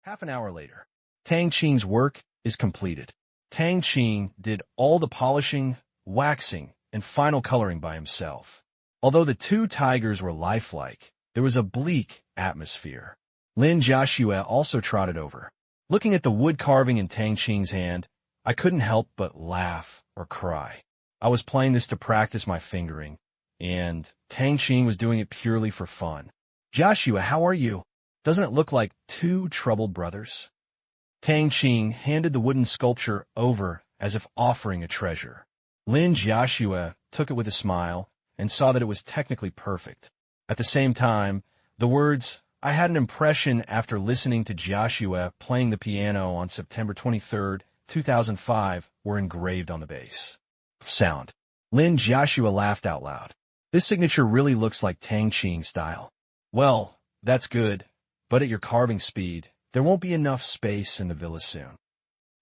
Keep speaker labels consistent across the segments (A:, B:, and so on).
A: Half an hour later, Tang Qing's work is completed. Tang Qing did all the polishing, waxing, and final coloring by himself. Although the two tigers were lifelike, there was a bleak atmosphere. Lin Jiaxue also trotted over. Looking at the wood carving in Tang Qing's hand, I couldn't help but laugh or cry. I was playing this to practice my fingering, and Tang Qing was doing it purely for fun. Jiaxue, how are you? Doesn't it look like two troubled brothers? Tang Qing handed the wooden sculpture over as if offering a treasure. Lin Jiaxue took it with a smile and saw that it was technically perfect. At the same time, the words, "I had an impression after listening to Jiaxue playing the piano on September 23, 2005, were engraved on the base." Sound. Lin Jiaxue laughed out loud. This signature really looks like Tang Qing style. Well, that's good, but at your carving speed, there won't be enough space in the villa soon.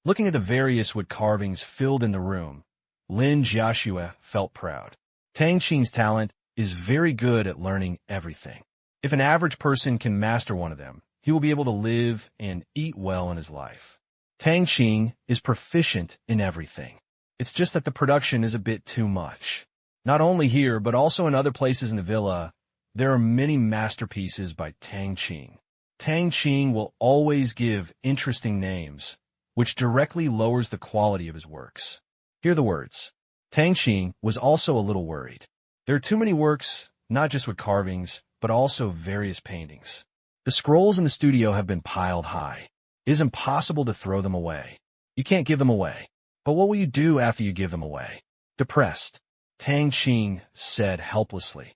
A: Looking at the various wood carvings filled in the room, Lin Jiaxue felt proud. Tang Qing's talent is very good at learning everything. If an average person can master one of them, he will be able to live and eat well in his life. Tang Qing is proficient in everything. It's just that the production is a bit too much. Not only here, but also in other places in the villa, there are many masterpieces by Tang Qing. Tang Qing will always give interesting names, which directly lowers the quality of his works. Hear the words. Tang Qing was also a little worried. There are too many works, not just with carvings, but also various paintings. The scrolls in the studio have been piled high. It is impossible to throw them away. You can't give them away. But what will you do after you give them away? Depressed, Tang Qing said helplessly.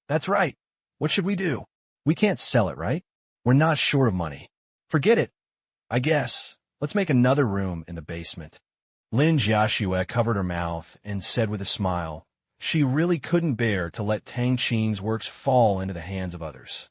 A: That's right. What should we do? We can't sell it, right? We're not short of money. Forget it. I guess. Let's make another room in the basement. Lin Jiaxue covered her mouth and said with a smile, she really couldn't bear to let Tang Qing's works fall into the hands of others.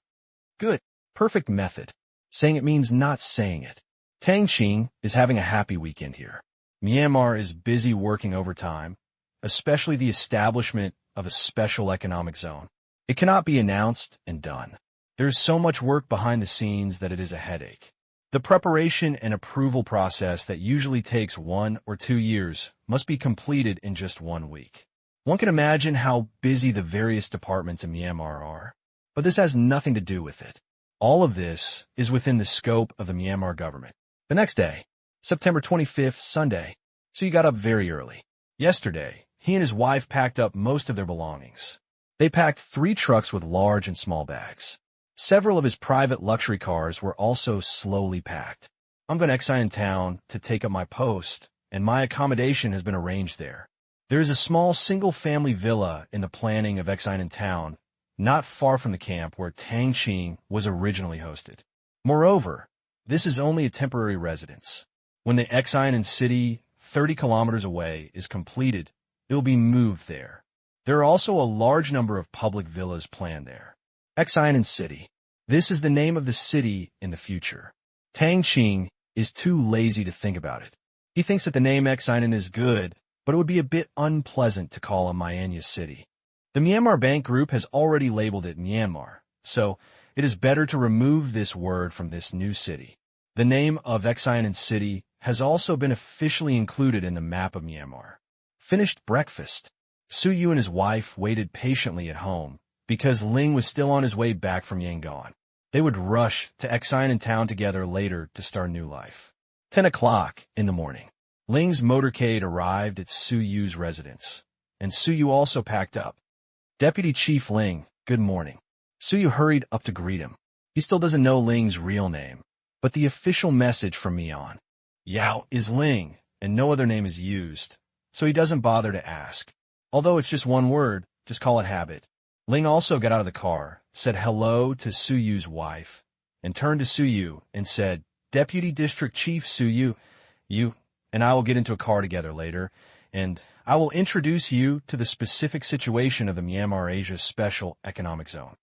A: Good. Perfect method. Saying it means not saying it. Tang Qing is having a happy weekend here. Myanmar is busy working overtime, especially the establishment of a special economic zone. It cannot be announced and done. There is so much work behind the scenes that it is a headache. The preparation and approval process that usually takes 1 or 2 years must be completed in just 1 week. One can imagine how busy the various departments in Myanmar are, but this has nothing to do with it. All of this is within the scope of the Myanmar government. The next day, September 25th, Sunday, so you got up very early. Yesterday, he and his wife packed up most of their belongings. They packed 3 trucks with large and small bags. Several of his private luxury cars were also slowly packed. I'm going to Exine town to take up my post, and my accommodation has been arranged there. There is a small single-family villa in the planning of Exine town, not far from the camp where Tang Qing was originally hosted. Moreover, this is only a temporary residence. When the Exine city, 30 kilometers away, is completed, it will be moved there. There are also a large number of public villas planned there. Exine City. This is the name of the city in the future. Tang Qing is too lazy to think about it. He thinks that the name Exine is good, but it would be a bit unpleasant to call a Myanmar city. The Myanmar Bank Group has already labeled it Myanmar, so it is better to remove this word from this new city. The name of Exine City has also been officially included in the map of Myanmar. Finished breakfast. Su Yu and his wife waited patiently at home, because Ling was still on his way back from Yangon. They would rush to Exine town together later to start a new life. 10 o'clock in the morning. Ling's motorcade arrived at Su Yu's residence, and Su Yu also packed up. Deputy Chief Ling, good morning. Su Yu hurried up to greet him. He still doesn't know Ling's real name, but the official message from Mian, Yao, is Ling, and no other name is used, so he doesn't bother to ask. Although it's just one word, just call it habit. Ling also got out of the car, said hello to Su Yu's wife, and turned to Su Yu and said, Deputy District Chief Su Yu, you and I will get into a car together later, and I will introduce you to the specific situation of the Myanmar Asia Special Economic Zone.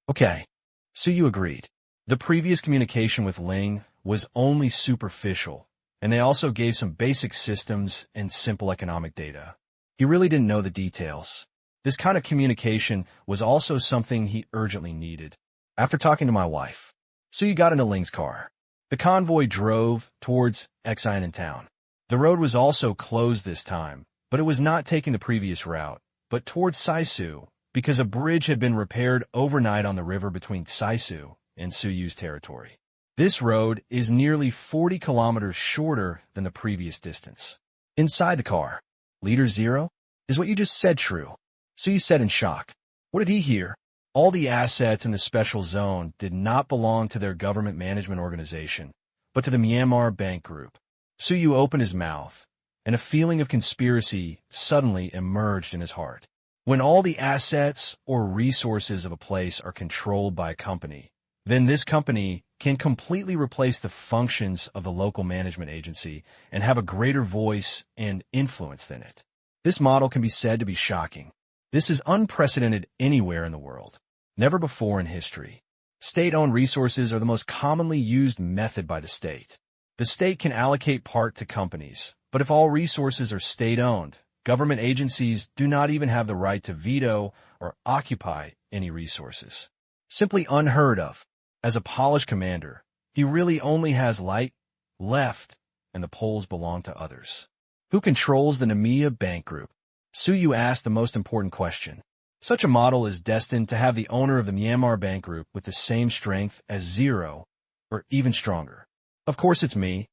A: Okay. Su Yu agreed. The previous communication with Ling was only superficial, and they also gave some basic systems and simple economic data. He really didn't know the details. This kind of communication was also something he urgently needed. After talking to my wife, Su Yu got into Ling's car. The convoy drove towards Xianan town. The road was also closed this time, but it was not taking the previous route, but towards Saisu, because a bridge had been repaired overnight on the river between Saisu and Suyu's territory. This road is nearly 40 kilometers shorter than the previous distance. Inside the car, Leader Zero, is what you just said true? Suyu said in shock. What did he hear? All the assets in the special zone did not belong to their government management organization, but to the Myanmar Bank Group. Suyu opened his mouth, and a feeling of conspiracy suddenly emerged in his heart. When all the assets or resources of a place are controlled by a company, then this company can completely replace the functions of the local management agency and have a greater voice and influence than it. This model can be said to be shocking. This is unprecedented anywhere in the world. Never before in history. State-owned resources are the most commonly used method by the state. The state can allocate part to companies, but if all resources are state-owned, government agencies do not even have the right to veto or occupy any resources. Simply unheard of. As a polished commander, he really only has light left, and the poles belong to others. Who controls the Namiya Bank Group? Suyu asked the most important question. Such a model is destined to have the owner of the Myanmar Bank Group with the same strength as Zero, or even stronger. Of course it's me.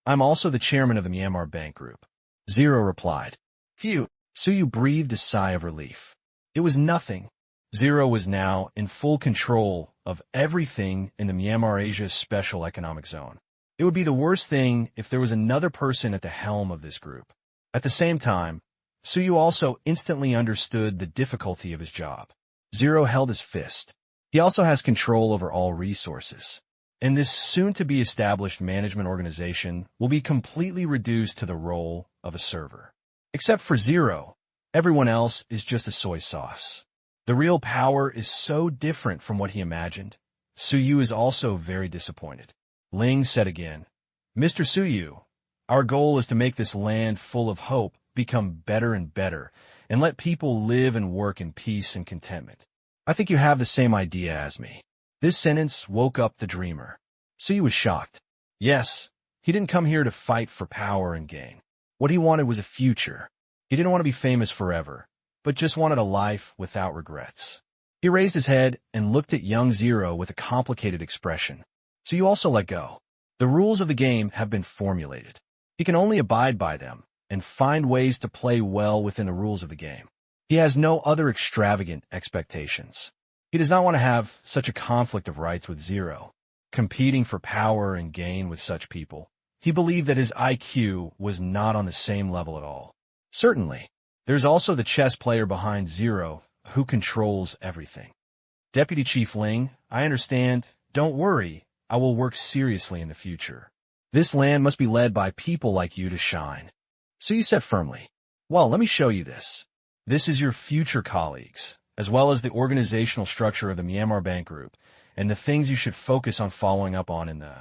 A: I'm also the chairman of the Myanmar Bank Group. Zero replied. Phew. Suyu breathed a sigh of relief. It was nothing. Zero was now in full control of everything in the Myanmar Asia Special Economic Zone. It would be the worst thing if there was another person at the helm of this group. At the same time, Suyu also instantly understood the difficulty of his job. Zero held his fist. He also has control over all resources. And this soon-to-be-established management organization will be completely reduced to the role of a server. Except for Zero, everyone else is just a soy sauce. The real power is so different from what he imagined. Suyu is also very disappointed. Ling said again, Mr. Suyu, our goal is to make this land full of hope become better and better, and let people live and work in peace and contentment. I think you have the same idea as me. This sentence woke up the dreamer. Suyu was shocked. Yes, he didn't come here to fight for power and gain. What he wanted was a future. He didn't want to be famous forever, but just wanted a life without regrets. He raised his head and looked at young Zero with a complicated expression. So you also let go. The rules of the game have been formulated. He can only abide by them and find ways to play well within the rules of the game. He has no other extravagant expectations. He does not want to have such a conflict of rights with Zero, competing for power and gain with such people. He believed that his IQ was not on the same level at all. Certainly, there's also the chess player behind Zero who controls everything. Deputy Chief Ling, I understand. Don't worry, I will work seriously in the future. This land must be led by people like you to shine. So you said firmly, well, let me show you this. This is your future colleagues, as well as the organizational structure of the Myanmar Bank Group, and the things you should focus on following up on in the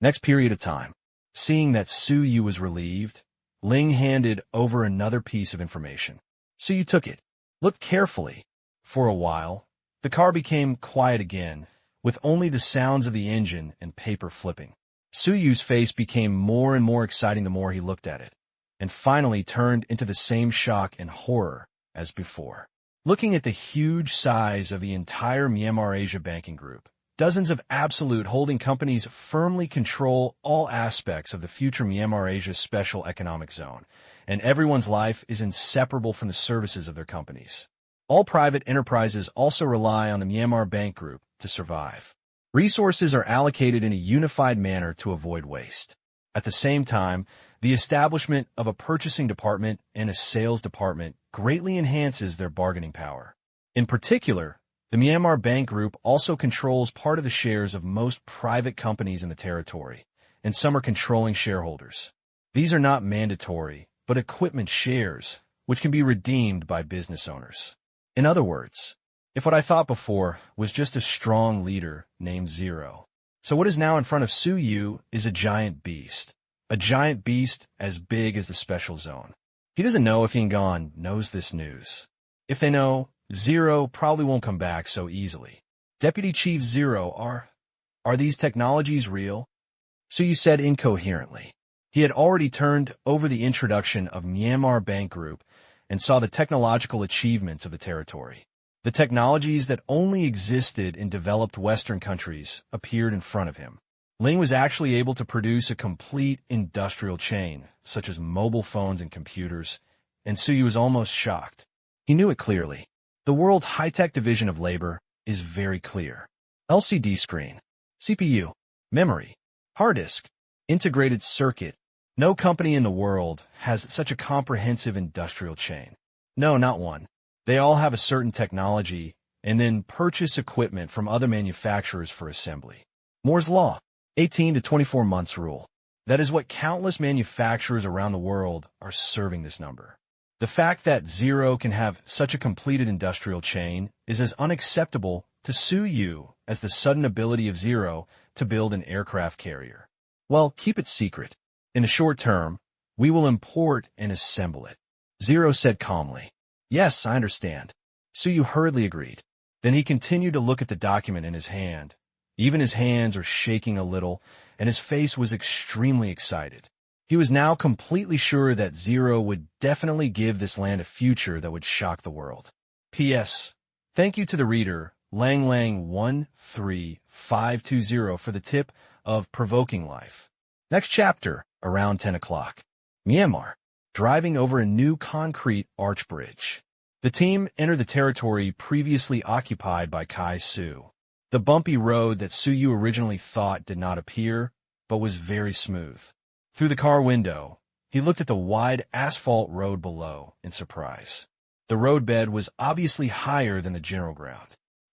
A: next period of time. Seeing that Suyu was relieved, Ling handed over another piece of information. Suyu took it, looked carefully. For a while, the car became quiet again, with only the sounds of the engine and paper flipping. Suyu's face became more and more exciting the more he looked at it, and finally turned into the same shock and horror as before. Looking at the huge size of the entire Myanmar Asia banking group, dozens of absolute holding companies firmly control all aspects of the future Myanmar Asia Special Economic Zone, and everyone's life is inseparable from the services of their companies. All private enterprises also rely on the Myanmar Bank Group to survive. Resources are allocated in a unified manner to avoid waste. At the same time, the establishment of a purchasing department and a sales department greatly enhances their bargaining power. In particular, the Myanmar Bank Group also controls part of the shares of most private companies in the territory, and some are controlling shareholders. These are not mandatory, but equipment shares, which can be redeemed by business owners. In other words, if what I thought before was just a strong leader named Zero, so what is now in front of Suyu is a giant beast as big as the special zone. He doesn't know if Yangon knows this news. If they know, Zero probably won't come back so easily. Deputy Chief Zero, are these technologies real? Suyu said incoherently. He had already turned over the introduction of Myanmar Bank Group and saw the technological achievements of the territory. The technologies that only existed in developed Western countries appeared in front of him. Ling was actually able to produce a complete industrial chain, such as mobile phones and computers, and Suyu was almost shocked. He knew it clearly. The world's high-tech division of labor is very clear. LCD screen, CPU, memory, hard disk, integrated circuit. No company in the world has such a comprehensive industrial chain. No, not one. They all have a certain technology and then purchase equipment from other manufacturers for assembly. Moore's Law, 18 to 24 months rule. That is what countless manufacturers around the world are serving this number. The fact that Zero can have such a completed industrial chain is as unacceptable to Suyu as the sudden ability of Zero to build an aircraft carrier. Well, keep it secret. In the short term, we will import and assemble it. Zero said calmly. Yes, I understand. Suyu hurriedly agreed. Then he continued to look at the document in his hand. Even his hands were shaking a little, and his face was extremely excited. He was now completely sure that Zero would definitely give this land a future that would shock the world. P.S. Thank you to the reader, Lang13520, for the tip of Provoking Life. Next chapter, around 10 o'clock. Myanmar, driving over a new concrete arch bridge. The team entered the territory previously occupied by Kai Su. The bumpy road that Suyu originally thought did not appear, but was very smooth. Through the car window, he looked at the wide asphalt road below in surprise. The roadbed was obviously higher than the general ground.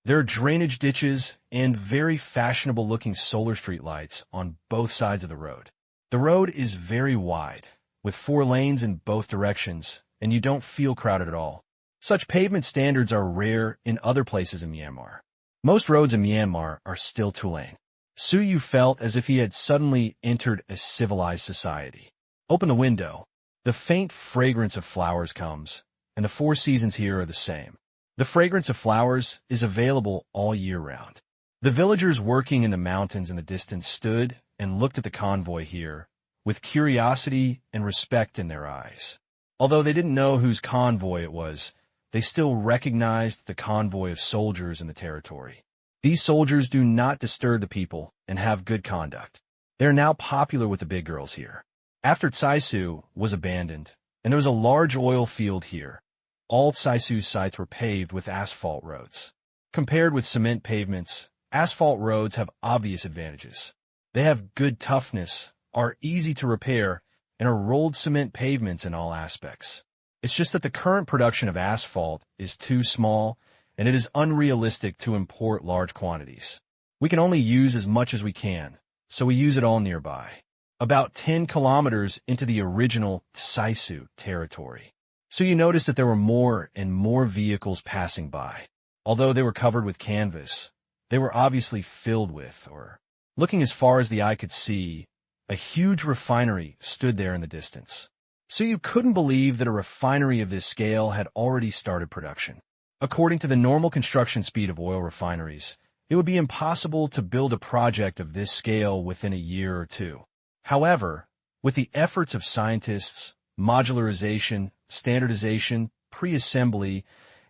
A: There are drainage ditches and very fashionable-looking solar street lights on both sides of the road. The road is very wide, with 4 lanes in both directions, and you don't feel crowded at all. Such pavement standards are rare in other places in Myanmar. Most roads in Myanmar are still 2-lane. Suyu felt as if he had suddenly entered a civilized society. Open the window. The faint fragrance of flowers comes, and the 4 seasons here are the same. The fragrance of flowers is available all year round. The villagers working in the mountains in the distance stood and looked at the convoy here, with curiosity and respect in their eyes. Although they didn't know whose convoy it was, they still recognized the convoy of soldiers in the territory. These soldiers do not disturb the people and have good conduct. They are now popular with the big girls here. After Tsaisu was abandoned, and there was a large oil field here, all Tsaisu's sites were paved with asphalt roads. Compared with cement pavements, asphalt roads have obvious advantages. They have good toughness, are easy to repair, and are rolled cement pavements in all aspects. It's just that the current production of asphalt is too small, and it is unrealistic to import large quantities. We can only use as much as we can, so we use it all nearby. About 10 kilometers into the original Tsaisu territory. So you notice that there were more and more vehicles passing by. Although they were covered with canvas, they were obviously filled with, or looking as far as the eye could see, a huge refinery stood there in the distance. So you couldn't believe that a refinery of this scale had already started production. According to the normal construction speed of oil refineries, it would be impossible to build a project of this scale within a year or 2. However, with the efforts of scientists, modularization, standardization, pre-assembly,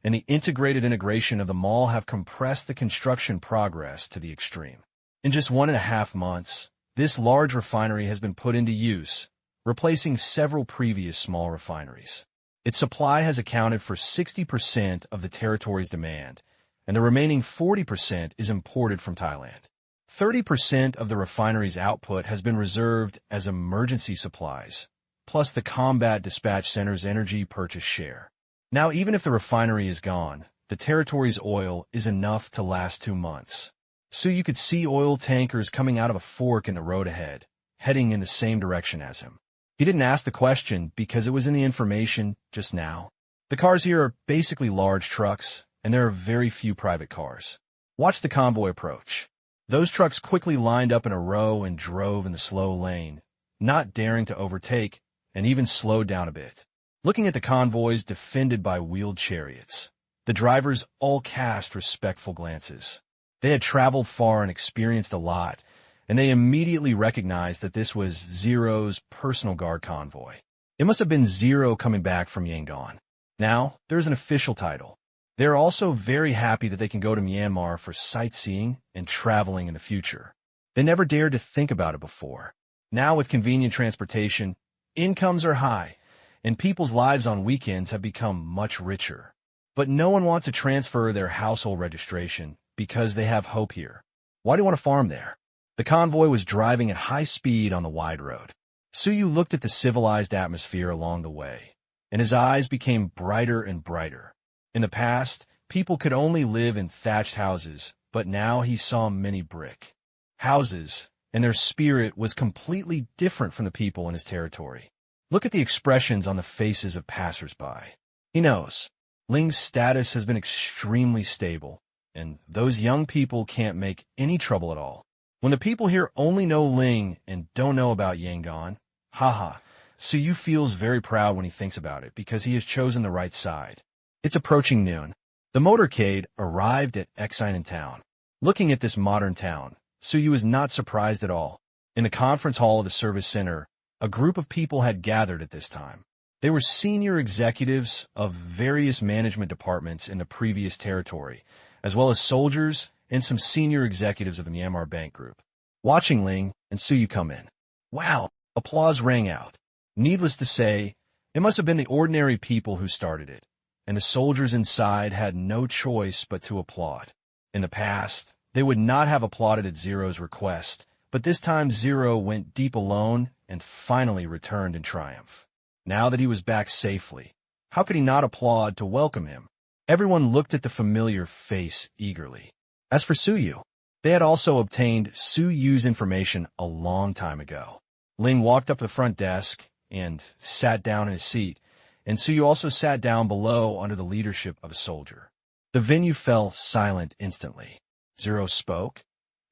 A: and the integrated integration of them all have compressed the construction progress to the extreme. In just 1.5 months, this large refinery has been put into use, replacing several previous small refineries. Its supply has accounted for 60% of the territory's demand, and the remaining 40% is imported from Thailand. 30% of the refinery's output has been reserved as emergency supplies, plus the Combat Dispatch Center's energy purchase share. Now, even if the refinery is gone, the territory's oil is enough to last 2 months. So you could see oil tankers coming out of a fork in the road ahead, heading in the same direction as him. He didn't ask the question because it was in the information just now. The cars here are basically large trucks, and there are very few private cars. Watch the convoy approach. Those trucks quickly lined up in a row and drove in the slow lane, not daring to overtake, and even slowed down a bit. Looking at the convoys defended by wheeled chariots, the drivers all cast respectful glances. They had traveled far and experienced a lot, and they immediately recognized that this was Zero's personal guard convoy. It must have been Zero coming back from Yangon. Now, there's an official title. They're also very happy that they can go to Myanmar for sightseeing and traveling in the future. They never dared to think about it before. Now, with convenient transportation, incomes are high, and people's lives on weekends have become much richer. But no one wants to transfer their household registration because they have hope here. Why do you want to farm there? The convoy was driving at high speed on the wide road. Suyu looked at the civilized atmosphere along the way, and his eyes became brighter and brighter. In the past, people could only live in thatched houses, but now he saw many brick houses, and their spirit was completely different from the people in his territory. Look at the expressions on the faces of passers-by. He knows. Ling's status has been extremely stable, and those young people can't make any trouble at all. When the people here only know Ling and don't know about Yangon, haha, Suyu feels very proud when he thinks about it because he has chosen the right side. It's approaching noon. The motorcade arrived at Exine town. Looking at this modern town, Suyu is not surprised at all. In the conference hall of the service center, a group of people had gathered at this time. They were senior executives of various management departments in the previous territory, as well as soldiers and some senior executives of the Myanmar Bank Group. Watching Ling and Suyu come in. Wow! Applause rang out. Needless to say, it must have been the ordinary people who started it, and the soldiers inside had no choice but to applaud. In the past, they would not have applauded at Zero's request, but this time Zero went deep alone and finally returned in triumph. Now that he was back safely, how could he not applaud to welcome him? Everyone looked at the familiar face eagerly. As for Suyu, they had also obtained Suyu's information a long time ago. Ling walked up to the front desk and sat down in his seat, and Suyu also sat down below under the leadership of a soldier. The venue fell silent instantly. Zero spoke.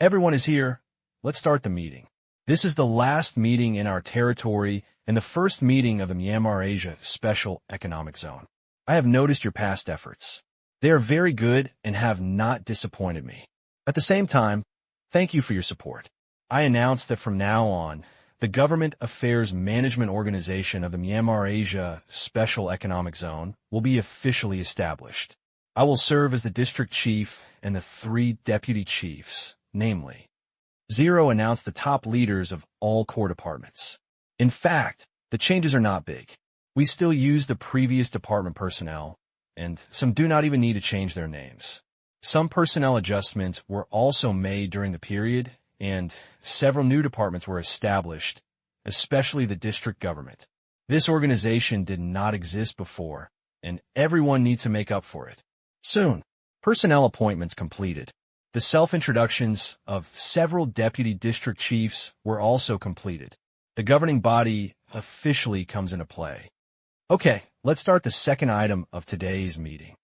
A: Everyone is here. Let's start the meeting. This is the last meeting in our territory and the first meeting of the Myanmar Asia Special Economic Zone. I have noticed your past efforts. They are very good and have not disappointed me. At the same time, thank you for your support. I announce that from now on, the Government Affairs Management Organization of the Myanmar Asia Special Economic Zone will be officially established. I will serve as the district chief and the 3 deputy chiefs, namely. Zero announced the top leaders of all core departments. In fact, the changes are not big. We still use the previous department personnel, and some do not even need to change their names. Some personnel adjustments were also made during the period, and several new departments were established, especially the district government. This organization did not exist before, and everyone needs to make up for it. Soon, personnel appointments completed. The self-introductions of several deputy district chiefs were also completed. The governing body officially comes into play. Okay, let's start the second item of today's meeting.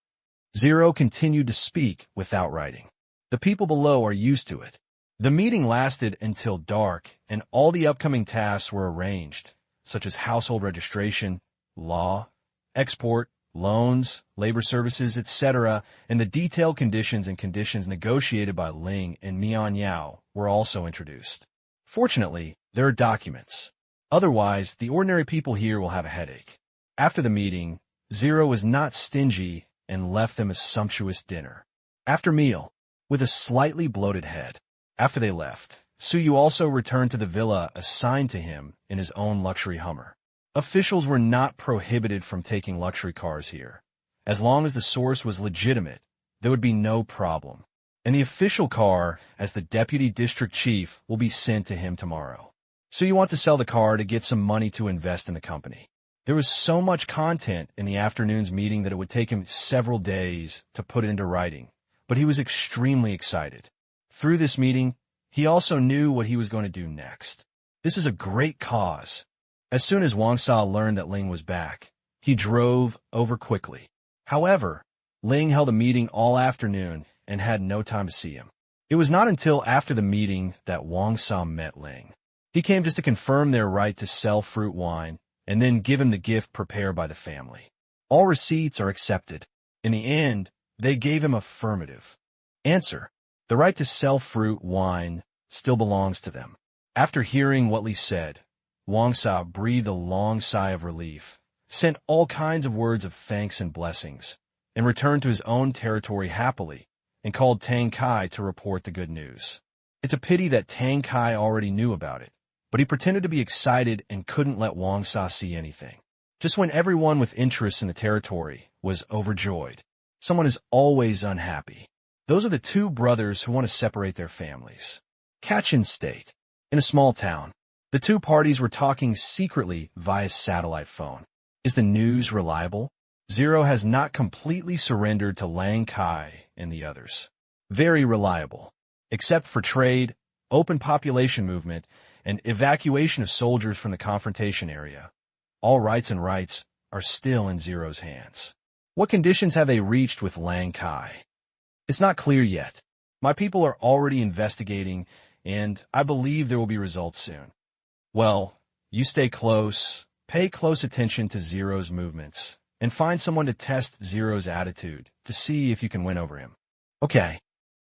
A: Zero continued to speak without writing. The people below are used to it. The meeting lasted until dark, and all the upcoming tasks were arranged, such as household registration, law, export, loans, labor services, etc., and the detailed conditions and conditions negotiated by Ling and Mian Yao were also introduced. Fortunately, there are documents. Otherwise, the ordinary people here will have a headache. After the meeting, Zero was not stingy and left them a sumptuous dinner. After meal, with a slightly bloated head. After they left, Suyu also returned to the villa assigned to him in his own luxury Hummer. Officials were not prohibited from taking luxury cars here. As long as the source was legitimate, there would be no problem. And the official car, as the deputy district chief, will be sent to him tomorrow. Suyu wants to sell the car to get some money to invest in the company. There was so much content in the afternoon's meeting that it would take him several days to put it into writing, but he was extremely excited. Through this meeting, he also knew what he was going to do next. This is a great cause. As soon as Wang Sa learned that Ling was back, he drove over quickly. However, Ling held a meeting all afternoon and had no time to see him. It was not until after the meeting that Wang Sa met Ling. He came just to confirm their right to sell fruit wine and then give him the gift prepared by the family. All receipts are accepted. In the end, they gave him affirmative. Answer: the right to sell fruit wine still belongs to them. After hearing what Li said, Wang Sa breathed a long sigh of relief, sent all kinds of words of thanks and blessings, and returned to his own territory happily, and called Tang Kai to report the good news. It's a pity that Tang Kai already knew about it, but he pretended to be excited and couldn't let Wang Sa see anything. Just when everyone with interest in the territory was overjoyed, someone is always unhappy. Those are the two brothers who want to separate their families. Kachin State. In a small town, the two parties were talking secretly via satellite phone. Is the news reliable? Zero has not completely surrendered to Lang Kai and the others. Very reliable. Except for trade, open population movement, and evacuation of soldiers from the confrontation area. All rights and rights are still in Zero's hands. What conditions have they reached with Lang Kai? It's not clear yet. My people are already investigating, and I believe there will be results soon. Well, you stay close, pay close attention to Zero's movements, and find someone to test Zero's attitude to see if you can win over him. Okay.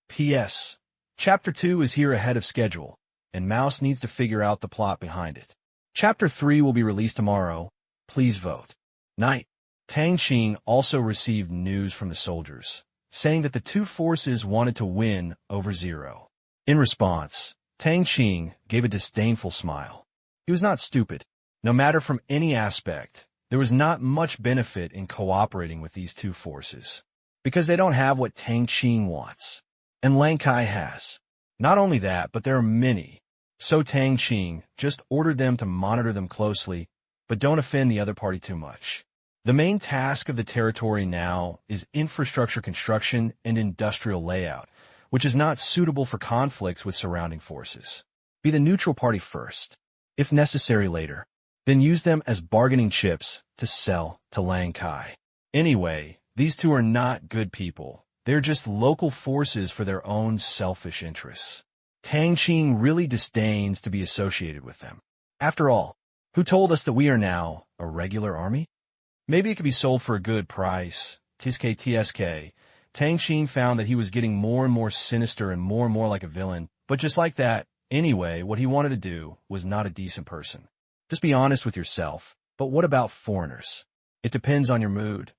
A: P.S. Chapter 2 is here ahead of schedule, and Mouse needs to figure out the plot behind it. Chapter 3 will be released tomorrow. Please vote. Night. Tang Qing also received news from the soldiers, saying that the two forces wanted to win over Zero. In response, Tang Qing gave a disdainful smile. He was not stupid. No matter from any aspect, there was not much benefit in cooperating with these two forces, because they don't have what Tang Qing wants, and Lang Kai has. Not only that, but there are many. So Tang Qing just ordered them to monitor them closely, but don't offend the other party too much. The main task of the territory now is infrastructure construction and industrial layout, which is not suitable for conflicts with surrounding forces. Be the neutral party first, if necessary later. Then use them as bargaining chips to sell to Lang Kai. Anyway, these two are not good people. They're just local forces for their own selfish interests. Tang Qing really disdains to be associated with them. After all, who told us that we are now a regular army? Maybe it could be sold for a good price. TSK. Tang Qing found that he was getting more and more sinister and more like a villain, but just like that, anyway, what he wanted to do was not a decent person. Just be honest with yourself. But what about foreigners? It depends on your mood.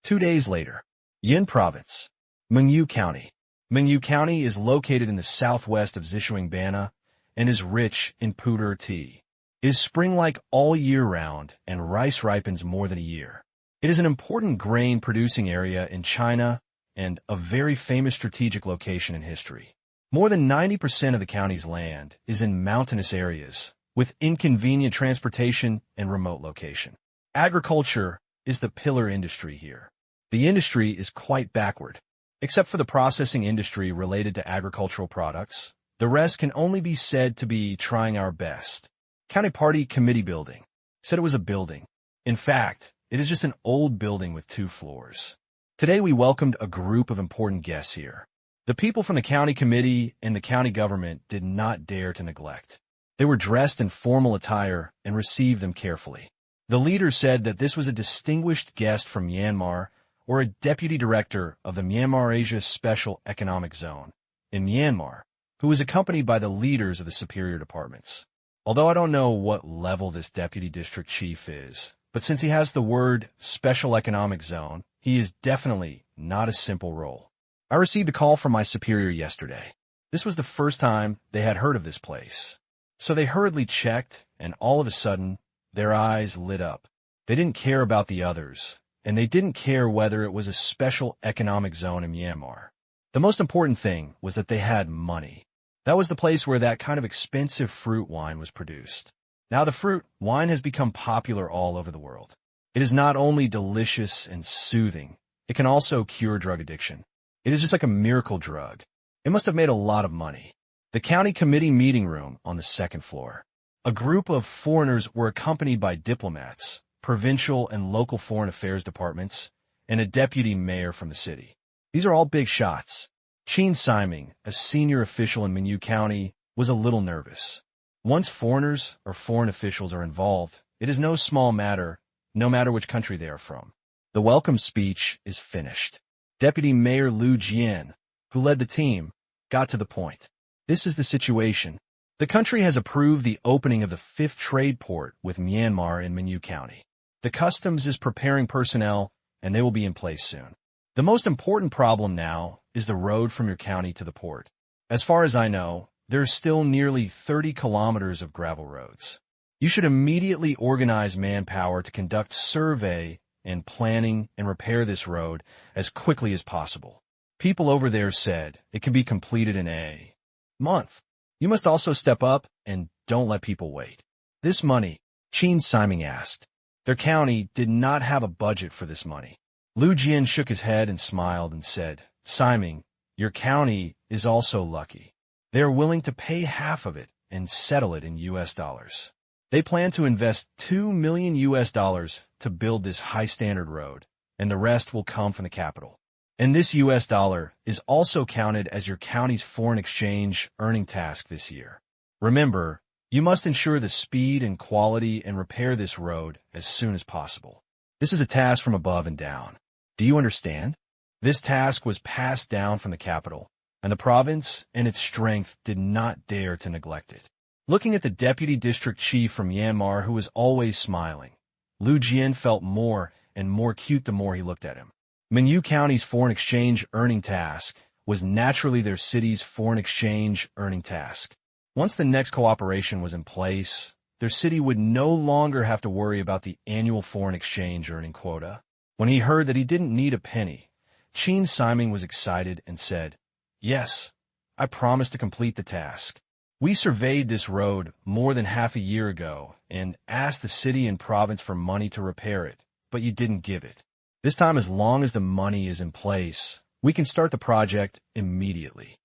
A: 2 days later, Yin Province, Mengyu County. Mengyu County is located in the southwest of Zhishuangbana and is rich in pu'er tea. It is spring-like all year round, and rice ripens more than a year. It is an important grain-producing area in China and a very famous strategic location in history. More than 90% of the county's land is in mountainous areas, with inconvenient transportation and remote location. Agriculture is the pillar industry here. The industry is quite backward. Except for the processing industry related to agricultural products, the rest can only be said to be trying our best. County Party Committee Building. Said it was a building. In fact, it is just an old building with 2 floors. Today we welcomed a group of important guests here. The people from the county committee and the county government did not dare to neglect. They were dressed in formal attire and received them carefully. The leader said that this was a distinguished guest from Myanmar, or a deputy director of the Myanmar Asia Special Economic Zone in Myanmar, who was accompanied by the leaders of the superior departments. Although I don't know what level this deputy district chief is, but since he has the word Special Economic Zone, he is definitely not a simple role. I received a call from my superior yesterday. This was the first time they had heard of this place. So they hurriedly checked, and all of a sudden, their eyes lit up. They didn't care about the others, and they didn't care whether it was a special economic zone in Myanmar. The most important thing was that they had money. That was the place where that kind of expensive fruit wine was produced. Now the fruit wine has become popular all over the world. It is not only delicious and soothing, it can also cure drug addiction. It is just like a miracle drug. It must have made a lot of money. The county committee meeting room on the 2nd floor. A group of foreigners were accompanied by diplomats, provincial and local foreign affairs departments, and a deputy mayor from the city. These are all big shots. Qin Siming, a senior official in Mengyu County, was a little nervous. Once foreigners or foreign officials are involved, it is no small matter, no matter which country they are from. The welcome speech is finished. Deputy Mayor Liu Jian, who led the team, got to the point. This is the situation. The country has approved the opening of the 5th trade port with Myanmar in Minyu County. The customs is preparing personnel, and they will be in place soon. The most important problem now is the road from your county to the port. As far as I know, there are still nearly 30 kilometers of gravel roads. You should immediately organize manpower to conduct survey and planning and repair this road as quickly as possible. People over there said it can be completed in a month. You must also step up and don't let people wait. This money, Qing Siming asked. Their county did not have a budget for this money. Lu Jian shook his head and smiled and said, Siming, your county is also lucky. They are willing to pay half of it and settle it in US dollars. They plan to invest $2 million to build this high-standard road, and the rest will come from the capital. And this US dollar is also counted as your county's foreign exchange earning task this year. Remember, you must ensure the speed and quality and repair this road as soon as possible. This is a task from above and down. Do you understand? This task was passed down from the capital, and the province and its strength did not dare to neglect it. Looking at the deputy district chief from Myanmar, who was always smiling, Lu Jian felt more and more cute the more he looked at him. Minyu County's foreign exchange earning task was naturally their city's foreign exchange earning task. Once the next cooperation was in place, their city would no longer have to worry about the annual foreign exchange earning quota. When he heard that he didn't need a penny, Qing Siming was excited and said, Yes, I promise to complete the task. We surveyed this road more than half a year ago and asked the city and province for money to repair it, but you didn't give it. This time, as long as the money is in place, we can start the project immediately.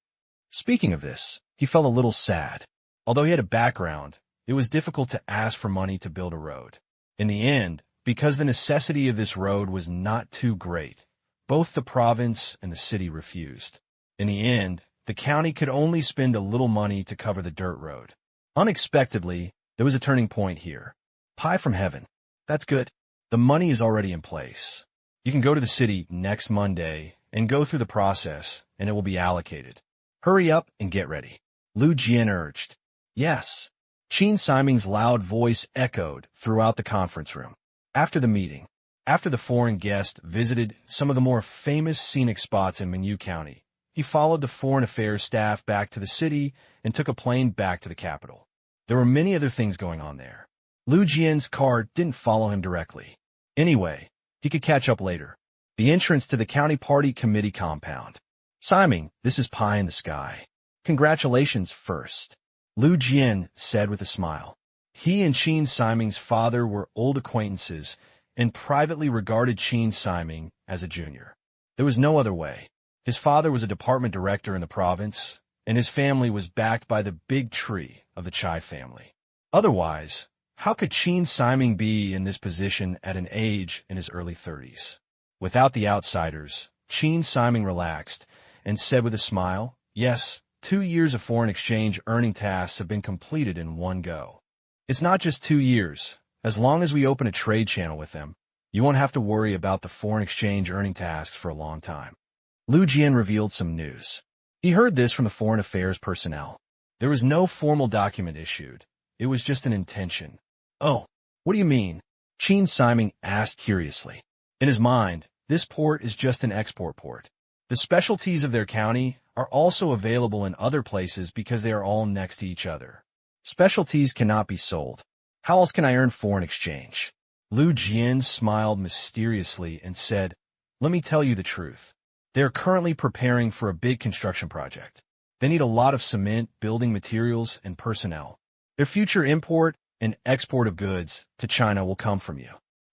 A: Speaking of this, he felt a little sad. Although he had a background, it was difficult to ask for money to build a road. In the end, because the necessity of this road was not too great, both the province and the city refused. In the end, the county could only spend a little money to cover the dirt road. Unexpectedly, there was a turning point here. Pie from heaven. That's good. The money is already in place. You can go to the city next Monday and go through the process, and it will be allocated. Hurry up and get ready. Lu Jian urged. Yes. Qing Siming's loud voice echoed throughout the conference room. After the meeting, after the foreign guest visited some of the more famous scenic spots in Minyu County, he followed the foreign affairs staff back to the city and took a plane back to the capital. There were many other things going on there. Lu Jian's car didn't follow him directly. Anyway, he could catch up later. The entrance to the county party committee compound. Siming, this is pie in the sky. Congratulations first, Lu Jian said with a smile. He and Qing Siming's father were old acquaintances and privately regarded Qing Siming as a junior. There was no other way. His father was a department director in the province, and his family was backed by the big tree of the Chai family. Otherwise, how could Qing Siming be in this position at an age in his early 30s? Without the outsiders, Qing Siming relaxed and said with a smile, Yes, 2 years of foreign exchange earning tasks have been completed in one go. It's not just 2 years. As long as we open a trade channel with them, you won't have to worry about the foreign exchange earning tasks for a long time. Lu Jian revealed some news. He heard this from the foreign affairs personnel. There was no formal document issued. It was just an intention. Oh, what do you mean? Qing Siming asked curiously. In his mind, this port is just an export port. The specialties of their county are also available in other places because they are all next to each other. Specialties cannot be sold. How else can I earn foreign exchange? Lu Jian smiled mysteriously and said, Let me tell you the truth. They are currently preparing for a big construction project. They need a lot of cement, building materials, and personnel. Their future import and export of goods to China will come from you.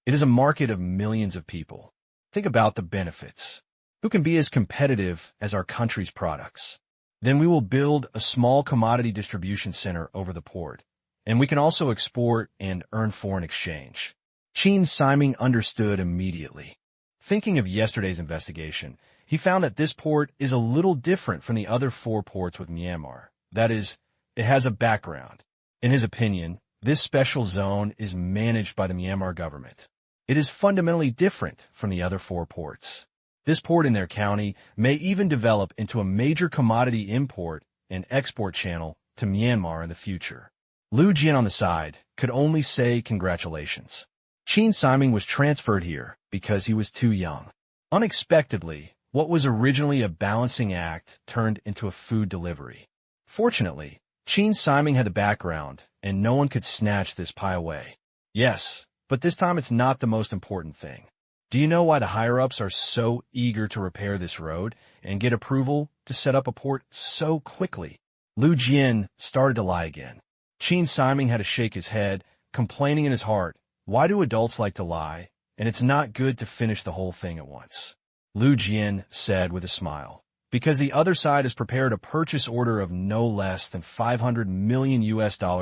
A: It is a market of millions of people. Think about the benefits. Who can be as competitive as our country's products? Then we will build a small commodity distribution center over the port, and we can also export and earn foreign exchange. Qing Siming understood immediately. Thinking of yesterday's investigation, he found that this port is a little different from the other 4 ports with Myanmar. That is, it has a background. In his opinion, this special zone is managed by the Myanmar government. It is fundamentally different from the other 4 ports. This port in their county may even develop into a major commodity import and export channel to Myanmar in the future. Liu Jian on the side could only say congratulations. Qin Siming was transferred here because he was too young. Unexpectedly, what was originally a balancing act turned into a food delivery. Fortunately, Qin Siming had the background, and no one could snatch this pie away. Yes, but this time it's not the most important thing. Do you know why the higher-ups are so eager to repair this road and get approval to set up a port so quickly? Liu Jian started to lie again. Qin Siming had to shake his head, complaining in his heart, why do adults like to lie, and it's not good to finish the whole thing at once. Liu Jian said with a smile, because the other side has prepared a purchase order of no less than $500 million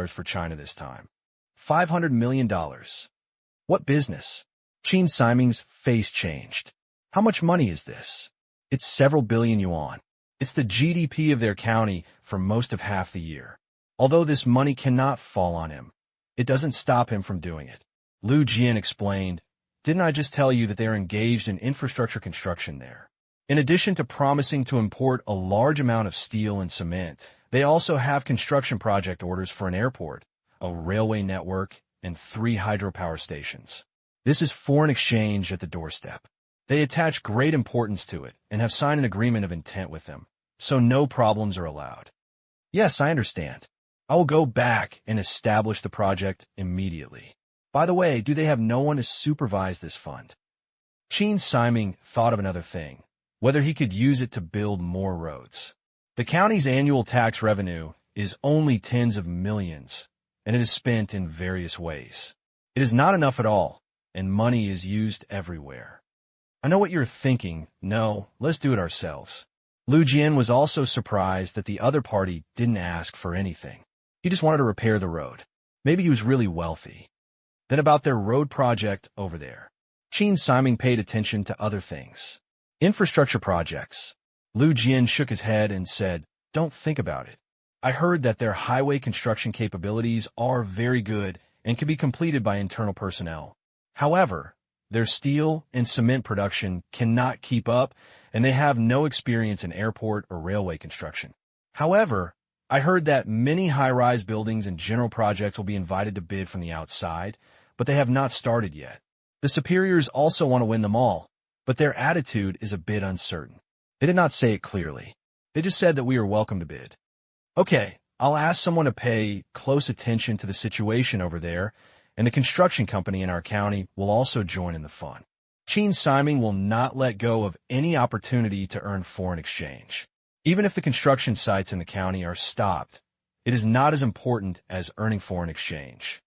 A: for China this time. $500 million. What business? Qin Siming's face changed. How much money is this? It's several billion yuan. It's the GDP of their county for most of half the year. Although this money cannot fall on him, it doesn't stop him from doing it. Liu Jian explained, didn't I just tell you that they are engaged in infrastructure construction there? In addition to promising to import a large amount of steel and cement, they also have construction project orders for an airport, a railway network, and 3 hydropower stations. This is foreign exchange at the doorstep. They attach great importance to it and have signed an agreement of intent with them, so no problems are allowed. Yes, I understand. I will go back and establish the project immediately. By the way, do they have no one to supervise this fund? Qin Siming thought of another thing, whether he could use it to build more roads. The county's annual tax revenue is only tens of millions, and it is spent in various ways. It is not enough at all, and money is used everywhere. I know what you're thinking. No, let's do it ourselves. Liu Jian was also surprised that the other party didn't ask for anything. He just wanted to repair the road. Maybe he was really wealthy. Then about their road project over there. Qin Siming paid attention to other things. Infrastructure projects. Liu Jian shook his head and said, don't think about it. I heard that their highway construction capabilities are very good and can be completed by internal personnel. However, their steel and cement production cannot keep up, and they have no experience in airport or railway construction. However, I heard that many high-rise buildings and general projects will be invited to bid from the outside, but they have not started yet. The superiors also want to win them all, but their attitude is a bit uncertain. They did not say it clearly. They just said that we are welcome to bid. Okay, I'll ask someone to pay close attention to the situation over there, and the construction company in our county will also join in the fun. Qin Siming will not let go of any opportunity to earn foreign exchange. Even if the construction sites in the county are stopped, it is not as important as earning foreign exchange.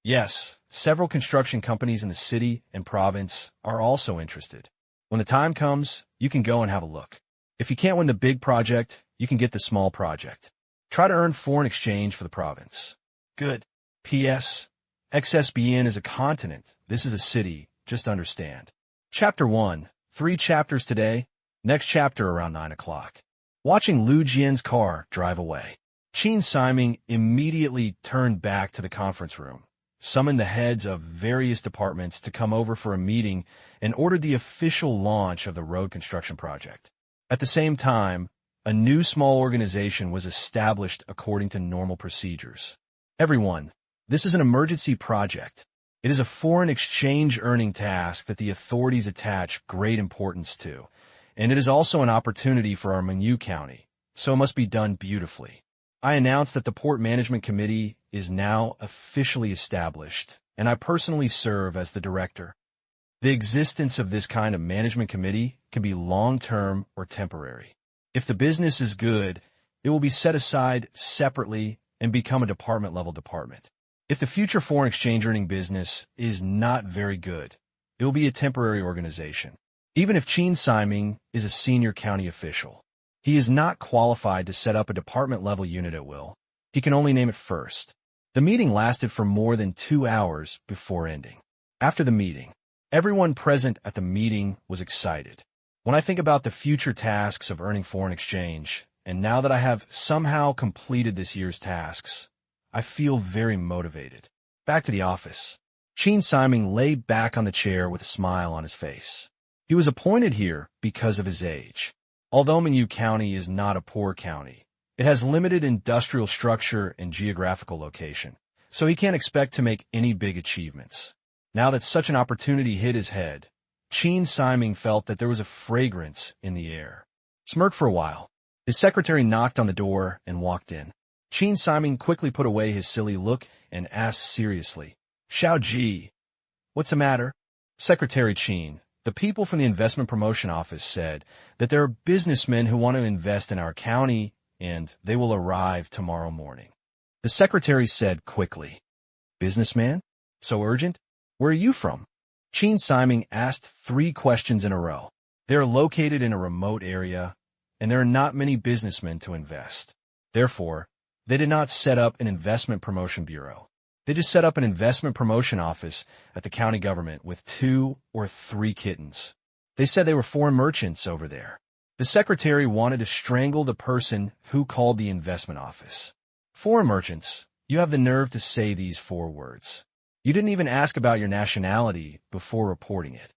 A: Yes, several construction companies in the city and province are also interested. When the time comes, you can go and have a look. If you can't win the big project, you can get the small project. Try to earn foreign exchange for the province. Good. P.S. XSBN is a continent. This is a city. Just understand. Chapter 1. 3 chapters today. Next chapter around 9 o'clock. Watching Liu Jian's car drive away. Qin Siming immediately turned back to the conference room, summoned the heads of various departments to come over for a meeting, and ordered the official launch of the road construction project. At the same time, a new small organization was established according to normal procedures. Everyone, this is an emergency project. It is a foreign exchange earning task that the authorities attach great importance to, and it is also an opportunity for our Menu County, so it must be done beautifully. I announce that the Port Management Committee is now officially established, and I personally serve as the director. The existence of this kind of management committee can be long-term or temporary. If the business is good, it will be set aside separately and become a department-level department. If the future foreign exchange earning business is not very good, it will be a temporary organization. Even if Qin Siming is a senior county official, he is not qualified to set up a department-level unit at will. He can only name it first. The meeting lasted for more than 2 hours before ending. After the meeting, everyone present at the meeting was excited. When I think about the future tasks of earning foreign exchange, and now that I have somehow completed this year's tasks, I feel very motivated. Back to the office. Qin Siming lay back on the chair with a smile on his face. He was appointed here because of his age. Although Menu County is not a poor county, It has limited industrial structure and geographical location, so he can't expect to make any big achievements. Now that such an opportunity hit his head, Qin Siming felt that there was a fragrance in the air. Smirked for a while. His secretary knocked on the door and walked in. Qin Siming quickly put away his silly look and asked seriously, "Xiao Ji, what's the matter?" Secretary Qin, the people from the investment promotion office said that there are businessmen who want to invest in our county and they will arrive tomorrow morning. The secretary said quickly, "Businessman? So urgent? Where are you from?" Qin Siming asked 3 questions in a row. They are located in a remote area, and there are not many businessmen to invest. Therefore, they did not set up an investment promotion bureau. They just set up an investment promotion office at the county government with 2 or 3 kittens. They said they were foreign merchants over there. The secretary wanted to strangle the person who called the investment office. "Foreign merchants, you have the nerve to say these 4 words. You didn't even ask about your nationality before reporting it.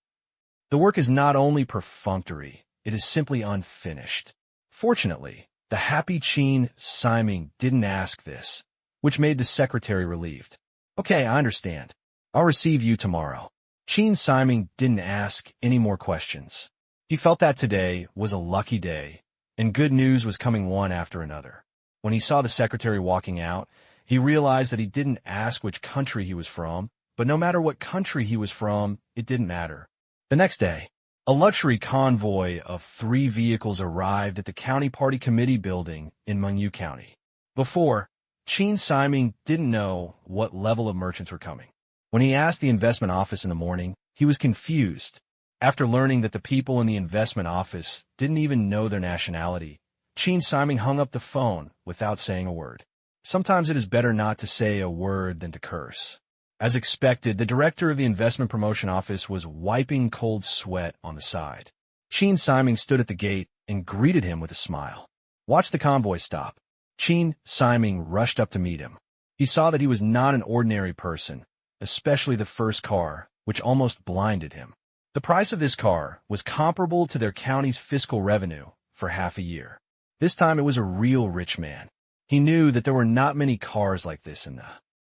A: The work is not only perfunctory, it is simply unfinished." Fortunately, the happy Qin Siming didn't ask this, which made the secretary relieved. "Okay, I understand. I'll receive you tomorrow." Qin Siming didn't ask any more questions. He felt that today was a lucky day, and good news was coming one after another. When he saw the secretary walking out, he realized that he didn't ask which country he was from, but no matter what country he was from, it didn't matter. The next day, a luxury convoy of 3 vehicles arrived at the County Party Committee building in Mengyu County. Before, Qin Siming didn't know what level of merchants were coming. When he asked the investment office in the morning, he was confused. After learning that the people in the investment office didn't even know their nationality, Qin Siming hung up the phone without saying a word. Sometimes it is better not to say a word than to curse. As expected, the director of the investment promotion office was wiping cold sweat on the side. Qin Siming stood at the gate and greeted him with a smile. "Watch the convoy stop." Qin Siming rushed up to meet him. He saw that he was not an ordinary person, especially the first car, which almost blinded him. The price of this car was comparable to their county's fiscal revenue for half a year. This time it was a real rich man. He knew that there were not many cars like this in the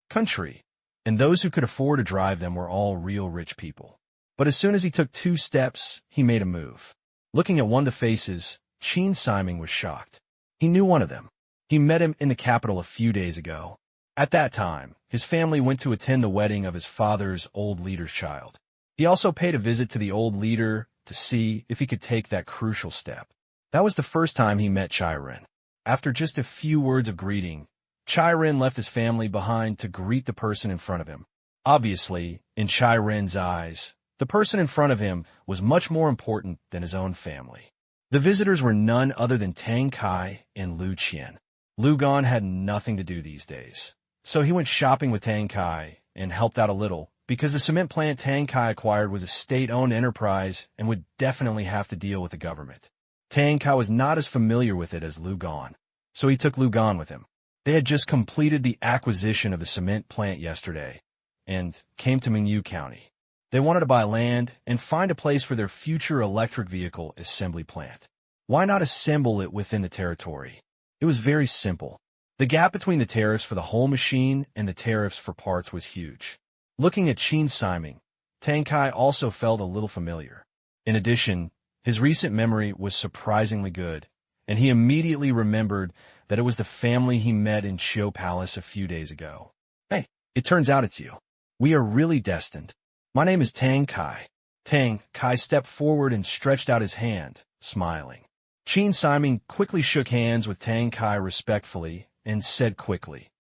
A: country, and those who could afford to drive them were all real rich people. But as soon as he took 2 steps, he made a move. Looking at one of the faces, Qin Siming was shocked. He knew one of them. He met him in the capital a few days ago. At that time, his family went to attend the wedding of his father's old leader's child. He also paid a visit to the old leader to see if he could take that crucial step. That was the first time he met Chai Ren. After just a few words of greeting, Chai Ren left his family behind to greet the person in front of him. Obviously, in Chai Ren's eyes, the person in front of him was much more important than his own family. The visitors were none other than Tang Qing and Lu Qian. Lu Gan had nothing to do these days, so he went shopping with Tang Qing and helped out a little, because the cement plant Tang Qing acquired was a state-owned enterprise and would definitely have to deal with the government. Tang Qing was not as familiar with it as Lu Gan, so he took Lu Gan with him. They had just completed the acquisition of the cement plant yesterday and came to Mengyu County. They wanted to buy land and find a place for their future electric vehicle assembly plant. Why not assemble it within the territory? It was very simple. The gap between the tariffs for the whole machine and the tariffs for parts was huge. Looking at Qin Siming, Tang Qing also felt a little familiar. In addition, his recent memory was surprisingly good, and he immediately remembered that it was the family he met in Qiu Palace a few days ago. "Hey, it turns out it's you. We are really destined. My name is Tang Qing." Tang Qing stepped forward and stretched out his hand, smiling. Qin Siming quickly shook hands with Tang Qing respectfully and said quickly,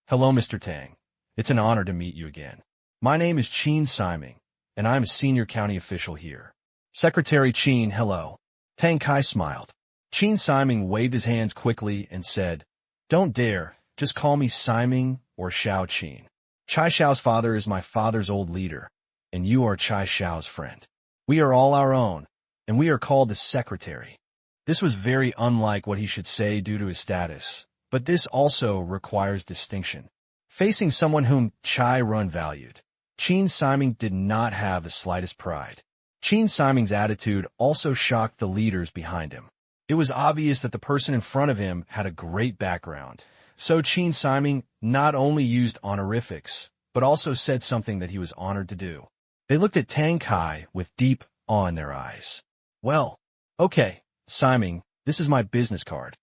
A: "Hello, Mr. Tang. It's an honor to meet you again. My name is Qin Siming, and I'm a senior county official here." "Secretary Qin, hello." Tang Qing smiled. Qin Siming waved his hands quickly and said, "Don't dare, just call me Siming or Xiao Qin. Chai Xiao's father is my father's old leader, and you are Chai Xiao's friend. We are all our own, and we are called the secretary." This was very unlike what he should say due to his status, but this also requires distinction. Facing someone whom Chai Run valued, Qin Siming did not have the slightest pride. Qin Siming's attitude also shocked the leaders behind him. It was obvious that the person in front of him had a great background. So Qin Siming not only used honorifics, but also said something that he was honored to do. They looked at Tang Kai with deep awe in their eyes. Well, okay, Siming, this is my business card.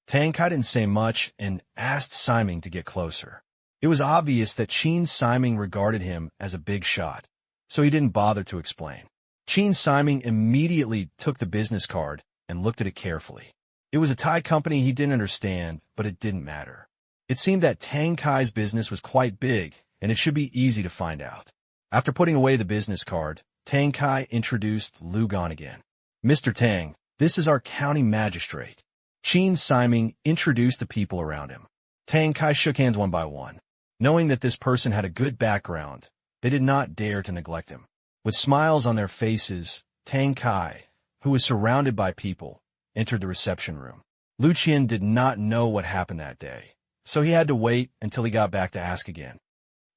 A: Tang Kai didn't say much and asked Siming to get closer. It was obvious that Qin Siming regarded him as a big shot, so he didn't bother to explain. Qin Siming immediately took the business card and looked at it carefully. It was a Thai company he didn't understand, but it didn't matter. It seemed that Tang Kai's business was quite big, and it should be easy to find out. After putting away the business card, Tang Kai introduced Lu Gan again. Mr. Tang, this is our county magistrate. Qin Siming introduced the people around him. Tang Kai shook hands one by one. Knowing that this person had a good background, they did not dare to neglect him. With smiles on their faces, Tang Kai, who was surrounded by people, entered the reception room. Lu Qian did not know what happened that day, so he had to wait until he got back to ask again.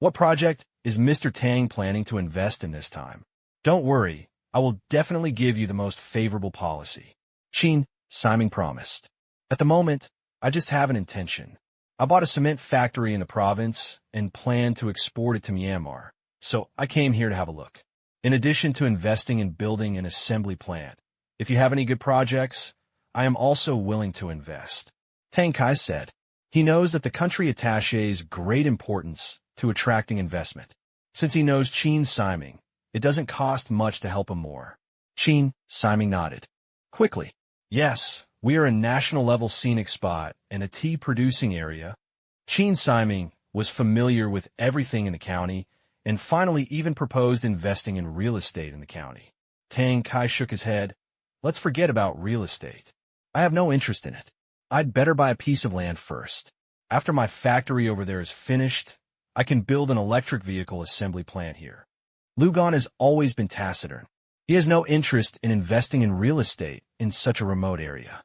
A: What project is Mr. Tang planning to invest in this time? Don't worry, I will definitely give you the most favorable policy. Qin Siming promised. At the moment, I just have an intention. I bought a cement factory in the province and plan to export it to Myanmar, so I came here to have a look. In addition to investing in building an assembly plant, if you have any good projects, I am also willing to invest. Tang Kai said. He knows that the country attaches great importance to attracting investment. Since he knows Qin Siming, it doesn't cost much to help him more. Qin Siming nodded. Quickly. Yes, we are a national-level scenic spot and a tea-producing area. Qin Siming was familiar with everything in the county and finally even proposed investing in real estate in the county. Tang Kai shook his head. Let's forget about real estate. I have no interest in it. I'd better buy a piece of land first. After my factory over there is finished, I can build an electric vehicle assembly plant here. Lu Gan has always been taciturn. He has no interest in investing in real estate in such a remote area.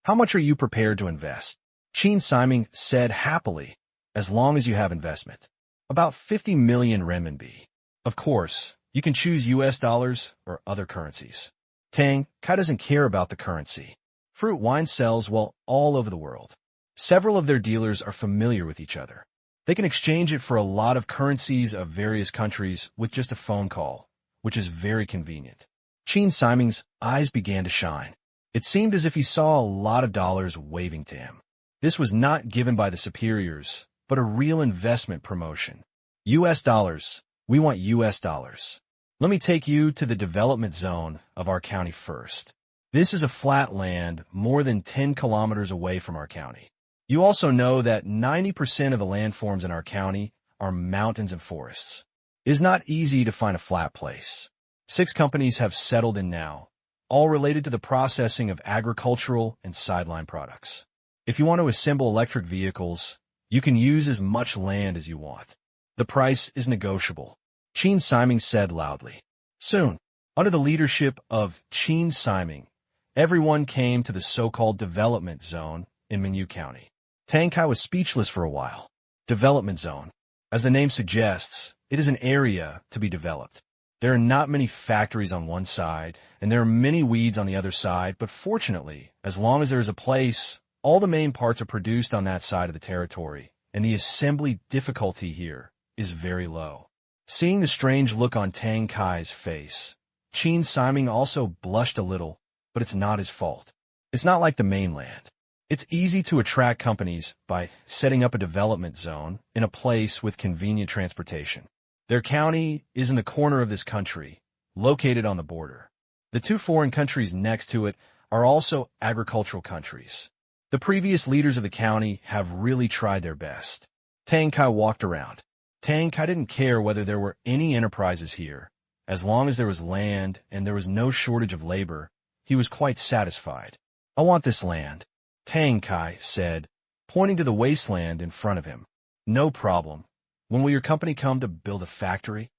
A: How much are you prepared to invest? Qin Siming said happily, as long as you have investment. About 50 million renminbi. Of course, you can choose US dollars or other currencies. Tang Kai doesn't care about the currency. Fruit wine sells well all over the world. Several of their dealers are familiar with each other. They can exchange it for a lot of currencies of various countries with just a phone call, which is very convenient. Qin Siming's eyes began to shine. It seemed as if he saw a lot of dollars waving to him. This was not given by the superiors, but a real investment promotion. US dollars. We want US dollars. Let me take you to the development zone of our county first. This is a flat land more than 10 kilometers away from our county. You also know that 90% of the landforms in our county are mountains and forests. It is not easy to find a flat place. 6 companies have settled in now, all related to the processing of agricultural and sideline products. If you want to assemble electric vehicles, you can use as much land as you want. The price is negotiable. Qin Siming said loudly. Soon, under the leadership of Qin Siming, everyone came to the so-called development zone in Minyu County. Tang Kai was speechless for a while. Development zone. As the name suggests, it is an area to be developed. There are not many factories on one side, and there are many weeds on the other side, but fortunately, as long as there is a place, all the main parts are produced on that side of the territory, and the assembly difficulty here is very low. Seeing the strange look on Tang Kai's face, Qin Siming also blushed a little, but it's not his fault. It's not like the mainland. It's easy to attract companies by setting up a development zone in a place with convenient transportation. Their county is in the corner of this country, located on the border. The 2 foreign countries next to it are also agricultural countries. The previous leaders of the county have really tried their best. Tang Kai walked around. Tang Kai didn't care whether there were any enterprises here. As long as there was land and there was no shortage of labor, he was quite satisfied. I want this land, Tang Kai said, pointing to the wasteland in front of him. No problem. When will your company come to build a factory?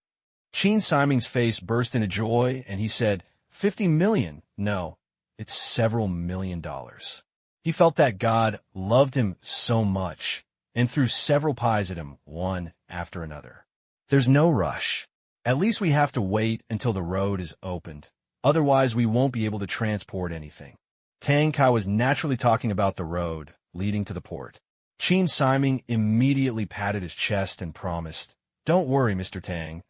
A: Qin Siming's face burst into joy, and he said, 50 million. No, it's several $1 million. He felt that God loved him so much and threw several pies at him, one after another. There's no rush. At least we have to wait until the road is opened. Otherwise, we won't be able to transport anything. Tang Kai was naturally talking about the road leading to the port. Qin Siming immediately patted his chest and promised, "Don't worry, Mr. Tang.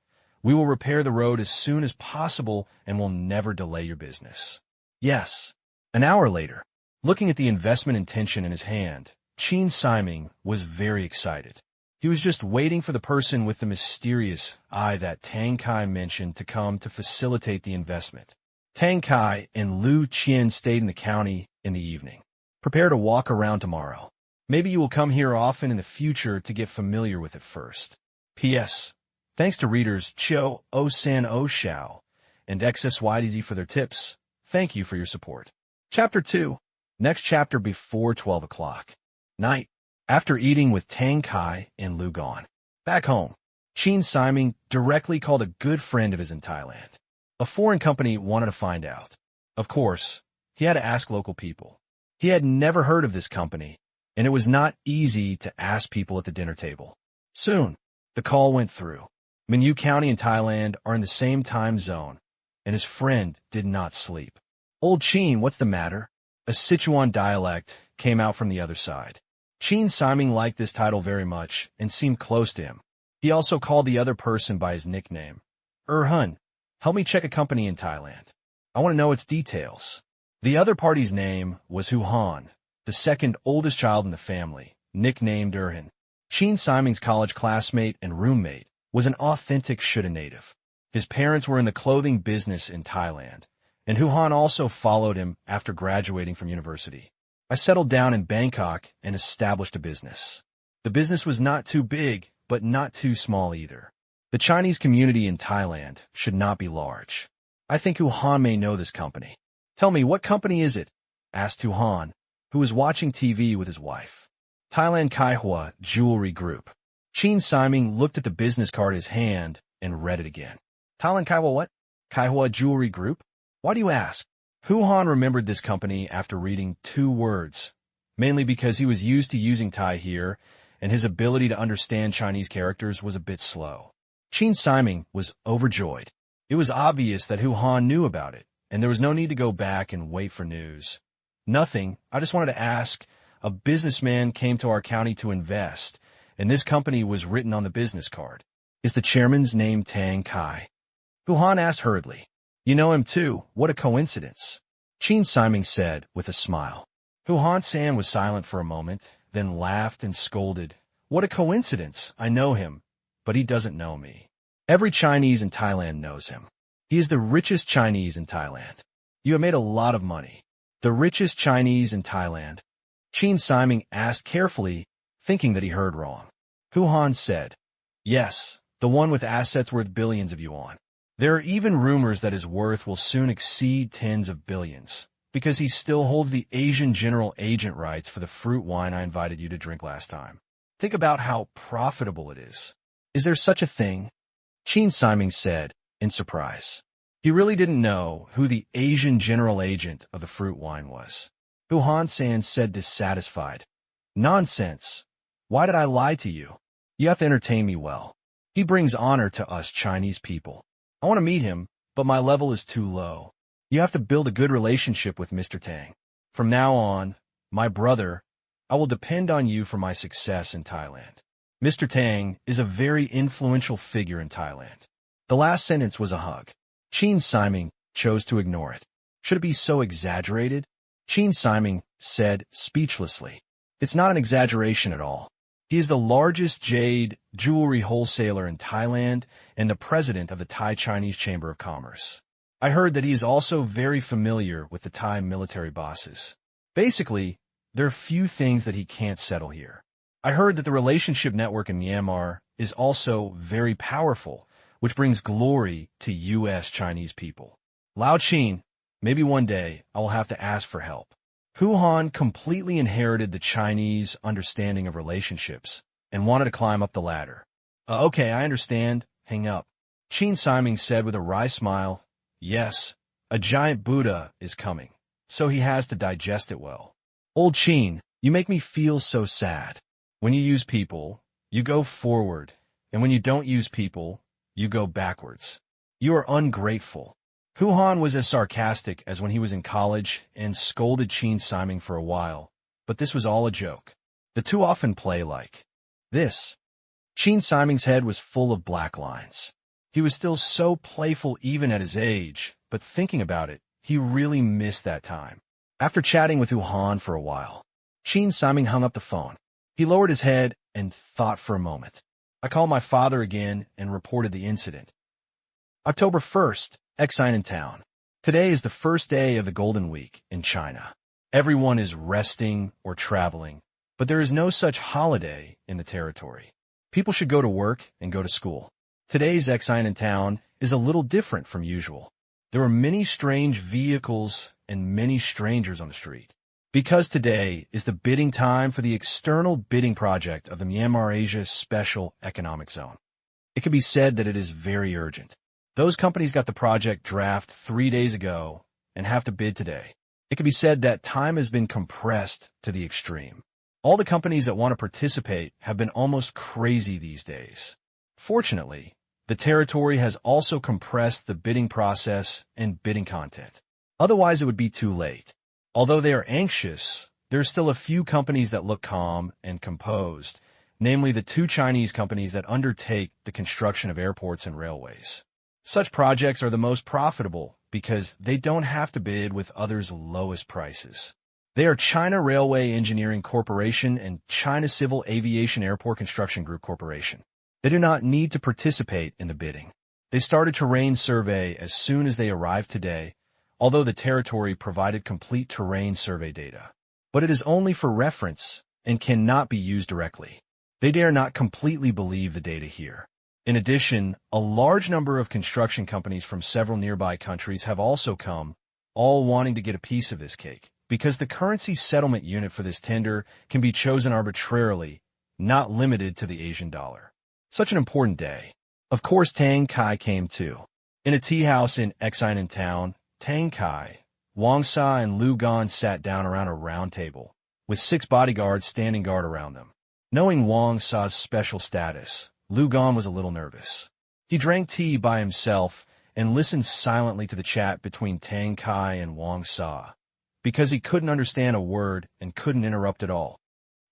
A: We will repair the road as soon as possible and will never delay your business." Yes. An hour later, looking at the investment intention in his hand, Qin Siming was very excited. He was just waiting for the person with the mysterious eye that Tang Kai mentioned to come to facilitate the investment. Tang Kai and Lu Qian stayed in the county in the evening. "Prepare to walk around tomorrow. Maybe you will come here often in the future to get familiar with it first. P.S. Thanks to readers Cho O-san O-shao and XSYDZ for their tips. Thank you for your support." Chapter 2. Next chapter before 12 o'clock. Night. After eating with Tang Kai and Lu Gon. Back home, Qin Siming directly called a good friend of his in Thailand. A foreign company wanted to find out. Of course, he had to ask local people. He had never heard of this company, and it was not easy to ask people at the dinner table. Soon, the call went through. Minyu County and Thailand are in the same time zone, and his friend did not sleep. "Old Qin, what's the matter?" A Sichuan dialect came out from the other side. Qin Siming liked this title very much and seemed close to him. He also called the other person by his nickname. "Hun, help me check a company in Thailand. I want to know its details." The other party's name was Han, the second oldest child in the family, nicknamed Erhan. Qin Siming's college classmate and roommate was an authentic Shuda native. His parents were in the clothing business in Thailand, and Han also followed him after graduating from university. "I settled down in Bangkok and established a business. The business was not too big, but not too small either. The Chinese community in Thailand should not be large. I think Han may know this company." "Tell me, what company is it?" asked Han, who was watching TV with his wife. "Thailand Kaihua Jewelry Group." Qin Siming looked at the business card in his hand and read it again. "Thailand Kaihua what? Kaihua Jewelry Group? Why do you ask?" Han remembered this company after reading 2 words, mainly because he was used to using Thai here, and his ability to understand Chinese characters was a bit slow. Qin Siming was overjoyed. It was obvious that Han knew about it, and there was no need to go back and wait for news. "Nothing. I just wanted to ask. A businessman came to our county to invest, and this company was written on the business card. Is the chairman's name Tang Kai?" Han asked hurriedly. "You know him too. What a coincidence," Qin Siming said with a smile. Han-san was silent for a moment, then laughed and scolded. "What a coincidence. I know him, but he doesn't know me. Every Chinese in Thailand knows him. He is the richest Chinese in Thailand. You have made a lot of money." "The richest Chinese in Thailand?" Qin Siming asked carefully, thinking that he heard wrong. Han said, "Yes, the one with assets worth billions of yuan. There are even rumors that his worth will soon exceed tens of billions, because he still holds the Asian general agent rights for the fruit wine I invited you to drink last time. Think about how profitable it is." "Is there such a thing?" Qin Siming said, in surprise. He really didn't know who the Asian general agent of the fruit wine was. Han-san said dissatisfied, "Nonsense. Why did I lie to you? You have to entertain me well. He brings honor to us Chinese people. I want to meet him, but my level is too low. You have to build a good relationship with Mr. Tang. From now on, my brother, I will depend on you for my success in Thailand. Mr. Tang is a very influential figure in Thailand." The last sentence was a hug. Qin Siming chose to ignore it. Should it be so exaggerated? Qin Siming said speechlessly. "It's not an exaggeration at all. He is the largest jade jewelry wholesaler in Thailand and the president of the Thai Chinese Chamber of Commerce. I heard that he is also very familiar with the Thai military bosses. Basically, there are few things that he can't settle here. I heard that the relationship network in Myanmar is also very powerful, which brings glory to U.S. Chinese people. Lao Qin, maybe one day I will have to ask for help." Han completely inherited the Chinese understanding of relationships and wanted to climb up the ladder. Okay, I understand. Hang up." Qin Siming said with a wry smile. "Yes, a giant Buddha is coming, so he has to digest it well." "Old Qin, you make me feel so sad. When you use people, you go forward, and when you don't use people, you go backwards. You are ungrateful." Hu Han was as sarcastic as when he was in college and scolded Qin Siming for a while, but this was all a joke. The two often play like this. Qin Siming's head was full of black lines. He was still so playful even at his age, but thinking about it, he really missed that time. After chatting with Hu Han for a while, Qin Siming hung up the phone. He lowered his head and thought for a moment. I called my father again and reported the incident. October 1st, Exine in town. Today is the first day of the Golden Week in China. Everyone is resting or traveling, but there is no such holiday in the territory. People should go to work and go to school. Today's Exine in town is a little different from usual. There are many strange vehicles and many strangers on the street. Because today is the bidding time for the external bidding project of the Myanmar Asia Special Economic Zone. It can be said that it is very urgent. Those companies got the project draft 3 days ago and have to bid today. It can be said that time has been compressed to the extreme. All the companies that want to participate have been almost crazy these days. Fortunately, the territory has also compressed the bidding process and bidding content. Otherwise, it would be too late. Although they are anxious, there are still a few companies that look calm and composed, namely the two Chinese companies that undertake the construction of airports and railways. Such projects are the most profitable because they don't have to bid with others' lowest prices. They are China Railway Engineering Corporation and China Civil Aviation Airport Construction Group Corporation. They do not need to participate in the bidding. They started terrain survey as soon as they arrived today, although the territory provided complete terrain survey data. But it is only for reference and cannot be used directly. They dare not completely believe the data here. In addition, a large number of construction companies from several nearby countries have also come, all wanting to get a piece of this cake, because the currency settlement unit for this tender can be chosen arbitrarily, not limited to the Asian dollar. Such an important day. Of course, Tang Qing came too. In a tea house in Exine in town, Tang Qing, Wang Sa, and Lu Gan sat down around a round table, with 6 bodyguards standing guard around them. Knowing Wang Sa's special status, Lu Gan was a little nervous. He drank tea by himself and listened silently to the chat between Tang Qing and Wang Sa, because he couldn't understand a word and couldn't interrupt at all.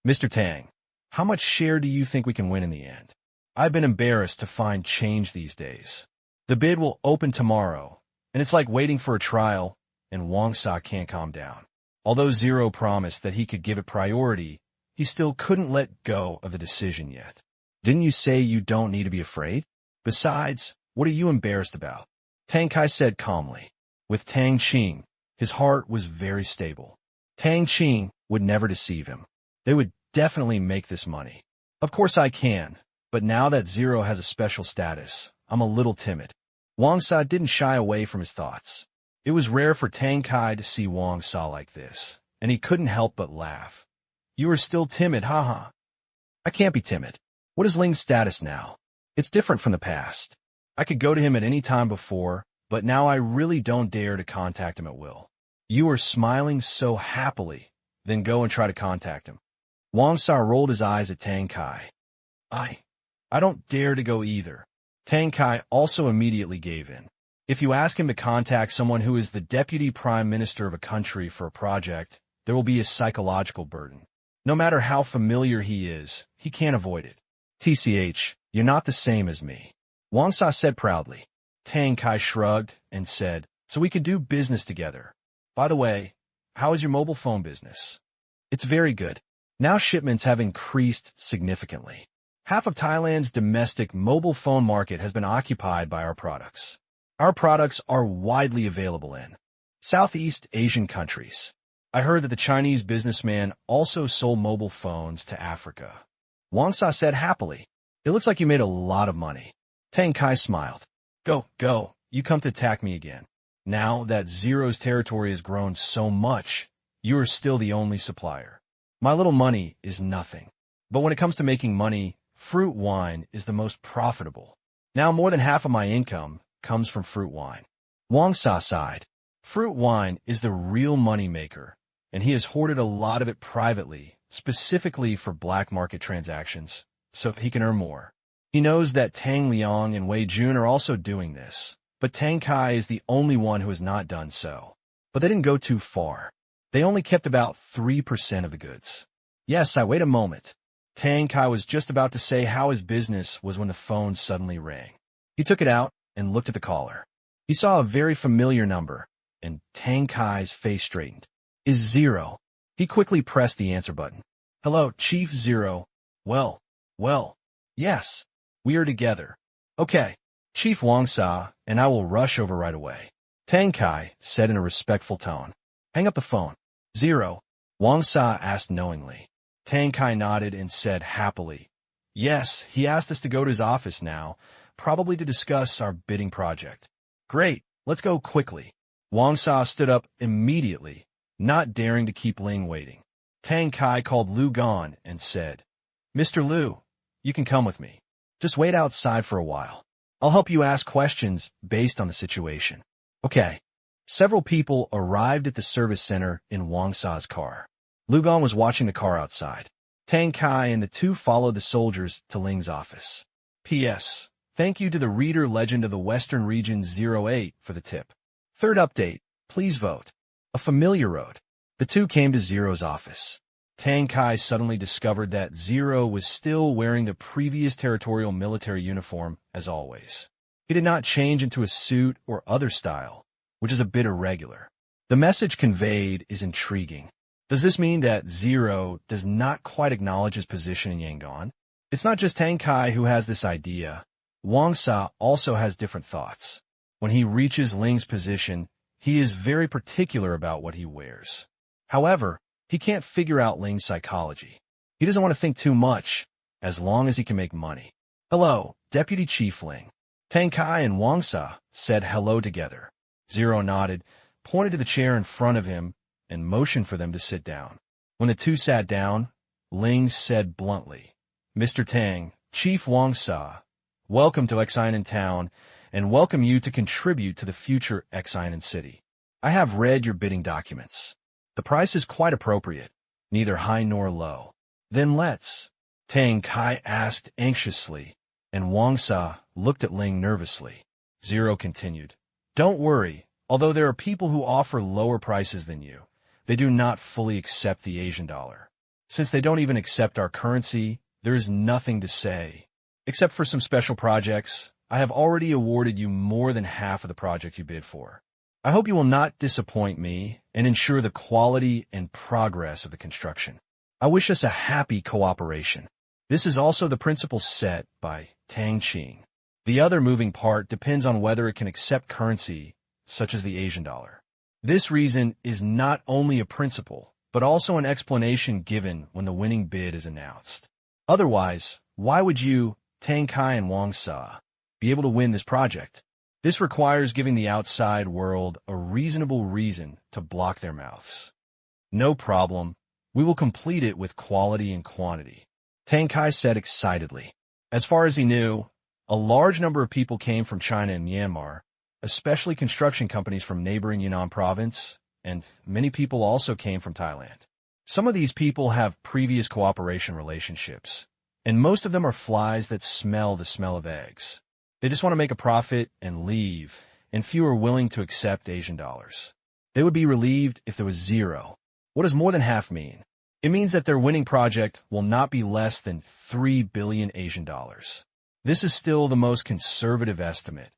A: Mr. Tang, how much share do you think we can win in the end? I've been embarrassed to find change these days. The bid will open tomorrow, and it's like waiting for a trial, and Wang Sa can't calm down. Although Zero promised that he could give it priority, he still couldn't let go of the decision yet. Didn't you say you don't need to be afraid? Besides, what are you embarrassed about? Tang Qing said calmly. With Tang Qing, his heart was very stable. Tang Qing would never deceive him. They would definitely make this money. Of course I can, but now that Zero has a special status, I'm a little timid. Wang Sa didn't shy away from his thoughts. It was rare for Tang Qing to see Wang Sa like this, and he couldn't help but laugh. You are still timid, haha. I can't be timid. What is Ling's status now? It's different from the past. I could go to him at any time before, but now I really don't dare to contact him at will. You are smiling so happily, then go and try to contact him. Wang Sa rolled his eyes at Tang Qing. I don't dare to go either. Tang Qing also immediately gave in. If you ask him to contact someone who is the deputy prime minister of a country for a project, there will be a psychological burden. No matter how familiar he is, he can't avoid it. TCH, you're not the same as me. Wang Sa said proudly. Tang Qing shrugged and said, so we could do business together. By the way, how is your mobile phone business? It's very good. Now shipments have increased significantly. Half of Thailand's domestic mobile phone market has been occupied by our products. Our products are widely available in Southeast Asian countries. I heard that the Chinese businessman also sold mobile phones to Africa. Wang Sa said happily. It looks like you made a lot of money. Tang Qing smiled. Go, you come to attack me again. Now that Zero's territory has grown so much, you are still the only supplier. My little money is nothing. But when it comes to making money, fruit wine is the most profitable. Now more than half of my income comes from fruit wine. Wang Sa sighed. Fruit wine is the real money maker, and he has hoarded a lot of it privately, specifically for black market transactions, so he can earn more. He knows that Tang Liang and Wei Jun are also doing this, but Tang Kai is the only one who has not done so. But they didn't go too far. They only kept about 3% of the goods. Yes, wait a moment. Tang Kai was just about to say how his business was when the phone suddenly rang. He took it out and looked at the caller. He saw a very familiar number, and Tang Kai's face straightened. Is Zero. He quickly pressed the answer button. Hello, Chief Zero. Well, yes. We are together. Okay, Chief Wang Sa, and I will rush over right away. Tang Kai said in a respectful tone. Hang up the phone. Zero. Wang Sa asked knowingly. Tang Kai nodded and said happily. Yes, he asked us to go to his office now, probably to discuss our bidding project. Great, let's go quickly. Wang Sa stood up immediately, not daring to keep Ling waiting. Tang Kai called Lu Gan and said, Mr. Lu, you can come with me. Just wait outside for a while. I'll help you ask questions based on the situation. Okay. Several people arrived at the service center in Wang Sa's car. Lu Gan was watching the car outside. Tang Kai and the two followed the soldiers to Ling's office. P.S. Thank you to the Reader Legend of the Western Region 08 for the tip. Third update, please vote. A familiar road. The two came to Zero's office. Tang Kai suddenly discovered that Zero was still wearing the previous territorial military uniform as always. He did not change into a suit or other style, which is a bit irregular. The message conveyed is intriguing. Does this mean that Zero does not quite acknowledge his position in Yangon? It's not just Tang Kai who has this idea. Wang Sa also has different thoughts. When he reaches Ling's position, he is very particular about what he wears. However, he can't figure out Ling's psychology. He doesn't want to think too much, as long as he can make money. Hello, Deputy Chief Ling. Tang Kai and Wang Sa said hello together. Zero nodded, pointed to the chair in front of him, and motioned for them to sit down. When the two sat down, Ling said bluntly, Mr. Tang, Chief Wang Sa, welcome to Xianan Town, and welcome you to contribute to the future Xianan City. I have read your bidding documents. The price is quite appropriate, neither high nor low. Then let's. Tang Kai asked anxiously, and Wang Sa looked at Ling nervously. Zero continued. Don't worry, although there are people who offer lower prices than you, they do not fully accept the Asian dollar. Since they don't even accept our currency, there is nothing to say. Except for some special projects, I have already awarded you more than half of the project you bid for. I hope you will not disappoint me and ensure the quality and progress of the construction. I wish us a happy cooperation. This is also the principle set by Tang Qing. The other moving part depends on whether it can accept currency, such as the Asian dollar. This reason is not only a principle, but also an explanation given when the winning bid is announced. Otherwise, why would you, Tang Kai and Wang Sa, be able to win this project? This requires giving the outside world a reasonable reason to block their mouths. No problem. We will complete it with quality and quantity, Tang Kai said excitedly. As far as he knew, a large number of people came from China and Myanmar, especially construction companies from neighboring Yunnan province, and many people also came from Thailand. Some of these people have previous cooperation relationships, and most of them are flies that smell the smell of eggs. They just want to make a profit and leave, and few are willing to accept Asian dollars. They would be relieved if there was zero. What does more than half mean? It means that their winning project will not be less than 3 billion Asian dollars. This is still the most conservative estimate.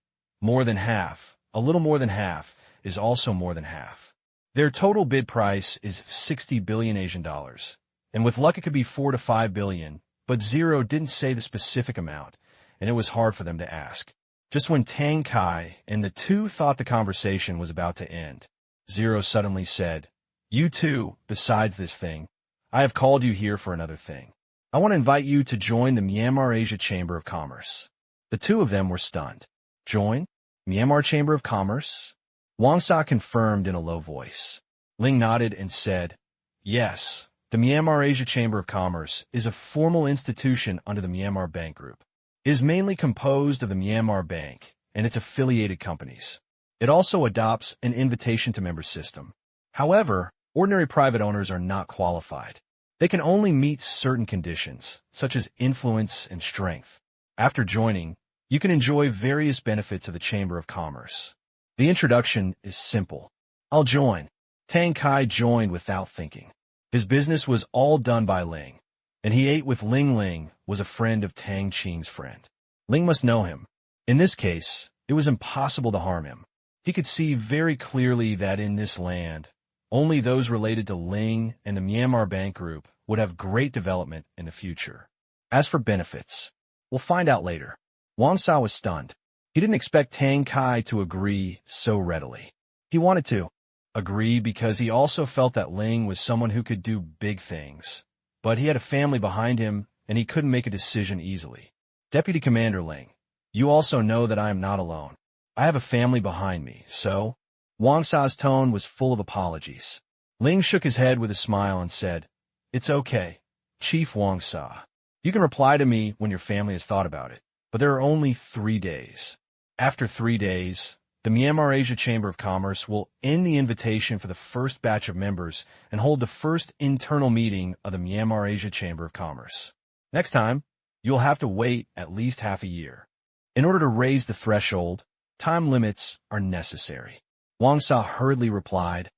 A: More than half, a little more than half, is also more than half. Their total bid price is 60 billion Asian dollars, and with luck it could be 4 to 5 billion, but Zero didn't say the specific amount, and it was hard for them to ask. Just when Tang Kai and the two thought the conversation was about to end, Zero suddenly said, You two, besides this thing, I have called you here for another thing. I want to invite you to join the Myanmar Asia Chamber of Commerce. The two of them were stunned. Join? Myanmar Chamber of Commerce? Wang Sa confirmed in a low voice. Ling nodded and said, Yes, the Myanmar Asia Chamber of Commerce is a formal institution under the Myanmar Bank Group. It is mainly composed of the Myanmar Bank and its affiliated companies. It also adopts an invitation to member system. However, ordinary private owners are not qualified. They can only meet certain conditions, such as influence and strength. After joining, You can enjoy various benefits of the Chamber of Commerce. The introduction is simple. I'll join. Tang Kai joined without thinking. His business was all done by Ling, and he ate with Ling. Ling was a friend of Tang Qing's friend. Ling must know him. In this case, it was impossible to harm him. He could see very clearly that in this land, only those related to Ling and the Myanmar Bank Group would have great development in the future. As for benefits, we'll find out later. Wang Sa was stunned. He didn't expect Tang Kai to agree so readily. He wanted to agree because he also felt that Ling was someone who could do big things. But he had a family behind him, and he couldn't make a decision easily. Deputy Commander Ling, you also know that I am not alone. I have a family behind me, so... Wang Sa's tone was full of apologies. Ling shook his head with a smile and said, "It's okay, Chief Wang Sa. You can reply to me when your family has thought about it, but there are only 3 days. After 3 days, the Myanmar Asia Chamber of Commerce will end the invitation for the first batch of members and hold the first internal meeting of the Myanmar Asia Chamber of Commerce. Next time, you'll have to wait at least half a year. In order to raise the threshold, time limits are necessary." Wang Sa hurriedly replied,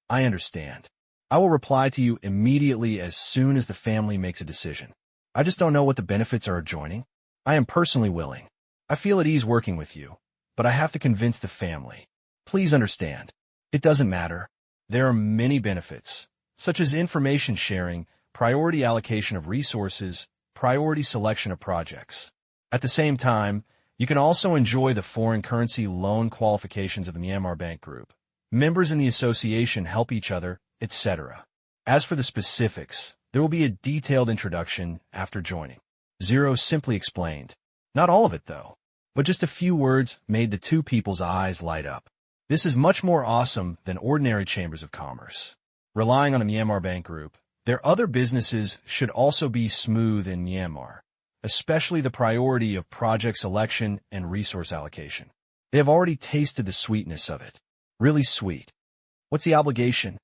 A: "I understand. I will reply to you immediately as soon as the family makes a decision. I just don't know what the benefits are of joining. I am personally willing. I feel at ease working with you, but I have to convince the family. Please understand. It doesn't matter. There are many benefits, such as information sharing, priority allocation of resources, priority selection of projects. At the same time, you can also enjoy the foreign currency loan qualifications of the Myanmar Bank Group. Members in the association help each other, etc. As for the specifics, there will be a detailed introduction after joining." Zero simply explained. Not all of it, though, but just a few words made the two people's eyes light up. This is much more awesome than ordinary chambers of commerce. Relying on the Myanmar Bank Group, their other businesses should also be smooth in Myanmar, especially the priority of project selection and resource allocation. They have already tasted the sweetness of it. Really sweet. What's the obligation?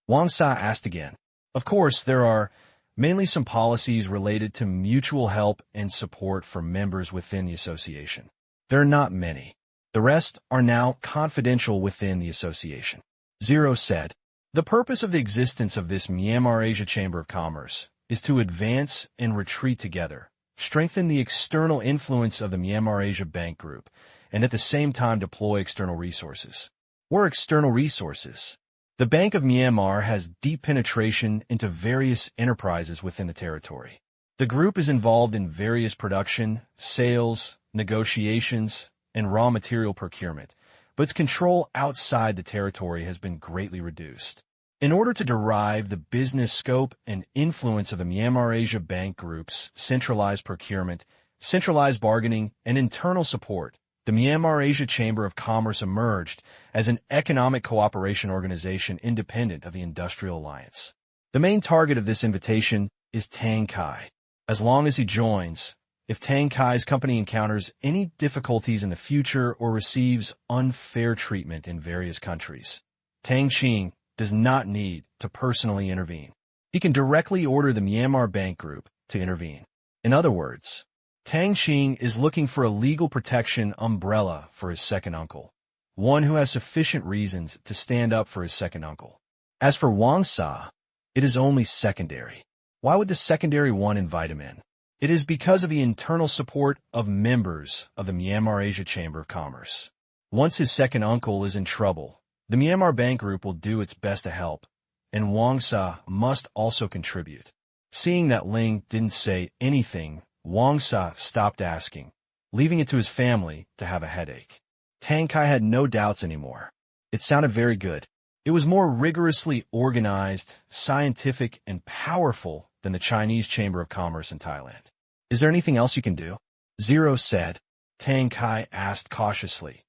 A: Wang Sa asked again. Of course, there are mainly some policies related to mutual help and support for members within the association. There are not many. The rest are now confidential within the association. Zero said, "The purpose of the existence of this Myanmar Asia Chamber of Commerce is to advance and retreat together, strengthen the external influence of the Myanmar Asia Bank Group, and at the same time deploy external resources." What are external resources? The Bank of Myanmar has deep penetration into various enterprises within the territory. The group is involved in various production, sales, negotiations, and raw material procurement, but its control outside the territory has been greatly reduced. In order to derive the business scope and influence of the Myanmar Asia Bank Group's centralized procurement, centralized bargaining, and internal support, the Myanmar Asia Chamber of Commerce emerged as an economic cooperation organization independent of the Industrial Alliance. The main target of this invitation is Tang Kai. As long as he joins, if Tang Kai's company encounters any difficulties in the future or receives unfair treatment in various countries, Tang Qing does not need to personally intervene. He can directly order the Myanmar Bank Group to intervene. In other words, Tang Qing is looking for a legal protection umbrella for his second uncle, one who has sufficient reasons to stand up for his second uncle. As for Wang Sa, it is only secondary. Why would the secondary one invite him in? It is because of the internal support of members of the Myanmar Asia Chamber of Commerce. Once his second uncle is in trouble, the Myanmar Bank Group will do its best to help, and Wang Sa must also contribute. Seeing that Ling didn't say anything, Wang Sa stopped asking, leaving it to his family to have a headache. Tang Kai had no doubts anymore. It sounded very good. It was more rigorously organized, scientific, and powerful than the Chinese Chamber of Commerce in Thailand. Is there anything else you can do? Zero said. Tang Kai asked cautiously.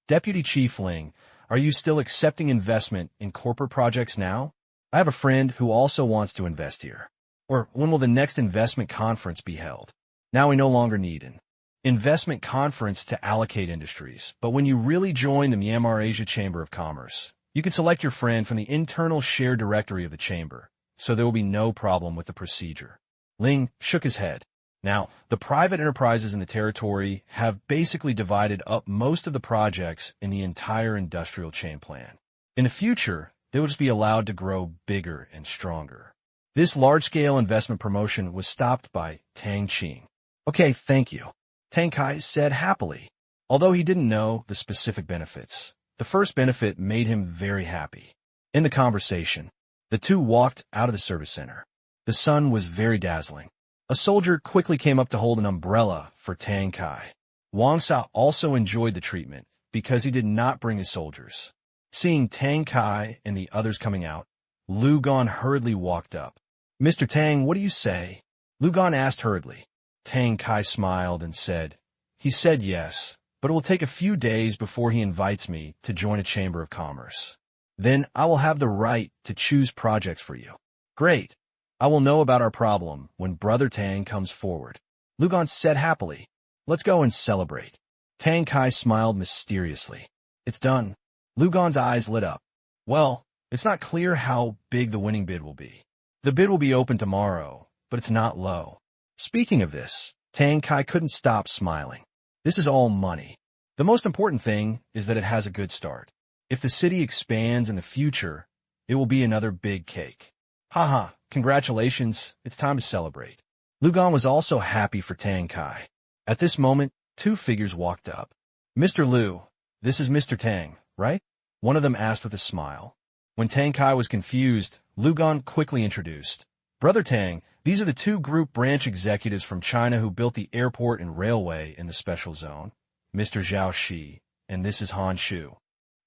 A: Deputy Chief Ling, are you still accepting investment in corporate projects now? I have a friend who also wants to invest here. Or when will the next investment conference be held? Now we no longer need an investment conference to allocate industries, but when you really join the Myanmar Asia Chamber of Commerce, you can select your friend from the internal shared directory of the chamber, so there will be no problem with the procedure. Ling shook his head. Now, the private enterprises in the territory have basically divided up most of the projects in the entire industrial chain plan. In the future, they will just be allowed to grow bigger and stronger. This large-scale investment promotion was stopped by Tang Qing. Okay, thank you, Tang Kai said happily. Although he didn't know the specific benefits, the first benefit made him very happy. In the conversation, the two walked out of the service center. The sun was very dazzling. A soldier quickly came up to hold an umbrella for Tang Kai. Wang Sa also enjoyed the treatment because he did not bring his soldiers. Seeing Tang Kai and the others coming out, Lu Gan hurriedly walked up. "Mr. Tang, what do you say?" Lu Gan asked hurriedly. Tang Kai smiled and said, "He said yes, but it will take a few days before he invites me to join a chamber of commerce. Then I will have the right to choose projects for you." "Great. I will know about our problem when Brother Tang comes forward," Lu Gan said happily. "Let's go and celebrate." Tang Kai smiled mysteriously. "It's done." Lu Gan's eyes lit up. "Well, it's not clear how big the winning bid will be. The bid will be open tomorrow, but it's not low." Speaking of this, Tang Kai couldn't stop smiling. This is all money. The most important thing is that it has a good start. If the city expands in the future, it will be another big cake. Haha, congratulations, it's time to celebrate. Lu Gan was also happy for Tang Kai. At this moment, two figures walked up. "Mr. Lu, this is Mr. Tang, right?" One of them asked with a smile. When Tang Kai was confused, Lu Gan quickly introduced. "Brother Tang, these are the two group branch executives from China who built the airport and railway in the special zone. Mr. Zhao Shi, and this is Han Shu."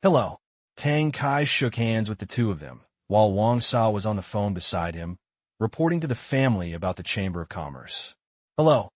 A: "Hello." Tang Kai shook hands with the two of them, while Wang Sa was on the phone beside him, reporting to the family about the Chamber of Commerce. "Hello.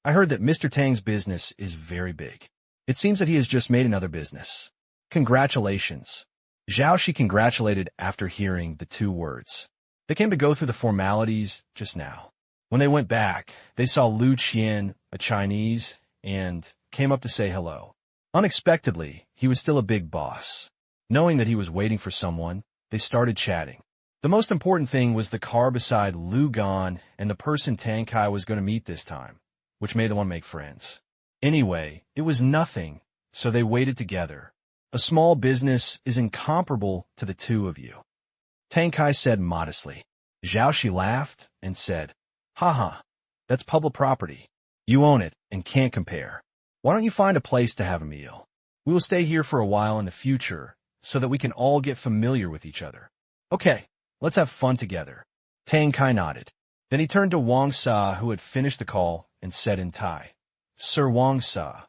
A: I heard that Mr. Tang's business is very big. It seems that he has just made another business. Congratulations." Zhao Shi congratulated after hearing the two words. They came to go through the formalities just now. When they went back, they saw Lu Qian, a Chinese, and came up to say hello. Unexpectedly, he was still a big boss. Knowing that he was waiting for someone, they started chatting. The most important thing was the car beside Lu Gan and the person Tang Kai was going to meet this time, which made them want to make friends. Anyway, it was nothing, so they waited together. A small business is incomparable to the two of you, Tang Kai said modestly. Zhao Shi laughed and said, "Haha, that's public property. You own it and can't compare. Why don't you find a place to have a meal? We will stay here for a while in the future so that we can all get familiar with each other." "Okay, let's have fun together." Tang Kai nodded. Then he turned to Wang Sa, who had finished the call, and said in Thai, "Sir Wang Sa,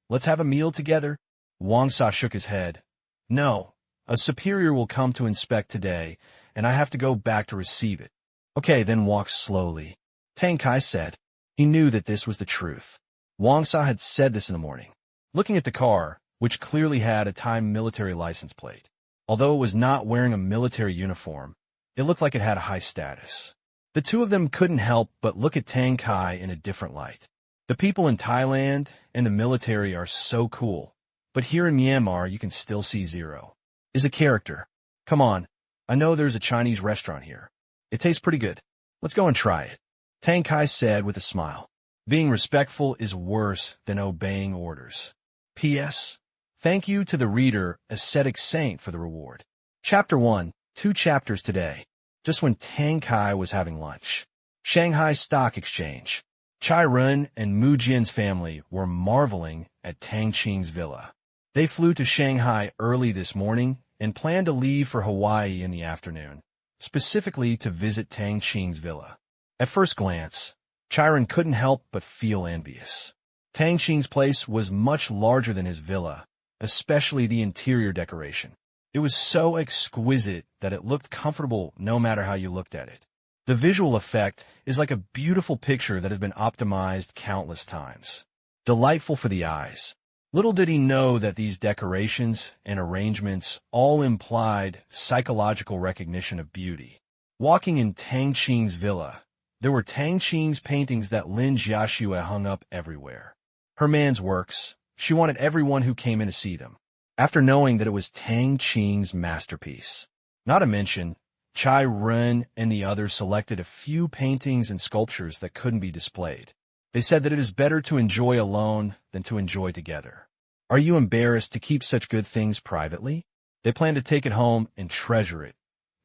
A: let's have a meal together?" Wang Sa shook his head. "No, a superior will come to inspect today, and I have to go back to receive it." "Okay, then walk slowly," Tang Kai said. He knew that this was the truth. Wang Sa had said this in the morning. Looking at the car, which clearly had a Thai military license plate, although it was not wearing a military uniform, it looked like it had a high status. The two of them couldn't help but look at Tang Kai in a different light. The people in Thailand and the military are so cool, but here in Myanmar you can still see Zero is a character. "Come on, I know there's a Chinese restaurant here. It tastes pretty good. Let's go and try it," Tang Kai said with a smile. Being respectful is worse than obeying orders. P.S. Thank you to the reader, Ascetic Saint, for the reward. Chapter 1, 2 chapters today. Just when Tang Kai was having lunch. Shanghai Stock Exchange. Chai Run and Mu Jian's family were marveling at Tang Qing's villa. They flew to Shanghai early this morning and planned to leave for Hawaii in the afternoon, specifically to visit Tang Qing's villa. At first glance, Chiron couldn't help but feel envious. Tang Qing's place was much larger than his villa, especially the interior decoration. It was so exquisite that it looked comfortable no matter how you looked at it. The visual effect is like a beautiful picture that has been optimized countless times. Delightful for the eyes. Little did he know that these decorations and arrangements all implied psychological recognition of beauty. Walking in Tang Qing's villa, there were Tang Qing's paintings that Lin Jiaxue hung up everywhere. Her man's works, she wanted everyone who came in to see them, after knowing that it was Tang Qing's masterpiece. Not to mention, Chai Run and the others selected a few paintings and sculptures that couldn't be displayed. They said that it is better to enjoy alone than to enjoy together. Are you embarrassed to keep such good things privately? They plan to take it home and treasure it.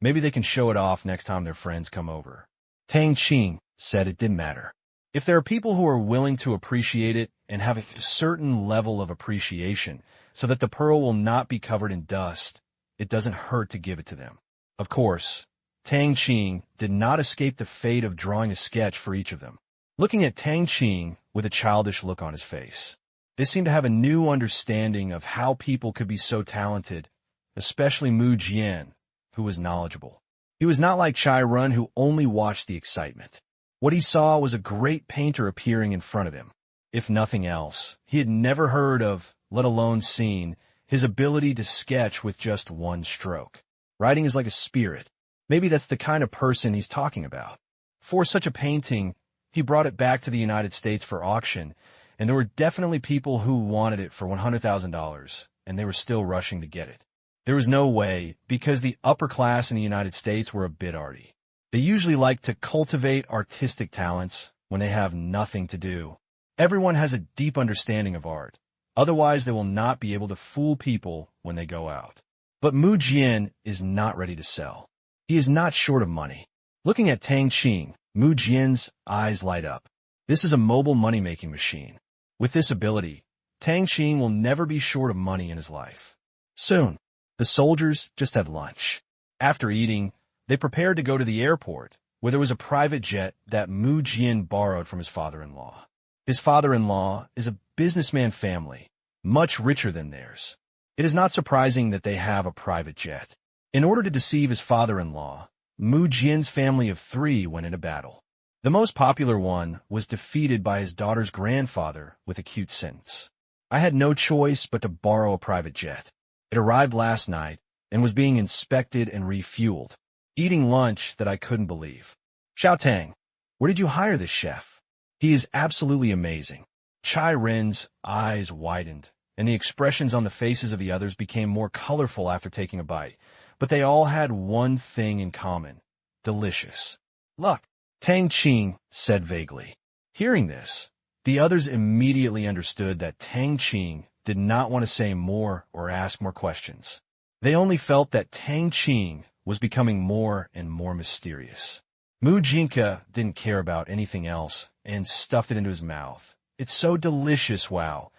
A: Maybe they can show it off next time their friends come over. Tang Qing said it didn't matter. If there are people who are willing to appreciate it and have a certain level of appreciation so that the pearl will not be covered in dust, it doesn't hurt to give it to them. Of course, Tang Qing did not escape the fate of drawing a sketch for each of them. Looking at Tang Qing with a childish look on his face, they seemed to have a new understanding of how people could be so talented, especially Mu Jian, who was knowledgeable. He was not like Chai Run, who only watched the excitement. What he saw was a great painter appearing in front of him. If nothing else, he had never heard of, let alone seen, his ability to sketch with just one stroke. Writing is like a spirit. Maybe that's the kind of person he's talking about. For such a painting, he brought it back to the United States for auction, and there were definitely people who wanted it for $100,000, and they were still rushing to get it. There was no way, because the upper class in the United States were a bit arty. They usually like to cultivate artistic talents when they have nothing to do. Everyone has a deep understanding of art. Otherwise, they will not be able to fool people when they go out. But Mu Jian is not ready to sell. He is not short of money. Looking at Tang Qing, Mu Jian's eyes light up. This is a mobile money-making machine. With this ability, Tang Qing will never be short of money in his life. Soon, the soldiers just had lunch. After eating, they prepared to go to the airport, where there was a private jet that Mu Jian borrowed from his father-in-law. His father-in-law is a businessman family, much richer than theirs. It is not surprising that they have a private jet. In order to deceive his father-in-law, Mu Jian's family of 3 went into battle. The most popular one was defeated by his daughter's grandfather with a cute sentence. I had no choice but to borrow a private jet. It arrived last night and was being inspected and refueled. Eating lunch that I couldn't believe. Xiao Tang, where did you hire this chef? He is absolutely amazing. Chai Ren's eyes widened, and the expressions on the faces of the others became more colorful after taking a bite. But they all had one thing in common. Delicious. Look, Tang Qing said vaguely. Hearing this, the others immediately understood that Tang Qing did not want to say more or ask more questions. They only felt that Tang Qing was becoming more and more mysterious. Mu Jinka didn't care about anything else and stuffed it into his mouth. It's so delicious, wow.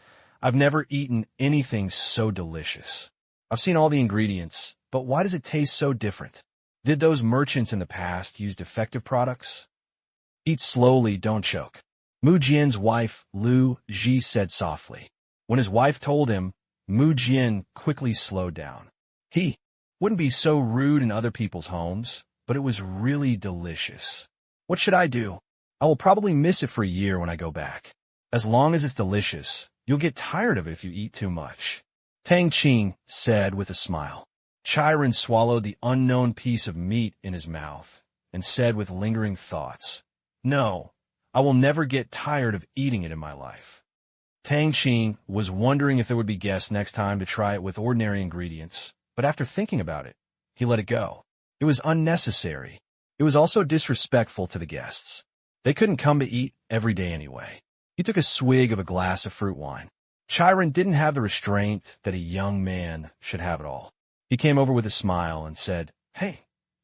A: I've never eaten anything so delicious. I've seen all the ingredients, but why does it taste so different? Did those merchants in the past use defective products? Eat slowly, don't choke. Mu Jian's wife, Lu Ji, said softly. When his wife told him, Mu Jian quickly slowed down. He wouldn't be so rude in other people's homes, but it was really delicious. What should I do? I will probably miss it for a year when I go back. As long as it's delicious, you'll get tired of it if you eat too much. Tang Qing said with a smile. Chiron swallowed the unknown piece of meat in his mouth and said with lingering thoughts, No, I will never get tired of eating it in my life. Tang Qing was wondering if there would be guests next time to try it with ordinary ingredients, but after thinking about it, he let it go. It was unnecessary. It was also disrespectful to the guests. They couldn't come to eat every day anyway. He took a swig of a glass of fruit wine. Chiron didn't have the restraint that a young man should have at all. He came over with a smile and said, Hey,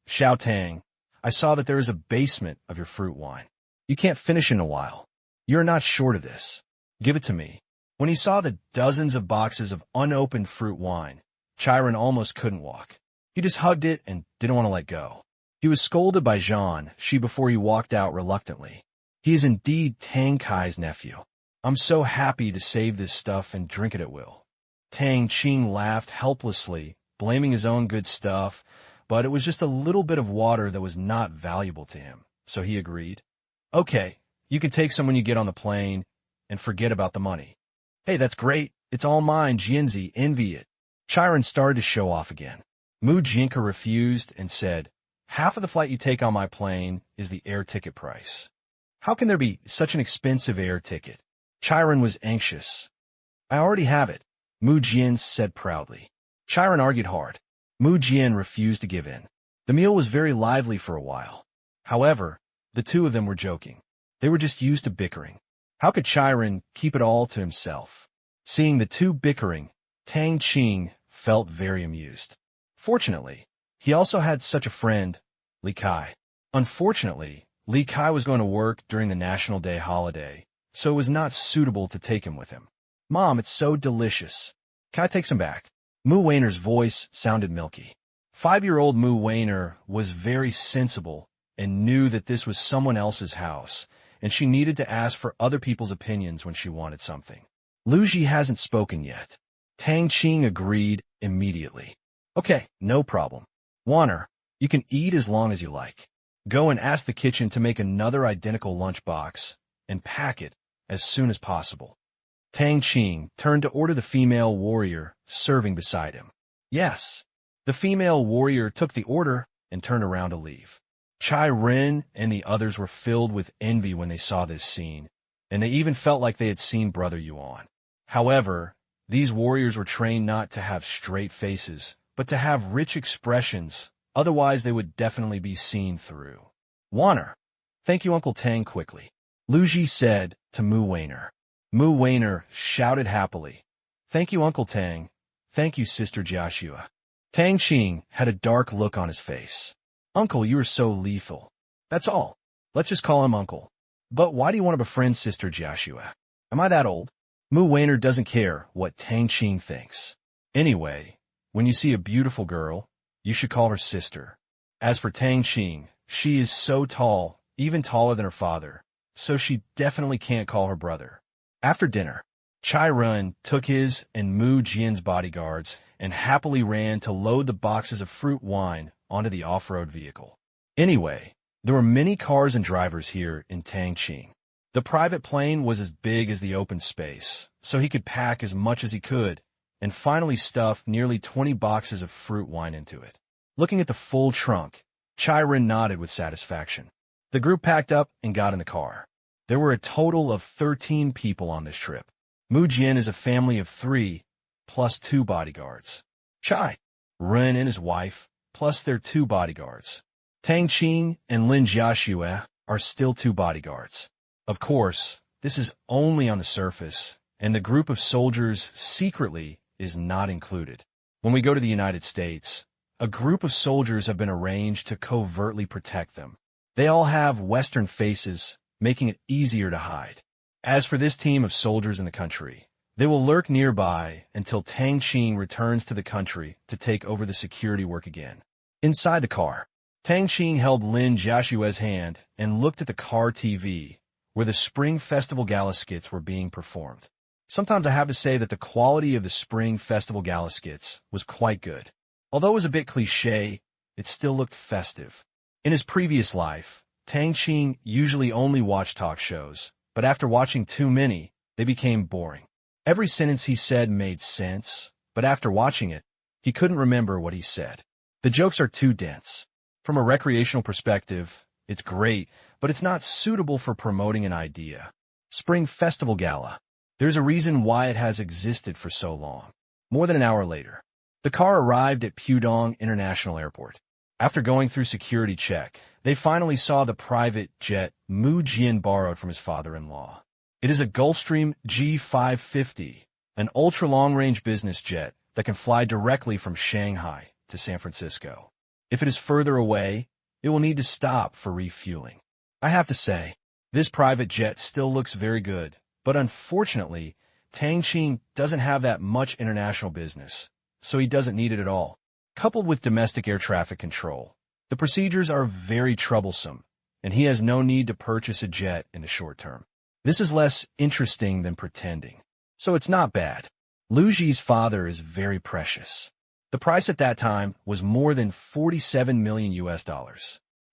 A: Xiao Tang, I saw that there is a basement of your fruit wine. You can't finish in a while. You're not short of this. Give it to me. When he saw the dozens of boxes of unopened fruit wine, Chiron almost couldn't walk. He just hugged it and didn't want to let go. He was scolded by Zhan, before he walked out reluctantly. He is indeed Tang Kai's nephew. I'm so happy to save this stuff and drink it at will. Tang Qing laughed helplessly, blaming his own good stuff, but it was just a little bit of water that was not valuable to him, so he agreed. Okay, you can take some when you get on the plane, and forget about the money. Hey, that's great. It's all mine, Jianzi, envy it. Chiron started to show off again. Mu Jinka refused and said, Half of the flight you take on my plane is the air ticket price. How can there be such an expensive air ticket? Chiron was anxious. I already have it, Mu Jian said proudly. Chiron argued hard. Mu Jian refused to give in. The meal was very lively for a while. However, the two of them were joking. They were just used to bickering. How could Chiron keep it all to himself? Seeing the two bickering, Tang Qing felt very amused. Fortunately, he also had such a friend, Li Kai. Unfortunately, Li Kai was going to work during the National Day holiday, so it was not suitable to take him with him. Mom, it's so delicious. Kai takes him back. Mu Weiner's voice sounded milky. 5-year-old Mu Weiner was very sensible and knew that this was someone else's house, and she needed to ask for other people's opinions when she wanted something. Lu Ji hasn't spoken yet. Tang Qing agreed immediately. Okay, no problem. Warner, you can eat as long as you like. Go and ask the kitchen to make another identical lunchbox and pack it as soon as possible. Tang Qing turned to order the female warrior serving beside him. Yes. The female warrior took the order and turned around to leave. Chai Ren and the others were filled with envy when they saw this scene, and they even felt like they had seen Brother Yuan. However, these warriors were trained not to have straight faces, but to have rich expressions, otherwise they would definitely be seen through. Warner, thank you, Uncle Tang, quickly. Lu Ji said to Mu Weiner. Mu Weiner shouted happily. Thank you, Uncle Tang. Thank you, Sister Joshua. Tang Qing had a dark look on his face. Uncle, you are so lethal. That's all. Let's just call him Uncle. But why do you want to befriend Sister Joshua? Am I that old? Mu Weiner doesn't care what Tang Qing thinks. Anyway, when you see a beautiful girl, you should call her sister. As for Tang Qing, she is so tall, even taller than her father, so she definitely can't call her brother. After dinner, Chai Run took his and Mu Jian's bodyguards and happily ran to load the boxes of fruit wine onto the off-road vehicle. Anyway, there were many cars and drivers here in Tang Qing. The private plane was as big as the open space, so he could pack as much as he could, and finally stuff nearly 20 boxes of fruit wine into it. Looking at the full trunk, Chai Ren nodded with satisfaction. The group packed up and got in the car. There were a total of 13 people on this trip. Mu Jian is a family of 3, plus 2 bodyguards. Chai Ren and his wife, plus their 2 bodyguards. Tang Qing and Lin Jiaxue are still 2 bodyguards. Of course, this is only on the surface, and the group of soldiers secretly is not included. When we go to the United States, a group of soldiers have been arranged to covertly protect them. They all have Western faces, making it easier to hide. As for this team of soldiers in the country, they will lurk nearby until Tang Qing returns to the country to take over the security work again. Inside the car, Tang Qing held Lin Jiaxue's hand and looked at the car TV, where the Spring Festival Gala skits were being performed. Sometimes I have to say that the quality of the Spring Festival Gala skits was quite good. Although it was a bit cliché, it still looked festive. In his previous life, Tang Qing usually only watched talk shows, but after watching too many, they became boring. Every sentence he said made sense, but after watching it, he couldn't remember what he said. The jokes are too dense. From a recreational perspective, it's great, but it's not suitable for promoting an idea. Spring Festival Gala. There's a reason why it has existed for so long. More than an hour later, the car arrived at Pudong International Airport. After going through security check, they finally saw the private jet Mu Jian borrowed from his father-in-law. It is a Gulfstream G550, an ultra-long-range business jet that can fly directly from Shanghai to San Francisco. If it is further away, it will need to stop for refueling. I have to say, this private jet still looks very good, but unfortunately, Tang Qing doesn't have that much international business, so he doesn't need it at all. Coupled with domestic air traffic control, the procedures are very troublesome, and he has no need to purchase a jet in the short term. This is less interesting than pretending, so it's not bad. Lu Ji's father is very precious. The price at that time was more than $47 million.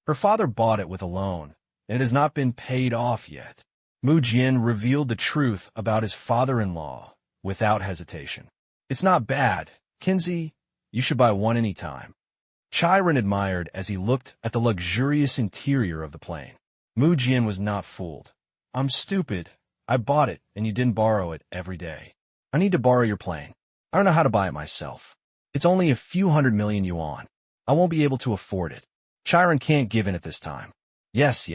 A: Her father bought it with a loan, and it has not been paid off yet. Mu Jian revealed the truth about his father-in-law without hesitation. It's not bad. Kinsey, you should buy one any time. Chiron admired as he looked at the luxurious interior of the plane. Mu Jian was not fooled. I'm stupid. I bought it, and you didn't borrow it every day. I need to borrow your plane. I don't know how to buy it myself. It's only a few $100 million yuan. I won't be able to afford it. Chiron can't give in at this time. Yes,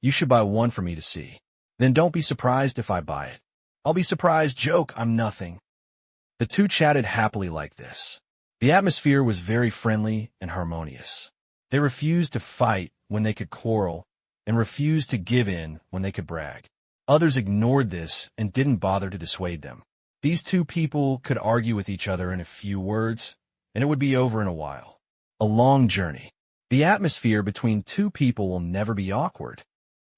A: you should buy one for me to see. Then don't be surprised if I buy it. I'll be surprised, joke, I'm nothing. The two chatted happily like this. The atmosphere was very friendly and harmonious. They refused to fight when they could quarrel, and refused to give in when they could brag. Others ignored this and didn't bother to dissuade them. These two people could argue with each other in a few words, and it would be over in a while. A long journey. The atmosphere between two people will never be awkward.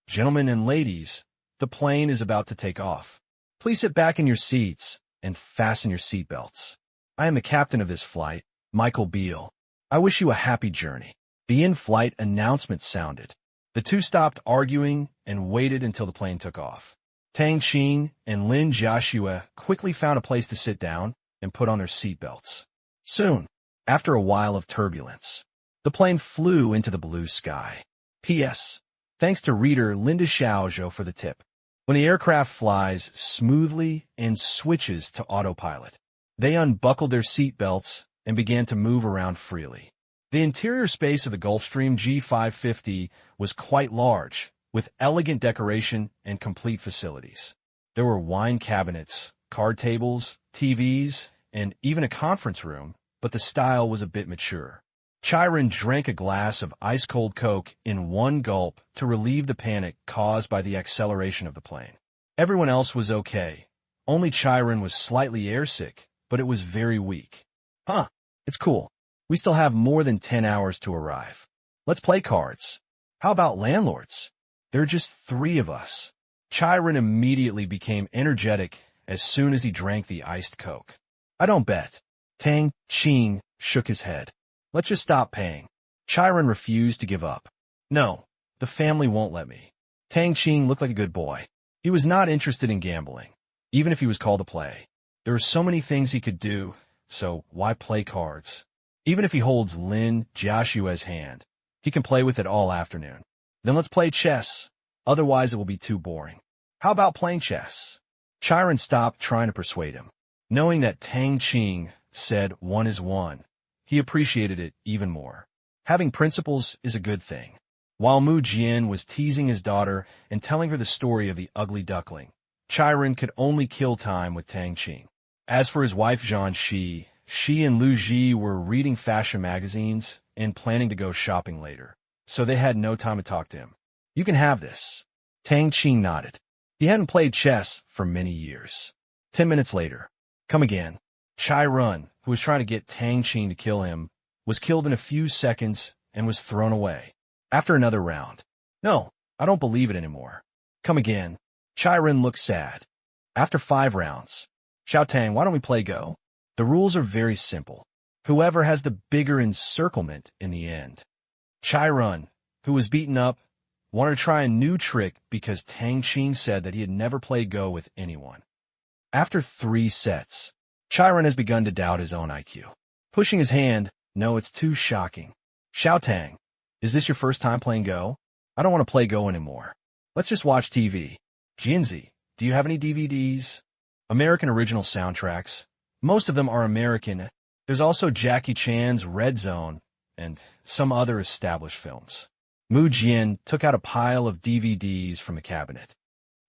A: Gentlemen and ladies, the plane is about to take off. Please sit back in your seats and fasten your seatbelts. I am the captain of this flight, Michael Beale. I wish you a happy journey. The in-flight announcement sounded. The two stopped arguing and waited until the plane took off. Tang Qing and Lin Joshua quickly found a place to sit down and put on their seatbelts. Soon, after a while of turbulence, the plane flew into the blue sky. P.S. Thanks to reader Linda Xiaozhou for the tip. When the aircraft flies smoothly and switches to autopilot, they unbuckled their seatbelts and began to move around freely. The interior space of the Gulfstream G550 was quite large, with elegant decoration and complete facilities. There were wine cabinets, card tables, TVs, and even a conference room, but the style was a bit mature. Chiron drank a glass of ice-cold Coke in one gulp to relieve the panic caused by the acceleration of the plane. Everyone else was okay. Only Chiron was slightly airsick, but it was very weak. Huh, it's cool. We still have more than 10 hours to arrive. Let's play cards. How about landlords? There are just 3 of us. Chiron immediately became energetic as soon as he drank the iced Coke. I don't bet. Tang Qing shook his head. Let's just stop paying. Chiron refused to give up. No, the family won't let me. Tang Qing looked like a good boy. He was not interested in gambling, even if he was called to play. There were so many things he could do, so why play cards? Even if he holds Lin Joshua's hand, he can play with it all afternoon. Then let's play chess. Otherwise, it will be too boring. How about playing chess? Chiron stopped trying to persuade him. Knowing that Tang Qing said 1 is 1, he appreciated it even more. Having principles is a good thing. While Mu Jian was teasing his daughter and telling her the story of the ugly duckling, Chiron could only kill time with Tang Qing. As for his wife Zhang Shi, she and Lu Ji were reading fashion magazines and planning to go shopping later, so they had no time to talk to him. You can have this. Tang Qing nodded. He hadn't played chess for many years. 10 minutes later. Come again. Chiron, who was trying to get Tang Qing to kill him, was killed in a few seconds and was thrown away. After another round. No, I don't believe it anymore. Come again. Chiron looked sad. After 5 rounds. Xiao Tang, why don't we play Go? The rules are very simple. Whoever has the bigger encirclement in the end. Chiron, who was beaten up, wanted to try a new trick because Tang Qing said that he had never played Go with anyone. After 3 sets, Chiron has begun to doubt his own IQ. Pushing his hand, no, it's too shocking. Xiao Tang, is this your first time playing Go? I don't want to play Go anymore. Let's just watch TV. Jinzi, do you have any DVDs? American original soundtracks. Most of them are American. There's also Jackie Chan's Red Zone and some other established films. Mu Jian took out a pile of DVDs from the cabinet.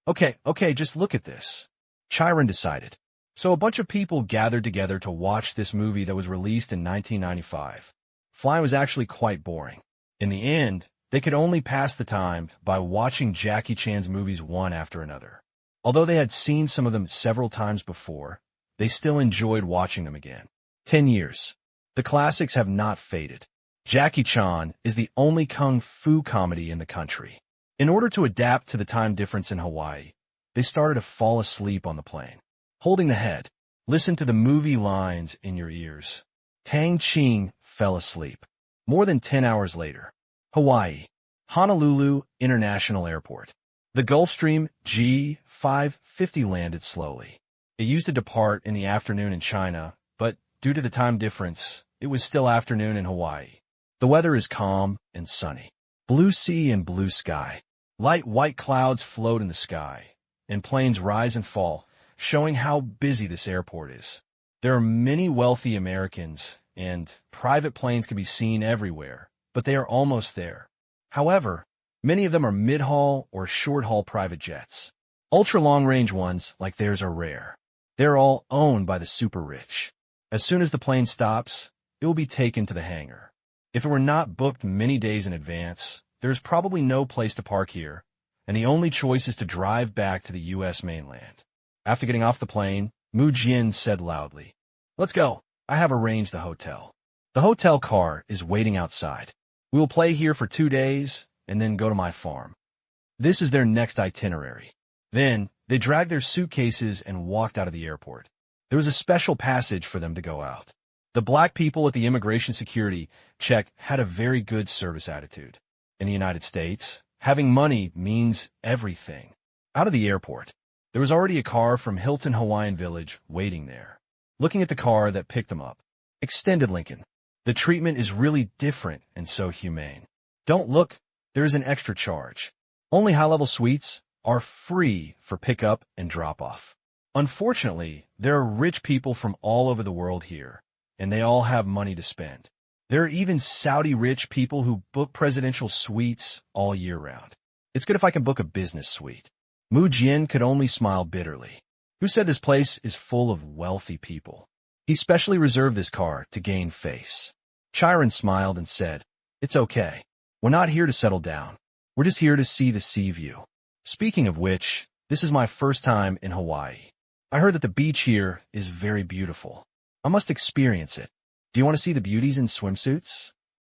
A: Okay, just look at this. Chiron decided. So a bunch of people gathered together to watch this movie that was released in 1995. Flying was actually quite boring. In the end, they could only pass the time by watching Jackie Chan's movies one after another. Although they had seen some of them several times before, they still enjoyed watching them again. 10 years. The classics have not faded. Jackie Chan is the only kung fu comedy in the country. In order to adapt to the time difference in Hawaii, they started to fall asleep on the plane. Holding the head, listen to the movie lines in your ears. Tang Qing fell asleep. More than 10 hours later. Hawaii. Honolulu International Airport. The Gulfstream G550 landed slowly. It used to depart in the afternoon in China, but due to the time difference, it was still afternoon in Hawaii. The weather is calm and sunny. Blue sea and blue sky. Light white clouds float in the sky, and planes rise and fall, showing how busy this airport is. There are many wealthy Americans, and private planes can be seen everywhere, but they are almost there. However, many of them are mid-haul or short-haul private jets. Ultra-long-range ones like theirs are rare. They're all owned by the super rich. As soon as the plane stops, it will be taken to the hangar. If it were not booked many days in advance, there's probably no place to park here, and the only choice is to drive back to the U.S. mainland. After getting off the plane, Mu Jian said loudly, "Let's go. I have arranged the hotel." The hotel car is waiting outside. We will play here for 2 days and then go to my farm. This is their next itinerary. Then, they dragged their suitcases and walked out of the airport. There was a special passage for them to go out. The black people at the immigration security check had a very good service attitude. In the United States, having money means everything. Out of the airport, there was already a car from Hilton Hawaiian Village waiting there. Looking at the car that picked them up, extended Lincoln. The treatment is really different and so humane. Don't look, there is an extra charge. Only high-level suites are free for pickup and drop-off. Unfortunately, there are rich people from all over the world here, and they all have money to spend. There are even Saudi-rich people who book presidential suites all year round. It's good if I can book a business suite. Mu Jian could only smile bitterly. Who said this place is full of wealthy people? He specially reserved this car to gain face. Chiron smiled and said, "It's okay. We're not here to settle down. We're just here to see the sea view. Speaking of which, this is my first time in Hawaii. I heard that the beach here is very beautiful. I must experience it. Do you want to see the beauties in swimsuits?"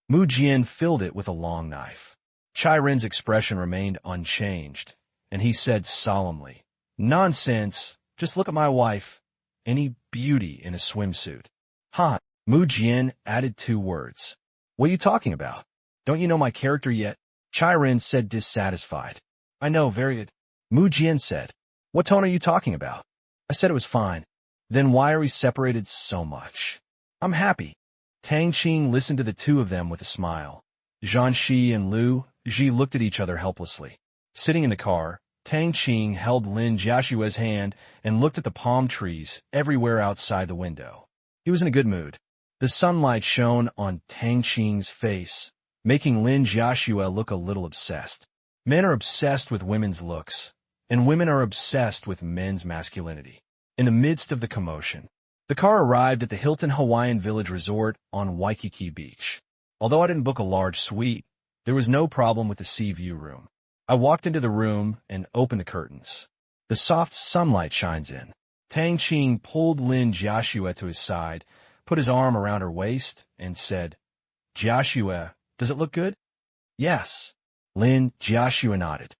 A: Mu Jian filled it with a long knife. Chiron's expression remained unchanged, and he said solemnly, "Nonsense. Just look at my wife. Any beauty in a swimsuit." "Huh." Mu Jian added 2 words. "What are you talking about? Don't you know my character yet?" Chiron said dissatisfied. "I know, very good." Mu Jian said, "What tone are you talking about?" I said it was fine. "Then why are we separated so much?" "I'm happy." Tang Qing listened to the 2 of them with a smile. Zhanshi and Liu Ji looked at each other helplessly. Sitting in the car, Tang Qing held Lin Jiashue's hand and looked at the palm trees everywhere outside the window. He was in a good mood. The sunlight shone on Tang Qing's face, making Lin Jiashue look a little obsessed. Men are obsessed with women's looks, and women are obsessed with men's masculinity. In the midst of the commotion, the car arrived at the Hilton Hawaiian Village Resort on Waikiki Beach. Although I didn't book a large suite, there was no problem with the sea view room. I walked into the room and opened the curtains. The soft sunlight shines in. Tang Qing pulled Lin Jiashue to his side, put his arm around her waist, and said, "Jiashue, does it look good?" "Yes." Lin Jiashue nodded.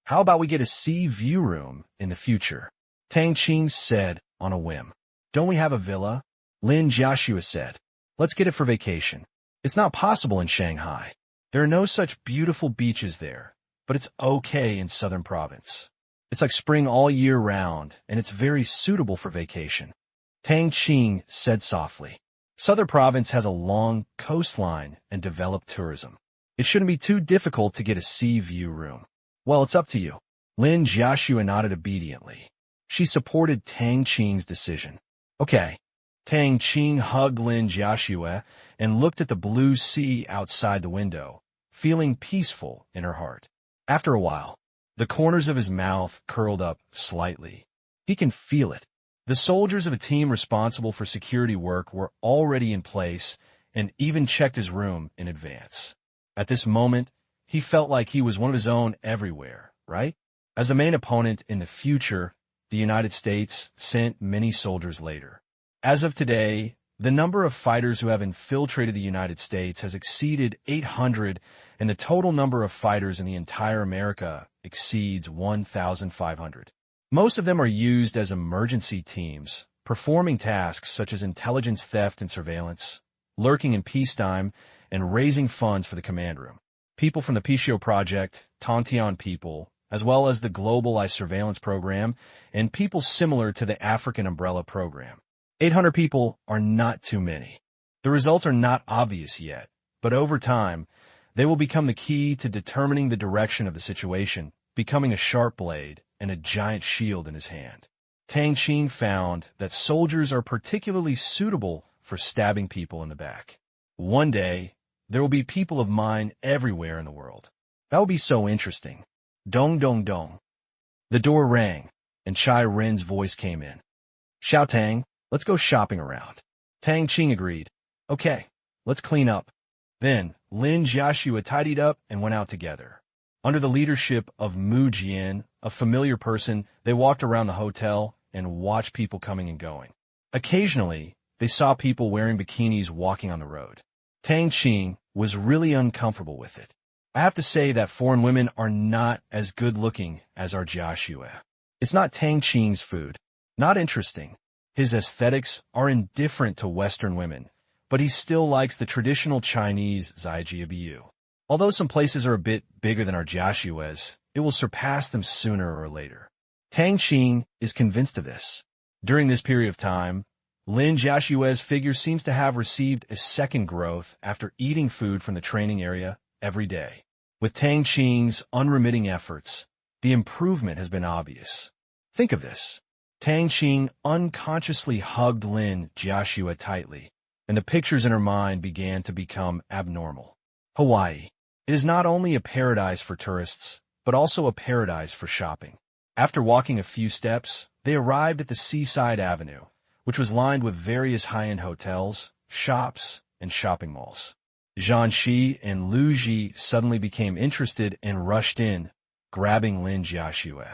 A: "How about we get a sea view room in the future?" Tang Qing said on a whim. "Don't we have a villa?" Lin Jiashue said, "Let's get it for vacation. It's not possible in Shanghai. There are no such beautiful beaches there, but it's okay in Southern Province. It's like spring all year round, and it's very suitable for vacation." Tang Qing said softly, "Southern Province has a long coastline and developed tourism. It shouldn't be too difficult to get a sea view room." "Well, it's up to you." Lin Jiashue nodded obediently. She supported Tang Qing's decision. "Okay." Tang Qing hugged Lin Jiashue and looked at the blue sea outside the window, feeling peaceful in her heart. After a while, the corners of his mouth curled up slightly. He can feel it. The soldiers of a team responsible for security work were already in place and even checked his room in advance. At this moment, he felt like he was one of his own everywhere, right? As the main opponent in the future, the United States sent many soldiers later. As of today, the number of fighters who have infiltrated the United States has exceeded 800, and the total number of fighters in the entire America exceeds 1,500. Most of them are used as emergency teams, performing tasks such as intelligence theft and surveillance, lurking in peacetime, and raising funds for the command room. People from the PCO Project, Tontian people, as well as the Global Eye Surveillance Program, and people similar to the African Umbrella Program. 800 people are not too many. The results are not obvious yet, but over time, they will become the key to determining the direction of the situation, becoming a sharp blade and a giant shield in his hand. Tang Qing found that soldiers are particularly suitable for stabbing people in the back. One day, there will be people of mine everywhere in the world. That will be so interesting. Dong dong dong. The door rang, and Chai Ren's voice came in. Xiao Tang, let's go shopping around. Tang Qing agreed. Okay, let's clean up. Then, Lin Jiaxue tidied up and went out together. Under the leadership of Mu Jian, a familiar person, they walked around the hotel and watched people coming and going. Occasionally, they saw people wearing bikinis walking on the road. Tang Qing was really uncomfortable with it. I have to say that foreign women are not as good-looking as our Jiaxue. It's not Tang Qing's food. Not interesting. His aesthetics are indifferent to Western women, but he still likes the traditional Chinese Zaijiabiyu. Although some places are a bit bigger than our Jiaxues, it will surpass them sooner or later. Tang Qing is convinced of this. During this period of time, Lin Jiaxue's figure seems to have received a second growth after eating food from the training area every day. With Tang Qing's unremitting efforts, the improvement has been obvious. Think of this. Tang Qing unconsciously hugged Lin Jiaxue tightly, and the pictures in her mind began to become abnormal. Hawaii. It is not only a paradise for tourists, but also a paradise for shopping. After walking a few steps, they arrived at the Seaside Avenue, which was lined with various high-end hotels, shops, and shopping malls. Zhang Shi and Lu Ji suddenly became interested and rushed in, grabbing Lin Jiaxue.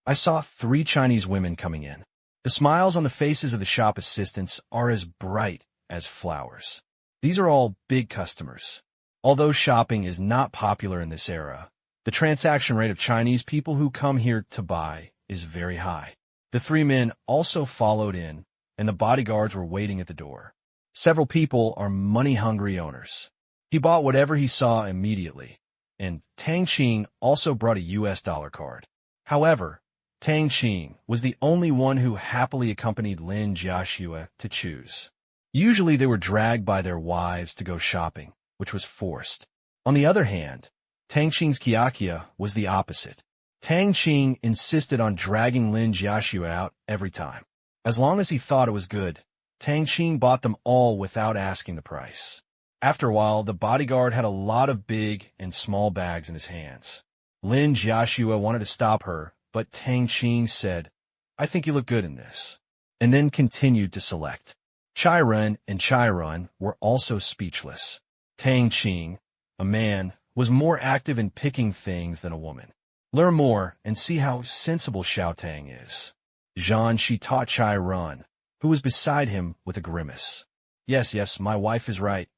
A: I saw 3 Chinese women coming in. The smiles on the faces of the shop assistants are as bright as flowers. These are all big customers. Although shopping is not popular in this era, the transaction rate of Chinese people who come here to buy is very high. The 3 men also followed in, and the bodyguards were waiting at the door. Several people are money-hungry owners. He bought whatever he saw immediately, and Tang Qing also brought a US dollar card. However, Tang Qing was the only one who happily accompanied Lin Jiaxue to choose. Usually they were dragged by their wives to go shopping, which was forced. On the other hand, Tang Qing's Kiakia was the opposite. Tang Qing insisted on dragging Lin Jiaxue out every time. As long as he thought it was good, Tang Qing bought them all without asking the price. After a while, the bodyguard had a lot of big and small bags in his hands. Lin Jiaxue wanted to stop her, but Tang Qing said, I think you look good in this, and then continued to select. Chai Ren and Chai Run were also speechless. Tang Qing, a man, was more active in picking things than a woman. Learn more and see how sensible Xiao Tang is. Zhan Shi taught Chai Run, who was beside him with a grimace. Yes, my wife is right.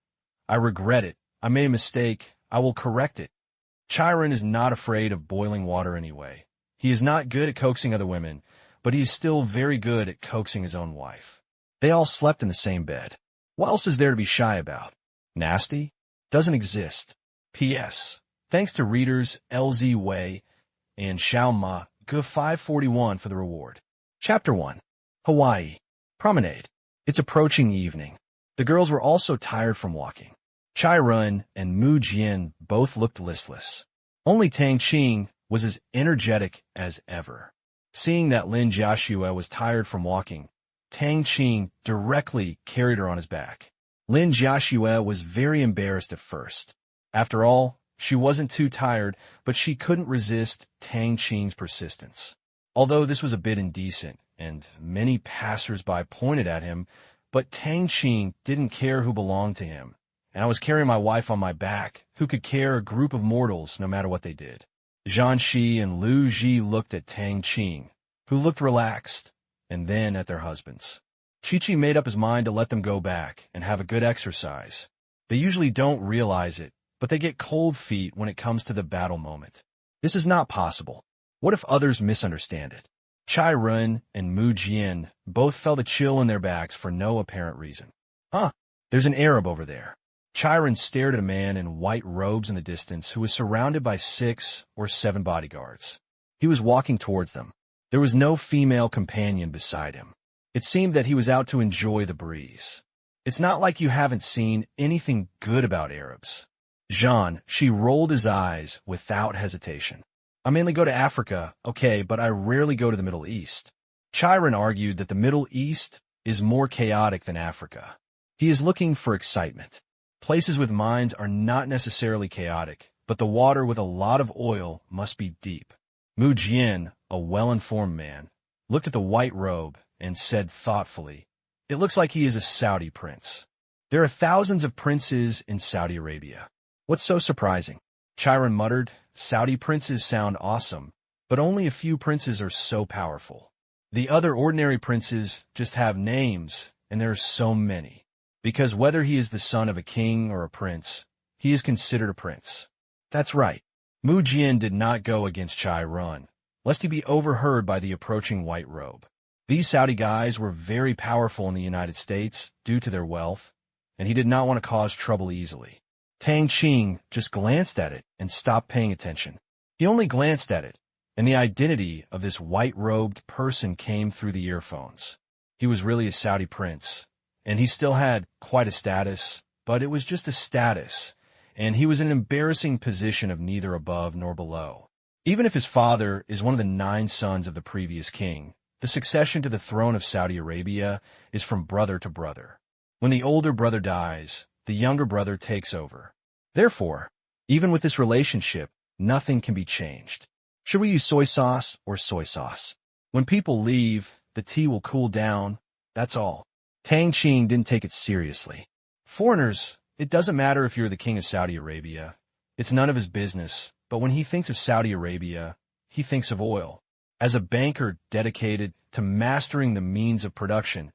A: I regret it. I made a mistake. I will correct it. Chiron is not afraid of boiling water anyway. He is not good at coaxing other women, but he is still very good at coaxing his own wife. They all slept in the same bed. What else is there to be shy about? Nasty? Doesn't exist. P.S. Thanks to readers LZ Wei and Xiao Ma, Ge 541 for the reward. Chapter 1. Hawaii. Promenade. It's approaching evening. The girls were also tired from walking. Chai Run and Mu Jian both looked listless. Only Tang Qing was as energetic as ever. Seeing that Lin Jiaxue was tired from walking, Tang Qing directly carried her on his back. Lin Jiaxue was very embarrassed at first. After all, she wasn't too tired, but she couldn't resist Tang Qing's persistence. Although this was a bit indecent, and many passers-by pointed at him, but Tang Qing didn't care who belonged to him, and I was carrying my wife on my back, who could care a group of mortals no matter what they did. Zhan Shi and Lu Ji looked at Tang Qing, who looked relaxed, and then at their husbands. Chi-Chi made up his mind to let them go back and have a good exercise. They usually don't realize it, but they get cold feet when it comes to the battle moment. This is not possible. What if others misunderstand it? Chai Run and Mu Jian both felt a chill in their backs for no apparent reason. There's an Arab over there. Chai Run stared at a man in white robes in the distance who was surrounded by 6 or 7 bodyguards. He was walking towards them. There was no female companion beside him. It seemed that he was out to enjoy the breeze. It's not like you haven't seen anything good about Arabs. Jean, she rolled his eyes without hesitation. I mainly go to Africa, okay, but I rarely go to the Middle East. Chiron argued that the Middle East is more chaotic than Africa. He is looking for excitement. Places with mines are not necessarily chaotic, but the water with a lot of oil must be deep. Mu Jian a well-informed man, looked at the white robe and said thoughtfully, "It looks like he is a Saudi prince." There are thousands of princes in Saudi Arabia. What's so surprising? Chiron muttered, "Saudi princes sound awesome, but only a few princes are so powerful. The other ordinary princes just have names, and there are so many. Because whether he is the son of a king or a prince, he is considered a prince." That's right. Mu Jian did not go against Chiron, lest he be overheard by the approaching white robe. These Saudi guys were very powerful in the United States due to their wealth, and he did not want to cause trouble easily. Tang Qing just glanced at it and stopped paying attention. He only glanced at it, and the identity of this white-robed person came through the earphones. He was really a Saudi prince, and he still had quite a status, but it was just a status, and he was in an embarrassing position of neither above nor below. Even if his father is one of the 9 sons of the previous king, the succession to the throne of Saudi Arabia is from brother to brother. When the older brother dies, the younger brother takes over. Therefore, even with this relationship, nothing can be changed. Should we use soy sauce or soy sauce? When people leave, the tea will cool down, that's all. Tang Qing didn't take it seriously. Foreigners, it doesn't matter if you're the king of Saudi Arabia. It's none of his business, but when he thinks of Saudi Arabia, he thinks of oil. As a banker dedicated to mastering the means of production,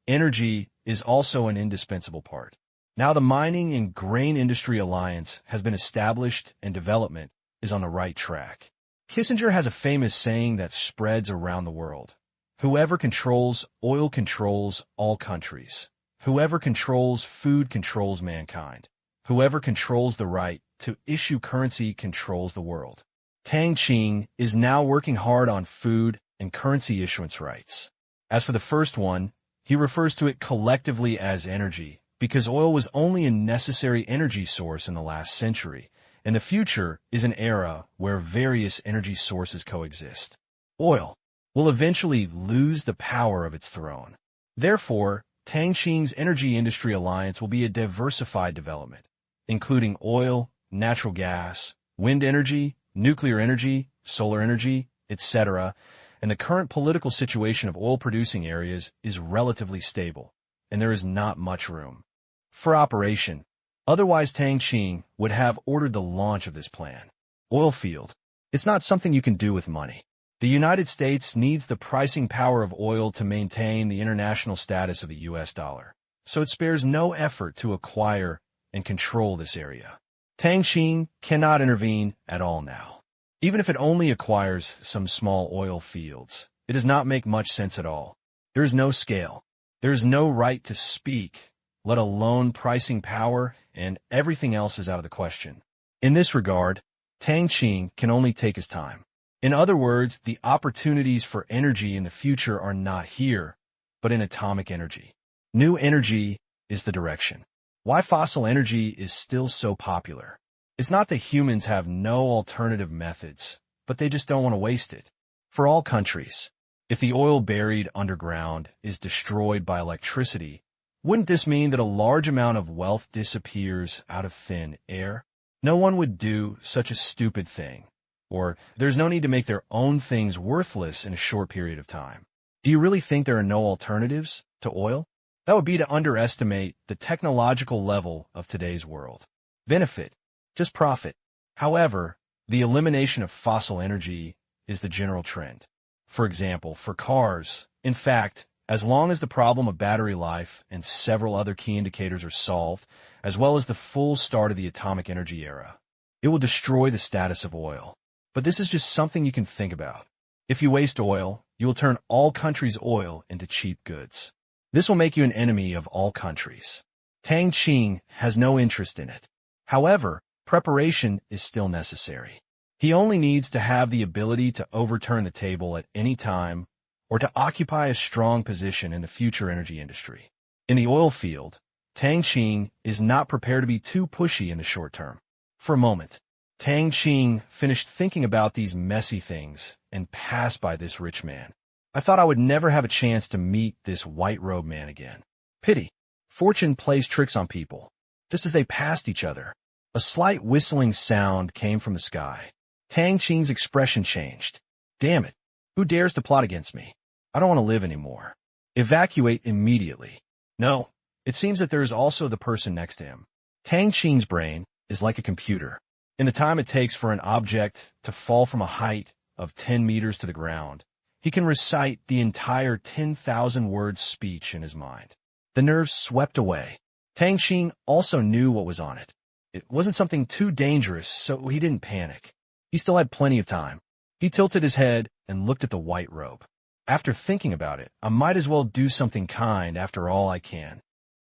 A: energy is also an indispensable part. Now the mining and grain industry alliance has been established and development is on the right track. Kissinger has a famous saying that spreads around the world. Whoever controls oil controls all countries. Whoever controls food controls mankind. Whoever controls the right to issue currency controls the world. Tang Qing is now working hard on food and currency issuance rights. As for the first one, he refers to it collectively as energy, because oil was only a necessary energy source in the last century, and the future is an era where various energy sources coexist. Oil will eventually lose the power of its throne. Therefore, Tang Qing's energy industry alliance will be a diversified development, including oil, natural gas, wind energy, nuclear energy, solar energy, etc., and the current political situation of oil-producing areas is relatively stable, and there is not much room for operation. Otherwise, Tang Qing would have ordered the launch of this plan. Oil field. It's not something you can do with money. The United States needs the pricing power of oil to maintain the international status of the US dollar, so it spares no effort to acquire and control this area. Tang Qing cannot intervene at all now. Even if it only acquires some small oil fields, it does not make much sense at all. There is no scale. There is no right to speak, let alone pricing power, and everything else is out of the question. In this regard, Tang Qing can only take his time. In other words, the opportunities for energy in the future are not here, but in atomic energy. New energy is the direction. Why fossil energy is still so popular? It's not that humans have no alternative methods, but they just don't want to waste it. For all countries, if the oil buried underground is destroyed by electricity, wouldn't this mean that a large amount of wealth disappears out of thin air? No one would do such a stupid thing. Or there's no need to make their own things worthless in a short period of time. Do you really think there are no alternatives to oil? That would be to underestimate the technological level of today's world. Benefit, just profit. However, the elimination of fossil energy is the general trend. For example, for cars, in fact, as long as the problem of battery life and several other key indicators are solved, as well as the full start of the atomic energy era, it will destroy the status of oil. But this is just something you can think about. If you waste oil, you will turn all countries' oil into cheap goods. This will make you an enemy of all countries. Tang Qing has no interest in it. However, preparation is still necessary. He only needs to have the ability to overturn the table at any time or to occupy a strong position in the future energy industry. In the oil field, Tang Qing is not prepared to be too pushy in the short term. For a moment, Tang Qing finished thinking about these messy things and passed by this rich man. I thought I would never have a chance to meet this white-robed man again. Pity. Fortune plays tricks on people. Just as they passed each other, a slight whistling sound came from the sky. Tang Qing's expression changed. Damn it. Who dares to plot against me? I don't want to live anymore. Evacuate immediately. No, it seems that there is also the person next to him. Tang Qing's brain is like a computer. In the time it takes for an object to fall from a height of 10 meters to the ground, he can recite the entire 10,000-word speech in his mind. The nerves swept away. Tang Qing also knew what was on it. It wasn't something too dangerous, so he didn't panic. He still had plenty of time. He tilted his head and looked at the white robe. After thinking about it, I might as well do something kind after all I can.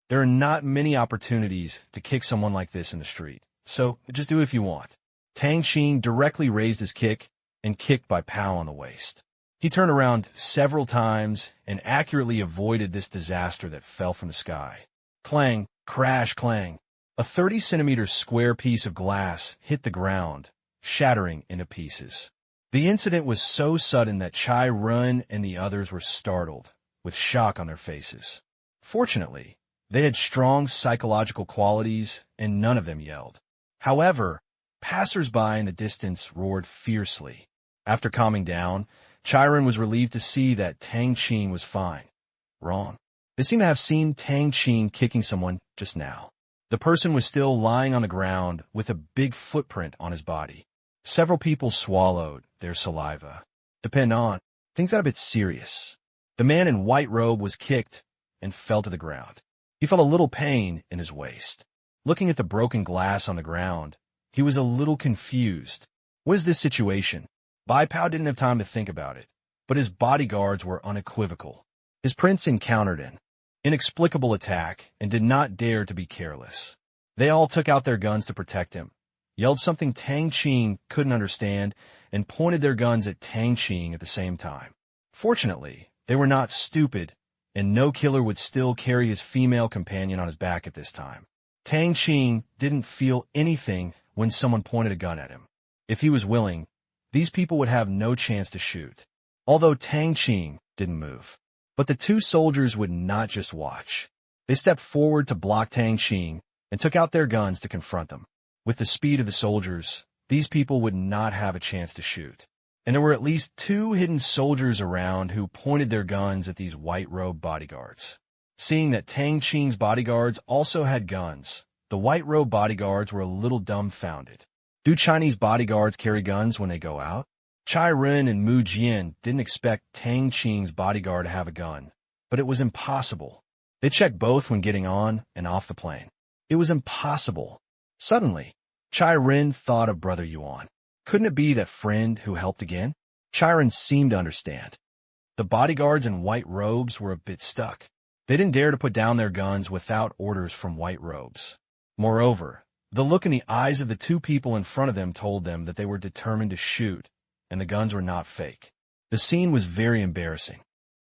A: There are not many opportunities to kick someone like this in the street, so just do it if you want. Tang Qing directly raised his kick and kicked Bai Pao on the waist. He turned around several times and accurately avoided this disaster that fell from the sky. Clang, crash, clang. A 30-centimeter square piece of glass hit the ground, shattering into pieces. The incident was so sudden that Chai Run and the others were startled, with shock on their faces. Fortunately, they had strong psychological qualities, and none of them yelled. However, passers-by in the distance roared fiercely. After calming down, Chai Run was relieved to see that Tang Qing was fine. Wrong. They seemed to have seen Tang Qing kicking someone just now. The person was still lying on the ground with a big footprint on his body. Several people swallowed their saliva. Depend on, things got a bit serious. The man in white robe was kicked and fell to the ground. He felt a little pain in his waist. Looking at the broken glass on the ground, he was a little confused. What is this situation? Bai Pao didn't have time to think about it, but his bodyguards were unequivocal. His prince encountered an inexplicable attack and did not dare to be careless. They all took out their guns to protect him, yelled something Tang Qing couldn't understand, and pointed their guns at Tang Qing at the same time. Fortunately, they were not stupid, and no killer would still carry his female companion on his back at this time. Tang Qing didn't feel anything when someone pointed a gun at him. If he was willing, these people would have no chance to shoot. Although Tang Qing didn't move. But the two soldiers would not just watch. They stepped forward to block Tang Qing and took out their guns to confront them. With the speed of the soldiers, these people would not have a chance to shoot. And there were at least 2 hidden soldiers around who pointed their guns at these white-robed bodyguards. Seeing that Tang Qing's bodyguards also had guns, the white-robed bodyguards were a little dumbfounded. Do Chinese bodyguards carry guns when they go out? Chai Ren and Mu Jian didn't expect Tang Qing's bodyguard to have a gun, but it was impossible. They checked both when getting on and off the plane. It was impossible. Suddenly, Chai Ren thought of Brother Yuan. Couldn't it be that friend who helped again? Chai Ren seemed to understand. The bodyguards in white robes were a bit stuck. They didn't dare to put down their guns without orders from white robes. Moreover, the look in the eyes of the 2 people in front of them told them that they were determined to shoot, and the guns were not fake. The scene was very embarrassing.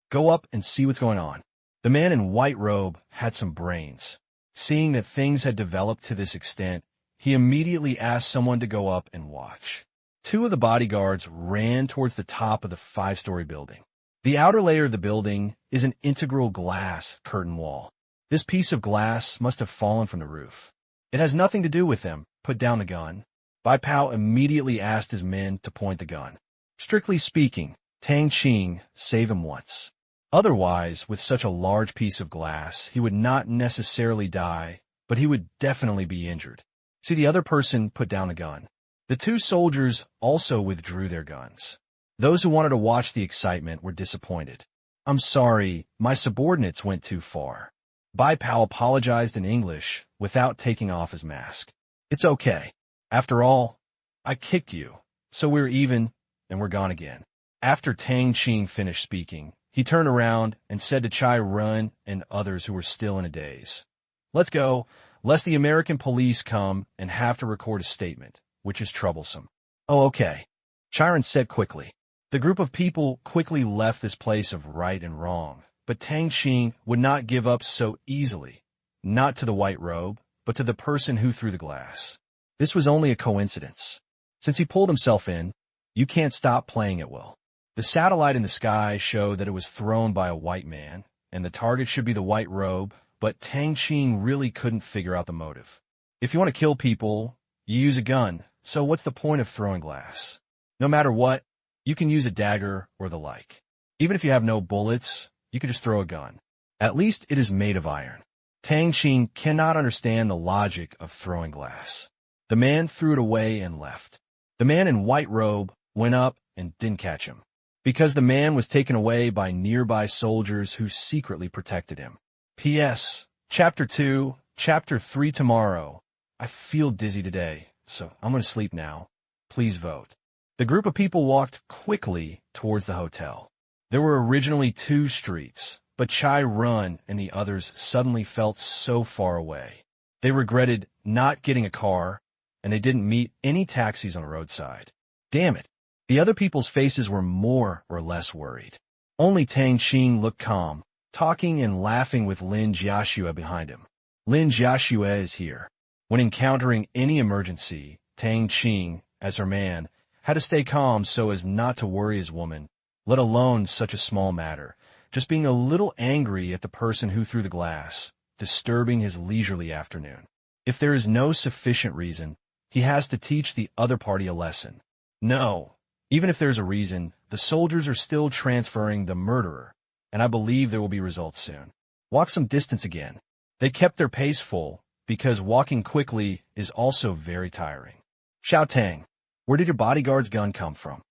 A: Go up and see what's going on. The man in white robe had some brains. Seeing that things had developed to this extent, he immediately asked someone to go up and watch. 2 of the bodyguards ran towards the top of the 5-story building. The outer layer of the building is an integral glass curtain wall. This piece of glass must have fallen from the roof. It has nothing to do with them. Put down the gun. Bai Pao immediately asked his men to point the gun. Strictly speaking, Tang Qing saved him once. Otherwise, with such a large piece of glass, he would not necessarily die, but he would definitely be injured. See, the other person put down the gun. The 2 soldiers also withdrew their guns. Those who wanted to watch the excitement were disappointed. I'm sorry, my subordinates went too far. Bai Pao apologized in English without taking off his mask. It's okay. After all, I kicked you, so we're even, and we're gone again. After Tang Qing finished speaking, he turned around and said to Chai Run and others who were still in a daze, "Let's go, lest the American police come and have to record a statement, which is troublesome." "Oh, okay," Chai Run said quickly. The group of people quickly left this place of right and wrong, but Tang Qing would not give up so easily, not to the white robe, but to the person who threw the glass. This was only a coincidence. Since he pulled himself in, you can't stop playing it well. The satellite in the sky showed that it was thrown by a white man, and the target should be the white robe, but Tang Qing really couldn't figure out the motive. If you want to kill people, you use a gun, so what's the point of throwing glass? No matter what, You can use a dagger or the like. Even if you have no bullets, you can just throw a gun. At least it is made of iron. Tang Qing cannot understand the logic of throwing glass. The man threw it away and left. The man in white robe went up and didn't catch him, because the man was taken away by nearby soldiers who secretly protected him. P.S. Chapter 2, Chapter 3 tomorrow. I feel dizzy today, so I'm going to sleep now. Please vote. The group of people walked quickly towards the hotel. There were originally 2 streets, but Chai Run and the others suddenly felt so far away. They regretted not getting a car, and they didn't meet any taxis on the roadside. Damn it. The other people's faces were more or less worried. Only Tang Qing looked calm, talking and laughing with Lin Jiaxue behind him. Lin Jiaxue is here. When encountering any emergency, Tang Qing, as her man, had to stay calm so as not to worry his woman, let alone such a small matter, just being a little angry at the person who threw the glass, disturbing his leisurely afternoon. If there is no sufficient reason, he has to teach the other party a lesson. No, even if there's a reason, the soldiers are still transferring the murderer, and I believe there will be results soon. Walk some distance again. They kept their pace full, because walking quickly is also very tiring. Xiao Tang, where did your bodyguard's gun come from?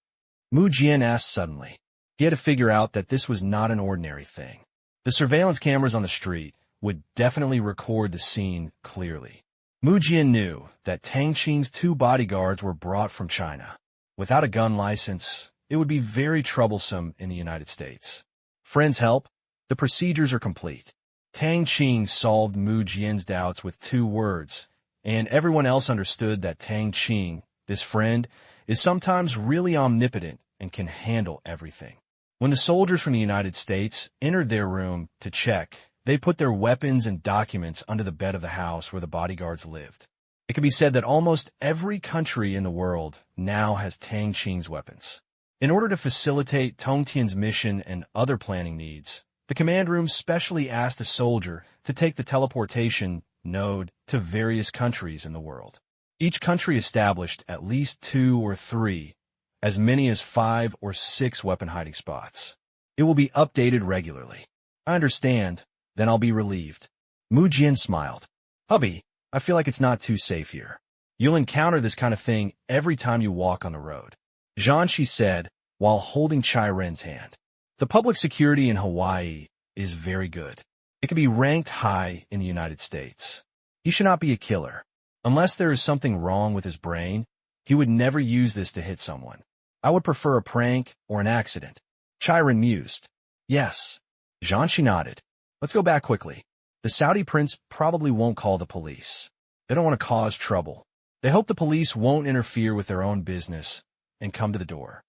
A: Mu Jian asked suddenly. He had to figure out that this was not an ordinary thing. The surveillance cameras on the street would definitely record the scene clearly. Mu Jian knew that Tang Qing's 2 bodyguards were brought from China. Without a gun license, it would be very troublesome in the United States. Friends help. The procedures are complete. Tang Qing solved Mu Jian's doubts with 2 words, and everyone else understood that Tang Qing, this friend, is sometimes really omnipotent and can handle everything. When the soldiers from the United States entered their room to check, they put their weapons and documents under the bed of the house where the bodyguards lived. It can be said that almost every country in the world now has Tang Qing's weapons. In order to facilitate Tong Tian's mission and other planning needs, the command room specially asked a soldier to take the teleportation node to various countries in the world. Each country established at least 2 or 3, as many as 5 or 6 weapon hiding spots. It will be updated regularly. I understand. Then I'll be relieved. Mu Jian smiled. Hubby, I feel like it's not too safe here. You'll encounter this kind of thing every time you walk on the road. Zhanshi said, while holding Chai Ren's hand. The public security in Hawaii is very good. It can be ranked high in the United States. He should not be a killer. Unless there is something wrong with his brain, he would never use this to hit someone. I would prefer a prank or an accident. Chai Ren mused. Yes. Zhanshi nodded. Let's go back quickly. The Saudi prince probably won't call the police. They don't want to cause trouble. They hope the police won't interfere with their own business and come to the door.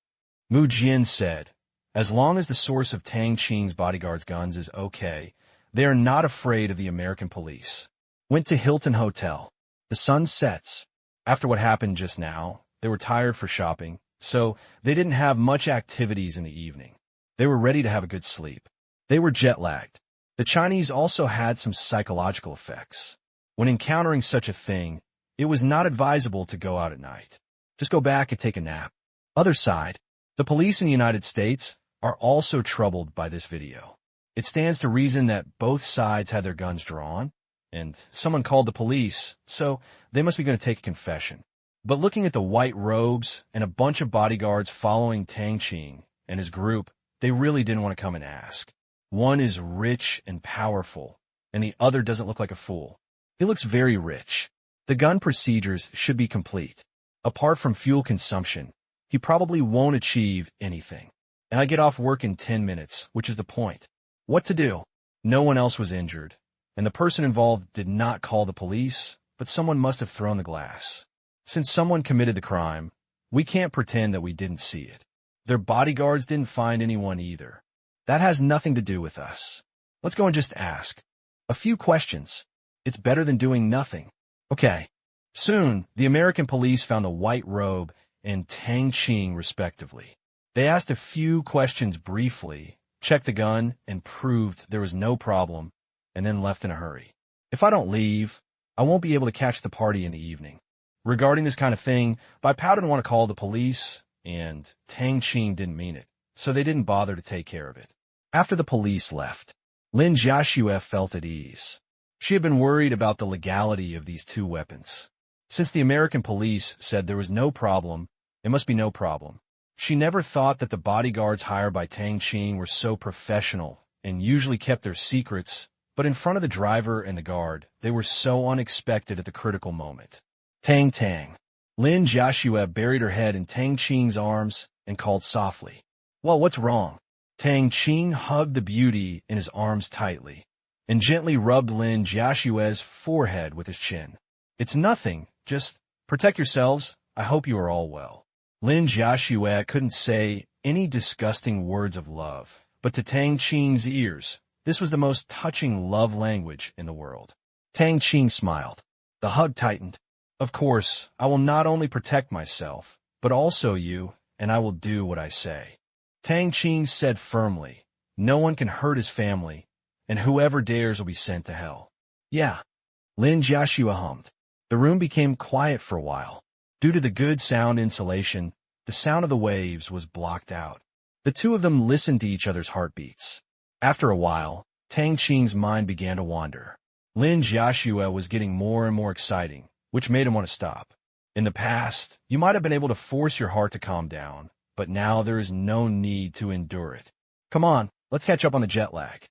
A: Mu Jian said, as long as the source of Tang Qing's bodyguard's guns is okay, they are not afraid of the American police. Went to Hilton Hotel. The sun sets. After what happened just now, they were tired for shopping, so they didn't have much activities in the evening. They were ready to have a good sleep. They were jet-lagged. The Chinese also had some psychological effects. When encountering such a thing, it was not advisable to go out at night. Just go back and take a nap. Other side, the police in the United States are also troubled by this video. It stands to reason that both sides had their guns drawn, and someone called the police, so they must be going to take a confession. But looking at the white robes and a bunch of bodyguards following Tang Qing and his group, they really didn't want to come and ask. One is rich and powerful, and the other doesn't look like a fool. He looks very rich. The gun procedures should be complete. Apart from fuel consumption, he probably won't achieve anything. And I get off work in 10 minutes, which is the point. What to do? No one else was injured, and the person involved did not call the police, but someone must have thrown the glass. Since someone committed the crime, we can't pretend that we didn't see it. Their bodyguards didn't find anyone either. That has nothing to do with us. Let's go and just ask. A few questions. It's better than doing nothing. Okay. Soon, the American police found the white robe and Tang Qing respectively. They asked a few questions briefly, checked the gun, and proved there was no problem, and then left in a hurry. If I don't leave, I won't be able to catch the party in the evening. Regarding this kind of thing, Bai Pao didn't want to call the police, and Tang Qing didn't mean it, so they didn't bother to take care of it. After the police left, Lin Jiaxue felt at ease. She had been worried about the legality of these two weapons. Since the American police said there was no problem, it must be no problem. She never thought that the bodyguards hired by Tang Qing were so professional and usually kept their secrets, but in front of the driver and the guard, they were so unexpected at the critical moment. Tang Tang. Lin Jiaxue buried her head in Tang Qing's arms and called softly. Well, what's wrong? Tang Qing hugged the beauty in his arms tightly and gently rubbed Lin Jiaxue's forehead with his chin. It's nothing, just protect yourselves. I hope you are all well. Lin Jiaxue couldn't say any disgusting words of love, but to Tang Qing's ears, this was the most touching love language in the world. Tang Qing smiled. The hug tightened. Of course, I will not only protect myself, but also you, and I will do what I say. Tang Qing said firmly, no one can hurt his family, and whoever dares will be sent to hell. Yeah. Lin Jiaxue hummed. The room became quiet for a while. Due to the good sound insulation, the sound of the waves was blocked out. The two of them listened to each other's heartbeats. After a while, Tang Qing's mind began to wander. Lin Jiaxue was getting more and more exciting, which made him want to stop. In the past, you might have been able to force your heart to calm down, but now there is no need to endure it. Come on, let's catch up on the jet lag.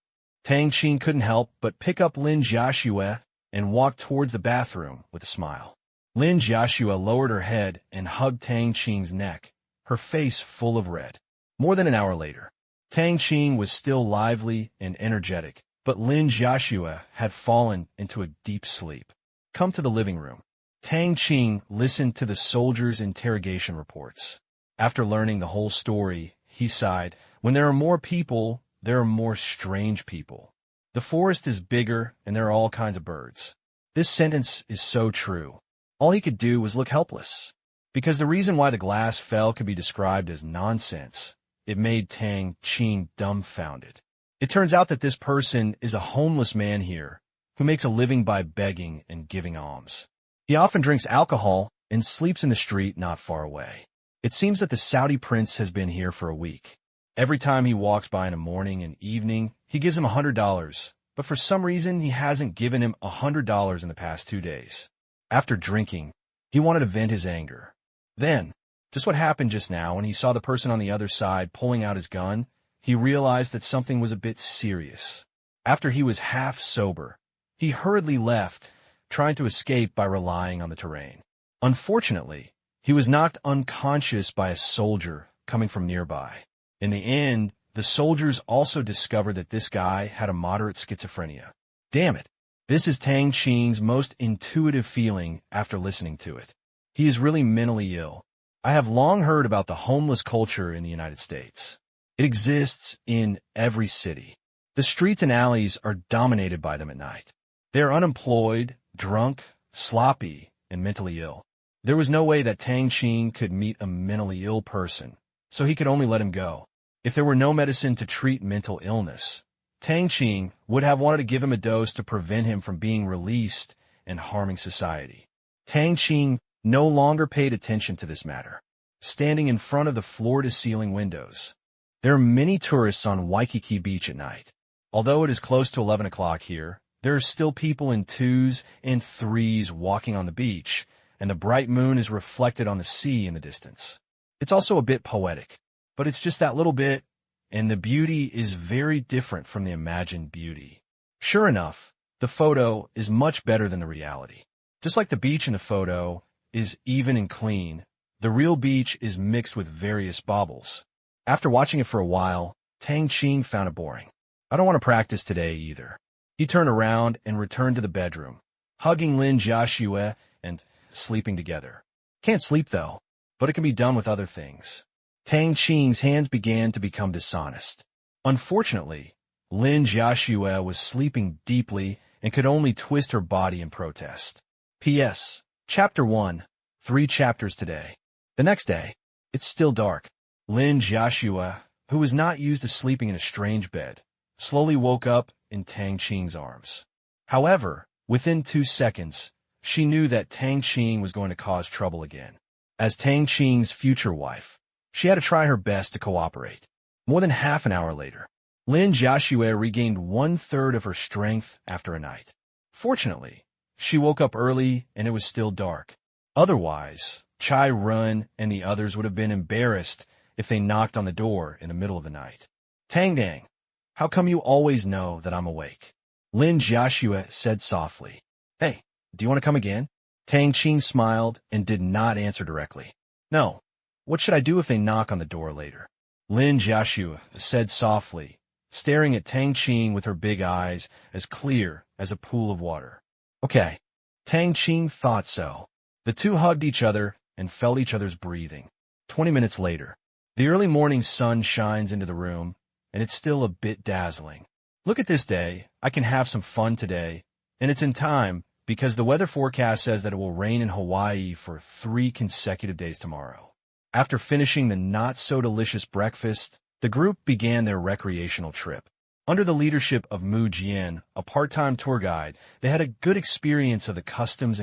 A: Tang Qing couldn't help but pick up Lin Jiaxue and walk towards the bathroom with a smile. Lin Jiaxue lowered her head and hugged Tang Qing's neck, her face full of red. More than an hour later, Tang Qing was still lively and energetic, but Lin Jiaxue had fallen into a deep sleep. Come to the living room. Tang Qing listened to the soldiers' interrogation reports. After learning the whole story, he sighed, when there are more people, there are more strange people. The forest is bigger, and there are all kinds of birds. This sentence is so true. All he could do was look helpless. Because the reason why the glass fell could be described as nonsense, it made Tang Qing dumbfounded. It turns out that this person is a homeless man here, who makes a living by begging and giving alms. He often drinks alcohol and sleeps in the street not far away. It seems that the Saudi prince has been here for a week. Every time he walks by in the morning and evening, he gives him $100, but for some reason he hasn't given him $100 in the past 2 days. After drinking, he wanted to vent his anger. Then, just what happened just now when he saw the person on the other side pulling out his gun, he realized that something was a bit serious. After he was half sober, he hurriedly left, trying to escape by relying on the terrain. Unfortunately, he was knocked unconscious by a soldier coming from nearby. In the end, the soldiers also discovered that this guy had a moderate schizophrenia. Damn it. This is Tang Qing's most intuitive feeling after listening to it. He is really mentally ill. I have long heard about the homeless culture in the United States. It exists in every city. The streets and alleys are dominated by them at night. They are unemployed, drunk, sloppy, and mentally ill. There was no way that Tang Qing could meet a mentally ill person, so he could only let him go. If there were no medicine to treat mental illness, Tang Qing would have wanted to give him a dose to prevent him from being released and harming society. Tang Qing no longer paid attention to this matter. Standing in front of the floor-to-ceiling windows, there are many tourists on Waikiki Beach at night. Although it is close to 11 o'clock here, there are still people in 2s and 3s walking on the beach, and the bright moon is reflected on the sea in the distance. It's also a bit poetic, but it's just that little bit, and the beauty is very different from the imagined beauty. Sure enough, the photo is much better than the reality. Just like the beach in the photo is even and clean, the real beach is mixed with various baubles. After watching it for a while, Tang Qing found it boring. I don't want to practice today either. He turned around and returned to the bedroom, hugging Lin Jiaxue and sleeping together. Can't sleep though, but it can be done with other things. Tang Qing's hands began to become dishonest. Unfortunately, Lin Jiaxue was sleeping deeply and could only twist her body in protest. P.S. Chapter 1. 3 chapters today. The next day, it's still dark. Lin Jiaxue, who was not used to sleeping in a strange bed, slowly woke up in Tang Qing's arms. However, within 2 seconds, she knew that Tang Qing was going to cause trouble again. As Tang Qing's future wife, She had to try her best to cooperate. More than half an hour later, Lin Jiaxue regained 1/3 of her strength after a night. Fortunately, she woke up early and it was still dark. Otherwise, Chai Run and the others would have been embarrassed if they knocked on the door in the middle of the night. Tang Dang, how come you always know that I'm awake? Lin Jiaxue said softly. Hey, do you want to come again? Tang Qing smiled and did not answer directly. No. What should I do if they knock on the door later? Lin Jiaxue said softly, staring at Tang Qing with her big eyes as clear as a pool of water. Okay. Tang Qing thought so. The two hugged each other and felt each other's breathing. 20 minutes later, the early morning sun shines into the room, and it's still a bit dazzling. Look at this day. I can have some fun today, and it's in time because the weather forecast says that it will rain in Hawaii for 3 consecutive days tomorrow. After finishing the not-so-delicious breakfast, the group began their recreational trip. Under the leadership of Mu Jian, a part-time tour guide, they had a good experience of the customs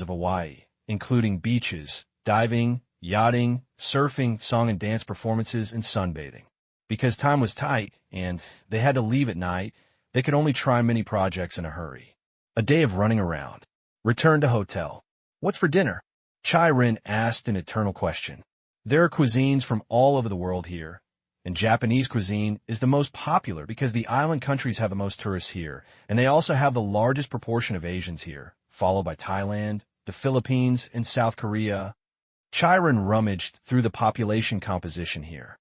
A: of Hawaii, including beaches, diving, yachting, surfing, song and dance performances, and sunbathing. Because time was tight and they had to leave at night, they could only try many projects in a hurry. A day of running around. Return to hotel. What's for dinner? Chai Rin asked an eternal question. There are cuisines from all over the world here, and Japanese cuisine is the most popular because the island countries have the most tourists here, and they also have the largest proportion of Asians here, followed by Thailand, the Philippines, and South Korea. Chai Rin rummaged through the population composition here.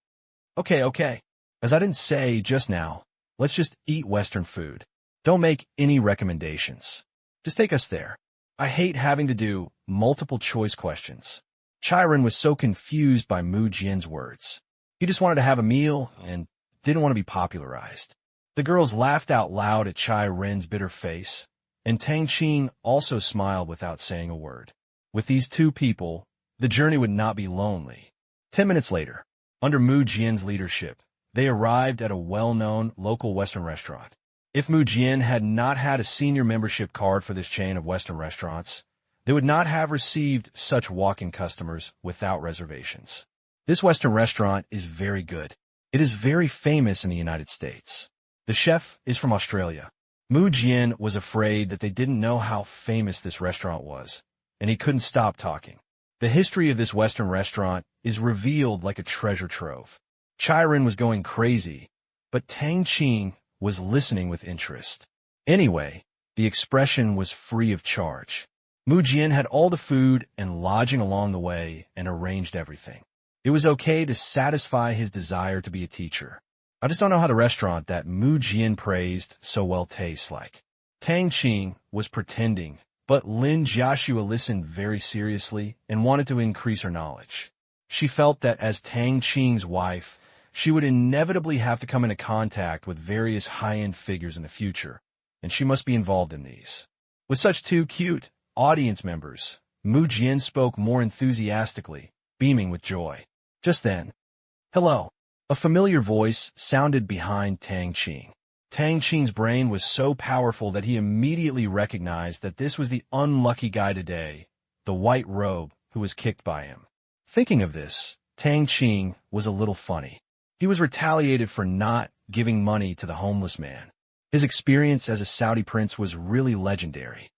A: Okay. As I didn't say just now, let's just eat Western food. Don't make any recommendations. Just take us there. I hate having to do multiple choice questions. Chai Rin was so confused by Mu Jian's words. He just wanted to have a meal and didn't want to be popularized. The girls laughed out loud at Chai Rin's bitter face, and Tang Qing also smiled without saying a word. With these two people, the journey would not be lonely. 10 minutes later, under Mu Jian's leadership, they arrived at a well-known local Western restaurant. If Mu Jian had not had a senior membership card for this chain of Western restaurants, they would not have received such walk-in customers without reservations. This Western restaurant is very good. It is very famous in the United States. The chef is from Australia. Mu Jian was afraid that they didn't know how famous this restaurant was, and he couldn't stop talking. The history of this Western restaurant is revealed like a treasure trove. Chai Rin was going crazy, but Tang Qing was listening with interest. Anyway, the expression was free of charge. Mu Jian had all the food and lodging along the way and arranged everything. It was okay to satisfy his desire to be a teacher. I just don't know how the restaurant that Mu Jian praised so well tastes like. Tang Qing was pretending, but Lin Jiaxue listened very seriously and wanted to increase her knowledge. She felt that as Tang Qing's wife, she would inevitably have to come into contact with various high-end figures in the future, and she must be involved in these. With such two cute audience members, Mu Jian spoke more enthusiastically, beaming with joy. Just then, hello, a familiar voice sounded behind Tang Qing. Tang Qing's brain was so powerful that he immediately recognized that this was the unlucky guy today, the white robe who was kicked by him. Thinking of this, Tang Qing was a little funny. He was retaliated for not giving money to the homeless man. His experience as a Saudi prince was really legendary.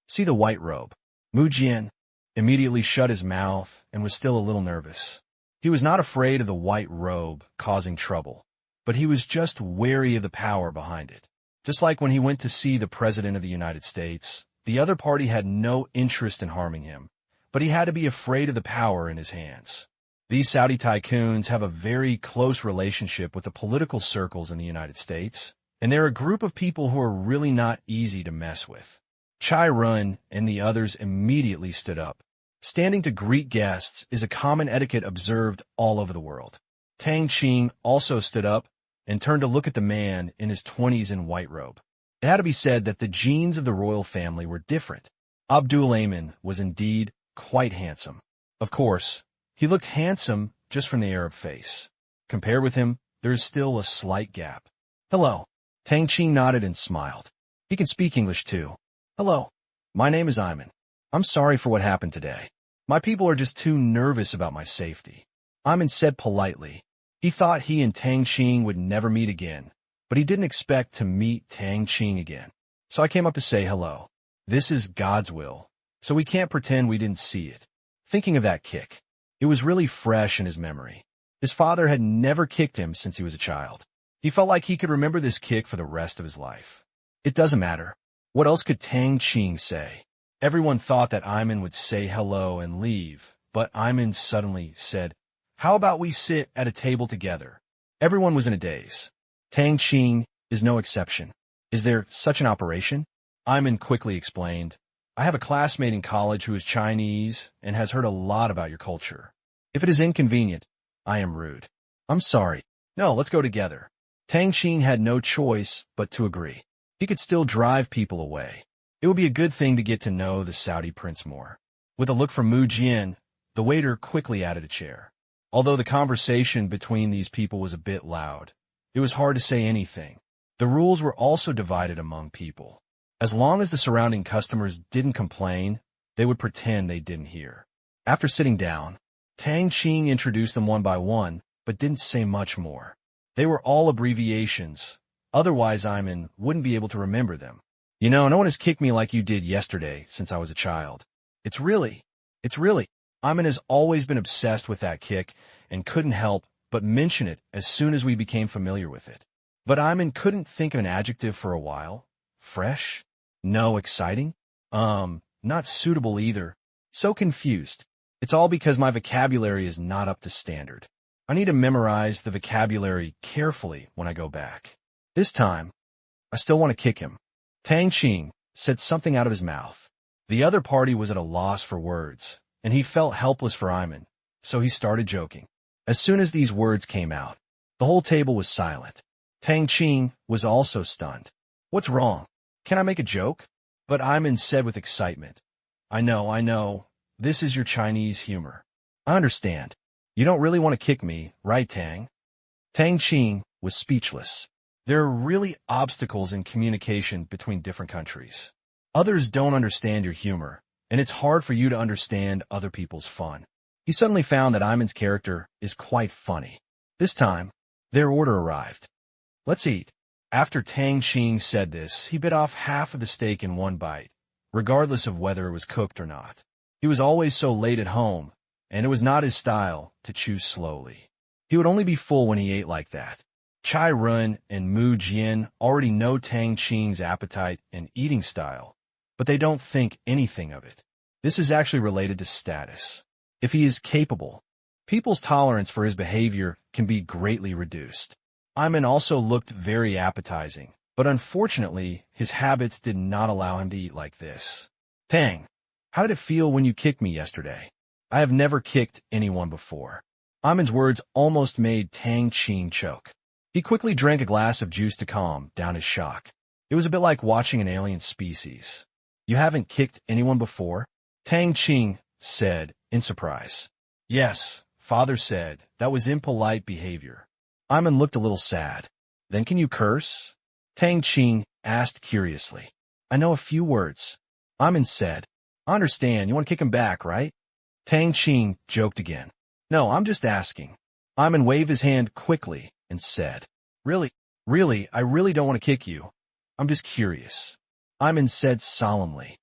A: See the white robe. Mu Jian immediately shut his mouth and was still a little nervous. He was not afraid of the white robe causing trouble, but he was just wary of the power behind it. Just like when he went to see the President of the United States, the other party had no interest in harming him, but he had to be afraid of the power in his hands. These Saudi tycoons have a very close relationship with the political circles in the United States, and they're a group of people who are really not easy to mess with. Chai Run and the others immediately stood up. Standing to greet guests is a common etiquette observed all over the world. Tang Qing also stood up and turned to look at the man in his 20s in white robe. It had to be said that the genes of the royal family were different. Abdul Amin was indeed quite handsome. Of course, he looked handsome just from the Arab face. Compared with him, there is still a slight gap. Hello. Tang Qing nodded and smiled. He can speak English too. Hello. My name is Iman. I'm sorry for what happened today. My people are just too nervous about my safety. Iman said politely. He thought he and Tang Qing would never meet again, but he didn't expect to meet Tang Qing again. So I came up to say hello. This is God's will, so we can't pretend we didn't see it. Thinking of that kick, it was really fresh in his memory. His father had never kicked him since he was a child. He felt like he could remember this kick for the rest of his life. It doesn't matter. What else could Tang Qing say? Everyone thought that Iman would say hello and leave, but Iman suddenly said, "How about we sit at a table together?" Everyone was in a daze. Tang Qing is no exception. Is there such an operation? Iman quickly explained, "I have a classmate in college who is Chinese and has heard a lot about your culture. If it is inconvenient, I am rude. I'm sorry. No, let's go together." Tang Qing had no choice but to agree. He could still drive people away. It would be a good thing to get to know the Saudi prince more. With a look from Mu Jian, the waiter quickly added a chair. Although the conversation between these people was a bit loud, it was hard to say anything. The rules were also divided among people. As long as the surrounding customers didn't complain, they would pretend they didn't hear. After sitting down, Tang Qing introduced them one by one, but didn't say much more. They were all abbreviations. Otherwise, Iman wouldn't be able to remember them. "You know, no one has kicked me like you did yesterday since I was a child. It's really. Iman has always been obsessed with that kick and couldn't help but mention it as soon as we became familiar with it. But Iman couldn't think of an adjective for a while. Fresh? No. Exciting? Not suitable either. So confused. It's all because my vocabulary is not up to standard. I need to memorize the vocabulary carefully when I go back. This time, I still want to kick him." Tang Qing said something out of his mouth. The other party was at a loss for words, and he felt helpless for Iman, so he started joking. As soon as these words came out, the whole table was silent. Tang Qing was also stunned. "What's wrong? Can I make a joke?" But Iman said with excitement, I know. This is your Chinese humor. I understand. You don't really want to kick me, right, Tang?" Tang Qing was speechless. There are really obstacles in communication between different countries. Others don't understand your humor, and it's hard for you to understand other people's fun. He suddenly found that Iman's character is quite funny. This time, their order arrived. "Let's eat." After Tang Qing said this, he bit off half of the steak in one bite, regardless of whether it was cooked or not. He was always so late at home, and it was not his style to chew slowly. He would only be full when he ate like that. Chai Run and Mu Jian already know Tang Qing's appetite and eating style, but they don't think anything of it. This is actually related to status. If he is capable, people's tolerance for his behavior can be greatly reduced. Iman also looked very appetizing, but unfortunately, his habits did not allow him to eat like this. "Tang, how did it feel when you kicked me yesterday? I have never kicked anyone before." Iman's words almost made Tang Qing choke. He quickly drank a glass of juice to calm down his shock. It was a bit like watching an alien species. "You haven't kicked anyone before?" Tang Qing said, in surprise. "Yes," father said. "That was impolite behavior." Iman looked a little sad. "Then can you curse?" Tang Qing asked curiously. "I know a few words." Iman said, "I understand. You want to kick him back, right?" Tang Qing joked again. "No, I'm just asking." Iman waved his hand quickly and said, Really, I really don't want to kick you. I'm just curious." Iman said solemnly.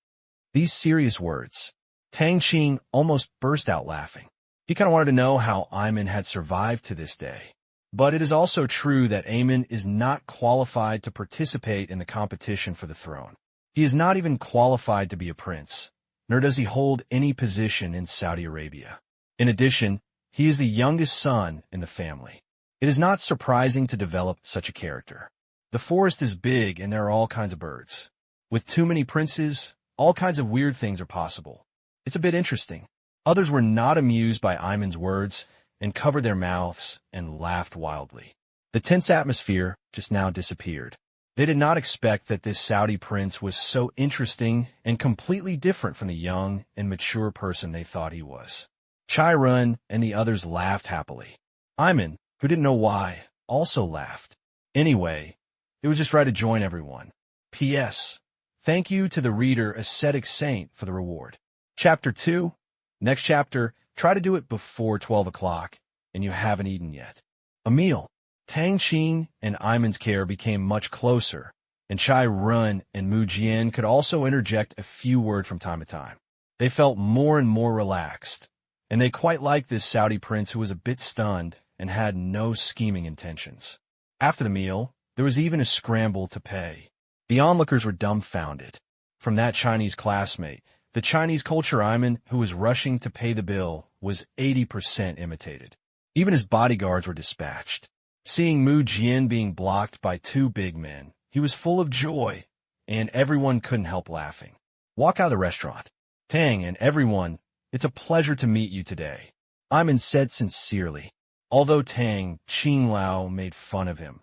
A: These serious words. Tang Qing almost burst out laughing. He kind of wanted to know how Iman had survived to this day. But it is also true that Iman is not qualified to participate in the competition for the throne. He is not even qualified to be a prince, nor does he hold any position in Saudi Arabia. In addition, he is the youngest son in the family. It is not surprising to develop such a character. The forest is big and there are all kinds of birds. With too many princes, all kinds of weird things are possible. It's a bit interesting. Others were not amused by Iman's words and covered their mouths and laughed wildly. The tense atmosphere just now disappeared. They did not expect that this Saudi prince was so interesting and completely different from the young and mature person they thought he was. Chai Run and the others laughed happily. Iman, who didn't know why, also laughed. Anyway, it was just right to join everyone. P.S. Thank you to the reader Ascetic Saint for the reward. Chapter 2. Next chapter, try to do it before 12 o'clock. and you haven't eaten yet. A meal. Tang Qing and Iman's care became much closer, and Chai Run and Mu Jian could also interject a few words from time to time. They felt more and more relaxed, and they quite liked this Saudi prince who was a bit stunned and had no scheming intentions. After the meal, there was even a scramble to pay. The onlookers were dumbfounded. From that Chinese classmate, the Chinese culture Iman, who was rushing to pay the bill, was 80% imitated. Even his bodyguards were dispatched. Seeing Mu Jian being blocked by two big men, he was full of joy, and everyone couldn't help laughing. Walk out of the restaurant. Tang and everyone, it's a pleasure to meet you today, Iman said sincerely. Although Tang Qing made fun of him,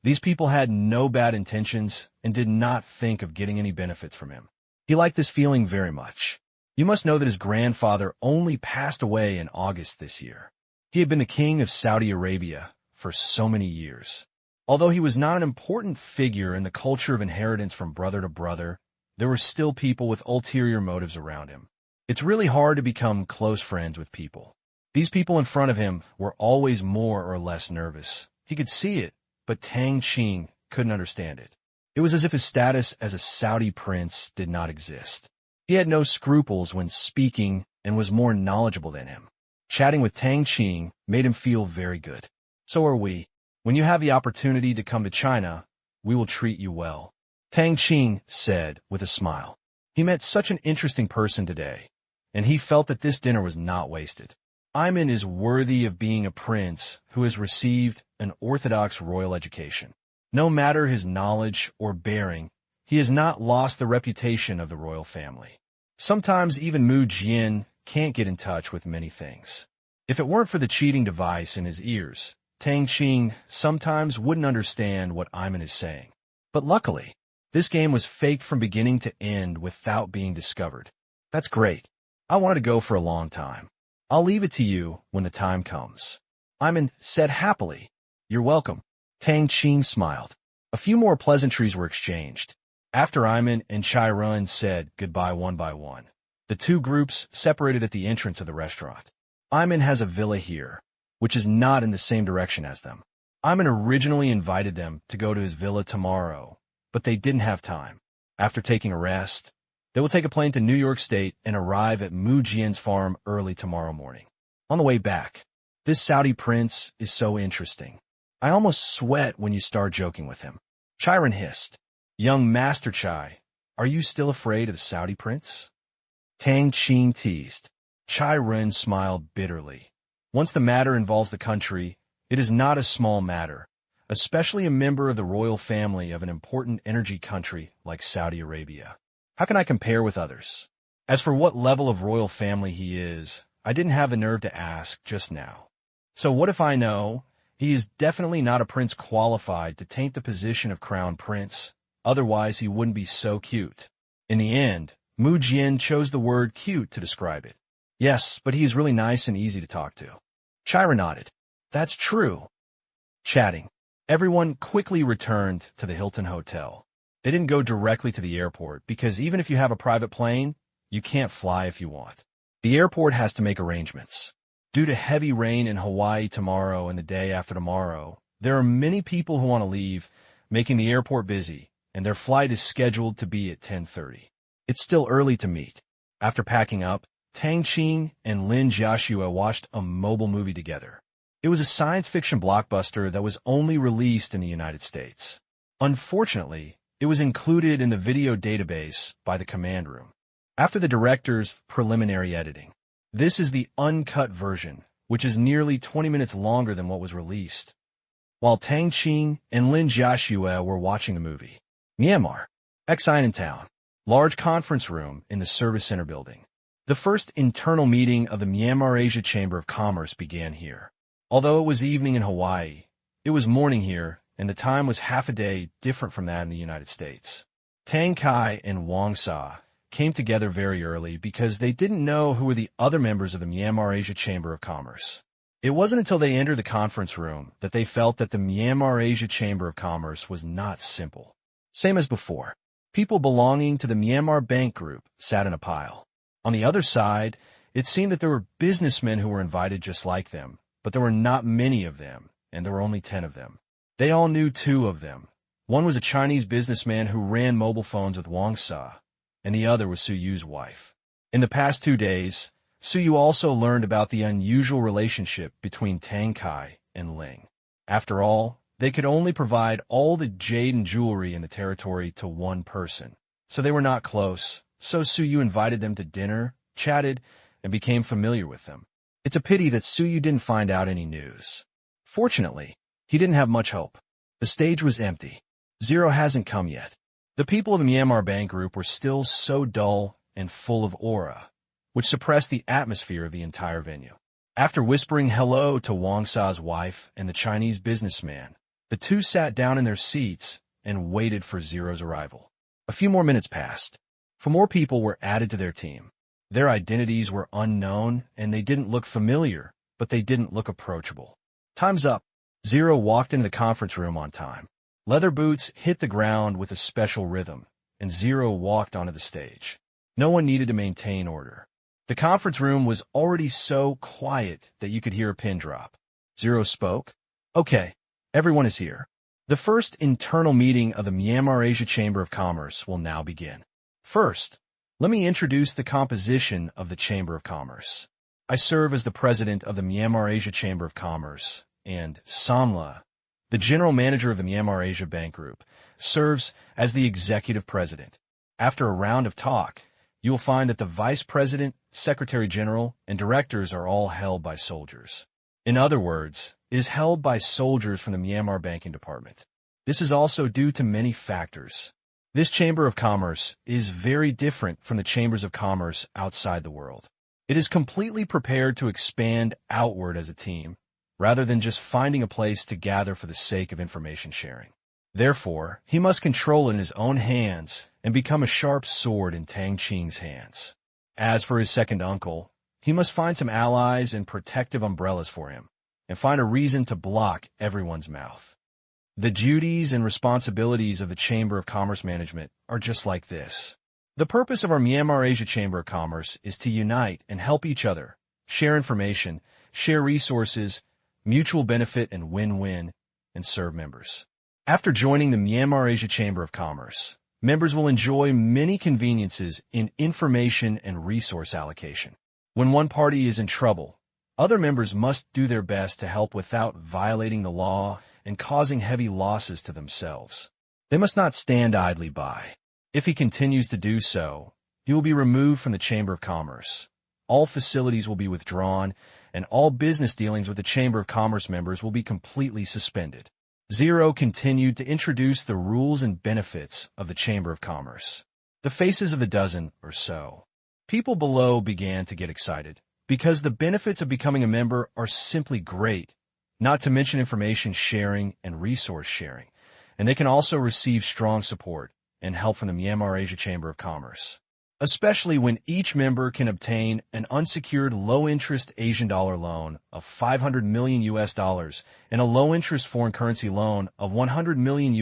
A: these people had no bad intentions and did not think of getting any benefits from him. He liked this feeling very much. You must know that his grandfather only passed away in August this year. He had been the king of Saudi Arabia for so many years. Although he was not an important figure in the culture of inheritance from brother to brother, there were still people with ulterior motives around him. It's really hard to become close friends with people. These people in front of him were always more or less nervous. He could see it, but Tang Qing couldn't understand it. It was as if his status as a Saudi prince did not exist. He had no scruples when speaking and was more knowledgeable than him. Chatting with Tang Qing made him feel very good. So are we. When you have the opportunity to come to China, we will treat you well, Tang Qing said with a smile. He met such an interesting person today, and he felt that this dinner was not wasted. Iman is worthy of being a prince who has received an orthodox royal education. No matter his knowledge or bearing, he has not lost the reputation of the royal family. Sometimes even Mu Jian can't get in touch with many things. If it weren't for the cheating device in his ears, Tang Qing sometimes wouldn't understand what Iman is saying. But luckily, this game was faked from beginning to end without being discovered. That's great. I wanted to go for a long time. I'll leave it to you when the time comes, Iman said happily. You're welcome. Tang Qing smiled. A few more pleasantries were exchanged. After Iman and Chai Run said goodbye one by one, the two groups separated at the entrance of the restaurant. Iman has a villa here, which is not in the same direction as them. Iman originally invited them to go to his villa tomorrow, but they didn't have time. After taking a rest, they will take a plane to New York State and arrive at Mu Jian's farm early tomorrow morning. On the way back, this Saudi prince is so interesting. I almost sweat when you start joking with him. Chiron hissed. Young Master Chai, are you still afraid of the Saudi prince? Tang Qing teased. Chiron smiled bitterly. Once the matter involves the country, it is not a small matter, especially a member of the royal family of an important energy country like Saudi Arabia. How can I compare with others? As for what level of royal family he is, I didn't have the nerve to ask just now. So what if I know he is definitely not a prince qualified to taint the position of crown prince? Otherwise, he wouldn't be so cute. In the end, Mu Jian chose the word cute to describe it. Yes, but he's really nice and easy to talk to. Chira nodded. That's true. Chatting. Everyone quickly returned to the Hilton Hotel. They didn't go directly to the airport because even if you have a private plane, you can't fly if you want. The airport has to make arrangements. Due to heavy rain in Hawaii tomorrow and the day after tomorrow, there are many people who want to leave, making the airport busy, and their flight is scheduled to be at 10:30. It's still early to meet. After packing up, Tang Qing and Lin Jiaxue watched a mobile movie together. It was a science fiction blockbuster that was only released in the United States. Unfortunately, it was included in the video database by the command room. After the director's preliminary editing, this is the uncut version, which is nearly 20 minutes longer than what was released. While Tang Qing and Lin Jiaxue were watching the movie, Myanmar, Xinan Town, large conference room in the Service Center building. The first internal meeting of the Myanmar Asia Chamber of Commerce began here. Although it was evening in Hawaii, it was morning here, and the time was half a day different from that in the United States. Tang Kai and Wang Sa came together very early because they didn't know who were the other members of the Myanmar Asia Chamber of Commerce. It wasn't until they entered the conference room that they felt that the Myanmar Asia Chamber of Commerce was not simple. Same as before, people belonging to the Myanmar Bank Group sat in a pile. On the other side, it seemed that there were businessmen who were invited just like them, but there were not many of them, and there were only 10 of them. They all knew 2 of them. One was a Chinese businessman who ran mobile phones with Wang Sa, and the other was Su Yu's wife. In the past 2 days, Su Yu also learned about the unusual relationship between Tang Qing and Ling. After all, they could only provide all the jade and jewelry in the territory to one person, so they were not close. So Su Yu invited them to dinner, chatted, and became familiar with them. It's a pity that Su Yu didn't find out any news. Fortunately, he didn't have much hope. The stage was empty. Zero hasn't come yet. The people of the Myanmar Bank Group were still so dull and full of aura, which suppressed the atmosphere of the entire venue. After whispering hello to Wang Sa's wife and the Chinese businessman, the 2 sat down in their seats and waited for Zero's arrival. A few more minutes passed. 4 more people were added to their team. Their identities were unknown, and they didn't look familiar, but they didn't look approachable. Time's up. Zero walked into the conference room on time. Leather boots hit the ground with a special rhythm, and Zero walked onto the stage. No one needed to maintain order. The conference room was already so quiet that you could hear a pin drop. Zero spoke. Okay, everyone is here. The first internal meeting of the Myanmar Asia Chamber of Commerce will now begin. First, let me introduce the composition of the Chamber of Commerce. I serve as the president of the Myanmar Asia Chamber of Commerce, and Samla, the general manager of the Myanmar Asia Bank Group, serves as the executive president. After a round of talk, you will find that the vice president, secretary general, and directors are all held by soldiers. In other words, it is held by soldiers from the Myanmar Banking Department. This is also due to many factors. This Chamber of Commerce is very different from the chambers of commerce outside the world. It is completely prepared to expand outward as a team, rather than just finding a place to gather for the sake of information sharing. Therefore, he must control it in his own hands and become a sharp sword in Tang Qing's hands. As for his second uncle, he must find some allies and protective umbrellas for him, and find a reason to block everyone's mouth. The duties and responsibilities of the Chamber of Commerce Management are just like this. The purpose of our Myanmar Asia Chamber of Commerce is to unite and help each other, share information, share resources, mutual benefit and win-win, and serve members. After joining the Myanmar Asia Chamber of Commerce, members will enjoy many conveniences in information and resource allocation. When one party is in trouble, other members must do their best to help without violating the law and causing heavy losses to themselves. They must not stand idly by. If he continues to do so, he will be removed from the Chamber of Commerce. All facilities will be withdrawn, and all business dealings with the Chamber of Commerce members will be completely suspended. Zero continued to introduce the rules and benefits of the Chamber of Commerce. The faces of the dozen or so. People below began to get excited, because the benefits of becoming a member are simply great, not to mention information sharing and resource sharing, and they can also receive strong support and help from the Myanmar Asia Chamber of Commerce, especially when each member can obtain an unsecured low-interest Asian dollar loan of $500 million and a low-interest foreign currency loan of $100 million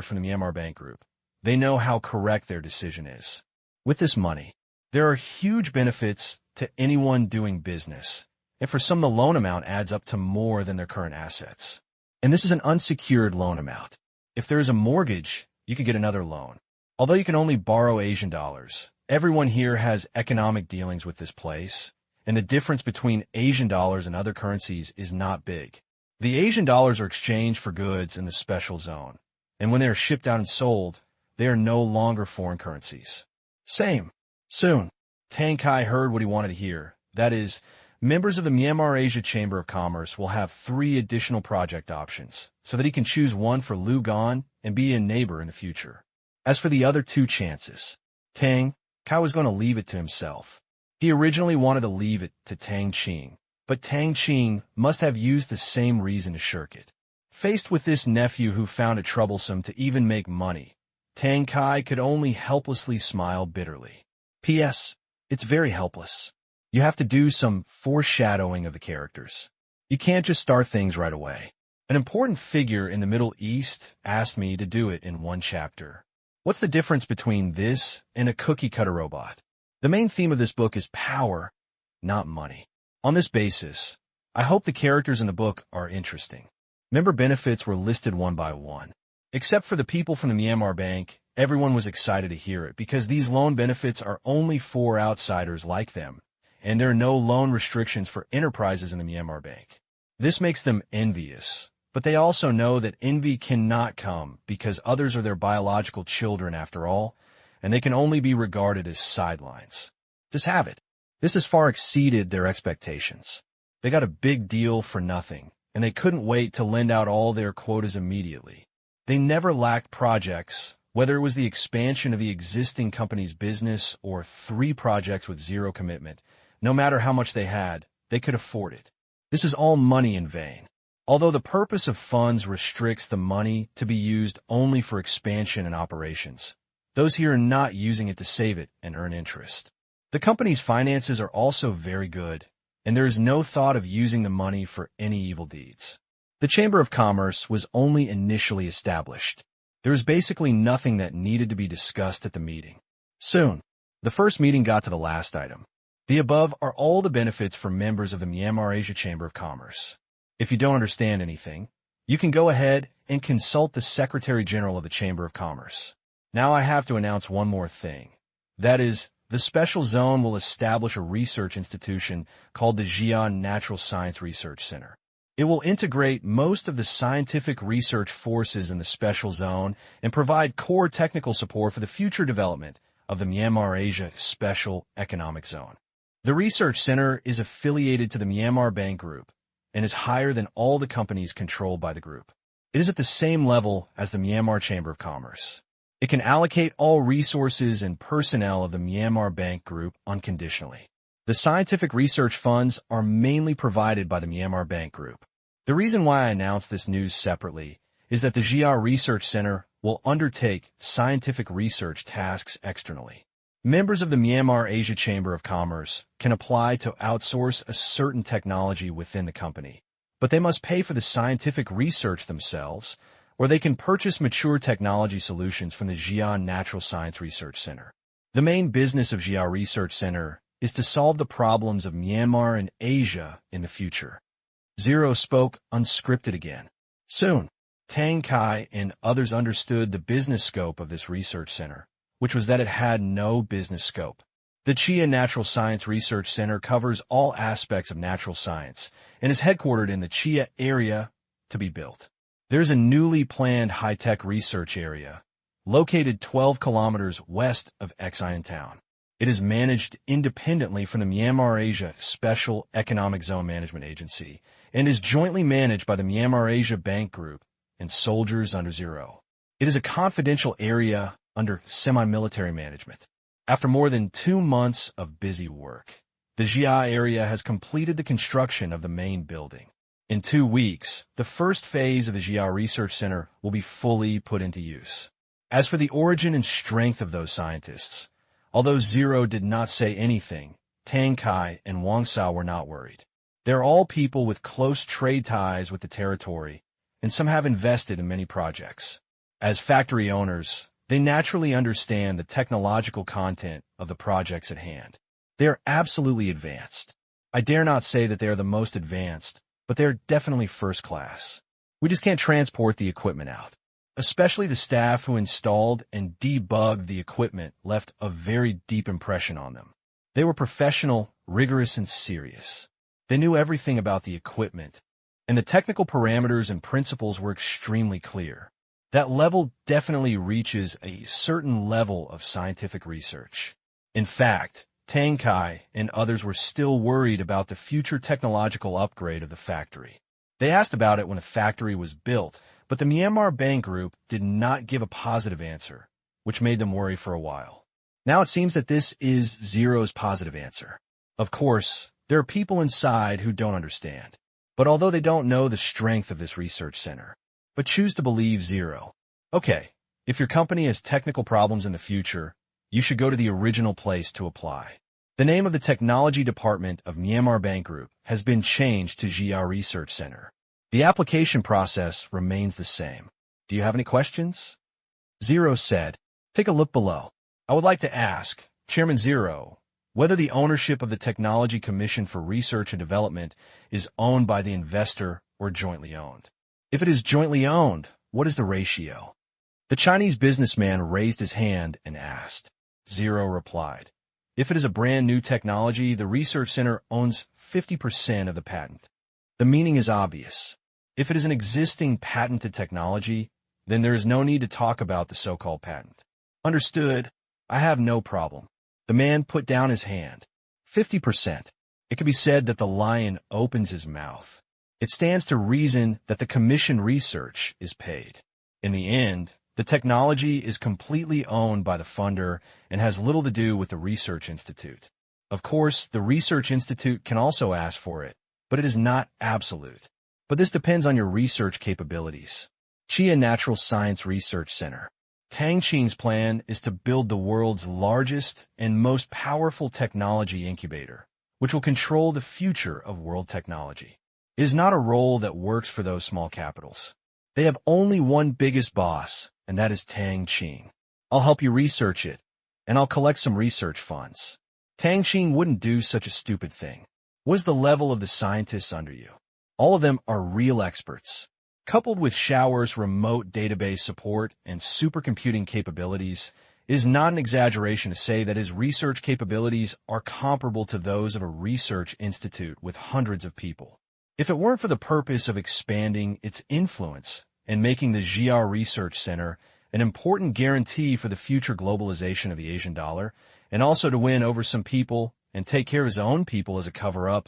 A: from the Myanmar Bank Group. They know how correct their decision is. With this money, there are huge benefits to anyone doing business, and for some the loan amount adds up to more than their current assets. And this is an unsecured loan amount. If there is a mortgage, you can get another loan. Although you can only borrow Asian dollars, everyone here has economic dealings with this place, and the difference between Asian dollars and other currencies is not big. The Asian dollars are exchanged for goods in the special zone, and when they are shipped out and sold, they are no longer foreign currencies. Same. Soon, Tang Qing heard what he wanted to hear. That is, members of the Myanmar Asia Chamber of Commerce will have 3 additional project options, so that he can choose one for Lugan and be a neighbor in the future. As for the other 2 chances, Tang Qing was going to leave it to himself. He originally wanted to leave it to Tang Qing, but Tang Qing must have used the same reason to shirk it. Faced with this nephew who found it troublesome to even make money, Tang Qing could only helplessly smile bitterly. P.S. It's very helpless. You have to do some foreshadowing of the characters. You can't just start things right away. An important figure in the Middle East asked me to do it in 1 chapter. What's the difference between this and a cookie-cutter robot? The main theme of this book is power, not money. On this basis, I hope the characters in the book are interesting. Member benefits were listed one by one. Except for the people from the Myanmar Bank, everyone was excited to hear it because these loan benefits are only for outsiders like them, and there are no loan restrictions for enterprises in the Myanmar Bank. This makes them envious, but they also know that envy cannot come because others are their biological children after all, and they can only be regarded as sidelines. Just have it. This has far exceeded their expectations. They got a big deal for nothing, and they couldn't wait to lend out all their quotas immediately. They never lacked projects, whether it was the expansion of the existing company's business or 3 projects with zero commitment. No matter how much they had, they could afford it. This is all money in vain. Although the purpose of funds restricts the money to be used only for expansion and operations, those here are not using it to save it and earn interest. The company's finances are also very good, and there is no thought of using the money for any evil deeds. The Chamber of Commerce was only initially established. There was basically nothing that needed to be discussed at the meeting. Soon, the first meeting got to the last item. The above are all the benefits for members of the Myanmar Asia Chamber of Commerce. If you don't understand anything, you can go ahead and consult the Secretary General of the Chamber of Commerce. Now I have to announce one more thing. That is, the special zone will establish a research institution called the Xi'an Natural Science Research Center. It will integrate most of the scientific research forces in the special zone and provide core technical support for the future development of the Myanmar Asia Special Economic Zone. The research center is affiliated to the Myanmar Bank Group and is higher than all the companies controlled by the group. It is at the same level as the Myanmar Chamber of Commerce. It can allocate all resources and personnel of the Myanmar Bank Group unconditionally. The scientific research funds are mainly provided by the Myanmar Bank Group. The reason why I announced this news separately is that the Xi'an Research Center will undertake scientific research tasks externally. Members of the Myanmar Asia Chamber of Commerce can apply to outsource a certain technology within the company, but they must pay for the scientific research themselves, or they can purchase mature technology solutions from the Xi'an Natural Science Research Center. The main business of Xi'an Research Center is to solve the problems of Myanmar and Asia in the future. Zero spoke unscripted again. Soon, Tang Qing and others understood the business scope of this research center, which was that it had no business scope. The Xi'an Natural Science Research Center covers all aspects of natural science and is headquartered in the Xi'an area to be built. There's a newly planned high-tech research area, located 12 kilometers west of Xi'an town. It is managed independently from the Myanmar Asia Special Economic Zone Management Agency and is jointly managed by the Myanmar Asia Bank Group and soldiers under Zero. It is a confidential area under semi-military management. After more than 2 months of busy work, the Xi'an area has completed the construction of the main building. In 2 weeks, the first phase of the Xi'an Research Center will be fully put into use. As for the origin and strength of those scientists, although Zero did not say anything, Tang Qing and Wang Sao were not worried. They are all people with close trade ties with the territory, and some have invested in many projects. As factory owners, they naturally understand the technological content of the projects at hand. They are absolutely advanced. I dare not say that they are the most advanced, but they are definitely first class. We just can't transport the equipment out. Especially the staff who installed and debugged the equipment left a very deep impression on them. They were professional, rigorous, and serious. They knew everything about the equipment, and the technical parameters and principles were extremely clear. That level definitely reaches a certain level of scientific research. In fact, Tang Qing and others were still worried about the future technological upgrade of the factory. They asked about it when the factory was built, but the Myanmar Bank Group did not give a positive answer, which made them worry for a while. Now it seems that this is Zero's positive answer. Of course, there are people inside who don't understand, but although they don't know the strength of this research center, but choose to believe Zero. Okay, if your company has technical problems in the future, you should go to the original place to apply. The name of the technology department of Myanmar Bank Group has been changed to Xi'an Research Center. The application process remains the same. Do you have any questions? Zero said, take a look below. I would like to ask, Chairman Zero, whether the ownership of the Technology Commission for Research and Development is owned by the investor or jointly owned. If it is jointly owned, what is the ratio? The Chinese businessman raised his hand and asked. Zero replied. If it is a brand new technology, the research center owns 50% of the patent. The meaning is obvious. If it is an existing patented technology, then there is no need to talk about the so-called patent. Understood. I have no problem. The man put down his hand. 50%. It can be said that the lion opens his mouth. It stands to reason that the commission research is paid. In the end, the technology is completely owned by the funder and has little to do with the research institute. Of course, the research institute can also ask for it, but it is not absolute. But this depends on your research capabilities. Chia Natural Science Research Center. Tang Qing's plan is to build the world's largest and most powerful technology incubator, which will control the future of world technology. It is not a role that works for those small capitals. They have only one biggest boss, and that is Tang Qing. I'll help you research it, and I'll collect some research funds. Tang Qing wouldn't do such a stupid thing. What is the level of the scientists under you? All of them are real experts. Coupled with Shower's remote database support and supercomputing capabilities, it is not an exaggeration to say that his research capabilities are comparable to those of a research institute with hundreds of people. If it weren't for the purpose of expanding its influence and making the GR Research Center an important guarantee for the future globalization of the Asian dollar, and also to win over some people and take care of his own people as a cover-up,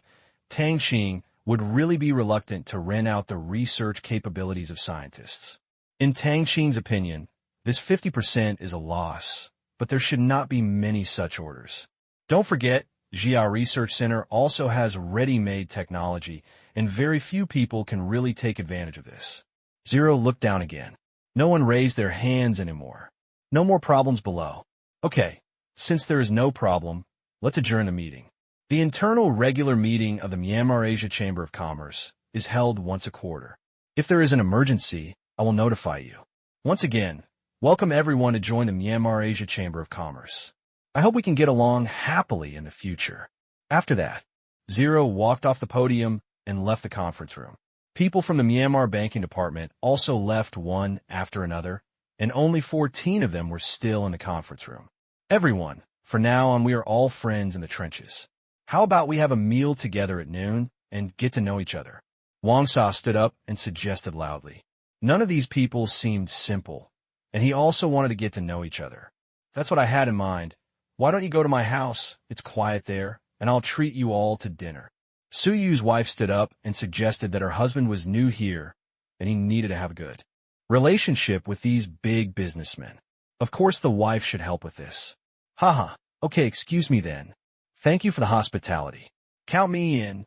A: Tang Qing would really be reluctant to rent out the research capabilities of scientists. In Tang Qing's opinion, this 50% is a loss, but there should not be many such orders. Don't forget, GR Research Center also has ready-made technology, and very few people can really take advantage of this. Zero looked down again. No one raised their hands anymore. No more problems below. Okay, since there is no problem, let's adjourn the meeting. The internal regular meeting of the Myanmar Asia Chamber of Commerce is held once a quarter. If there is an emergency, I will notify you. Once again, welcome everyone to join the Myanmar Asia Chamber of Commerce. I hope we can get along happily in the future. After that, Zero walked off the podium and left the conference room. People from the Myanmar banking department also left one after another, and only 14 of them were still in the conference room. Everyone, from now on, we are all friends in the trenches. How about we have a meal together at noon and get to know each other? Wang Sa stood up and suggested loudly. None of these people seemed simple, and he also wanted to get to know each other. That's what I had in mind. Why don't you go to my house? It's quiet there, and I'll treat you all to dinner. Su Yu's wife stood up and suggested that her husband was new here, and he needed to have a good relationship with these big businessmen. Of course the wife should help with this. Haha, okay, excuse me then. Thank you for the hospitality. Count me in.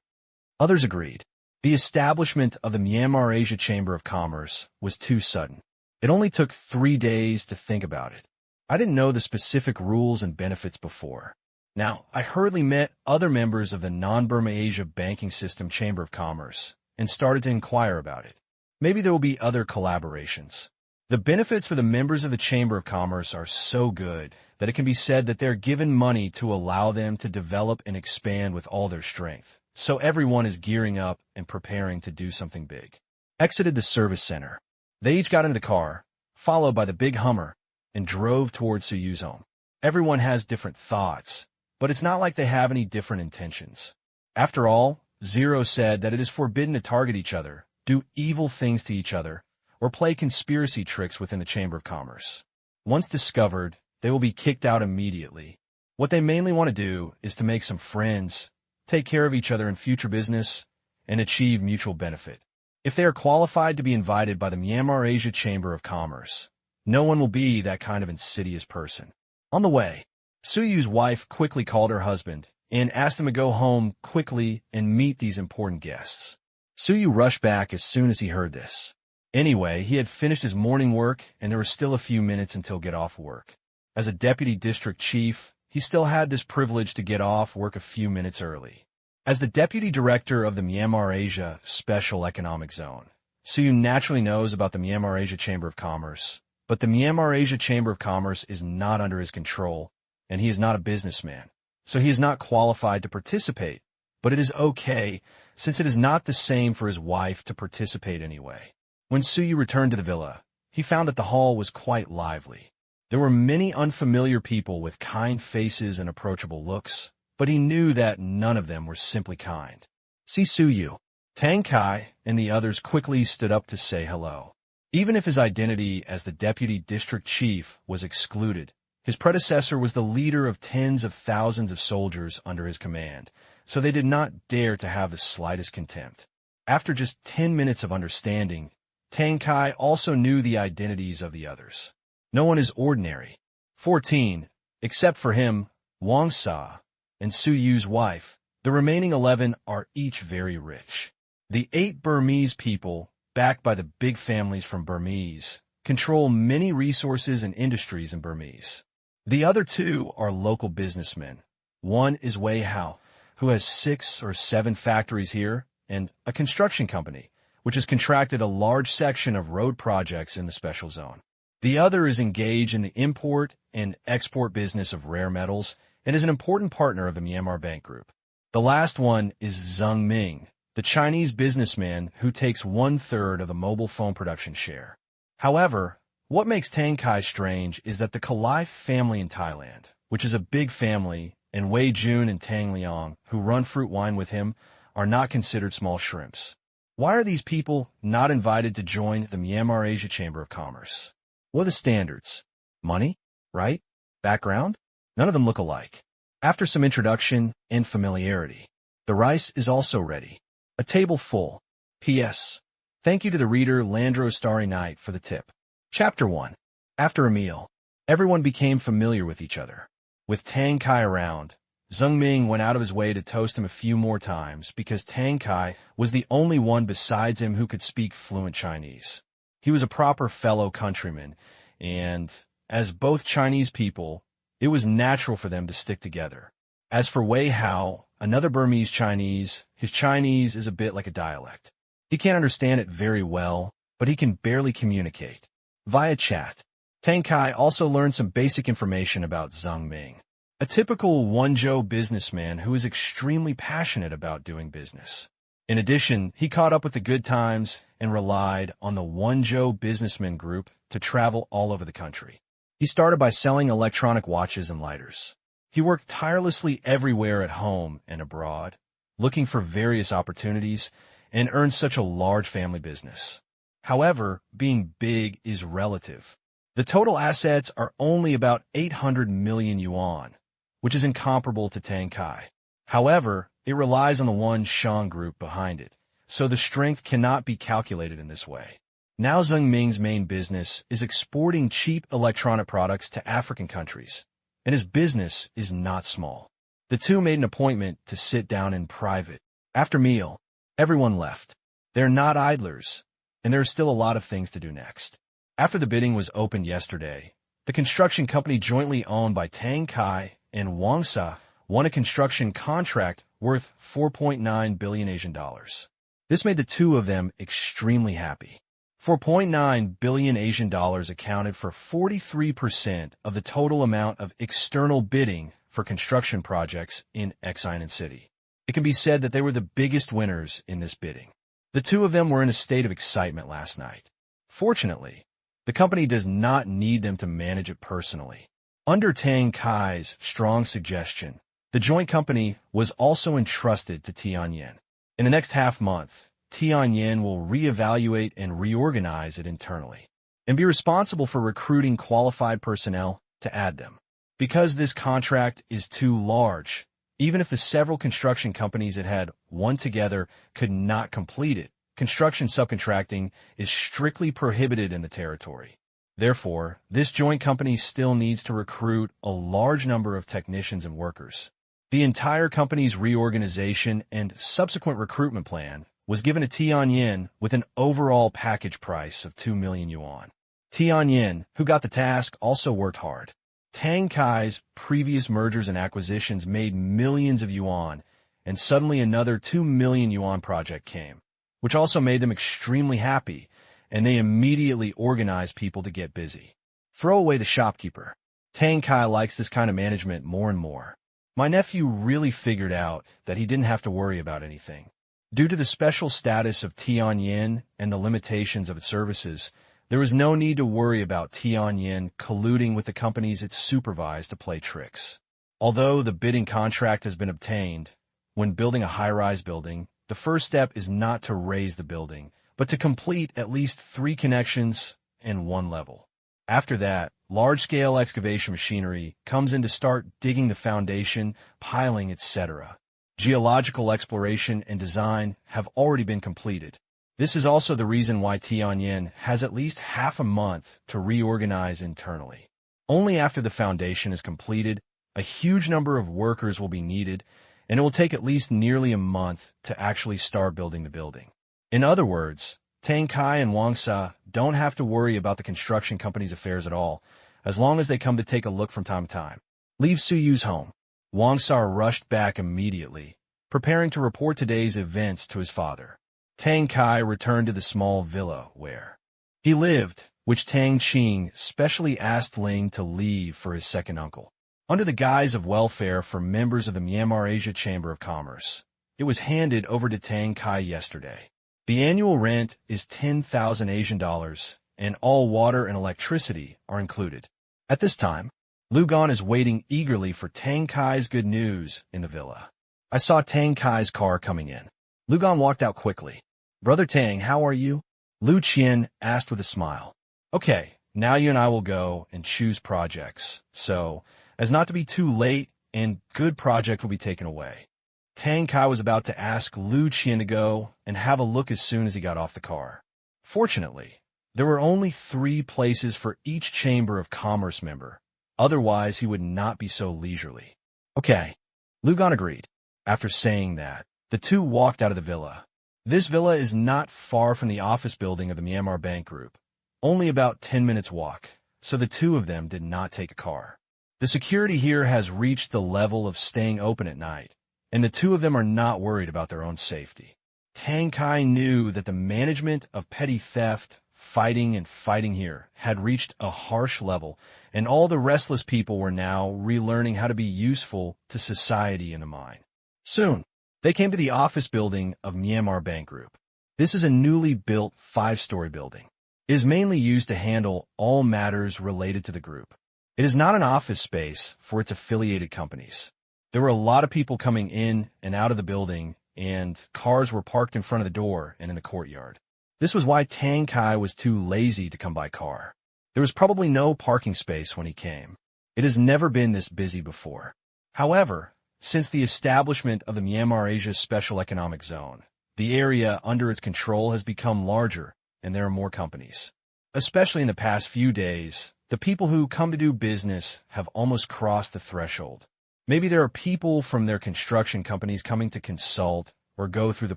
A: Others agreed. The establishment of the Myanmar Asia Chamber of Commerce was too sudden. It only took 3 days to think about it. I didn't know the specific rules and benefits before. Now, I hurriedly met other members of the Non-Burma Asia Banking System Chamber of Commerce and started to inquire about it. Maybe there will be other collaborations. The benefits for the members of the Chamber of Commerce are so good that it can be said that they're given money to allow them to develop and expand with all their strength. So everyone is gearing up and preparing to do something big. Exited the service center. They each got into the car, followed by the big Hummer, and drove towards Su Yu's home. Everyone has different thoughts, but it's not like they have any different intentions. After all, Zero said that it is forbidden to target each other, do evil things to each other, or play conspiracy tricks within the Chamber of Commerce. Once discovered, they will be kicked out immediately. What they mainly want to do is to make some friends, take care of each other in future business, and achieve mutual benefit. If they are qualified to be invited by the Myanmar Asia Chamber of Commerce, no one will be that kind of insidious person. On the way, Su Yu's wife quickly called her husband and asked him to go home quickly and meet these important guests. Su Yu rushed back as soon as he heard this. Anyway, he had finished his morning work, and there were still a few minutes until get off work. As a deputy district chief, he still had this privilege to get off work a few minutes early. As the deputy director of the Myanmar Asia Special Economic Zone, Su Yu naturally knows about the Myanmar Asia Chamber of Commerce, but the Myanmar Asia Chamber of Commerce is not under his control, and he is not a businessman. so he is not qualified to participate, but it is okay, since it is not the same for his wife to participate anyway. When Suyu returned to the villa, he found that the hall was quite lively. There were many unfamiliar people with kind faces and approachable looks, but he knew that none of them were simply kind. See Suyu. Tang Kai and the others quickly stood up to say hello. Even if his identity as the deputy district chief was excluded, his predecessor was the leader of tens of thousands of soldiers under his command, so they did not dare to have the slightest contempt. After just 10 minutes of understanding, Tang Kai also knew the identities of the others. No one is ordinary. 14, except for him, Wang Sa, and Su Yu's wife. The remaining 11 are each very rich. The 8 Burmese people, backed by the big families from Burmese, control many resources and industries in Burmese. The other 2 are local businessmen. One is Wei Hao, who has 6 or 7 factories here, and a construction company, which has contracted a large section of road projects in the special zone. The other is engaged in the import and export business of rare metals and is an important partner of the Myanmar Bank Group. The last one is Zheng Ming, the Chinese businessman who takes 1/3 of the mobile phone production share. However, what makes Tang Kai strange is that the Kalai family in Thailand, which is a big family, and Wei Jun and Tang Liang, who run fruit wine with him, are not considered small shrimps. Why are these people not invited to join the Myanmar Asia Chamber of Commerce? What are the standards? Money? Right? Background? None of them look alike. After some introduction and familiarity, the rice is also ready. A table full. P.S. Thank you to the reader Landro Starry Night for the tip. Chapter 1. After a meal, everyone became familiar with each other. With Tang Kai around, Zheng Ming went out of his way to toast him a few more times because Tang Kai was the only one besides him who could speak fluent Chinese. He was a proper fellow countryman, and, as both Chinese people, it was natural for them to stick together. As for Wei Hao, another Burmese Chinese, his Chinese is a bit like a dialect. He can't understand it very well, but he can barely communicate. Via chat, Tang Kai also learned some basic information about Zheng Ming, a typical Wenzhou businessman who is extremely passionate about doing business. In addition, he caught up with the good times and relied on the Wenzhou businessman group to travel all over the country. He started by selling electronic watches and lighters. He worked tirelessly everywhere at home and abroad, looking for various opportunities, and earned such a large family business. However, being big is relative. The total assets are only about 800 million yuan, which is incomparable to Tang Kai. However, it relies on the one Shang group behind it, so the strength cannot be calculated in this way. Now Zheng Ming's main business is exporting cheap electronic products to African countries, and his business is not small. The two made an appointment to sit down in private. After meal, everyone left. They're not idlers, and there are still a lot of things to do next. After the bidding was opened yesterday, the construction company jointly owned by Tang Kai and Wang Sa won a construction contract worth 4.9 billion Asian dollars. This made the two of them extremely happy. 4.9 billion Asian dollars accounted for 43% of the total amount of external bidding for construction projects in Xinan City. It can be said that they were the biggest winners in this bidding. The two of them were in a state of excitement last night. Fortunately, the company does not need them to manage it personally. Under Tang Kai's strong suggestion, the joint company was also entrusted to Tianyin. In the next half-month, Tianyin will reevaluate and reorganize it internally, and be responsible for recruiting qualified personnel to add them. Because this contract is too large, even if the several construction companies it had won together could not complete it, construction subcontracting is strictly prohibited in the territory. Therefore, this joint company still needs to recruit a large number of technicians and workers. The entire company's reorganization and subsequent recruitment plan was given to Tianyin with an overall package price of 2 million yuan. Tianyin, who got the task, also worked hard. Tang Kai's previous mergers and acquisitions made millions of yuan, and suddenly another 2 million yuan project came, which also made them extremely happy, and they immediately organized people to get busy. Throw away the shopkeeper. Tang Kai likes this kind of management more and more. My nephew really figured out that he didn't have to worry about anything. Due to the special status of Tianyin and the limitations of its services, there was no need to worry about Tianyin colluding with the companies it supervised to play tricks. Although the bidding contract has been obtained, when building a high-rise building, the first step is not to raise the building, but to complete at least 3 connections and 1 level. After that, large-scale excavation machinery comes in to start digging the foundation, piling, etc. Geological exploration and design have already been completed. This is also the reason why Tianyin has at least half a month to reorganize internally. Only after the foundation is completed, a huge number of workers will be needed, and it will take at least nearly a month to actually start building the building. In other words, Tang Qing and Wang Sa don't have to worry about the construction company's affairs at all, as long as they come to take a look from time to time. Leave Suyu's home. Wang Sa rushed back immediately, preparing to report today's events to his father. Tang Qing returned to the small villa where he lived, which Tang Qing specially asked Ling to leave for his second uncle. Under the guise of welfare for members of the Myanmar Asia Chamber of Commerce, it was handed over to Tang Qing yesterday. The annual rent is 10,000 Asian dollars, and all water and electricity are included. At this time, Lu Gan is waiting eagerly for Tang Qing's good news in the villa. I saw Tang Qing's car coming in. Lu Gan walked out quickly. "Brother Tang, how are you?" Lu Qian asked with a smile. "Okay, now you and I will go and choose projects, so as not to be too late and good project will be taken away." Tang Qing was about to ask Lu Qian to go and have a look as soon as he got off the car. Fortunately, there were only 3 places for each Chamber of Commerce member. Otherwise, he would not be so leisurely. "Okay." Lu Gan agreed. After saying that, the two walked out of the villa. This villa is not far from the office building of the Myanmar Bank Group, only about 10 minutes walk, so the two of them did not take a car. The security here has reached the level of staying open at night, and the two of them are not worried about their own safety. Tang Qing knew that the management of petty theft, fighting here had reached a harsh level, and all the restless people were now relearning how to be useful to society in the mine. Soon, they came to the office building of Myanmar Bank Group. This is a newly built 5-story building. It is mainly used to handle all matters related to the group. It is not an office space for its affiliated companies. There were a lot of people coming in and out of the building, and cars were parked in front of the door and in the courtyard. This was why Tang Qing was too lazy to come by car. There was probably no parking space when he came. It has never been this busy before. However, since the establishment of the Myanmar Asia Special Economic Zone, the area under its control has become larger, and there are more companies. Especially in the past few days, the people who come to do business have almost crossed the threshold. Maybe there are people from their construction companies coming to consult or go through the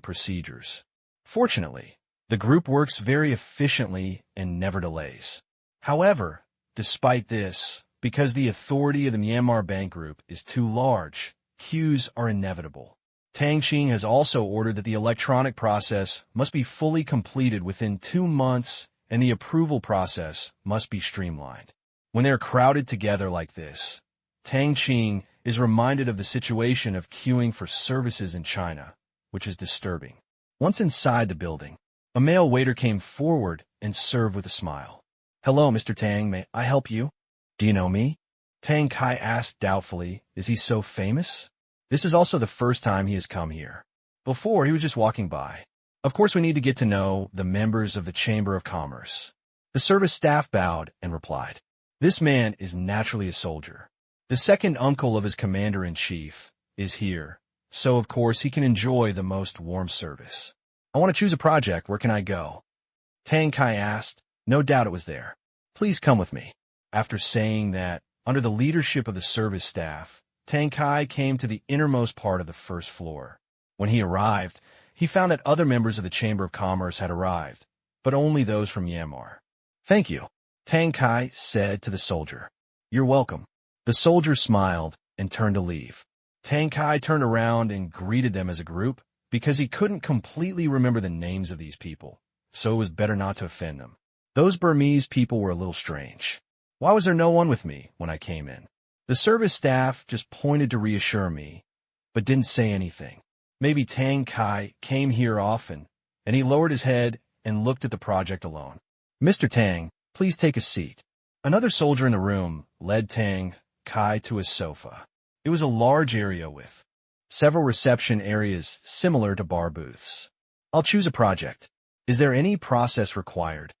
A: procedures. Fortunately, the group works very efficiently and never delays. However, despite this, because the authority of the Myanmar Bank Group is too large, queues are inevitable. Tang Qing has also ordered that the electronic process must be fully completed within 2 months, and the approval process must be streamlined. When they're crowded together like this, Tang Qing is reminded of the situation of queuing for services in China, which is disturbing. Once inside the building, a male waiter came forward and served with a smile. "Hello, Mr. Tang, may I help you?" "Do you know me?" Tang Qing asked doubtfully. Is he so famous? This is also the first time he has come here. Before, he was just walking by. Of course, we need to get to know the members of the Chamber of Commerce. The service staff bowed and replied. This man is naturally a soldier. The second uncle of his commander-in-chief is here, so of course he can enjoy the most warm service. "I want to choose a project. Where can I go?" Tang Qing asked. No doubt it was there. "Please come with me." After saying that, under the leadership of the service staff, Tang Qing came to the innermost part of the first floor. When he arrived, he found that other members of the Chamber of Commerce had arrived, but only those from Myanmar. "Thank you," Tang Qing said to the soldier. "You're welcome." The soldier smiled and turned to leave. Tang Qing turned around and greeted them as a group because he couldn't completely remember the names of these people, so it was better not to offend them. Those Burmese people were a little strange. Why was there no one with me when I came in? The service staff just pointed to reassure me, but didn't say anything. Maybe Tang Kai came here often, and he lowered his head and looked at the project alone. Mr. Tang, please take a seat. Another soldier in the room led Tang Kai to his sofa. It was a large area with several reception areas similar to bar booths. I'll choose a project. Is there any process required?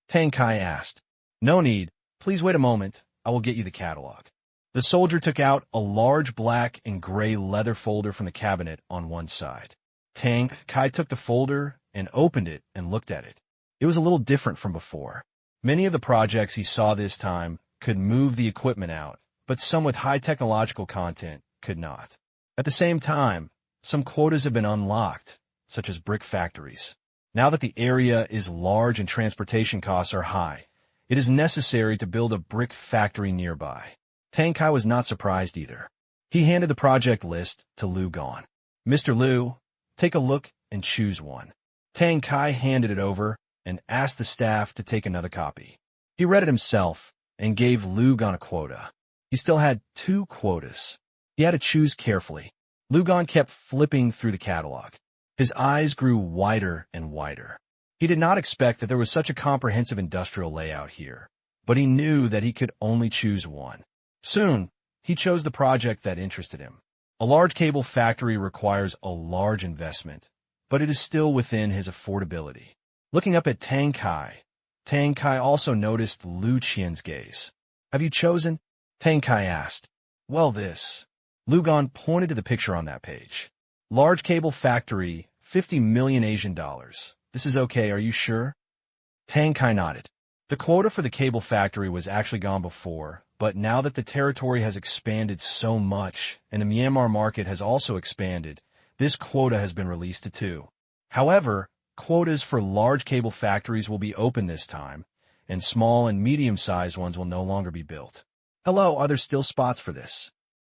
A: Tang Kai asked. No need. Please wait a moment. I will get you the catalog. The soldier took out a large black and gray leather folder from the cabinet on one side. Tang Kai took the folder and opened it and looked at it. It was a little different from before. Many of the projects he saw this time could move the equipment out, but some with high technological content could not. At the same time, some quotas have been unlocked, such as brick factories. Now that the area is large and transportation costs are high, it is necessary to build a brick factory nearby. Tang Kai was not surprised either. He handed the project list to Lu Gan. Mr. Lu, take a look and choose one. Tang Kai handed it over and asked the staff to take another copy. He read it himself and gave Lu Gan a quota. He still had 2 quotas. He had to choose carefully. Lu Gan kept flipping through the catalog. His eyes grew wider and wider. He did not expect that there was such a comprehensive industrial layout here, but he knew that he could only choose one. Soon, he chose the project that interested him. A large cable factory requires a large investment, but it is still within his affordability. Looking up at Tang Kai also noticed Lu Qian's gaze. Have you chosen? Tang Kai asked. Well, this. Lu Gan pointed to the picture on that page. Large cable factory, 50 million Asian dollars. This is okay, are you sure? Tang Kai nodded. The quota for the cable factory was actually gone before, but now that the territory has expanded so much, and the Myanmar market has also expanded, this quota has been released to 2. However, quotas for large cable factories will be open this time, and small and medium-sized ones will no longer be built. Hello, are there still spots for this?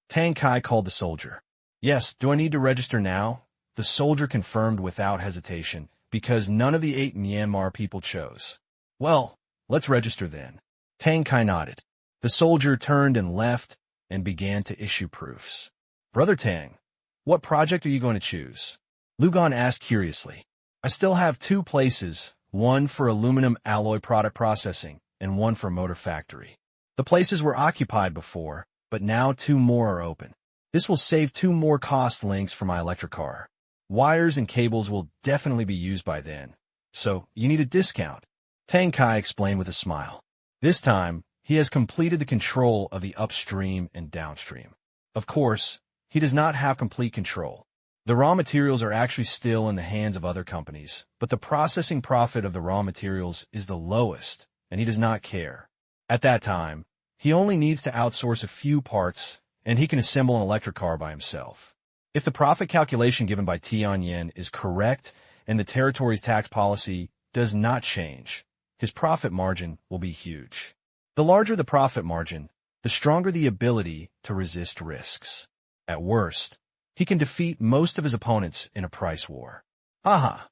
A: Tang Kai called the soldier. Yes, do I need to register now? The soldier confirmed without hesitation, because none of the 8 Myanmar people chose. Well, let's register then. Tang Kai nodded. The soldier turned and left and began to issue proofs. Brother Tang, what project are you going to choose? Lu Gan asked curiously. I still have 2 places, one for aluminum alloy product processing and one for motor factory. The places were occupied before, but now 2 more are open. This will save 2 more cost links for my electric car. Wires and cables will definitely be used by then, so you need a discount. Tang Kai explained with a smile. This time, he has completed the control of the upstream and downstream. Of course, he does not have complete control. The raw materials are actually still in the hands of other companies, but the processing profit of the raw materials is the lowest, and he does not care. At that time, he only needs to outsource a few parts, and he can assemble an electric car by himself. If the profit calculation given by Tianyan is correct and the territory's tax policy does not change, his profit margin will be huge. The larger the profit margin, the stronger the ability to resist risks. At worst, he can defeat most of his opponents in a price war. Aha!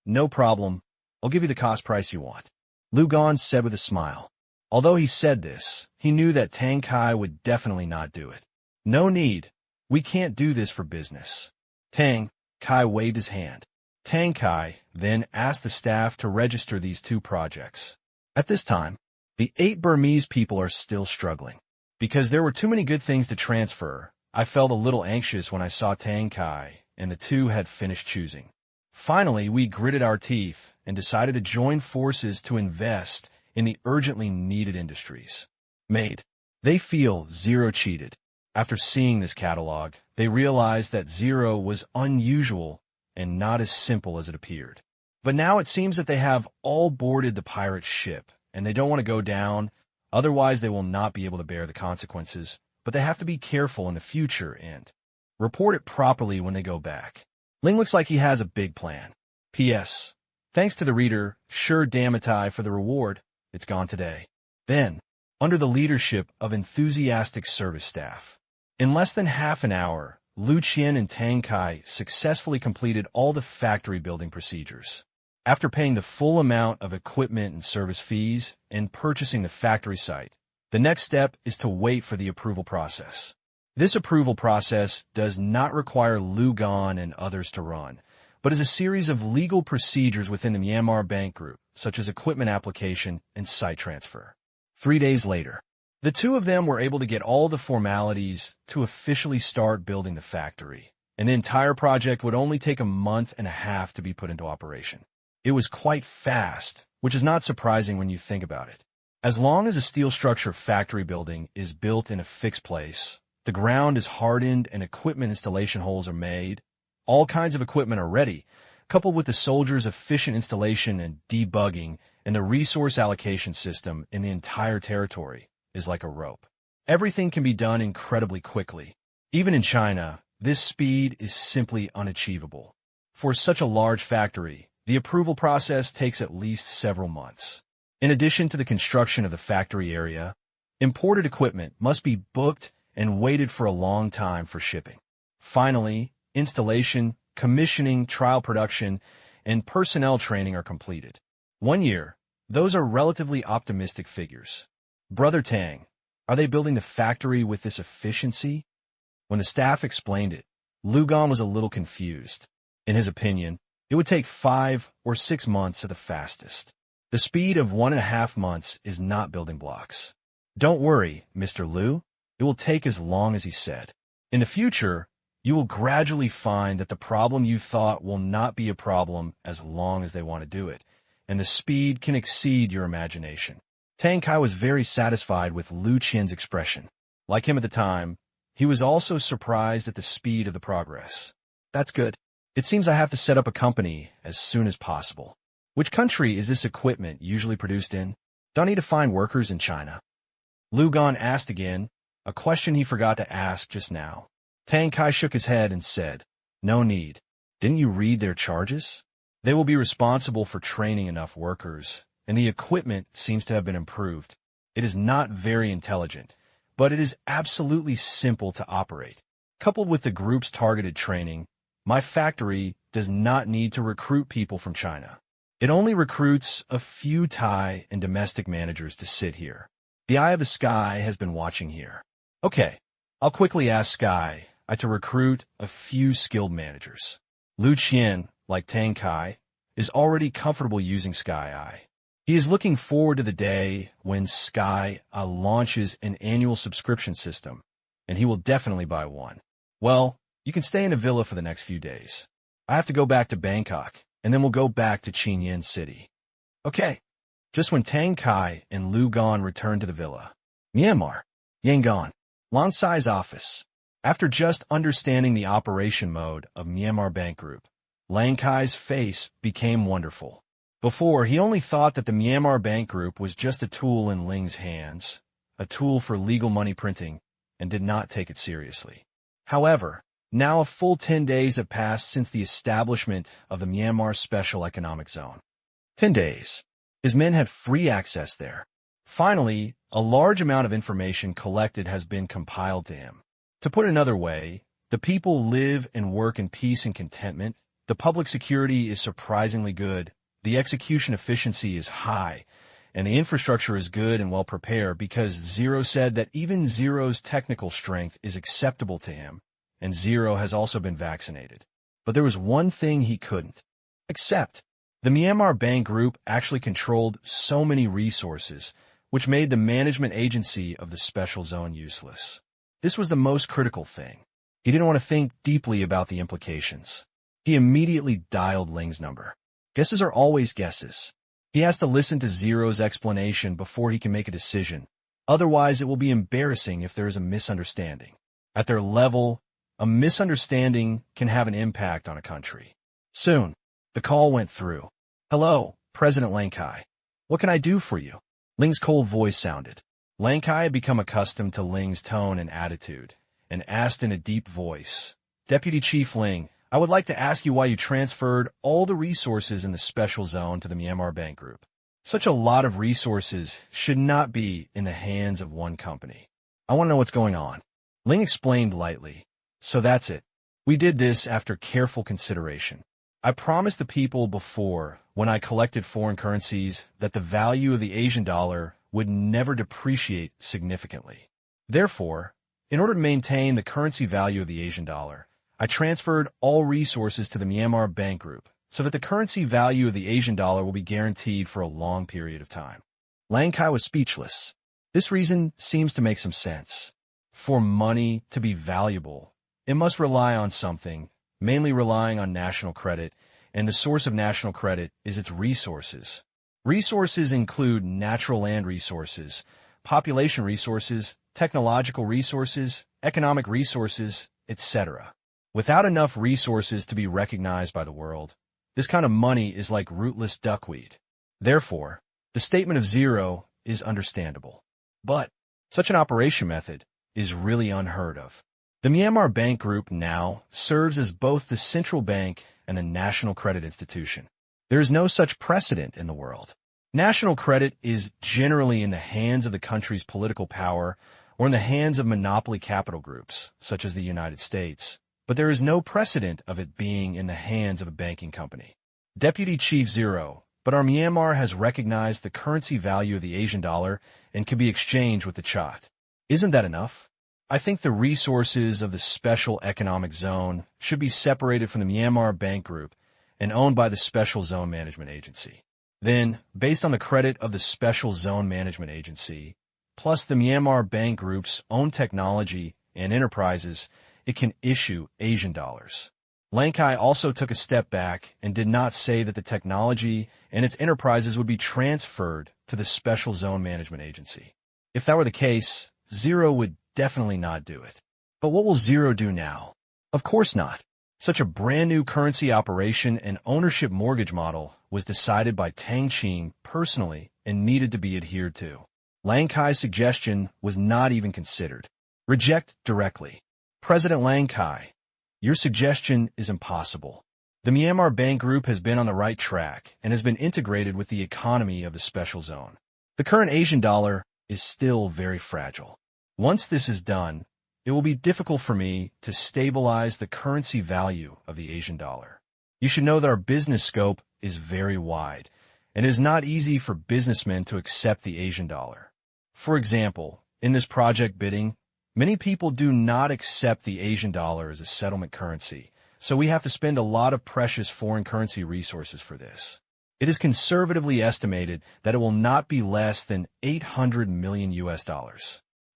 A: No problem. I'll give you the cost price you want. Lu Gan said with a smile. Although he said this, he knew that Tang Kai would definitely not do it. No need. We can't do this for business. Tang Kai waved his hand. Tang Kai then asked the staff to register these 2 projects. At this time, the 8 Burmese people are still struggling. Because there were too many good things to transfer, I felt a little anxious when I saw Tang Kai and the 2 had finished choosing. Finally, we gritted our teeth and decided to join forces to invest in the urgently needed industries. They feel Zero cheated. After seeing this catalog, they realized that Zero was unusual and not as simple as it appeared. But now it seems that they have all boarded the pirate ship, and they don't want to go down, otherwise they will not be able to bear the consequences, but they have to be careful in the future and report it properly when they go back. Ling looks like he has a big plan. P.S. Thanks to the reader, Sure Damatai for the reward. It's gone today. Then, under the leadership of enthusiastic service staff. In less than half an hour, Lu Qian and Tang Kai successfully completed all the factory building procedures. After paying the full amount of equipment and service fees and purchasing the factory site, The next step is to wait for the approval process. This approval process does not require Lu Gan and others to run, but is a series of legal procedures within the Myanmar Bank Group, such as equipment application and site transfer. 3 days later, the two of them were able to get all the formalities to officially start building the factory, and the entire project would only take a month and a half to be put into operation. It was quite fast, which is not surprising when you think about it. As long as a steel structure factory building is built in a fixed place, the ground is hardened and equipment installation holes are made, all kinds of equipment are ready, coupled with the soldiers' efficient installation and debugging, and the resource allocation system in the entire territory is like a rope. Everything can be done incredibly quickly. Even in China, this speed is simply unachievable. For such a large factory, the approval process takes at least several months. In addition to the construction of the factory area, imported equipment must be booked and waited for a long time for shipping. Finally, installation, commissioning, trial production, and personnel training are completed. 1 year, those are relatively optimistic figures. Brother Tang, are they building the factory with this efficiency? When the staff explained it, Lu Gan was a little confused. In his opinion, it would take 5 or 6 months at the fastest. The speed of 1.5 months is not building blocks. Don't worry, Mr. Lu, it will take as long as he said. In the future, you will gradually find that the problem you thought will not be a problem as long as they want to do it, and the speed can exceed your imagination. Tang Qing was very satisfied with Lu Qian's expression. Like him at the time, he was also surprised at the speed of the progress. That's good. It seems I have to set up a company as soon as possible. Which country is this equipment usually produced in? Do I need to find workers in China? Lu Gan asked again, a question he forgot to ask just now. Tang Qing shook his head and said, no need. Didn't you read their charges? They will be responsible for training enough workers, and the equipment seems to have been improved. It is not very intelligent, but it is absolutely simple to operate. Coupled with the group's targeted training, my factory does not need to recruit people from China. It only recruits a few Thai and domestic managers to sit here. The eye of the sky has been watching here. Okay, I'll quickly ask Sky to recruit a few skilled managers. Lu Qian, like Tang Qing, is already comfortable using Sky Eye. He is looking forward to the day when Sky launches an annual subscription system, and he will definitely buy one. Well, you can stay in a villa for the next few days. I have to go back to Bangkok, and then we'll go back to Chinyan City. Okay. Just when Tang Qing and Lu Gan returned to the villa, Myanmar, Yangon, Lansai's office. After just understanding the operation mode of Myanmar Bank Group, Lang Kai's face became wonderful. Before, he only thought that the Myanmar Bank Group was just a tool in Ling's hands, a tool for legal money printing, and did not take it seriously. However, now a full 10 days have passed since the establishment of the Myanmar Special Economic Zone. 10 days. His men had free access there. Finally, a large amount of information collected has been compiled to him. To put it another way, the people live and work in peace and contentment, the public security is surprisingly good, the execution efficiency is high, and the infrastructure is good and well prepared because Zero said that even Zero's technical strength is acceptable to him, and Zero has also been vaccinated. But there was one thing he couldn't accept. The Myanmar Bank Group actually controlled so many resources, which made the management agency of the special zone useless. This was the most critical thing. He didn't want to think deeply about the implications. He immediately dialed Ling's number. Guesses are always guesses. He has to listen to Zero's explanation before he can make a decision. Otherwise, it will be embarrassing if there is a misunderstanding. At their level, a misunderstanding can have an impact on a country. Soon, the call went through. Hello, President Lang Kai. What can I do for you? Ling's cold voice sounded. Lang Kai had become accustomed to Ling's tone and attitude, and asked in a deep voice, Deputy Chief Ling, I would like to ask you why you transferred all the resources in the special zone to the Myanmar Bank Group. Such a lot of resources should not be in the hands of one company. I want to know what's going on. Ling explained lightly. So that's it. We did this after careful consideration. I promised the people before, when I collected foreign currencies, that the value of the Asian dollar would never depreciate significantly. Therefore, in order to maintain the currency value of the Asian dollar, I transferred all resources to the Myanmar Bank Group so that the currency value of the Asian dollar will be guaranteed for a long period of time. Lang Kai was speechless. This reason seems to make some sense. For money to be valuable, it must rely on something, mainly relying on national credit, and the source of national credit is its resources. Resources include natural land resources, population resources, technological resources, economic resources, etc. Without enough resources to be recognized by the world, this kind of money is like rootless duckweed. Therefore, the statement of zero is understandable. But such an operation method is really unheard of. The Myanmar Bank Group now serves as both the central bank and a national credit institution. There is no such precedent in the world. National credit is generally in the hands of the country's political power or in the hands of monopoly capital groups, such as the United States, but there is no precedent of it being in the hands of a banking company. Deputy Chief Zero, but our Myanmar has recognized the currency value of the Asian dollar and can be exchanged with the Chat. Isn't that enough? I think the resources of the Special Economic Zone should be separated from the Myanmar Bank Group and owned by the Special Zone Management Agency. Then, based on the credit of the Special Zone Management Agency, plus the Myanmar Bank Group's own technology and enterprises, it can issue Asian dollars. Lang Kai also took a step back and did not say that the technology and its enterprises would be transferred to the Special Zone Management Agency. If that were the case, Zero would definitely not do it. But what will Zero do now? Of course not. Such a brand new currency operation and ownership mortgage model was decided by Tang Qing personally and needed to be adhered to. Lang Kai's suggestion was not even considered. Reject directly. President Lang Kai, your suggestion is impossible. The Myanmar Bank Group has been on the right track and has been integrated with the economy of the special zone. The current Asian dollar is still very fragile. Once this is done, it will be difficult for me to stabilize the currency value of the Asian dollar. You should know that our business scope is very wide, and it is not easy for businessmen to accept the Asian dollar. For example, in this project bidding, many people do not accept the Asian dollar as a settlement currency, so we have to spend a lot of precious foreign currency resources for this. It is conservatively estimated that it will not be less than $800 million.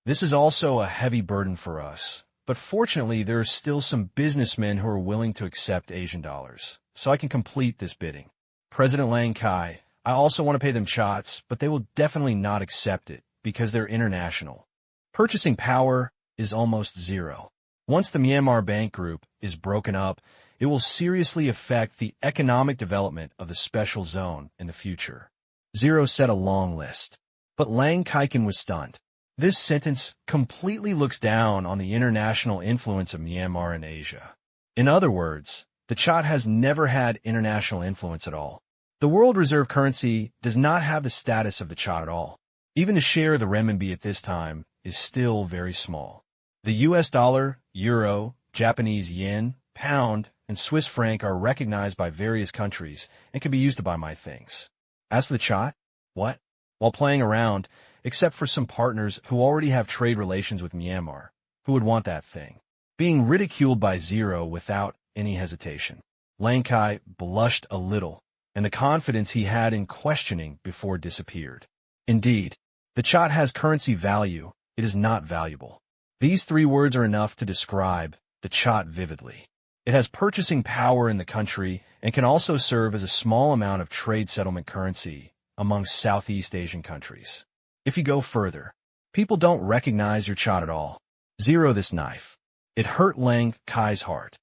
A: This is also a heavy burden for us, but fortunately there are still some businessmen who are willing to accept Asian dollars, so I can complete this bidding. President Lang Kai, I also want to pay them shots, but they will definitely not accept it because they're international. Purchasing power is almost zero. Once the Myanmar Bank Group is broken up, it will seriously affect the economic development of the special zone in the future. Zero said a long list, but Lang Kaiken was stunned. This sentence completely looks down on the international influence of Myanmar in Asia. In other words, the Chat has never had international influence at all. The world reserve currency does not have the status of the Chat at all. Even the share of the renminbi at this time is still very small. The US dollar, euro, Japanese yen, pound, and Swiss franc are recognized by various countries and can be used to buy my things. As for the Chat, what? While playing around, except for some partners who already have trade relations with Myanmar, who would want that thing. Being ridiculed by Zero without any hesitation. Lang Kai blushed a little, and the confidence he had in questioning before disappeared. Indeed, the Chat has currency value, it is not valuable. These three words are enough to describe the Chat vividly. It has purchasing power in the country and can also serve as a small amount of trade settlement currency among Southeast Asian countries. If you go further, people don't recognize your Chat at all. Zero this knife. It hurt Lang Kai's heart.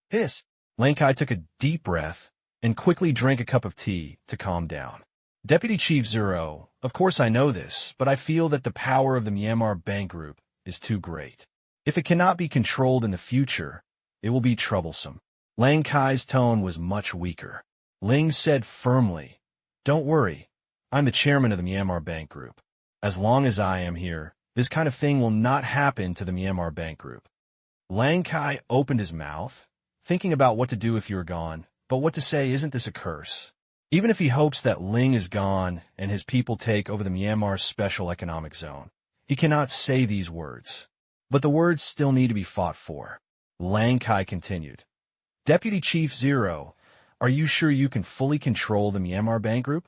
A: Hiss! Lang Kai took a deep breath and quickly drank a cup of tea to calm down. Deputy Chief Zero, of course I know this, but I feel that the power of the Myanmar Bank Group is too great. If it cannot be controlled in the future, it will be troublesome. Lang Kai's tone was much weaker. Ling said firmly, "Don't worry, I'm the chairman of the Myanmar Bank Group. As long as I am here, this kind of thing will not happen to the Myanmar Bank Group." Lang Kai opened his mouth, thinking about what to do if you were gone, but what to say. Isn't this a curse? Even if he hopes that Ling is gone and his people take over the Myanmar Special Economic Zone, he cannot say these words. But the words still need to be fought for. Lang Kai continued. Deputy Chief Zero, are you sure you can fully control the Myanmar Bank Group?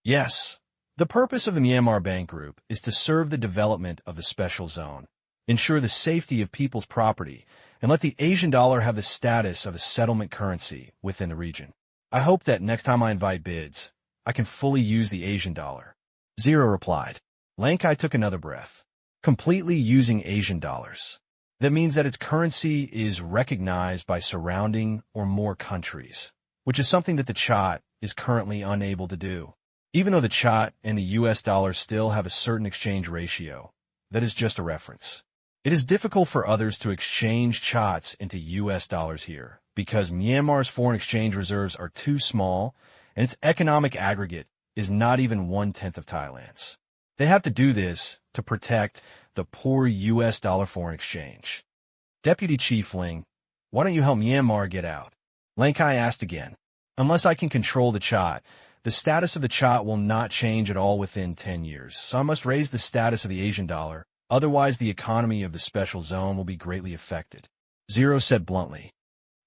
A: Yes. The purpose of the Myanmar Bank Group is to serve the development of the special zone, ensure the safety of people's property, and let the Asian dollar have the status of a settlement currency within the region. I hope that next time I invite bids, I can fully use the Asian dollar. Zero replied. Lang Kai took another breath. Completely using Asian dollars. That means that its currency is recognized by surrounding or more countries, which is something that the Chat is currently unable to do. Even though the Chat and the US dollar still have a certain exchange ratio, that is just a reference. It is difficult for others to exchange Chats into US dollars here because Myanmar's foreign exchange reserves are too small and its economic aggregate is not even 1/10 of Thailand's. They have to do this to protect the poor US dollar foreign exchange. Deputy Chief Ling, why don't you help Myanmar get out? Lang Kai asked again. Unless I can control the Chat, the status of the Chat will not change at all within 10 years, so I must raise the status of the Asian dollar, otherwise the economy of the special zone will be greatly affected. Zero said bluntly.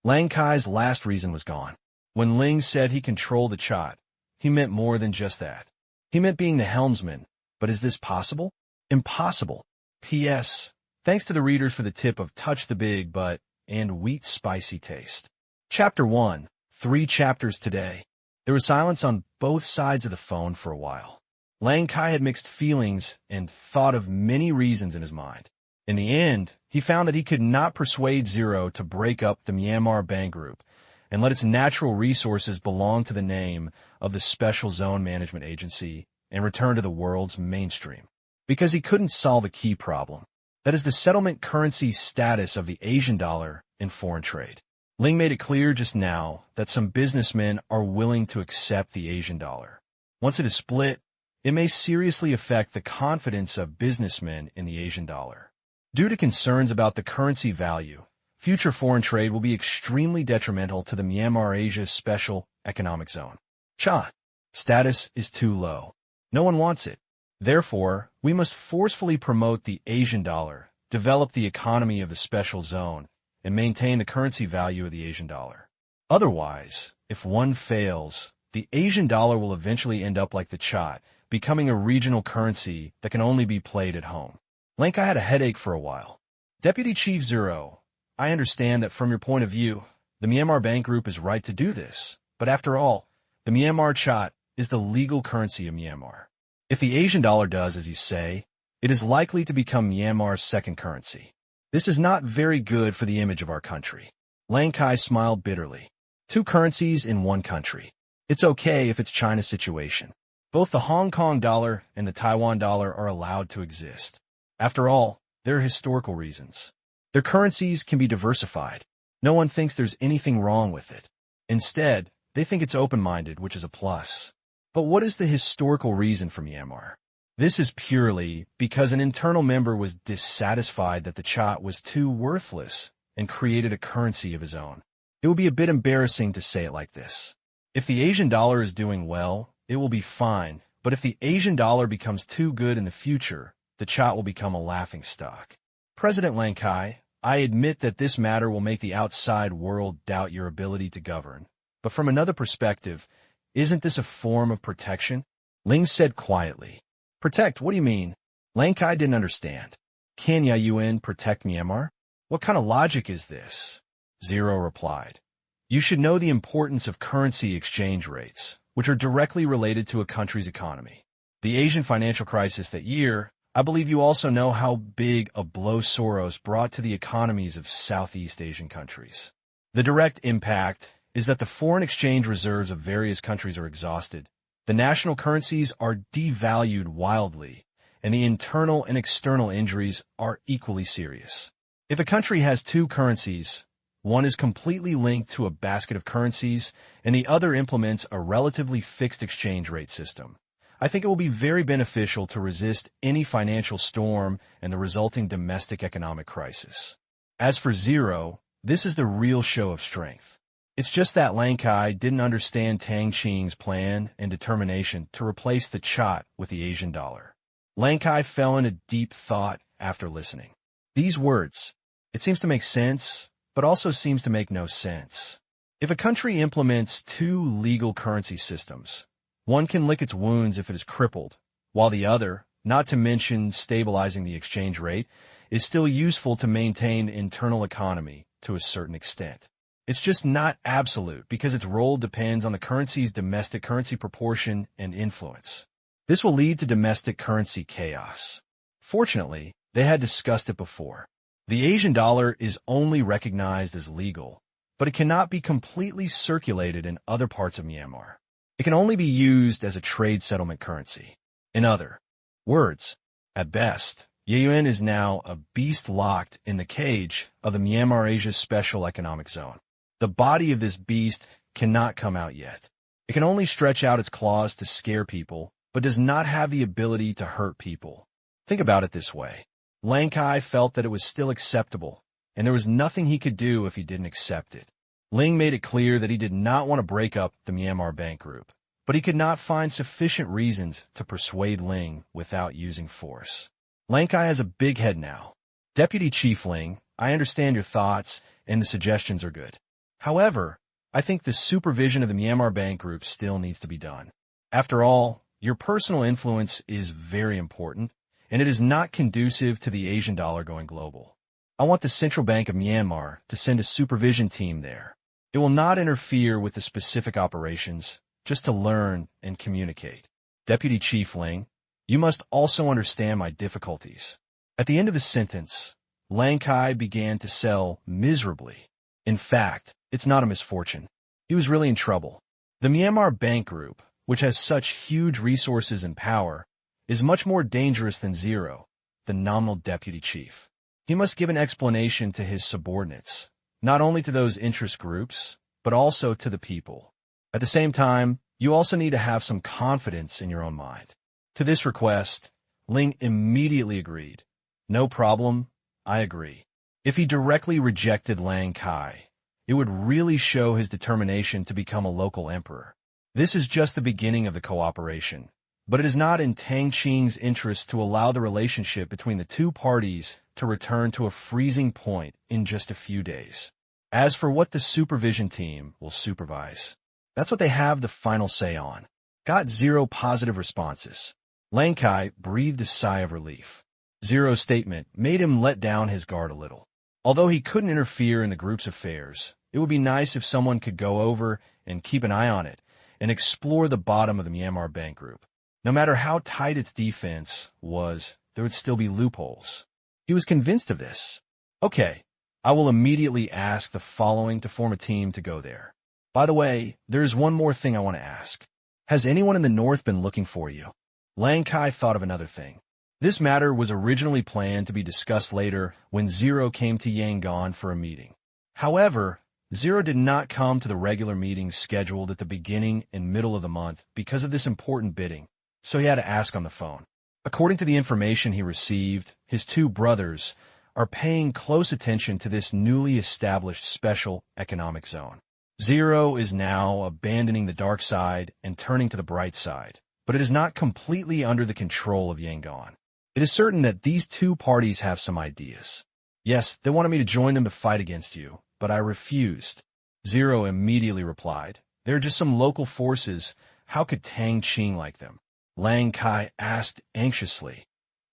A: Lang Kai's last reason was gone. When Ling said he controlled the Chat, he meant more than just that. He meant being the helmsman, but is this possible? Impossible. P.S. Thanks to the readers for the tip of touch the big butt and wheat spicy taste. Chapter 1, 3 chapters today. There was silence on both sides of the phone for a while. Lang Kai had mixed feelings and thought of many reasons in his mind. In the end, he found that he could not persuade Zero to break up the Myanmar Bank Group and let its natural resources belong to the name of the Special Zone Management Agency and return to the world's mainstream. Because he couldn't solve a key problem. That is the settlement currency status of the Asian dollar in foreign trade. Ling made it clear just now that some businessmen are willing to accept the Asian dollar. Once it is split, it may seriously affect the confidence of businessmen in the Asian dollar. Due to concerns about the currency value, future foreign trade will be extremely detrimental to the Myanmar Asia Special Economic Zone. Cha status is too low. No one wants it. Therefore, we must forcefully promote the Asian dollar, develop the economy of the special zone, and maintain the currency value of the Asian dollar. Otherwise, if one fails, the Asian dollar will eventually end up like the Chat, becoming a regional currency that can only be played at home. Lang Kai had a headache for a while. Deputy Chief Zero, I understand that from your point of view, the Myanmar Bank Group is right to do this, but after all, the Myanmar Chat is the legal currency of Myanmar. If the Asian dollar does as you say, it is likely to become Myanmar's second currency. This is not very good for the image of our country. Lang Kai smiled bitterly. 2 currencies in 1 country. It's okay if it's China's situation. Both the Hong Kong dollar and the Taiwan dollar are allowed to exist. After all, there are historical reasons. Their currencies can be diversified. No one thinks there's anything wrong with it. Instead, they think it's open-minded, which is a plus. But what is the historical reason for Myanmar? This is purely because an internal member was dissatisfied that the Chat was too worthless and created a currency of his own. It would be a bit embarrassing to say it like this. If the Asian dollar is doing well, it will be fine, but if the Asian dollar becomes too good in the future, the Chat will become a laughingstock. President Lang Kai, I admit that this matter will make the outside world doubt your ability to govern. But from another perspective, isn't this a form of protection? Ling said quietly. Protect? What do you mean? Lang Kai didn't understand. Can Yun protect Myanmar? What kind of logic is this? Zero replied. You should know the importance of currency exchange rates, which are directly related to a country's economy. The Asian financial crisis that year, I believe you also know how big a blow Soros brought to the economies of Southeast Asian countries. The direct impact is that the foreign exchange reserves of various countries are exhausted. The national currencies are devalued wildly, and the internal and external injuries are equally serious. If a country has 2 currencies, one is completely linked to a basket of currencies, and the other implements a relatively fixed exchange rate system, I think it will be very beneficial to resist any financial storm and the resulting domestic economic crisis. As for Zero, this is the real show of strength. It's just that Lang Kai didn't understand Tang Qing's plan and determination to replace the Chat with the Asian dollar. Lang Kai fell into deep thought after listening. These words, it seems to make sense, but also seems to make no sense. If a country implements two legal currency systems, one can lick its wounds if it is crippled, while the other, not to mention stabilizing the exchange rate, is still useful to maintain internal economy to a certain extent. It's just not absolute because its role depends on the currency's domestic currency proportion and influence. This will lead to domestic currency chaos. Fortunately, they had discussed it before. The Asian dollar is only recognized as legal, but it cannot be completely circulated in other parts of Myanmar. It can only be used as a trade settlement currency. In other words, at best, Yuan is now a beast locked in the cage of the Myanmar Asia Special Economic Zone. The body of this beast cannot come out yet. It can only stretch out its claws to scare people, but does not have the ability to hurt people. Think about it this way. Lang Kai felt that it was still acceptable, and there was nothing he could do if he didn't accept it. Ling made it clear that he did not want to break up the Myanmar Bank Group, but he could not find sufficient reasons to persuade Ling without using force. Lang Kai has a big head now. Deputy Chief Ling, I understand your thoughts, and the suggestions are good. However, I think the supervision of the Myanmar Bank Group still needs to be done. After all, your personal influence is very important, and it is not conducive to the Asian dollar going global. I want the Central Bank of Myanmar to send a supervision team there. It will not interfere with the specific operations, just to learn and communicate. Deputy Chief Ling, you must also understand my difficulties. At the end of the sentence, Lang Kai began to sell miserably. In fact, it's not a misfortune. He was really in trouble. The Myanmar Bank Group, which has such huge resources and power, is much more dangerous than Zero, the nominal deputy chief. He must give an explanation to his subordinates, not only to those interest groups, but also to the people. At the same time, you also need to have some confidence in your own mind. To this request, Ling immediately agreed. No problem, I agree. If he directly rejected Lang Kai, it would really show his determination to become a local emperor. This is just the beginning of the cooperation, but it is not in Tang Qing's interest to allow the relationship between the two parties to return to a freezing point in just a few days. As for what the supervision team will supervise, that's what they have the final say on. Got 0 positive responses. Lang Kai breathed a sigh of relief. Zero's statement made him let down his guard a little. Although he couldn't interfere in the group's affairs, it would be nice if someone could go over and keep an eye on it and explore the bottom of the Myanmar Bank Group. No matter how tight its defense was, there would still be loopholes. He was convinced of this. Okay, I will immediately ask the following to form a team to go there. By the way, there is one more thing I want to ask. Has anyone in the north been looking for you? Lang Kai thought of another thing. This matter was originally planned to be discussed later when Zero came to Yangon for a meeting. However, Zero did not come to the regular meetings scheduled at the beginning and middle of the month because of this important bidding, so he had to ask on the phone. According to the information he received, his 2 brothers are paying close attention to this newly established special economic zone. Zero is now abandoning the dark side and turning to the bright side, but it is not completely under the control of Yangon. It is certain that these 2 parties have some ideas. Yes, they wanted me to join them to fight against you, but I refused. Zero immediately replied, there are just some local forces. How could Tang Qing like them? Lang Kai asked anxiously.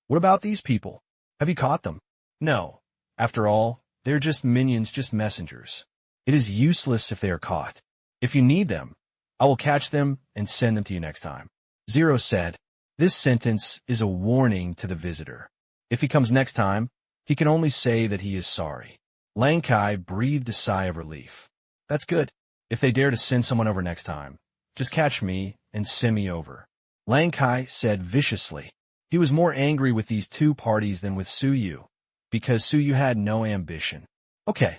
A: What about these people? Have you caught them? No. After all, they're just minions, just messengers. It is useless if they are caught. If you need them, I will catch them and send them to you next time. Zero said, this sentence is a warning to the visitor. If he comes next time, he can only say that he is sorry. Lang Kai breathed a sigh of relief. That's good. If they dare to send someone over next time, just catch me and send me over. Lang Kai said viciously. He was more angry with these 2 parties than with Su Yu, because Su Yu had no ambition. Okay,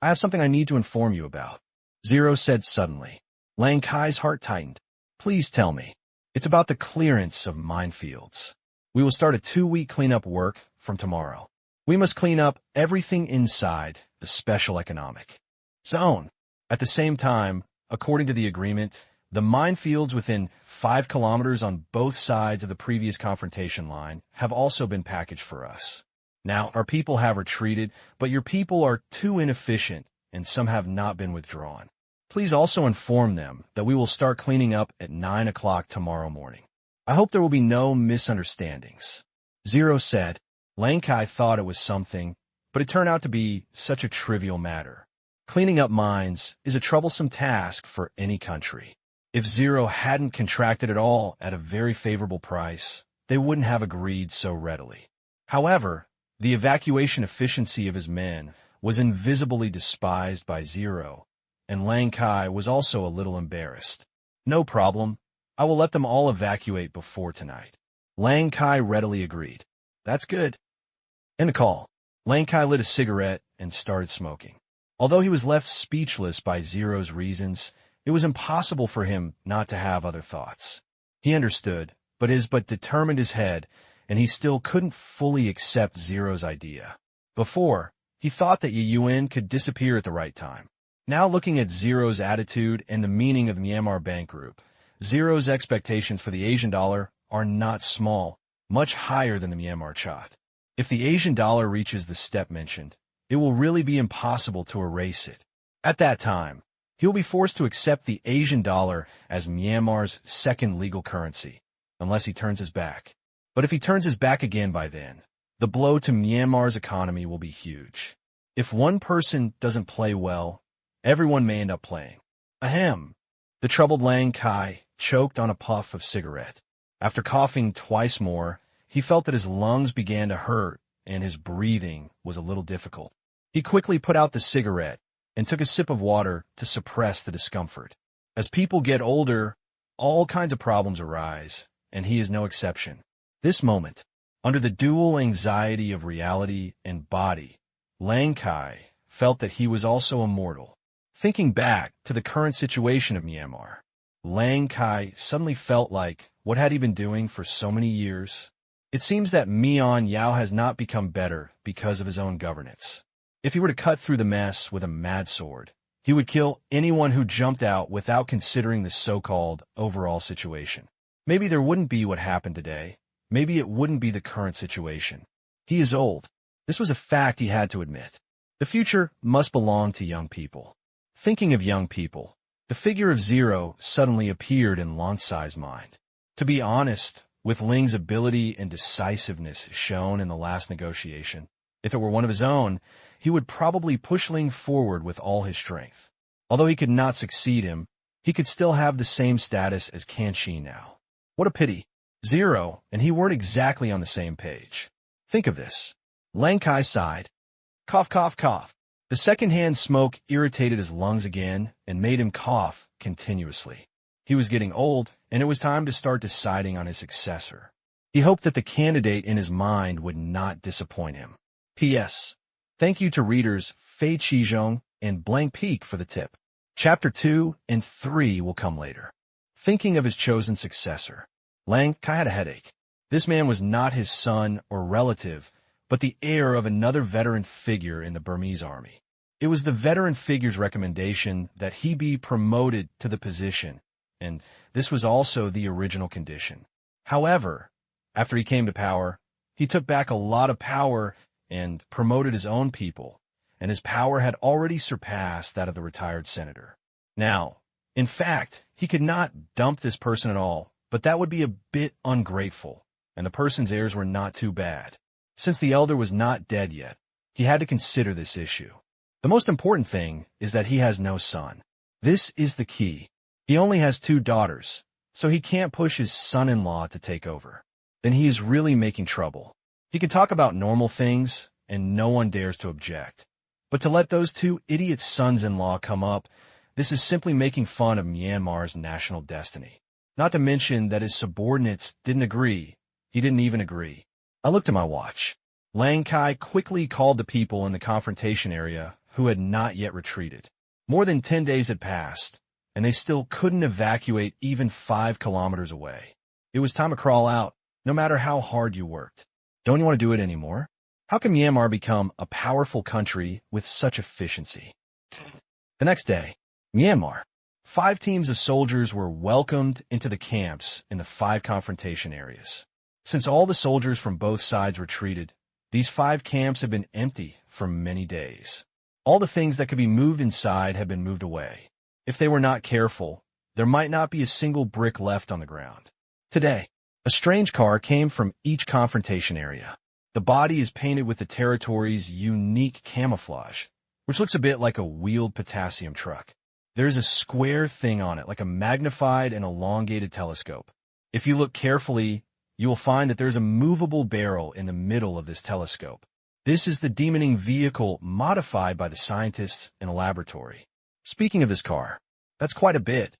A: I have something I need to inform you about. Zero said suddenly. Lang Kai's heart tightened. Please tell me. It's about the clearance of minefields. We will start a 2-week cleanup work from tomorrow. We must clean up everything inside the special economic zone. At the same time, according to the agreement, the minefields within 5 kilometers on both sides of the previous confrontation line have also been packaged for us. Now, our people have retreated, but your people are too inefficient, and some have not been withdrawn. Please also inform them that we will start cleaning up at 9 o'clock tomorrow morning. I hope there will be no misunderstandings. Zero said. Lang Kai thought it was something, but it turned out to be such a trivial matter. Cleaning up mines is a troublesome task for any country. If Zero hadn't contracted it all at a very favorable price, they wouldn't have agreed so readily. However, the evacuation efficiency of his men was invisibly despised by Zero, and Lang Kai was also a little embarrassed. No problem. I will let them all evacuate before tonight. Lang Kai readily agreed. That's good. End the call. Lang Kai lit a cigarette and started smoking. Although he was left speechless by Zero's reasons, it was impossible for him not to have other thoughts. He understood, but determined his head, and he still couldn't fully accept Zero's idea. Before, he thought that Yuan could disappear at the right time. Now looking at Zero's attitude and the meaning of Myanmar Bank Group, Zero's expectations for the Asian dollar are not small, much higher than the Myanmar Chat. If the Asian dollar reaches the step mentioned, it will really be impossible to erase it. At that time, he will be forced to accept the Asian dollar as Myanmar's second legal currency, unless he turns his back. But if he turns his back again by then, the blow to Myanmar's economy will be huge. If one person doesn't play well, everyone may end up playing. Ahem. The troubled Lang Kai choked on a puff of cigarette. After coughing twice more, he felt that his lungs began to hurt and his breathing was a little difficult. He quickly put out the cigarette and took a sip of water to suppress the discomfort. As people get older, all kinds of problems arise, and he is no exception. This moment, under the dual anxiety of reality and body, Lang Kai felt that he was also immortal. Thinking back to the current situation of Myanmar, Lang Kai suddenly felt like, what had he been doing for so many years? It seems that Mian Yao has not become better because of his own governance. If he were to cut through the mess with a mad sword, he would kill anyone who jumped out without considering the so-called overall situation. Maybe there wouldn't be what happened today. Maybe it wouldn't be the current situation. He is old. This was a fact he had to admit. The future must belong to young people. Thinking of young people, the figure of Zero suddenly appeared in Lan Sai's mind. To be honest, with Ling's ability and decisiveness shown in the last negotiation, if it were one of his own, he would probably push Ling forward with all his strength. Although he could not succeed him, he could still have the same status as Tang Qing now. What a pity. Zero and he weren't exactly on the same page. Think of this. Lang Kai sighed. Cough, cough, cough. The second-hand smoke irritated his lungs again and made him cough continuously. He was getting old, and it was time to start deciding on his successor. He hoped that the candidate in his mind would not disappoint him. P.S. Thank you to readers Fei Qizhong and Blank Peak for the tip. Chapter 2 and 3 will come later. Thinking of his chosen successor, Lang Kai had a headache. This man was not his son or relative, but the heir of another veteran figure in the Burmese army. It was the veteran figure's recommendation that he be promoted to the position, and this was also the original condition. However, after he came to power, he took back a lot of power and promoted his own people, and his power had already surpassed that of the retired senator. Now, in fact, he could not dump this person at all, but that would be a bit ungrateful, and the person's heirs were not too bad. Since the elder was not dead yet, he had to consider this issue. The most important thing is that he has no son. This is the key. He only has 2 daughters, so he can't push his son-in-law to take over. Then he is really making trouble. He can talk about normal things, and no one dares to object. But to let those 2 idiot sons-in-law come up, this is simply making fun of Myanmar's national destiny. Not to mention that his subordinates didn't agree. He didn't even agree. I looked at my watch. Lang Kai quickly called the people in the confrontation area who had not yet retreated. More than 10 days had passed, and they still couldn't evacuate even 5 kilometers away. It was time to crawl out, no matter how hard you worked. Don't you want to do it anymore? How can Myanmar become a powerful country with such efficiency? The next day, Myanmar. 5 teams of soldiers were welcomed into the camps in the 5 confrontation areas. Since all the soldiers from both sides retreated, these 5 camps have been empty for many days. All the things that could be moved inside have been moved away. If they were not careful, there might not be a single brick left on the ground. Today, a strange car came from each confrontation area. The body is painted with the territory's unique camouflage, which looks a bit like a wheeled potassium truck. There's a square thing on it, like a magnified and elongated telescope. If you look carefully, you will find that there's a movable barrel in the middle of this telescope. This is the demoning vehicle modified by the scientists in a laboratory. Speaking of this car, that's quite a bit.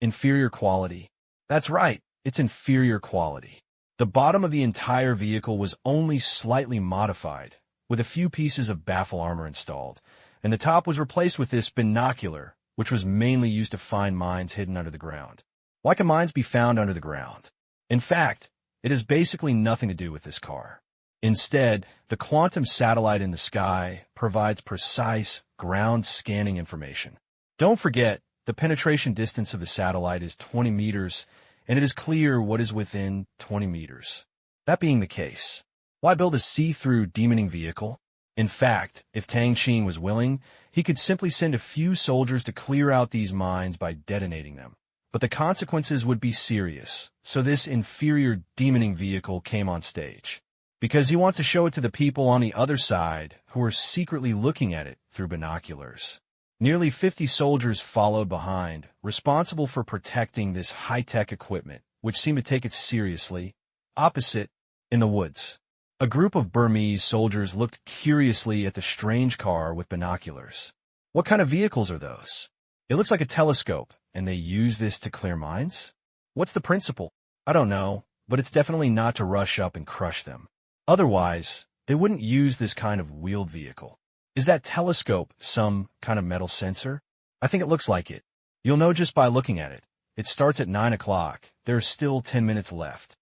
A: Inferior quality. That's right, it's inferior quality. The bottom of the entire vehicle was only slightly modified, with a few pieces of baffle armor installed, and the top was replaced with this binocular, which was mainly used to find mines hidden under the ground. Why can mines be found under the ground? In fact, it has basically nothing to do with this car. Instead, the quantum satellite in the sky provides precise ground scanning information. Don't forget, the penetration distance of the satellite is 20 meters, and it is clear what is within 20 meters. That being the case, why build a see-through demoning vehicle? In fact, if Tang Qing was willing, he could simply send a few soldiers to clear out these mines by detonating them. But the consequences would be serious, so this inferior demoning vehicle came on stage. Because he wants to show it to the people on the other side who are secretly looking at it through binoculars. Nearly 50 soldiers followed behind, responsible for protecting this high-tech equipment, which seemed to take it seriously. Opposite, in the woods, a group of Burmese soldiers looked curiously at the strange car with binoculars. What kind of vehicles are those? It looks like a telescope, and they use this to clear mines? What's the principle? I don't know, but it's definitely not to rush up and crush them. Otherwise, they wouldn't use this kind of wheeled vehicle. Is that telescope some kind of metal sensor? I think it looks like it. You'll know just by looking at it. It starts at 9 o'clock. There are still 10 minutes left.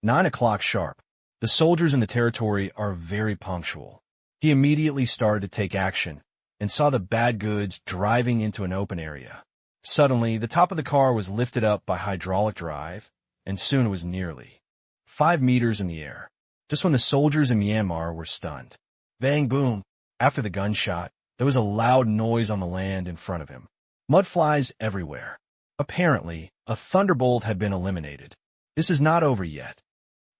A: 9 o'clock sharp. The soldiers in the territory are very punctual. He immediately started to take action and saw the bad goods driving into an open area. Suddenly, the top of the car was lifted up by hydraulic drive, and soon it was nearly 5 meters in the air. Just when the soldiers in Myanmar were stunned. Bang boom. After the gunshot, there was a loud noise on the land in front of him. Mud flies everywhere. Apparently, a thunderbolt had been eliminated. This is not over yet.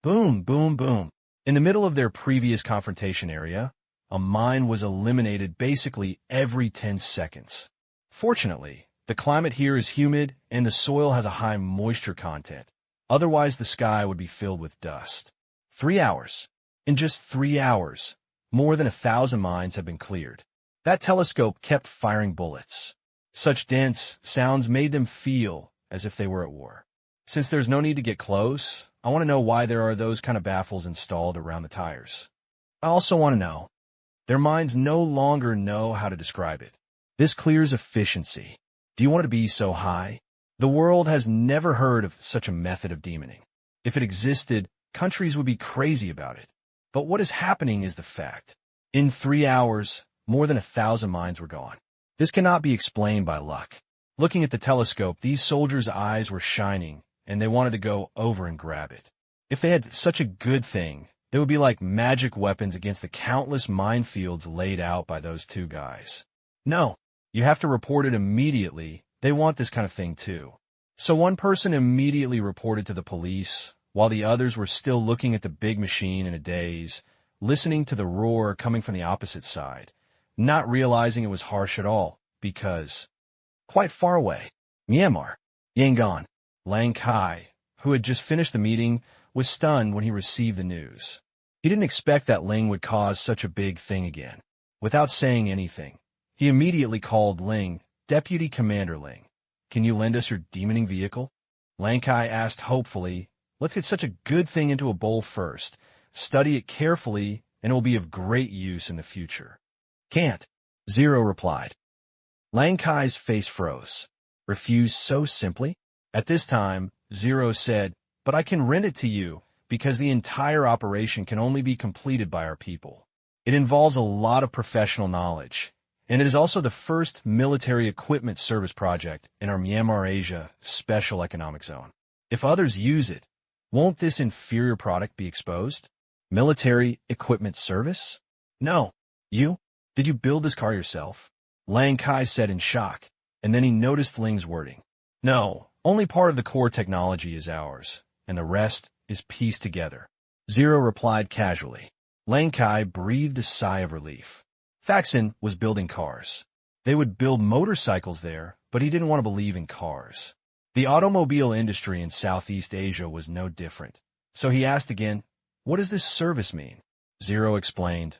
A: Boom, boom, boom. In the middle of their previous confrontation area, a mine was eliminated basically every 10 seconds. Fortunately, the climate here is humid and the soil has a high moisture content. Otherwise, the sky would be filled with dust. 3 hours. In just 3 hours, more than 1,000 mines have been cleared. That telescope kept firing bullets. Such dense sounds made them feel as if they were at war. Since there's no need to get close, I want to know why there are those kind of baffles installed around the tires. I also want to know, their minds no longer know how to describe it. This clears efficiency. Do you want it to be so high? The world has never heard of such a method of demoning. If it existed, countries would be crazy about it. But what is happening is the fact. In 3 hours, more than 1,000 mines were gone. This cannot be explained by luck. Looking at the telescope, these soldiers' eyes were shining, and they wanted to go over and grab it. If they had such a good thing, they would be like magic weapons against the countless minefields laid out by those 2 guys. No, you have to report it immediately. They want this kind of thing too. So one person immediately reported to the police, while the others were still looking at the big machine in a daze, listening to the roar coming from the opposite side, not realizing it was harsh at all, because quite far away, Myanmar, Yangon, Lang Kai, who had just finished the meeting, was stunned when he received the news. He didn't expect that Ling would cause such a big thing again. Without saying anything, he immediately called Ling, Deputy Commander Ling. Can you lend us your demoning vehicle? Lang Kai asked hopefully, let's get such a good thing into a bowl first, study it carefully, and it will be of great use in the future. Can't, Zero replied. Lang Kai's face froze. Refused so simply? At this time, Zero said, but I can rent it to you, because the entire operation can only be completed by our people. It involves a lot of professional knowledge, and it is also the first military equipment service project in our Myanmar Asia Special Economic Zone. If others use it, won't this inferior product be exposed? Military equipment service? No. You? Did you build this car yourself? Lang Kai said in shock, and then he noticed Ling's wording. No, only part of the core technology is ours, and the rest is pieced together. Zero replied casually. Lang Kai breathed a sigh of relief. Faxon was building cars. They would build motorcycles there, but he didn't want to believe in cars. The automobile industry in Southeast Asia was no different. So he asked again, what does this service mean? Zero explained.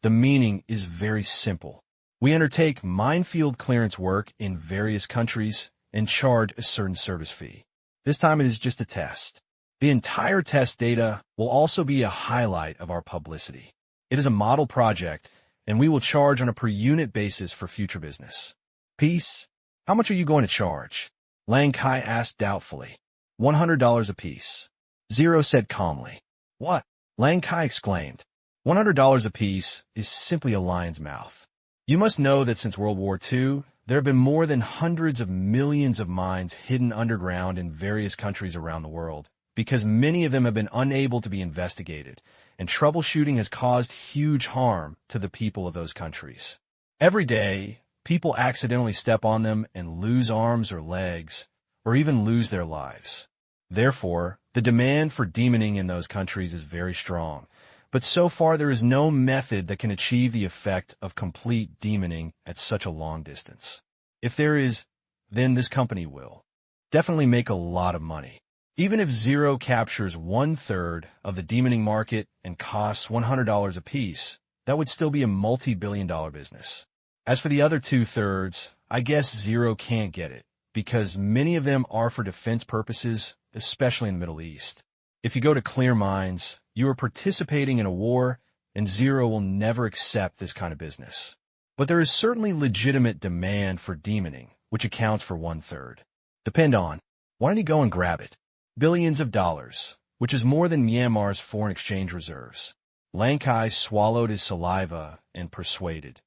A: The meaning is very simple. We undertake minefield clearance work in various countries and charge a certain service fee. This time it is just a test. The entire test data will also be a highlight of our publicity. It is a model project, and we will charge on a per-unit basis for future business. Piece? How much are you going to charge? Lang Kai asked doubtfully. $100 apiece. Zero said calmly. What? Lang Kai exclaimed. $100 apiece is simply a lion's mouth. You must know that since World War II, there have been more than hundreds of millions of mines hidden underground in various countries around the world, because many of them have been unable to be investigated, and troubleshooting has caused huge harm to the people of those countries. Every day, people accidentally step on them and lose arms or legs, or even lose their lives. Therefore, the demand for demoning in those countries is very strong, but so far there is no method that can achieve the effect of complete demoning at such a long distance. If there is, then this company will definitely make a lot of money. Even if Zero captures 1/3 of the demoning market and costs $100 apiece, that would still be a multi-billion-dollar business. As for the other 2/3, I guess Zero can't get it, because many of them are for defense purposes, especially in the Middle East. If you go to clear mines, you are participating in a war, and Zero will never accept this kind of business. But there is certainly legitimate demand for demoning, which accounts for 1/3. Depend on, why don't you go and grab it? Billions of dollars, which is more than Myanmar's foreign exchange reserves. Lang Kai swallowed his saliva and persuaded.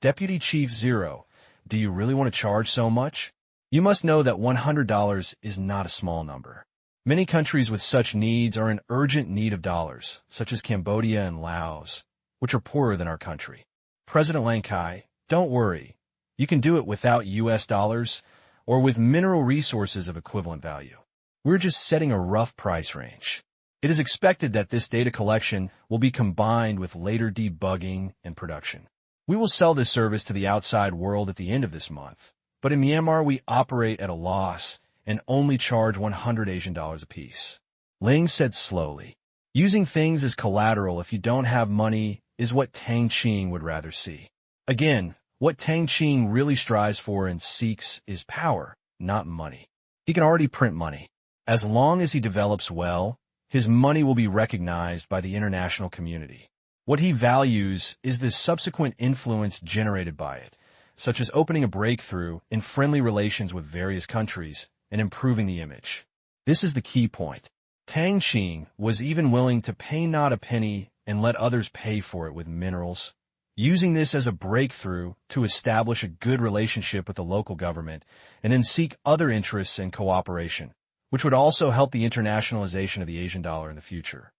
A: Deputy Chief Zero, do you really want to charge so much? You must know that $100 is not a small number. Many countries with such needs are in urgent need of dollars, such as Cambodia and Laos, which are poorer than our country. President Lang Kai, don't worry. You can do it without US dollars or with mineral resources of equivalent value. We're just setting a rough price range. It is expected that this data collection will be combined with later debugging and production. We will sell this service to the outside world at the end of this month, but in Myanmar we operate at a loss and only charge 100 Asian dollars apiece. Ling said slowly, using things as collateral if you don't have money is what Tang Qing would rather see. Again, what Tang Qing really strives for and seeks is power, not money. He can already print money. As long as he develops well, his money will be recognized by the international community. What he values is the subsequent influence generated by it, such as opening a breakthrough in friendly relations with various countries and improving the image. This is the key point. Tang Qing was even willing to pay not a penny and let others pay for it with minerals, using this as a breakthrough to establish a good relationship with the local government and then seek other interests and cooperation, which would also help the internationalization of the Asian dollar in the future.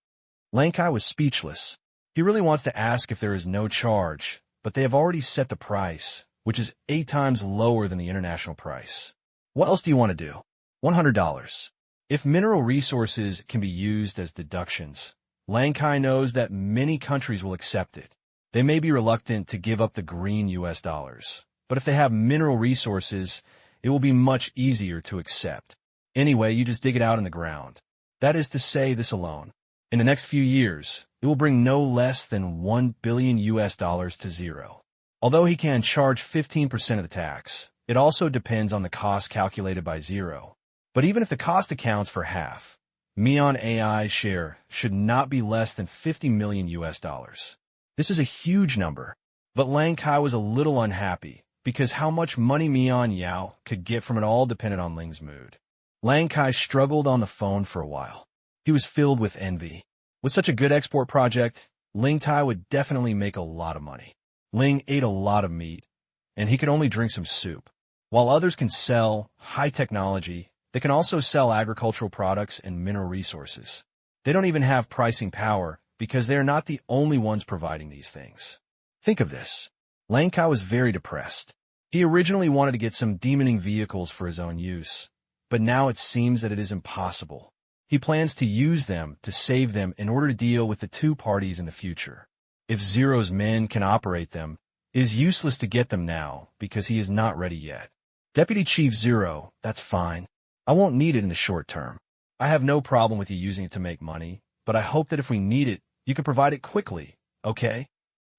A: Lang Kai was speechless. He really wants to ask if there is no charge, but they have already set the price, which is 8 times lower than the international price. What else do you want to do? $100. If mineral resources can be used as deductions, Lang Kai knows that many countries will accept it. They may be reluctant to give up the green US dollars, but if they have mineral resources, it will be much easier to accept. Anyway, you just dig it out in the ground. That is to say, this alone. In the next few years, it will bring no less than $1 billion US dollars to Zero. Although he can charge 15% of the tax, it also depends on the cost calculated by Zero. But even if the cost accounts for half, Mion AI's share should not be less than 50 million US dollars. This is a huge number, but Lang Kai was a little unhappy because how much money Mion Yao could get from it all depended on Ling's mood. Lang Kai struggled on the phone for a while. He was filled with envy. With such a good export project, Ling Tai would definitely make a lot of money. Ling ate a lot of meat, and he could only drink some soup. While others can sell high technology, they can also sell agricultural products and mineral resources. They don't even have pricing power because they are not the only ones providing these things. Think of this. Lang Kai was very depressed. He originally wanted to get some demoning vehicles for his own use, but now it seems that it is impossible. He plans to use them to save them in order to deal with the two parties in the future. If Zero's men can operate them, it is useless to get them now because he is not ready yet. Deputy Chief Zero, that's fine. I won't need it in the short term. I have no problem with you using it to make money, but I hope that if we need it, you can provide it quickly, okay?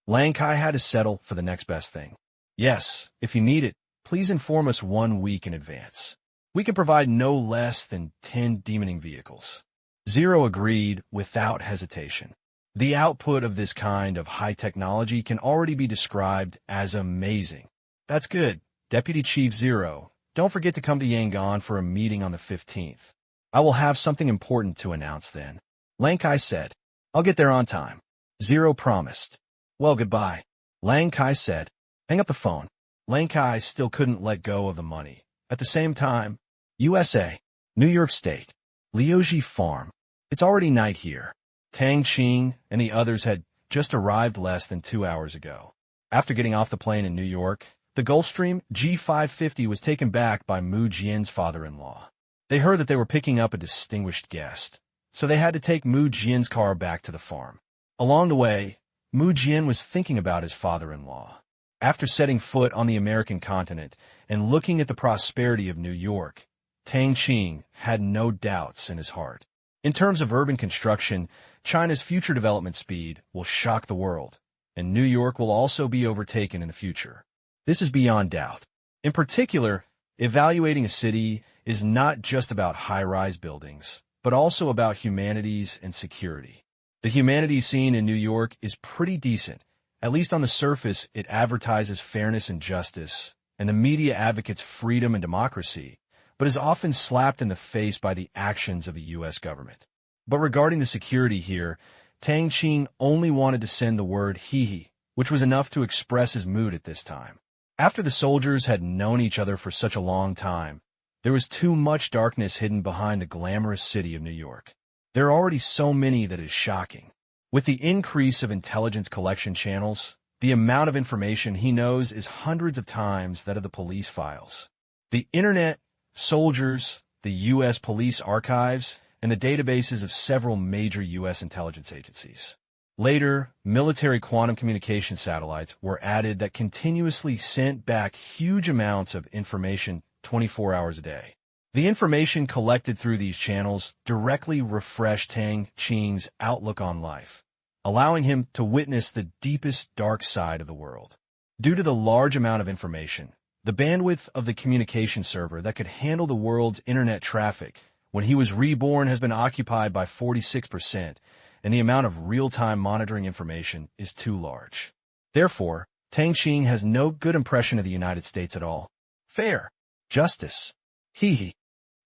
A: Lang Kai had to settle for the next best thing. Yes, if you need it, please inform us 1 week in advance. We can provide no less than 10 demoning vehicles. Zero agreed without hesitation. The output of this kind of high technology can already be described as amazing. That's good. Deputy Chief Zero, don't forget to come to Yangon for a meeting on the 15th. I will have something important to announce then. Lang Kai said, I'll get there on time. Zero promised. Well, goodbye. Lang Kai said, hang up the phone. Lang Kai still couldn't let go of the money. At the same time, USA, New York State, Liuji Farm. It's already night here. Tang Qing and the others had just arrived less than 2 hours ago. After getting off the plane in New York, the Gulfstream G550 was taken back by Mu Jian's father-in-law. They heard that they were picking up a distinguished guest, so they had to take Mu Jian's car back to the farm. Along the way, Mu Jian was thinking about his father-in-law. After setting foot on the American continent and looking at the prosperity of New York, Tang Qing had no doubts in his heart. In terms of urban construction, China's future development speed will shock the world, and New York will also be overtaken in the future. This is beyond doubt. In particular, evaluating a city is not just about high-rise buildings, but also about humanities and security. The humanities scene in New York is pretty decent. At least on the surface, it advertises fairness and justice, and the media advocates freedom and democracy, but is often slapped in the face by the actions of the U.S. government. But regarding the security here, Tang Qing only wanted to send the word hee-hee, which was enough to express his mood at this time. After the soldiers had known each other for such a long time, there was too much darkness hidden behind the glamorous city of New York. There are already so many that is shocking. With the increase of intelligence collection channels, the amount of information he knows is hundreds of times that of the police files. The internet, soldiers, the U.S. police archives, and the databases of several major U.S. intelligence agencies. Later, military quantum communication satellites were added that continuously sent back huge amounts of information 24 hours a day. The information collected through these channels directly refreshed Tang Qing's outlook on life, allowing him to witness the deepest dark side of the world. Due to the large amount of information, the bandwidth of the communication server that could handle the world's internet traffic when he was reborn has been occupied by 46%, and the amount of real-time monitoring information is too large. Therefore, Tang Qing has no good impression of the United States at all. Fair. Justice. Hee-hee.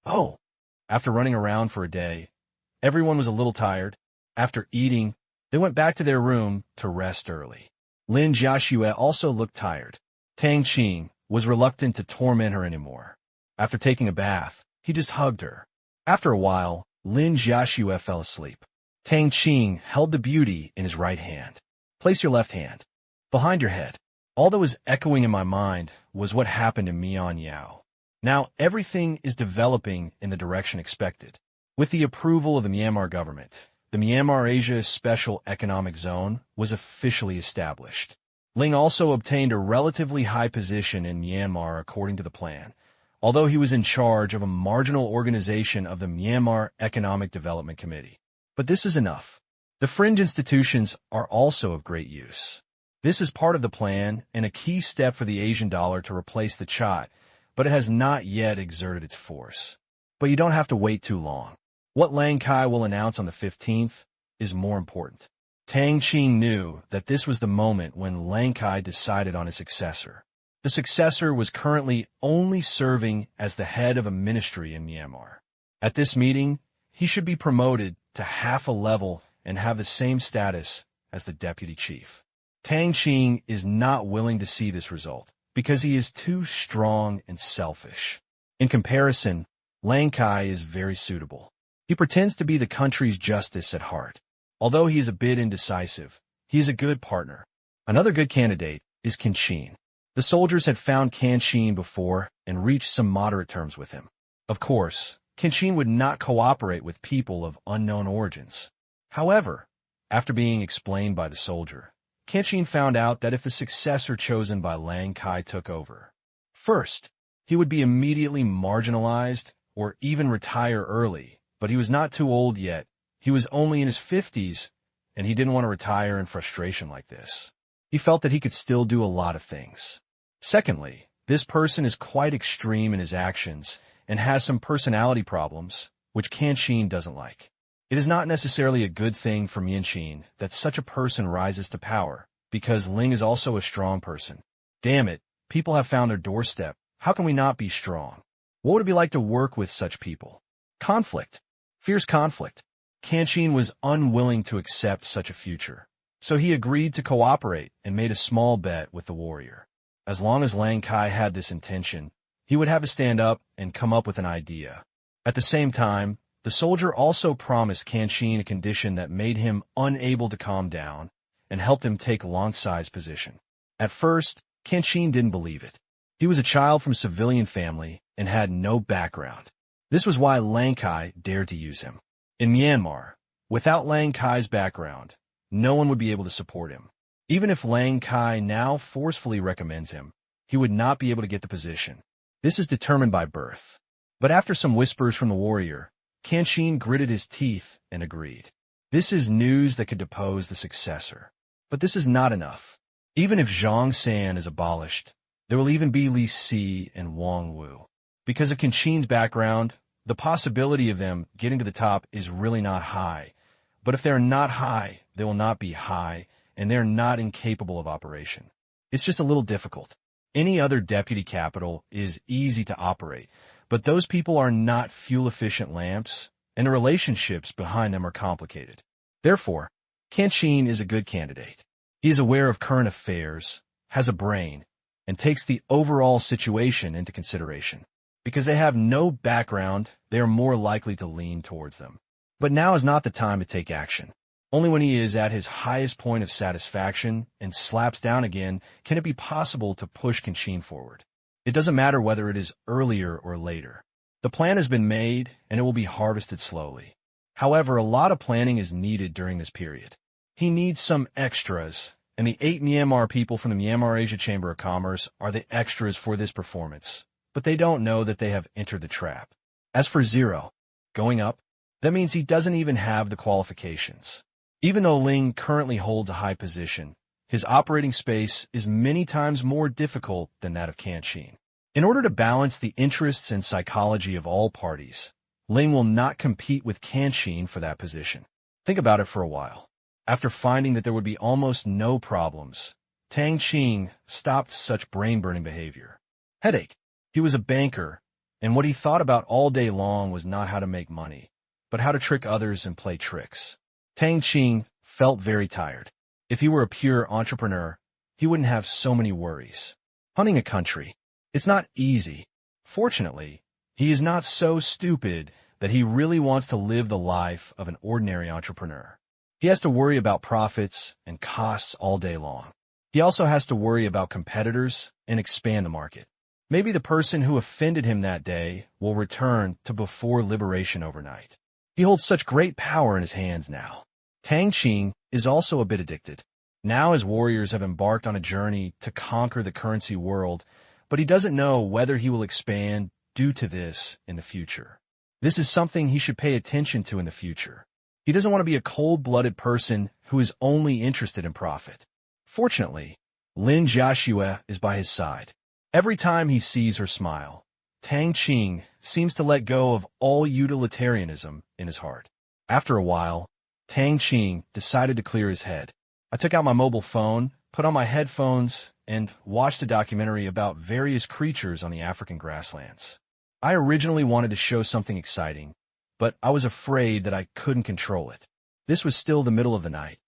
A: Oh. After running around for a day, everyone was a little tired. After eating, they went back to their room to rest early. Lin Jiaxue also looked tired. Tang Qing was reluctant to torment her anymore. After taking a bath, he just hugged her. After a while, Lin Jiaxue fell asleep. Tang Qing held the beauty in his right hand. Place your left hand behind your head. All that was echoing in my mind was what happened in Mianyao. Now everything is developing in the direction expected. With the approval of the Myanmar government, the Myanmar Asia Special Economic Zone was officially established. Ling also obtained a relatively high position in Myanmar according to the plan, although he was in charge of a marginal organization of the Myanmar Economic Development Committee. But this is enough. The fringe institutions are also of great use. This is part of the plan and a key step for the Asian dollar to replace the Chai, but it has not yet exerted its force. But you don't have to wait too long. What Lang Kai will announce on the 15th is more important. Tang Qing knew that this was the moment when Lang Kai decided on his successor. The successor was currently only serving as the head of a ministry in Myanmar. At this meeting, he should be promoted to half a level and have the same status as the deputy chief. Tang Qing is not willing to see this result because he is too strong and selfish. In comparison, Lang Kai is very suitable. He pretends to be the country's justice at heart. Although he is a bit indecisive, he is a good partner. Another good candidate is Qin Qin. The soldiers had found Qin Qin before and reached some moderate terms with him. Of course, Qin Qin would not cooperate with people of unknown origins. However, after being explained by the soldier, Qin Qin found out that if the successor chosen by Lang Kai took over, first, he would be immediately marginalized or even retire early, but he was not too old yet. He was only in his 50s, and he didn't want to retire in frustration like this. He felt that he could still do a lot of things. Secondly, this person is quite extreme in his actions and has some personality problems, which Qin Qin doesn't like. It is not necessarily a good thing for Qin Qin that such a person rises to power, because Ling is also a strong person. Damn it, people have found their doorstep. How can we not be strong? What would it be like to work with such people? Conflict. Fierce conflict. Qin Qin was unwilling to accept such a future, so he agreed to cooperate and made a small bet with the warrior. As long as Lang Kai had this intention, he would have to stand up and come up with an idea. At the same time, the soldier also promised Qin Qin a condition that made him unable to calm down and helped him take Lang Sai's position. At first, Qin Qin didn't believe it. He was a child from a civilian family and had no background. This was why Lang Kai dared to use him. In Myanmar, without Lang Kai's background, no one would be able to support him. Even if Lang Kai now forcefully recommends him, he would not be able to get the position. This is determined by birth. But after some whispers from the warrior, Qin Qin gritted his teeth and agreed. This is news that could depose the successor. But this is not enough. Even if Zhang San is abolished, there will even be Li Si and Wang Wu. Because of Qin Qin's background, the possibility of them getting to the top is really not high. But if they're not high, they will not be high, and they're not incapable of operation. It's just a little difficult. Any other deputy capital is easy to operate, but those people are not fuel-efficient lamps, and the relationships behind them are complicated. Therefore, Qin Qin is a good candidate. He is aware of current affairs, has a brain, and takes the overall situation into consideration. Because they have no background, they are more likely to lean towards them. But now is not the time to take action. Only when he is at his highest point of satisfaction and slaps down again can it be possible to push Qin Qin forward. It doesn't matter whether it is earlier or later. The plan has been made, and it will be harvested slowly. However, a lot of planning is needed during this period. He needs some extras, and the 8 Myanmar people from the Myanmar Asia Chamber of Commerce are the extras for this performance. But they don't know that they have entered the trap. As for Zero, going up, that means he doesn't even have the qualifications. Even though Ling currently holds a high position, his operating space is many times more difficult than that of Qin Qin. In order to balance the interests and psychology of all parties, Ling will not compete with Qin Qin for that position. Think about it for a while. After finding that there would be almost no problems, Tang Qing stopped such brain-burning behavior. Headache. He was a banker, and what he thought about all day long was not how to make money, but how to trick others and play tricks. Tang Qing felt very tired. If he were a pure entrepreneur, he wouldn't have so many worries. Hunting a country, it's not easy. Fortunately, he is not so stupid that he really wants to live the life of an ordinary entrepreneur. He has to worry about profits and costs all day long. He also has to worry about competitors and expand the market. Maybe the person who offended him that day will return to before liberation overnight. He holds such great power in his hands now. Tang Qing is also a bit addicted. Now his warriors have embarked on a journey to conquer the currency world, but he doesn't know whether he will expand due to this in the future. This is something he should pay attention to in the future. He doesn't want to be a cold-blooded person who is only interested in profit. Fortunately, Lin Jiaxue is by his side. Every time he sees her smile, Tang Qing seems to let go of all utilitarianism in his heart. After a while, Tang Qing decided to clear his head. I took out my mobile phone, put on my headphones, and watched a documentary about various creatures on the African grasslands. I originally wanted to show something exciting, but I was afraid that I couldn't control it. This was still the middle of the night.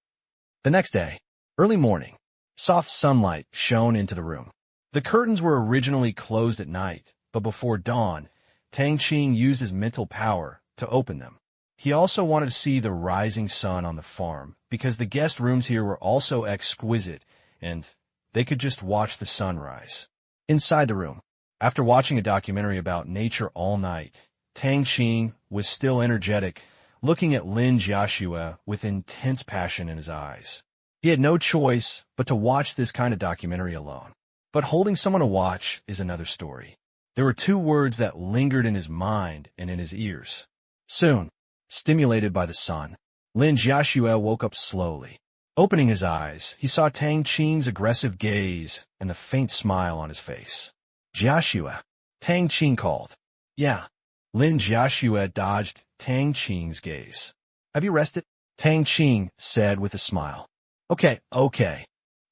A: The next day, early morning, soft sunlight shone into the room. The curtains were originally closed at night, but before dawn, Tang Qing used his mental power to open them. He also wanted to see the rising sun on the farm, because the guest rooms here were also exquisite, and they could just watch the sunrise. Inside the room, after watching a documentary about nature all night, Tang Qing was still energetic, looking at Lin Jiaxue with intense passion in his eyes. He had no choice but to watch this kind of documentary alone. But holding someone to watch is another story. There were two words that lingered in his mind and in his ears. Soon, stimulated by the sun, Lin Jiaxue woke up slowly. Opening his eyes, he saw Tang Qing's aggressive gaze and the faint smile on his face. Jiaxue, Tang Qing called. Yeah. Lin Jiaxue dodged Tang Qing's gaze. Have you rested? Tang Qing said with a smile. Okay.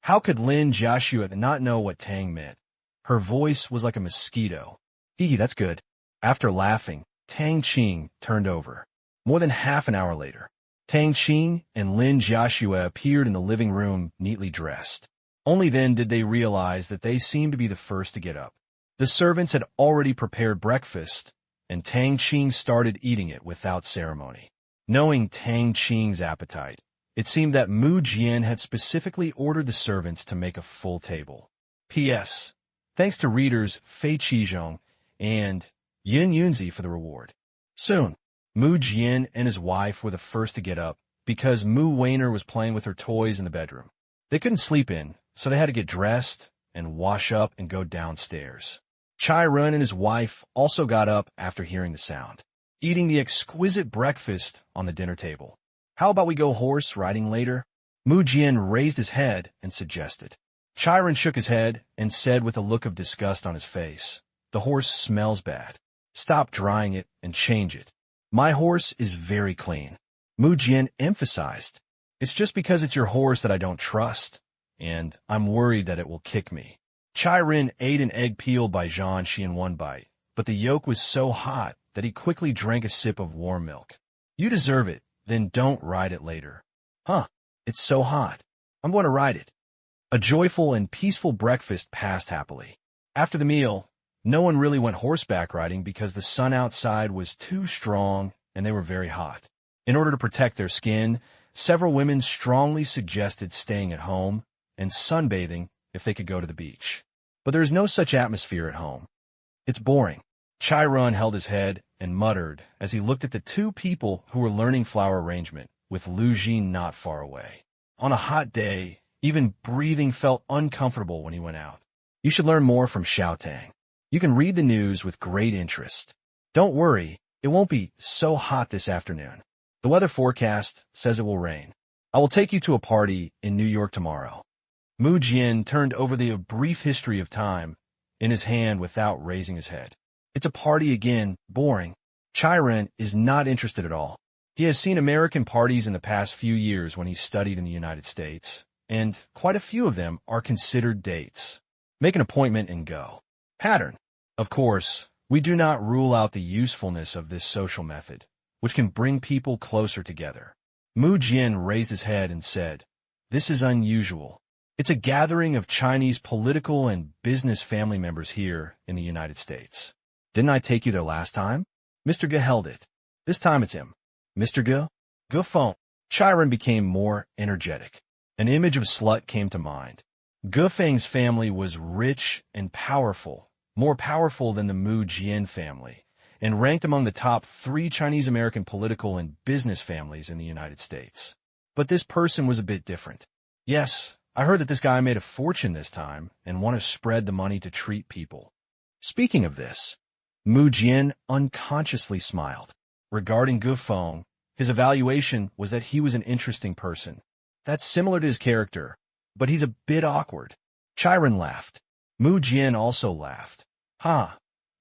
A: How could Lin Jiaxue not know what Tang meant? Her voice was like a mosquito. That's good. After laughing, Tang Qing turned over. More than half an hour later, Tang Qing and Lin Jiaxue appeared in the living room neatly dressed. Only then did they realize that they seemed to be the first to get up. The servants had already prepared breakfast, and Tang Qing started eating it without ceremony. Knowing Tang Qing's appetite, it seemed that Mu Jian had specifically ordered the servants to make a full table. P.S. Thanks to readers Fei Qizhong and Yin Yunzi for the reward. Soon, Mu Jian and his wife were the first to get up because Mu Weiner was playing with her toys in the bedroom. They couldn't sleep in, so they had to get dressed and wash up and go downstairs. Chai Run and his wife also got up after hearing the sound, eating the exquisite breakfast on the dinner table. How about we go horse riding later? Mu Jian raised his head and suggested. Chai Run shook his head and said with a look of disgust on his face, the horse smells bad. Stop drying it and change it. My horse is very clean. Mu Jian emphasized. It's just because it's your horse that I don't trust, and I'm worried that it will kick me. Chai Rin ate an egg peeled by Zhang Shi in one bite, but the yolk was so hot that he quickly drank a sip of warm milk. You deserve it, then don't ride it later. Huh, it's so hot. I'm going to ride it. A joyful and peaceful breakfast passed happily. After the meal, no one really went horseback riding because the sun outside was too strong and they were very hot. In order to protect their skin, several women strongly suggested staying at home and sunbathing if they could go to the beach. But there is no such atmosphere at home. It's boring. Chai Run held his head and muttered as he looked at the two people who were learning flower arrangement, with Lu Jin not far away. On a hot day, even breathing felt uncomfortable when he went out. You should learn more from Xiao Tang. You can read the news with great interest. Don't worry, it won't be so hot this afternoon. The weather forecast says it will rain. I will take you to a party in New York tomorrow. Mu Jian turned over the brief history of time in his hand without raising his head. It's a party again, boring. Chai Ren is not interested at all. He has seen American parties in the past few years when he studied in the United States, and quite a few of them are considered dates. Make an appointment and go. Pattern. Of course, we do not rule out the usefulness of this social method, which can bring people closer together. Mu Jian raised his head and said, "This is unusual. It's a gathering of Chinese political and business family members here in the United States. Didn't I take you there last time? Mr. Ge held it. This time it's him. Mr. Ge? Ge Feng." Chai Ren became more energetic. An image of slut came to mind. Ge Feng's family was rich and powerful, more powerful than the Mu Jian family, and ranked among the top 3 Chinese-American political and business families in the United States. But this person was a bit different. Yes, I heard that this guy made a fortune this time and want to spread the money to treat people. Speaking of this, Mu Jian unconsciously smiled. Regarding Ge Feng, his evaluation was that he was an interesting person. That's similar to his character, but he's a bit awkward. Chai Ren laughed. Mu Jian also laughed.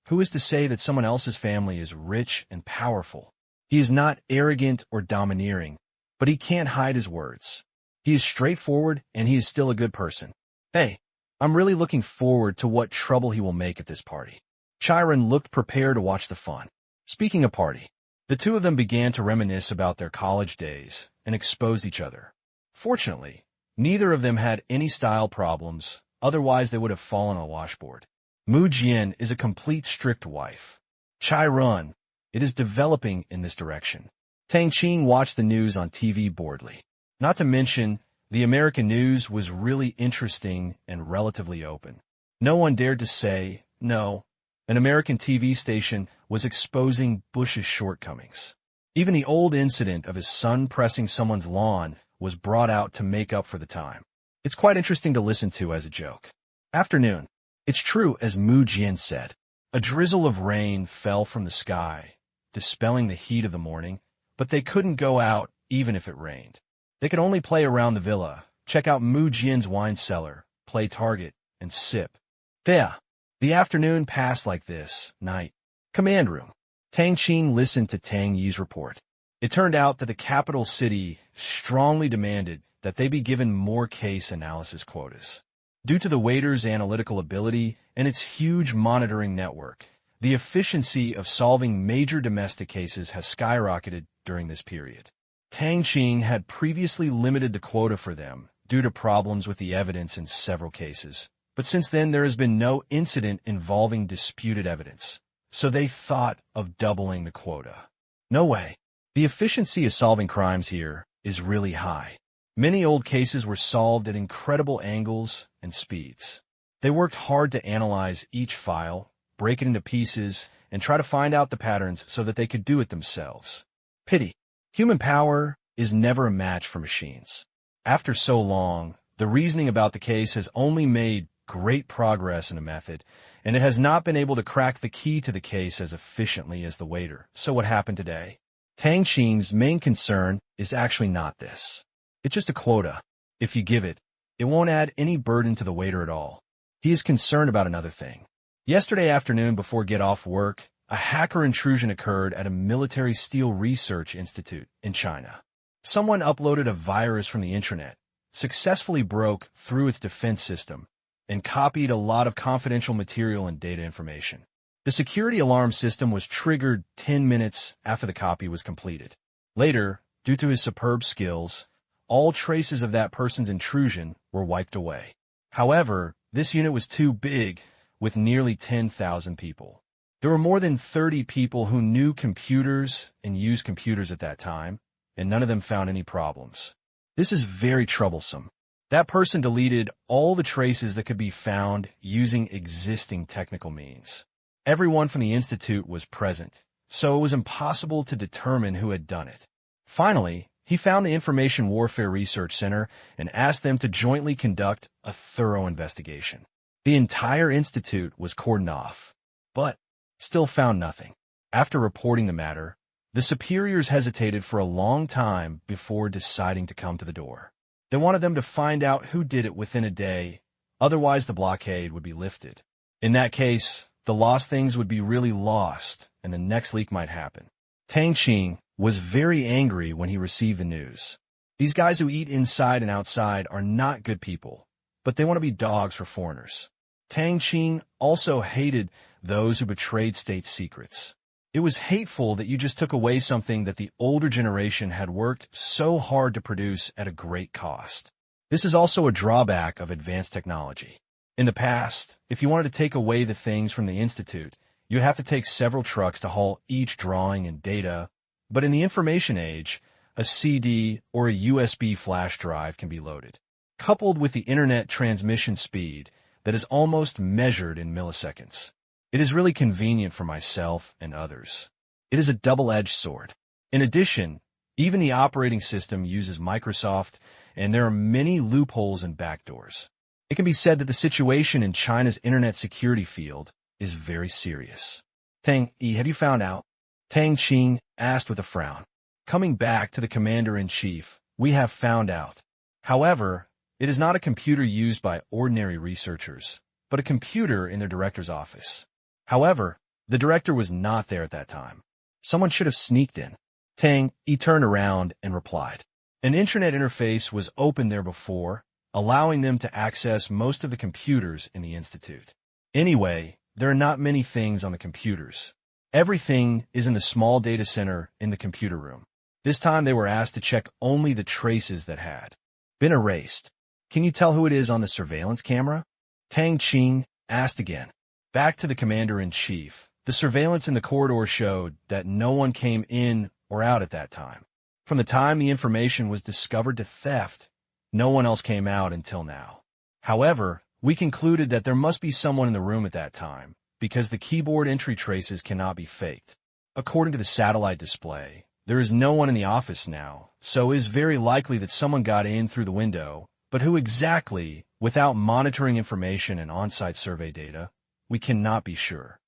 A: Who is to say that someone else's family is rich and powerful? He is not arrogant or domineering, but he can't hide his words. He is straightforward, and he is still a good person. Hey, I'm really looking forward to what trouble he will make at this party. Chai Ren looked prepared to watch the fun. Speaking of party, the two of them began to reminisce about their college days and exposed each other. Fortunately, neither of them had any style problems otherwise they would have fallen on a washboard. Mu Jian is a complete strict wife. Chai Run, it is developing in this direction. Tang Qing watched the news on TV boredly. Not to mention, the American news was really interesting and relatively open. No one dared to say, no. An American TV station was exposing Bush's shortcomings. Even the old incident of his son pressing someone's lawn was brought out to make up for the time. It's quite interesting to listen to as a joke. Afternoon. It's true, as Mu Jian said. A drizzle of rain fell from the sky, dispelling the heat of the morning, but they couldn't go out even if it rained. They could only play around the villa, check out Mu Jian's wine cellar, play Target, and sip. There. The afternoon passed like this. Night. Command room. Tang Qing listened to Tang Yi's report. It turned out that the capital city strongly demanded that they be given more case analysis quotas. Due to the waiter's analytical ability and its huge monitoring network, the efficiency of solving major domestic cases has skyrocketed during this period. Tang Qing had previously limited the quota for them due to problems with the evidence in several cases, but since then there has been no incident involving disputed evidence, so they thought of doubling the quota. No way. The efficiency of solving crimes here is really high. Many old cases were solved at incredible angles and speeds. They worked hard to analyze each file, break it into pieces, and try to find out the patterns so that they could do it themselves. Pity. Human power is never a match for machines. After so long, the reasoning about the case has only made great progress in a method, and it has not been able to crack the key to the case as efficiently as the waiter. So what happened today? Tang Qing's main concern is actually not this. It's just a quota. If you give it, it won't add any burden to the waiter at all. He is concerned about another thing. Yesterday afternoon before get off work, a hacker intrusion occurred at a military steel research institute in China. Someone uploaded a virus from the intranet, successfully broke through its defense system, and copied a lot of confidential material and data information. The security alarm system was triggered 10 minutes after the copy was completed. Later, due to his superb skills, all traces of that person's intrusion were wiped away. However, this unit was too big, with nearly 10,000 people. There were more than 30 people who knew computers and used computers at that time, and none of them found any problems. This is very troublesome. That person deleted all the traces that could be found using existing technical means. Everyone from the institute was present, so it was impossible to determine who had done it. Finally, he found the Information Warfare Research Center and asked them to jointly conduct a thorough investigation. The entire institute was cordoned off, but still found nothing. After reporting the matter, the superiors hesitated for a long time before deciding to come to the door. They wanted them to find out who did it within a day, otherwise the blockade would be lifted. In that case, the lost things would be really lost, and the next leak might happen. Tang Qing was very angry when he received the news. These guys who eat inside and outside are not good people, but they want to be dogs for foreigners. Tang Qing also hated those who betrayed state secrets. It was hateful that you just took away something that the older generation had worked so hard to produce at a great cost. This is also a drawback of advanced technology. In the past, if you wanted to take away the things from the institute, you'd have to take several trucks to haul each drawing and data, but in the information age, a CD or a USB flash drive can be loaded. Coupled with the internet transmission speed that is almost measured in milliseconds, it is really convenient for myself and others. It is a double-edged sword. In addition, even the operating system uses Microsoft, and there are many loopholes and backdoors. It can be said that the situation in China's internet security field is very serious. Tang Yi, have you found out? Tang Qing asked with a frown. Coming back to the commander-in-chief, we have found out. However, it is not a computer used by ordinary researchers, but a computer in their director's office. However, the director was not there at that time. Someone should have sneaked in. Tang Yi turned around and replied. An intranet interface was open there before, allowing them to access most of the computers in the institute. Anyway, there are not many things on the computers. Everything is in the small data center in the computer room. This time they were asked to check only the traces that had been erased. Can you tell who it is on the surveillance camera? Tang Qing asked again. Back to the commander-in-chief. The surveillance in the corridor showed that no one came in or out at that time. From the time the information was discovered to theft, no one else came out until now. However, we concluded that there must be someone in the room at that time, because the keyboard entry traces cannot be faked. According to the satellite display, there is no one in the office now, so it is very likely that someone got in through the window, but who exactly, without monitoring information and on-site survey data, we cannot be sure.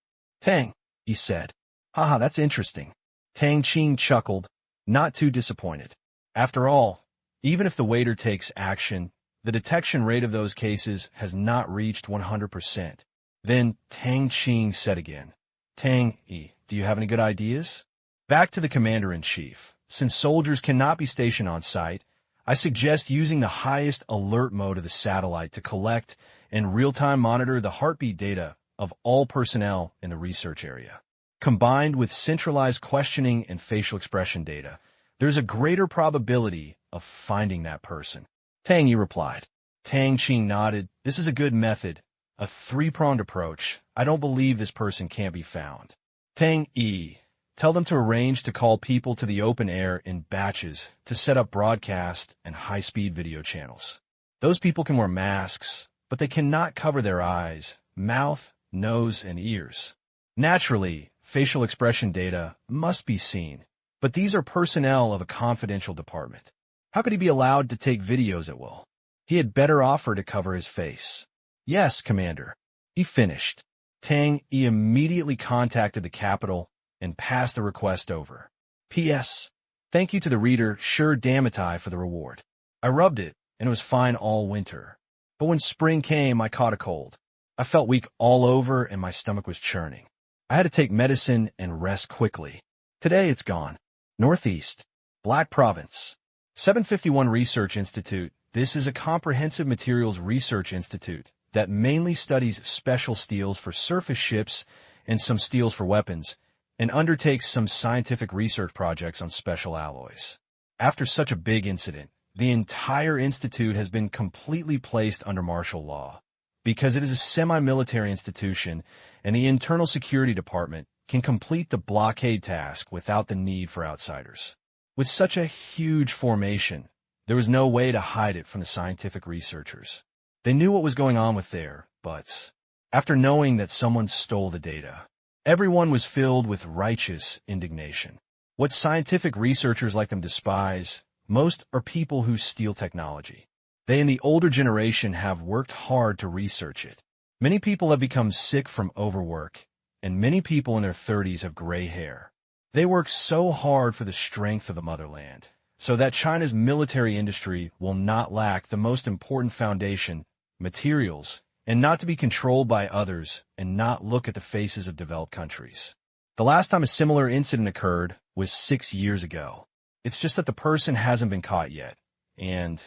A: Tang, he said. Haha, that's interesting. Tang Qing chuckled, not too disappointed. After all, even if the waiter takes action, the detection rate of those cases has not reached 100%. Then Tang Qing said again, Tang, do you have any good ideas? Back to the commander-in-chief. Since soldiers cannot be stationed on site, I suggest using the highest alert mode of the satellite to collect and real-time monitor the heartbeat data of all personnel in the research area. Combined with centralized questioning and facial expression data, there's a greater probability of finding that person. Tang Yi replied. Tang Qing nodded. This is a good method, a three-pronged approach. I don't believe this person can't be found. Tang Yi, tell them to arrange to call people to the open air in batches to set up broadcast and high-speed video channels. Those people can wear masks, but they cannot cover their eyes, mouth, nose, and ears. Naturally, facial expression data must be seen, but these are personnel of a confidential department. How could he be allowed to take videos at will? He had better offer to cover his face. Yes, Commander. He finished. Tang Yi immediately contacted the capital and passed the request over. P.S. Thank you to the reader Sure Damatai for the reward. I rubbed it, and it was fine all winter. But when spring came, I caught a cold. I felt weak all over, and my stomach was churning. I had to take medicine and rest quickly. Today it's gone. Northeast. Black Province. 751 Research Institute. This is a comprehensive materials research institute that mainly studies special steels for surface ships and some steels for weapons, and undertakes some scientific research projects on special alloys. After such a big incident, the entire institute has been completely placed under martial law. Because it is a semi-military institution, and the Internal Security Department can complete the blockade task without the need for outsiders. With such a huge formation, there was no way to hide it from the scientific researchers. They knew what was going on with their butts. After knowing that someone stole the data, everyone was filled with righteous indignation. What scientific researchers like them despise most are people who steal technology. They in the older generation have worked hard to research it. Many people have become sick from overwork, and many people in their 30s have gray hair. They work so hard for the strength of the motherland, so that China's military industry will not lack the most important foundation, materials, and not to be controlled by others and not look at the faces of developed countries. The last time a similar incident occurred was 6 years ago. It's just that the person hasn't been caught yet, and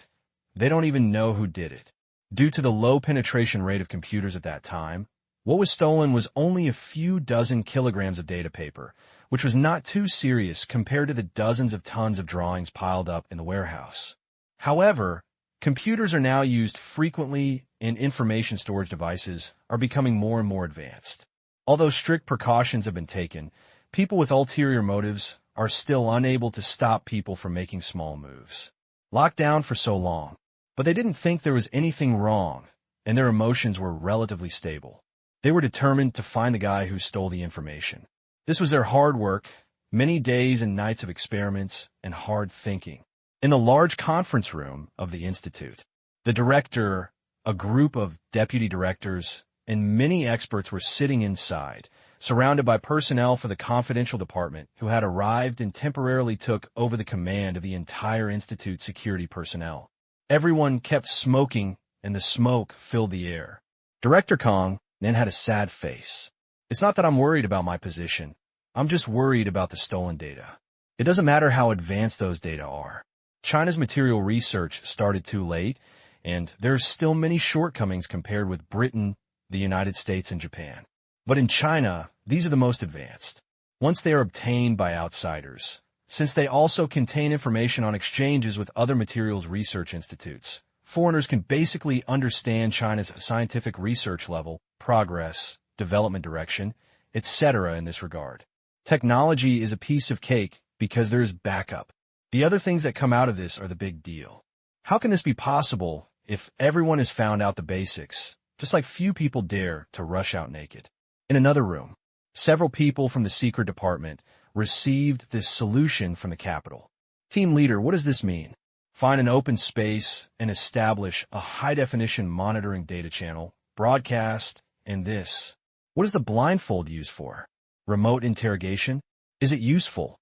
A: they don't even know who did it. Due to the low penetration rate of computers at that time, what was stolen was only a few dozen kilograms of data paper, which was not too serious compared to the dozens of tons of drawings piled up in the warehouse. However, computers are now used frequently, and information storage devices are becoming more and more advanced. Although strict precautions have been taken, people with ulterior motives are still unable to stop people from making small moves. Locked down for so long, but they didn't think there was anything wrong, and their emotions were relatively stable. They were determined to find the guy who stole the information. This was their hard work, many days and nights of experiments and hard thinking. In the large conference room of the institute, the director, a group of deputy directors, and many experts were sitting inside, surrounded by personnel for the confidential department who had arrived and temporarily took over the command of the entire institute's security personnel. Everyone kept smoking, and the smoke filled the air. Director Kong then had a sad face. It's not that I'm worried about my position. I'm just worried about the stolen data. It doesn't matter how advanced those data are. China's material research started too late, and there's still many shortcomings compared with Britain, the United States, and Japan. But in China, these are the most advanced. Once they are obtained by outsiders, since they also contain information on exchanges with other materials research institutes, Foreigners can basically understand China's scientific research level, progress, development direction, etc. in this regard. Technology is a piece of cake because there is backup. The other things that come out of this are the big deal. How can this be possible if everyone has found out the basics, just like few people dare to rush out naked? In another room, several people from the secret department received this solution from the capital. Team leader, what does this mean? Find an open space and establish a high-definition monitoring data channel, broadcast, and this. What is the blindfold used for? Remote interrogation? Is it useful?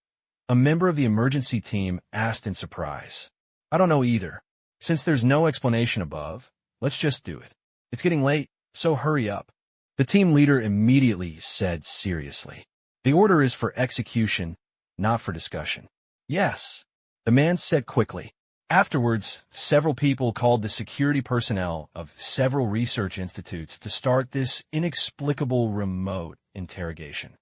A: A member of the emergency team asked in surprise. I don't know either. Since there's no explanation above, let's just do it. It's getting late, so hurry up. The team leader immediately said seriously. The order is for execution, not for discussion. Yes, the man said quickly. Afterwards, several people called the security personnel of several research institutes to start this inexplicable remote interrogation.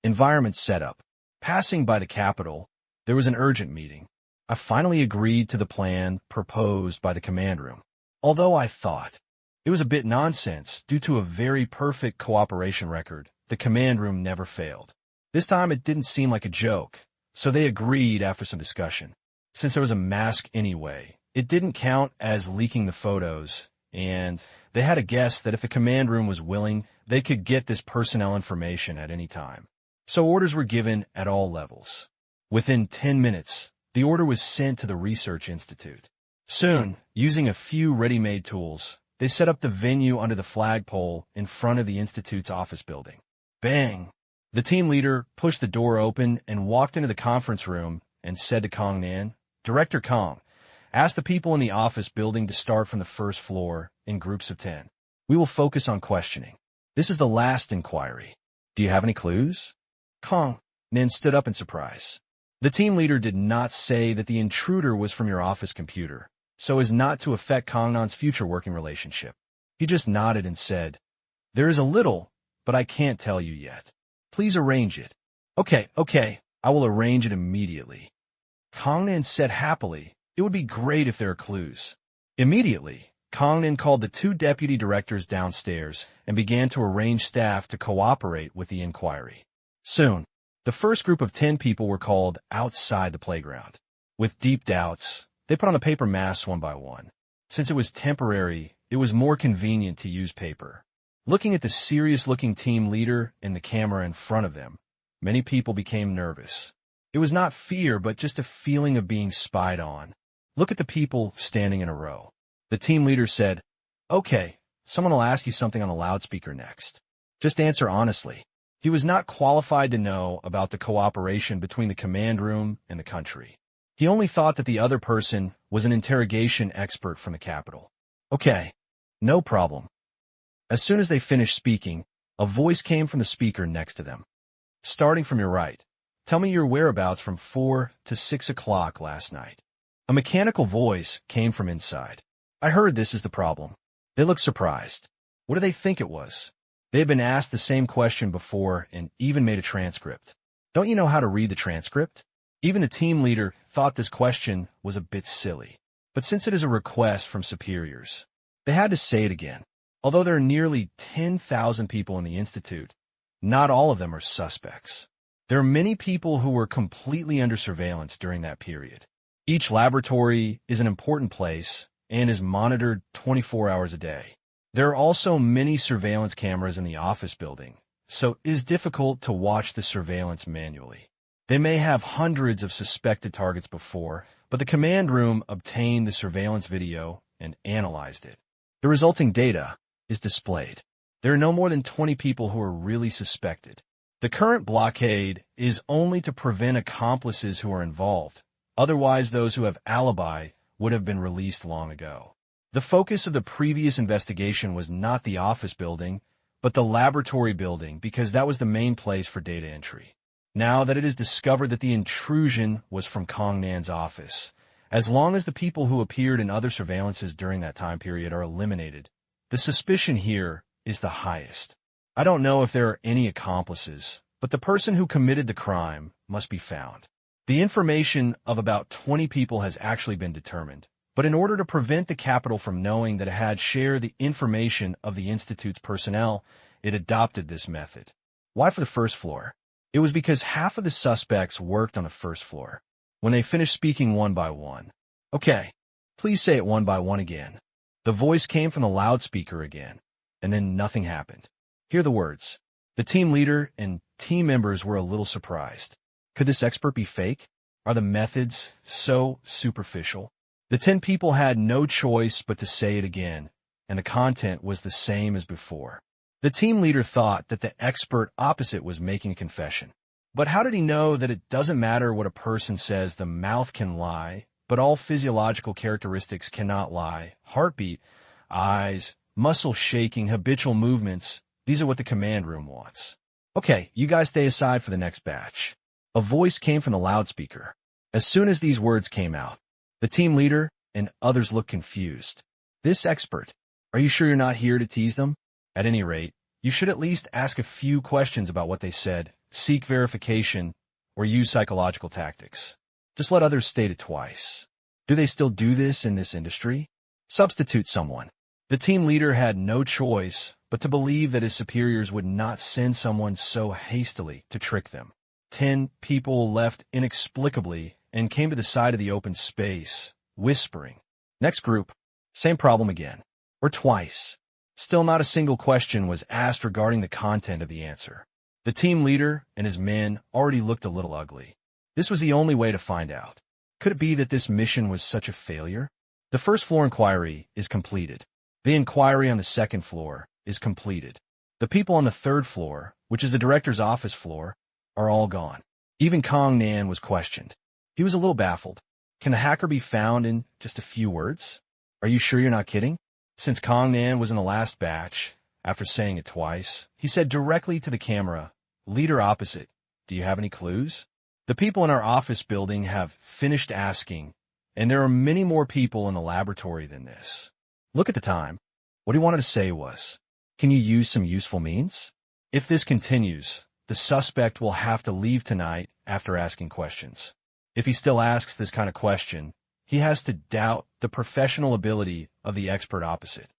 A: Environment setup. Passing by the capital, there was an urgent meeting. I finally agreed to the plan proposed by the command room, although I thought it was a bit nonsense due to a very perfect cooperation record. The command room never failed. This time it didn't seem like a joke, so they agreed after some discussion. Since there was a mask anyway, it didn't count as leaking the photos, and they had a guess that if the command room was willing, they could get this personnel information at any time. So orders were given at all levels. Within 10 minutes, the order was sent to the research institute. Soon, using a few ready-made tools, they set up the venue under the flagpole in front of the institute's office building. Bang! The team leader pushed the door open and walked into the conference room and said to Kong Nan, Director Kong, ask the people in the office building to start from the first floor in groups of 10. We will focus on questioning. This is the last inquiry. Do you have any clues? Kong Nan stood up in surprise. The team leader did not say that the intruder was from your office computer, so as not to affect Kong Nan's future working relationship. He just nodded and said, There is a little, but I can't tell you yet. Please arrange it. Okay, I will arrange it immediately. Kong Nan said happily, it would be great if there are clues. Immediately, Kong Nan called the 2 deputy directors downstairs and began to arrange staff to cooperate with the inquiry. Soon, the first group of 10 people were called outside the playground. With deep doubts, they put on the paper masks one by one. Since it was temporary, it was more convenient to use paper. Looking at the serious-looking team leader and the camera in front of them, many people became nervous. It was not fear, but just a feeling of being spied on. Look at the people standing in a row. The team leader said, Okay, someone will ask you something on the loudspeaker next. Just answer honestly. He was not qualified to know about the cooperation between the command room and the country. He only thought that the other person was an interrogation expert from the capital. Okay, no problem. As soon as they finished speaking, a voice came from the speaker next to them. Starting from your right, tell me your whereabouts from 4 to 6 o'clock last night. A mechanical voice came from inside. I heard this is the problem. They looked surprised. What do they think it was? They had been asked the same question before and even made a transcript. Don't you know how to read the transcript? Even the team leader thought this question was a bit silly. But since it is a request from superiors, they had to say it again. Although there are nearly 10,000 people in the institute, not all of them are suspects. There are many people who were completely under surveillance during that period. Each laboratory is an important place and is monitored 24 hours a day. There are also many surveillance cameras in the office building, so it is difficult to watch the surveillance manually. They may have hundreds of suspected targets before, but the command room obtained the surveillance video and analyzed it. The resulting data is displayed. There are no more than 20 people who are really suspected. The current blockade is only to prevent accomplices who are involved. Otherwise, those who have alibi would have been released long ago. The focus of the previous investigation was not the office building, but the laboratory building, because that was the main place for data entry. Now that it is discovered that the intrusion was from Kong Nan's office, as long as the people who appeared in other surveillances during that time period are eliminated, the suspicion here is the highest. I don't know if there are any accomplices, but the person who committed the crime must be found. The information of about 20 people has actually been determined, But in order to prevent the capital from knowing that it had shared the information of the Institute's personnel, it adopted this method. Why for the first floor? It was because half of the suspects worked on the first floor. When they finished speaking one by one. Okay, please say it one by one again. The voice came from the loudspeaker again, and then nothing happened. Hear the words. The team leader and team members were a little surprised. Could this expert be fake? Are the methods so superficial? The 10 people had no choice but to say it again, and the content was the same as before. The team leader thought that the expert opposite was making a confession. But how did he know that it doesn't matter what a person says, the mouth can lie, but all physiological characteristics cannot lie? Heartbeat, eyes, muscle shaking, habitual movements, these are what the command room wants. Okay, you guys stay aside for the next batch. A voice came from the loudspeaker. As soon as these words came out, the team leader and others looked confused. This expert, are you sure you're not here to tease them? At any rate, you should at least ask a few questions about what they said, seek verification, or use psychological tactics. Just let others state it twice. Do they still do this in this industry? Substitute someone. The team leader had no choice but to believe that his superiors would not send someone so hastily to trick them. 10 people left inexplicably and came to the side of the open space, whispering. Next group, same problem again, or twice. Still not a single question was asked regarding the content of the answer. The team leader and his men already looked a little ugly. This was the only way to find out. Could it be that this mission was such a failure? The first floor inquiry is completed. The inquiry on the second floor is completed. The people on the third floor, which is the director's office floor, are all gone. Even Kong Nan was questioned. He was a little baffled. Can the hacker be found in just a few words? Are you sure you're not kidding? Since Kong Nan was in the last batch, after saying it twice, he said directly to the camera, "Leader opposite, do you have any clues?" The people in our office building have finished asking, and there are many more people in the laboratory than this. Look at the time. What he wanted to say was, can you use some useful means? If this continues, the suspect will have to leave tonight after asking questions. If he still asks this kind of question, he has to doubt the professional ability of the expert opposite.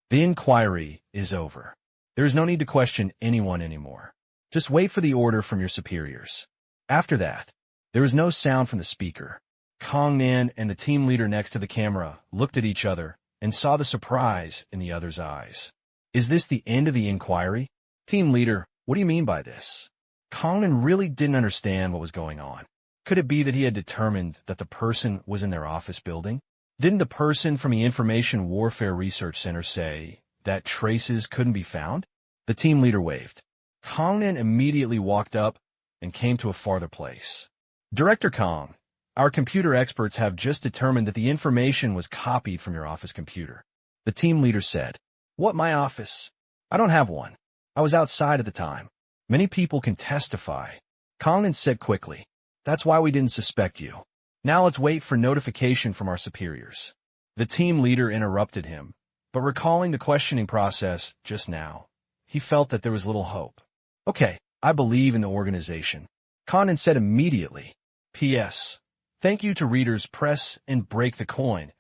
A: The inquiry is over. There is no need to question anyone anymore. Just wait for the order from your superiors. After that, there was no sound from the speaker. Kong Nan and the team leader next to the camera looked at each other and saw the surprise in the other's eyes. Is this the end of the inquiry? Team leader, what do you mean by this? Kong Nan really didn't understand what was going on. Could it be that he had determined that the person was in their office building? Didn't the person from the Information Warfare Research Center say that traces couldn't be found? The team leader waved. Kong Nan immediately walked up and came to a farther place. Director Kong, our computer experts have just determined that the information was copied from your office computer. The team leader said, "What, my office? I don't have one. I was outside at the time. Many people can testify." Kong Nan said quickly, "That's why we didn't suspect you. Now let's wait for notification from our superiors." The team leader interrupted him, but recalling the questioning process just now, he felt that there was little hope. "Okay, I believe in the organization," Kong Nan said immediately. P.S. Thank you to readers Press and Break the Coin,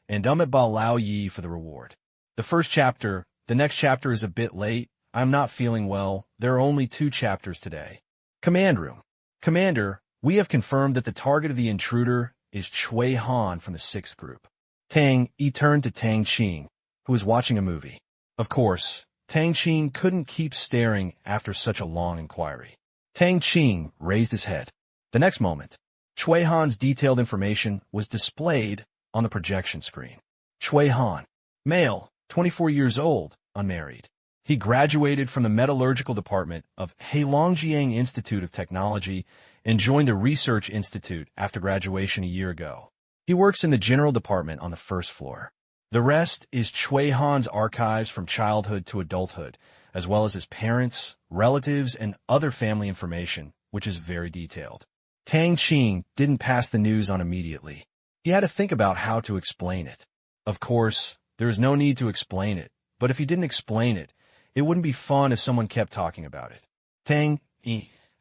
A: and Amit Ba Lao Yi for the reward. The next chapter is a bit late. I'm not feeling well. There are only 2 chapters today. Command Room. Commander, we have confirmed that the target of the intruder is Chui Han from the 6th group. He turned to Tang Qing, who was watching a movie. Of course, Tang Qing couldn't keep staring after such a long inquiry. Tang Qing raised his head. The next moment, Chui Han's detailed information was displayed on the projection screen. Chui Han, male, 24 years old, unmarried. He graduated from the metallurgical department of Heilongjiang Institute of Technology and joined the Research Institute after graduation a year ago. He works in the general department on the 1st floor. The rest is Chui Han's archives from childhood to adulthood, as well as his parents, relatives, and other family information, which is very detailed. Tang Qing didn't pass the news on immediately. He had to think about how to explain it. Of course, there is no need to explain it, but if he didn't explain it, it wouldn't be fun if someone kept talking about it. Tang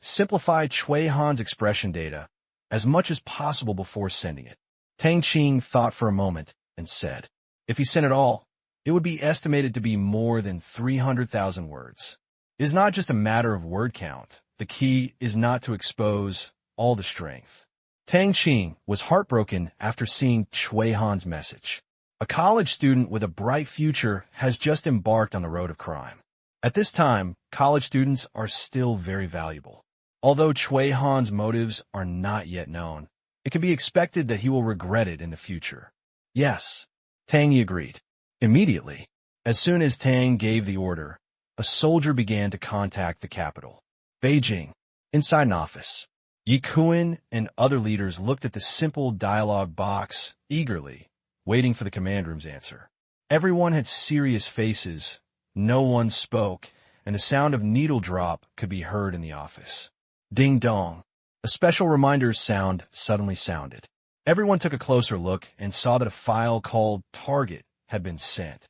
A: simplified Chui Han's expression data as much as possible before sending it. Tang Qing thought for a moment and said, if he sent it all, it would be estimated to be more than 300,000 words. It is not just a matter of word count. The key is not to expose all the strength. Tang Qing was heartbroken after seeing Cui Han's message. A college student with a bright future has just embarked on the road of crime. At this time, college students are still very valuable. Although Cui Han's motives are not yet known, it can be expected that he will regret it in the future. Yes, Tang Yi agreed. Immediately, as soon as Tang gave the order, a soldier began to contact the capital, Beijing. Inside an office, Yi Kuan and other leaders looked at the simple dialogue box eagerly, waiting for the command room's answer. Everyone had serious faces, no one spoke, and the sound of needle drop could be heard in the office. Ding dong. A special reminder sound suddenly sounded. Everyone took a closer look and saw that a file called Target had been sent.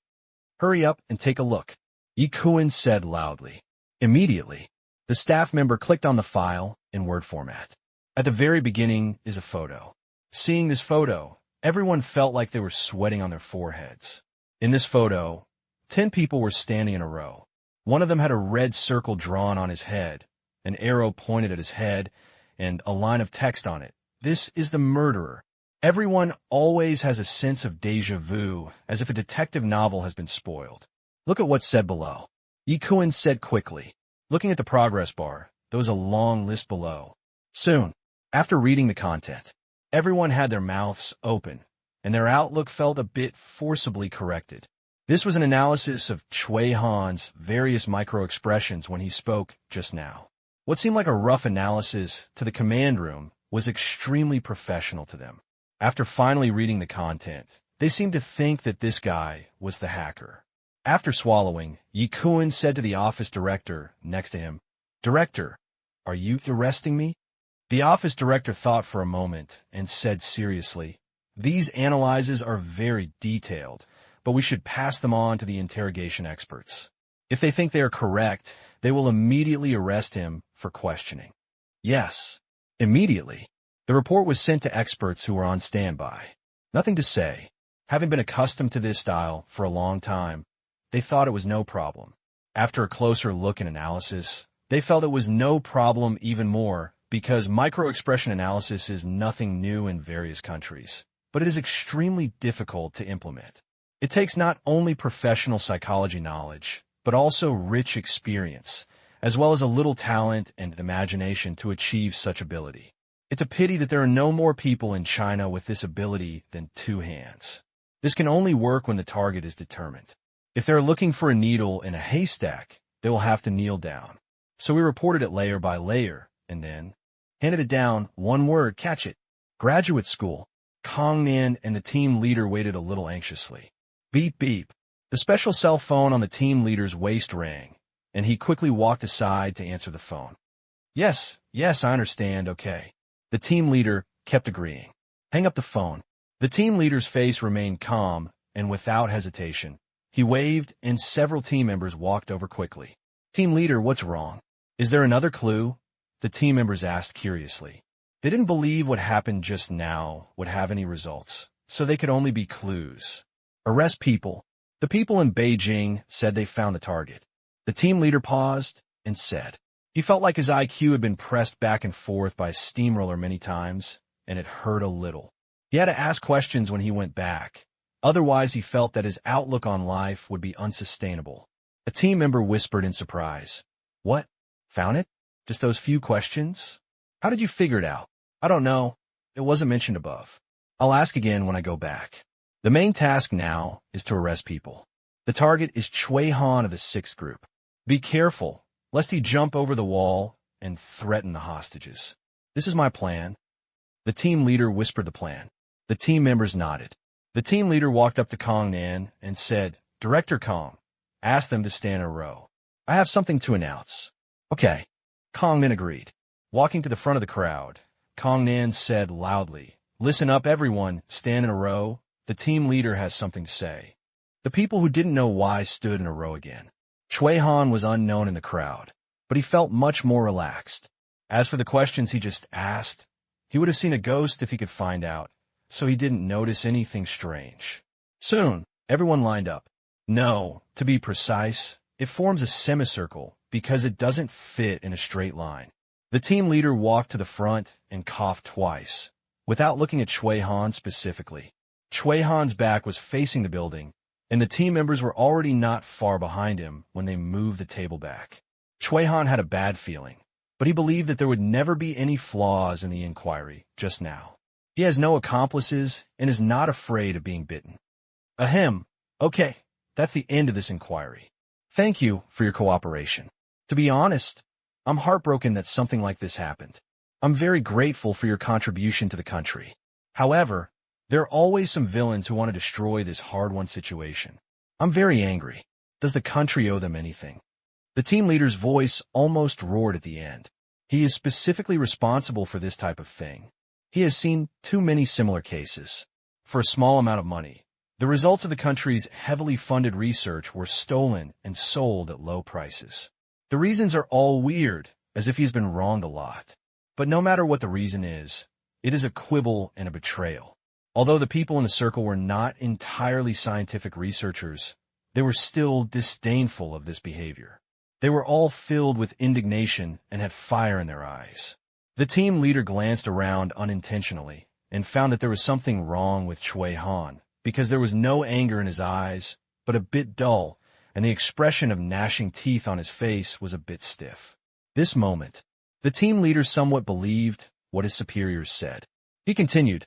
A: Hurry up and take a look, Yi Kuan said loudly. Immediately, the staff member clicked on the file in Word format. At the very beginning is a photo. Seeing this photo, everyone felt like they were sweating on their foreheads. In this photo, 10 people were standing in a row. One of them had a red circle drawn on his head, an arrow pointed at his head, and a line of text on it. This is the murderer. Everyone always has a sense of déjà vu, as if a detective novel has been spoiled. Look at what's said below. Yi Kuan said quickly. Looking at the progress bar, there was a long list below. Soon, after reading the content, everyone had their mouths open, and their outlook felt a bit forcibly corrected. This was an analysis of Cui Han's various micro-expressions when he spoke just now. What seemed like a rough analysis to the command room was extremely professional to them. After finally reading the content, they seemed to think that this guy was the hacker. After swallowing, Yi Kuan said to the office director next to him, Director, are you arresting me? The office director thought for a moment and said seriously, These analyses are very detailed, but we should pass them on to the interrogation experts. If they think they are correct, they will immediately arrest him for questioning. Yes, immediately. The report was sent to experts who were on standby. Nothing to say. Having been accustomed to this style for a long time, they thought it was no problem. After a closer look and analysis, they felt it was no problem even more because micro-expression analysis is nothing new in various countries, but it is extremely difficult to implement. It takes not only professional psychology knowledge, but also rich experience, as well as a little talent and imagination to achieve such ability. It's a pity that there are no more people in China with this ability than two hands. This can only work when the target is determined. If they're looking for a needle in a haystack, they will have to kneel down. So we reported it layer by layer, and then handed it down, one word, catch it. Graduate school. Kong Nan and the team leader waited a little anxiously. Beep beep. The special cell phone on the team leader's waist rang, and he quickly walked aside to answer the phone. Yes, I understand, okay. The team leader kept agreeing. Hang up the phone. The team leader's face remained calm, and without hesitation, he waved and several team members walked over quickly. Team leader, what's wrong? Is there another clue? The team members asked curiously. They didn't believe what happened just now would have any results, so they could only be clues. Arrest people. The people in Beijing said they found the target. The team leader paused and said, he felt like his IQ had been pressed back and forth by a steamroller many times, and it hurt a little. He had to ask questions when he went back. Otherwise, he felt that his outlook on life would be unsustainable. A team member whispered in surprise. What? Found it? Just those few questions? How did you figure it out? I don't know. It wasn't mentioned above. I'll ask again when I go back. The main task now is to arrest people. The target is Cui Han of the 6th group. Be careful, lest he jump over the wall and threaten the hostages. This is my plan. The team leader whispered the plan. The team members nodded. The team leader walked up to Kong Nan and said, Director Kong, ask them to stand in a row. I have something to announce. Okay. Kong Nan agreed. Walking to the front of the crowd, Kong Nan said loudly, Listen up everyone, stand in a row. The team leader has something to say. The people who didn't know why stood in a row again. Cui Han was unknown in the crowd, but he felt much more relaxed. As for the questions he just asked, he would have seen a ghost if he could find out, so he didn't notice anything strange. Soon, everyone lined up. No, to be precise, it forms a semicircle because it doesn't fit in a straight line. The team leader walked to the front and coughed twice, without looking at Chui Han specifically. Chui Han's back was facing the building, and the team members were already not far behind him when they moved the table back. Chui Han had a bad feeling, but he believed that there would never be any flaws in the inquiry just now. He has no accomplices and is not afraid of being bitten. Ahem. Okay, that's the end of this inquiry. Thank you for your cooperation. To be honest, I'm heartbroken that something like this happened. I'm very grateful for your contribution to the country. However, there are always some villains who want to destroy this hard-won situation. I'm very angry. Does the country owe them anything? The team leader's voice almost roared at the end. He is specifically responsible for this type of thing. He has seen too many similar cases. For a small amount of money, the results of the country's heavily funded research were stolen and sold at low prices. The reasons are all weird, as if he's been wronged a lot. But no matter what the reason is, it is a quibble and a betrayal. Although the people in the circle were not entirely scientific researchers, they were still disdainful of this behavior. They were all filled with indignation and had fire in their eyes. The team leader glanced around unintentionally and found that there was something wrong with Chui Han, because there was no anger in his eyes, but a bit dull, and the expression of gnashing teeth on his face was a bit stiff. This moment, the team leader somewhat believed what his superiors said. He continued,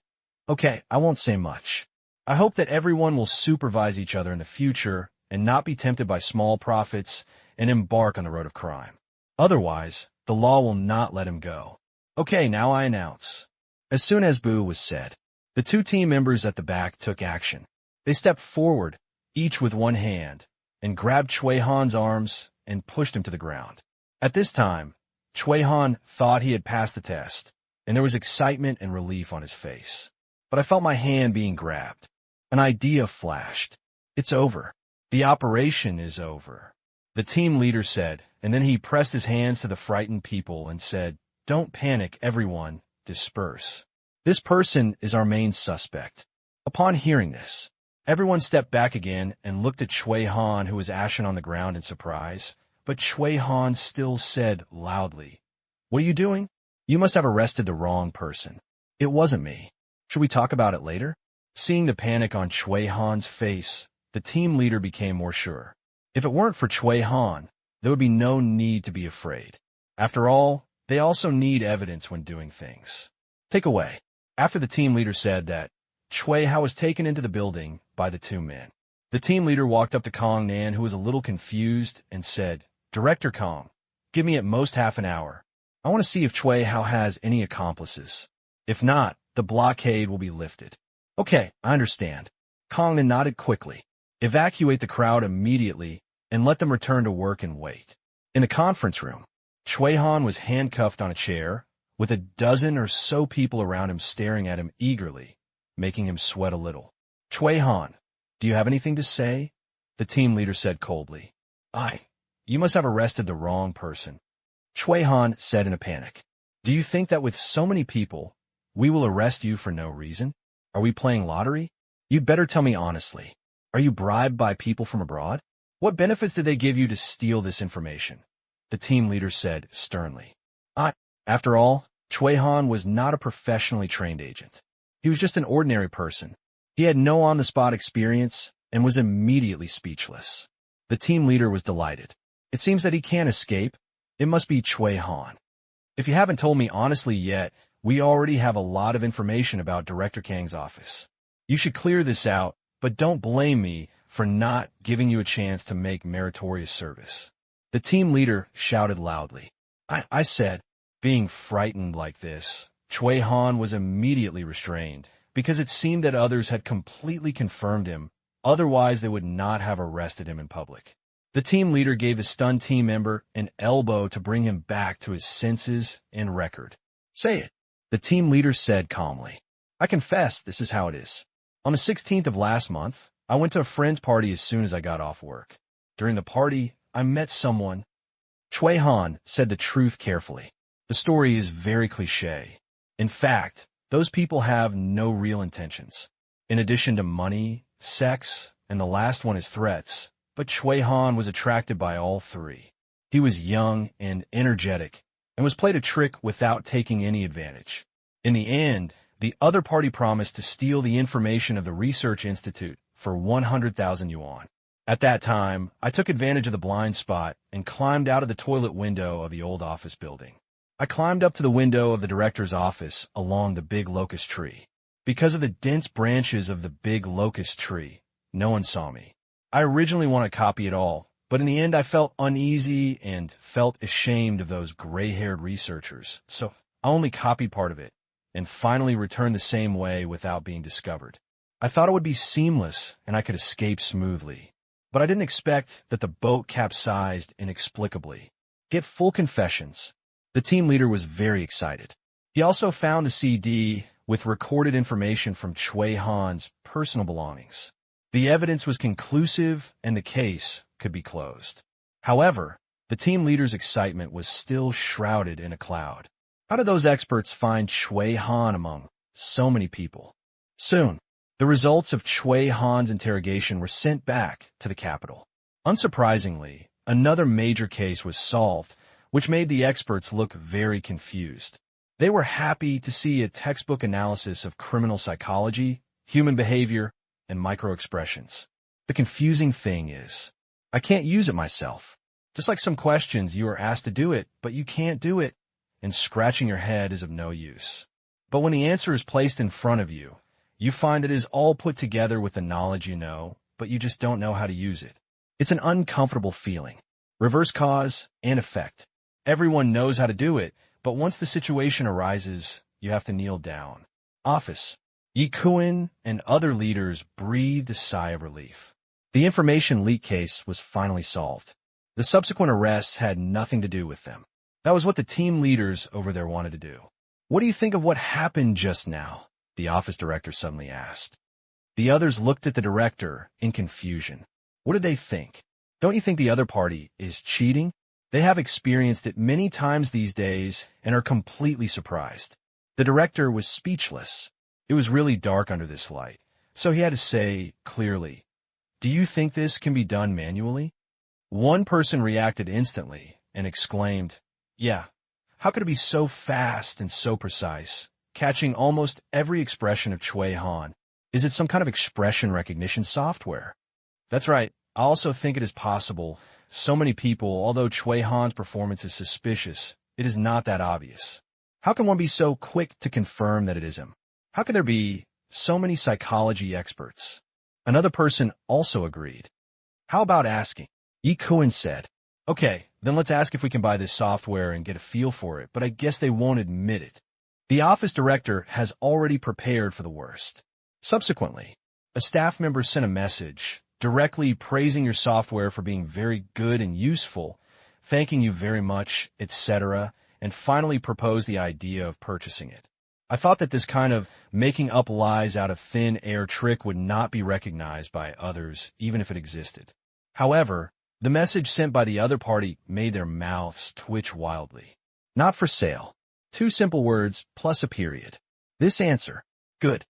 A: "Okay, I won't say much. I hope that everyone will supervise each other in the future and not be tempted by small profits and embark on the road of crime. Otherwise, the law will not let him go. Okay, now I announce." As soon as boo was said, the two team members at the back took action. They stepped forward, each with one hand, and grabbed Chui Han's arms and pushed him to the ground. At this time, Chui Han thought he had passed the test, and there was excitement and relief on his face. But I felt my hand being grabbed. An idea flashed. "It's over. The operation is over," the team leader said, and then he pressed his hands to the frightened people and said, "Don't panic, everyone. Disperse. This person is our main suspect." Upon hearing this, everyone stepped back again and looked at Chui Han, who was ashen on the ground in surprise. But Chui Han still said loudly, "What are you doing? You must have arrested the wrong person. It wasn't me. Should we talk about it later?" Seeing the panic on Chui Han's face, the team leader became more sure. If it weren't for Chui Han, there would be no need to be afraid. After all, they also need evidence when doing things. Take away. After the team leader said that, Chui Han was taken into the building by the two men. The team leader walked up to Kong Nan, who was a little confused, and said, "Director Kong, give me at most half an hour. I want to see if Chui Han has any accomplices. If not, the blockade will be lifted." "Okay, I understand." Kong Nan nodded quickly. "Evacuate the crowd immediately and let them return to work and wait." In the conference room, Chui Han was handcuffed on a chair, with a dozen or so people around him staring at him eagerly, making him sweat a little. "Chui Han, do you have anything to say?" the team leader said coldly. You must have arrested the wrong person," Chui Han said in a panic. "Do you think that with so many people, we will arrest you for no reason? Are we playing lottery? You'd better tell me honestly. Are you bribed by people from abroad? What benefits did they give you to steal this information?" the team leader said sternly. After all, Chui Han was not a professionally trained agent. He was just an ordinary person. He had no on-the-spot experience and was immediately speechless. The team leader was delighted. "It seems that he can't escape. It must be Chui Han. If you haven't told me honestly yet, we already have a lot of information about Director Kang's office. You should clear this out, but don't blame me for not giving you a chance to make meritorious service," the team leader shouted loudly. I said, being frightened like this, Chui Han was immediately restrained, because it seemed that others had completely confirmed him, otherwise they would not have arrested him in public. The team leader gave the stunned team member an elbow to bring him back to his senses and record. "Say it," the team leader said calmly. "I confess this is how it is. On the 16th of last month, I went to a friend's party as soon as I got off work. During the party, I met someone." Chui Han said the truth carefully. The story is very cliché. In fact, those people have no real intentions. In addition to money, sex, and the last one is threats, but Chui Han was attracted by all three. He was young and energetic, and was played a trick without taking any advantage. In the end, the other party promised to steal the information of the research institute for 100,000 yuan. At that time, I took advantage of the blind spot and climbed out of the toilet window of the old office building. I climbed up to the window of the director's office along the big locust tree. Because of the dense branches of the big locust tree, no one saw me. I originally wanted to copy it all, but in the end I felt uneasy and felt ashamed of those gray-haired researchers, so I only copied part of it and finally returned the same way without being discovered. I thought it would be seamless and I could escape smoothly. But I didn't expect that the boat capsized inexplicably. Get full confessions. The team leader was very excited. He also found the CD with recorded information from Chui Han's personal belongings. The evidence was conclusive and the case could be closed. However, the team leader's excitement was still shrouded in a cloud. How did those experts find Chui Han among so many people? Soon, the results of Chui Han's interrogation were sent back to the capital. Unsurprisingly, another major case was solved, which made the experts look very confused. They were happy to see a textbook analysis of criminal psychology, human behavior, and microexpressions. The confusing thing is, I can't use it myself. Just like some questions, you are asked to do it, but you can't do it, and scratching your head is of no use. But when the answer is placed in front of you, you find that it is all put together with the knowledge you know, but you just don't know how to use it. It's an uncomfortable feeling. Reverse cause and effect. Everyone knows how to do it, but once the situation arises, you have to kneel down. Office. Yi Kuan and other leaders breathed a sigh of relief. The information leak case was finally solved. The subsequent arrests had nothing to do with them. That was what the team leaders over there wanted to do. What do you think of what happened just now? The office director suddenly asked. The others looked at the director in confusion. What did they think? Don't you think the other party is cheating? They have experienced it many times these days and are completely surprised. The director was speechless. It was really dark under this light, so he had to say clearly, "Do you think this can be done manually?" One person reacted instantly and exclaimed, "Yeah, how could it be so fast and so precise, catching almost every expression of Chui Han? Is it some kind of expression recognition software?" That's right. I also think it is possible. So many people, although Chui Han's performance is suspicious, it is not that obvious. How can one be so quick to confirm that it is him? How can there be so many psychology experts? Another person also agreed. How about asking? Yi Kuan said, "Okay, then let's ask if we can buy this software and get a feel for it, but I guess they won't admit it." The office director has already prepared for the worst. Subsequently, a staff member sent a message directly praising your software for being very good and useful, thanking you very much, etc., and finally proposed the idea of purchasing it. I thought that this kind of making up lies out of thin air trick would not be recognized by others, even if it existed. However, the message sent by the other party made their mouths twitch wildly. Not for sale. 2 simple words plus a period. This answer. Good.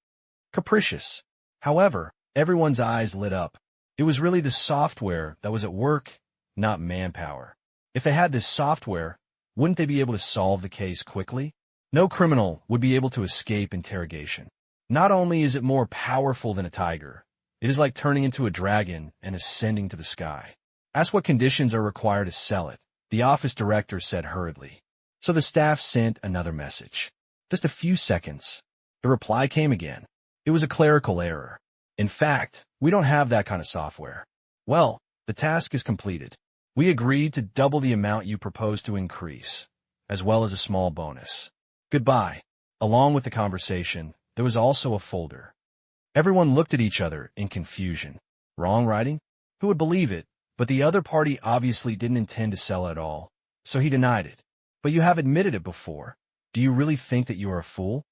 A: Capricious. However, everyone's eyes lit up. It was really the software that was at work, not manpower. If they had this software, wouldn't they be able to solve the case quickly? No criminal would be able to escape interrogation. Not only is it more powerful than a tiger, it is like turning into a dragon and ascending to the sky. Ask what conditions are required to sell it, the office director said hurriedly. So the staff sent another message. Just a few seconds. The reply came again. It was a clerical error. In fact, we don't have that kind of software. Well, the task is completed. We agreed to double the amount you propose to increase, as well as a small bonus. Goodbye. Along with the conversation, there was also a folder. Everyone looked at each other in confusion. Wrong writing? Who would believe it? But the other party obviously didn't intend to sell at all, so he denied it. But you have admitted it before. Do you really think that you are a fool?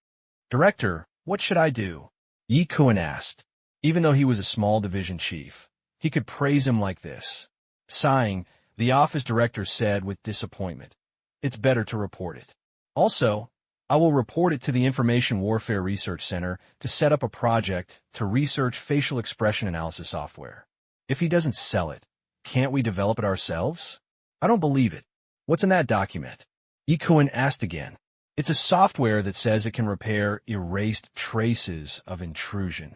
A: Director, what should I do? Yi Kuan asked. Even though he was a small division chief, he could praise him like this. Sighing, the office director said with disappointment, "It's better to report it. Also, I will report it to the Information Warfare Research Center to set up a project to research facial expression analysis software. If he doesn't sell it, can't we develop it ourselves? I don't believe it. What's in that document? Ikuin asked again. It's a software that says it can repair erased traces of intrusion.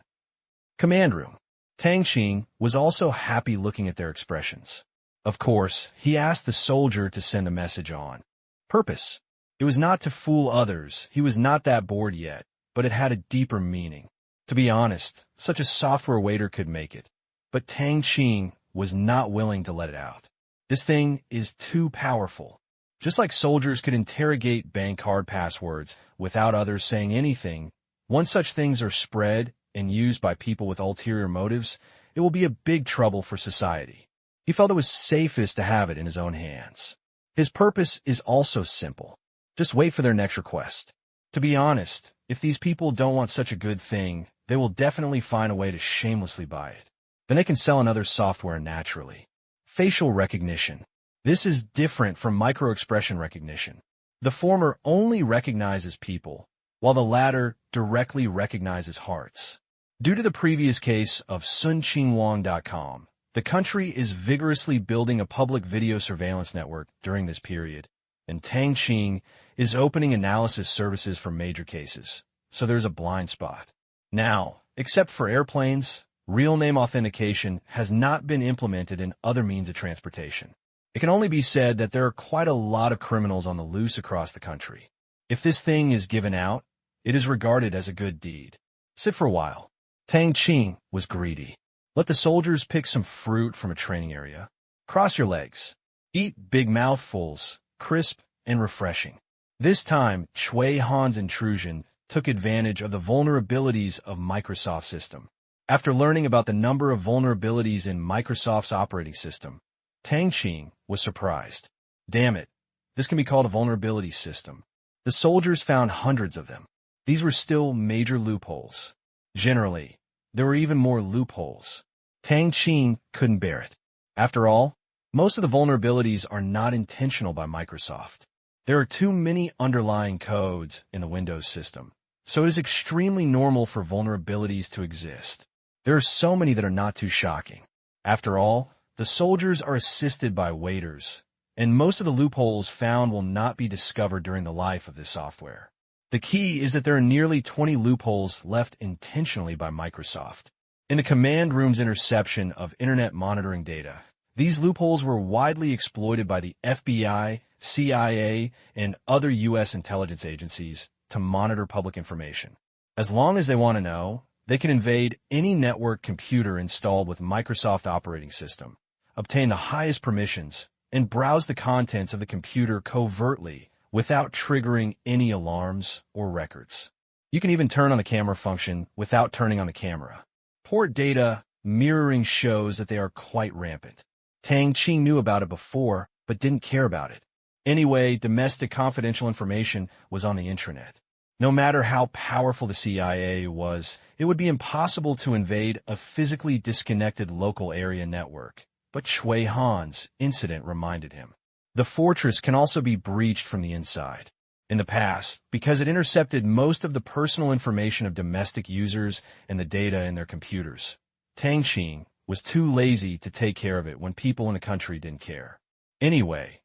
A: Command room. Tang Qing was also happy looking at their expressions. Of course, he asked the soldier to send the message on. Purpose. It was not to fool others. He was not that bored yet, but it had a deeper meaning. To be honest, such a software waiter could make it. But Tang Qing was not willing to let it out. This thing is too powerful. Just like soldiers could interrogate bank card passwords without others saying anything, once such things are spread and used by people with ulterior motives, it will be a big trouble for society. He felt it was safest to have it in his own hands. His purpose is also simple. Just wait for their next request. To be honest, if these people don't want such a good thing, they will definitely find a way to shamelessly buy it. Then they can sell another software naturally. Facial recognition. This is different from micro-expression recognition. The former only recognizes people, while the latter directly recognizes hearts. Due to the previous case of sunqingwang.com, the country is vigorously building a public video surveillance network during this period, and Tang Qing is opening analysis services for major cases, so there's a blind spot. Now, except for airplanes, real name authentication has not been implemented in other means of transportation. It can only be said that there are quite a lot of criminals on the loose across the country. If this thing is given out, it is regarded as a good deed. Sit for a while. Tang Qing was greedy. Let the soldiers pick some fruit from a training area. Cross your legs. Eat big mouthfuls, crisp and refreshing. This time, Chui Han's intrusion took advantage of the vulnerabilities of Microsoft's system. After learning about the number of vulnerabilities in Microsoft's operating system, Tang Qing was surprised. Damn it, this can be called a vulnerability system. The soldiers found hundreds of them. These were still major loopholes. Generally, there were even more loopholes. Tang Qing couldn't bear it. After all, most of the vulnerabilities are not intentional by Microsoft. There are too many underlying codes in the Windows system, so it is extremely normal for vulnerabilities to exist. There are so many that are not too shocking. After all, the soldiers are assisted by waiters, and most of the loopholes found will not be discovered during the life of this software. The key is that there are nearly 20 loopholes left intentionally by Microsoft. In the command room's interception of internet monitoring data, these loopholes were widely exploited by the FBI, CIA, and other U.S. intelligence agencies to monitor public information. As long as they want to know, they can invade any network computer installed with Microsoft operating system, obtain the highest permissions, and browse the contents of the computer covertly without triggering any alarms or records. You can even turn on the camera function without turning on the camera. Port data mirroring shows that they are quite rampant. Tang Qing knew about it before, but didn't care about it. Anyway, domestic confidential information was on the intranet. No matter how powerful the CIA was, it would be impossible to invade a physically disconnected local area network. But Chui Han's incident reminded him. The fortress can also be breached from the inside. In the past, because it intercepted most of the personal information of domestic users and the data in their computers, Tang Qing was too lazy to take care of it when people in the country didn't care. Anyway,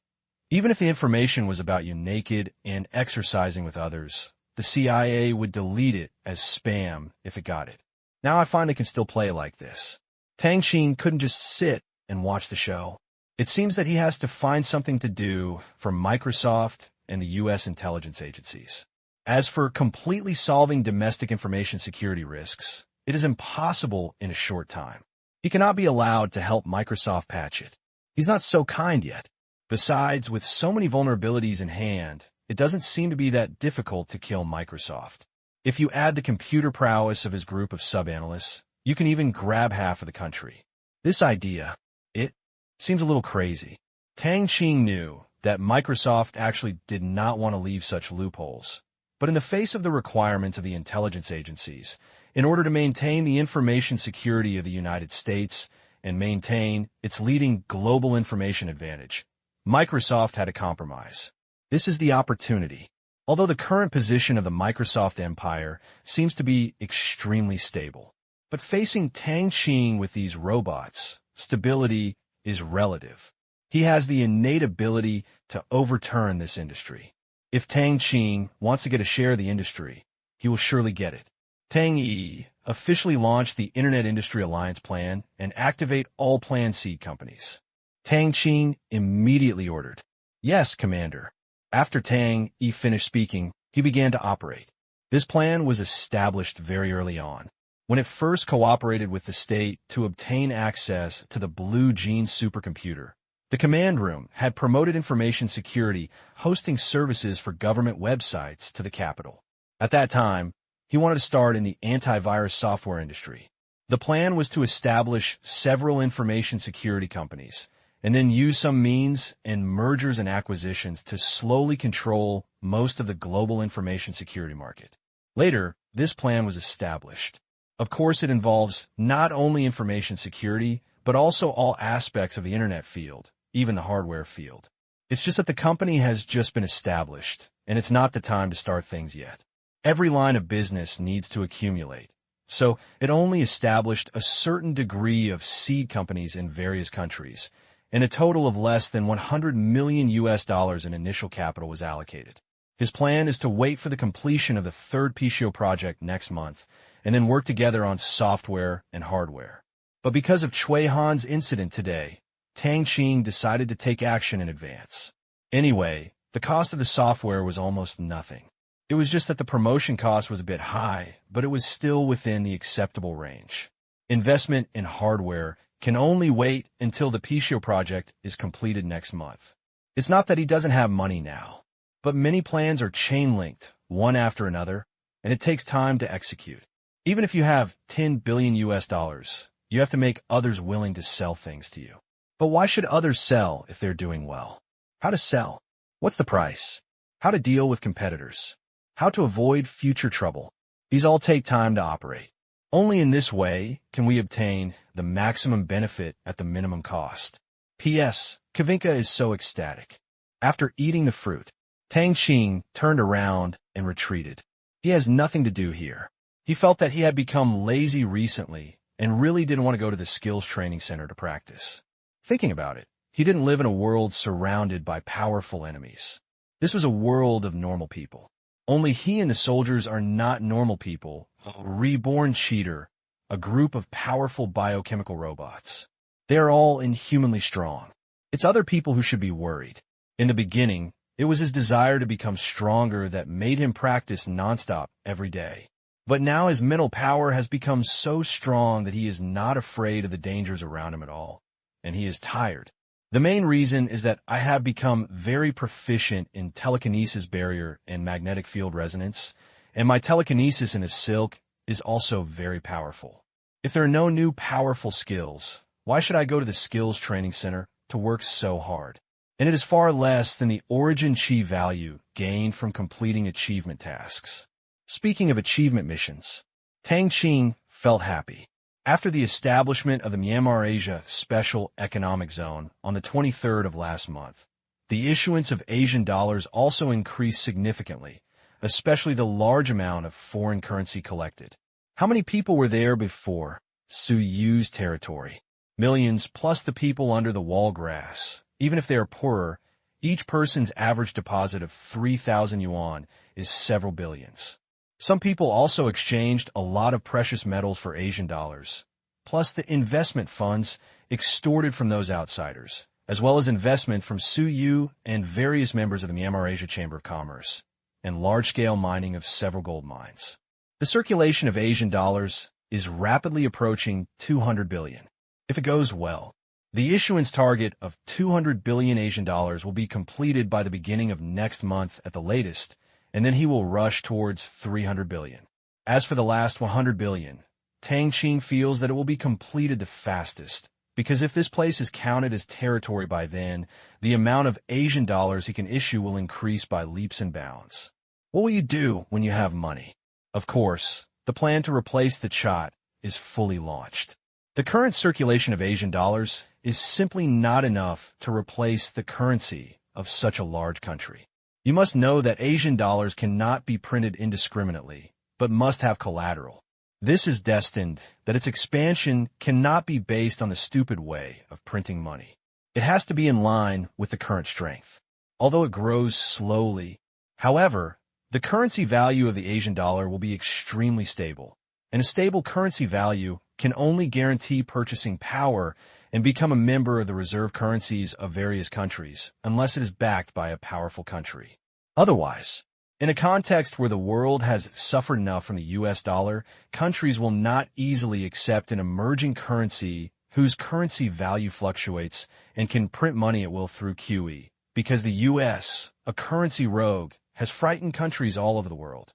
A: even if the information was about you naked and exercising with others, the CIA would delete it as spam if it got it. Now I find they can still play like this. Tang Qing couldn't just sit and watch the show. It seems that he has to find something to do for Microsoft and the U.S. intelligence agencies. As for completely solving domestic information security risks, it is impossible in a short time. He cannot be allowed to help Microsoft patch it. He's not so kind yet. Besides, with so many vulnerabilities in hand, it doesn't seem to be that difficult to kill Microsoft. If you add the computer prowess of his group of sub-analysts, you can even grab half of the country. This idea, it seems a little crazy. Tang Qing knew that Microsoft actually did not want to leave such loopholes. But in the face of the requirements of the intelligence agencies, in order to maintain the information security of the United States and maintain its leading global information advantage, Microsoft had a compromise. This is the opportunity. although the current position of the Microsoft empire seems to be extremely stable. But facing Tang Qing with these robots, stability is relative. He has the innate ability to overturn this industry. If Tang Qing wants to get a share of the industry, he will surely get it. Tang Yi officially launched the Internet Industry Alliance Plan and activate all planned seed companies. Tang Qing immediately ordered, "Yes, Commander." After Tang Yi finished speaking, he began to operate. This plan was established very early on, when it first cooperated with the state to obtain access to the Blue Gene supercomputer. The command room had promoted information security, hosting services for government websites to the capital. At that time, he wanted to start in the antivirus software industry. The plan was to establish several information security companies, and then use some means and mergers and acquisitions to slowly control most of the global information security market. Later, this plan was established. Of course, it involves not only information security, but also all aspects of the internet field, even the hardware field. It's just that the company has just been established, and it's not the time to start things yet. Every line of business needs to accumulate, so it only established a certain degree of seed companies in various countries, and a total of less than $100 million in initial capital was allocated. His plan is to wait for the completion of the third PCO project next month, and then work together on software and hardware. But because of Cui Han's incident today, Tang Qing decided to take action in advance. Anyway, the cost of the software was almost nothing. It was just that the promotion cost was a bit high, but it was still within the acceptable range. Investment in hardware can only wait until the PCO project is completed next month. It's not that he doesn't have money now, but many plans are chain-linked, one after another, and it takes time to execute. Even if you have $10 billion, you have to make others willing to sell things to you. But why should others sell if they're doing well? How to sell? What's the price? How to deal with competitors? How to avoid future trouble? These all take time to operate. Only in this way can we obtain the maximum benefit at the minimum cost. P.S. Kavinka is so ecstatic. After eating the fruit, Tang Qing turned around and retreated. He has nothing to do here. He felt that he had become lazy recently and really didn't want to go to the skills training center to practice. Thinking about it, he didn't live in a world surrounded by powerful enemies. This was a world of normal people. Only he and the soldiers are not normal people. A reborn cheater, a group of powerful biochemical robots. They are all inhumanly strong. It's other people who should be worried. In the beginning, it was his desire to become stronger that made him practice nonstop every day. But now his mental power has become so strong that he is not afraid of the dangers around him at all, and he is tired. The main reason is that I have become very proficient in telekinesis barrier and magnetic field resonance, and my telekinesis in a silk is also very powerful. If there are no new powerful skills, why should I go to the skills training center to work so hard? And it is far less than the origin chi value gained from completing achievement tasks. Speaking of achievement missions, Tang Qing felt happy. After the establishment of the Myanmar Asia Special Economic Zone on the 23rd of last month, the issuance of Asian dollars also increased significantly, especially the large amount of foreign currency collected. How many people were there before Suyu's territory? Millions, plus the people under the wall grass. Even if they are poorer, each person's average deposit of 3,000 yuan is several billions. Some people also exchanged a lot of precious metals for Asian dollars, plus the investment funds extorted from those outsiders, as well as investment from Suyu and various members of the Myanmar Asia Chamber of Commerce, and large-scale mining of several gold mines. The circulation of Asian dollars is rapidly approaching 200 billion. If it goes well, the issuance target of 200 billion Asian dollars will be completed by the beginning of next month at the latest, and then he will rush towards 300 billion. As for the last 100 billion, Tang Qing feels that it will be completed the fastest, because if this place is counted as territory by then, the amount of Asian dollars he can issue will increase by leaps and bounds. What will you do when you have money? Of course, the plan to replace the Chat is fully launched. The current circulation of Asian dollars is simply not enough to replace the currency of such a large country. You must know that Asian dollars cannot be printed indiscriminately, but must have collateral. This is destined that its expansion cannot be based on the stupid way of printing money. It has to be in line with the current strength. Although it grows slowly, however, the currency value of the Asian dollar will be extremely stable, and a stable currency value can only guarantee purchasing power and become a member of the reserve currencies of various countries unless it is backed by a powerful country. Otherwise, in a context where the world has suffered enough from the US dollar, countries will not easily accept an emerging currency whose currency value fluctuates and can print money at will through QE, because the US, a currency rogue, has frightened countries all over the world.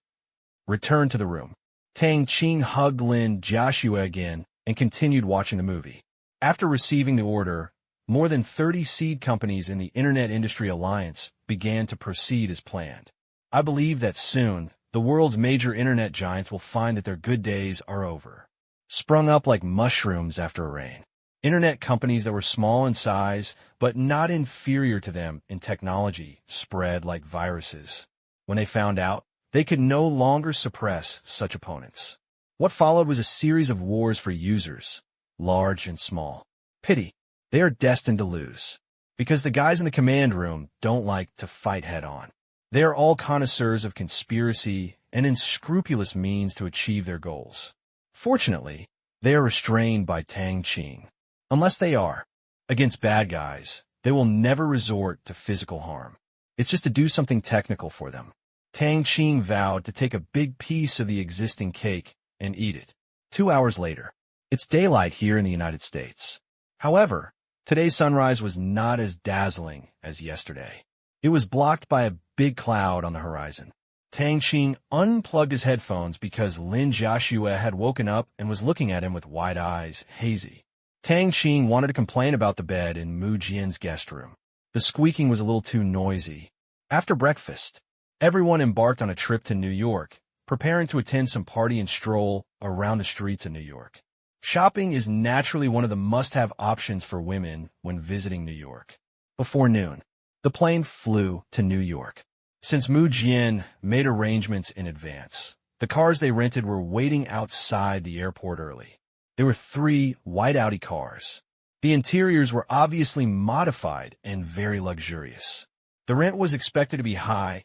A: Return to the room. Tang Qing hugged Lin Joshua again and continued watching the movie. After receiving the order, more than 30 seed companies in the Internet Industry Alliance began to proceed as planned. I believe that soon, the world's major internet giants will find that their good days are over. Sprung up like mushrooms after a rain. Internet companies that were small in size, but not inferior to them in technology, spread like viruses. When they found out, they could no longer suppress such opponents. What followed was a series of wars for users, large and small. Pity. They are destined to lose. Because the guys in the command room don't like to fight head-on. They are all connoisseurs of conspiracy and unscrupulous means to achieve their goals. Fortunately, they are restrained by Tang Qing. Unless they are against bad guys, they will never resort to physical harm. It's just to do something technical for them. Tang Qing vowed to take a big piece of the existing cake and eat it. 2 hours later, it's daylight here in the United States. However, today's sunrise was not as dazzling as yesterday. It was blocked by a big cloud on the horizon. Tang Qing unplugged his headphones because Lin Joshua had woken up and was looking at him with wide eyes, hazy. Tang Qing wanted to complain about the bed in Mu Jian's guest room. The squeaking was a little too noisy. After breakfast, everyone embarked on a trip to New York, preparing to attend some party and stroll around the streets of New York. Shopping is naturally one of the must-have options for women when visiting New York. Before noon, the plane flew to New York. Since Mu Jian made arrangements in advance, the cars they rented were waiting outside the airport early. There were 3 white Audi cars. The interiors were obviously modified and very luxurious. The rent was expected to be high,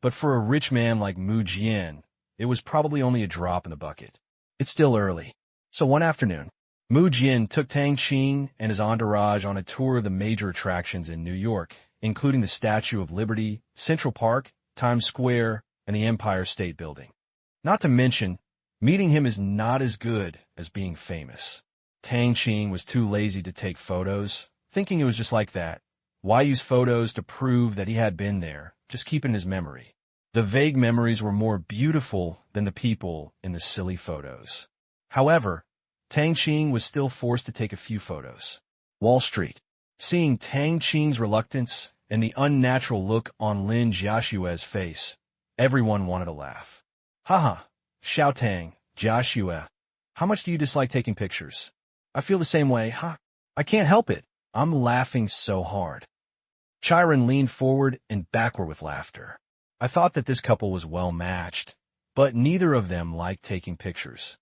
A: but for a rich man like Mu Jian, it was probably only a drop in the bucket. It's still early. So one afternoon, Mu Jian took Tang Qing and his entourage on a tour of the major attractions in New York, including the Statue of Liberty, Central Park, Times Square, and the Empire State Building. Not to mention, meeting him is not as good as being famous. Tang Qing was too lazy to take photos, thinking it was just like that. Why use photos to prove that he had been there? Just keep it in his memory. The vague memories were more beautiful than the people in the silly photos. However, Tang Qing was still forced to take a few photos. Wall Street. Seeing Tang Qing's reluctance and the unnatural look on Lin Joshua's face, everyone wanted to laugh. Haha, Xiao Tang, Joshua, how much do you dislike taking pictures? I feel the same way, huh? I can't help it. I'm laughing so hard. Chiron leaned forward and backward with laughter. I thought that this couple was well matched, but neither of them liked taking pictures.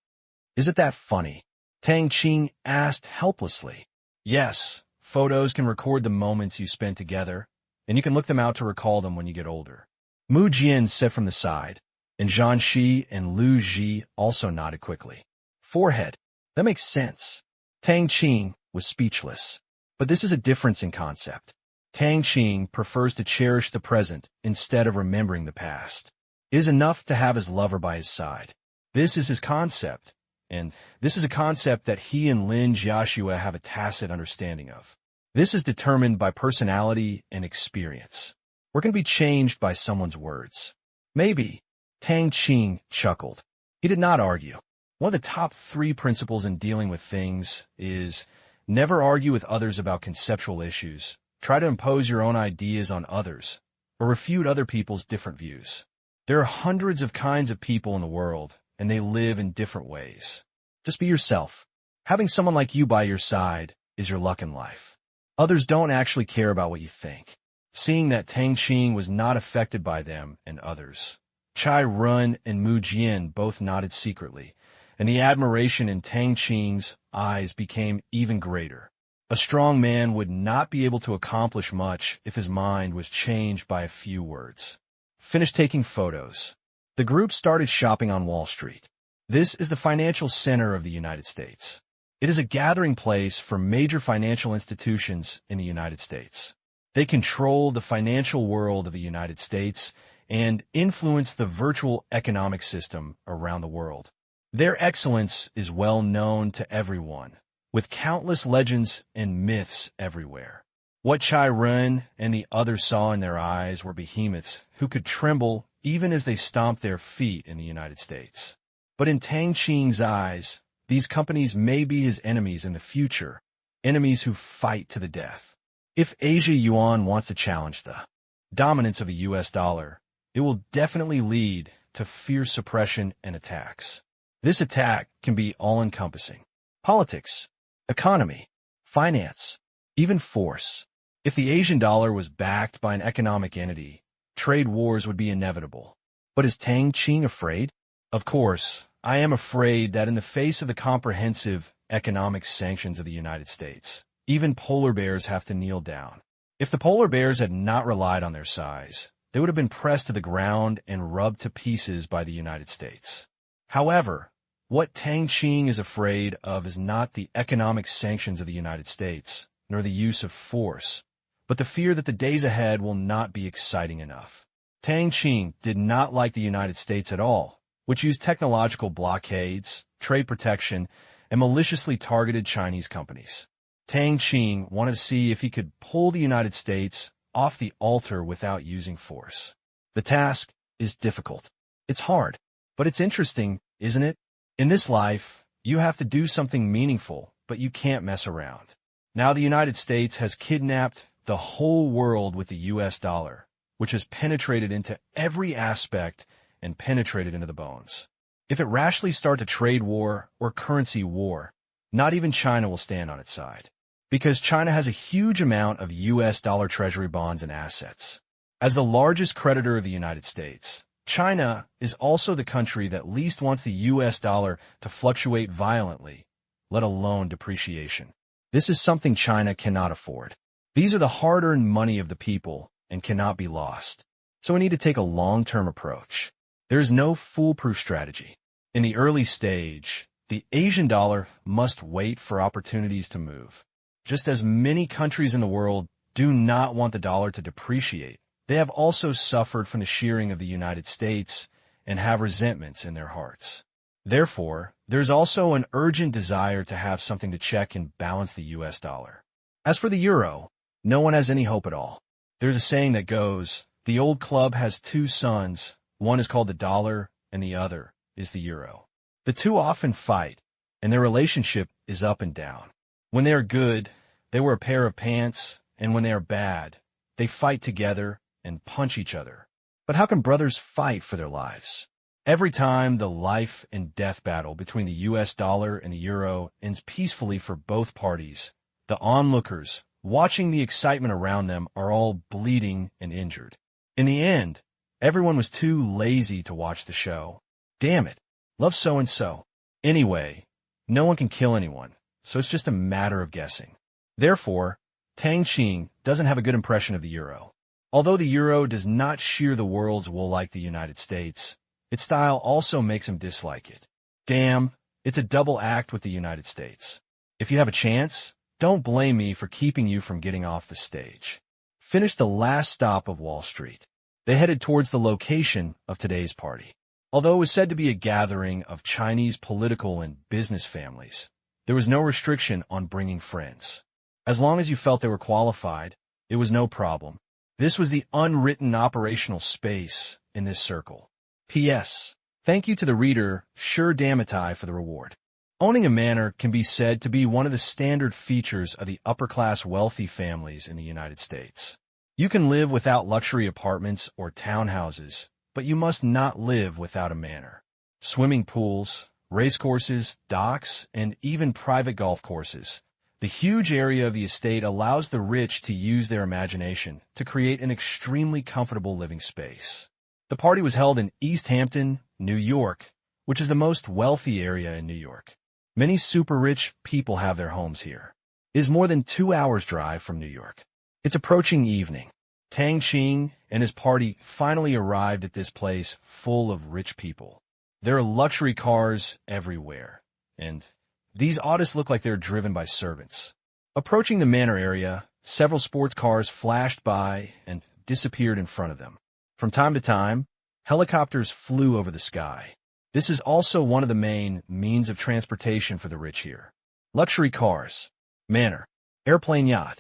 A: Is it that funny? Tang Qing asked helplessly. Yes, photos can record the moments you spent together, and you can look them out to recall them when you get older. Mu Jian said from the side, and Zhang Shi and Lu Ji also nodded quickly. Forehead. That makes sense. Tang Qing was speechless. But this is a difference in concept. Tang Qing prefers to cherish the present instead of remembering the past. It is enough to have his lover by his side. This is his concept, and this is a concept that he and Lin Joshua have a tacit understanding of. This is determined by personality and experience. We're going to be changed by someone's words. Maybe. Tang Qing chuckled. He did not argue. One of the top 3 principles in dealing with things is never argue with others about conceptual issues, try to impose your own ideas on others, or refute other people's different views. There are hundreds of kinds of people in the world, and they live in different ways. Just be yourself. Having someone like you by your side is your luck in life. Others don't actually care about what you think. Seeing that Tang Qing was not affected by them and others, Chai Run and Mu Jian both nodded secretly, and the admiration in Tang Qing's eyes became even greater. A strong man would not be able to accomplish much if his mind was changed by a few words. Finish taking photos. The group started shopping on Wall Street. This is the financial center of the United States. It is a gathering place for major financial institutions in the United States. They control the financial world of the United States and influence the virtual economic system around the world. Their excellence is well known to everyone, with countless legends and myths everywhere. What Chai Run and the others saw in their eyes were behemoths who could tremble even as they stomped their feet in the United States. But in Tang Qing's eyes, these companies may be his enemies in the future, enemies who fight to the death. If Asia Yuan wants to challenge the dominance of the US dollar, it will definitely lead to fierce suppression and attacks. This attack can be all-encompassing. Politics, economy, finance, even force. If the Asian dollar was backed by an economic entity, trade wars would be inevitable. But is Tang Qing afraid? Of course, I am afraid that in the face of the comprehensive economic sanctions of the United States, even polar bears have to kneel down. If the polar bears had not relied on their size, they would have been pressed to the ground and rubbed to pieces by the United States. However, what Tang Qing is afraid of is not the economic sanctions of the United States, nor the use of force, but the fear that the days ahead will not be exciting enough. Tang Qing did not like the United States at all, which used technological blockades, trade protection, and maliciously targeted Chinese companies. Tang Qing wanted to see if he could pull the United States off the altar without using force. The task is difficult. It's hard, but it's interesting, isn't it? In this life, you have to do something meaningful, but you can't mess around. Now the United States has kidnapped the whole world with the US dollar, which has penetrated into every aspect and penetrated into the bones. If it rashly starts a trade war or currency war, not even China will stand on its side, because China has a huge amount of US dollar treasury bonds and assets. As the largest creditor of the United States, China is also the country that least wants the US dollar to fluctuate violently, let alone depreciation. This is something China cannot afford. These are the hard-earned money of the people and cannot be lost. So we need to take a long-term approach. There is no foolproof strategy. In the early stage, the Asian dollar must wait for opportunities to move. Just as many countries in the world do not want the dollar to depreciate, they have also suffered from the shearing of the United States and have resentments in their hearts. Therefore, there's also an urgent desire to have something to check and balance the US dollar. As for the euro, no one has any hope at all. There's a saying that goes, the old club has two sons, one is called the dollar and the other is the euro. The two often fight, and their relationship is up and down. When they are good, they wear a pair of pants, and when they are bad, they fight together and punch each other. But how can brothers fight for their lives? Every time the life and death battle between the US dollar and the euro ends peacefully for both parties, the onlookers, watching the excitement around them, are all bleeding and injured. In the end, everyone was too lazy to watch the show. Damn it, love so-and-so. Anyway, no one can kill anyone, so it's just a matter of guessing. Therefore, Tang Qing doesn't have a good impression of the euro. Although the euro does not shear the world's wool like the United States, its style also makes him dislike it. Damn, it's a double act with the United States. If you have a chance, don't blame me for keeping you from getting off the stage. Finish the last stop of Wall Street. They headed towards the location of today's party. Although it was said to be a gathering of Chinese political and business families, there was no restriction on bringing friends. As long as you felt they were qualified, it was no problem. This was the unwritten operational space in this circle. P.S. Thank you to the reader, Sure Damatai, for the reward. Owning a manor can be said to be one of the standard features of the upper-class wealthy families in the United States. You can live without luxury apartments or townhouses, but you must not live without a manor. Swimming pools, racecourses, docks, and even private golf courses The huge area of the estate allows the rich to use their imagination to create an extremely comfortable living space. The party was held in East Hampton, New York, which is the most wealthy area in New York. Many super-rich people have their homes here. It is more than 2 hours' drive from New York. It's approaching evening. Tang Qing and his party finally arrived at this place full of rich people. There are luxury cars everywhere, and these autos look like they're driven by servants. Approaching the manor area, several sports cars flashed by and disappeared in front of them. From time to time, helicopters flew over the sky. This is also one of the main means of transportation for the rich here. Luxury cars, manor, airplane yacht,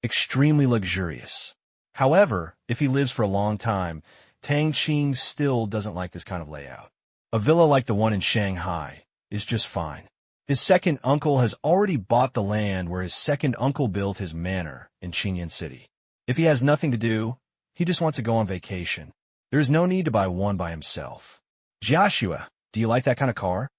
A: extremely luxurious. However, if he lives for a long time, Tang Qing still doesn't like this kind of layout. A villa like the one in Shanghai is just fine. His second uncle has already bought the land where his second uncle built his manor in Qingyuan City. If he has nothing to do, he just wants to go on vacation. There is no need to buy one by himself. Joshua, do you like that kind of car?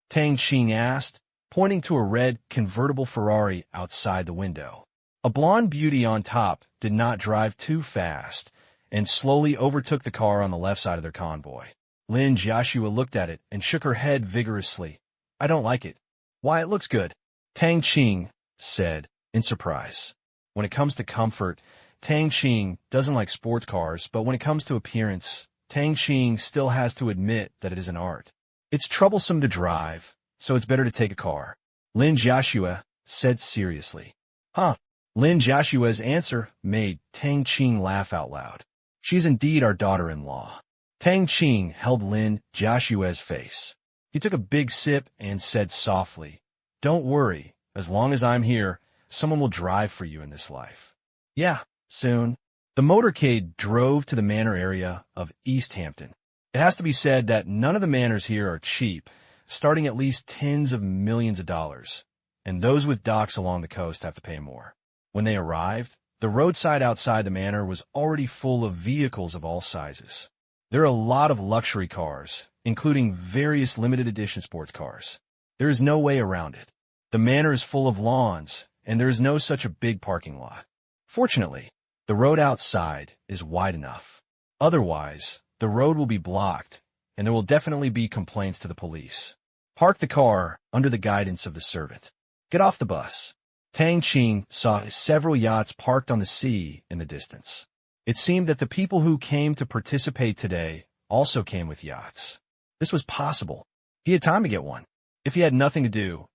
A: Tang Qing asked, pointing to a red convertible Ferrari outside the window. A blonde beauty on top did not drive too fast and slowly overtook the car on the left side of their convoy. Lin Joshua looked at it and shook her head vigorously. I don't like it. Why, it looks good, Tang Qing said, in surprise. When it comes to comfort, Tang Qing doesn't like sports cars, but when it comes to appearance, Tang Qing still has to admit that it is an art. It's troublesome to drive, so it's better to take a car, Lin Joshua said seriously. Huh. Lin Joshua's answer made Tang Qing laugh out loud. She's indeed our daughter-in-law. Tang Qing held Lin Joshua's face. He took a big sip and said softly, Don't worry, as long as I'm here, someone will drive for you in this life. Yeah, soon. The motorcade drove to the manor area of East Hampton. It has to be said that none of the manors here are cheap, starting at least tens of millions of dollars, and those with docks along the coast have to pay more. When they arrived, the roadside outside the manor was already full of vehicles of all sizes. There are a lot of luxury cars, including various limited edition sports cars. There is no way around it. The manor is full of lawns, and there is no such a big parking lot. Fortunately, the road outside is wide enough. Otherwise, the road will be blocked, and there will definitely be complaints to the police. Park the car under the guidance of the servant. Get off the bus. Tang Qing saw several yachts parked on the sea in the distance. It seemed that the people who came to participate today also came with yachts. This was possible. He had time to get one. If he had nothing to do,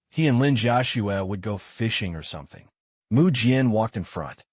A: he and Lin Joshua would go fishing or something. Mu Jian walked in front.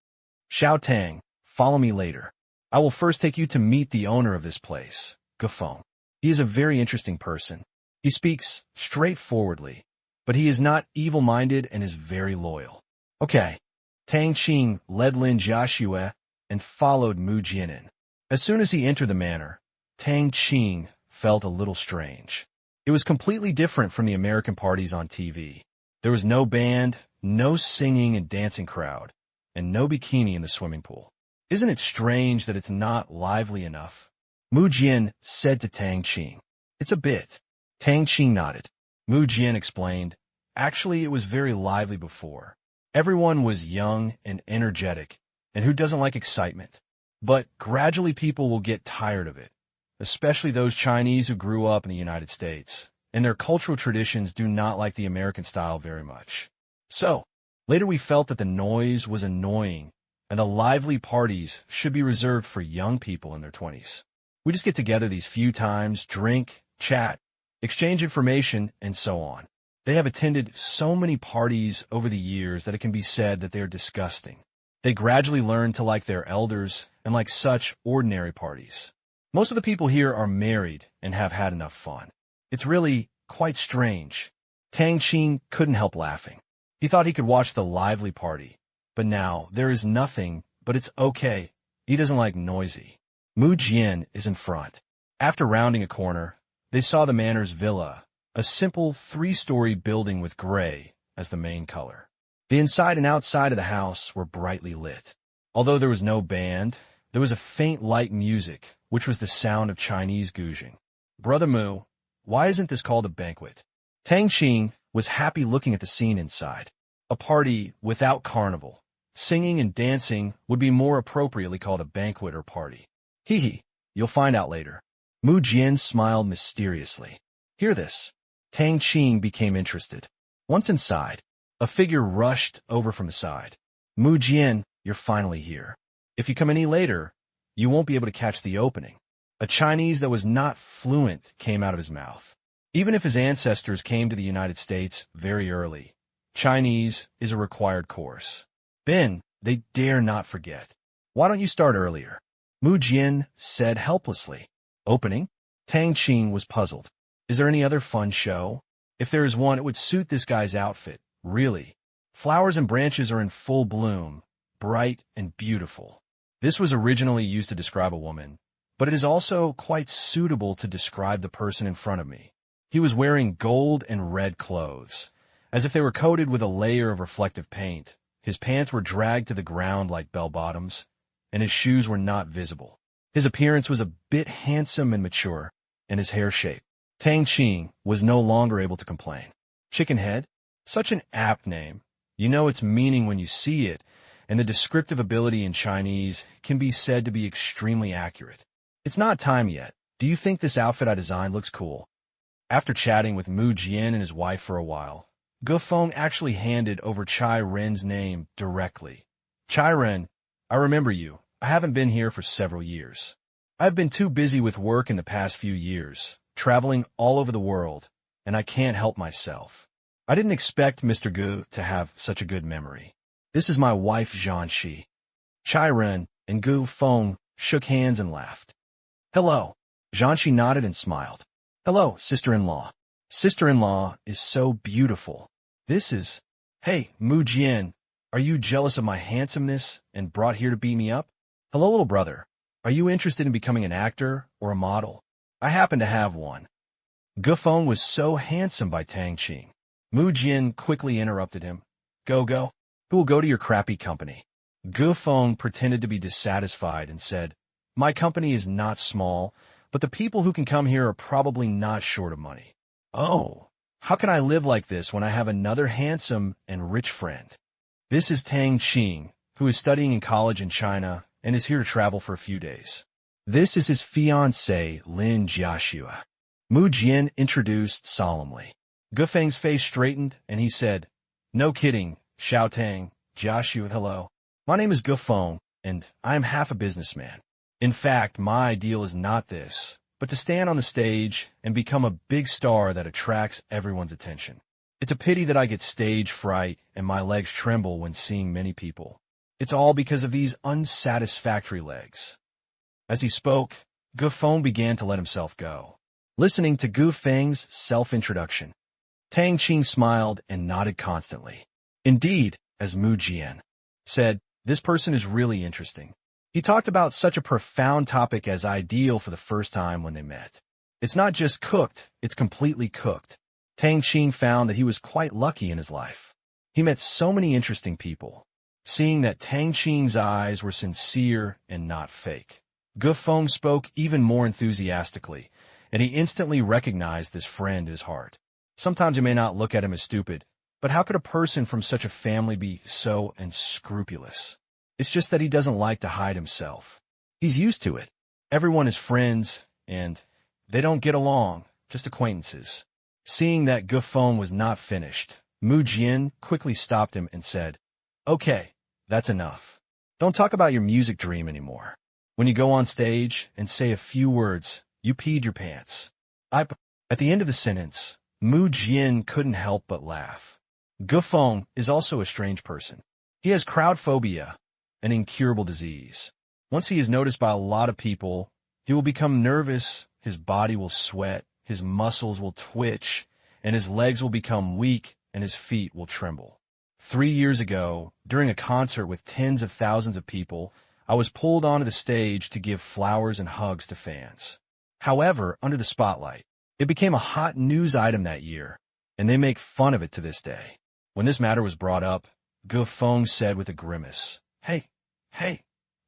A: Xiao Tang, follow me later. I will first take you to meet the owner of this place, Gufeng. He is a very interesting person. He speaks straightforwardly, but he is not evil-minded and is very loyal. Okay. Tang Qing led Lin Joshua and followed Mu Jian in. As soon as he entered the manor, Tang Qing felt a little strange. It was completely different from the American parties on TV. There was no band, no singing and dancing crowd, and no bikini in the swimming pool. Isn't it strange that it's not lively enough? Mu Jian said to Tang Qing. It's a bit. Tang Qing nodded. Mu Jian explained, actually, it was very lively before. Everyone was young and energetic, and who doesn't like excitement? But gradually people will get tired of it, especially those Chinese who grew up in the United States, and their cultural traditions do not like the American style very much. So, later we felt that the noise was annoying, and the lively parties should be reserved for young people in their 20s. We just get together these few times, drink, chat, exchange information, and so on. They have attended so many parties over the years that it can be said that they are disgusting. They gradually learn to like their elders and like such ordinary parties. Most of the people here are married and have had enough fun. It's really quite strange. Tang Qing couldn't help laughing. He thought he could watch the lively party, but now there is nothing, but it's okay. He doesn't like noisy. Mu Jian is in front. After rounding a corner, they saw the manor's villa, a simple 3-story building with gray as the main color. The inside and outside of the house were brightly lit. Although there was no band, there was a faint light music, which was the sound of Chinese gouging. Brother Mu, why isn't this called a banquet? Tang Qing was happy looking at the scene inside. A party without carnival. Singing and dancing would be more appropriately called a banquet or party. Hee hee, you'll find out later. Mu Jian smiled mysteriously. Hear this. Tang Qing became interested. Once inside, a figure rushed over from the side. Mu Jian, you're finally here. If you come any later, you won't be able to catch the opening. A Chinese that was not fluent came out of his mouth. Even if his ancestors came to the United States very early, Chinese is a required course. Ben, they dare not forget. Why don't you start earlier? Mu Jian said helplessly. Opening? Tang Qing was puzzled. Is there any other fun show? If there is one, it would suit this guy's outfit, really. Flowers and branches are in full bloom, bright and beautiful. This was originally used to describe a woman, but it is also quite suitable to describe the person in front of me. He was wearing gold and red clothes, as if they were coated with a layer of reflective paint. His pants were dragged to the ground like bell-bottoms, and his shoes were not visible. His appearance was a bit handsome and mature, and his hair shape. Tang Qing was no longer able to complain. Chicken head? Such an apt name. You know its meaning when you see it, and the descriptive ability in Chinese can be said to be extremely accurate. It's not time yet. Do you think this outfit I designed looks cool? After chatting with Mu Jian and his wife for a while, Gu Feng actually handed over Chai Ren's name directly. Chai Ren, I remember you. I haven't been here for several years. I've been too busy with work in the past few years, traveling all over the world, and I can't help myself. I didn't expect Mr. Gu to have such a good memory. This is my wife, Zhanxi. Chai Ren and Gu Feng shook hands and laughed. Hello. Zhanxi nodded and smiled. Hello, sister-in-law. Sister-in-law is so beautiful. This is... Hey, Mu Jian, are you jealous of my handsomeness and brought here to beat me up? Hello, little brother. Are you interested in becoming an actor or a model? I happen to have one. Gu Feng was so handsome by Tang Qing. Mu Jian quickly interrupted him. Go. Who will go to your crappy company? Gu Feng pretended to be dissatisfied and said, My company is not small, but the people who can come here are probably not short of money. Oh, how can I live like this when I have another handsome and rich friend? This is Tang Qing, who is studying in college in China and is here to travel for a few days. This is his fiancée, Lin Jiaxue. Mu Jian introduced solemnly. Gu Feng's face straightened, and he said, No kidding, Xiao Tang, Jiaxue, hello. My name is Gu Feng, and I am half a businessman. In fact, my ideal is not this, but to stand on the stage and become a big star that attracts everyone's attention. It's a pity that I get stage fright and my legs tremble when seeing many people. It's all because of these unsatisfactory legs. As he spoke, Gu Feng began to let himself go. Listening to Gu Feng's self-introduction, Tang Qing smiled and nodded constantly. Indeed, as Mu Jian said, this person is really interesting. He talked about such a profound topic as ideal for the first time when they met. It's not just cooked, it's completely cooked. Tang Qing found that he was quite lucky in his life. He met so many interesting people. Seeing that Tang Qing's eyes were sincere and not fake, Gu Feng spoke even more enthusiastically, and he instantly recognized this friend in his heart. Sometimes you may not look at him as stupid, but how could a person from such a family be so unscrupulous? It's just that he doesn't like to hide himself. He's used to it. Everyone is friends, and they don't get along, just acquaintances. Seeing that Gu Feng was not finished, Mu Jian quickly stopped him and said, Okay, that's enough. Don't talk about your music dream anymore. When you go on stage and say a few words, you peed your pants. At the end of the sentence, Mu Jian couldn't help but laugh. Gu Feng is also a strange person. He has crowd phobia, an incurable disease. Once he is noticed by a lot of people, he will become nervous, his body will sweat, his muscles will twitch, and his legs will become weak, and his feet will tremble. 3 years ago, during a concert with tens of thousands of people, I was pulled onto the stage to give flowers and hugs to fans. However, under the spotlight, it became a hot news item that year, and they make fun of it to this day. When this matter was brought up, Gu Feng said with a grimace, Hey,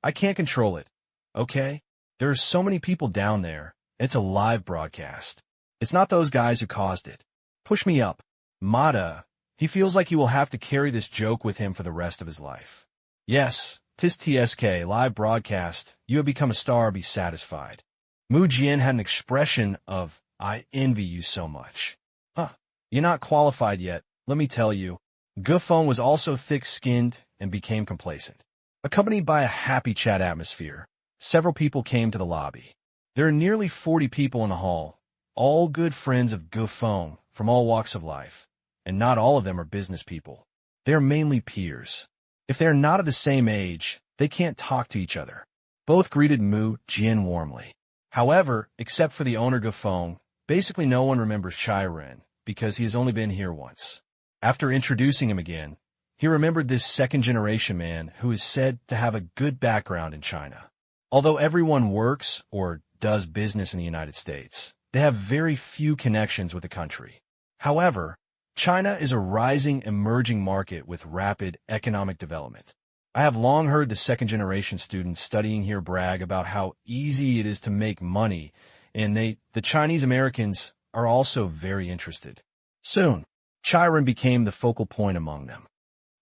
A: I can't control it, okay? There are so many people down there. It's a live broadcast. It's not those guys who caused it. Push me up. Mata. He feels like he will have to carry this joke with him for the rest of his life. Yes, tis TSK, live broadcast, you have become a star, be satisfied. Mu Jian had an expression of, I envy you so much. Huh, you're not qualified yet, let me tell you. Gufeng was also thick-skinned and became complacent. Accompanied by a happy chat atmosphere, several people came to the lobby. There are nearly 40 people in the hall, all good friends of Gufeng from all walks of life, and not all of them are business people. They are mainly peers. If they are not of the same age, they can't talk to each other. Both greeted Mu Jian warmly. However, except for the owner Gufeng, basically no one remembers Chai Ren, because he has only been here once. After introducing him again, he remembered this second-generation man who is said to have a good background in China. Although everyone works or does business in the United States, they have very few connections with the country. However, China is a rising, emerging market with rapid economic development. I have long heard the second-generation students studying here brag about how easy it is to make money, and the Chinese Americans are also very interested. Soon, Chai Ren became the focal point among them.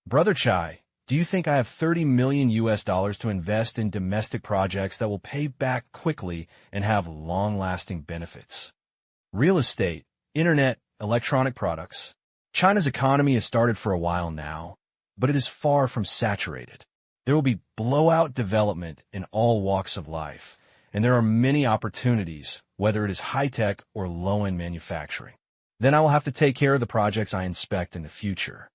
A: Brother Chai, do you think I have $30 million to invest in domestic projects that will pay back quickly and have long-lasting benefits? Real estate, internet, electronic products. China's economy has started for a while now, but it is far from saturated. There will be blowout development in all walks of life, and there are many opportunities, whether it is high-tech or low-end manufacturing. Then I will have to take care of the projects I inspect in the future.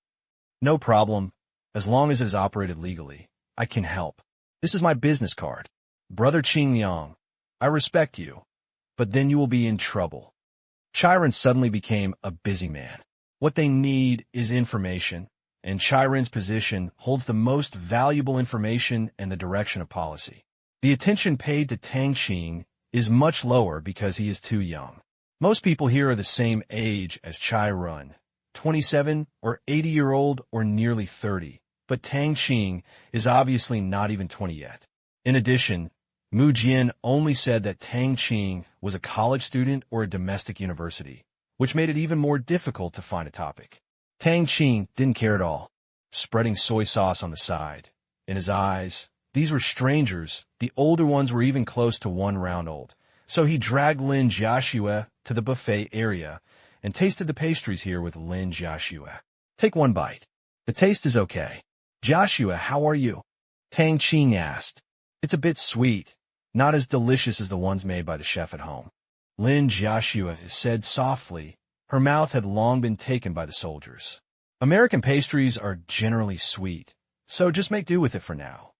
A: No problem. As long as it is operated legally, I can help. This is my business card. Brother Qing Yang, I respect you, but then you will be in trouble. Chai Ren suddenly became a busy man. What they need is information, and Chai Ren's position holds the most valuable information and the direction of policy. The attention paid to Tang Qing is much lower because he is too young. Most people here are the same age as Chai Ren, 27 or 80-year-old or nearly 30, but Tang Qing is obviously not even 20 yet. In addition, Mu Jian only said that Tang Qing was a college student or a domestic university, which made it even more difficult to find a topic. Tang Qing didn't care at all, spreading soy sauce on the side. In his eyes, these were strangers, the older ones were even close to 1 round old. So he dragged Lin Jiaxue to the buffet area and tasted the pastries here with Lin Jiaxue. Take one bite. The taste is okay. Jiaxue, how are you? Tang Qing asked. It's a bit sweet, not as delicious as the ones made by the chef at home. Lin Jiaxue said softly. Her mouth had long been taken by the soldiers. American pastries are generally sweet, so just make do with it for now.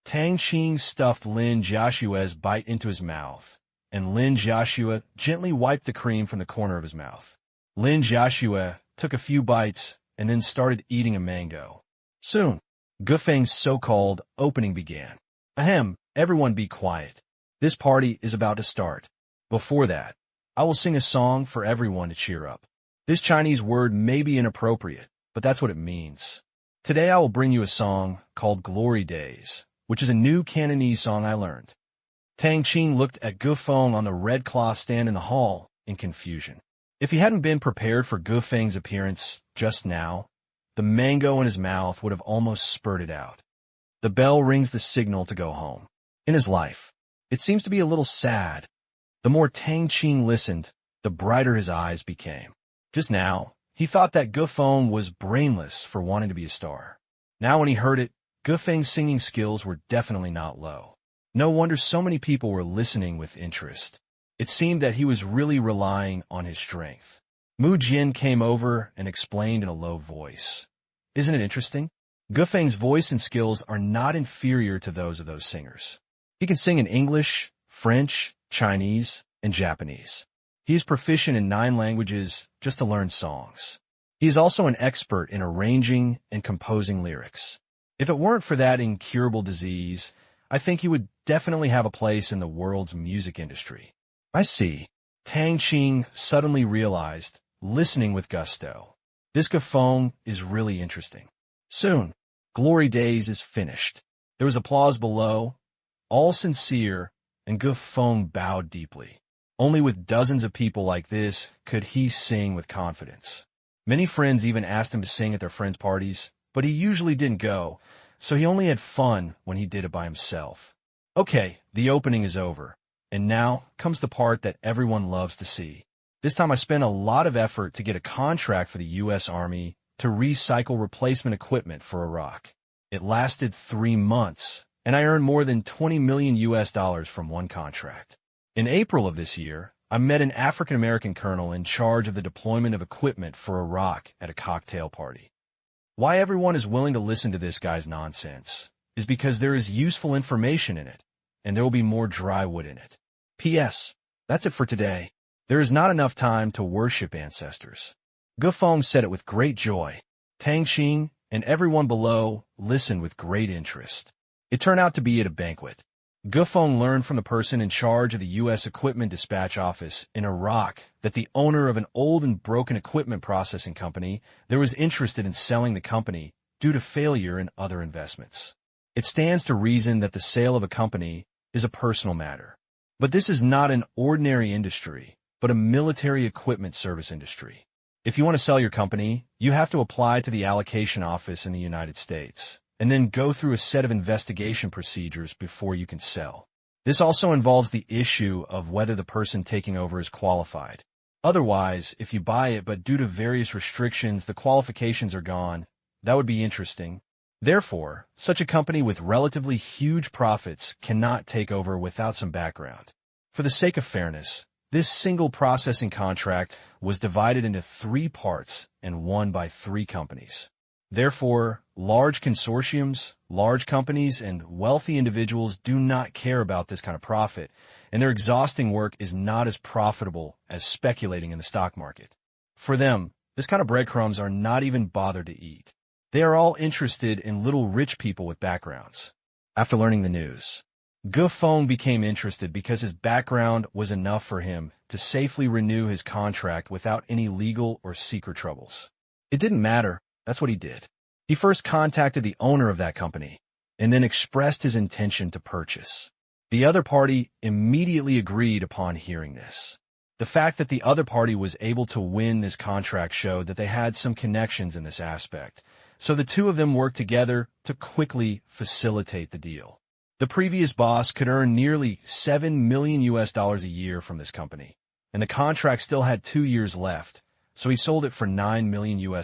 A: Tang Qing stuffed Lin Jiaxue's bite into his mouth, and Lin Jiaxue gently wiped the cream from the corner of his mouth. Lin Jiaxue took a few bites and then started eating a mango. Soon, Gufeng's so-called opening began. Ahem, everyone be quiet. This party is about to start. Before that, I will sing a song for everyone to cheer up. This Chinese word may be inappropriate, but that's what it means. Today I will bring you a song called Glory Days, which is a new Cantonese song I learned. Tang Qing looked at Gufeng on the red cloth stand in the hall in confusion. If he hadn't been prepared for Gufeng's appearance just now, the mango in his mouth would have almost spurted out. The bell rings the signal to go home. In his life, it seems to be a little sad. The more Tang Qing listened, the brighter his eyes became. Just now, he thought that Gufeng was brainless for wanting to be a star. Now when he heard it, Gufeng's singing skills were definitely not low. No wonder so many people were listening with interest. It seemed that he was really relying on his strength. Mu Jian came over and explained in a low voice. Isn't it interesting? Gufeng's voice and skills are not inferior to those of those singers. He can sing in English, French, Chinese, and Japanese. He is proficient in 9 languages just to learn songs. He is also an expert in arranging and composing lyrics. If it weren't for that incurable disease, I think he would definitely have a place in the world's music industry. I see. Tang Qing suddenly realized, listening with gusto. This Gufeng is really interesting. Soon, Glory Days is finished. There was applause below, all sincere, and Gufeng bowed deeply. Only with dozens of people like this could he sing with confidence. Many friends even asked him to sing at their friends' parties, but he usually didn't go, so he only had fun when he did it by himself. Okay, the opening is over, and now comes the part that everyone loves to see. This time I spent a lot of effort to get a contract for the U.S. Army to recycle replacement equipment for Iraq. It lasted 3 months, and I earned more than $20 million from one contract. In April of this year, I met an African-American colonel in charge of the deployment of equipment for Iraq at a cocktail party. Why everyone is willing to listen to this guy's nonsense is because there is useful information in it, and there will be more dry wood in it. P.S. That's it for today. There is not enough time to worship ancestors. Gufeng said it with great joy. Tang Qing and everyone below listened with great interest. It turned out to be at a banquet. Gufeng learned from the person in charge of the U.S. Equipment Dispatch Office in Iraq that the owner of an old and broken equipment processing company that was interested in selling the company due to failure in other investments. It stands to reason that the sale of a company is a personal matter. But this is not an ordinary industry, but a military equipment service industry. If you want to sell your company, you have to apply to the allocation office in the United States, and then go through a set of investigation procedures before you can sell. This also involves the issue of whether the person taking over is qualified. Otherwise, if you buy it but due to various restrictions the qualifications are gone, that would be interesting. Therefore, such a company with relatively huge profits cannot take over without some background. For the sake of fairness, this single processing contract was divided into 3 parts and won by 3 companies. Therefore, large consortiums, large companies, and wealthy individuals do not care about this kind of profit, and their exhausting work is not as profitable as speculating in the stock market. For them, this kind of breadcrumbs are not even bothered to eat. They are all interested in little rich people with backgrounds. After learning the news, Gufeng became interested because his background was enough for him to safely renew his contract without any legal or secret troubles. It didn't matter. That's what he did. He first contacted the owner of that company and then expressed his intention to purchase. The other party immediately agreed upon hearing this. The fact that the other party was able to win this contract showed that they had some connections in this aspect, so the two of them worked together to quickly facilitate the deal. The previous boss could earn nearly $7 million a year from this company, and the contract still had 2 years left, so he sold it for $9 million.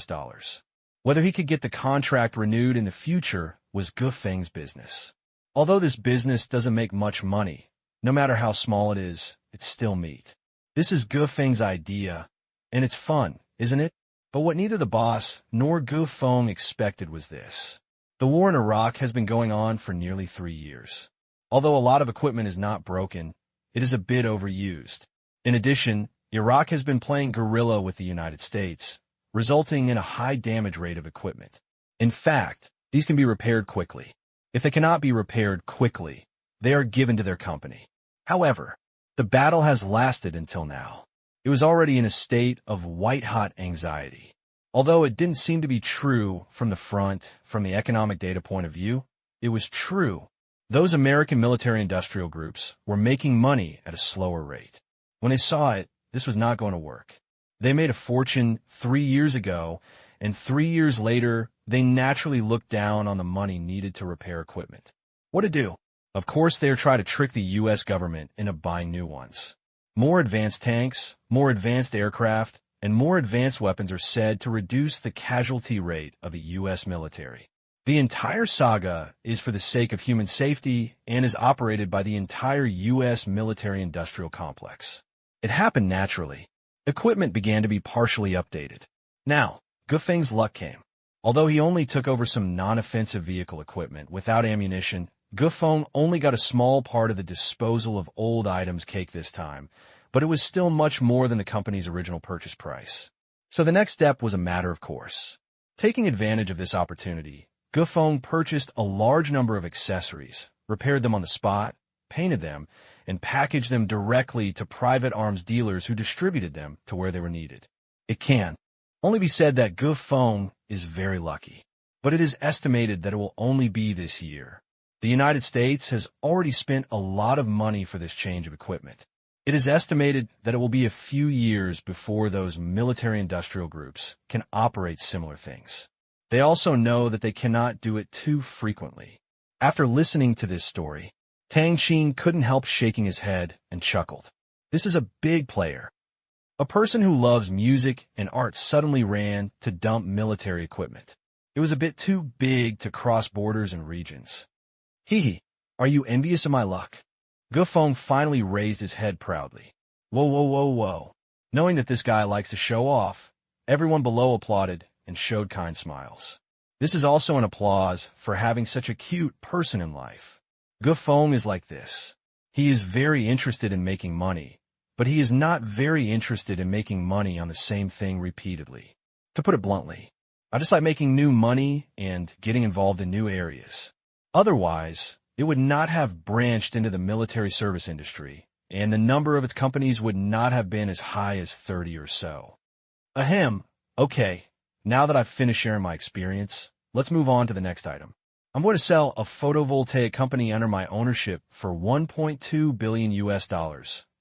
A: Whether he could get the contract renewed in the future was Gufeng's business. Although this business doesn't make much money, no matter how small it is, it's still meat. This is Gufeng's idea, and it's fun, isn't it? But what neither the boss nor Gufeng expected was this. The war in Iraq has been going on for nearly 3 years. Although a lot of equipment is not broken, it is a bit overused. In addition, Iraq has been playing guerrilla with the United States, resulting in a high damage rate of equipment. In fact, these can be repaired quickly. If they cannot be repaired quickly, they are given to their company. However, the battle has lasted until now. It was already in a state of white-hot anxiety. Although it didn't seem to be true from the front, from the economic data point of view, it was true. Those American military-industrial groups were making money at a slower rate. When they saw it, this was not going to work. They made a fortune 3 years ago, and 3 years later, they naturally looked down on the money needed to repair equipment. What to do? Of course, they are trying to trick the U.S. government into buying new ones. More advanced tanks, more advanced aircraft, and more advanced weapons are said to reduce the casualty rate of the U.S. military. The entire saga is for the sake of human safety and is operated by the entire U.S. military-industrial complex. It happened naturally. Equipment began to be partially updated. Now, Gufeng's luck came. Although he only took over some non-offensive vehicle equipment without ammunition, Gufeng only got a small part of the disposal of old items cake this time, but it was still much more than the company's original purchase price. So the next step was a matter of course. Taking advantage of this opportunity, Gufeng purchased a large number of accessories, repaired them on the spot, painted them, and packaged them directly to private arms dealers who distributed them to where they were needed. It can only be said that Gufeng is very lucky, but it is estimated that it will only be this year. The United States has already spent a lot of money for this change of equipment. It is estimated that it will be a few years before those military-industrial groups can operate similar things. They also know that they cannot do it too frequently. After listening to this story, Tang Qing couldn't help shaking his head and chuckled. This is a big player. A person who loves music and art suddenly ran to dump military equipment. It was a bit too big to cross borders and regions. Hee, are you envious of my luck? Gufeng finally raised his head proudly. Whoa, whoa, whoa, whoa. Knowing that this guy likes to show off, everyone below applauded and showed kind smiles. This is also an applause for having such a cute person in life. Gufeng is like this. He is very interested in making money, but he is not very interested in making money on the same thing repeatedly. To put it bluntly, I just like making new money and getting involved in new areas. Otherwise, it would not have branched into the military service industry, and the number of its companies would not have been as high as 30 or so. Ahem. Okay, now that I've finished sharing my experience, let's move on to the next item. I'm going to sell a photovoltaic company under my ownership for $1.2 billion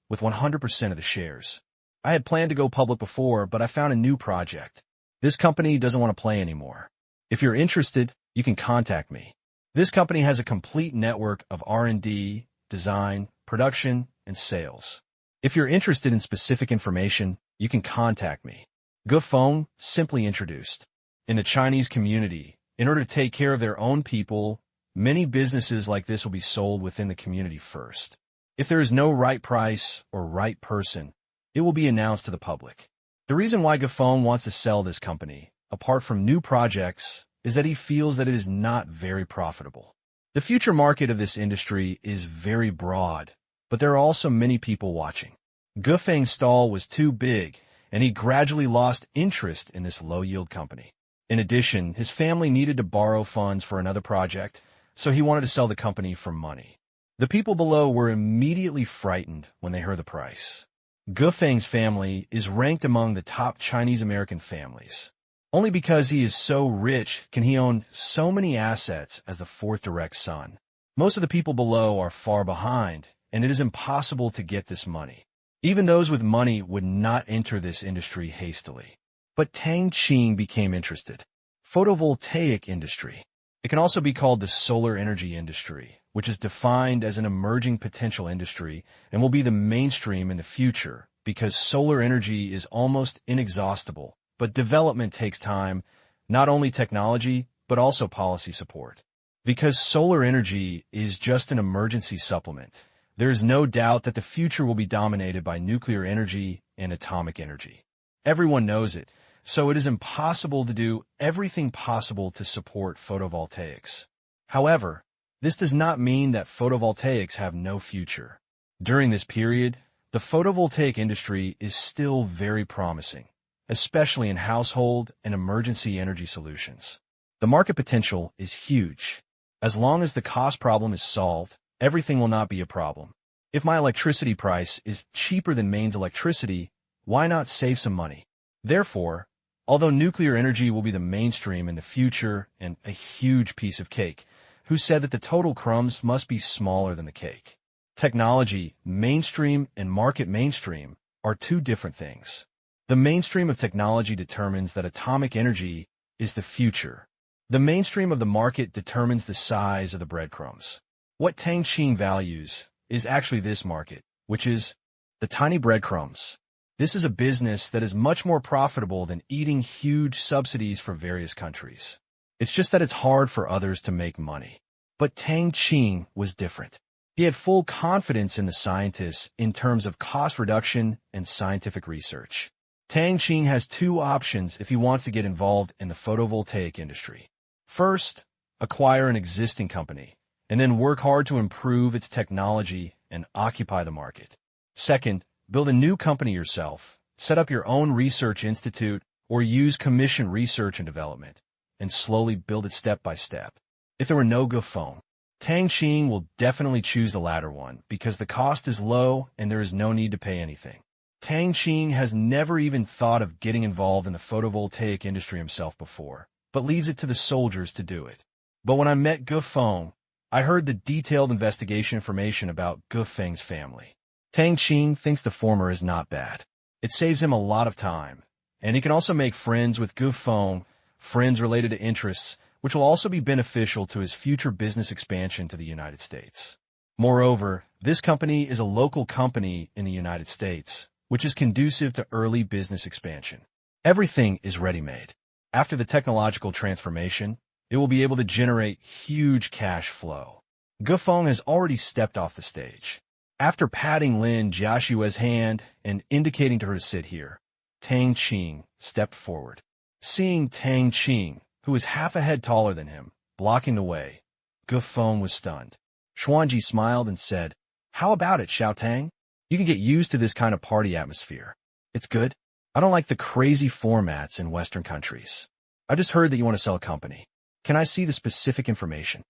A: with 100% of the shares. I had planned to go public before, but I found a new project. This company doesn't want to play anymore. If you're interested, you can contact me. This company has a complete network of R&D, design, production, and sales. If you're interested in specific information, you can contact me. Gufeng simply introduced. In the Chinese community, in order to take care of their own people, many businesses like this will be sold within the community first. If there is no right price or right person, it will be announced to the public. The reason why Gufeng wants to sell this company, apart from new projects, is that he feels that it is not very profitable. The future market of this industry is very broad, but there are also many people watching. Gufeng's stall was too big, and he gradually lost interest in this low-yield company. In addition, his family needed to borrow funds for another project, so he wanted to sell the company for money. The people below were immediately frightened when they heard the price. Gufeng's family is ranked among the top Chinese-American families. Only because he is so rich can he own so many assets as the fourth direct son. Most of the people below are far behind, and it is impossible to get this money. Even those with money would not enter this industry hastily. But Tang Qing became interested. Photovoltaic industry. It can also be called the solar energy industry, which is defined as an emerging potential industry and will be the mainstream in the future because solar energy is almost inexhaustible, but development takes time, not only technology, but also policy support. Because solar energy is just an emergency supplement, there is no doubt that the future will be dominated by nuclear energy and atomic energy. Everyone knows it, so it is impossible to do everything possible to support photovoltaics. However, this does not mean that photovoltaics have no future. During this period, the photovoltaic industry is still very promising, especially in household and emergency energy solutions. The market potential is huge. As long as the cost problem is solved, everything will not be a problem. If my electricity price is cheaper than mains electricity, why not save some money? Therefore, although nuclear energy will be the mainstream in the future and a huge piece of cake, who said that the total crumbs must be smaller than the cake? Technology, mainstream, and market mainstream are two different things. The mainstream of technology determines that atomic energy is the future. The mainstream of the market determines the size of the breadcrumbs. What Tang Qing values is actually this market, which is the tiny breadcrumbs. This is a business that is much more profitable than eating huge subsidies for various countries. It's just that it's hard for others to make money. But Tang Qing was different. He had full confidence in the scientists in terms of cost reduction and scientific research. Tang Qing has two options if he wants to get involved in the photovoltaic industry. First, acquire an existing company, and then work hard to improve its technology and occupy the market. Second, build a new company yourself, set up your own research institute, or use commission research and development, and slowly build it step by step. If there were no Gufeng, Tang Qing will definitely choose the latter one because the cost is low and there is no need to pay anything. Tang Qing has never even thought of getting involved in the photovoltaic industry himself before, but leaves it to the soldiers to do it. But when I met Gufeng, I heard the detailed investigation information about Gufeng's family. Tang Qing thinks the former is not bad. It saves him a lot of time, and he can also make friends with Gufeng, friends related to interests, which will also be beneficial to his future business expansion to the United States. Moreover, this company is a local company in the United States, which is conducive to early business expansion. Everything is ready-made. After the technological transformation, it will be able to generate huge cash flow. Gufeng has already stepped off the stage. After patting Lin Jiashua's hand and indicating to her to sit here, Tang Qing stepped forward. Seeing Tang Qing, who was half a head taller than him, blocking the way, Gufeng was stunned. Xuanji smiled and said, "How about it, Xiao Tang? You can get used to this kind of party atmosphere. It's good. I don't like the crazy formats in Western countries. I just heard that you want to sell a company. Can I see the specific information?"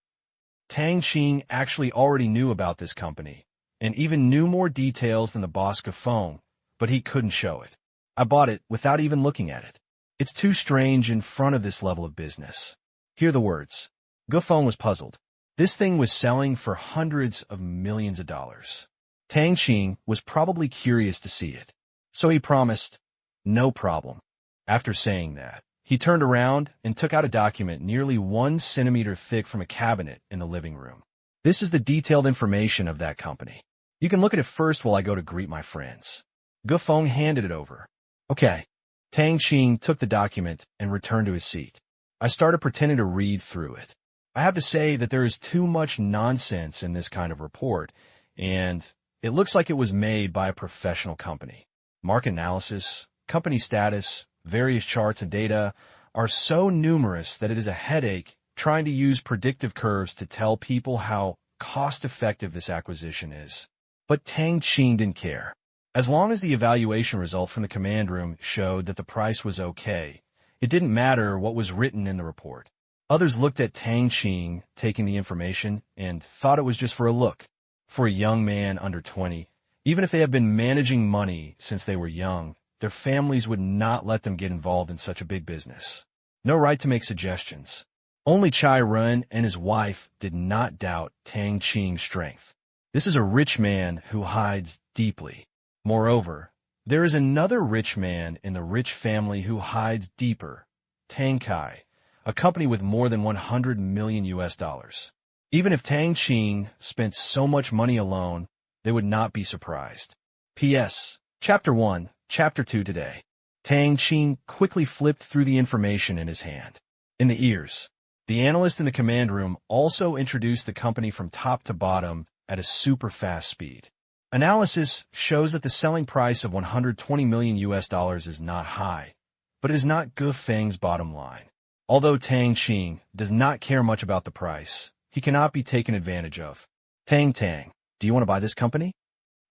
A: Tang Qing actually already knew about this company, and even knew more details than the boss Gufeng, but he couldn't show it. "I bought it without even looking at it. It's too strange in front of this level of business." Hear the words. Gufeng was puzzled. This thing was selling for hundreds of millions of dollars. Tang Qing was probably curious to see it, so he promised, "No problem." After saying that, he turned around and took out a document nearly 1 centimeter thick from a cabinet in the living room. This is the detailed information of that company. You can look at it first while I go to greet my friends. Gufeng handed it over. Okay. Tang Qing took the document and returned to his seat. I started pretending to read through it. I have to say that there is too much nonsense in this kind of report, and it looks like it was made by a professional company. Market analysis, company status, various charts and data are so numerous that it is a headache trying to use predictive curves to tell people how cost-effective this acquisition is. But Tang Qing didn't care. As long as the evaluation result from the command room showed that the price was okay, it didn't matter what was written in the report. Others looked at Tang Qing taking the information and thought it was just for a look. For a young man under 20, even if they have been managing money since they were young, their families would not let them get involved in such a big business. No right to make suggestions. Only Chai Run and his wife did not doubt Tang Qing's strength. This is a rich man who hides deeply. Moreover, there is another rich man in the rich family who hides deeper, Tang Kai, a company with more than 100 million US dollars. Even if Tang Qing spent so much money alone, they would not be surprised. P.S. Chapter 1, Chapter 2 today. Tang Qing quickly flipped through the information in his hand. In the ears, the analyst in the command room also introduced the company from top to bottom at a super fast speed. Analysis shows that the selling price of 120 million US dollars is not high, but it is not Gufeng's bottom line. Although Tang Qing does not care much about the price, he cannot be taken advantage of. Tang, do you want to buy this company?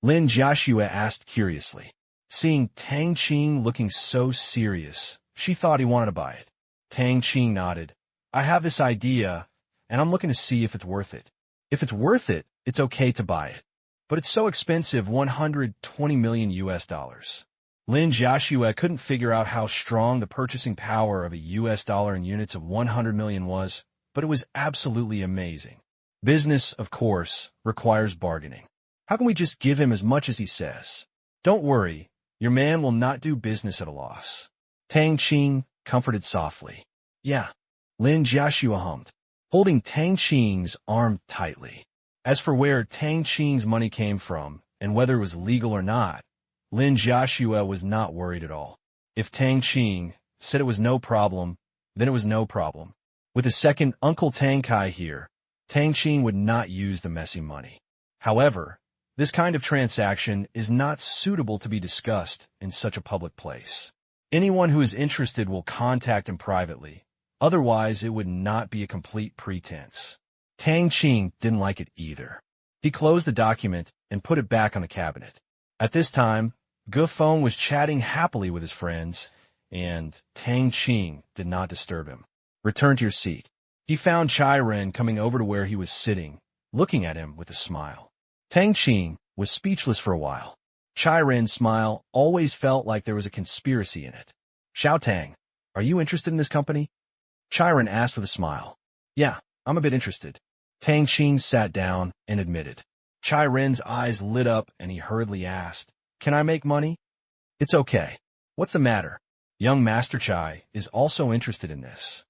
A: Lin Jiashua asked curiously. Seeing Tang Qing looking so serious, she thought he wanted to buy it. Tang Qing nodded. I have this idea, and I'm looking to see if it's worth it. If it's worth it, it's okay to buy it. But it's so expensive, 120 million US dollars. Lin Jiashua couldn't figure out how strong the purchasing power of a US dollar in units of 100 million was, but it was absolutely amazing. Business, of course, requires bargaining. How can we just give him as much as he says? Don't worry, your man will not do business at a loss. Tang Qing comforted softly. Yeah, Lin Jiashua hummed, holding Tang Qing's arm tightly. As for where Tang Qing's money came from and whether it was legal or not, Lin Jiashua was not worried at all. If Tang Qing said it was no problem, then it was no problem. With his second Uncle Tang Kai here, Tang Qing would not use the messy money. However, this kind of transaction is not suitable to be discussed in such a public place. Anyone who is interested will contact him privately. Otherwise, it would not be a complete pretense. Tang Qing didn't like it either. He closed the document and put it back on the cabinet. At this time, Gufeng was chatting happily with his friends, and Tang Qing did not disturb him. Return to your seat. He found Chai Ren coming over to where he was sitting, looking at him with a smile. Tang Qing was speechless for a while. Chai Ren's smile always felt like there was a conspiracy in it. Xiao Tang, are you interested in this company? Chai Ren asked with a smile. Yeah, I'm a bit interested. Tang Qing sat down and admitted. Chai Ren's eyes lit up and he hurriedly asked, "Can I make money?" "It's okay. What's the matter?" Young Master Chai is also interested in this.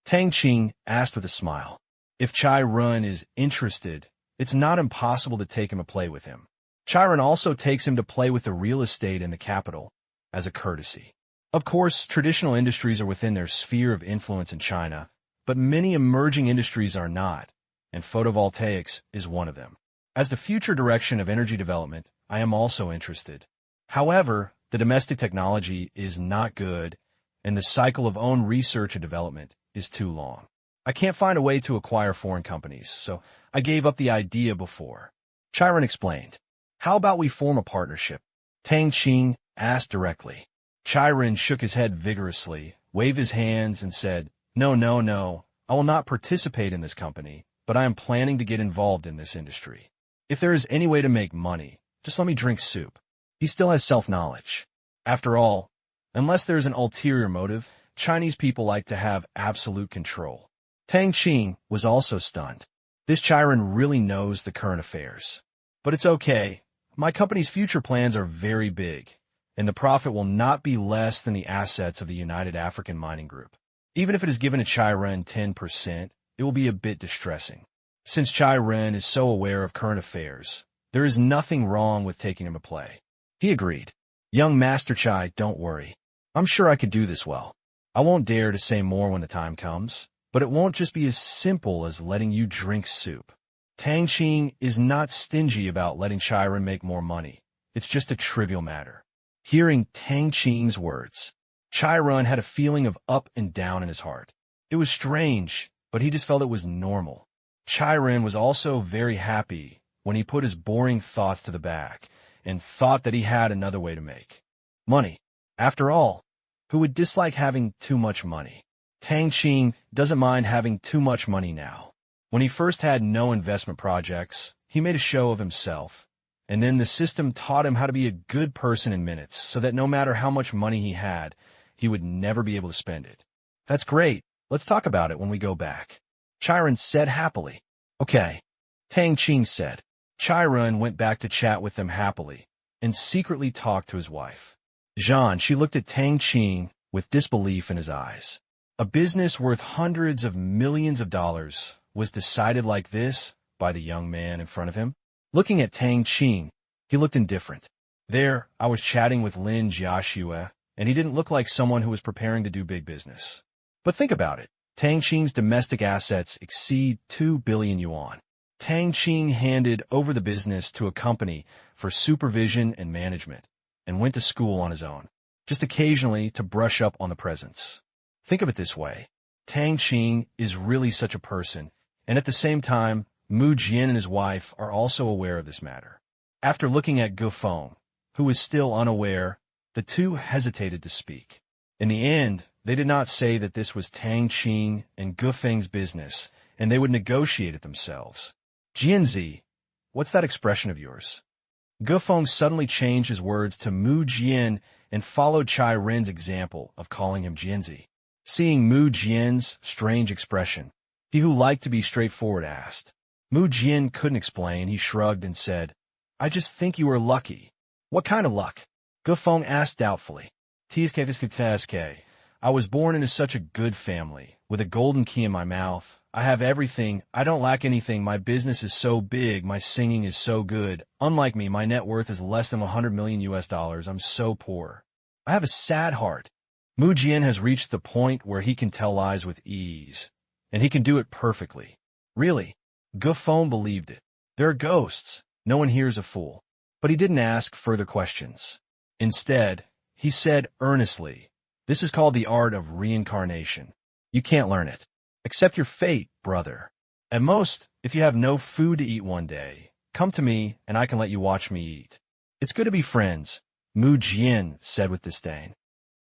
A: Tang Qing asked with a smile. If Chai Run is interested, it's not impossible to take him to play with him. Chai Run also takes him to play with the real estate in the capital as a courtesy. Of course, traditional industries are within their sphere of influence in China, but many emerging industries are not, and photovoltaics is one of them. As the future direction of energy development, I am also interested. However, the domestic technology is not good, and the cycle of own research and development is too long. I can't find a way to acquire foreign companies, so I gave up the idea before. Chai Run explained. How about we form a partnership? Tang Qing asked directly. Chai Run shook his head vigorously, waved his hands, and said, No, no, no, I will not participate in this company, but I am planning to get involved in this industry. If there is any way to make money, just let me drink soup. He still has self-knowledge. After all, unless there is an ulterior motive, Chinese people like to have absolute control. Tang Qing was also stunned. This Chai Run really knows the current affairs. But it's okay. My company's future plans are very big, and the profit will not be less than the assets of the United African Mining Group. Even if it is given to Chai Run 10%, it will be a bit distressing. Since Chai Run is so aware of current affairs, there is nothing wrong with taking him to play. He agreed. Young Master Chai, don't worry. I'm sure I could do this well. I won't dare to say more when the time comes, but it won't just be as simple as letting you drink soup. Tang Qing is not stingy about letting Chai Run make more money. It's just a trivial matter. Hearing Tang Qing's words, Chai Run had a feeling of up and down in his heart. It was strange, but he just felt it was normal. Chai Run was also very happy when he put his boring thoughts to the back and thought that he had another way to make money. After all, who would dislike having too much money? Tang Qing doesn't mind having too much money now. When he first had no investment projects, he made a show of himself, and then the system taught him how to be a good person in minutes so that no matter how much money he had, he would never be able to spend it. That's great. Let's talk about it when we go back. Chai Run said happily. Okay, Tang Qing said. Chai Run went back to chat with them happily and secretly talked to his wife. Jean, she looked at Tang Qing with disbelief in his eyes. A business worth hundreds of millions of dollars was decided like this by the young man in front of him. Looking at Tang Qing, he looked indifferent. There, I was chatting with Lin Jiaxue, and he didn't look like someone who was preparing to do big business. But think about it. Tang Qing's domestic assets exceed 2 billion yuan. Tang Qing handed over the business to a company for supervision and management and went to school on his own, just occasionally to brush up on the presents. Think of it this way. Tang Qing is really such a person, and at the same time, Mu Jian and his wife are also aware of this matter. After looking at Gu Feng, who was still unaware, the two hesitated to speak. In the end, they did not say that this was Tang Qing and Gu Feng's business, and they would negotiate it themselves. Jianzi, what's that expression of yours? Gu Feng suddenly changed his words to Mu Jian and followed Chai Ren's example of calling him Jianzi. Seeing Mu Jian's strange expression, he who liked to be straightforward asked. Mu Jian couldn't explain. He shrugged and said, I just think you are lucky. What kind of luck? Gu Feng asked doubtfully. TSK. I was born into such a good family, with a golden key in my mouth. I have everything. I don't lack anything. My business is so big. My singing is so good. Unlike me, my net worth is less than 100 million US dollars. I'm so poor. I have a sad heart. Mu Jian has reached the point where he can tell lies with ease, and he can do it perfectly. Really, Gu Feng believed it. There are ghosts. No one here is a fool. But he didn't ask further questions. Instead, he said earnestly, this is called the art of reincarnation. You can't learn it. Accept your fate, brother. At most, if you have no food to eat one day, come to me and I can let you watch me eat. It's good to be friends, Mu Jian said with disdain.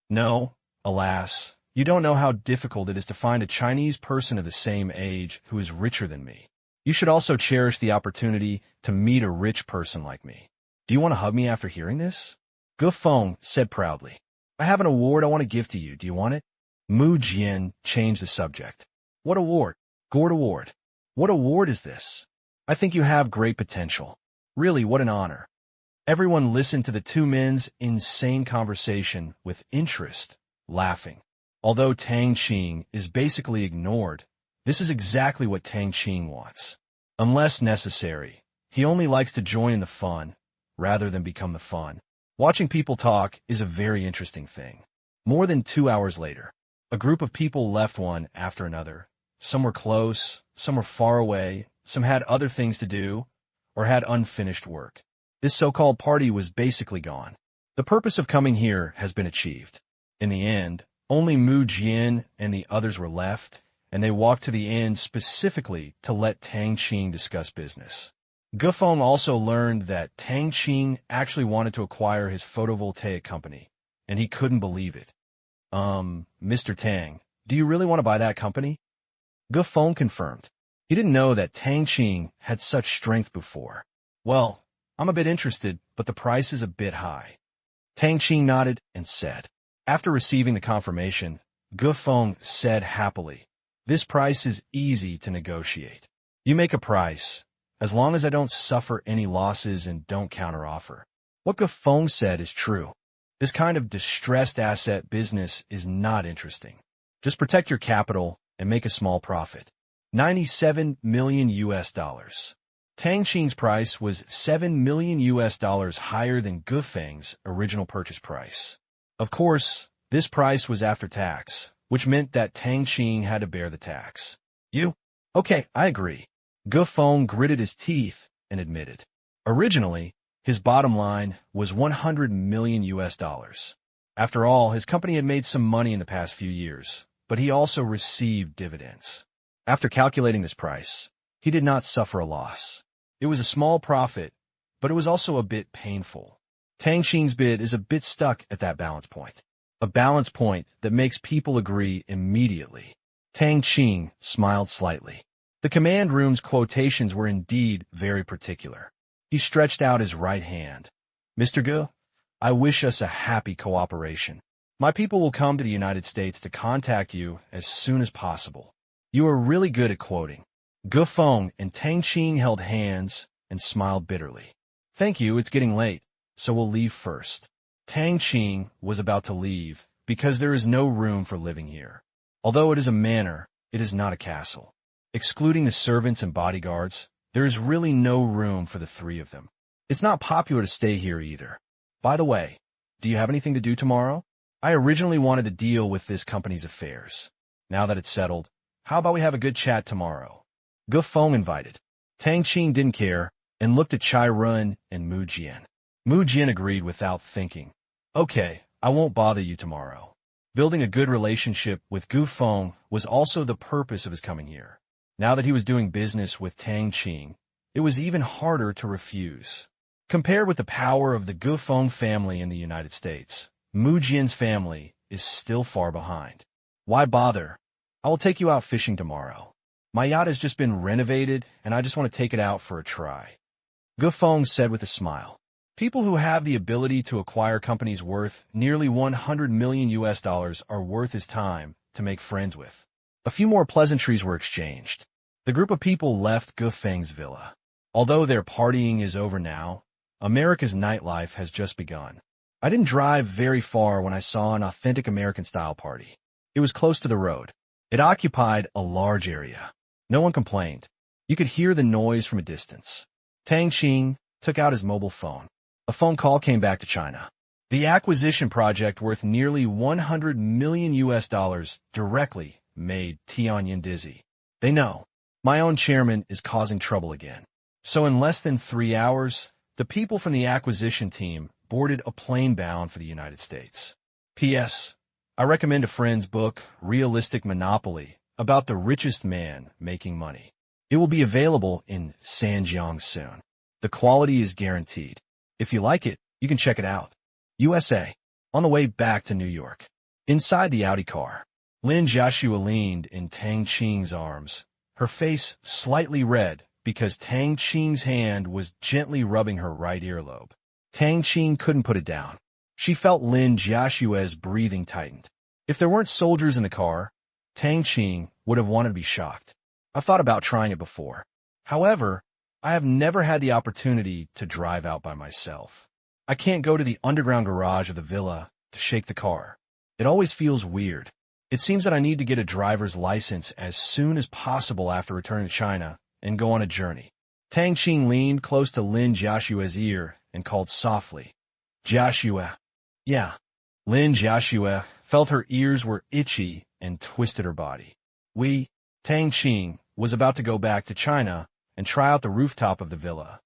A: No, alas, you don't know how difficult it is to find a Chinese person of the same age who is richer than me. You should also cherish the opportunity to meet a rich person like me. Do you want to hug me after hearing this? Gu Feng said proudly. I have an award I want to give to you. Do you want it? Mu Jian changed the subject. What award? Gourd award. What award is this? I think you have great potential. Really, what an honor. Everyone listened to the two men's insane conversation with interest, laughing. Although Tang Qing is basically ignored, this is exactly what Tang Qing wants. Unless necessary, he only likes to join in the fun, rather than become the fun. Watching people talk is a very interesting thing. More than 2 hours later, a group of people left one after another. Some were close, some were far away, some had other things to do, or had unfinished work. This so-called party was basically gone. The purpose of coming here has been achieved. In the end, only Mu Jian and the others were left, and they walked to the end specifically to let Tang Qing discuss business. Gufeng also learned that Tang Qing actually wanted to acquire his photovoltaic company, and he couldn't believe it. Mr. Tang, do you really want to buy that company? Gufeng confirmed. He didn't know that Tang Qing had such strength before. Well, I'm a bit interested, but the price is a bit high. Tang Qing nodded and said. After receiving the confirmation, Gufeng said happily, "This price is easy to negotiate. You make a price, as long as I don't suffer any losses and don't counteroffer." What Gufeng said is true. This kind of distressed asset business is not interesting. Just protect your capital and make a small profit. $97 million. Tang Qing's price was $7 million higher than Gufeng's original purchase price. Of course, this price was after tax, which meant that Tang Qing had to bear the tax. You? Okay, I agree. Gufeng gritted his teeth and admitted. Originally, his bottom line was $100 million. After all, his company had made some money in the past few years, but he also received dividends. After calculating this price, he did not suffer a loss. It was a small profit, but it was also a bit painful. Tang Qing's bid is a bit stuck at that balance point. A balance point that makes people agree immediately. Tang Qing smiled slightly. The command room's quotations were indeed very particular. He stretched out his right hand. Mr. Gu, I wish us a happy cooperation. My people will come to the United States to contact you as soon as possible. You are really good at quoting. Gufeng and Tang Qing held hands and smiled bitterly. Thank you, it's getting late, so we'll leave first. Tang Qing was about to leave because there is no room for living here. Although it is a manor, it is not a castle. Excluding the servants and bodyguards, there is really no room for the three of them. It's not popular to stay here either. By the way, do you have anything to do tomorrow? I originally wanted to deal with this company's affairs. Now that it's settled, how about we have a good chat tomorrow? Gufeng invited. Tang Qing didn't care and looked at Chai Run and Mu Jian. Mu Jian agreed without thinking. Okay, I won't bother you tomorrow. Building a good relationship with Gufeng was also the purpose of his coming here. Now that he was doing business with Tang Qing, it was even harder to refuse. Compared with the power of the Gufeng family in the United States, Mu Jian's family is still far behind. Why bother? I will take you out fishing tomorrow. My yacht has just been renovated, and I just want to take it out for a try. Gufeng said with a smile. People who have the ability to acquire companies worth nearly $100 million are worth his time to make friends with. A few more pleasantries were exchanged. The group of people left Gufeng's villa. Although their partying is over now, America's nightlife has just begun. I didn't drive very far when I saw an authentic American-style party. It was close to the road. It occupied a large area. No one complained. You could hear the noise from a distance. Tang Qing took out his mobile phone. A phone call came back to China. The acquisition project worth nearly $100 million directly made Tianyin dizzy. They know. My own chairman is causing trouble again. So in less than 3 hours, the people from the acquisition team boarded a plane bound for the United States. P.S. I recommend a friend's book, Realistic Monopoly, about the richest man making money. It will be available in Sanjiang soon. The quality is guaranteed. If you like it, you can check it out. USA. On the way back to New York. Inside the Audi car, Lin Jiaxue leaned in Tang Qing's arms, her face slightly red because Tang Qing's hand was gently rubbing her right earlobe. Tang Qing couldn't put it down. She felt Lin Jiaxue's breathing tightened. If there weren't soldiers in the car, Tang Qing would have wanted to be shocked. I've thought about trying it before. However, I have never had the opportunity to drive out by myself. I can't go to the underground garage of the villa to shake the car. It always feels weird. It seems that I need to get a driver's license as soon as possible after returning to China and go on a journey. Tang Qing leaned close to Lin Jiashue's ear and called softly, Jiashue. Yeah. Lin Jiashue felt her ears were itchy and twisted her body. Tang Qing, was about to go back to China and try out the rooftop of the villa.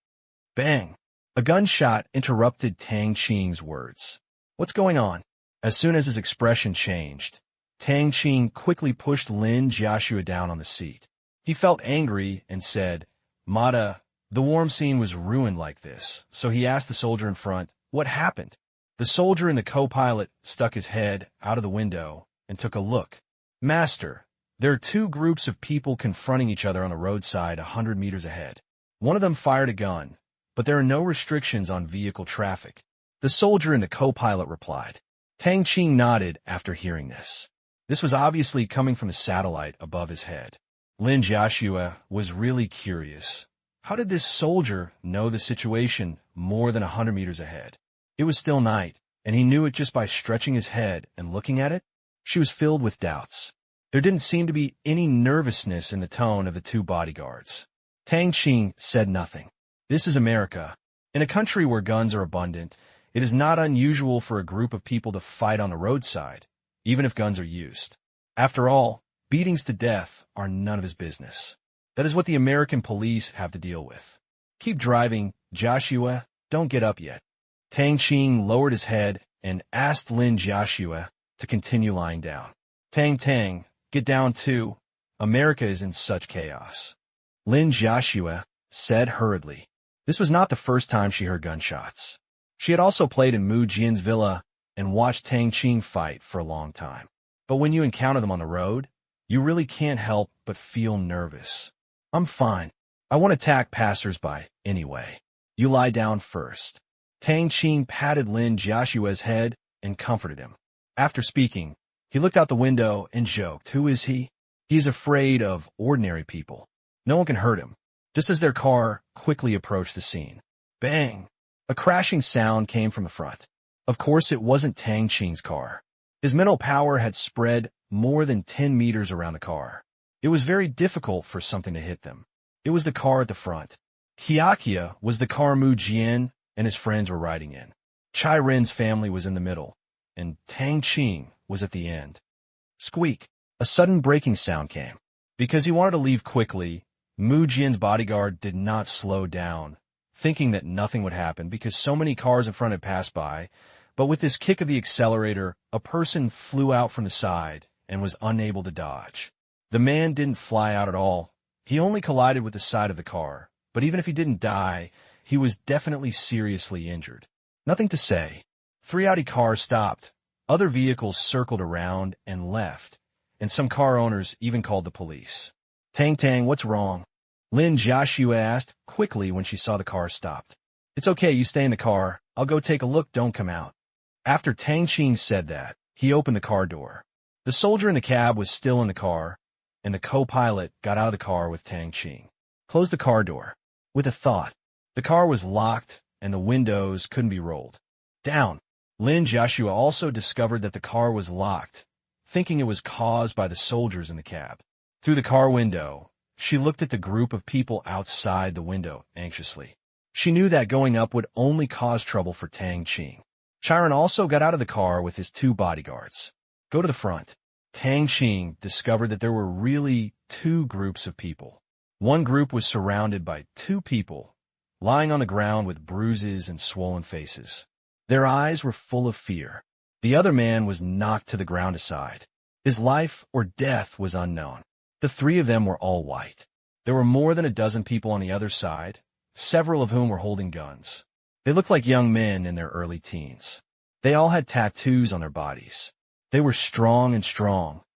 A: Bang! A gunshot interrupted Tang Qing's words. What's going on? As soon as his expression changed, Tang Qing quickly pushed Lin Jiashue down on the seat. He felt angry and said, Mata, the warm scene was ruined like this, so he asked the soldier in front, what happened? The soldier and the co-pilot stuck his head out of the window and took a look. Master, there are two groups of people confronting each other on the roadside 100 meters ahead. One of them fired a gun, but there are no restrictions on vehicle traffic. The soldier and the co-pilot replied. Tang Qing nodded after hearing this. This was obviously coming from the satellite above his head. Lin Jiashue was really curious. How did this soldier know the situation more than 100 meters ahead? It was still night, and he knew it just by stretching his head and looking at it. She was filled with doubts. There didn't seem to be any nervousness in the tone of the two bodyguards. Tang Qing said nothing. This is America. In a country where guns are abundant, it is not unusual for a group of people to fight on the roadside, even if guns are used. After all, beatings to death are none of his business. That is what the American police have to deal with. Keep driving, Jiashue. Don't get up yet. Tang Qing lowered his head and asked Lin Jiashue to continue lying down. Tang, get down too. America is in such chaos. Lin Jiashue said hurriedly. This was not the first time she heard gunshots. She had also played in Mu Jian's villa and watched Tang Qing fight for a long time. But when you encounter them on the road, you really can't help but feel nervous. I'm fine. I won't attack passers-by anyway. You lie down first. Tang Qing patted Lin Jiashue's head and comforted him. After speaking, he looked out the window and joked, who is he? He is afraid of ordinary people. No one can hurt him. Just as their car quickly approached the scene. Bang! A crashing sound came from the front. Of course, it wasn't Tang Qing's car. His mental power had spread more than 10 meters around the car. It was very difficult for something to hit them. It was the car at the front. Kiakia was the car Mu Jian and his friends were riding in. Chai Ren's family was in the middle, and Tang Qing was at the end. Squeak! A sudden braking sound came. Because he wanted to leave quickly, Mu Jian's bodyguard did not slow down, thinking that nothing would happen because so many cars in front had passed by, but with this kick of the accelerator, a person flew out from the side and was unable to dodge. The man didn't fly out at all. He only collided with the side of the car, but even if he didn't die, he was definitely seriously injured. Nothing to say. 3 Audi cars stopped. Other vehicles circled around and left, and some car owners even called the police. Tang, what's wrong? Lin Jiashue asked quickly when she saw the car stopped. It's okay, you stay in the car. I'll go take a look, don't come out. After Tang Qing said that, he opened the car door. The soldier in the cab was still in the car, and the co-pilot got out of the car with Tang Qing. Closed the car door. With a thought. The car was locked, and the windows couldn't be rolled down. Lin Jiashue also discovered that the car was locked, thinking it was caused by the soldiers in the cab. Through the car window, she looked at the group of people outside the window anxiously. She knew that going up would only cause trouble for Tang Qing. Chiron also got out of the car with his 2 bodyguards. Go to the front. Tang Qing discovered that there were really 2 groups of people. One group was surrounded by 2 people, lying on the ground with bruises and swollen faces. Their eyes were full of fear. The other man was knocked to the ground aside. His life or death was unknown. The 3 of them were all white. There were more than a dozen people on the other side, several of whom were holding guns. They looked like young men in their early teens. They all had tattoos on their bodies. They were strong,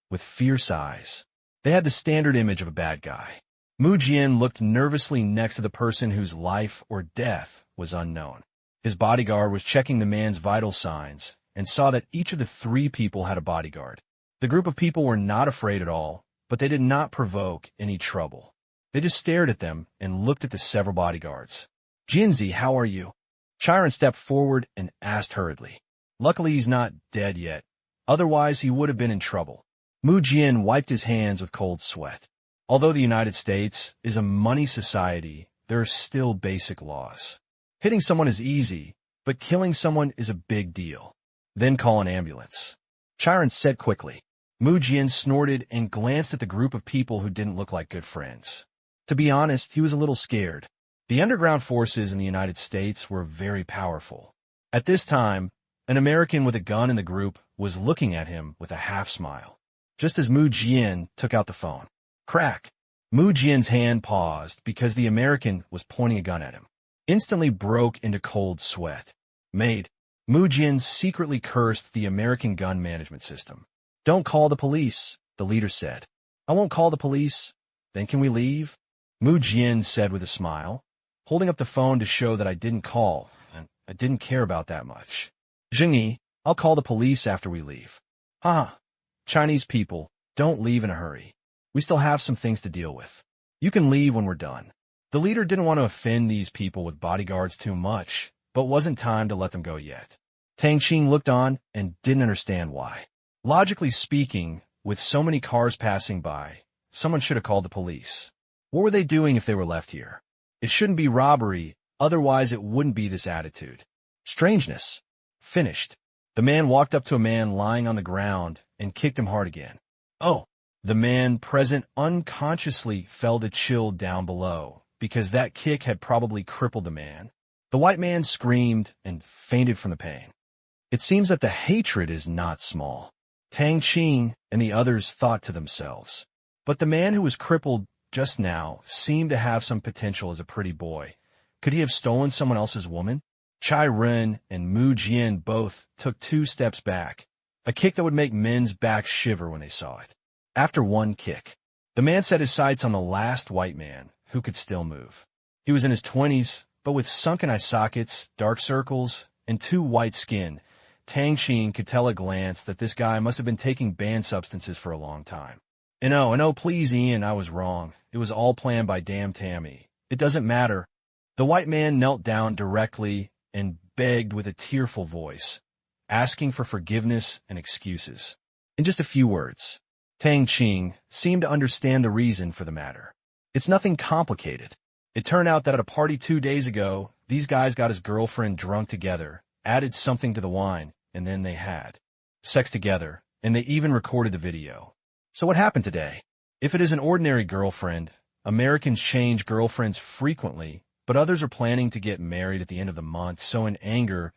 A: with fierce eyes. They had the standard image of a bad guy. Mu Jian looked nervously next to the person whose life or death was unknown. His bodyguard was checking the man's vital signs and saw that each of the 3 people had a bodyguard. The group of people were not afraid at all, but they did not provoke any trouble. They just stared at them and looked at the several bodyguards. Jinzi, how are you? Chiron stepped forward and asked hurriedly. Luckily he's not dead yet. Otherwise he would have been in trouble. Mu Jian wiped his hands with cold sweat. Although the United States is a money society, there are still basic laws. Hitting someone is easy, but killing someone is a big deal. Then call an ambulance. Chiron said quickly. Mu Jian snorted and glanced at the group of people who didn't look like good friends. To be honest, he was a little scared. The underground forces in the United States were very powerful. At this time, an American with a gun in the group was looking at him with a half-smile. Just as Mu Jian took out the phone. Crack! Mu Jian's hand paused because the American was pointing a gun at him. Instantly broke into cold sweat. Maid. Mu Jian secretly cursed the American gun management system. Don't call the police, the leader said. I won't call the police. Then can we leave? Mu Jian said with a smile, holding up the phone to show that I didn't call, and I didn't care about that much. Jingyi, I'll call the police after we leave. Chinese people, don't leave in a hurry. We still have some things to deal with. You can leave when we're done. The leader didn't want to offend these people with bodyguards too much, but wasn't time to let them go yet. Tang Qing looked on and didn't understand why. Logically speaking, with so many cars passing by, someone should have called the police. What were they doing if they were left here? It shouldn't be robbery, otherwise it wouldn't be this attitude. Strangeness. Finished. The man walked up to a man lying on the ground and kicked him hard again. Oh! The man present unconsciously felt a chill down below, because that kick had probably crippled the man. The white man screamed and fainted from the pain. It seems that the hatred is not small. Tang Qing and the others thought to themselves. But the man who was crippled just now seemed to have some potential as a pretty boy. Could he have stolen someone else's woman? Chai Ren and Mu Jian both took 2 steps back, a kick that would make men's backs shiver when they saw it. After one kick, the man set his sights on the last white man, who could still move. He was in his 20s, but with sunken eye sockets, dark circles, and 2 white skin. Tang Qing could tell at a glance that this guy must have been taking banned substances for a long time. And oh, please, Ian, I was wrong. It was all planned by damn Tammy. It doesn't matter. The white man knelt down directly and begged with a tearful voice, asking for forgiveness and excuses. In just a few words, Tang Qing seemed to understand the reason for the matter. It's nothing complicated. It turned out that at a party 2 days ago, these guys got his girlfriend drunk together, added something to the wine, and then they had sex together, and they even recorded the video. So what happened today? If it is an ordinary girlfriend, Americans change girlfriends frequently, but others are planning to get married at the end of the month, so in anger,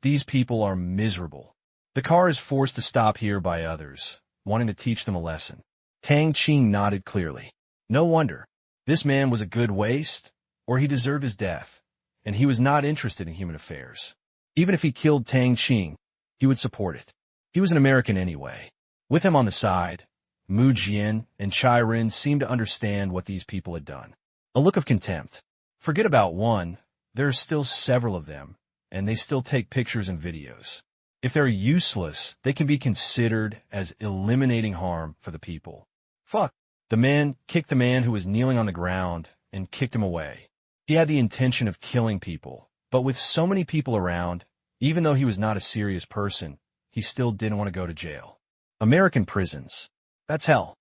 A: these people are miserable. The car is forced to stop here by others, wanting to teach them a lesson. Tang Qing nodded clearly. No wonder. This man was a good waste, or he deserved his death, and he was not interested in human affairs. Even if he killed Tang Qing, he would support it. He was an American anyway. With him on the side, Mu Jian and Chai Ren seemed to understand what these people had done. A look of contempt. Forget about one, there are still several of them, and they still take pictures and videos. If they're useless, they can be considered as eliminating harm for the people. Fuck. The man kicked the man who was kneeling on the ground and kicked him away. He had the intention of killing people, but with so many people around, even though he was not a serious person, he still didn't want to go to jail. American prisons. That's hell.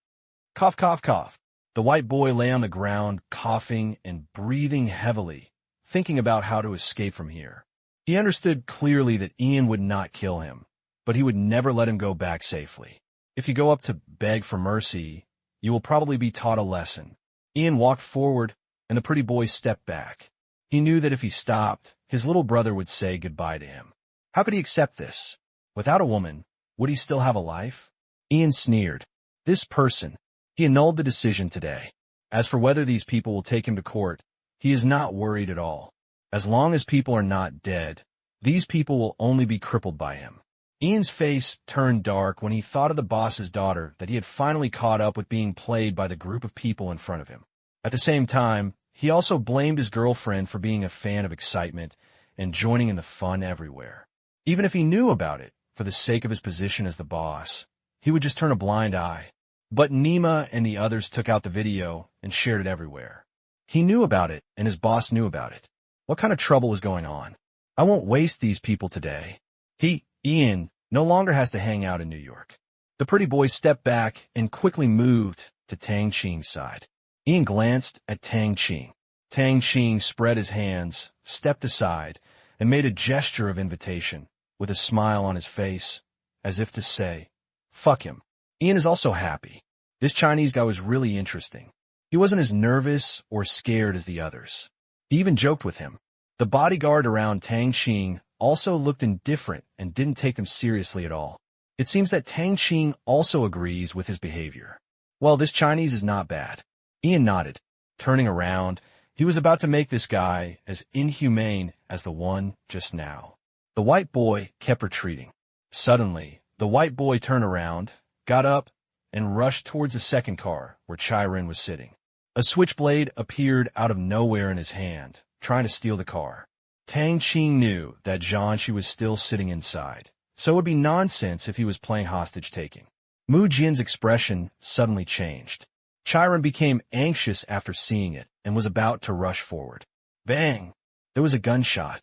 A: Cough, cough, cough. The white boy lay on the ground, coughing and breathing heavily, thinking about how to escape from here. He understood clearly that Ian would not kill him, but he would never let him go back safely. If you go up to beg for mercy, you will probably be taught a lesson. Ian walked forward, and the pretty boy stepped back. He knew that if he stopped, his little brother would say goodbye to him. How could he accept this? Without a woman, would he still have a life? Ian sneered. This person. He annulled the decision today. As for whether these people will take him to court, he is not worried at all. As long as people are not dead, these people will only be crippled by him. Ian's face turned dark when he thought of the boss's daughter that he had finally caught up with being played by the group of people in front of him. At the same time, he also blamed his girlfriend for being a fan of excitement and joining in the fun everywhere. Even if he knew about it, for the sake of his position as the boss, he would just turn a blind eye. But Nima and the others took out the video and shared it everywhere. He knew about it, and his boss knew about it. What kind of trouble was going on? I won't waste these people today. Ian, no longer has to hang out in New York. The pretty boy stepped back and quickly moved to Tang Qing's side. Ian glanced at Tang Qing. Tang Qing spread his hands, stepped aside, and made a gesture of invitation, with a smile on his face, as if to say, fuck him. Ian is also happy. This Chinese guy was really interesting. He wasn't as nervous or scared as the others. He even joked with him. The bodyguard around Tang Qing also looked indifferent and didn't take them seriously at all. It seems that Tang Qing also agrees with his behavior. Well, this Chinese is not bad. Ian nodded. Turning around, he was about to make this guy as inhumane as the one just now. The white boy kept retreating. Suddenly, the white boy turned around, got up, and rushed towards the second car where Chai-Ren was sitting. A switchblade appeared out of nowhere in his hand, trying to steal the car. Tang Qing knew that Zhanshi was still sitting inside, so it would be nonsense if he was playing hostage-taking. Mu Jian's expression suddenly changed. Chai-Ren became anxious after seeing it and was about to rush forward. Bang! There was a gunshot.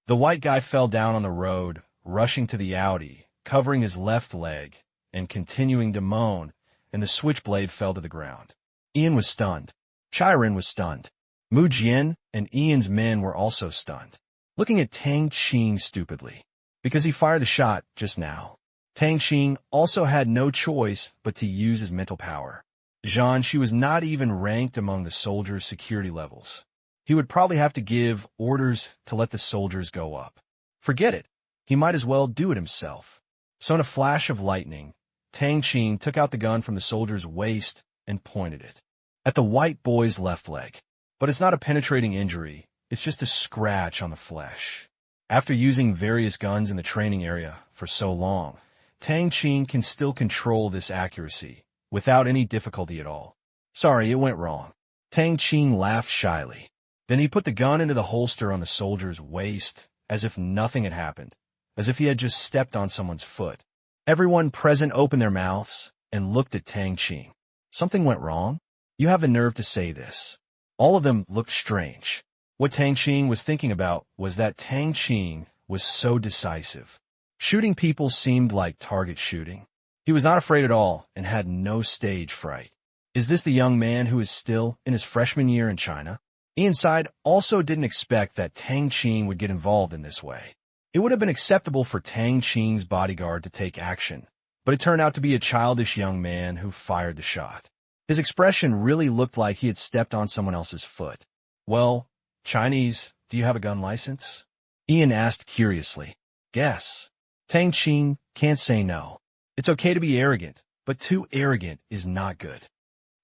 A: The white guy fell down on the road, rushing to the Audi, covering his left leg, and continuing to moan, and the switchblade fell to the ground. Ian was stunned. Chai-Ren was stunned. Mu Jian and Ian's men were also stunned, looking at Tang Qing stupidly, because he fired the shot just now. Tang Qing also had no choice but to use his mental power. Zhanshi was not even ranked among the soldiers' security levels. He would probably have to give orders to let the soldiers go up. Forget it. He might as well do it himself. So in a flash of lightning, Tang Qing took out the gun from the soldier's waist and pointed it at the white boy's left leg. But it's not a penetrating injury. It's just a scratch on the flesh. After using various guns in the training area for so long, Tang Qing can still control this accuracy without any difficulty at all. Sorry, it went wrong. Tang Qing laughed shyly. Then he put the gun into the holster on the soldier's waist, as if nothing had happened, as if he had just stepped on someone's foot. Everyone present opened their mouths and looked at Tang Qing. Something went wrong? You have the nerve to say this. All of them looked strange. What Tang Qing was thinking about was that Tang Qing was so decisive. Shooting people seemed like target shooting. He was not afraid at all and had no stage fright. Is this the young man who is still in his freshman year in China? Inside also didn't expect that Tang Qing would get involved in this way. It would have been acceptable for Tang Qing's bodyguard to take action, but it turned out to be a childish young man who fired the shot. His expression really looked like he had stepped on someone else's foot. Well, Chinese, do you have a gun license? Ian asked curiously. Guess. Tang Qing can't say no. It's okay to be arrogant, but too arrogant is not good.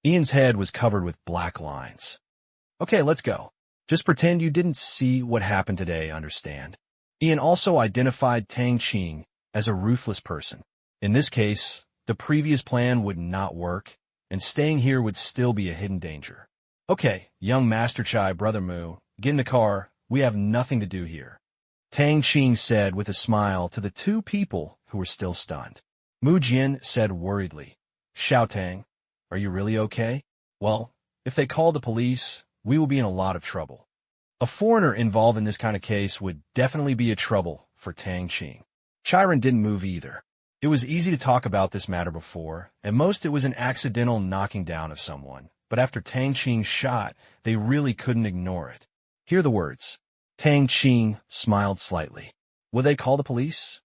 A: Ian's head was covered with black lines. Okay, let's go. Just pretend you didn't see what happened today, understand? Ian also identified Tang Qing as a ruthless person. In this case, the previous plan would not work, and staying here would still be a hidden danger. Okay, young Master Chai, Brother Mu, get in the car. We have nothing to do here. Tang Qing said with a smile to the two people who were still stunned. Mu Jian said worriedly, Xiao Tang, are you really okay? Well, if they call the police, we will be in a lot of trouble. A foreigner involved in this kind of case would definitely be a trouble for Tang Qing. Chai-Ren didn't move either. It was easy to talk about this matter before, and most it was an accidental knocking down of someone. But after Tang Qing's shot, they really couldn't ignore it. Hear the words. Tang Qing smiled slightly. Will they call the police?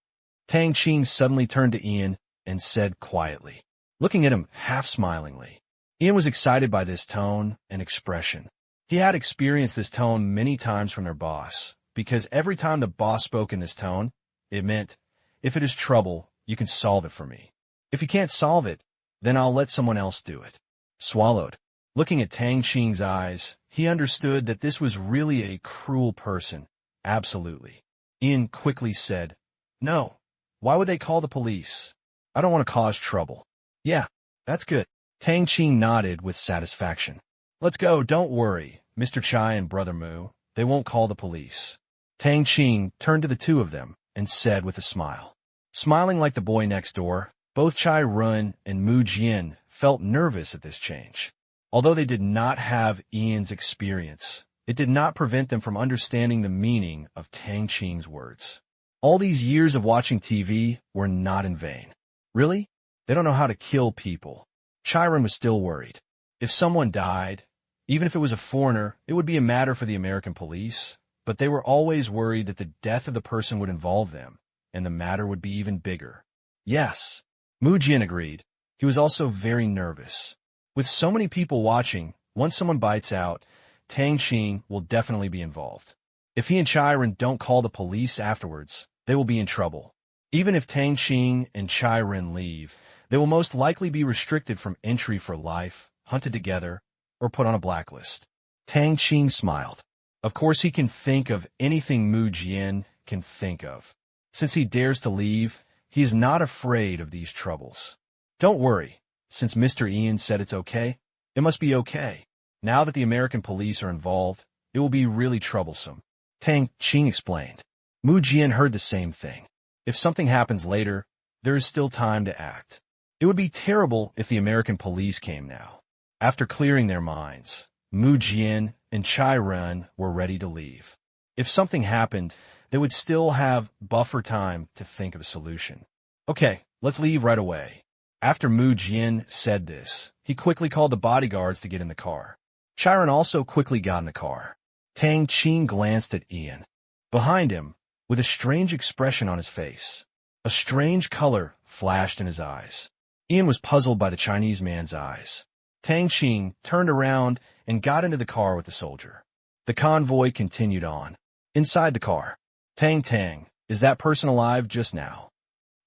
A: Tang Qing suddenly turned to Ian and said quietly, looking at him half-smilingly. Ian was excited by this tone and expression. He had experienced this tone many times from their boss, because every time the boss spoke in this tone, it meant, if it is trouble, you can solve it for me. If you can't solve it, then I'll let someone else do it. Swallowed. Looking at Tang Qing's eyes, he understood that this was really a cruel person. Absolutely. Ian quickly said, No. Why would they call the police? I don't want to cause trouble. Yeah, that's good. Tang Qing nodded with satisfaction. Let's go, don't worry, Mr. Chai and Brother Mu. They won't call the police. Tang Qing turned to the two of them and said with a smile. Smiling like the boy next door, Both Chai Run and Mu Jian felt nervous at this change. Although they did not have Ian's experience, it did not prevent them from understanding the meaning of Tang Qing's words. All these years of watching TV were not in vain. Really? They don't know how to kill people. Chai Run was still worried. If someone died, even if it was a foreigner, it would be a matter for the American police, but they were always worried that the death of the person would involve them, and the matter would be even bigger. Yes, Mu Jian agreed. He was also very nervous. With so many people watching, once someone bites out, Tang Qing will definitely be involved. If he and Chai Run don't call the police afterwards, they will be in trouble. Even if Tang Qing and Chai Run leave, they will most likely be restricted from entry for life, hunted together, or put on a blacklist. Tang Qing smiled. Of course he can think of anything Mu Jian can think of. Since he dares to leave, he is not afraid of these troubles. Don't worry, since Mr. Ian said it's okay, it must be okay. Now that the American police are involved, it will be really troublesome. Tang Qing explained. Mu Jian heard the same thing. If something happens later, there is still time to act. It would be terrible if the American police came now. After clearing their minds, Mu Jian and Chai Run were ready to leave. If something happened, they would still have buffer time to think of a solution. Okay, let's leave right away. After Mu Jian said this, he quickly called the bodyguards to get in the car. Chai Run also quickly got in the car. Tang Qing glanced at Ian. Behind him, with a strange expression on his face, a strange color flashed in his eyes. Ian was puzzled by the Chinese man's eyes. Tang Qing turned around and got into the car with the soldier. The convoy continued on. Inside the car, Tang, is that person alive just now?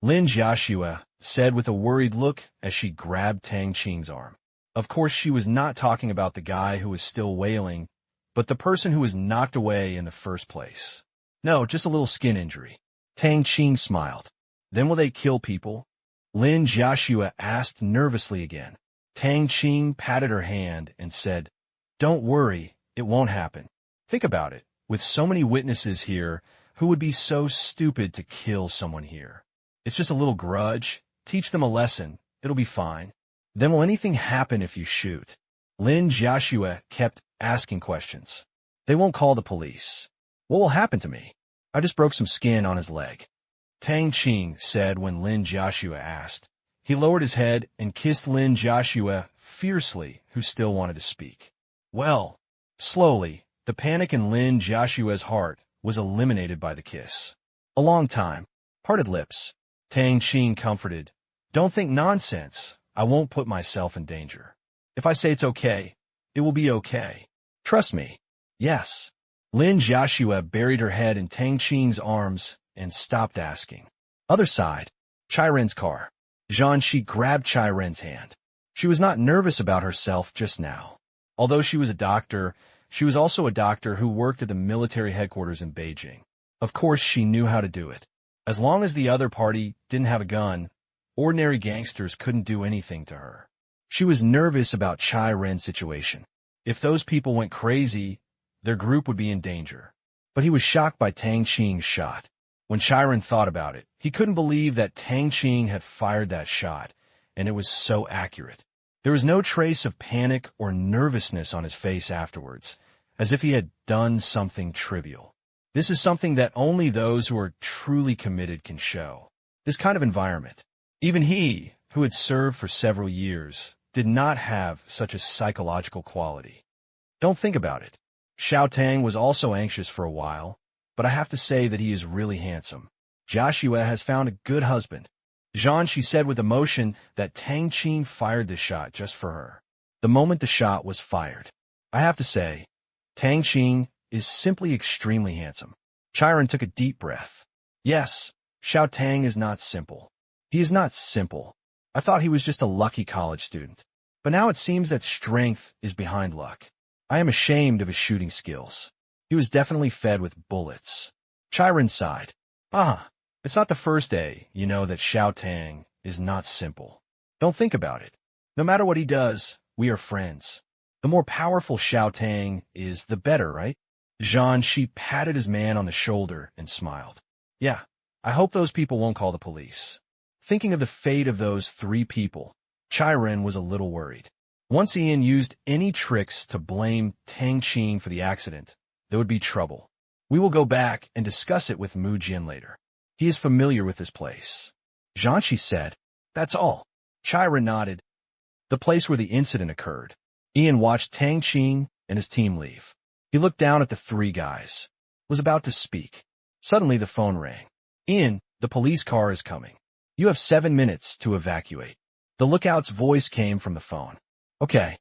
A: Lin Jiaxue said with a worried look as she grabbed Tang Qing's arm. Of course, she was not talking about the guy who was still wailing, but the person who was knocked away in the first place. No, just a little skin injury. Tang Qing smiled. Then will they kill people? Lin Jiaxue asked nervously again. Tang Qing patted her hand and said, "Don't worry, it won't happen. Think about it. With so many witnesses here, who would be so stupid to kill someone here? It's just a little grudge. Teach them a lesson. It'll be fine. Then will anything happen if you shoot?" Lin Jiaxue kept asking questions. "They won't call the police. What will happen to me? I just broke some skin on his leg." Tang Qing said when Lin Jiaxue asked. He lowered his head and kissed Lin Jiaxue fiercely, who still wanted to speak. Well, slowly, the panic in Lin Jiaxue's heart was eliminated by the kiss. A long time. Parted lips. Tang Qing comforted. "Don't think nonsense. I won't put myself in danger. If I say it's okay, it will be okay. Trust me." "Yes." Lin Jiaxue buried her head in Tang Qing's arms and stopped asking. Other side. Chai Ren's car. Zhan grabbed Chai Ren's hand. She was not nervous about herself just now. Although she was a doctor, she was also a doctor who worked at the military headquarters in Beijing. Of course, she knew how to do it. As long as the other party didn't have a gun, ordinary gangsters couldn't do anything to her. She was nervous about Chai Ren's situation. If those people went crazy, their group would be in danger. But he was shocked by Tang Qing's shot. When Chai Ren thought about it, he couldn't believe that Tang Qing had fired that shot, and it was so accurate. There was no trace of panic or nervousness on his face afterwards, as if he had done something trivial. This is something that only those who are truly committed can show. This kind of environment. Even he, who had served for several years, did not have such a psychological quality. Don't think about it. Xiao Tang was also anxious for a while, but I have to say that he is really handsome. Jiaxue has found a good husband. Zhan, she said with emotion that Tang Qing fired this shot just for her. The moment the shot was fired, I have to say, Tang Qing is simply extremely handsome. Chai Ren took a deep breath. Yes, Xiao Tang is not simple. He is not simple. I thought he was just a lucky college student. But now it seems that strength is behind luck. I am ashamed of his shooting skills. He was definitely fed with bullets. Chai Ren sighed. It's not the first day, you know, that Xiao Tang is not simple. Don't think about it. No matter what he does, we are friends. The more powerful Xiao Tang is, the better, right? Zhan, she patted his man on the shoulder and smiled. Yeah, I hope those people won't call the police. Thinking of the fate of those 3 people, Chiren was a little worried. Once Ian used any tricks to blame Tang Qing for the accident, there would be trouble. We will go back and discuss it with Mu Jin later. He is familiar with this place. Zhanshi said, "That's all." Chiren nodded. The place where the incident occurred. Ian watched Tang Qing and his team leave. He looked down at the 3 guys. Was about to speak. Suddenly the phone rang. "Ian, the police car is coming. You have 7 minutes to evacuate." The lookout's voice came from the phone. "Okay."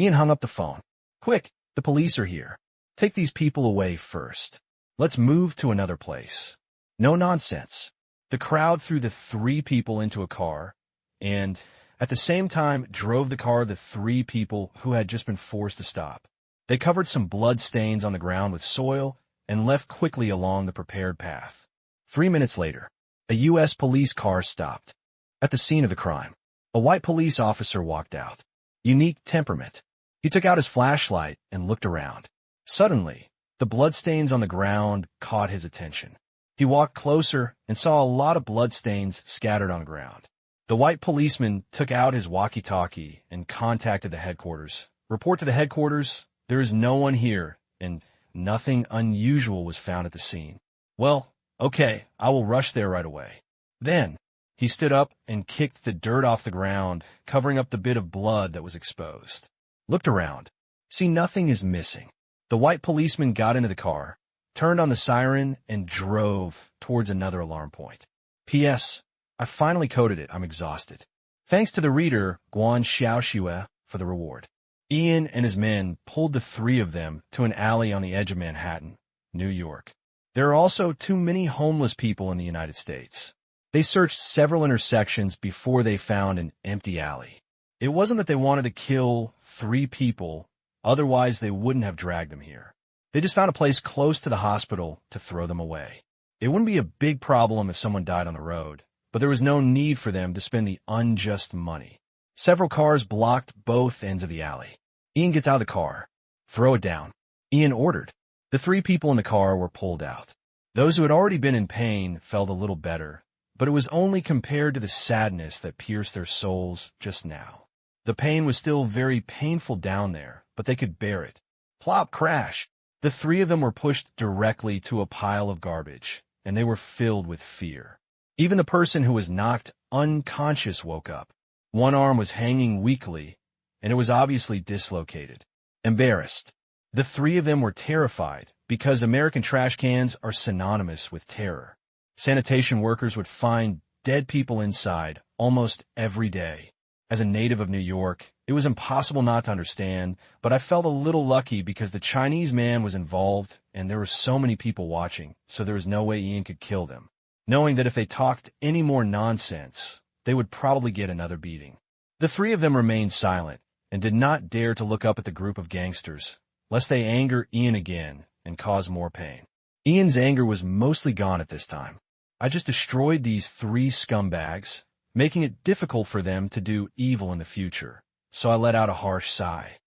A: Ian hung up the phone. "Quick, the police are here. Take these people away first. Let's move to another place." No nonsense. The crowd threw the 3 people into a car and, at the same time, drove the car of the 3 people who had just been forced to stop. They covered some blood stains on the ground with soil and left quickly along the prepared path. 3 minutes later, a U.S. police car stopped. At the scene of the crime, a white police officer walked out. Unique temperament. He took out his flashlight and looked around. Suddenly, the bloodstains on the ground caught his attention. He walked closer and saw a lot of bloodstains scattered on the ground. The white policeman took out his walkie-talkie and contacted the headquarters. "Report to the headquarters. There is no one here, and nothing unusual was found at the scene." "Well, okay, I will rush there right away." Then, he stood up and kicked the dirt off the ground, covering up the bit of blood that was exposed. Looked around. See, nothing is missing. The white policeman got into the car, turned on the siren, and drove towards another alarm point. P.S. I finally coded it. I'm exhausted. Thanks to the reader, Guan Xiaoxue, for the reward. Ian and his men pulled the 3 of them to an alley on the edge of Manhattan, New York. There are also too many homeless people in the United States. They searched several intersections before they found an empty alley. It wasn't that they wanted to kill 3 people, otherwise they wouldn't have dragged them here. They just found a place close to the hospital to throw them away. It wouldn't be a big problem if someone died on the road, but there was no need for them to spend the unjust money. Several cars blocked both ends of the alley. Ian gets out of the car. "Throw it down," Ian ordered. The 3 people in the car were pulled out. Those who had already been in pain felt a little better, but it was only compared to the sadness that pierced their souls just now. The pain was still very painful down there, but they could bear it. Plop, crash. The 3 of them were pushed directly to a pile of garbage, and they were filled with fear. Even the person who was knocked unconscious woke up. One arm was hanging weakly, and it was obviously dislocated. Embarrassed. The 3 of them were terrified because American trash cans are synonymous with terror. Sanitation workers would find dead people inside almost every day. As a native of New York, it was impossible not to understand, but I felt a little lucky because the Chinese man was involved and there were so many people watching, so there was no way Ian could kill them. Knowing that if they talked any more nonsense, they would probably get another beating. The 3 of them remained silent and did not dare to look up at the group of gangsters, lest they anger Ian again and cause more pain. Ian's anger was mostly gone at this time. I just destroyed these 3 scumbags, making it difficult for them to do evil in the future, so I let out a harsh sigh.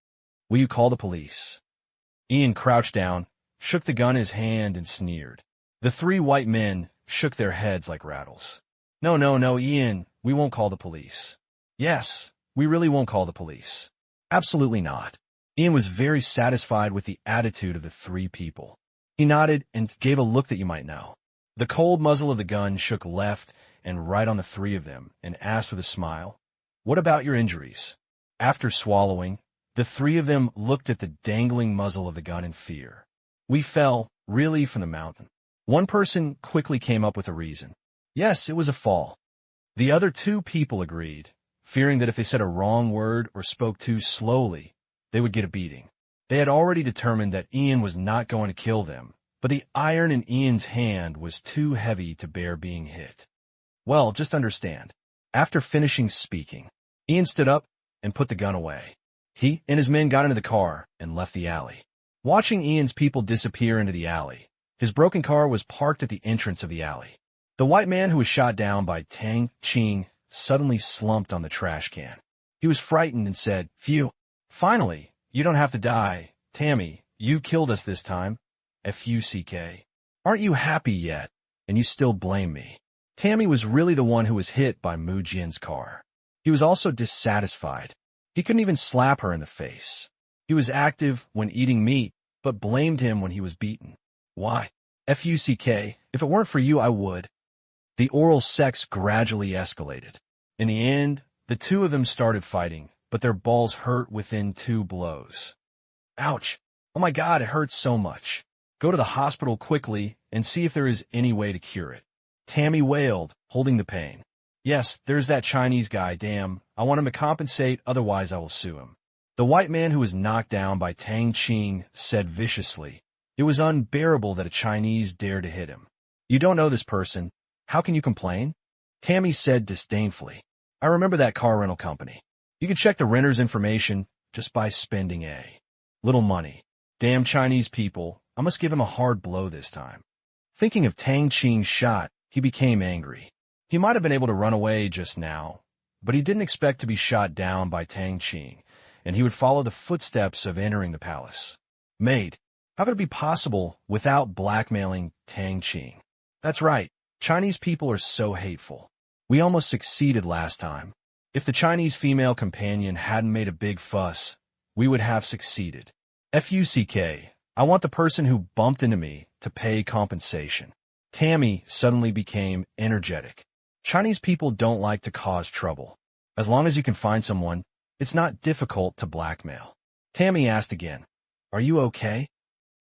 A: "Will you call the police?" Ian crouched down, shook the gun in his hand, and sneered. The 3 white men shook their heads like rattles. No, Ian, we won't call the police." "Yes, we really won't call the police." "Absolutely not." Ian was very satisfied with the attitude of the 3 people. He nodded and gave a look that you might know. The cold muzzle of the gun shook left and right on the 3 of them and asked with a smile, "What about your injuries?" After swallowing, the 3 of them looked at the dangling muzzle of the gun in fear. "We fell, really, from the mountain." One person quickly came up with a reason. "Yes, it was a fall." The other 2 people agreed, fearing that if they said a wrong word or spoke too slowly, they would get a beating. They had already determined that Ian was not going to kill them, but the iron in Ian's hand was too heavy to bear being hit. "Well, just understand." After finishing speaking, Ian stood up and put the gun away. He and his men got into the car and left the alley. Watching Ian's people disappear into the alley, his broken car was parked at the entrance of the alley. The white man who was shot down by Tang Qing suddenly slumped on the trash can. He was frightened and said, "Phew, finally, you don't have to die. Tammy, you killed us this time. Fuck. Aren't you happy yet? And you still blame me." Tammy was really the one who was hit by Mu Jian's car. He was also dissatisfied. He couldn't even slap her in the face. He was active when eating meat, but blamed him when he was beaten. Why? Fuck, if it weren't for you, I would. The oral sex gradually escalated. In the end, the two of them started fighting, but their balls hurt within 2 blows. Ouch! Oh my God, it hurts so much. Go to the hospital quickly and see if there is any way to cure it. Tammy wailed, holding the pain. Yes, there's that Chinese guy, damn. I want him to compensate, otherwise I will sue him. The white man who was knocked down by Tang Qing said viciously. It was unbearable that a Chinese dared to hit him. You don't know this person. How can you complain? Tammy said disdainfully. I remember that car rental company. You can check the renter's information just by spending a little money. Damn Chinese people, I must give him a hard blow this time. Thinking of Tang Qing's shot, he became angry. He might have been able to run away just now, but he didn't expect to be shot down by Tang Qing, and he would follow the footsteps of entering the palace. Maid, how could it be possible without blackmailing Tang Qing? That's right, Chinese people are so hateful. We almost succeeded last time. If the Chinese female companion hadn't made a big fuss, we would have succeeded. Fuck, I want the person who bumped into me to pay compensation. Tammy suddenly became energetic. Chinese people don't like to cause trouble. As long as you can find someone, it's not difficult to blackmail. Tammy asked again, Are you okay?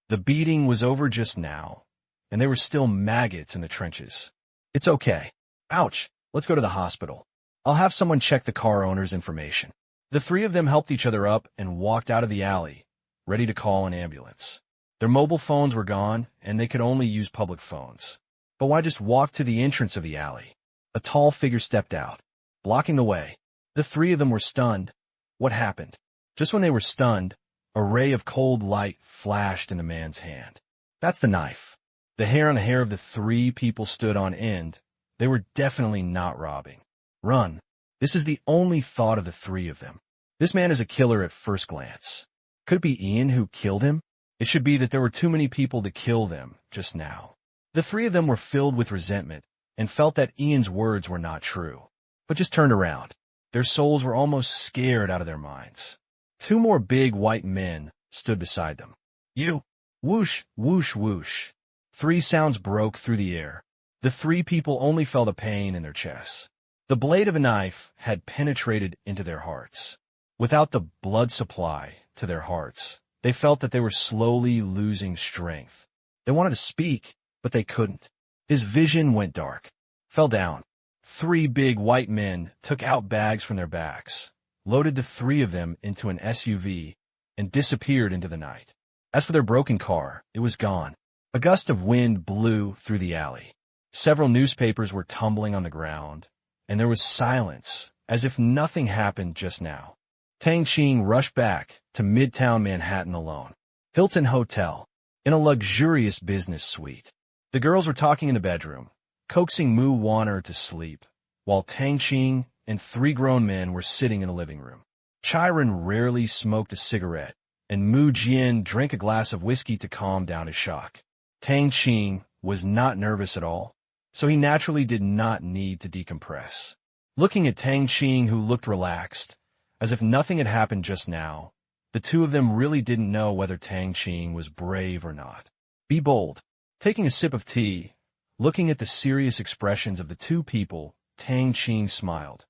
A: The beating was over just now, and there were still maggots in the trenches. It's okay. Ouch, let's go to the hospital. I'll have someone check the car owner's information. The three of them helped each other up and walked out of the alley, ready to call an ambulance. Their mobile phones were gone, and they could only use public phones. But why just walk to the entrance of the alley? A tall figure stepped out, blocking the way. The three of them were stunned. What happened? Just when they were stunned, a ray of cold light flashed in the man's hand. That's the knife. The hair on the hair of the three people stood on end. They were definitely not robbing. Run. This is the only thought of the three of them. This man is a killer at first glance. Could it be Ian who killed him? It should be that there were too many people to kill them just now. The three of them were filled with resentment and felt that Ian's words were not true, but just turned around. Their souls were almost scared out of their minds. 2 more big white men stood beside them. You! Whoosh, whoosh, whoosh. 3 sounds broke through the air. The 3 people only felt a pain in their chests. The blade of a knife had penetrated into their hearts. Without the blood supply to their hearts, they felt that they were slowly losing strength. They wanted to speak, but they couldn't. His vision went dark, fell down. 3 big white men took out bags from their backs, loaded the 3 of them into an SUV, and disappeared into the night. As for their broken car, it was gone. A gust of wind blew through the alley. Several newspapers were tumbling on the ground, and there was silence, as if nothing happened just now. Tang Qing rushed back to Midtown Manhattan alone. Hilton Hotel, in a luxurious business suite. The girls were talking in the bedroom, coaxing Mu Wanner to sleep, while Tang Qing and 3 grown men were sitting in the living room. Chiron rarely smoked a cigarette, and Mu Jian drank a glass of whiskey to calm down his shock. Tang Qing was not nervous at all, so he naturally did not need to decompress. Looking at Tang Qing, who looked relaxed, as if nothing had happened just now, the 2 of them really didn't know whether Tang Qing was brave or not. Be bold. Taking a sip of tea, looking at the serious expressions of the 2 people, Tang Qing smiled.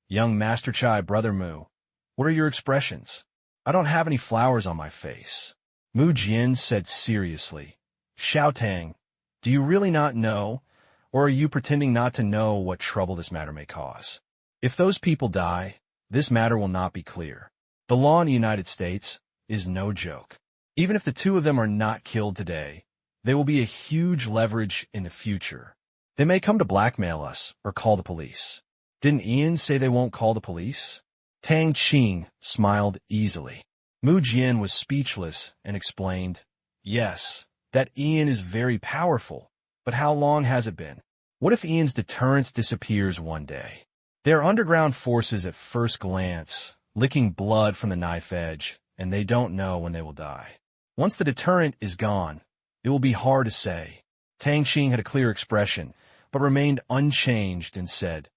A: Young Master Chai, Brother Mu, what are your expressions? I don't have any flowers on my face. Mu Jian said seriously. Xiao Tang, do you really not know, or are you pretending not to know what trouble this matter may cause? If those people die, this matter will not be clear. The law in the United States is no joke. Even if the 2 of them are not killed today, they will be a huge leverage in the future. They may come to blackmail us or call the police. Didn't Ian say they won't call the police? Tang Qing smiled easily. Mu Jian was speechless and explained, Yes, that Ian is very powerful, but how long has it been? What if Ian's deterrence disappears one day? They are underground forces at first glance, licking blood from the knife edge, and they don't know when they will die. Once the deterrent is gone, it will be hard to say. Tang Qing had a clear expression, but remained unchanged and said,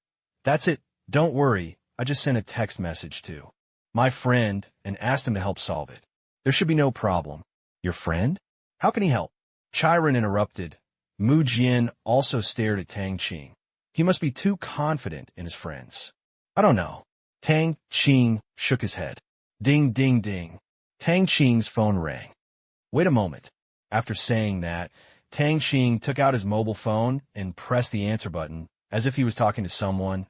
A: "That's it. Don't worry. I just sent a text message to my friend and asked him to help solve it. There should be no problem." "Your friend? How can he help?" Chiron interrupted. Mu Jian also stared at Tang Qing. He must be too confident in his friends. "I don't know." Tang Qing shook his head. Ding, ding, ding. Tang Qing's phone rang. "Wait a moment." After saying that, Tang Qing took out his mobile phone and pressed the answer button, as if he was talking to someone.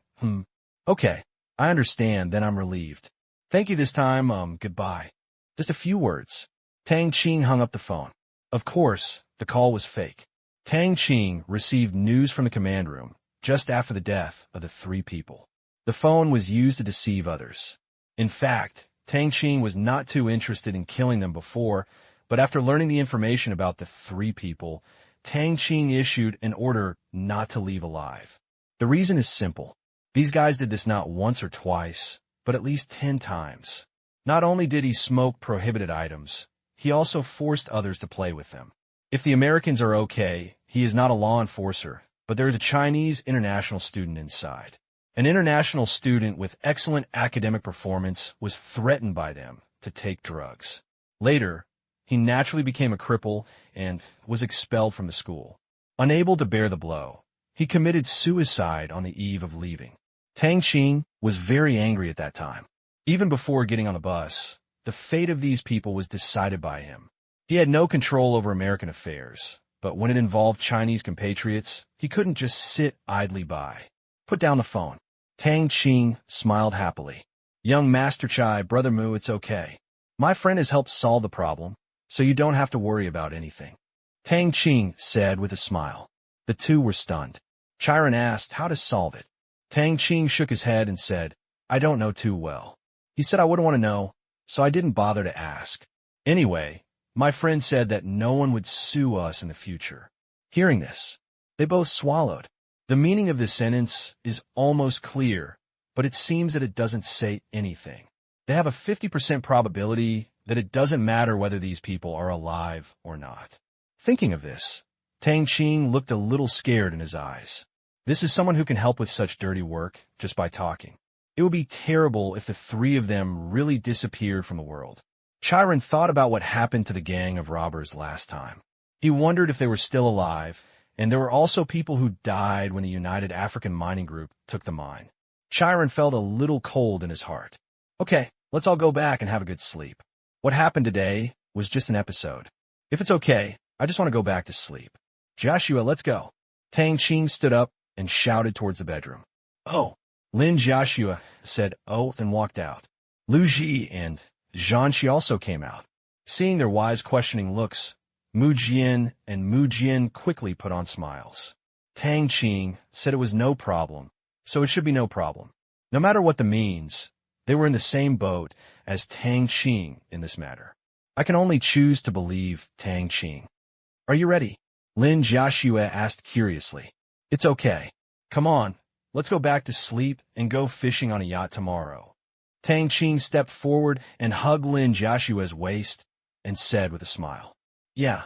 A: Okay, I understand, then I'm relieved. Thank you this time, goodbye." Just a few words. Tang Qing hung up the phone. Of course, the call was fake. Tang Qing received news from the command room just after the death of the 3 people. The phone was used to deceive others. In fact, Tang Qing was not too interested in killing them before, but after learning the information about the 3 people, Tang Qing issued an order not to leave alive. The reason is simple. These guys did this not once or twice, but at least 10 times. Not only did he smoke prohibited items, he also forced others to play with them. If the Americans are okay, he is not a law enforcer, but there is a Chinese international student inside. An international student with excellent academic performance was threatened by them to take drugs. Later, he naturally became a cripple and was expelled from the school. Unable to bear the blow, he committed suicide on the eve of leaving. Tang Qing was very angry at that time. Even before getting on the bus, the fate of these people was decided by him. He had no control over American affairs, but when it involved Chinese compatriots, he couldn't just sit idly by. "Put down the phone." Tang Qing smiled happily. "Young Master Chai, Brother Mu, it's okay. My friend has helped solve the problem, so you don't have to worry about anything," Tang Qing said with a smile. The two were stunned. Chiron asked how to solve it. Tang Qing shook his head and said, "I don't know too well. He said I wouldn't want to know, so I didn't bother to ask. Anyway, my friend said that no one would sue us in the future." Hearing this, they both swallowed. The meaning of this sentence is almost clear, but it seems that it doesn't say anything. They have a 50% probability that it doesn't matter whether these people are alive or not. Thinking of this, Tang Qing looked a little scared in his eyes. This is someone who can help with such dirty work just by talking. It would be terrible if the 3 of them really disappeared from the world. Chiron thought about what happened to the gang of robbers last time. He wondered if they were still alive, and there were also people who died when the United African Mining Group took the mine. Chiron felt a little cold in his heart. Okay, let's all go back and have a good sleep. What happened today was just an episode. If it's okay, I just want to go back to sleep. Joshua, let's go. Tang Qing stood up and shouted towards the bedroom. "Oh." Lin Joshua said oath and walked out. Lu Ji and Zhanxi also came out. Seeing their wise questioning looks, Mu Jian and Mu Jian quickly put on smiles. Tang Qing said it was no problem, so it should be no problem. No matter what the means, they were in the same boat as Tang Qing in this matter. I can only choose to believe Tang Qing. "Are you ready?" Lin Joshua asked curiously. "It's okay. Come on, let's go back to sleep and go fishing on a yacht tomorrow." Tang Qing stepped forward and hugged Lin Joshua's waist and said with a smile, "Yeah."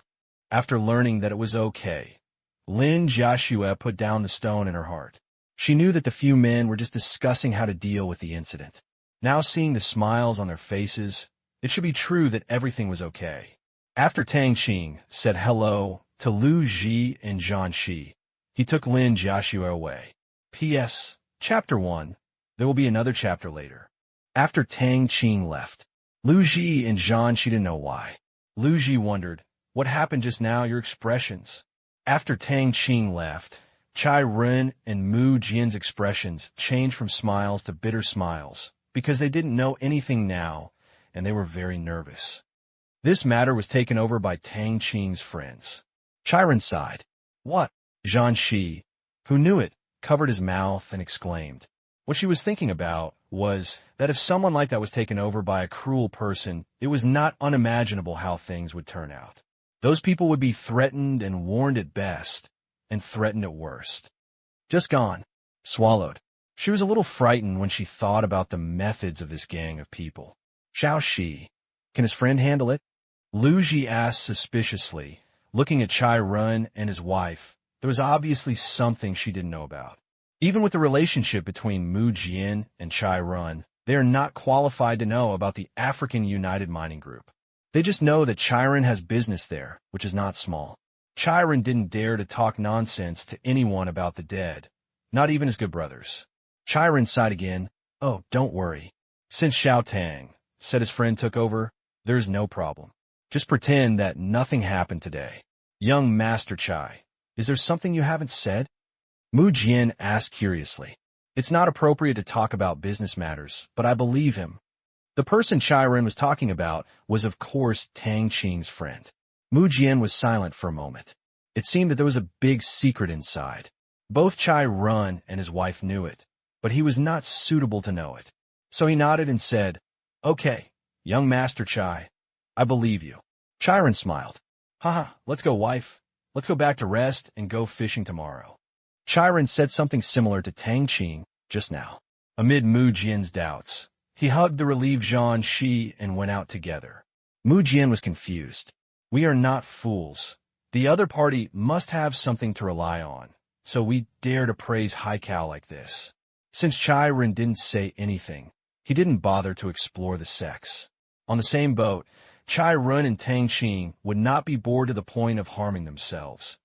A: After learning that it was okay, Lin Joshua put down the stone in her heart. She knew that the few men were just discussing how to deal with the incident. Now seeing the smiles on their faces, it should be true that everything was okay. After Tang Qing said hello to Lu Ji and Zhanxi, he took Lin Joshua away. P.S. Chapter 1. There will be another chapter later. After Tang Qing left, Lu Ji and Zhanxi didn't know why. Lu Ji wondered, "What happened just now, your expressions?" After Tang Qing left, Chai Ren and Mu Jian's expressions changed from smiles to bitter smiles because they didn't know anything now, and they were very nervous. This matter was taken over by Tang Qing's friends. Chiron sighed. "What?" Zhanxi, who knew it, covered his mouth and exclaimed. What she was thinking about was that if someone like that was taken over by a cruel person, it was not unimaginable how things would turn out. Those people would be threatened and warned at best, and threatened at worst. Just gone. Swallowed. She was a little frightened when she thought about the methods of this gang of people. Xiao Shi. Can his friend handle it? Lu Ji asked suspiciously, looking at Chai Run and his wife, There was obviously something she didn't know about. Even with the relationship between Mu Jian and Chai Run, they are not qualified to know about the African United Mining Group. They just know that Chiron has business there, which is not small. Chiron didn't dare to talk nonsense to anyone about the dead, not even his good brothers. Chiron sighed again. Oh, don't worry. Since Xiao Tang said his friend took over, there's no problem. Just pretend that nothing happened today. Young Master Chai, is there something you haven't said? Mu Jian asked curiously. It's not appropriate to talk about business matters, but I believe him. The person Chiron was talking about was, of course, Tang Qing's friend. Mu Jian was silent for a moment. It seemed that there was a big secret inside. Both Chai Run and his wife knew it, but he was not suitable to know it. So he nodded and said, Okay, young Master Chai, I believe you. Chiron smiled. Haha, let's go, wife. Let's go back to rest and go fishing tomorrow. Chiron said something similar to Tang Qing just now. Amid Mu Jian's doubts, he hugged the relieved Zhang Shi and went out together. Mu Jian was confused. We are not fools. The other party must have something to rely on, so we dare to praise Haikal like this. Since Chiron didn't say anything, he didn't bother to explore the sex. On the same boat, Chai Run and Tang Qing would not be bored to the point of harming themselves.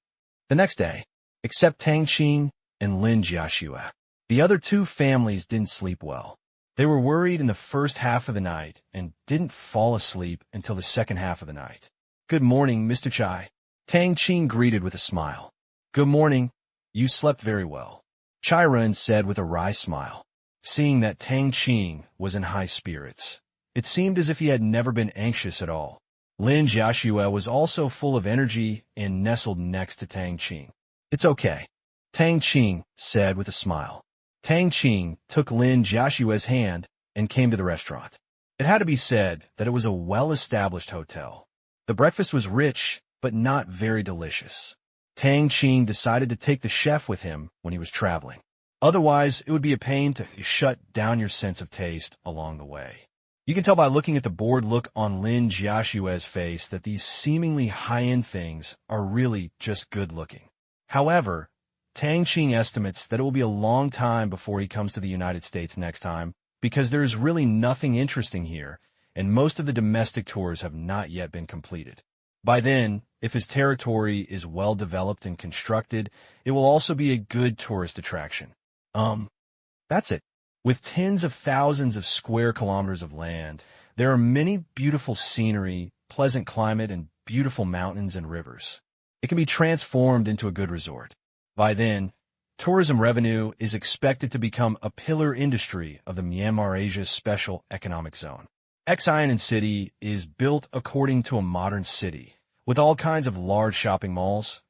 A: The next day, except Tang Qing and Lin Jiaxue, the other two families didn't sleep well. They were worried in the first half of the night and didn't fall asleep until the second half of the night. Good morning, Mr. Chai. Tang Qing greeted with a smile. Good morning. You slept very well, Chai Run said with a wry smile. Seeing that Tang Qing was in high spirits, it seemed as if he had never been anxious at all. Lin Jiaxue was also full of energy and nestled next to Tang Qing. It's okay, Tang Qing said with a smile. Tang Qing took Lin Jiaxue's hand and came to the restaurant. It had to be said that it was a well-established hotel. The breakfast was rich, but not very delicious. Tang Qing decided to take the chef with him when he was traveling. Otherwise, it would be a pain to shut down your sense of taste along the way. You can tell by looking at the bored look on Lin Jiaxue's face that these seemingly high-end things are really just good-looking. However, Tang Qing estimates that it will be a long time before he comes to the United States next time because there is really nothing interesting here, and most of the domestic tours have not yet been completed. By then, if his territory is well developed and constructed, it will also be a good tourist attraction. That's it. With tens of thousands of square kilometers of land, there are many beautiful scenery, pleasant climate, and beautiful mountains and rivers. It can be transformed into a good resort. By then, tourism revenue is expected to become a pillar industry of the Myanmar-Asia Special Economic Zone. Xi'an City is built according to a modern city, with all kinds of large shopping malls,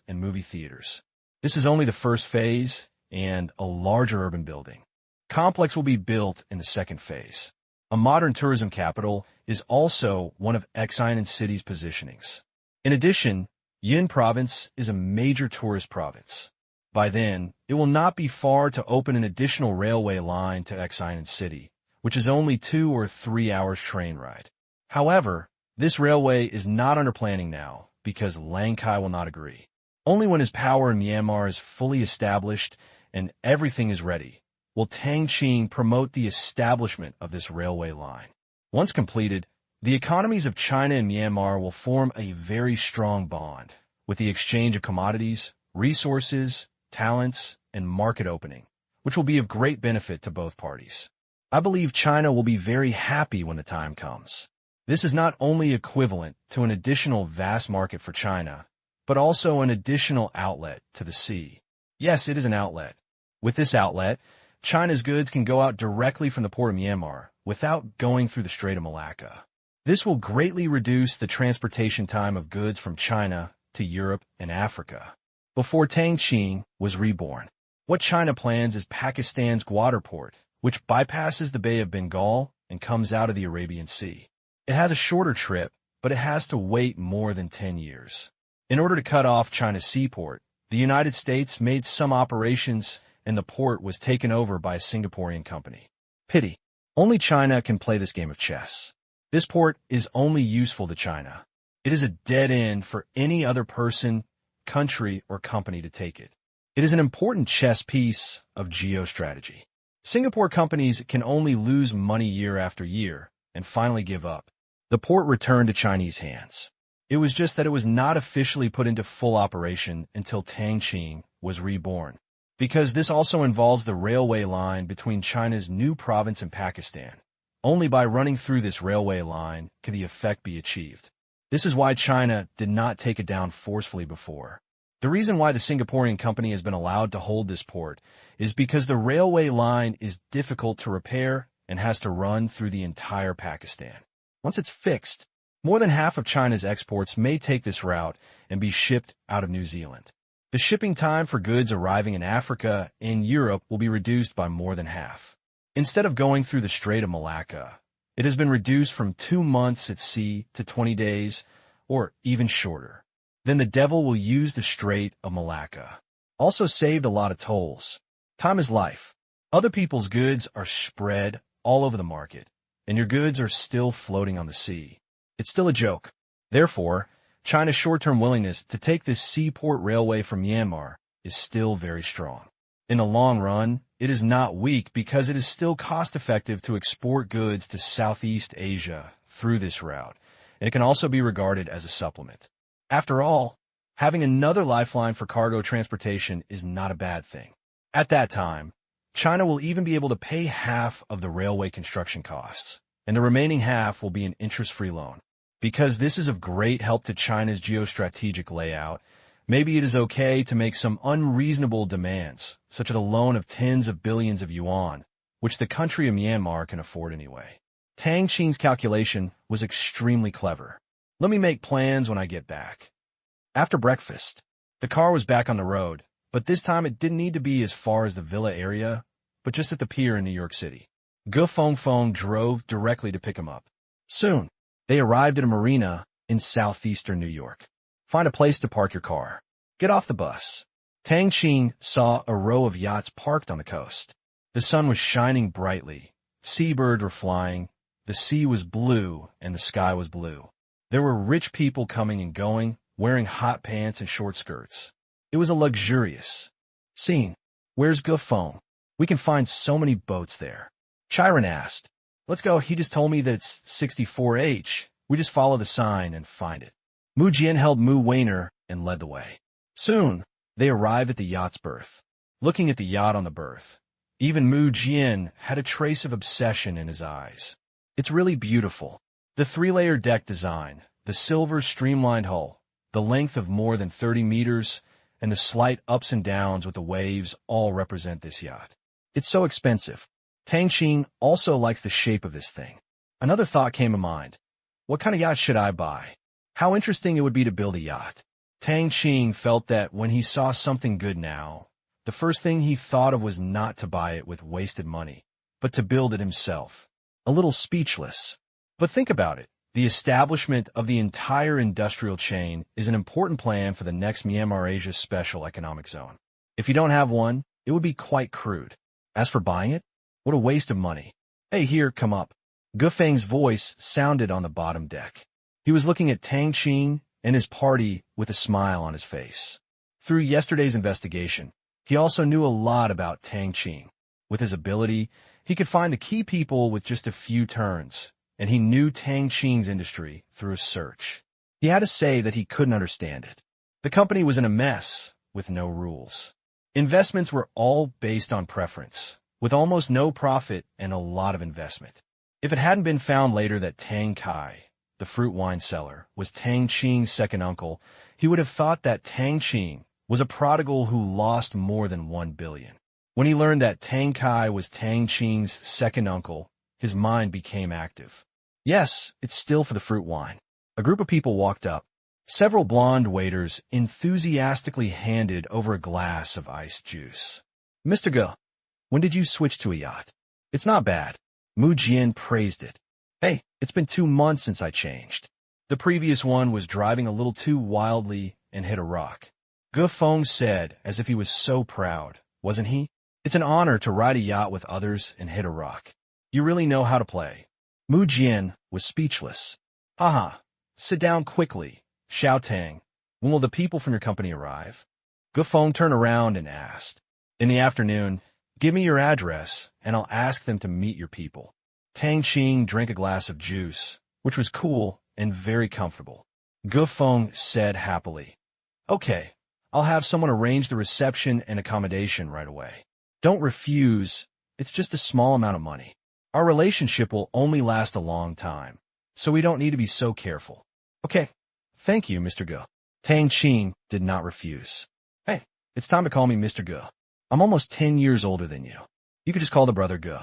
A: and movie theaters. This is only the first phase and a larger urban building. Complex will be built in the second phase. A modern tourism capital is also one of Xi'an City's positionings. In addition, Yin Province is a major tourist province. By then, it will not be far to open an additional railway line to Xi'an City, which is only 2 or 3 hours train ride. However, this railway is not under planning now because Lang Kai will not agree. Only when his power in Myanmar is fully established and everything is ready will Tang Qing promote the establishment of this railway line. Once completed, the economies of China and Myanmar will form a very strong bond, with the exchange of commodities, resources, talents, and market opening, which will be of great benefit to both parties. I believe China will be very happy when the time comes. This is not only equivalent to an additional vast market for China, but also an additional outlet to the sea. Yes, it is an outlet. With this outlet, China's goods can go out directly from the port of Myanmar without going through the Strait of Malacca. This will greatly reduce the transportation time of goods from China to Europe and Africa. Before Tang Qing was reborn, what China plans is Pakistan's Gwadar port, which bypasses the Bay of Bengal and comes out of the Arabian Sea. It has a shorter trip, but it has to wait more than 10 years. In order to cut off China's seaport, the United States made some operations and the port was taken over by a Singaporean company. Pity. Only China can play this game of chess. This port is only useful to China. It is a dead end for any other person, country or company to take it. It is an important chess piece of geostrategy. Singapore companies can only lose money year after year and finally give up. The port returned to Chinese hands. It was just that it was not officially put into full operation until Tang Qing was reborn, because this also involves the railway line between China's new province and Pakistan. Only by running through this railway line could the effect be achieved. This is why China did not take it down forcefully before. The reason why the Singaporean company has been allowed to hold this port is because the railway line is difficult to repair and has to run through the entire Pakistan. Once it's fixed, more than half of China's exports may take this route and be shipped out of New Zealand. The shipping time for goods arriving in Africa and Europe will be reduced by more than half. Instead of going through the Strait of Malacca, it has been reduced from 2 months at sea to 20 days, or even shorter. Then the devil will use the Strait of Malacca. Also saved a lot of tolls. Time is life. Other people's goods are spread all over the market, and your goods are still floating on the sea. It's still a joke. Therefore, China's short-term willingness to take this seaport railway from Myanmar is still very strong. In the long run, it is not weak because it is still cost-effective to export goods to Southeast Asia through this route, and it can also be regarded as a supplement. After all, having another lifeline for cargo transportation is not a bad thing. At that time, China will even be able to pay half of the railway construction costs, and the remaining half will be an interest-free loan. Because this is of great help to China's geostrategic layout, maybe it is okay to make some unreasonable demands, such as a loan of tens of billions of yuan, which the country of Myanmar can afford anyway. Tang Qing's calculation was extremely clever. Let me make plans when I get back. After breakfast, the car was back on the road, but this time it didn't need to be as far as the villa area, but just at the pier in New York City. Gu Fengfeng drove directly to pick him up. Soon, they arrived at a marina in southeastern New York. Find a place to park your car. Get off the bus. Tang Qing saw a row of yachts parked on the coast. The sun was shining brightly. Seabirds were flying. The sea was blue and the sky was blue. There were rich people coming and going, wearing hot pants and short skirts. It was a luxurious scene. Where's Gu Feng? We can find so many boats there. Chiron asked. Let's go. He just told me that it's 64H. We just follow the sign and find it. Mu Jian held Mu Weiner and led the way. Soon, they arrived at the yacht's berth. Looking at the yacht on the berth, even Mu Jian had a trace of obsession in his eyes. It's really beautiful. The 3-layer deck design, the silver streamlined hull, the length of more than 30 meters, and the slight ups and downs with the waves all represent this yacht. It's so expensive. Tang Qing also likes the shape of this thing. Another thought came to mind. What kind of yacht should I buy? How interesting it would be to build a yacht. Tang Qing felt that when he saw something good now, the first thing he thought of was not to buy it with wasted money, but to build it himself. A little speechless. But think about it. The establishment of the entire industrial chain is an important plan for the next Myanmar Asia Special Economic Zone. If you don't have one, it would be quite crude. As for buying it, what a waste of money. Hey, here, come up. Gu Feng's voice sounded on the bottom deck. He was looking at Tang Qing and his party with a smile on his face. Through yesterday's investigation, he also knew a lot about Tang Qing. With his ability, he could find the key people with just a few turns, and he knew Tang Qing's industry through a search. He had to say that he couldn't understand it. The company was in a mess with no rules. Investments were all based on preference, with almost no profit and a lot of investment. If it hadn't been found later that Tang Kai, the fruit wine seller, was Tang Qing's second uncle, he would have thought that Tang Qing was a prodigal who lost more than 1 billion. When he learned that Tang Kai was Tang Qing's second uncle, his mind became active. Yes, it's still for the fruit wine. A group of people walked up. Several blonde waiters enthusiastically handed over a glass of iced juice. Mr. Gu, when did you switch to a yacht? It's not bad. Mu Jian praised it. Hey, it's been 2 months since I changed. The previous one was driving a little too wildly and hit a rock. Gu Feng said as if he was so proud, wasn't he? It's an honor to ride a yacht with others and hit a rock. You really know how to play. Mu Jian was speechless. Haha, sit down quickly, Xiao Tang. When will the people from your company arrive? Gufeng turned around and asked. In the afternoon, give me your address, and I'll ask them to meet your people. Tang Qing drank a glass of juice, which was cool and very comfortable. Gufeng said happily, Okay, I'll have someone arrange the reception and accommodation right away. Don't refuse, it's just a small amount of money. Our relationship will only last a long time, so we don't need to be so careful. Okay, thank you, Mr. Ge. Tang Qing did not refuse. Hey, it's time to call me Mr. Ge. I'm almost 10 years older than you. You could just call the brother Ge.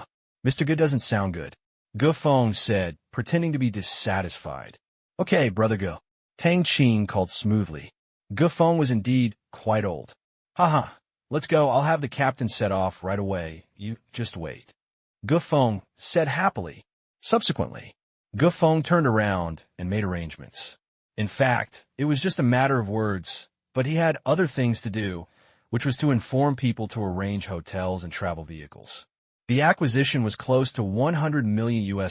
A: Mr. Ge doesn't sound good. Gufeng said, pretending to be dissatisfied. Okay, brother Ge. Tang Qing called smoothly. Gufeng was indeed quite old. Haha, let's go. I'll have the captain set off right away. You just wait. Gufeng said happily. Subsequently, Gufeng turned around and made arrangements. In fact, it was just a matter of words, but he had other things to do, which was to inform people to arrange hotels and travel vehicles. The acquisition was close to $100 million,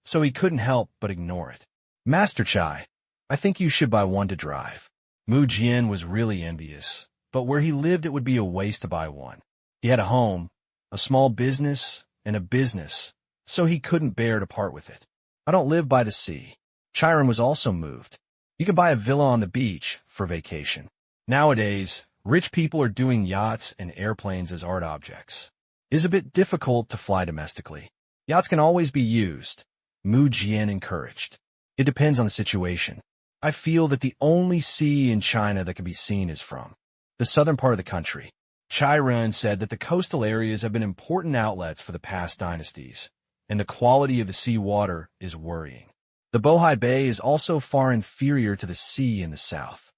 A: so he couldn't help but ignore it. Master Chai, I think you should buy one to drive. Mu Jian was really envious, but where he lived it would be a waste to buy one. He had a home, a small business, and a business, so he couldn't bear to part with it. I don't live by the sea. Chiron was also moved. You can buy a villa on the beach for vacation. Nowadays, rich people are doing yachts and airplanes as art objects. It is a bit difficult to fly domestically. Yachts can always be used. Mu Jian encouraged. It depends on the situation. I feel that the only sea in China that can be seen is from the southern part of the country. Chiron said that the coastal areas have been important outlets for the past dynasties, and the quality of the sea water is worrying. The Bohai Bay is also far inferior to the sea in the south.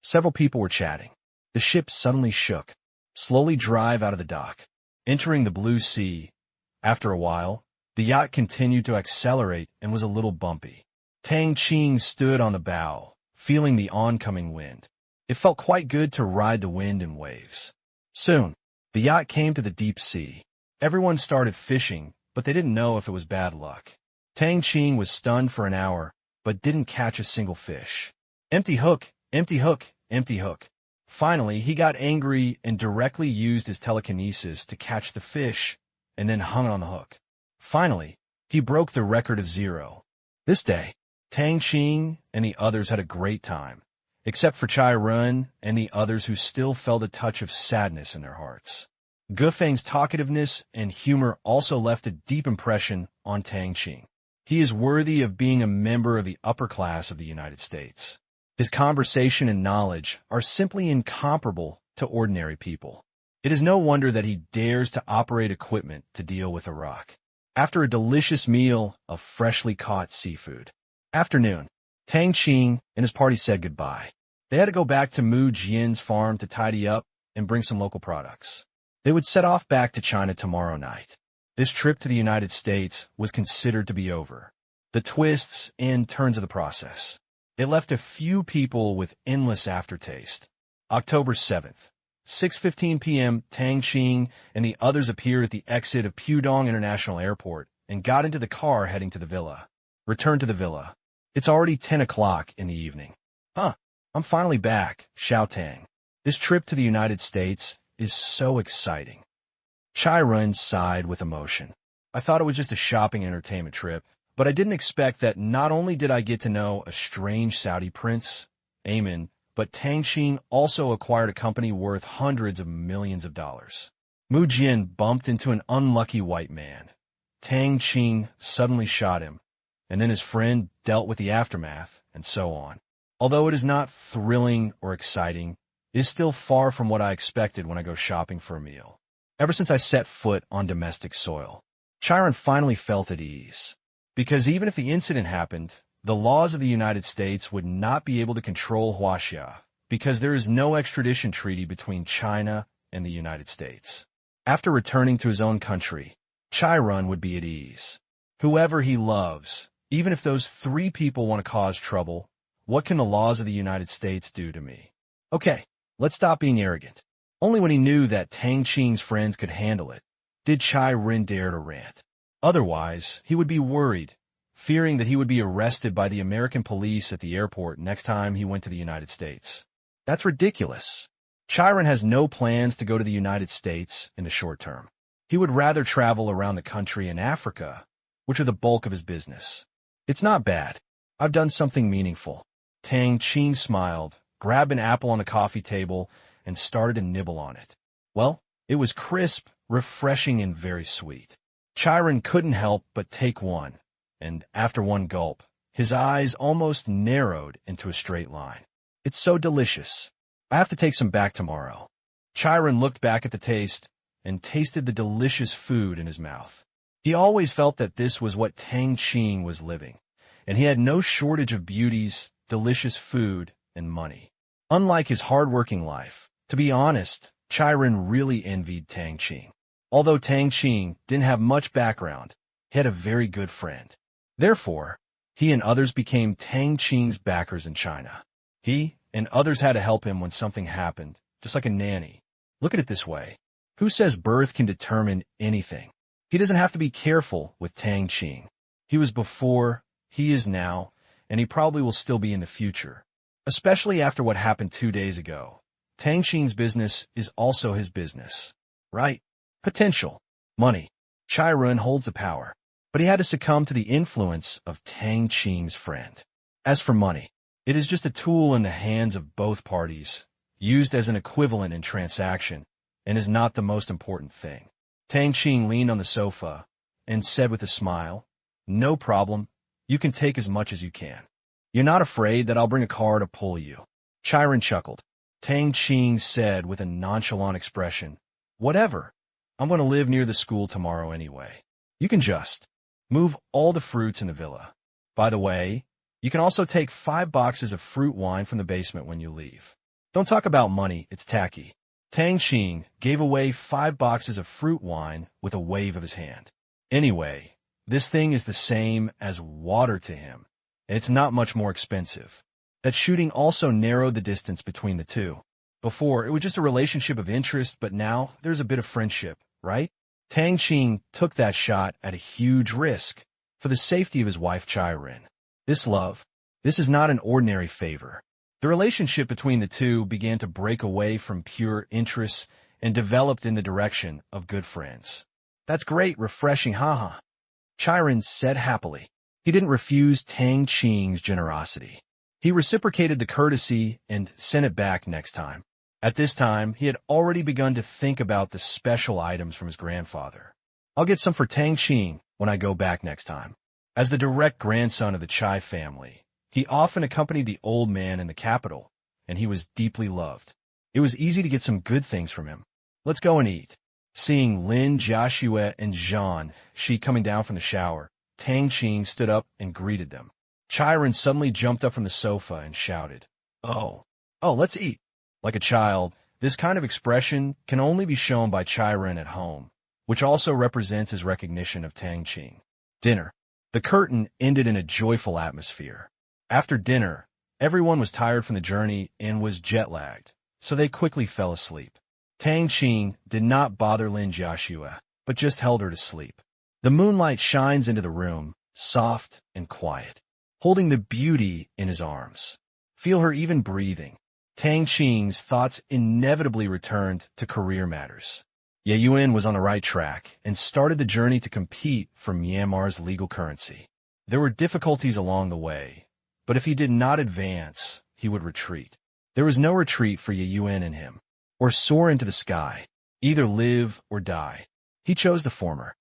A: Several people were chatting. The ship suddenly shook, slowly drive out of the dock, entering the blue sea. After a while, the yacht continued to accelerate and was a little bumpy. Tang Qing stood on the bow, feeling the oncoming wind. It felt quite good to ride the wind and waves. Soon, the yacht came to the deep sea. Everyone started fishing, but they didn't know if it was bad luck. Tang Qing was stunned for an hour, but didn't catch a single fish. Empty hook, empty hook, empty hook. Finally, he got angry and directly used his telekinesis to catch the fish, and then hung on the hook. Finally, he broke the record of 0. This day, Tang Qing and the others had a great time, except for Chai Run and the others who still felt a touch of sadness in their hearts. Gufeng's talkativeness and humor also left a deep impression on Tang Qing. He is worthy of being a member of the upper class of the United States. His conversation and knowledge are simply incomparable to ordinary people. It is no wonder that he dares to operate equipment to deal with Iraq. After a delicious meal of freshly caught seafood. Afternoon, Tang Qing and his party said goodbye. They had to go back to Mu Jian's farm to tidy up and bring some local products. They would set off back to China tomorrow night. This trip to the United States was considered to be over. The twists and turns of the process. It left a few people with endless aftertaste. October 7th, 6:15 p.m., Tang Qing and the others appeared at the exit of Pudong International Airport and got into the car heading to the villa. Return to the villa. It's already 10 o'clock in the evening. I'm finally back, Xiao Tang. This trip to the United States is so exciting. Chai Run sighed with emotion. I thought it was just a shopping entertainment trip, but I didn't expect that not only did I get to know a strange Saudi prince, Amin, but Tang Qing also acquired a company worth hundreds of millions of dollars. Mu Jian bumped into an unlucky white man. Tang Qing suddenly shot him, and then his friend dealt with the aftermath, and so on. Although it is not thrilling or exciting, it is still far from what I expected when I go shopping for a meal. Ever since I set foot on domestic soil, Chiron finally felt at ease. Because even if the incident happened, the laws of the United States would not be able to control Huaxia, because there is no extradition treaty between China and the United States. After returning to his own country, Chiron would be at ease. Whoever he loves, even if those 3 people want to cause trouble, what can the laws of the United States do to me? Okay, let's stop being arrogant. Only when he knew that Tang Qing's friends could handle it, did Chai Rin dare to rant. Otherwise, he would be worried, fearing that he would be arrested by the American police at the airport next time he went to the United States. That's ridiculous. Chiron has no plans to go to the United States in the short term. He would rather travel around the country and Africa, which are the bulk of his business. It's not bad. I've done something meaningful. Tang Qing smiled, grabbed an apple on the coffee table, and started to nibble on it. Well, it was crisp, refreshing, and very sweet. Chiron couldn't help but take one, and after one gulp, his eyes almost narrowed into a straight line. It's so delicious. I have to take some back tomorrow. Chiron looked back at the taste and tasted the delicious food in his mouth. He always felt that this was what Tang Qing was living, and he had no shortage of beauties, delicious food, and money. Unlike his hard-working life, to be honest, Chiron really envied Tang Qing. Although Tang Qing didn't have much background, he had a very good friend. Therefore, he and others became Tang Qing's backers in China. He and others had to help him when something happened, just like a nanny. Look at it this way. Who says birth can determine anything? He doesn't have to be careful with Tang Qing. He was before, he is now, and he probably will still be in the future. Especially after what happened 2 days ago. Tang Qing's business is also his business. Right? Potential. Money. Chiron holds the power. But he had to succumb to the influence of Tang Qing's friend. As for money, it is just a tool in the hands of both parties, used as an equivalent in transaction, and is not the most important thing. Tang Qing leaned on the sofa and said with a smile, "No problem. You can take as much as you can. You're not afraid that I'll bring a car to pull you." Chiron chuckled. Tang Qing said with a nonchalant expression, "Whatever. I'm going to live near the school tomorrow anyway. You can just move all the fruits in the villa. By the way, you can also take 5 boxes of fruit wine from the basement when you leave. Don't talk about money, it's tacky." Tang Qing gave away 5 boxes of fruit wine with a wave of his hand. Anyway, this thing is the same as water to him, and it's not much more expensive. That shooting also narrowed the distance between the two. Before, it was just a relationship of interest, but now there's a bit of friendship, right? Tang Qing took that shot at a huge risk for the safety of his wife Chiron. This love, this is not an ordinary favor. The relationship between the two began to break away from pure interests and developed in the direction of good friends. "That's great, refreshing, haha," Chiron said happily. He didn't refuse Tang Qing's generosity. He reciprocated the courtesy and sent it back next time. At this time, he had already begun to think about the special items from his grandfather. "I'll get some for Tang Qing when I go back next time." As the direct grandson of the Chai family, he often accompanied the old man in the capital, and he was deeply loved. It was easy to get some good things from him. "Let's go and eat." Seeing Lin Jiaxue and Zhang Shi coming down from the shower, Tang Qing stood up and greeted them. Chiron suddenly jumped up from the sofa and shouted, Oh, let's eat." Like a child, this kind of expression can only be shown by Chiron at home, which also represents his recognition of Tang Qing. Dinner. The curtain ended in a joyful atmosphere. After dinner, everyone was tired from the journey and was jet-lagged, so they quickly fell asleep. Tang Qing did not bother Lin Jiaxue, but just held her to sleep. The moonlight shines into the room, soft and quiet, holding the beauty in his arms. Feel her even breathing. Tang Qing's thoughts inevitably returned to career matters. Ye Yuan was on the right track and started the journey to compete for Myanmar's legal currency. There were difficulties along the way, but if he did not advance, he would retreat. There was no retreat for Ye Yuan in him, or soar into the sky, either live or die. He chose the former.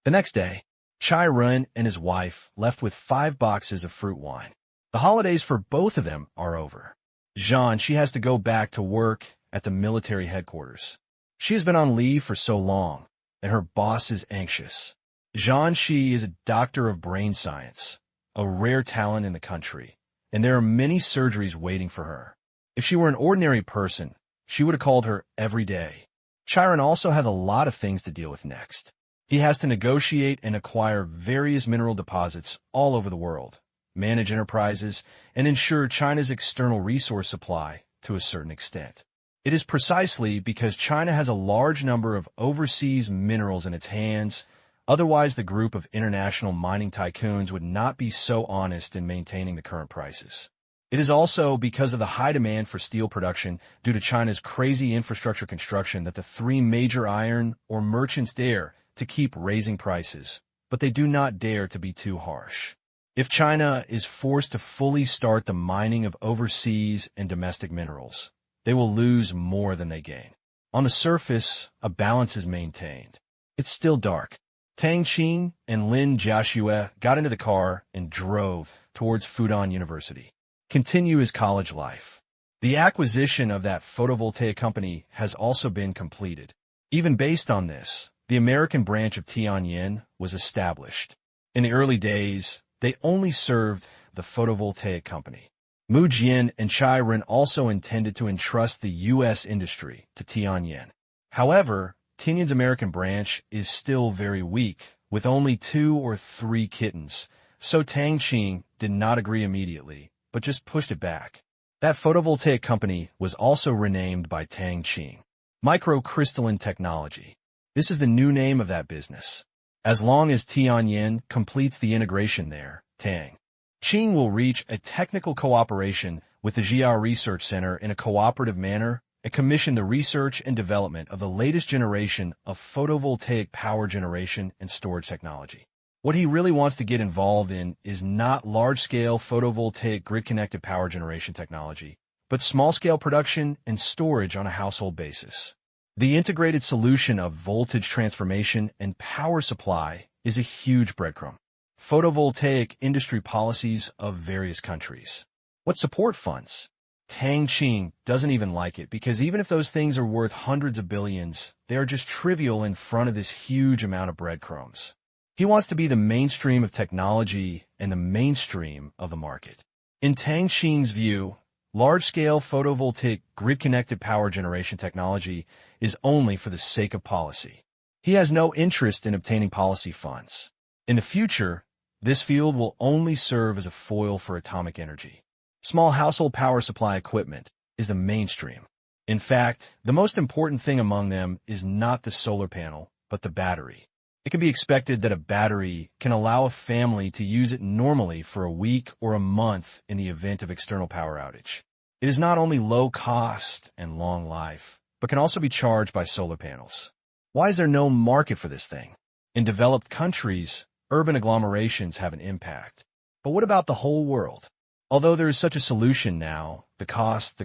A: The next day, Chiron and his wife left with 5 boxes of fruit wine. The holidays for both of them are over. Zhang, she has to go back to work at the military headquarters. She has been on leave for so long, and her boss is anxious. Zhang Shi is a doctor of brain science, a rare talent in the country, and there are many surgeries waiting for her. If she were an ordinary person, she would have called her every day. Chiron also has a lot of things to deal with next. He has to negotiate and acquire various mineral deposits all over the world, manage enterprises, and ensure China's external resource supply to a certain extent. It is precisely because China has a large number of overseas minerals in its hands, Otherwise, the group of international mining tycoons would not be so honest in maintaining the current prices. It is also because of the high demand for steel production due to China's crazy infrastructure construction that the three major iron or merchants dare to keep raising prices, but they do not dare to be too harsh. If China is forced to fully start the mining of overseas and domestic minerals, they will lose more than they gain. On the surface, a balance is maintained. It's still dark. Tang Qing and Lin Jiaxue got into the car and drove towards Fudan University. Continue his college life. The acquisition of that photovoltaic company has also been completed. Even based on this, the American branch of Tianyin was established. In the early days, they only served the photovoltaic company. Mu Jian and Chai Ren also intended to entrust the U.S. industry to Tianyin. However, Tianyin's American branch is still very weak, with only 2 or 3 kittens, so Tang Qing did not agree immediately, but just pushed it back. That photovoltaic company was also renamed by Tang Qing. Microcrystalline Technology. This is the new name of that business. As long as Tianyin completes the integration there, Tang Qing will reach a technical cooperation with the Jia Research Center in a cooperative manner and commission the research and development of the latest generation of photovoltaic power generation and storage technology. What he really wants to get involved in is not large-scale photovoltaic grid-connected power generation technology, but small-scale production and storage on a household basis. The integrated solution of voltage transformation and power supply is a huge breadcrumb. Photovoltaic industry policies of various countries. What support funds? Tang Qing doesn't even like it because even if those things are worth hundreds of billions, they are just trivial in front of this huge amount of breadcrumbs. He wants to be the mainstream of technology and the mainstream of the market. In Tang Qing's view, large-scale photovoltaic grid-connected power generation technology is only for the sake of policy. He has no interest in obtaining policy funds. In the future, this field will only serve as a foil for atomic energy. Small household power supply equipment is the mainstream. In fact, the most important thing among them is not the solar panel, but the battery. It can be expected that a battery can allow a family to use it normally for a week or a month in the event of external power outage. It is not only low cost and long life, but can also be charged by solar panels. Why is there no market for this thing? In developed countries, urban agglomerations have an impact. But what about the whole world? Although there is such a solution now, the cost.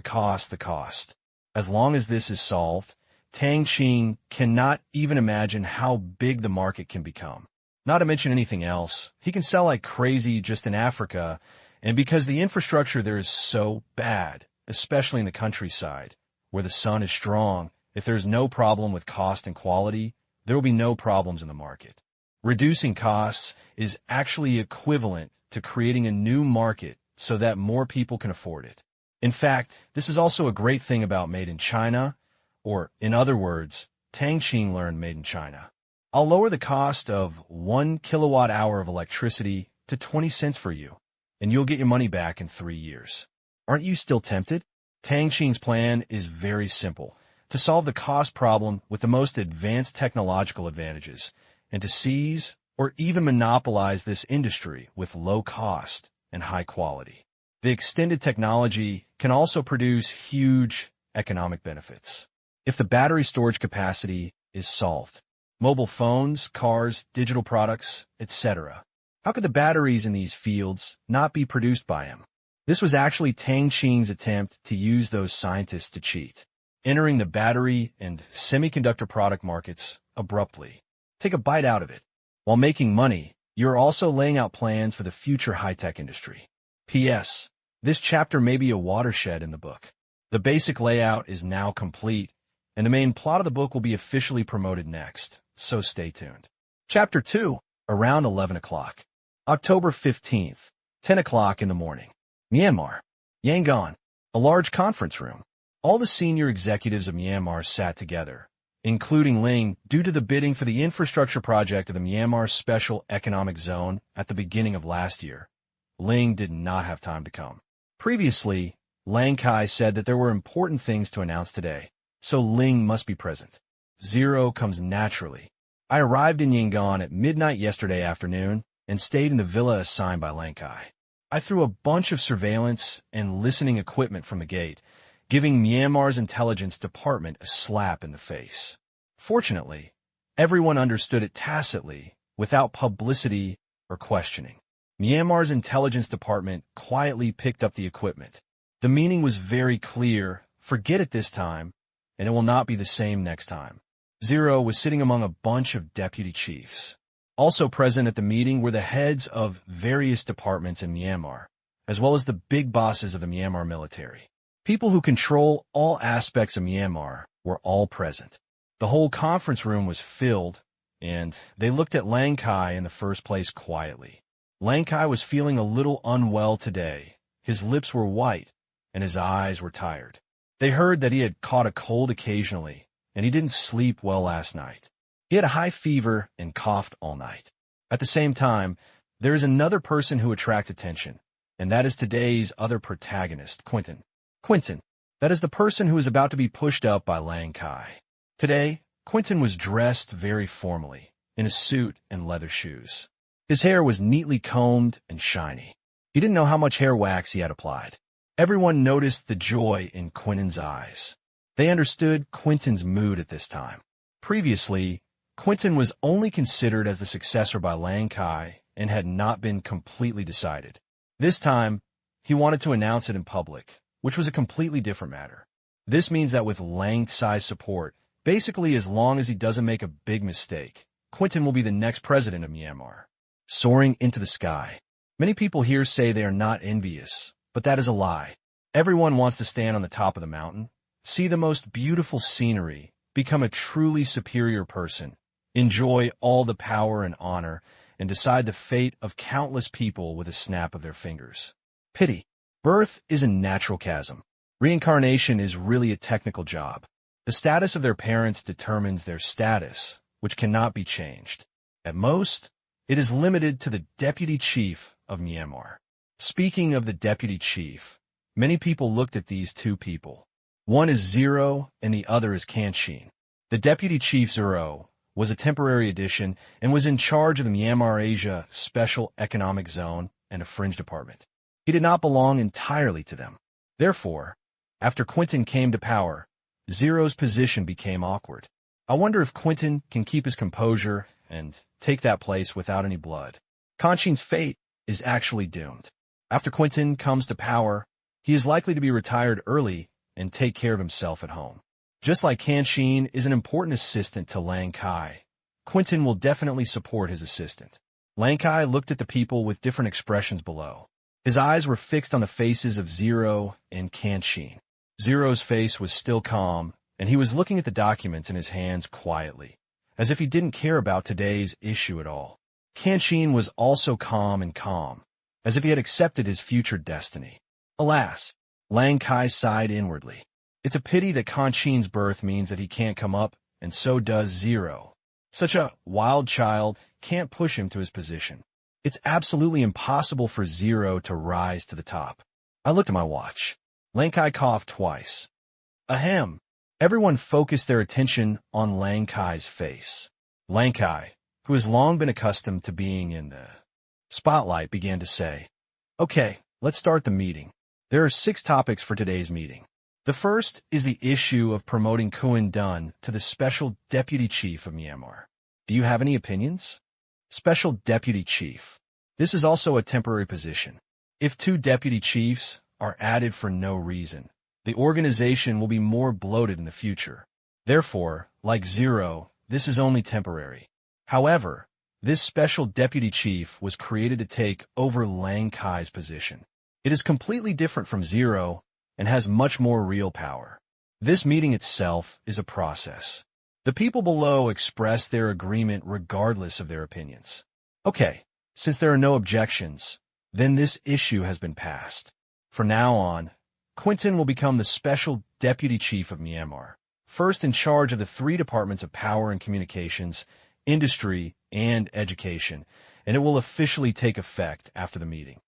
A: As long as this is solved, Tang Qing cannot even imagine how big the market can become. Not to mention anything else, he can sell like crazy just in Africa, and because the infrastructure there is so bad, especially in the countryside, where the sun is strong, if there's no problem with cost and quality, there will be no problems in the market. Reducing costs is actually equivalent to creating a new market so that more people can afford it. In fact, this is also a great thing about Made in China, or, in other words, Tang Qing learned Made in China. I'll lower the cost of 1 kilowatt-hour of electricity to 20 cents for you, and you'll get your money back in 3 years. Aren't you still tempted? Tang Qing's plan is very simple, to solve the cost problem with the most advanced technological advantages, and to seize or even monopolize this industry with low cost and high quality. The extended technology can also produce huge economic benefits. If the battery storage capacity is solved, mobile phones, cars, digital products, etc., how could the batteries in these fields not be produced by him? This was actually Tang Qing's attempt to use those scientists to cheat, entering the battery and semiconductor product markets abruptly. Take a bite out of it. While making money, you're also laying out plans for the future high-tech industry. P.S. This chapter may be a watershed in the book. The basic layout is now complete, and the main plot of the book will be officially promoted next, so stay tuned. Chapter 2, around 11 o'clock. October 15th, 10 o'clock in the morning. Myanmar. Yangon. A large conference room. All the senior executives of Myanmar sat together, including Ling, due to the bidding for the infrastructure project of the Myanmar Special Economic Zone at the beginning of last year. Ling did not have time to come. Previously, Lang Kai said that there were important things to announce today, so Ling must be present. Zero comes naturally. I arrived in Yangon at midnight yesterday afternoon and stayed in the villa assigned by Lang Kai. I threw a bunch of surveillance and listening equipment from the gate, giving Myanmar's intelligence department a slap in the face. Fortunately, everyone understood it tacitly, without publicity or questioning. Myanmar's intelligence department quietly picked up the equipment. The meaning was very clear: forget it this time, and it will not be the same next time. Zero was sitting among a bunch of deputy chiefs. Also present at the meeting were the heads of various departments in Myanmar, as well as the big bosses of the Myanmar military. People who control all aspects of Myanmar were all present. The whole conference room was filled, and they looked at Lang Kai in the first place quietly. Lang Kai was feeling a little unwell today. His lips were white, and his eyes were tired. They heard that he had caught a cold occasionally, and he didn't sleep well last night. He had a high fever and coughed all night. At the same time, there is another person who attracts attention, and that is today's other protagonist, Quentin. Quentin, that is the person who is about to be pushed up by Lang Kai. Today, Quentin was dressed very formally, in a suit and leather shoes. His hair was neatly combed and shiny. He didn't know how much hair wax he had applied. Everyone noticed the joy in Quentin's eyes. They understood Quentin's mood at this time. Previously, Quentin was only considered as the successor by Lang Kai and had not been completely decided. This time, he wanted to announce it in public, which was a completely different matter. This means that with Lang Kai's support, basically as long as he doesn't make a big mistake, Quentin will be the next president of Myanmar. Soaring into the sky. Many people here say they are not envious, but that is a lie. Everyone wants to stand on the top of the mountain, see the most beautiful scenery, become a truly superior person, enjoy all the power and honor, and decide the fate of countless people with a snap of their fingers. Pity. Birth is a natural chasm. Reincarnation is really a technical job. The status of their parents determines their status, which cannot be changed. At most, it is limited to the deputy chief of Myanmar. Speaking of the deputy chief, many people looked at these two people. One is Zero and the other is Tang Qing. The deputy chief Zero was a temporary addition and was in charge of the Myanmar Asia Special Economic Zone and a fringe department. He did not belong entirely to them. Therefore, after Quentin came to power, Zero's position became awkward. I wonder if Quentin can keep his composure and take that place without any blood. Tang Qing's fate is actually doomed. After Quentin comes to power, he is likely to be retired early and take care of himself at home. Just like Tang Qing is an important assistant to Lang Kai, Quentin will definitely support his assistant. Lang Kai looked at the people with different expressions below. His eyes were fixed on the faces of Zero and Tang Qing. Zero's face was still calm, and he was looking at the documents in his hands quietly, as if he didn't care about today's issue at all. Tang Qing was also calm, as if he had accepted his future destiny. Alas, Lang Kai sighed inwardly. It's a pity that Tang Qing's birth means that he can't come up, and so does Zero. Such a wild child can't push him to his position. It's absolutely impossible for Zero to rise to the top. I looked at my watch. Lang Kai coughed twice. Ahem. Everyone focused their attention on Lang Kai's face. Lang Kai, who has long been accustomed to being in the spotlight, began to say, "Okay, let's start the meeting. There are 6 topics for today's meeting. The first is the issue of promoting Kuan Dun to the Special Deputy Chief of Myanmar. Do you have any opinions?" Special Deputy Chief. This is also a temporary position. If 2 deputy chiefs are added for no reason, the organization will be more bloated in the future. Therefore, like Zero, this is only temporary. However, this special deputy chief was created to take over Lang Kai's position. It is completely different from Zero and has much more real power. This meeting itself is a process. The people below express their agreement regardless of their opinions. Okay, since there are no objections, then this issue has been passed. From now on, Quentin will become the special deputy chief of Myanmar, first in charge of the 3 departments of power and communications, industry, and education, and it will officially take effect after the meeting.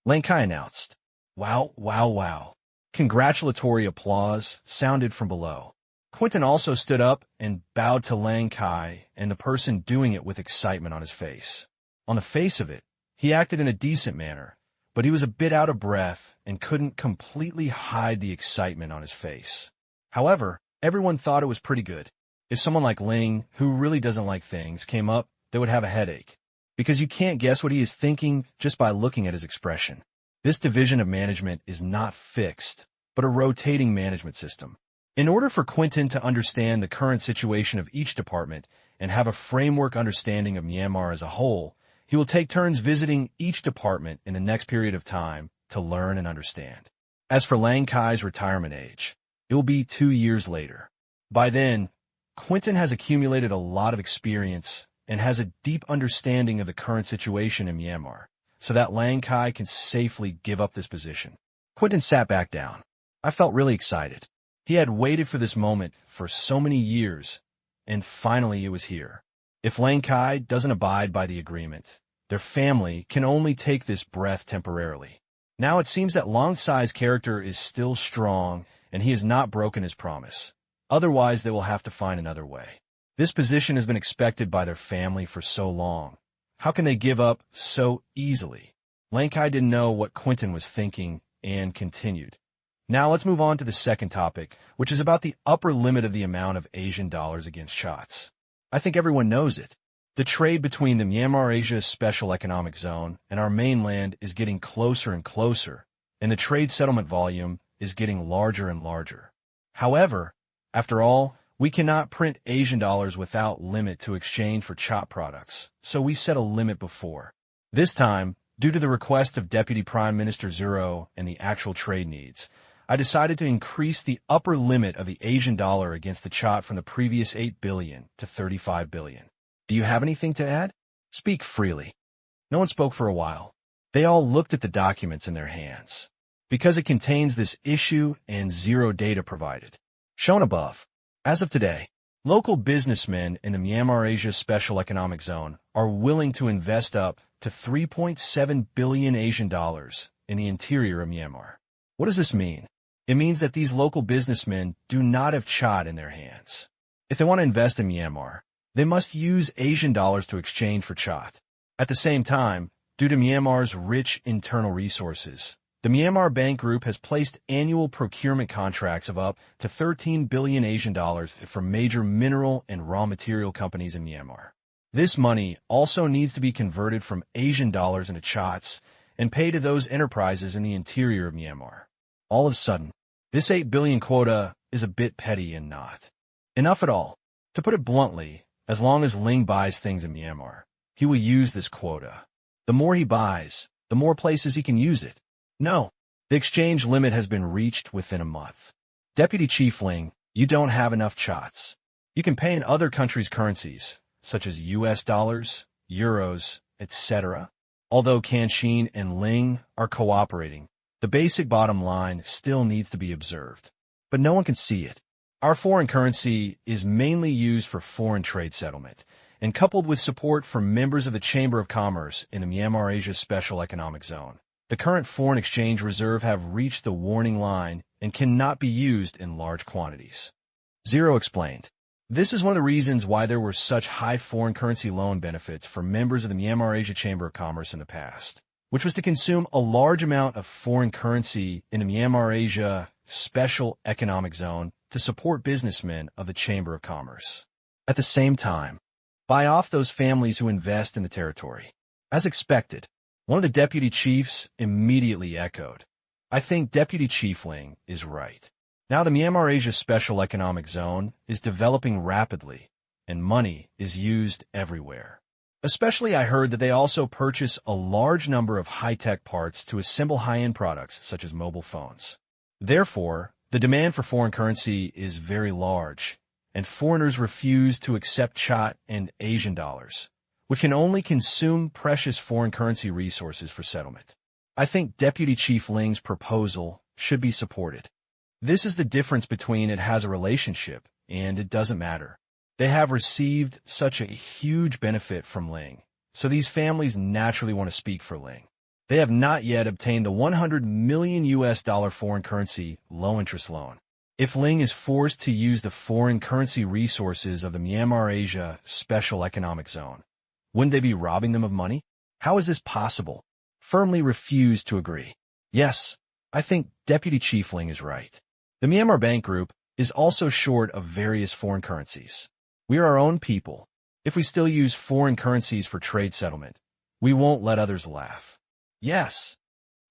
A: Lang Kai announced. Wow, wow, wow. Congratulatory applause sounded from below. Quentin also stood up and bowed to Lang Kai and the person doing it with excitement on his face. On the face of it, he acted in a decent manner, but he was a bit out of breath and couldn't completely hide the excitement on his face. However, everyone thought it was pretty good. If someone like Ling, who really doesn't like things, came up, they would have a headache, because you can't guess what he is thinking just by looking at his expression. This division of management is not fixed, but a rotating management system. In order for Quentin to understand the current situation of each department and have a framework understanding of Myanmar as a whole, he will take turns visiting each department in the next period of time to learn and understand. As for Lang Kai's retirement age, it will be 2 years later. By then, Quentin has accumulated a lot of experience and has a deep understanding of the current situation in Myanmar, so that Lang Kai can safely give up this position. Quentin sat back down. I felt really excited. He had waited for this moment for so many years, and finally it was here. If Lang Kai doesn't abide by the agreement, their family can only take this breath temporarily. Now it seems that Lang Sai's character is still strong, and he has not broken his promise. Otherwise, they will have to find another way. This position has been expected by their family for so long. How can they give up so easily? Lang Kai didn't know what Quentin was thinking and continued. Now let's move on to the second topic, which is about the upper limit of the amount of Asian dollars against shots. I think everyone knows it. The trade between the Myanmar-Asia Special Economic Zone and our mainland is getting closer and closer, and the trade settlement volume is getting larger and larger. However, after all, we cannot print Asian dollars without limit to exchange for CHOT products, so we set a limit before. This time, due to the request of Deputy Prime Minister Zero and the actual trade needs, I decided to increase the upper limit of the Asian dollar against the CHOT from the previous 8 billion to 35 billion. Do you have anything to add? Speak freely. No one spoke for a while. They all looked at the documents in their hands, because it contains this issue and zero data provided. Shown above. As of today, local businessmen in the Myanmar-Asia Special Economic Zone are willing to invest up to 3.7 billion Asian dollars in the interior of Myanmar. What does this mean? It means that these local businessmen do not have CHOT in their hands. If they want to invest in Myanmar, they must use Asian dollars to exchange for CHOT. At the same time, due to Myanmar's rich internal resources, the Myanmar Bank Group has placed annual procurement contracts of up to 13 billion Asian dollars for major mineral and raw material companies in Myanmar. This money also needs to be converted from Asian dollars into CHOTs and paid to those enterprises in the interior of Myanmar. All of a sudden, this 8 billion quota is a bit petty and not enough at all. To put it bluntly, as long as Ling buys things in Myanmar, he will use this quota. The more he buys, the more places he can use it. No, the exchange limit has been reached within a month. Deputy Chief Ling, you don't have enough CHOTs. You can pay in other countries' currencies, such as US dollars, euros, etc. Although Tang Qing and Ling are cooperating, the basic bottom line still needs to be observed. But no one can see it. Our foreign currency is mainly used for foreign trade settlement, and coupled with support from members of the Chamber of Commerce in the Myanmar-Asia Special Economic Zone, the current foreign exchange reserve have reached the warning line and cannot be used in large quantities. Zero explained. This is one of the reasons why there were such high foreign currency loan benefits for members of the Myanmar-Asia Chamber of Commerce in the past, which was to consume a large amount of foreign currency in the Myanmar-Asia Special Economic Zone to support businessmen of the Chamber of Commerce. At the same time, buy off those families who invest in the territory. As expected, one of the deputy chiefs immediately echoed, I think Deputy Chief Ling is right. Now the Myanmar-Asia Special Economic Zone is developing rapidly, and money is used everywhere. Especially I heard that they also purchase a large number of high-tech parts to assemble high-end products such as mobile phones. Therefore, the demand for foreign currency is very large, and foreigners refuse to accept CHOT and Asian dollars, which can only consume precious foreign currency resources for settlement. I think Deputy Chief Ling's proposal should be supported. This is the difference between it has a relationship and it doesn't matter. They have received such a huge benefit from Ling, so these families naturally want to speak for Ling. They have not yet obtained the $100 million foreign currency low-interest loan. If Ling is forced to use the foreign currency resources of the Myanmar Asia Special Economic Zone, wouldn't they be robbing them of money? How is this possible? Firmly refused to agree. Yes, I think Deputy Chief Ling is right. The Myanmar Bank Group is also short of various foreign currencies. We are our own people. If we still use foreign currencies for trade settlement, we won't let others laugh. Yes.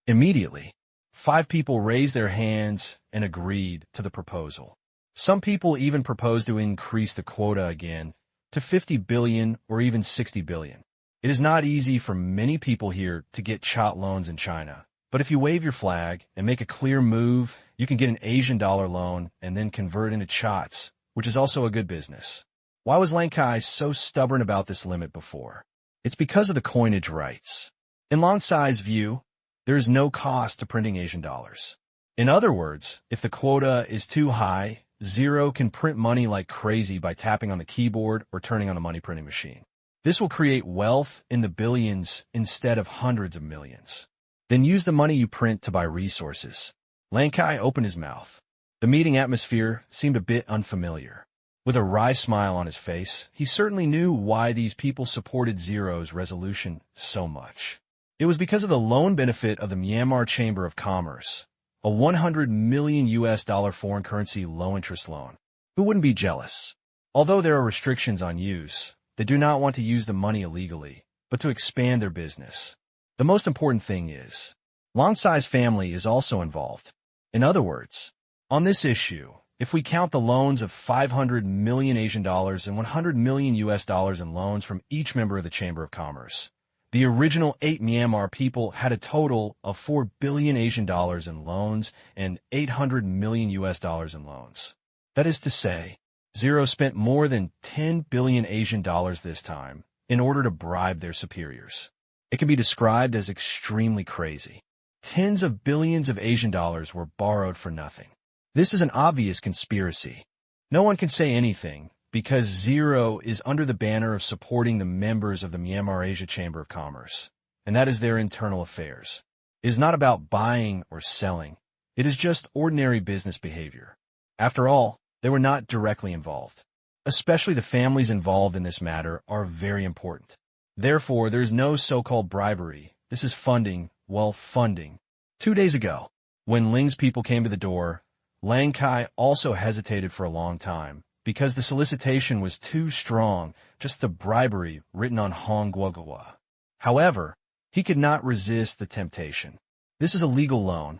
A: Immediately, 5 people raised their hands and agreed to the proposal. Some people even proposed to increase the quota again to 50 billion or even 60 billion. It is not easy for many people here to get chot loans in China, but if you wave your flag and make a clear move, you can get an Asian dollar loan and then convert into chots, which is also a good business. Why was Lang Kai so stubborn about this limit before? It's because of the coinage rights. In Lang Sai's view, there is no cost to printing Asian dollars. In other words, if the quota is too high, Zero can print money like crazy by tapping on the keyboard or turning on a money printing machine. This will create wealth in the billions instead of hundreds of millions. Then use the money you print to buy resources. Lang Kai opened his mouth. The meeting atmosphere seemed a bit unfamiliar. With a wry smile on his face, he certainly knew why these people supported Zero's resolution so much. It was because of the loan benefit of the Myanmar Chamber of Commerce, a $100 million foreign currency low-interest loan. Who wouldn't be jealous? Although there are restrictions on use, they do not want to use the money illegally, but to expand their business. The most important thing is, Lang Sai's family is also involved. In other words, on this issue, if we count the loans of 500 million Asian dollars and 100 million US dollars in loans from each member of the Chamber of Commerce, the original 8 Myanmar people had a total of 4 billion Asian dollars in loans and 800 million US dollars in loans. That is to say, Zero spent more than 10 billion Asian dollars this time in order to bribe their superiors. It can be described as extremely crazy. Tens of billions of Asian dollars were borrowed for nothing. This is an obvious conspiracy. No one can say anything, because Zero is under the banner of supporting the members of the Myanmar Asia Chamber of Commerce, and that is their internal affairs. It is not about buying or selling. It is just ordinary business behavior. After all, they were not directly involved. Especially the families involved in this matter are very important. Therefore, there is no so-called bribery. This is funding, well, funding. 2 days ago, when Ling's people came to the door, Lang Kai also hesitated for a long time, because the solicitation was too strong, just the bribery written on Hong Guogawa. However, he could not resist the temptation. This is a legal loan.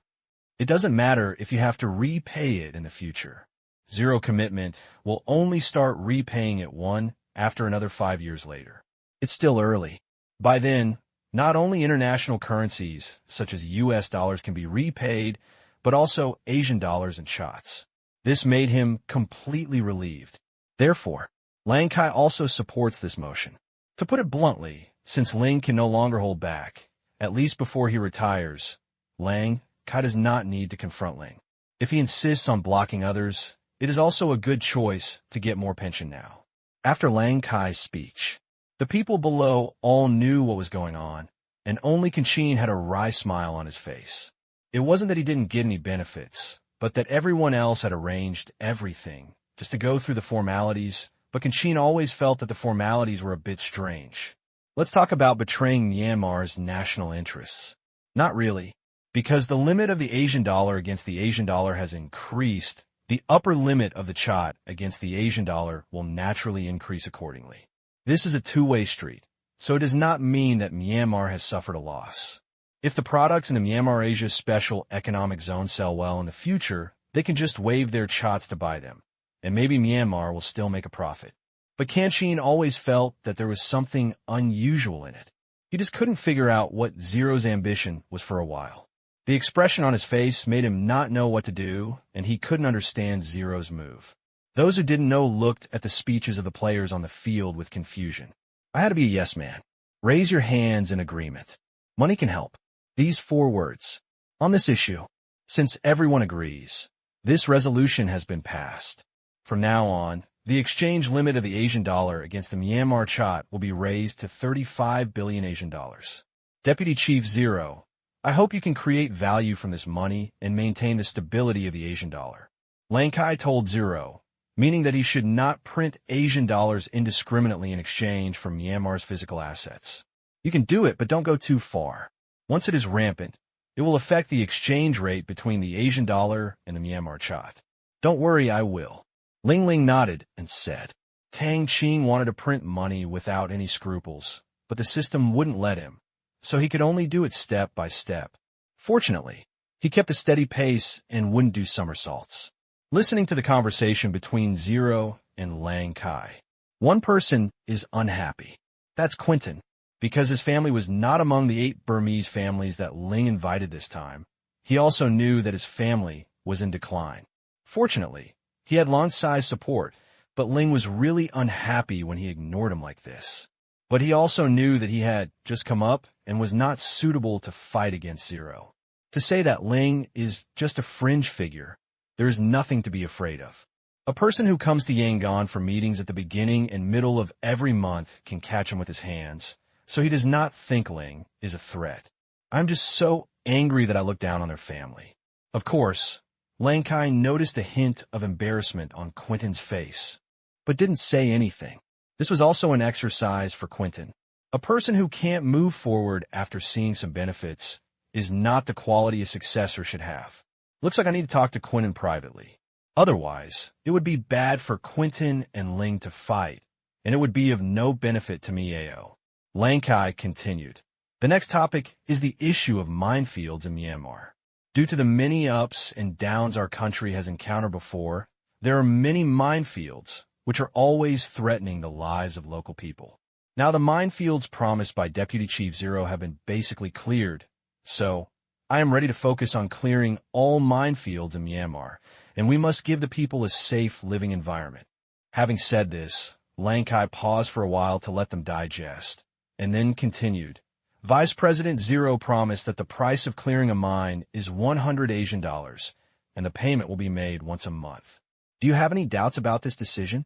A: It doesn't matter if you have to repay it in the future. Zero commitment will only start repaying it one after another 5 years later. It's still early. By then, not only international currencies, such as US dollars, can be repaid, but also Asian dollars and chots. This made him completely relieved. Therefore, Lang Kai also supports this motion. To put it bluntly, since Ling can no longer hold back, at least before he retires, Lang Kai does not need to confront Ling. If he insists on blocking others, it is also a good choice to get more pension now. After Lang Kai's speech, the people below all knew what was going on, and only Qin had a wry smile on his face. It wasn't that he didn't get any benefits, but that everyone else had arranged everything, just to go through the formalities, but Qin always felt that the formalities were a bit strange. Let's talk about betraying Myanmar's national interests. Not really, because the limit of the Asian dollar against the Asian dollar has increased. The upper limit of the chot against the Asian dollar will naturally increase accordingly. This is a two-way street, so it does not mean that Myanmar has suffered a loss. If the products in the Myanmar Asia Special Economic Zone sell well in the future, they can just waive their chots to buy them, and maybe Myanmar will still make a profit. But Qin always felt that there was something unusual in it. He just couldn't figure out what Zero's ambition was for a while. The expression on his face made him not know what to do, and he couldn't understand Zero's move. Those who didn't know looked at the speeches of the players on the field with confusion. I had to be a yes man. Raise your hands in agreement. Money can help. These 4 words. On this issue, since everyone agrees, this resolution has been passed. From now on, the exchange limit of the Asian dollar against the Myanmar chot will be raised to 35 billion Asian dollars. Deputy Chief Zero, I hope you can create value from this money and maintain the stability of the Asian dollar. Lang Kai told Zero, meaning that he should not print Asian dollars indiscriminately in exchange for Myanmar's physical assets. You can do it, but don't go too far. Once it is rampant, it will affect the exchange rate between the Asian dollar and the Myanmar kyat. Don't worry, I will. Ling Ling nodded and said. Tang Qing wanted to print money without any scruples, but the system wouldn't let him, so he could only do it step by step. Fortunately, he kept a steady pace and wouldn't do somersaults. Listening to the conversation between Zero and Lang Kai, one person is unhappy. That's Quentin, because his family was not among the 8 Burmese families that Ling invited this time. He also knew that his family was in decline. Fortunately, he had Longsi's support, but Ling was really unhappy when he ignored him like this. But he also knew that he had just come up and was not suitable to fight against Zero. To say that Ling is just a fringe figure, there is nothing to be afraid of. A person who comes to Yangon for meetings at the beginning and middle of every month can catch him with his hands, so he does not think Ling is a threat. I'm just so angry that I look down on their family. Of course, Lang Kai noticed a hint of embarrassment on Quentin's face, but didn't say anything. This was also an exercise for Quentin. A person who can't move forward after seeing some benefits is not the quality a successor should have. Looks like I need to talk to Quentin privately. Otherwise, it would be bad for Quentin and Ling to fight, and it would be of no benefit to me, AO. Lang Kai continued. The next topic is the issue of minefields in Myanmar. Due to the many ups and downs our country has encountered before, there are many minefields, which are always threatening the lives of local people. Now, the minefields promised by Deputy Chief Zero have been basically cleared, so I am ready to focus on clearing all minefields in Myanmar, and we must give the people a safe living environment. Having said this, Lang Kai paused for a while to let them digest, and then continued. Vice President Zero promised that the price of clearing a mine is 100 Asian dollars, and the payment will be made once a month. Do you have any doubts about this decision?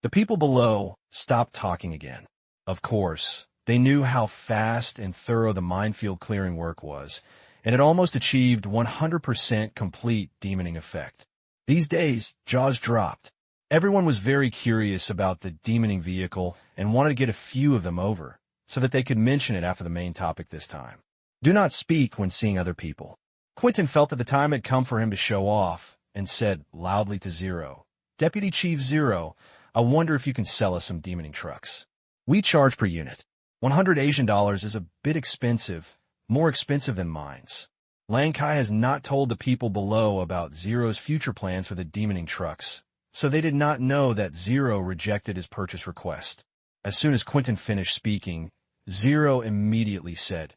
A: The people below stopped talking again. Of course, they knew how fast and thorough the minefield clearing work was, and it almost achieved 100% complete demoning effect. These days, jaws dropped. Everyone was very curious about the demoning vehicle and wanted to get a few of them over, so that they could mention it after the main topic this time. Do not speak when seeing other people. Quentin felt that the time had come for him to show off, and said loudly to Zero, Deputy Chief Zero, I wonder if you can sell us some demoning trucks. We charge per unit. 100 Asian dollars is a bit expensive, more expensive than mines. Lang Kai has not told the people below about Zero's future plans for the demoning trucks, so they did not know that Zero rejected his purchase request. As soon as Quentin finished speaking, Zero immediately said,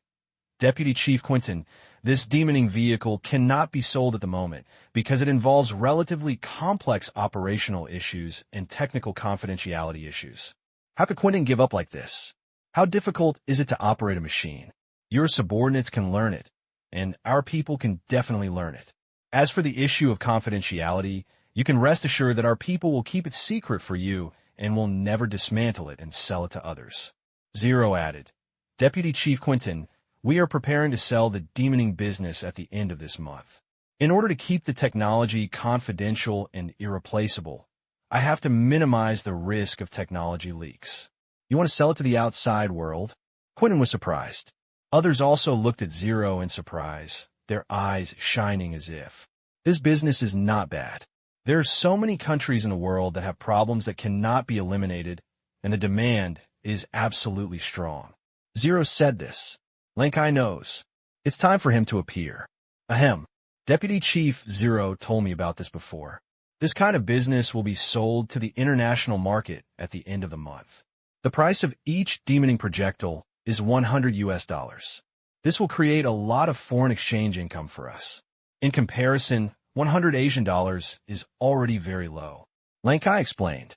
A: Deputy Chief Quentin, this demoning vehicle cannot be sold at the moment because it involves relatively complex operational issues and technical confidentiality issues. How could Quentin give up like this? How difficult is it to operate a machine? Your subordinates can learn it, and our people can definitely learn it. As for the issue of confidentiality, you can rest assured that our people will keep it secret for you and will never dismantle it and sell it to others. Zero added, Deputy Chief Quentin, we are preparing to sell the demoning business at the end of this month. In order to keep the technology confidential and irreplaceable, I have to minimize the risk of technology leaks. You want to sell it to the outside world? Quentin was surprised. Others also looked at Zero in surprise, their eyes shining as if. This business is not bad. There are so many countries in the world that have problems that cannot be eliminated, and the demand is absolutely strong. Zero said this. Lang Kai knows. It's time for him to appear. Ahem. Deputy Chief Zero told me about this before. This kind of business will be sold to the international market at the end of the month. The price of each demoning projectile is 100 US dollars. This will create a lot of foreign exchange income for us. In comparison, 100 Asian dollars is already very low. Lang Kai explained.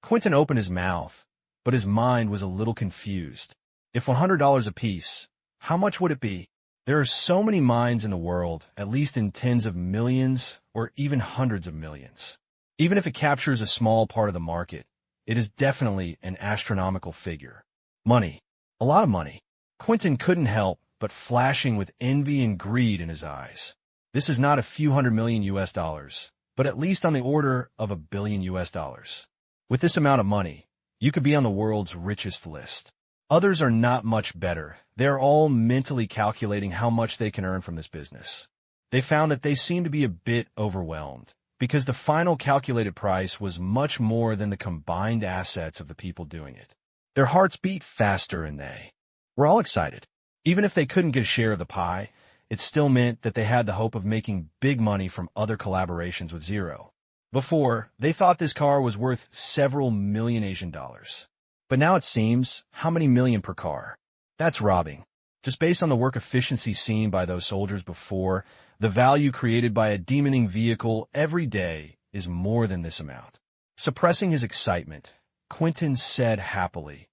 A: Quentin opened his mouth, but his mind was a little confused. If $100 apiece, how much would it be? There are so many mines in the world, at least in tens of millions or even hundreds of millions. Even if it captures a small part of the market, it is definitely an astronomical figure. Money. A lot of money. Quentin couldn't help but flashing with envy and greed in his eyes. This is not a few $100 million US dollars, but at least on the order of $1 billion US. With this amount of money, you could be on the world's richest list. Others are not much better. They're all mentally calculating how much they can earn from this business. They found that they seemed to be a bit overwhelmed, because the final calculated price was much more than the combined assets of the people doing it. Their hearts beat faster and they were all excited. Even if they couldn't get a share of the pie, it still meant that they had the hope of making big money from other collaborations with Zero. Before, they thought this car was worth several million Asian dollars. But now it seems, how many million per car? That's robbing. Just based on the work efficiency seen by those soldiers before, the value created by a demoning vehicle every day is more than this amount. Suppressing his excitement, Quentin said happily,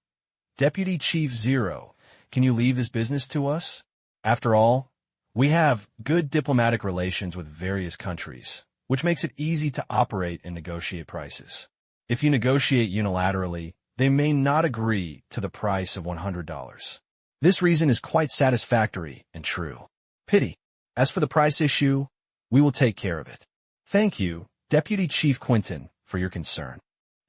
A: "Deputy Chief Zero, can you leave this business to us? After all, we have good diplomatic relations with various countries, which makes it easy to operate and negotiate prices. If you negotiate unilaterally, they may not agree to the price of $100. This reason is quite satisfactory and true. Pity. As for the price issue, we will take care of it. Thank you, Deputy Chief Quentin, for your concern."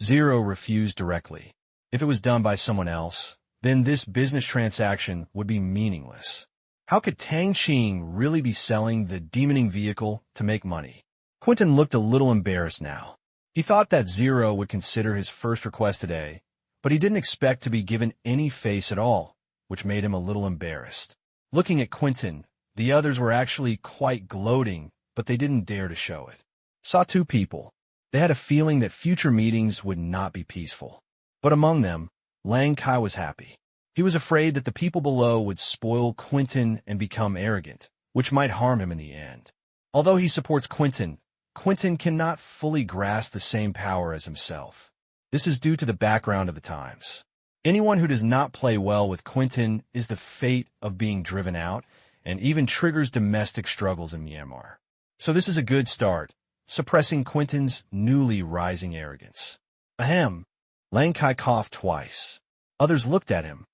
A: Zero refused directly. If it was done by someone else, then this business transaction would be meaningless. How could Tang Qing really be selling the demoning vehicle to make money? Quentin looked a little embarrassed now. He thought that Zero would consider his first request today, but he didn't expect to be given any face at all, which made him a little embarrassed. Looking at Quentin, the others were actually quite gloating, but they didn't dare to show it. Saw two people. They had a feeling that future meetings would not be peaceful. But among them, Lang Kai was happy. He was afraid that the people below would spoil Quentin and become arrogant, which might harm him in the end. Although he supports Quentin, Quentin cannot fully grasp the same power as himself. This is due to the background of the times. Anyone who does not play well with Quentin is the fate of being driven out, and even triggers domestic struggles in Myanmar. So this is a good start, suppressing Quentin's newly rising arrogance. Ahem. Lang Kai coughed twice. Others looked at him.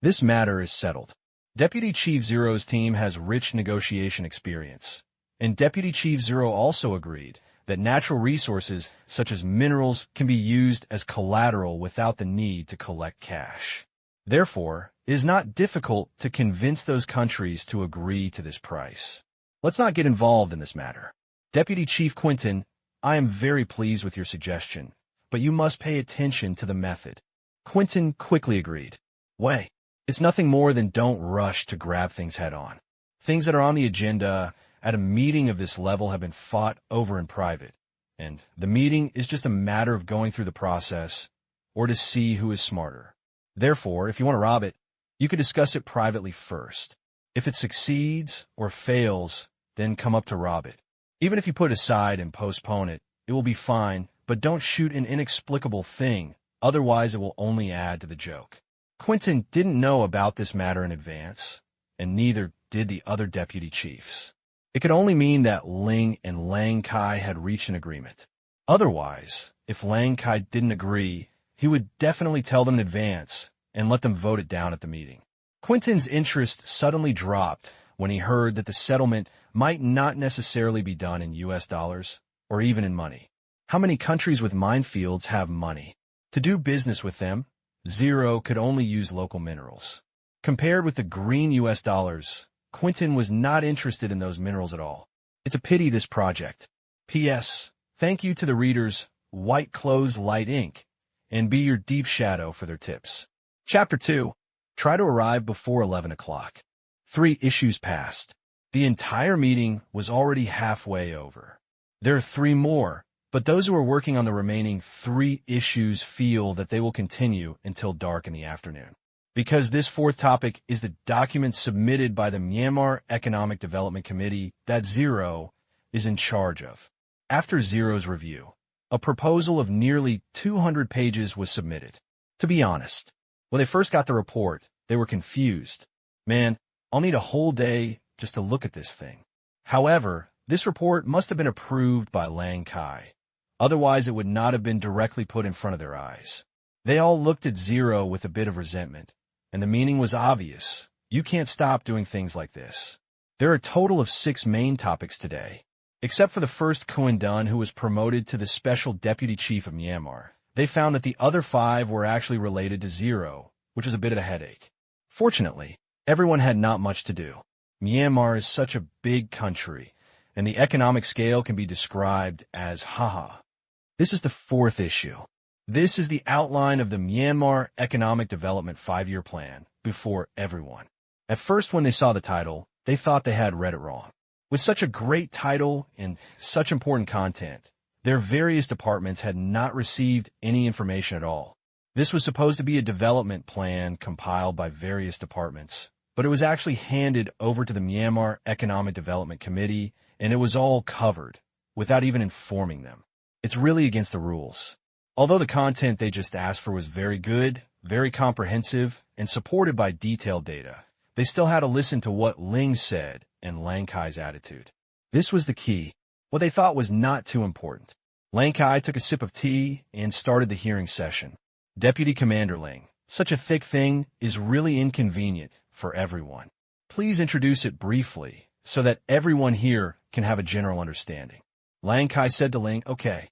A: This matter is settled. Deputy Chief Zero's team has rich negotiation experience, and Deputy Chief Zero also agreed that natural resources such as minerals can be used as collateral without the need to collect cash. Therefore, it is not difficult to convince those countries to agree to this price. Let's not get involved in this matter. Deputy Chief Quentin, I am very pleased with your suggestion, but you must pay attention to the method. Quentin quickly agreed. Wait, it's nothing more than don't rush to grab things head on. Things that are on the agenda at a meeting of this level have been fought over in private, and the meeting is just a matter of going through the process or to see who is smarter. Therefore, if you want to rob it, you could discuss it privately first. If it succeeds or fails, then come up to rob it. Even if you put it aside and postpone it, it will be fine, but don't shoot an inexplicable thing, otherwise it will only add to the joke. Quentin didn't know about this matter in advance, and neither did the other deputy chiefs. It could only mean that Ling and Lang Kai had reached an agreement. Otherwise, if Lang Kai didn't agree, he would definitely tell them in advance and let them vote it down at the meeting. Quentin's interest suddenly dropped when he heard that the settlement might not necessarily be done in US dollars or even in money. How many countries with minefields have money? To do business with them, Zero could only use local minerals. Compared with the green US dollars, Quentin was not interested in those minerals at all. It's a pity this project. P.S. Thank you to the readers White Clothes Light Ink and Be Your Deep Shadow for their tips. Chapter 2. Try to arrive before 11 o'clock. 3 issues passed. The entire meeting was already halfway over. There are 3 more, but those who are working on the remaining 3 issues feel that they will continue until dark in the afternoon. Because this 4th topic is the document submitted by the Myanmar Economic Development Committee that Zero is in charge of. After Zero's review, a proposal of nearly 200 pages was submitted. To be honest, when they first got the report, they were confused. Man, I'll need a whole day just to look at this thing. However, this report must have been approved by Lang Kai. Otherwise, it would not have been directly put in front of their eyes. They all looked at Zero with a bit of resentment, and the meaning was obvious. You can't stop doing things like this. There are a total of 6 main topics today. Except for the first Kuindun, who was promoted to the special deputy chief of Myanmar. They found that the other 5 were actually related to Zero, which was a bit of a headache. Fortunately, everyone had not much to do. Myanmar is such a big country, and the economic scale can be described as haha. This is the 4th issue. This is the outline of the Myanmar Economic Development 5-year plan before everyone. At first, when they saw the title, they thought they had read it wrong. With such a great title and such important content, their various departments had not received any information at all. This was supposed to be a development plan compiled by various departments, but it was actually handed over to the Myanmar Economic Development Committee, and it was all covered, without even informing them. It's really against the rules. Although the content they just asked for was very good, very comprehensive, and supported by detailed data, they still had to listen to what Ling said and Lang Kai's attitude. This was the key, what they thought was not too important. Lang Kai took a sip of tea and started the hearing session. Deputy Commander Ling, such a thick thing is really inconvenient for everyone. Please introduce it briefly so that everyone here can have a general understanding. Lang Kai said to Ling, okay.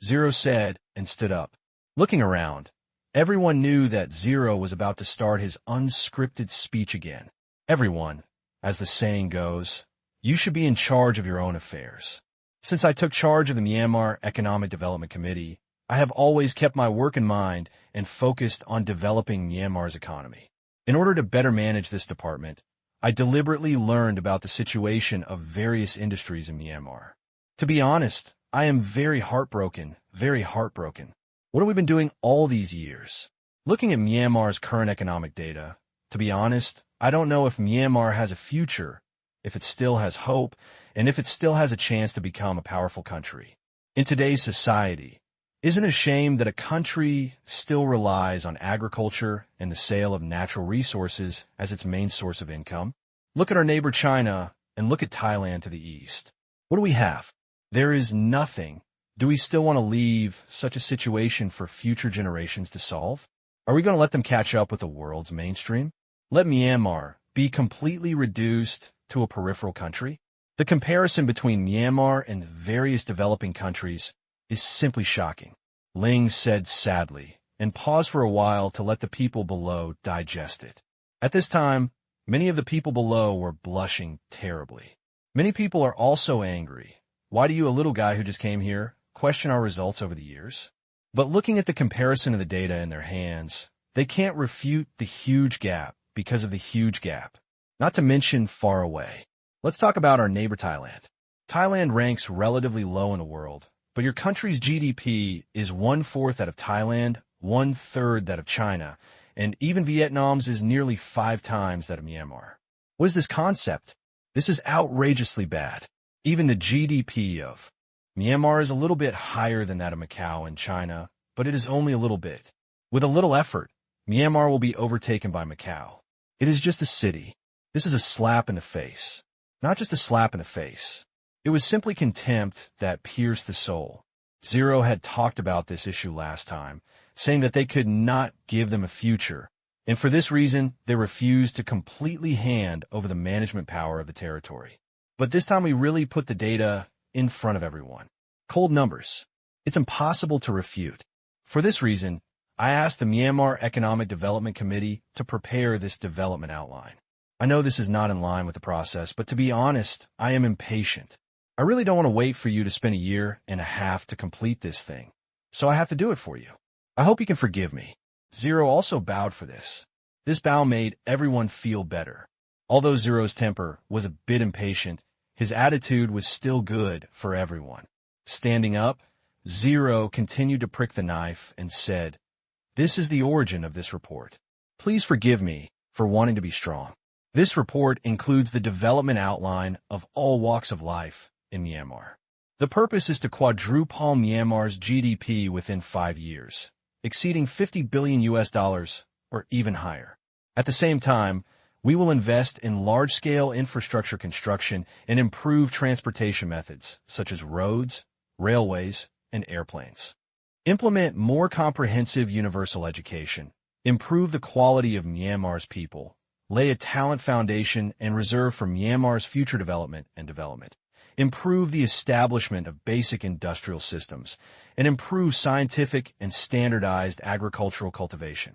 A: Zero said and stood up. Looking around, everyone knew that Zero was about to start his unscripted speech again. Everyone, as the saying goes, you should be in charge of your own affairs. Since I took charge of the Myanmar Economic Development Committee, I have always kept my work in mind and focused on developing Myanmar's economy. In order to better manage this department, I deliberately learned about the situation of various industries in Myanmar. To be honest, I am very heartbroken, very heartbroken. What have we been doing all these years? Looking at Myanmar's current economic data, to be honest, I don't know if Myanmar has a future, if it still has hope, and if it still has a chance to become a powerful country. In today's society, isn't it a shame that a country still relies on agriculture and the sale of natural resources as its main source of income? Look at our neighbor China and look at Thailand to the east. What do we have? There is nothing. Do we still want to leave such a situation for future generations to solve? Are we going to let them catch up with the world's mainstream? Let Myanmar be completely reduced to a peripheral country? The comparison between Myanmar and various developing countries is simply shocking. Ling said sadly, and paused for a while to let the people below digest it. At this time, many of the people below were blushing terribly. Many people are also angry. Why do you, a little guy who just came here, question our results over the years? But looking at the comparison of the data in their hands, they can't refute the huge gap because of the huge gap, not to mention far away. Let's talk about our neighbor Thailand. Thailand ranks relatively low in the world, but your country's GDP is 1/4 that of Thailand, 1/3 that of China, and even Vietnam's is nearly 5 times that of Myanmar. What is this concept? This is outrageously bad. Even the GDP of Myanmar is a little bit higher than that of Macau and China, but it is only a little bit. With a little effort, Myanmar will be overtaken by Macau. It is just a city. This is a slap in the face. Not just a slap in the face. It was simply contempt that pierced the soul. Zero had talked about this issue last time, saying that they could not give them a future, and for this reason, they refused to completely hand over the management power of the territory. But this time we really put the data in front of everyone. Cold numbers. It's impossible to refute. For this reason, I asked the Myanmar Economic Development Committee to prepare this development outline. I know this is not in line with the process, but to be honest, I am impatient. I really don't want to wait for you to spend 1.5 years to complete this thing, so I have to do it for you. I hope you can forgive me. Zero also bowed for this. This bow made everyone feel better. Although Zero's temper was a bit impatient, his attitude was still good for everyone. Standing up, Zero continued to prick the knife and said, "This is the origin of this report. Please forgive me for wanting to be strong. This report includes the development outline of all walks of life in Myanmar. The purpose is to quadruple Myanmar's GDP within 5 years, exceeding $50 billion or even higher. At the same time, we will invest in large-scale infrastructure construction and improve transportation methods, such as roads, railways, and airplanes. Implement more comprehensive universal education, improve the quality of Myanmar's people, lay a talent foundation and reserve for Myanmar's future development and development. improve the establishment of basic industrial systems, and improve scientific and standardized agricultural cultivation.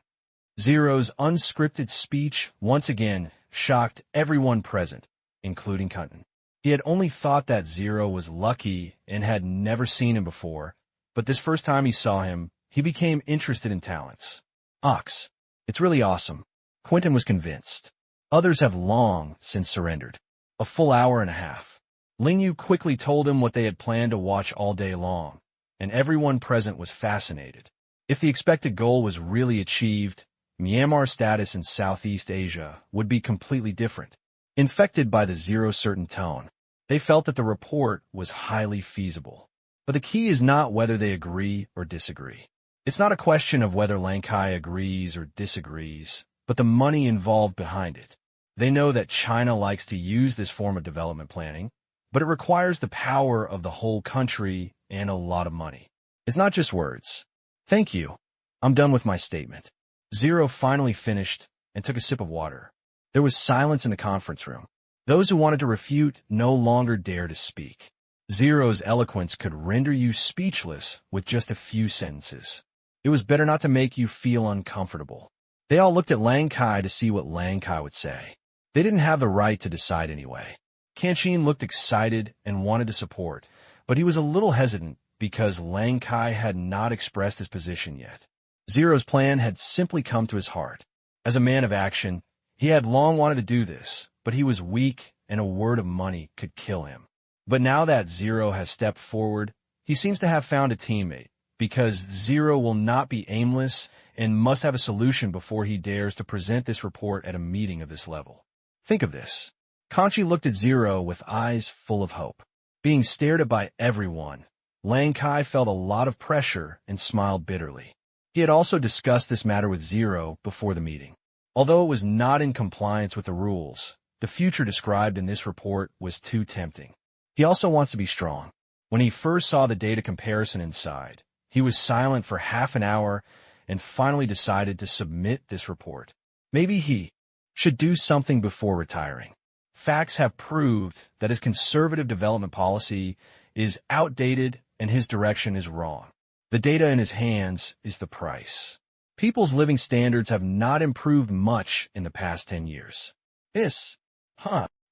A: Zero's unscripted speech once again shocked everyone present, including Cunton. He had only thought that Zero was lucky and had never seen him before, but this first time he saw him, he became interested in talents. Ox, it's really awesome. Quentin was convinced. Others have long since surrendered. A full hour and a half. Ling Yu quickly told him what they had planned to watch all day long, and everyone present was fascinated. If the expected goal was really achieved, Myanmar's status in Southeast Asia would be completely different. Infected by the zero-certain tone, they felt that the report was highly feasible. But the key is not whether they agree or disagree. It's not a question of whether Lang Kai agrees or disagrees, but the money involved behind it. They know that China likes to use this form of development planning, but it requires the power of the whole country and a lot of money. It's not just words. Thank you. I'm done with my statement. Zero finally finished and took a sip of water. There was silence in the conference room. Those who wanted to refute no longer dared to speak. Zero's eloquence could render you speechless with just a few sentences. It was better not to make you feel uncomfortable. They all looked at Lang Kai to see what Lang Kai would say. They didn't have the right to decide anyway. Tang Qing looked excited and wanted to support, but he was a little hesitant because Lang Kai had not expressed his position yet. Zero's plan had simply come to his heart. As a man of action, he had long wanted to do this, but he was weak and a word of money could kill him. But now that Zero has stepped forward, he seems to have found a teammate, because Zero will not be aimless and must have a solution before he dares to present this report at a meeting of this level. Think of this. Conchi looked at Zero with eyes full of hope. Being stared at by everyone, Lang Kai felt a lot of pressure and smiled bitterly. He had also discussed this matter with Zero before the meeting. Although it was not in compliance with the rules, the future described in this report was too tempting. He also wants to be strong. When he first saw the data comparison inside, he was silent for half an hour and finally decided to submit this report. Maybe he should do something before retiring. Facts have proved that his conservative development policy is outdated and his direction is wrong. The data in his hands is the price. People's living standards have not improved much in the past 10 years.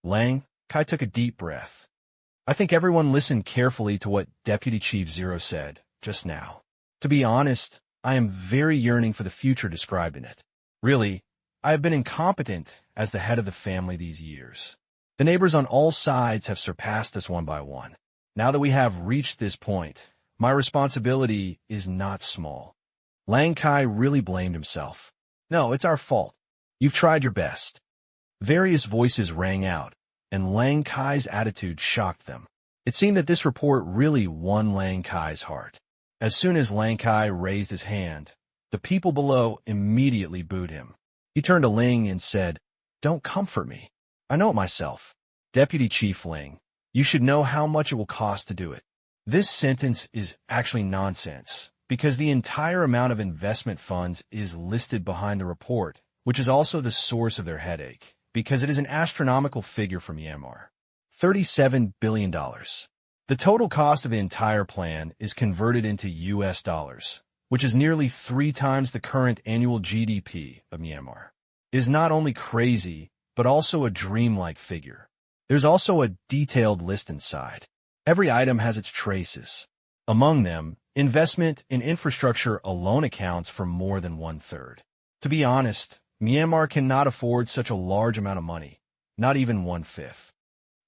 A: Lang Kai took a deep breath. I think everyone listened carefully to what Deputy Chief Zero said just now. To be honest, I am very yearning for the future described in it. Really, I have been incompetent as the head of the family these years. The neighbors on all sides have surpassed us one by one. Now that we have reached this point, my responsibility is not small. Lang Kai really blamed himself. No, it's our fault. You've tried your best. Various voices rang out, and Lang Kai's attitude shocked them. It seemed that this report really won Lang Kai's heart. As soon as Lang Kai raised his hand, the people below immediately booed him. He turned to Ling and said, "Don't comfort me. I know it myself. Deputy Chief Ling, you should know how much it will cost to do it." This sentence is actually nonsense, because the entire amount of investment funds is listed behind the report, which is also the source of their headache, because it is an astronomical figure for Myanmar. $37 billion. The total cost of the entire plan is converted into US dollars, which is nearly 3 times the current annual GDP of Myanmar. It is not only crazy, but also a dreamlike figure. There's also a detailed list inside. Every item has its traces. Among them, investment in infrastructure alone accounts for more than 1/3. To be honest, Myanmar cannot afford such a large amount of money, not even 1/5.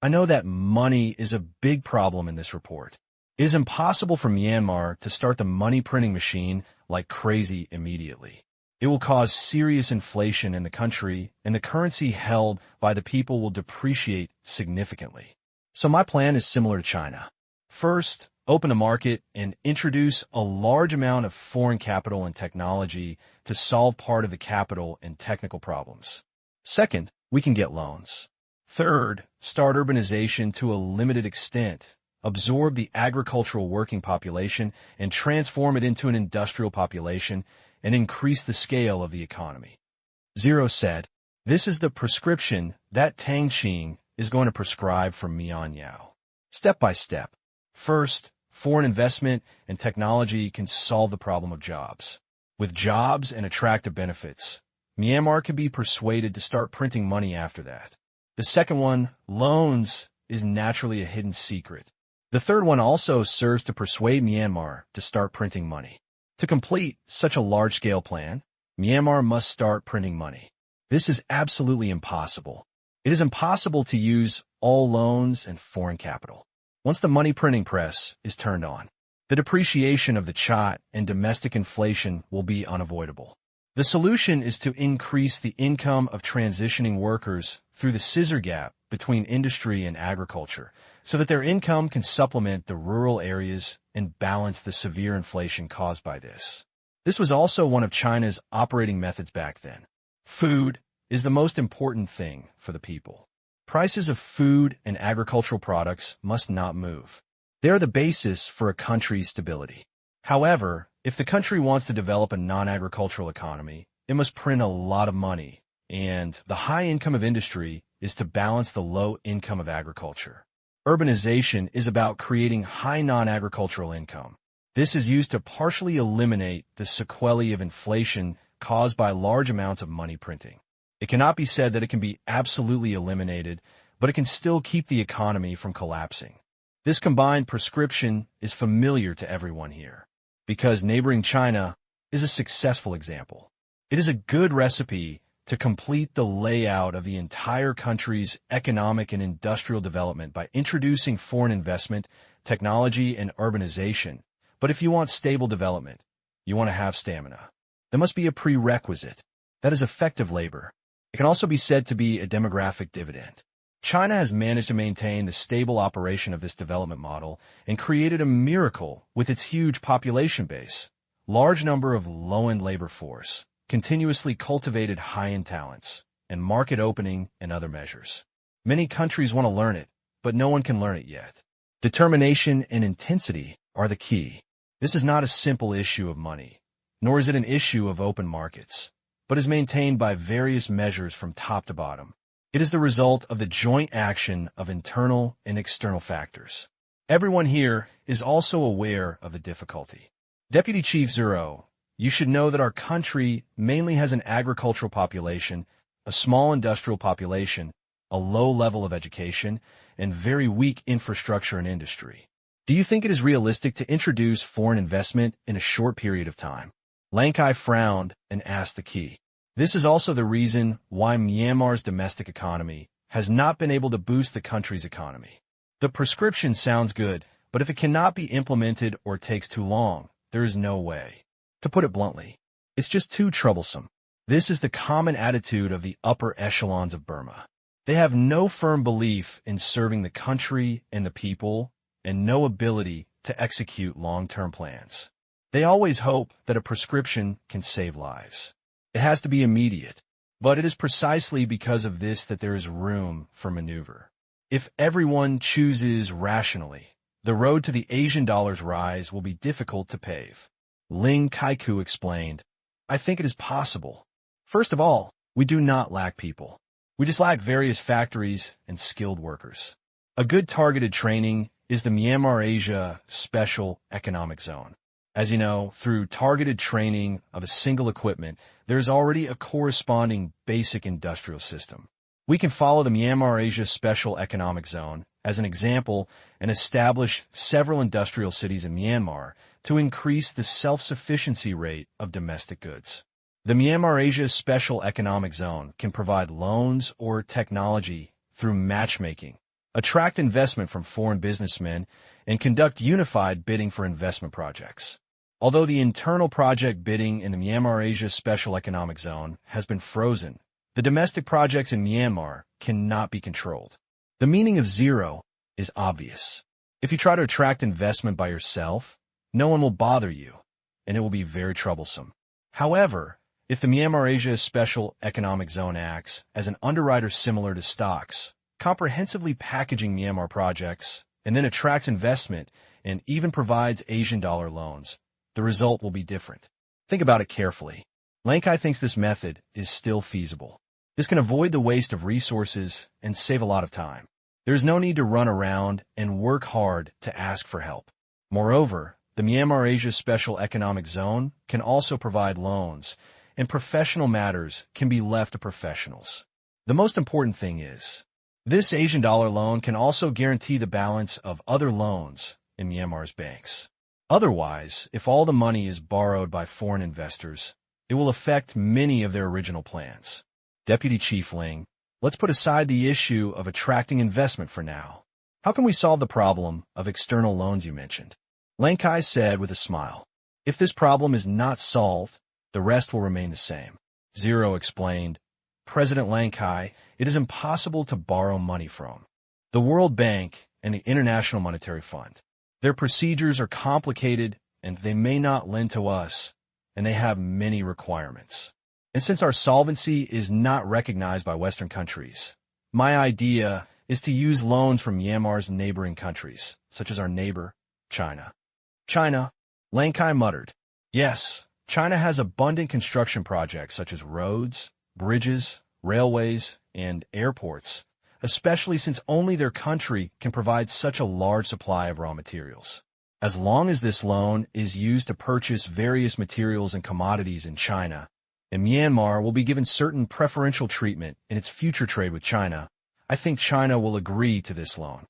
A: I know that money is a big problem in this report. It is impossible for Myanmar to start the money printing machine like crazy immediately. It will cause serious inflation in the country, and the currency held by the people will depreciate significantly. So my plan is similar to China. First, open a market and introduce a large amount of foreign capital and technology to solve part of the capital and technical problems. Second, we can get loans. Third, start urbanization to a limited extent, absorb the agricultural working population and transform it into an industrial population, and increase the scale of the economy. Zero said, "This is the prescription that Tang Qing is going to prescribe for Mian Yao." step by step. First, foreign investment and technology can solve the problem of jobs. With jobs and attractive benefits, Myanmar can be persuaded to start printing money after that. The second one, loans, is naturally a hidden secret. The third one also serves to persuade Myanmar to start printing money. To complete such a large-scale plan, Myanmar must start printing money. This is absolutely impossible. It is impossible to use all loans and foreign capital. Once the money printing press is turned on, the depreciation of the kyat and domestic inflation will be unavoidable. The solution is to increase the income of transitioning workers through the scissor gap between industry and agriculture, so that their income can supplement the rural areas and balance the severe inflation caused by this. This was also one of China's operating methods back then. Food is the most important thing for the people. Prices of food and agricultural products must not move. They are the basis for a country's stability. However, if the country wants to develop a non-agricultural economy, it must print a lot of money, and the high income of industry is to balance the low income of agriculture. Urbanization is about creating high non-agricultural income. This is used to partially eliminate the sequelae of inflation caused by large amounts of money printing. It cannot be said that it can be absolutely eliminated, but it can still keep the economy from collapsing. This combined prescription is familiar to everyone here, because neighboring China is a successful example. It is a good recipe to complete the layout of the entire country's economic and industrial development by introducing foreign investment, technology, and urbanization. But if you want stable development, you want to have stamina. There must be a prerequisite. That is effective labor. It can also be said to be a demographic dividend. China has managed to maintain the stable operation of this development model and created a miracle with its huge population base, large number of low-end labor force, continuously cultivated high-end talents, and market opening and other measures. Many countries want to learn it, but no one can learn it yet. Determination and intensity are the key. This is not a simple issue of money, nor is it an issue of open markets, but is maintained by various measures from top to bottom. It is the result of the joint action of internal and external factors. Everyone here is also aware of the difficulty. Deputy Chief Zero, you should know that our country mainly has an agricultural population, a small industrial population, a low level of education, and very weak infrastructure and industry. Do you think it is realistic to introduce foreign investment in a short period of time? Lankai frowned and asked the key. This is also the reason why Myanmar's domestic economy has not been able to boost the country's economy. The prescription sounds good, but if it cannot be implemented or takes too long, there is no way. To put it bluntly, it's just too troublesome. This is the common attitude of the upper echelons of Burma. They have no firm belief in serving the country and the people, and no ability to execute long-term plans. They always hope that a prescription can save lives. It has to be immediate, but it is precisely because of this that there is room for maneuver. If everyone chooses rationally, the road to the Asian dollar's rise will be difficult to pave. Ling Kaiku explained, I think it is possible. First of all, we do not lack people. We just lack various factories and skilled workers. A good targeted training is the Myanmar Asia Special Economic Zone. As you know, through targeted training of a single equipment, there is already a corresponding basic industrial system. We can follow the Myanmar Asia Special Economic Zone as an example and establish several industrial cities in Myanmar to increase the self-sufficiency rate of domestic goods. The Myanmar Asia Special Economic Zone can provide loans or technology through matchmaking, attract investment from foreign businessmen, and conduct unified bidding for investment projects. Although the internal project bidding in the Myanmar Asia Special Economic Zone has been frozen, the domestic projects in Myanmar cannot be controlled. The meaning of zero is obvious. If you try to attract investment by yourself, no one will bother you, and it will be very troublesome. However, if the Myanmar Asia Special Economic Zone acts as an underwriter similar to stocks, comprehensively packaging Myanmar projects, and then attracts investment and even provides Asian dollar loans, the result will be different. Think about it carefully. Lankai thinks this method is still feasible. This can avoid the waste of resources and save a lot of time. There's no need to run around and work hard to ask for help. Moreover, the Myanmar Asia Special Economic Zone can also provide loans, and professional matters can be left to professionals. The most important thing is, this Asian dollar loan can also guarantee the balance of other loans in Myanmar's banks. Otherwise, if all the money is borrowed by foreign investors, it will affect many of their original plans. Deputy Chief Ling, let's put aside the issue of attracting investment for now. How can we solve the problem of external loans you mentioned? Lang Kai said with a smile. If this problem is not solved, the rest will remain the same. Zero explained. President Lang Kai, it is impossible to borrow money from the World Bank and the International Monetary Fund. Their procedures are complicated and they may not lend to us, and they have many requirements. And since our solvency is not recognized by Western countries, my idea is to use loans from Myanmar's neighboring countries, such as our neighbor, China. China, Lang Kai muttered. Yes, China has abundant construction projects such as roads, bridges, railways, and airports, especially since only their country can provide such a large supply of raw materials. As long as this loan is used to purchase various materials and commodities in China, and Myanmar will be given certain preferential treatment in its future trade with China, I think China will agree to this loan.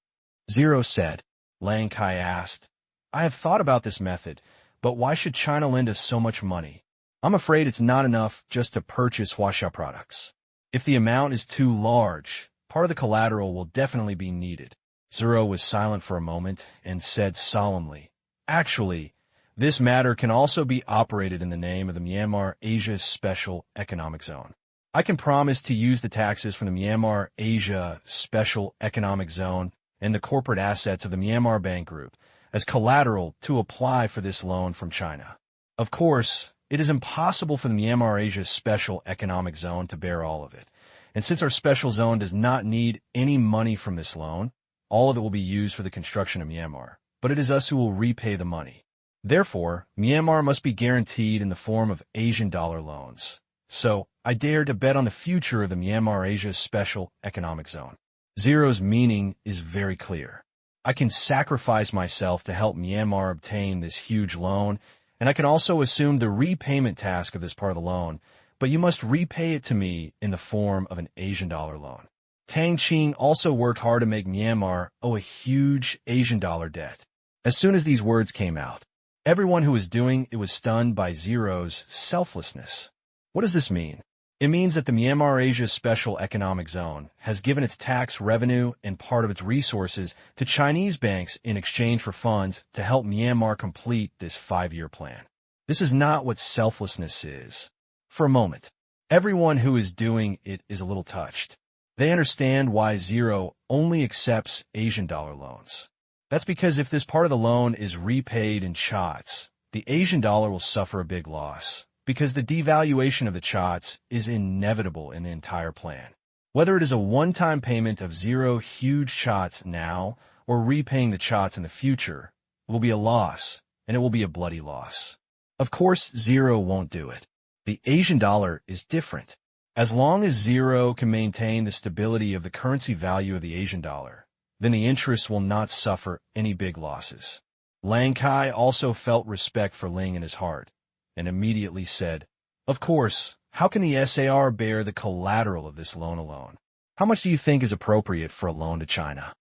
A: Zero said. Lang Kai asked, I have thought about this method, but why should China lend us so much money? I'm afraid it's not enough just to purchase Huaxia products. If the amount is too large, part of the collateral will definitely be needed. Zero was silent for a moment and said solemnly, Actually, this matter can also be operated in the name of the Myanmar Asia Special Economic Zone. I can promise to use the taxes from the Myanmar Asia Special Economic Zone and the corporate assets of the Myanmar Bank Group as collateral to apply for this loan from China. Of course, it is impossible for the Myanmar Asia Special Economic Zone to bear all of it, and since our special zone does not need any money from this loan, all of it will be used for the construction of Myanmar, but it is us who will repay the money. Therefore, Myanmar must be guaranteed in the form of Asian dollar loans. So, I dare to bet on the future of the Myanmar Asia Special Economic Zone. Zero's meaning is very clear. I can sacrifice myself to help Myanmar obtain this huge loan, and I can also assume the repayment task of this part of the loan, but you must repay it to me in the form of an Asian dollar loan. Tang Qing also worked hard to make Myanmar owe a huge Asian dollar debt. As soon as these words came out, everyone who was doing it was stunned by Zero's selflessness. What does this mean? It means that the Myanmar Asia Special Economic Zone has given its tax revenue and part of its resources to Chinese banks in exchange for funds to help Myanmar complete this 5-year plan. This is not what selflessness is. For a moment, everyone who is doing it is a little touched. They understand why Zero only accepts Asian dollar loans. That's because if this part of the loan is repaid in Chats, the Asian dollar will suffer a big loss, because the devaluation of the Chats is inevitable in the entire plan. Whether it is a one-time payment of 0 huge Chats now or repaying the Chats in the future, it will be a loss, and it will be a bloody loss. Of course, Zero won't do it. The Asian dollar is different. As long as Zero can maintain the stability of the currency value of the Asian dollar, then the interest will not suffer any big losses. Lang Kai also felt respect for Ling in his heart, and immediately said, Of course, how can the SAR bear the collateral of this loan alone? How much do you think is appropriate for a loan to China?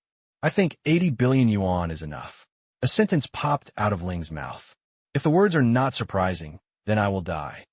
A: I think 80 billion yuan is enough. A sentence popped out of Ling's mouth. If the words are not surprising, then I will die.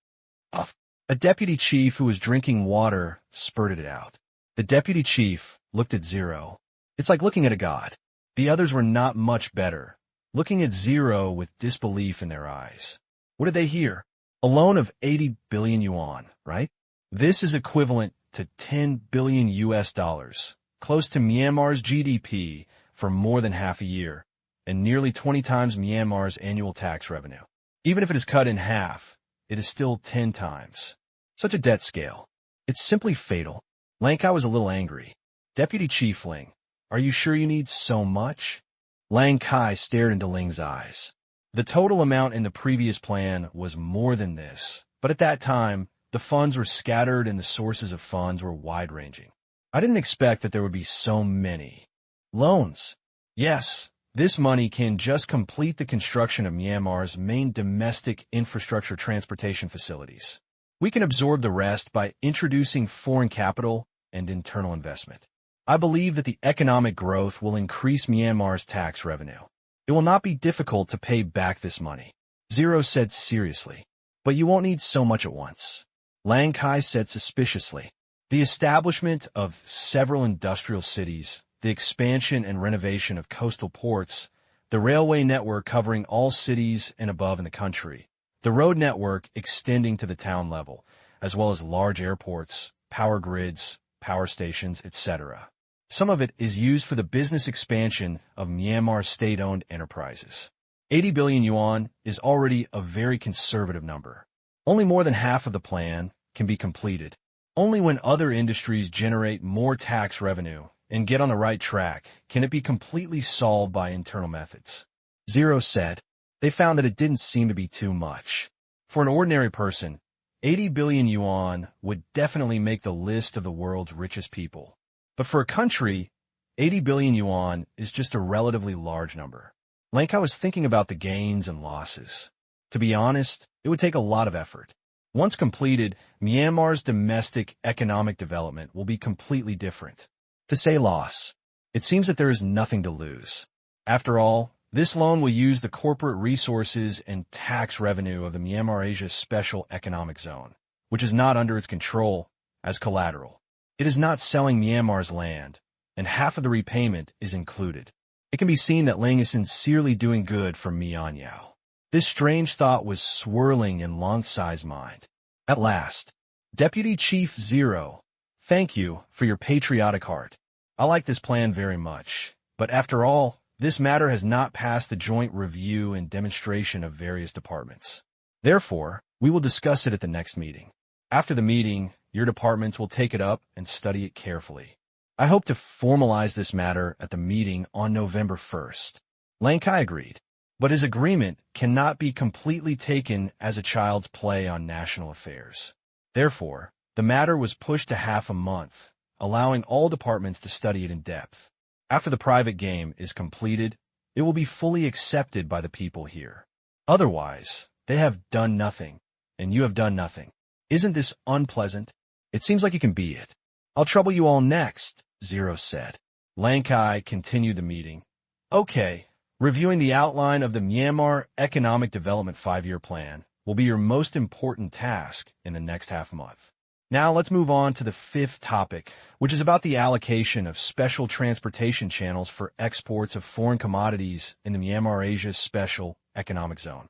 A: A deputy chief who was drinking water spurted it out. The deputy chief looked at Zero. It's like looking at a god. The others were not much better, looking at Zero with disbelief in their eyes. What did they hear? A loan of 80 billion yuan, right? This is equivalent to 10 billion US dollars, close to Myanmar's GDP for more than half a year, and nearly 20 times Myanmar's annual tax revenue. Even if it is cut in half, it is still 10 times. Such a debt scale. It's simply fatal. Lang Kai was a little angry. Deputy Chief Ling, are you sure you need so much? Lang Kai stared into Ling's eyes. The total amount in the previous plan was more than this, but at that time, the funds were scattered and the sources of funds were wide-ranging. I didn't expect that there would be so many. Loans. Yes, this money can just complete the construction of Myanmar's main domestic infrastructure transportation facilities. We can absorb the rest by introducing foreign capital and internal investment. I believe that the economic growth will increase Myanmar's tax revenue. It will not be difficult to pay back this money. Zero said seriously. But you won't need so much at once. Lang Kai said suspiciously. The establishment of several industrial cities, the expansion and renovation of coastal ports, the railway network covering all cities and above in the country, the road network extending to the town level, as well as large airports, power grids, power stations, etc. Some of it is used for the business expansion of Myanmar's state-owned enterprises. 80 billion yuan is already a very conservative number. Only more than half of the plan can be completed. Only when other industries generate more tax revenue and get on the right track can it be completely solved by internal methods. Zero said. They found that it didn't seem to be too much. For an ordinary person, 80 billion yuan would definitely make the list of the world's richest people. But for a country, 80 billion yuan is just a relatively large number. Lang Kai was thinking about the gains and losses. To be honest, it would take a lot of effort. Once completed, Myanmar's domestic economic development will be completely different. To say loss, it seems that there is nothing to lose. After all, this loan will use the corporate resources and tax revenue of the Myanmar Asia Special Economic Zone, which is not under its control, as collateral. It is not selling Myanmar's land, and half of the repayment is included. It can be seen that Lang is sincerely doing good for Myanmar. This strange thought was swirling in Lang Sai's mind. At last, Deputy Chief Zero, thank you for your patriotic heart. I like this plan very much, but after all, this matter has not passed the joint review and demonstration of various departments. Therefore, we will discuss it at the next meeting. After the meeting, your departments will take it up and study it carefully. I hope to formalize this matter at the meeting on November 1st. Lang Kai agreed, but his agreement cannot be completely taken as a child's play on national affairs. Therefore, the matter was pushed to half a month, allowing all departments to study it in depth. After the private game is completed, it will be fully accepted by the people here. Otherwise, they have done nothing, and you have done nothing. Isn't this unpleasant? It seems like you can be it. I'll trouble you all next, Zero said. Lang Kai continued the meeting. Okay, reviewing the outline of the Myanmar Economic Development 5-year plan will be your most important task in the next half month. Now let's move on to the 5th topic, which is about the allocation of special transportation channels for exports of foreign commodities in the Myanmar Asia Special Economic Zone.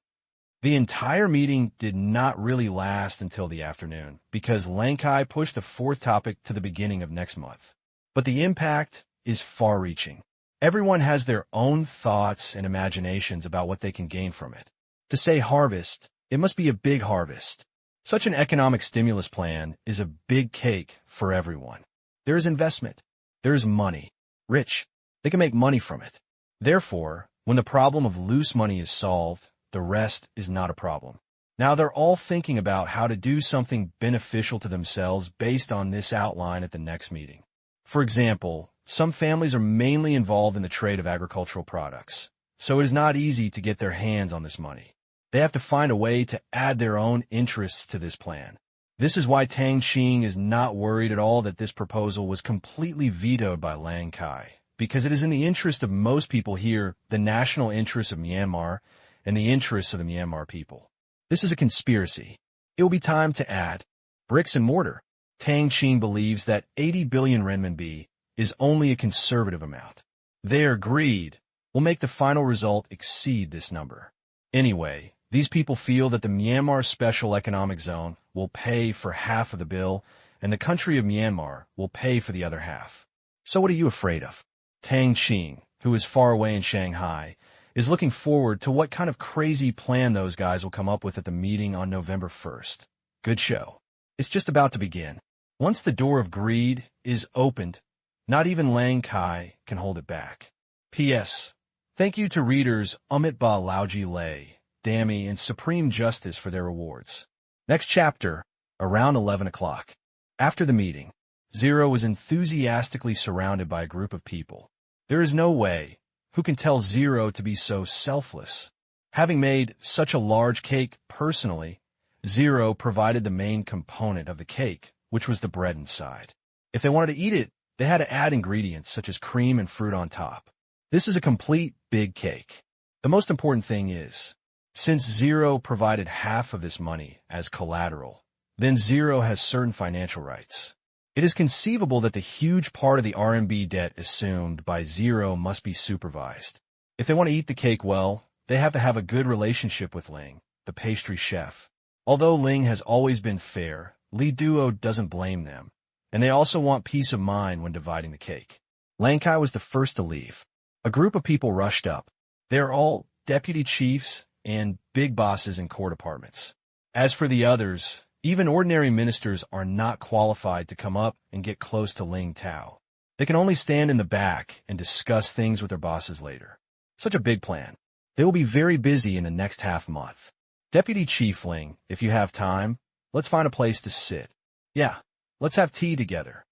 A: The entire meeting did not really last until the afternoon because Lang Kai pushed the 4th topic to the beginning of next month. But the impact is far-reaching. Everyone has their own thoughts and imaginations about what they can gain from it. To say harvest, it must be a big harvest. Such an economic stimulus plan is a big cake for everyone. There is investment. There is money. Rich. They can make money from it. Therefore, when the problem of loose money is solved, the rest is not a problem. Now they're all thinking about how to do something beneficial to themselves based on this outline at the next meeting. For example, some families are mainly involved in the trade of agricultural products, so it is not easy to get their hands on this money. They have to find a way to add their own interests to this plan. This is why Tang Qing is not worried at all that this proposal was completely vetoed by Lang Kai, because it is in the interest of most people here, the national interests of Myanmar, and the interests of the Myanmar people. This is a conspiracy. It will be time to add bricks and mortar. Tang Qing believes that 80 billion renminbi is only a conservative amount. Their greed will make the final result exceed this number. Anyway, these people feel that the Myanmar Special Economic Zone will pay for half of the bill, and the country of Myanmar will pay for the other half. So what are you afraid of? Tang Qing, who is far away in Shanghai, is looking forward to what kind of crazy plan those guys will come up with at the meeting on November 1st. Good show. It's just about to begin. Once the door of greed is opened, not even Lang Kai can hold it back. P.S. Thank you to readers Amit Ba Lauji Lay, Dammy, and Supreme Justice for their rewards. Next chapter, around 11 o'clock. After the meeting, Zero was enthusiastically surrounded by a group of people. There is no way. Who can tell Zero to be so selfless? Having made such a large cake personally, Zero provided the main component of the cake, which was the bread inside. If they wanted to eat it, they had to add ingredients such as cream and fruit on top. This is a complete big cake. The most important thing is, since Zero provided half of this money as collateral, then Zero has certain financial rights. It is conceivable that the huge part of the RMB debt assumed by Zero must be supervised. If they want to eat the cake well, they have to have a good relationship with Ling, the pastry chef. Although Ling has always been fair, Li Duo doesn't blame them, and they also want peace of mind when dividing the cake. Lang Kai was the first to leave. A group of people rushed up. They are all deputy chiefs and big bosses in court departments. As for the others, even ordinary ministers are not qualified to come up and get close to Ling Tao. They can only stand in the back and discuss things with their bosses later. Such a big plan. They will be very busy in the next half month. Deputy Chief Ling, if you have time, let's find a place to sit. Yeah, let's have tea together.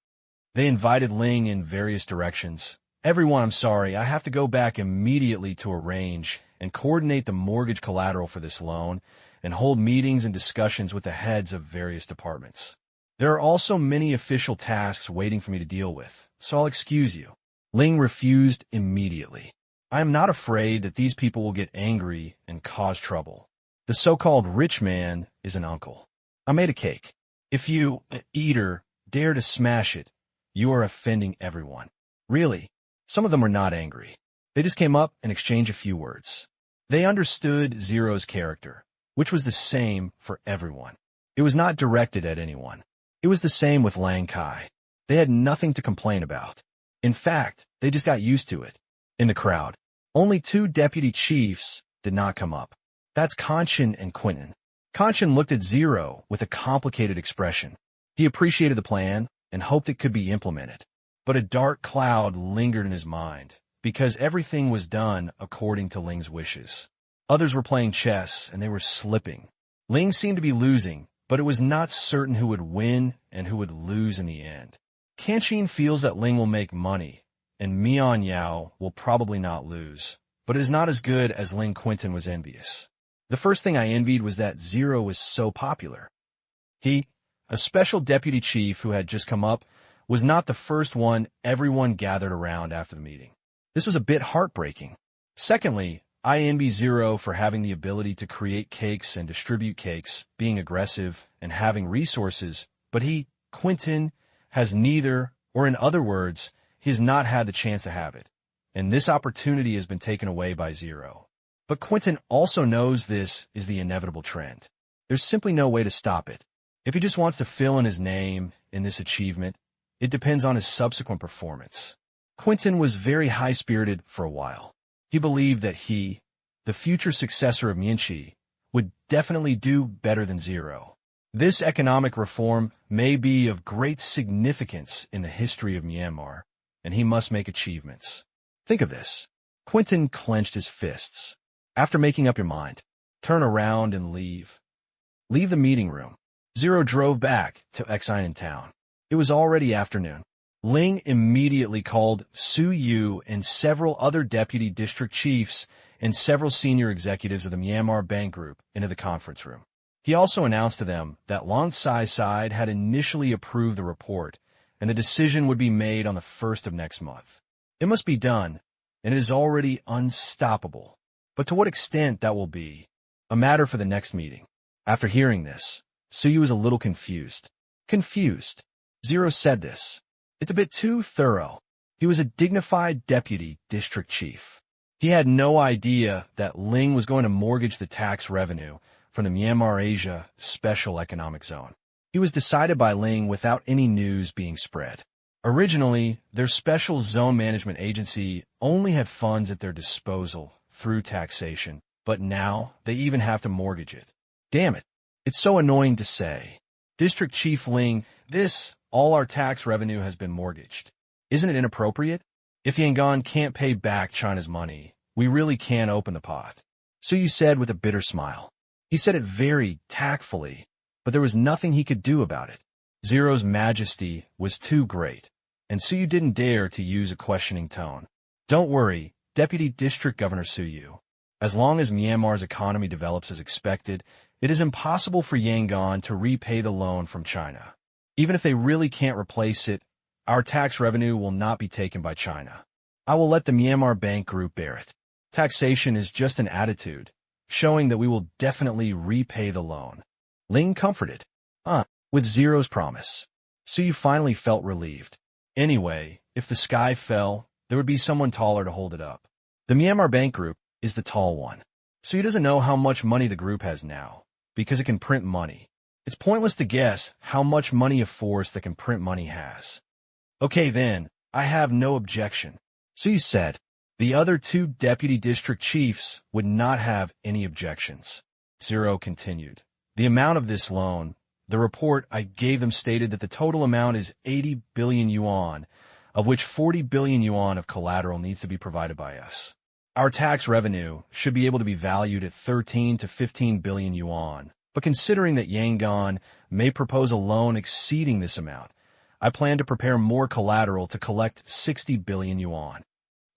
A: They invited Ling in various directions. Everyone, I'm sorry, I have to go back immediately to arrange and coordinate the mortgage collateral for this loan and hold meetings and discussions with the heads of various departments. There are also many official tasks waiting for me to deal with, so I'll excuse you. Ling refused immediately. I am not afraid that these people will get angry and cause trouble. The so-called rich man is an uncle. I made a cake. If you, eater, dare to smash it, you are offending everyone. Really, some of them were not angry. They just came up and exchanged a few words. They understood Zero's character, which was the same for everyone. It was not directed at anyone. It was the same with Lang Kai. They had nothing to complain about. In fact, they just got used to it. In the crowd, only 2 deputy chiefs did not come up. That's Kanchan and Quentin. Kanchan looked at Zero with a complicated expression. He appreciated the plan and hoped it could be implemented. But a dark cloud lingered in his mind, because everything was done according to Ling's wishes. Others were playing chess, and they were slipping. Ling seemed to be losing, but it was not certain who would win and who would lose in the end. Kanchan feels that Ling will make money, and Mian Yao will probably not lose, but it is not as good as Ling Quinton was envious. The first thing I envied was that Zero was so popular. He, a special deputy chief who had just come up, was not the first one everyone gathered around after the meeting. This was a bit heartbreaking. Secondly, I envy Zero for having the ability to create cakes and distribute cakes, being aggressive, and having resources, but he, Quinton, has neither, or in other words, he has not had the chance to have it, and this opportunity has been taken away by Zero. But Quinton also knows this is the inevitable trend. There's simply no way to stop it. If he just wants to fill in his name in this achievement, it depends on his subsequent performance. Quinton was very high-spirited for a while. He believed that he, the future successor of Mianqi, would definitely do better than Zero. This economic reform may be of great significance in the history of Myanmar, and he must make achievements. Think of this. Quinton clenched his fists. After making up your mind, turn around and leave. Leave the meeting room. Zero drove back to Exine in town. It was already afternoon. Ling immediately called Su Yu and several other deputy district chiefs and several senior executives of the Myanmar Bank Group into the conference room. He also announced to them that Long Tsai's side had initially approved the report, and the decision would be made on the 1st of next month. It must be done, and it is already unstoppable. But to what extent that will be, a matter for the next meeting. After hearing this, Su Yu was a little confused. Confused. Zero said this. It's a bit too thorough. He was a dignified deputy district chief. He had no idea that Ling was going to mortgage the tax revenue from the Myanmar Asia Special Economic Zone. It was decided by Ling without any news being spread. Originally, their special zone management agency only had funds at their disposal through taxation, but now they even have to mortgage it. Damn it. It's so annoying to say. District Chief Ling, all our tax revenue has been mortgaged. Isn't it inappropriate? If Yangon can't pay back China's money, we really can't open the pot. Su Yu said with a bitter smile. He said it very tactfully, but there was nothing he could do about it. Zero's majesty was too great, and Su Yu didn't dare to use a questioning tone. Don't worry, Deputy District Governor Suyu. As long as Myanmar's economy develops as expected, it is impossible for Yangon to repay the loan from China. Even if they really can't replace it, our tax revenue will not be taken by China. I will let the Myanmar Bank Group bear it. Taxation is just an attitude, showing that we will definitely repay the loan. Ling comforted. With Zero's promise. Suyu finally felt relieved. Anyway, if the sky fell, there would be someone taller to hold it up. The Myanmar Bank Group is the tall one. Suyu doesn't know how much money the group has now, because it can print money. It's pointless to guess how much money a force that can print money has. Okay then, I have no objection. Suyu said. The other two deputy district chiefs would not have any objections. Zero continued. The amount of this loan, the report I gave them stated that the total amount is 80 billion yuan, of which 40 billion yuan of collateral needs to be provided by us. Our tax revenue should be able to be valued at 13 to 15 billion yuan, but considering that Yangon may propose a loan exceeding this amount, I plan to prepare more collateral to collect 60 billion yuan.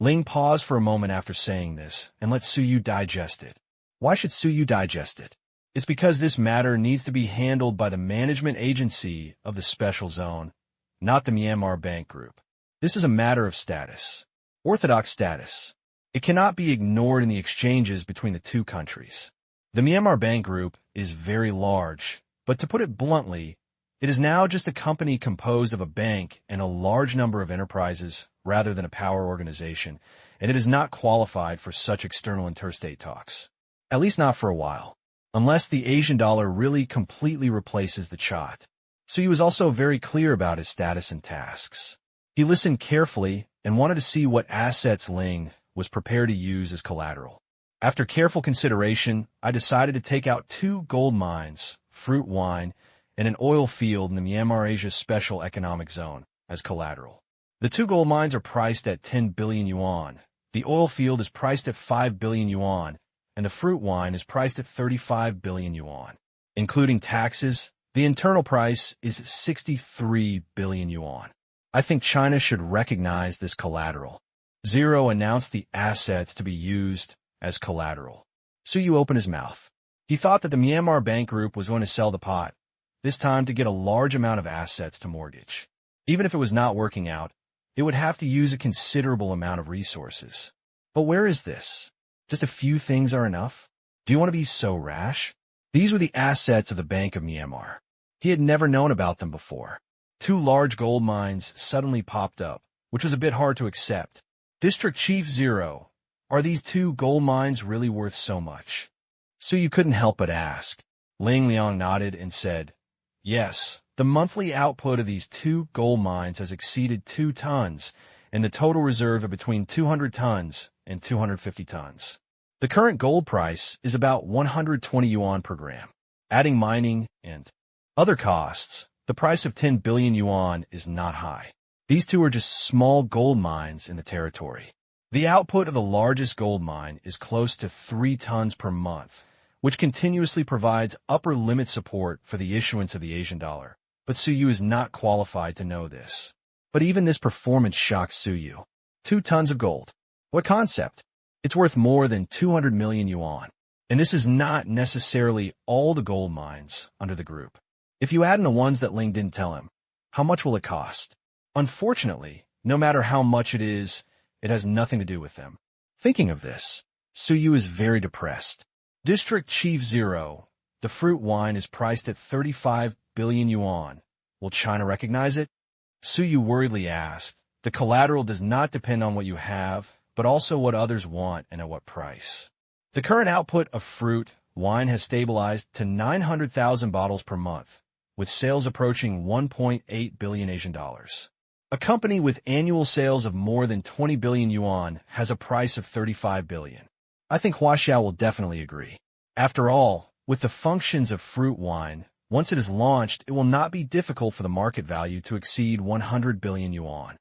A: Ling paused for a moment after saying this and let Suyu digest it. Why should Suyu digest it? It's because this matter needs to be handled by the management agency of the special zone, not the Myanmar Bank Group. This is a matter of status. Orthodox status. It cannot be ignored in the exchanges between the two countries. The Myanmar Bank Group is very large, but to put it bluntly, it is now just a company composed of a bank and a large number of enterprises rather than a power organization, and it is not qualified for such external interstate talks. At least not for a while, unless the Asian dollar really completely replaces the Chat. So he was also very clear about his status and tasks. He listened carefully and wanted to see what assets Ling was prepared to use as collateral. After careful consideration, I decided to take out 2 gold mines, fruit wine, and an oil field in the Myanmar Asia Special Economic Zone as collateral. The 2 gold mines are priced at 10 billion yuan. The oil field is priced at 5 billion yuan, and the fruit wine is priced at 35 billion yuan. Including taxes, the internal price is 63 billion yuan. I think China should recognize this collateral. Zero announced the assets to be used as collateral. Suyu opened his mouth. He thought that the Myanmar Bank Group was going to sell the pot, this time to get a large amount of assets to mortgage. Even if it was not working out, it would have to use a considerable amount of resources. But where is this? Just a few things are enough? Do you want to be so rash? These were the assets of the Bank of Myanmar. He had never known about them before. 2 large gold mines suddenly popped up, which was a bit hard to accept. District Chief Zero, are these 2 gold mines really worth so much? Suyu couldn't help but ask. Ling Liang nodded and said, yes, the monthly output of these 2 gold mines has exceeded 2 tons, and the total reserve of between 200 tons and 250 tons. The current gold price is about 120 yuan per gram. Adding mining and other costs, the price of 10 billion yuan is not high. These 2 are just small gold mines in the territory. The output of the largest gold mine is close to 3 tons per month, which continuously provides upper limit support for the issuance of the Asian dollar. But Suyu is not qualified to know this. But even this performance shocks Suyu. 2 tons of gold. What concept? It's worth more than 200 million yuan. And this is not necessarily all the gold mines under the group. If you add in the ones that Ling didn't tell him, how much will it cost? Unfortunately, no matter how much it is, it has nothing to do with them. Thinking of this, Suyu is very depressed. District Chief Zero, the fruit wine is priced at 35 billion yuan. Will China recognize it? Suyu worriedly asked. The collateral does not depend on what you have, but also what others want and at what price. The current output of fruit wine has stabilized to 900,000 bottles per month, with sales approaching 1.8 billion Asian dollars. A company with annual sales of more than 20 billion yuan has a price of 35 billion. I think Huaxiao will definitely agree. After all, with the functions of fruit wine, once it is launched, it will not be difficult for the market value to exceed 100 billion yuan.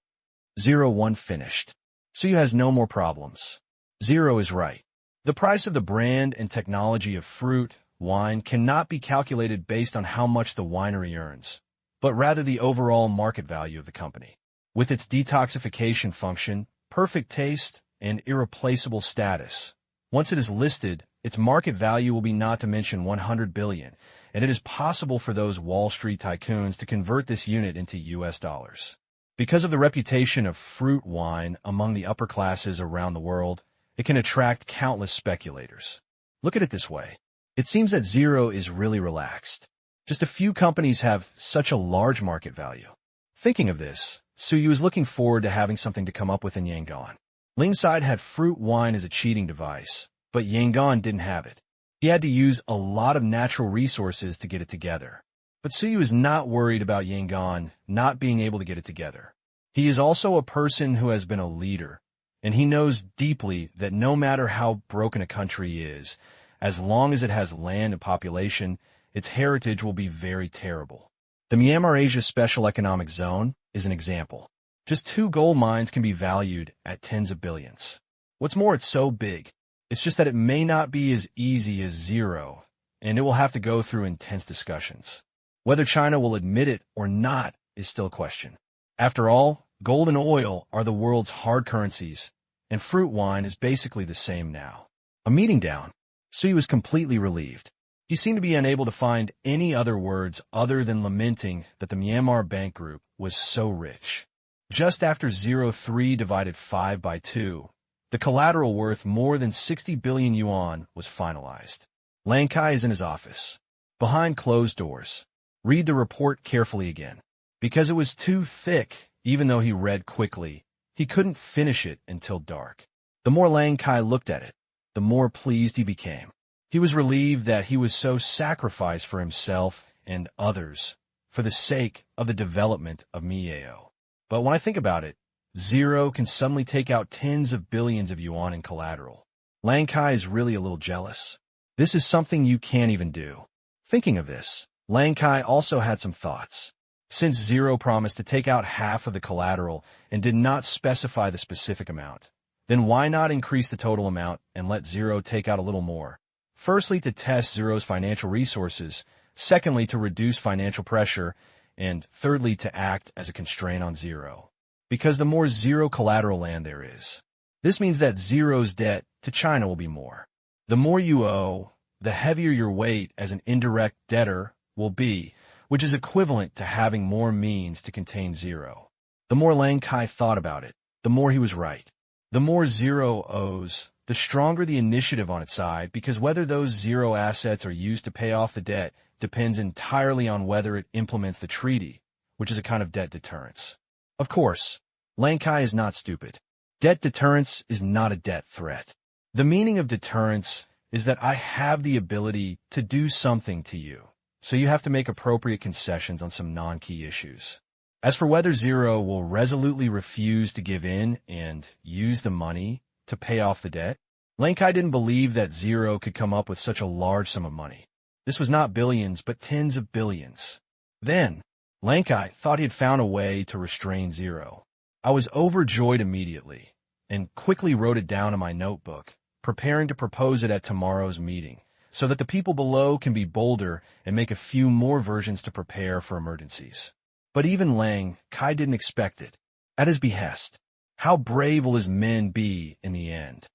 A: 01 finished. Suyu has no more problems. Zero is right. The price of the brand and technology of fruit wine cannot be calculated based on how much the winery earns, but rather the overall market value of the company. With its detoxification function, perfect taste, and irreplaceable status. Once it is listed, its market value will be not to mention 100 billion, and it is possible for those Wall Street tycoons to convert this unit into US dollars. Because of the reputation of fruit wine among the upper classes around the world, it can attract countless speculators. Look at it this way. It seems that zero is really relaxed. Just a few companies have such a large market value. Thinking of this, Suyu is looking forward to having something to come up with in Yangon. Lingside had fruit wine as a cheating device, but Yangon didn't have it. He had to use a lot of natural resources to get it together. But Suyu is not worried about Yangon not being able to get it together. He is also a person who has been a leader, and he knows deeply that no matter how broken a country is, as long as it has land and population, its heritage will be very terrible. The Myanmar Asia Special Economic Zone is an example. Just 2 gold mines can be valued at tens of billions. What's more, it's so big. It's just that it may not be as easy as zero, and it will have to go through intense discussions. Whether China will admit it or not is still a question. After all, gold and oil are the world's hard currencies, and fruit wine is basically the same now. A meeting down, Suyu was completely relieved. He seemed to be unable to find any other words other than lamenting that the Myanmar Bank Group was so rich. Just after 03 divided 5 by 2, the collateral worth more than 60 billion yuan was finalized. Lang Kai is in his office, behind closed doors. Read the report carefully again. Because it was too thick, even though he read quickly, he couldn't finish it until dark. The more Lang Kai looked at it, the more pleased he became. He was relieved that he was so sacrificed for himself and others for the sake of the development of Miao. But when I think about it, zero can suddenly take out tens of billions of yuan in collateral. Lang Kai is really a little jealous. This is something you can't even do. Thinking of this, Lang Kai also had some thoughts. Since Zero promised to take out half of the collateral and did not specify the specific amount, then why not increase the total amount and let Zero take out a little more? Firstly, to test Zero's financial resources, secondly, to reduce financial pressure, and thirdly, to act as a constraint on Zero. Because the more Zero collateral land there is, this means that Zero's debt to China will be more. The more you owe, the heavier your weight as an indirect debtor will be, which is equivalent to having more means to contain Zero. The more Lang Kai thought about it, the more he was right. The more Zero owes, the stronger the initiative on its side, because whether those Zero assets are used to pay off the debt depends entirely on whether it implements the treaty, which is a kind of debt deterrence. Of course, Lang Kai is not stupid. Debt deterrence is not a debt threat. The meaning of deterrence is that I have the ability to do something to you, so you have to make appropriate concessions on some non-key issues. As for whether Zero will resolutely refuse to give in and use the money to pay off the debt, Lang Kai didn't believe that Zero could come up with such a large sum of money. This was not billions, but tens of billions. Then, Lang Kai thought he had found a way to restrain Zero. I was overjoyed immediately, and quickly wrote it down in my notebook, preparing to propose it at tomorrow's meeting, so that the people below can be bolder and make a few more versions to prepare for emergencies. But even Lang Kai didn't expect it. At his behest, how brave will his men be in the end?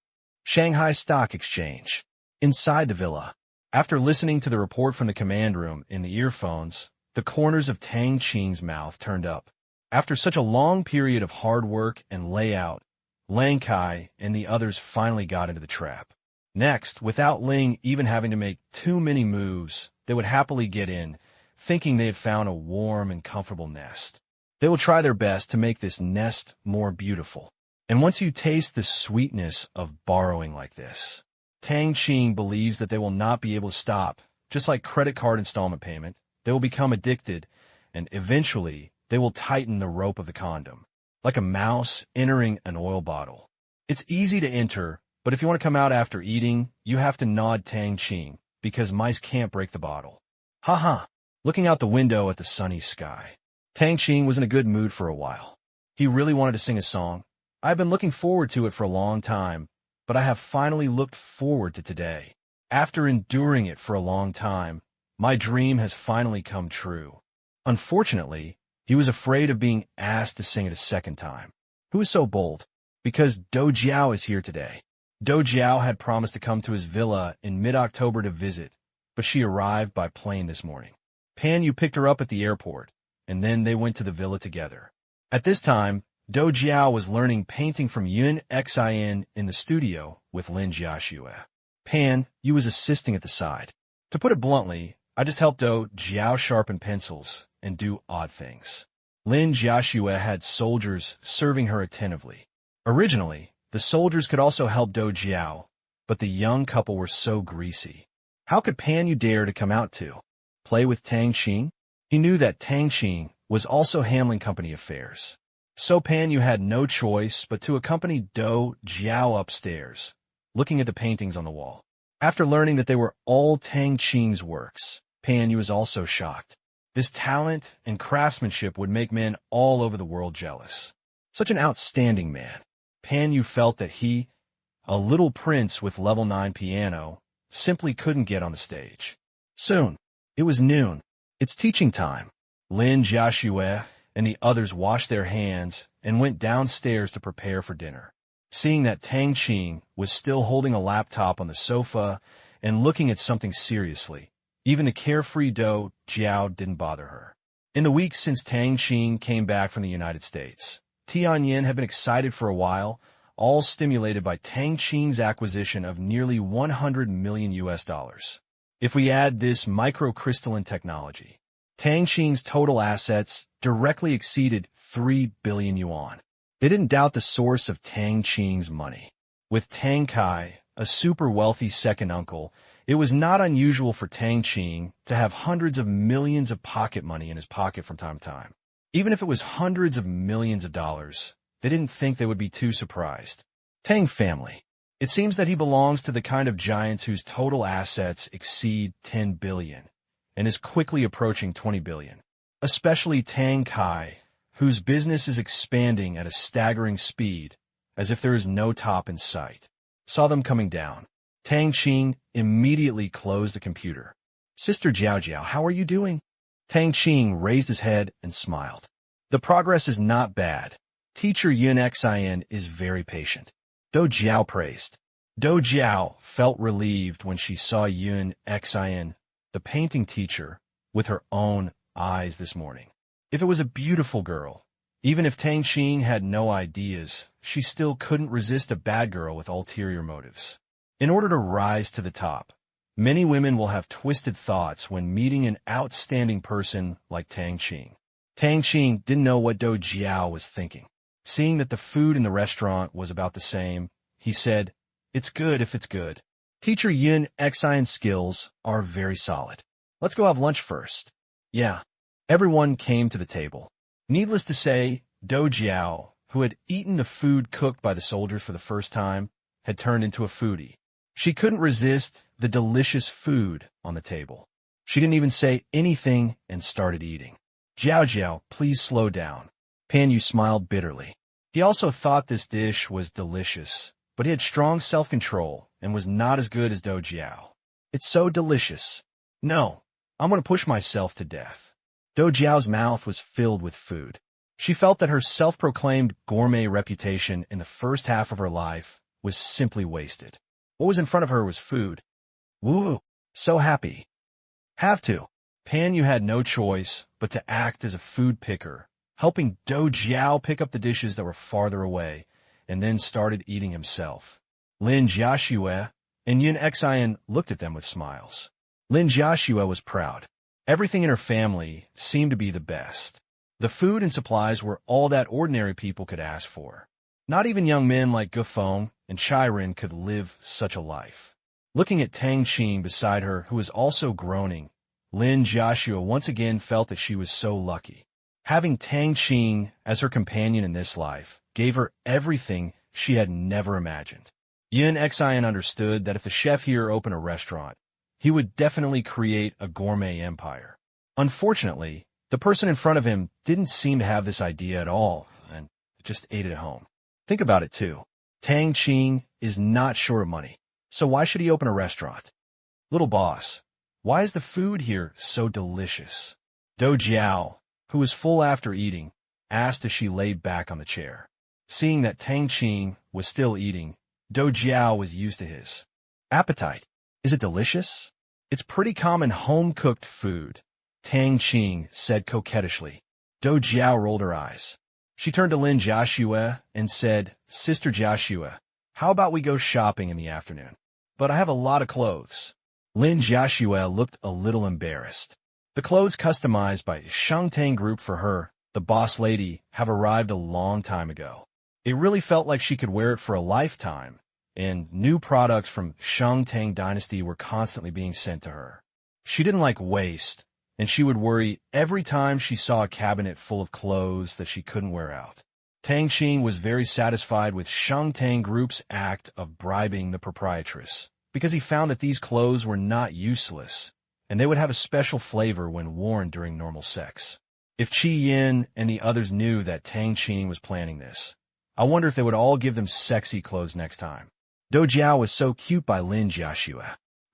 A: Shanghai Stock Exchange. Inside the villa, after listening to the report from the command room in the earphones, the corners of Tang Qing's mouth turned up. After such a long period of hard work and layout, Lang Kai and the others finally got into the trap. Next, without Ling even having to make too many moves, they would happily get in, thinking they had found a warm and comfortable nest. They will try their best to make this nest more beautiful. And once you taste the sweetness of borrowing like this, Tang Qing believes that they will not be able to stop. Just like credit card installment payment, they will become addicted, and eventually they will tighten the rope of the condom, like a mouse entering an oil bottle. It's easy to enter, but if you want to come out after eating, you have to nod Tang Qing, because mice can't break the bottle. Ha. Looking out the window at the sunny sky, Tang Qing was in a good mood for a while. He really wanted to sing a song. I've been looking forward to it for a long time, but I have finally looked forward to today. After enduring it for a long time, my dream has finally come true. Unfortunately, he was afraid of being asked to sing it a second time. Who is so bold? Because Do Jiao is here today. Do Jiao had promised to come to his villa in mid-October to visit, but she arrived by plane this morning. Pan Yu picked her up at the airport, and then they went to the villa together. At this time, Do Jiao was learning painting from Yun Xin in the studio with Lin Jiaxue. Pan Yu was assisting at the side. To put it bluntly, I just helped Do Jiao sharpen pencils and do odd things. Lin Jiaxue had soldiers serving her attentively. Originally, the soldiers could also help Do Jiao, but the young couple were so greasy. How could Pan Yu dare to come out to play with Tang Qing? He knew that Tang Qing was also handling company affairs. So Pan Yu had no choice but to accompany Do Jiao upstairs, looking at the paintings on the wall. After learning that they were all Tang Qing's works, Pan Yu was also shocked. This talent and craftsmanship would make men all over the world jealous. Such an outstanding man. Pan Yu felt that he, a little prince with level 9 piano, simply couldn't get on the stage. Soon, it was noon. It's teaching time. Lin Jiaxue and the others washed their hands and went downstairs to prepare for dinner. Seeing that Tang Qing was still holding a laptop on the sofa and looking at something seriously, even the carefree Do Jiao didn't bother her. In the weeks since Tang Qing came back from the United States, Tianyin had been excited for a while, all stimulated by Tang Qing's acquisition of nearly 100 million US dollars. If we add this microcrystalline technology, Tang Qing's total assets directly exceeded 3 billion yuan. They didn't doubt the source of Tang Qing's money. With Tang Kai, a super wealthy second uncle, it was not unusual for Tang Qing to have hundreds of millions of pocket money in his pocket from time to time. Even if it was hundreds of millions of dollars, they didn't think they would be too surprised. Tang family. It seems that he belongs to the kind of giants whose total assets exceed 10 billion and is quickly approaching 20 billion. Especially Tang Kai, whose business is expanding at a staggering speed, as if there is no top in sight. Saw them coming down. Tang Qing immediately closed the computer. Sister Jiao Jiao, how are you doing? Tang Qing raised his head and smiled. The progress is not bad. Teacher Yun Xin is very patient. Do Jiao praised. Do Jiao felt relieved when she saw Yun Xin, the painting teacher, with her own eyes this morning. If it was a beautiful girl, even if Tang Qing had no ideas, she still couldn't resist a bad girl with ulterior motives. In order to rise to the top, many women will have twisted thoughts when meeting an outstanding person like Tang Qing. Tang Qing didn't know what Do Jiao was thinking. Seeing that the food in the restaurant was about the same, he said, "It's good if it's good. Teacher Yun Xin's skills are very solid. Let's go have lunch first." Yeah. Everyone came to the table. Needless to say, Do Jiao, who had eaten the food cooked by the soldiers for the first time, had turned into a foodie. She couldn't resist the delicious food on the table. She didn't even say anything and started eating. "Jiao Jiao, please slow down." Pan Yu smiled bitterly. He also thought this dish was delicious, but he had strong self-control and was not as good as Do Jiao. "It's so delicious. No, I'm going to push myself to death." Do Jiao's mouth was filled with food. She felt that her self-proclaimed gourmet reputation in the first half of her life was simply wasted. What was in front of her was food. Woo! So happy. Have to. Pan Yu had no choice but to act as a food picker, helping Do Jiao pick up the dishes that were farther away, and then started eating himself. Lin Jiaxue and Yun Xin looked at them with smiles. Lin Jiaxue was proud. Everything in her family seemed to be the best. The food and supplies were all that ordinary people could ask for. Not even young men like Gufeng and Chiren could live such a life. Looking at Tang Qing beside her, who was also groaning, Lin Jiaxue once again felt that she was so lucky. Having Tang Qing as her companion in this life gave her everything she had never imagined. Yun Xin understood that if the chef here opened a restaurant, he would definitely create a gourmet empire. Unfortunately, the person in front of him didn't seem to have this idea at all, and just ate it at home. Think about it too. Tang Qing is not short of money, so why should he open a restaurant? Little boss, why is the food here so delicious? Do Jiao, who was full after eating, asked as she laid back on the chair. Seeing that Tang Qing was still eating, Do Jiao was used to his appetite. Is it delicious? It's pretty common home-cooked food, Tang Qing said coquettishly. Do Jiao rolled her eyes. She turned to Lin Jiaxue and said, Sister Jiaxue, how about we go shopping in the afternoon? But I have a lot of clothes. Lin Jiaxue looked a little embarrassed. The clothes customized by Shangtang Group for her, the boss lady, have arrived a long time ago. It really felt like she could wear it for a lifetime, and new products from Shangtang Dynasty were constantly being sent to her. She didn't like waste, and she would worry every time she saw a cabinet full of clothes that she couldn't wear out. Tang Qing was very satisfied with Shangtang Group's act of bribing the proprietress, because he found that these clothes were not useless, and they would have a special flavor when worn during normal sex. If Qi Yin and the others knew that Tang Qing was planning this, I wonder if they would all give them sexy clothes next time. Do Jiao was so cute by Lin Jiaxue.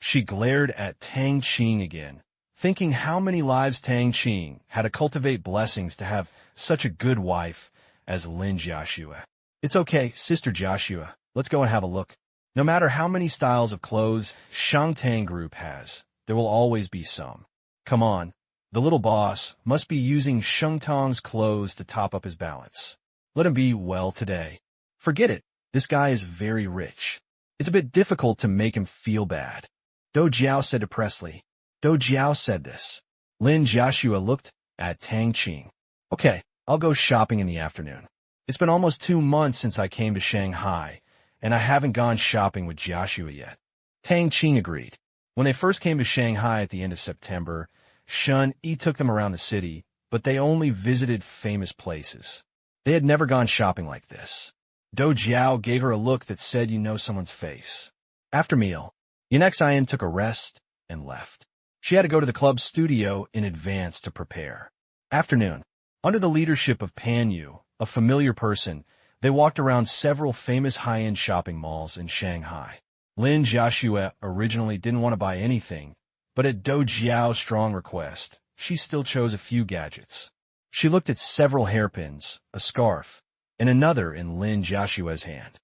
A: She glared at Tang Qing again, thinking how many lives Tang Qing had to cultivate blessings to have such a good wife as Lin Jiaxue. It's okay, Sister Jiaxue, let's go and have a look. No matter how many styles of clothes Shangtang Group has, there will always be some. Come on, the little boss must be using Shangtang's clothes to top up his balance. Let him be well today. Forget it, this guy is very rich. It's a bit difficult to make him feel bad. Do Jiao said depressedly. Do Jiao said this. Lin Jiaxue looked at Tang Qing. Okay, I'll go shopping in the afternoon. It's been almost 2 months since I came to Shanghai, and I haven't gone shopping with Jiaxue yet. Tang Qing agreed. When they first came to Shanghai at the end of September, Shun Yi took them around the city, but they only visited famous places. They had never gone shopping like this. Do Jiao gave her a look that said you know someone's face. After meal, Yunexian took a rest and left. She had to go to the club studio in advance to prepare. Afternoon. Under the leadership of Pan Yu, a familiar person, they walked around several famous high-end shopping malls in Shanghai. Lin Jiaxue originally didn't want to buy anything, but at Do Jiao's strong request, she still chose a few gadgets. She looked at several hairpins, a scarf, and another in Lin Jiaxue's hand.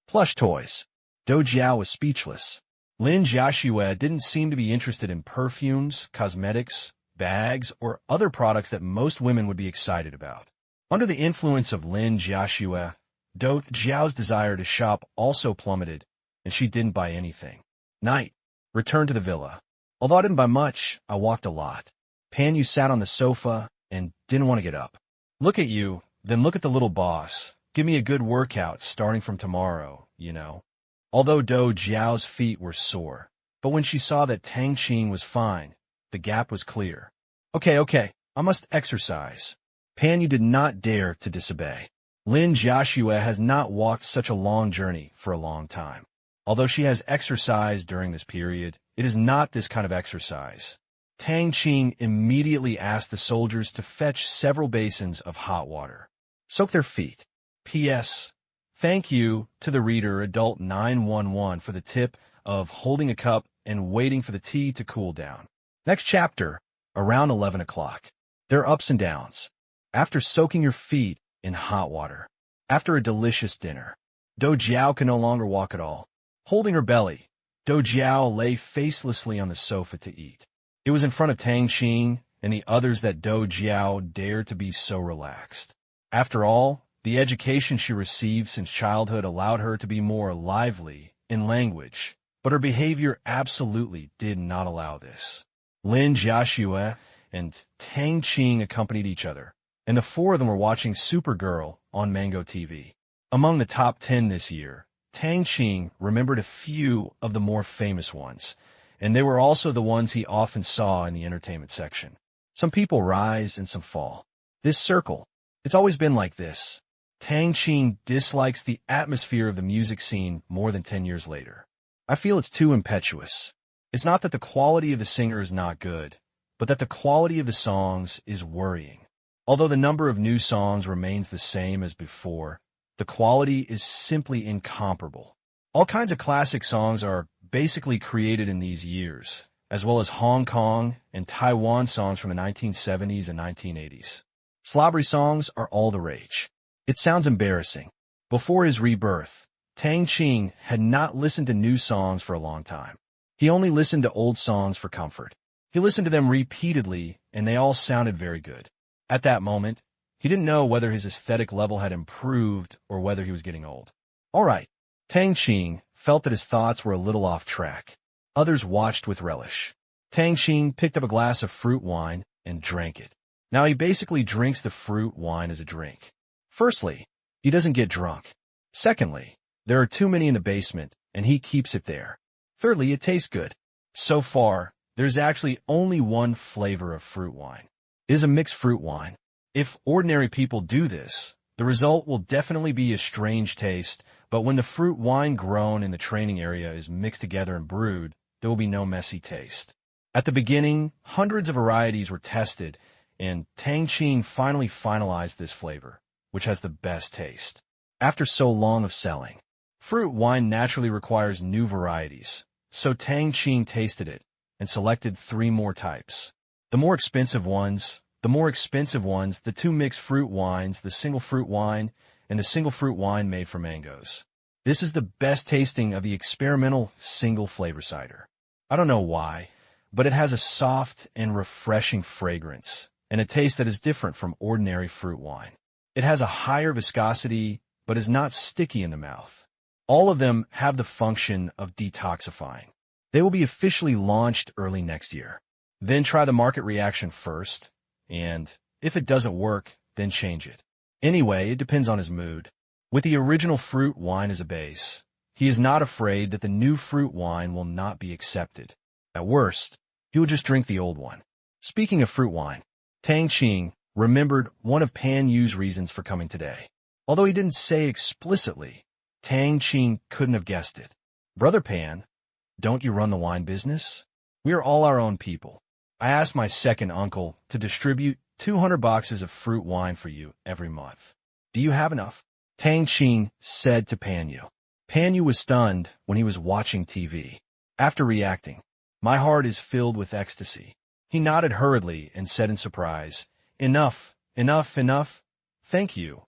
A: Plush toys. Do Jiao was speechless. Lin Jiaxue didn't seem to be interested in perfumes, cosmetics, bags, or other products that most women would be excited about. Under the influence of Lin Jiaxue, Do Jiao's desire to shop also plummeted, and she didn't buy anything. Night. Returned to the villa. Although I didn't buy much, I walked a lot. Pan Yu sat on the sofa and didn't want to get up. Look at you, then look at the little boss. Give me a good workout starting from tomorrow, you know. Although Do Jiao's feet were sore, but when she saw that Tang Qing was fine, the gap was clear. Okay, I must exercise. Pan Yu did not dare to disobey. Lin Jiaxue has not walked such a long journey for a long time. Although she has exercised during this period, it is not this kind of exercise. Tang Qing immediately asked the soldiers to fetch several basins of hot water. Soak their feet. P.S. Thank you to the reader Adult 911 for the tip of holding a cup and waiting for the tea to cool down. Next chapter, around 11 o'clock. There are ups and downs. After soaking your feet in hot water. After a delicious dinner. Do Jiao can no longer walk at all. Holding her belly, Do Jiao lay facelessly on the sofa to eat. It was in front of Tang Qing and the others that Do Jiao dared to be so relaxed. After all, the education she received since childhood allowed her to be more lively in language, but her behavior absolutely did not allow this. Lin Jiaxue and Tang Qing accompanied each other, and the four of them were watching Supergirl on Mango TV. Among the top 10 this year, Tang Qing remembered a few of the more famous ones, and they were also the ones he often saw in the entertainment section. Some people rise and some fall. This circle, it's always been like this. Tang Qing dislikes the atmosphere of the music scene more than 10 years later. I feel it's too impetuous. It's not that the quality of the singer is not good, but that the quality of the songs is worrying. Although the number of new songs remains the same as before, the quality is simply incomparable. All kinds of classic songs are basically created in these years, as well as Hong Kong and Taiwan songs from the 1970s and 1980s. Slobbery songs are all the rage. It sounds embarrassing. Before his rebirth, Tang Qing had not listened to new songs for a long time. He only listened to old songs for comfort. He listened to them repeatedly, and they all sounded very good. At that moment, he didn't know whether his aesthetic level had improved or whether he was getting old. All right, Tang Qing felt that his thoughts were a little off track. Others watched with relish. Tang Qing picked up a glass of fruit wine and drank it. Now he basically drinks the fruit wine as a drink. Firstly, he doesn't get drunk. Secondly, there are too many in the basement, and he keeps it there. Thirdly, it tastes good. So far, there's actually only one flavor of fruit wine. It is a mixed fruit wine. If ordinary people do this, the result will definitely be a strange taste, but when the fruit wine grown in the training area is mixed together and brewed, there will be no messy taste. At the beginning, hundreds of varieties were tested, and Tang Qing finally finalized this flavor, which has the best taste. After so long of selling, fruit wine naturally requires new varieties, so Tang Qing tasted it and selected 3 more types. The more expensive ones, the 2 mixed fruit wines, the single fruit wine, and the single fruit wine made from mangoes. This is the best tasting of the experimental single flavor cider. I don't know why, but it has a soft and refreshing fragrance and a taste that is different from ordinary fruit wine. It has a higher viscosity, but is not sticky in the mouth. All of them have the function of detoxifying. They will be officially launched early next year. Then try the market reaction first, and if it doesn't work, then change it. Anyway, it depends on his mood. With the original fruit wine as a base, he is not afraid that the new fruit wine will not be accepted. At worst, he will just drink the old one. Speaking of fruit wine, Tang Qing remembered one of Pan Yu's reasons for coming today. Although he didn't say explicitly, Tang Qing couldn't have guessed it. Brother Pan, don't you run the wine business? We are all our own people. I asked my second uncle to distribute 200 boxes of fruit wine for you every month. Do you have enough? Tang Qing said to Pan Yu. Pan Yu was stunned when he was watching TV. After reacting, my heart is filled with ecstasy. He nodded hurriedly and said in surprise, Enough, enough, enough. Thank you.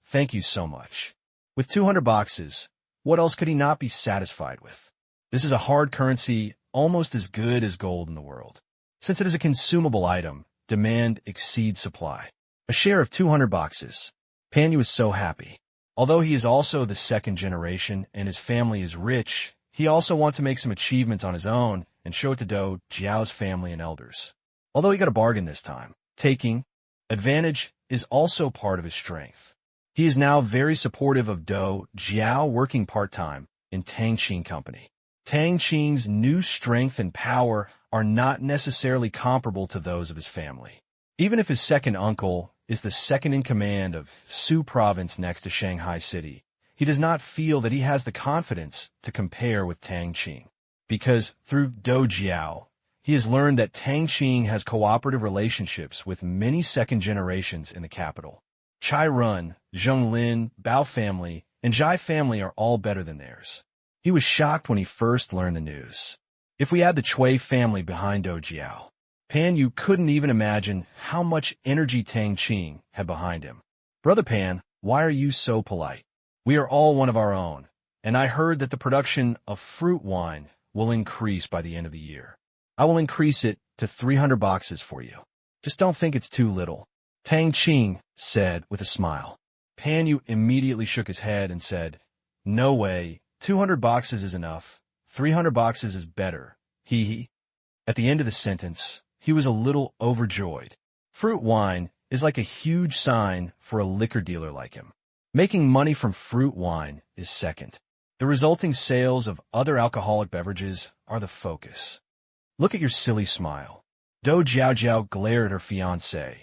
A: Thank you so much. With 200 boxes, what else could he not be satisfied with? This is a hard currency almost as good as gold in the world. Since it is a consumable item, demand exceeds supply. A share of 200 boxes. Pan Yu is so happy. Although he is also the second generation and his family is rich, he also wants to make some achievements on his own and show it to Do Jiao's family and elders. Although he got a bargain this time, taking advantage is also part of his strength. He is now very supportive of Do Jiao working part-time in Tang Qing Company. Tang Qing's new strength and power are not necessarily comparable to those of his family. Even if his second uncle is the second in command of Su Province next to Shanghai City, he does not feel that he has the confidence to compare with Tang Qing. Because through Do Jiao, he has learned that Tang Qing has cooperative relationships with many second generations in the capital. Chai Run, Zheng Lin, Bao family, and Zhai family are all better than theirs. He was shocked when he first learned the news. If we add the Cui family behind Do Jiao, Pan Yu couldn't even imagine how much energy Tang Qing had behind him. Brother Pan, why are you so polite? We are all one of our own, and I heard that the production of fruit wine will increase by the end of the year. I will increase it to 300 boxes for you. Just don't think it's too little. Tang Qing said with a smile. Pan Yu immediately shook his head and said, No way, 200 boxes is enough. 300 boxes is better. Hee. At the end of the sentence, he was a little overjoyed. Fruit wine is like a huge sign for a liquor dealer like him. Making money from fruit wine is second. The resulting sales of other alcoholic beverages are the focus. Look at your silly smile. Do Jiao glared at her fiancé,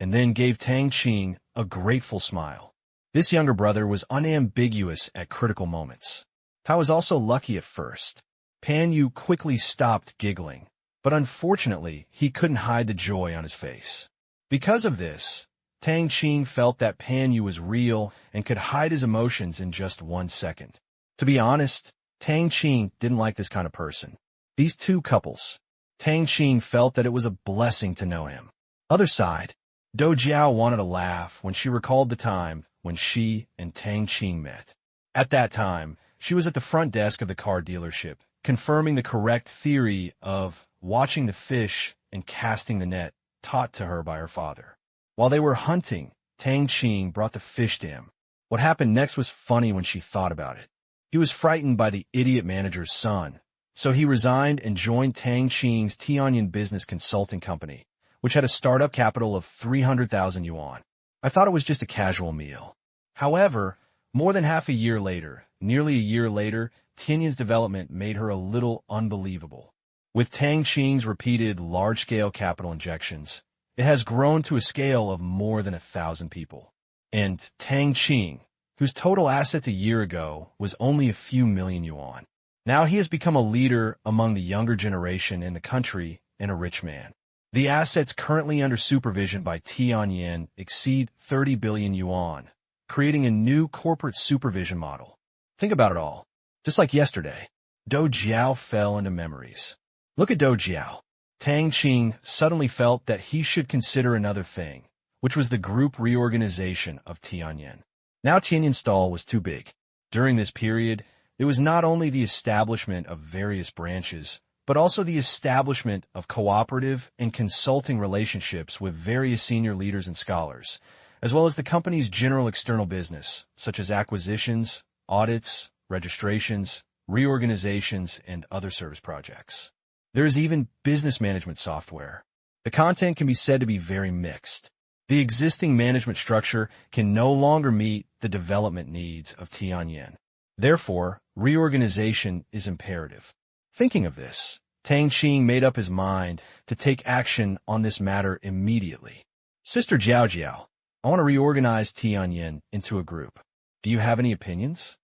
A: and then gave Tang Qing a grateful smile. This younger brother was unambiguous at critical moments. Tai was also lucky at first. Pan Yu quickly stopped giggling, but unfortunately, he couldn't hide the joy on his face. Because of this, Tang Qing felt that Pan Yu was real and could hide his emotions in just 1 second. To be honest, Tang Qing didn't like this kind of person. These two couples. Tang Qing felt that it was a blessing to know him. Other side, Do Jiao wanted to laugh when she recalled the time when she and Tang Qing met. At that time, she was at the front desk of the car dealership, confirming the correct theory of watching the fish and casting the net taught to her by her father. While they were hunting, Tang Qing brought the fish to him. What happened next was funny when she thought about it. He was frightened by the idiot manager's son, so he resigned and joined Tang Qing's Tianyin business consulting company, which had a startup capital of 300,000 yuan. I thought it was just a casual meal. However, more than half a year later, nearly a year later, Tianyin's development made her a little unbelievable. With Tang Qing's repeated large-scale capital injections, it has grown to a scale of more than 1,000 people. And Tang Qing, whose total assets a year ago was only a few million yuan, now he has become a leader among the younger generation in the country and a rich man. The assets currently under supervision by Tianyin exceed 30 billion yuan, creating a new corporate supervision model. Think about it all. Just like yesterday, Dou Jiao fell into memories. Look at Dou Jiao. Tang Qing suddenly felt that he should consider another thing, which was the group reorganization of Tianyin. Now Tianyin stall was too big. During this period, there was not only the establishment of various branches, but also the establishment of cooperative and consulting relationships with various senior leaders and scholars, as well as the company's general external business, such as acquisitions, audits, registrations, reorganizations, and other service projects. There is even business management software. The content can be said to be very mixed. The existing management structure can no longer meet the development needs of Tianyin. Therefore, reorganization is imperative. Thinking of this, Tang Qing made up his mind to take action on this matter immediately. Sister Jiao Jiao, I want to reorganize Tianyin into a group. Do you have any opinions?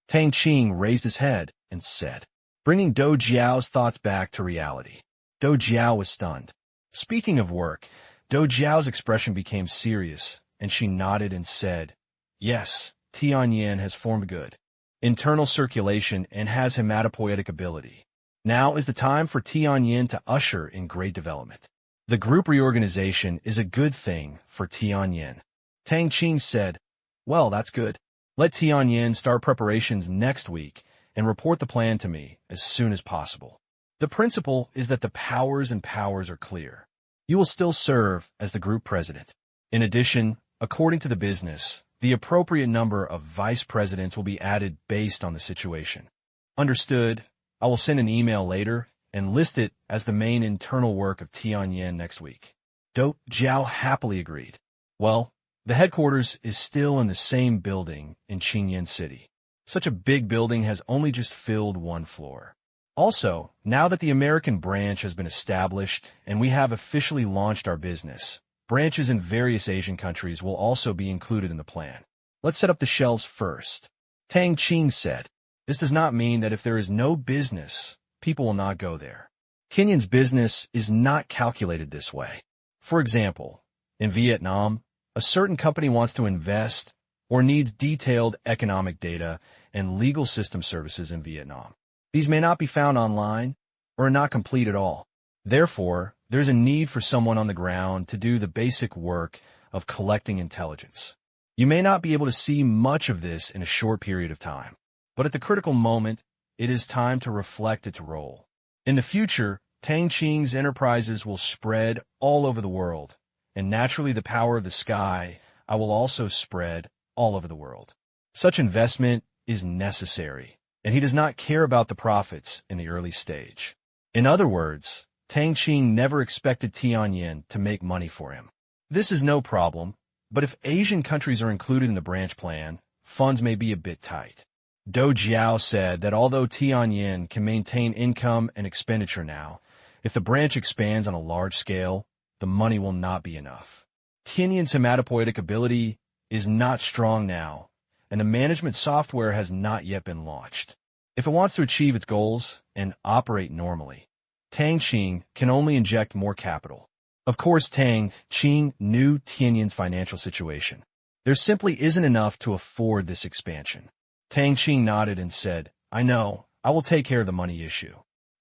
A: Tang Qing raised his head and said, bringing Dou Jiao's thoughts back to reality. Dou Jiao was stunned. Speaking of work, Dou Jiao's expression became serious, and she nodded and said, yes, Tianyin has formed good internal circulation and has hematopoietic ability. Now is the time for Tianyin to usher in great development. The group reorganization is a good thing for Tianyin. Tang Qing said, well, that's good. Let Tianyin start preparations next week and report the plan to me as soon as possible. The principle is that the powers are clear. You will still serve as the group president. In addition, according to the business, the appropriate number of vice presidents will be added based on the situation. Understood. I will send an email later and list it as the main internal work of Tianyin next week. Dou Jiao happily agreed. Well, the headquarters is still in the same building in Qingyan City. Such a big building has only just filled one floor. Also, now that the American branch has been established and we have officially launched our business, branches in various Asian countries will also be included in the plan. Let's set up the shelves first. Tang Qing said, this does not mean that if there is no business, people will not go there. Tianyin's business is not calculated this way. For example, in Vietnam, a certain company wants to invest or needs detailed economic data and legal system services in Vietnam. These may not be found online or are not complete at all. Therefore, there's a need for someone on the ground to do the basic work of collecting intelligence. You may not be able to see much of this in a short period of time, but at the critical moment, it is time to reflect its role. In the future, Tang Qing's enterprises will spread all over the world, and naturally the power of the sky I will also spread all over the world. Such investment is necessary, and he does not care about the profits in the early stage. In other words, Tang Qing never expected Tianyin to make money for him. This is no problem, but if Asian countries are included in the branch plan, funds may be a bit tight. Dou Jiao said that although Tianyin can maintain income and expenditure now, if the branch expands on a large scale, the money will not be enough. Tianyin's hematopoietic ability is not strong now, and the management software has not yet been launched. If it wants to achieve its goals and operate normally, Tang Qing can only inject more capital. Of course, Tang Qing knew Tianyin's financial situation. There simply isn't enough to afford this expansion. Tang Qing nodded and said, I know, I will take care of the money issue.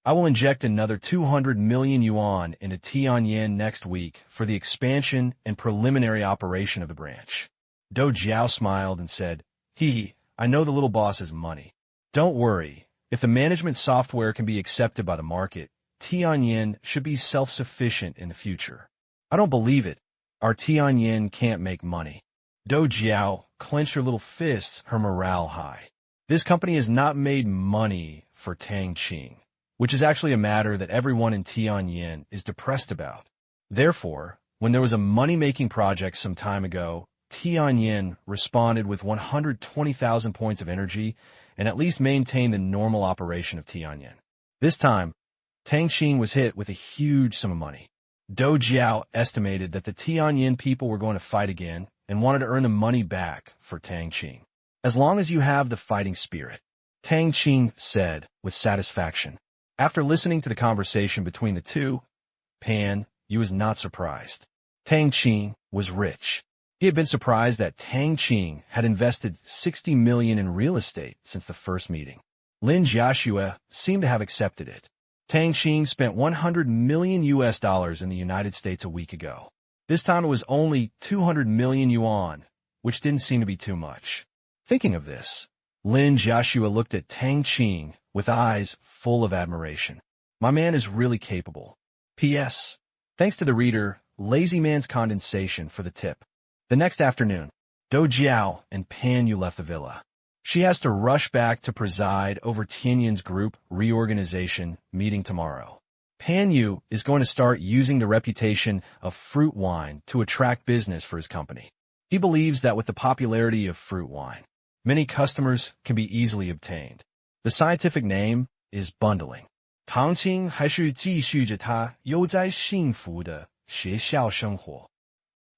A: I will inject another 200 million yuan into Tianyin next week for the expansion and preliminary operation of the branch. Dou Jiao smiled and said, "Hee, I know the little boss has money. Don't worry. If the management software can be accepted by the market, Tianyin should be self-sufficient in the future." "I don't believe it. Our Tianyin can't make money." Dou Jiao clenched her little fists, her morale high. This company has not made money for Tang Qing, which is actually a matter that everyone in Tianyin is depressed about. Therefore, when there was a money-making project some time ago, Tianyin responded with 120,000 points of energy and at least maintained the normal operation of Tianyin. This time, Tang Qing was hit with a huge sum of money. Dou Jiao estimated that the Tianyin people were going to fight again and wanted to earn the money back for Tang Qing. "As long as you have the fighting spirit," Tang Qing said with satisfaction. After listening to the conversation between the two, Pan Yu was not surprised. Tang Qing was rich. He had been surprised that Tang Qing had invested 60 million in real estate since the first meeting. Lin Jiaxue seemed to have accepted it. Tang Qing spent $100 million in the United States a week ago. This time it was only 200 million yuan, which didn't seem to be too much. Thinking of this, Lin Jiaxue looked at Tang Qing with eyes full of admiration. My man is really capable. P.S. Thanks to the reader, Lazy Man's Condensation, for the tip. The next afternoon, Dou Jiao and Pan Yu left the villa. She has to rush back to preside over Tianyin's group reorganization meeting tomorrow. Pan Yu is going to start using the reputation of fruit wine to attract business for his company. He believes that with the popularity of fruit wine, many customers can be easily obtained. The scientific name is bundling. 唐青还是继续着他悠哉幸福的学校生活。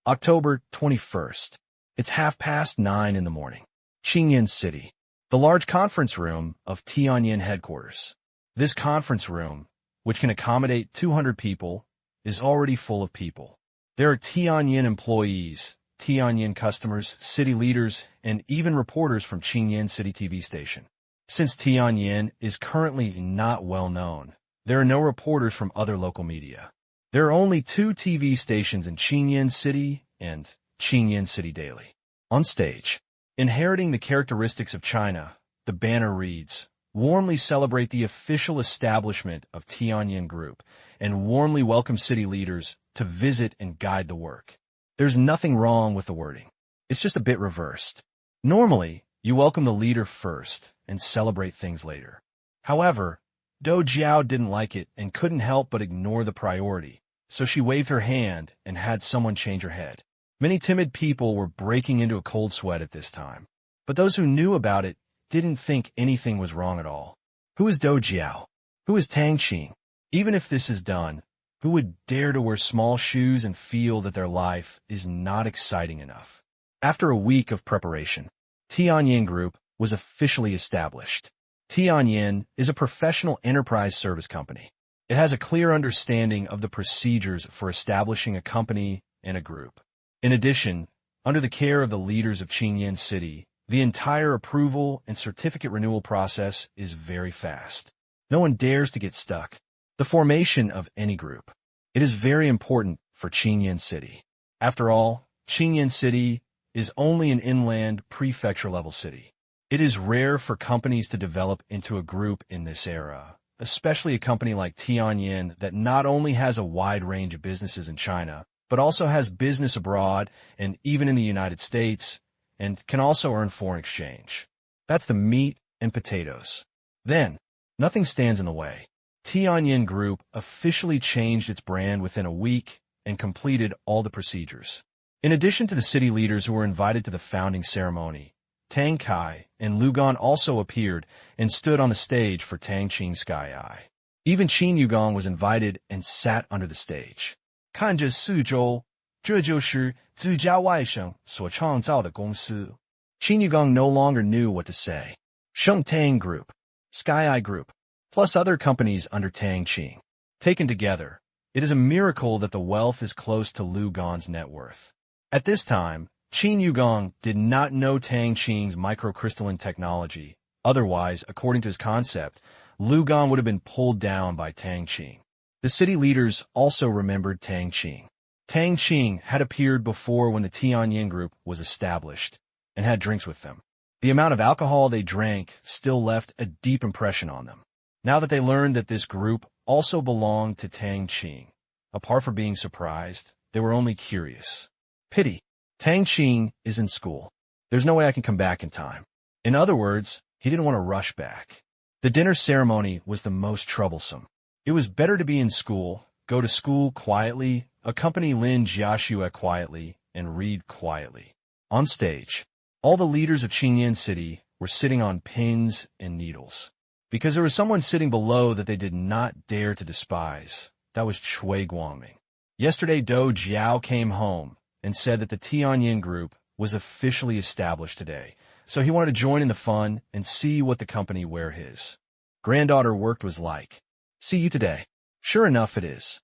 A: October 21st. It's 9:30 in the morning. Qingyan City. The large conference room of Tianyin headquarters. This conference room, which can accommodate 200 people, is already full of people. There are Tianyin employees, Tianyin customers, city leaders, and even reporters from Qingyan City TV station. Since Tianyin is currently not well known, there are no reporters from other local media. There are only 2 TV stations in Qingyan City and Qingyan City Daily. On stage, inheriting the characteristics of China, the banner reads, "Warmly celebrate the official establishment of Tianyin Group and warmly welcome city leaders to visit and guide the work." There's nothing wrong with the wording. It's just a bit reversed. Normally, you welcome the leader first and celebrate things later. However, Dou Jiao didn't like it and couldn't help but ignore the priority, so she waved her hand and had someone change her head. Many timid people were breaking into a cold sweat at this time, but those who knew about it didn't think anything was wrong at all. Who is Dou Jiao? Who is Tang Qing? Even if this is done, who would dare to wear small shoes and feel that their life is not exciting enough? After a week of preparation, Tianyin Group was officially established. Tianyin is a professional enterprise service company. It has a clear understanding of the procedures for establishing a company and a group. In addition, under the care of the leaders of Qingyan City, the entire approval and certificate renewal process is very fast. No one dares to get stuck. The formation of any group. It is very important for Qingyan City. After all, Qingyan City is only an inland prefecture-level city. It is rare for companies to develop into a group in this era, especially a company like Tianyin that not only has a wide range of businesses in China, but also has business abroad and even in the United States, and can also earn foreign exchange. That's the meat and potatoes. Then, nothing stands in the way. Tianyin Group officially changed its brand within a week and completed all the procedures. In addition to the city leaders who were invited to the founding ceremony, Tang Kai and Lu Gan also appeared and stood on the stage for Tang Qing Sky Eye. Even Qin Yugong was invited and sat under the stage. 看着四周，这就是自家外省所创造的公司. Qin Yugong no longer knew what to say. Sheng Tang Group, Sky Eye Group, plus other companies under Tang Qing. Taken together, it is a miracle that the wealth is close to Lu Gan's net worth. At this time, Qin Yugong did not know Tang Qing's microcrystalline technology. Otherwise, according to his concept, Lu Gan would have been pulled down by Tang Qing. The city leaders also remembered Tang Qing. Tang Qing had appeared before when the Tianyin group was established and had drinks with them. The amount of alcohol they drank still left a deep impression on them. Now that they learned that this group also belonged to Tang Qing, apart from being surprised, they were only curious. Pity. Tang Qing is in school. There's no way I can come back in time. In other words, he didn't want to rush back. The dinner ceremony was the most troublesome. It was better to be in school, go to school quietly, accompany Lin Jiaxue quietly, and read quietly. On stage, all the leaders of Qingyan City were sitting on pins and needles. Because there was someone sitting below that they did not dare to despise. That was Cui Guangming. Yesterday, Dou Jiao came home and said that the Tianyin group was officially established today, so he wanted to join in the fun and see what the company where his granddaughter worked was like. See you today. Sure enough, it is.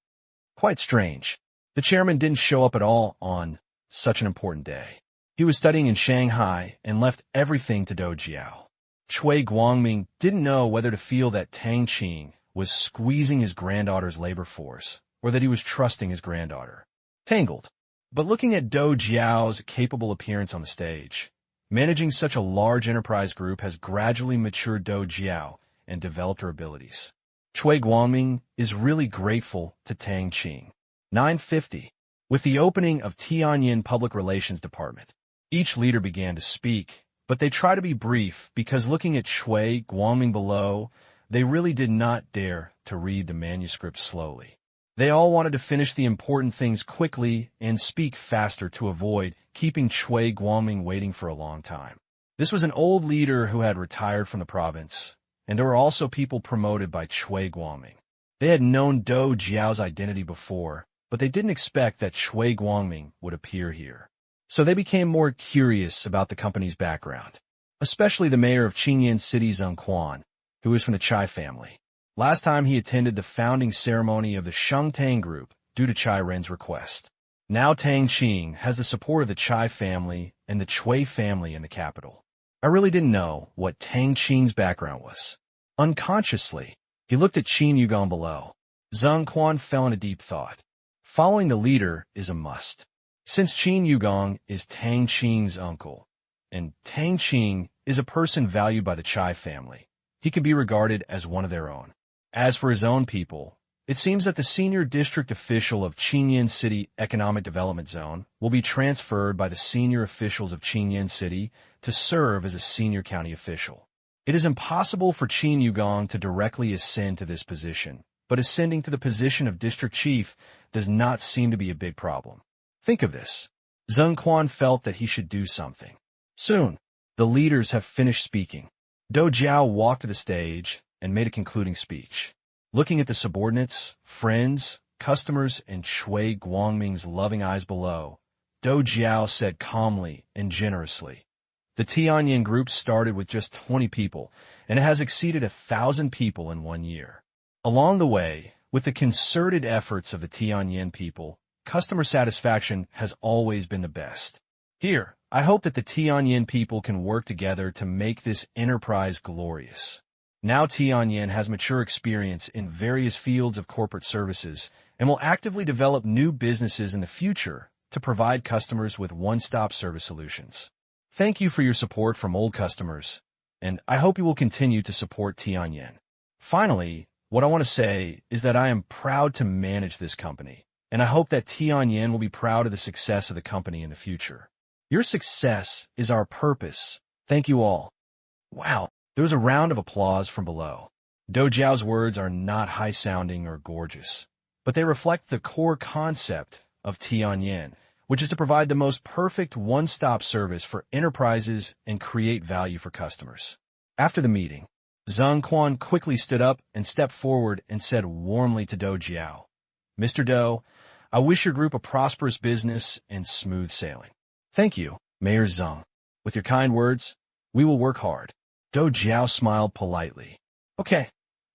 A: Quite strange. The chairman didn't show up at all on such an important day. He was studying in Shanghai and left everything to Dou Jiao. Cui Guangming didn't know whether to feel that Tang Qing was squeezing his granddaughter's labor force or that he was trusting his granddaughter. Tangled. But looking at Dou Jiao's capable appearance on the stage, managing such a large enterprise group has gradually matured Dou Jiao and developed her abilities. Cui Guangming is really grateful to Tang Qing. 950. With the opening of Tianyin Public Relations Department, each leader began to speak, but they try to be brief because looking at Cui Guangming below, they really did not dare to read the manuscript slowly. They all wanted to finish the important things quickly and speak faster to avoid keeping Cui Guangming waiting for a long time. This was an old leader who had retired from the province, and there were also people promoted by Cui Guangming. They had known Dou Jiao's identity before, but they didn't expect that Cui Guangming would appear here. So they became more curious about the company's background, especially the mayor of Qingyan City, Zheng Quan, who was from the Chai family. Last time he attended the founding ceremony of the Shengtang group due to Chai Ren's request. Now Tang Qing has the support of the Chai family and the Cui family in the capital. I really didn't know what Tang Qing's background was. Unconsciously, he looked at Qin Yugong below. Zheng Quan fell into deep thought. Following the leader is a must. Since Qin Yugong is Tang Qing's uncle, and Tang Qing is a person valued by the Chai family, he can be regarded as one of their own. As for his own people, it seems that the senior district official of Qingyan City Economic Development Zone will be transferred by the senior officials of Qingyan City to serve as a senior county official. It is impossible for Qin Yugong to directly ascend to this position, but ascending to the position of district chief does not seem to be a big problem. Think of this. Zheng Quan felt that he should do something. Soon, the leaders have finished speaking. Dou Jiao walked to the stage and made a concluding speech. Looking at the subordinates, friends, customers, and Cui Guangming's loving eyes below, Dou Jiao said calmly and generously, "The Tianyin group started with just 20 people, and it has exceeded 1,000 people in 1 year. Along the way, with the concerted efforts of the Tianyin people, customer satisfaction has always been the best. Here, I hope that the Tianyin people can work together to make this enterprise glorious. Now Tianyin has mature experience in various fields of corporate services and will actively develop new businesses in the future to provide customers with one-stop service solutions. Thank you for your support from old customers, and I hope you will continue to support Tianyin. Finally, what I want to say is that I am proud to manage this company, and I hope that Tianyin will be proud of the success of the company in the future. Your success is our purpose. Thank you all." Wow, there was a round of applause from below. Dou Jiao's words are not high-sounding or gorgeous, but they reflect the core concept of Tianyin, which is to provide the most perfect one-stop service for enterprises and create value for customers. After the meeting, Zheng Quan quickly stood up and stepped forward and said warmly to Dou Jiao, "Mr. Dou, I wish your group a prosperous business and smooth sailing." "Thank you, Mayor Zheng. With your kind words, we will work hard." Dou Jiao smiled politely. "Okay,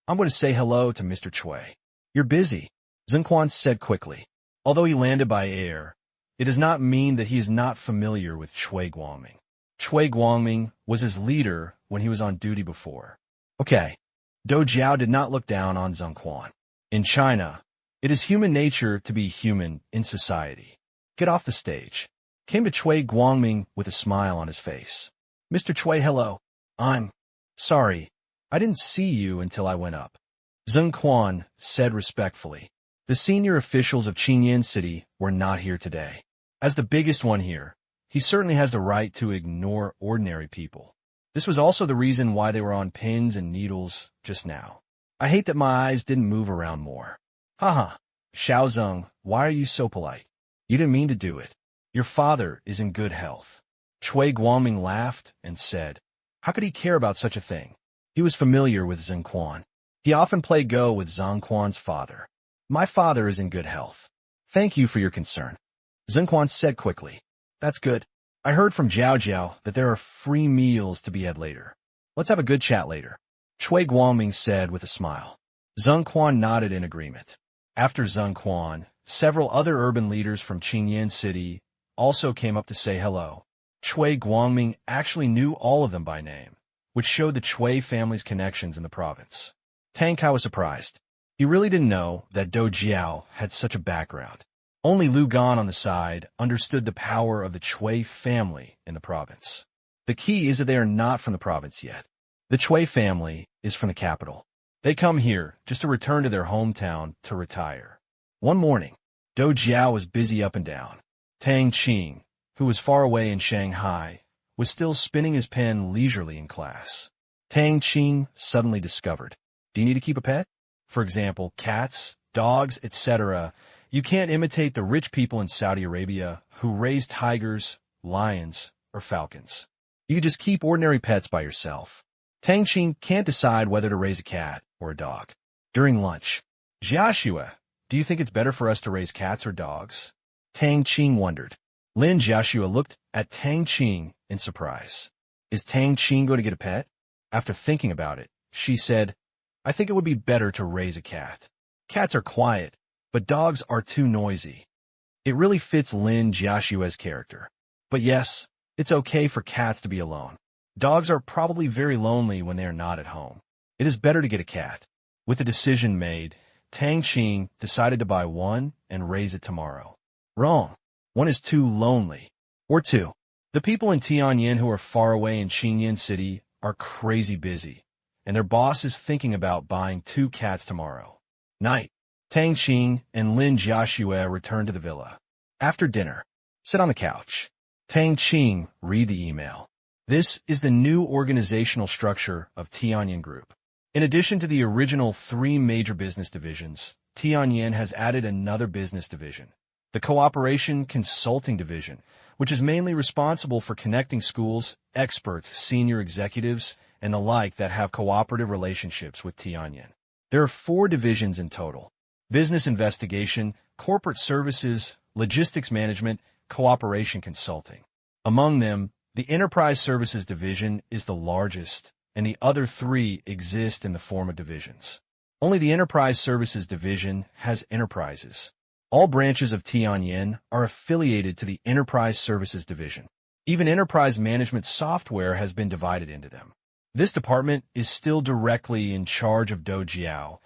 A: I'm going to say hello to Mr. Cui." "You're busy," Zheng Quan said quickly. Although he landed by air, it does not mean that he is not familiar with Cui Guangming. Cui Guangming was his leader when he was on duty before. "Okay." Dou Jiao did not look down on Zheng Quan. In China, It is human nature to be human in society. Get off the stage. Came to Chui Guangming with a smile on his face. Mr. Chui, hello. I'm sorry. I didn't see you until I went up. Zheng Quan said respectfully. The senior officials of Qingyan City were not here today. As the biggest one here, he certainly has the right to ignore ordinary people. This was also the reason why they were on pins and needles just now. I hate that my eyes didn't move around more. Haha. Xiao Zheng, why are you so polite? You didn't mean to do it. Your father is in good health. Chui Guangming laughed and said, how could he care about such a thing? He was familiar with Zheng Quan. He often played Go with Zheng Quan's father. My father is in good health. Thank you for your concern. Zheng Quan said quickly. That's good. I heard from Jiao Jiao that there are free meals to be had later. Let's have a good chat later. Chui Guangming said with a smile. Zheng Quan nodded in agreement. After Zheng Quan, several other urban leaders from Qingyan City also came up to say hello. Chui Guangming actually knew all of them by name, which showed the Chui family's connections in the province. Tang Qing was surprised. He really didn't know that Dou Jiao had such a background. Only Lu Gan on the side understood the power of the Chui family in the province. The key is that they are not from the province yet. The Chui family is from the capital. They come here just to return to their hometown to retire. One morning, Dou Jiao was busy up and down. Tang Qing, who was far away in Shanghai, was still spinning his pen leisurely in class. Tang Qing suddenly discovered, do you need to keep a pet? For example, cats, dogs, etc. You can't imitate the rich people in Saudi Arabia who raise tigers, lions, or falcons. You just keep ordinary pets by yourself. Tang Qing can't decide whether to raise a cat or a dog. During lunch, Jiaxue, do you think it's better for us to raise cats or dogs? Tang Qing wondered. Lin Jiaxue looked at Tang Qing in surprise. Is Tang Qing going to get a pet? After thinking about it, she said, I think it would be better to raise a cat. Cats are quiet, but dogs are too noisy. It really fits Lin Jiaxue's character. But yes, it's okay for cats to be alone. Dogs are probably very lonely when they are not at home. It is better to get a cat. With the decision made, Tang Qing decided to buy one and raise it tomorrow. Wrong. One is too lonely. Or two. The people in Tianyin who are far away in Qingyan City are crazy busy, and their boss is thinking about buying 2 cats tomorrow. Night. Tang Qing and Lin Jiaxue returned to the villa. After dinner, sit on the couch. Tang Qing read the email. This is the new organizational structure of Tianyin Group. In addition to the original 3 major business divisions, Tianyin has added another business division, the Cooperation Consulting Division, which is mainly responsible for connecting schools, experts, senior executives, and the like that have cooperative relationships with Tianyin. There are 4 divisions in total: Business Investigation, Corporate Services, Logistics Management, Cooperation Consulting. Among them, the Enterprise Services Division is the largest, and the other 3 exist in the form of divisions. Only the Enterprise Services Division has enterprises. All branches of Tianyin are affiliated to the Enterprise Services Division. Even enterprise management software has been divided into them. This department is still directly in charge of Dou Jiao,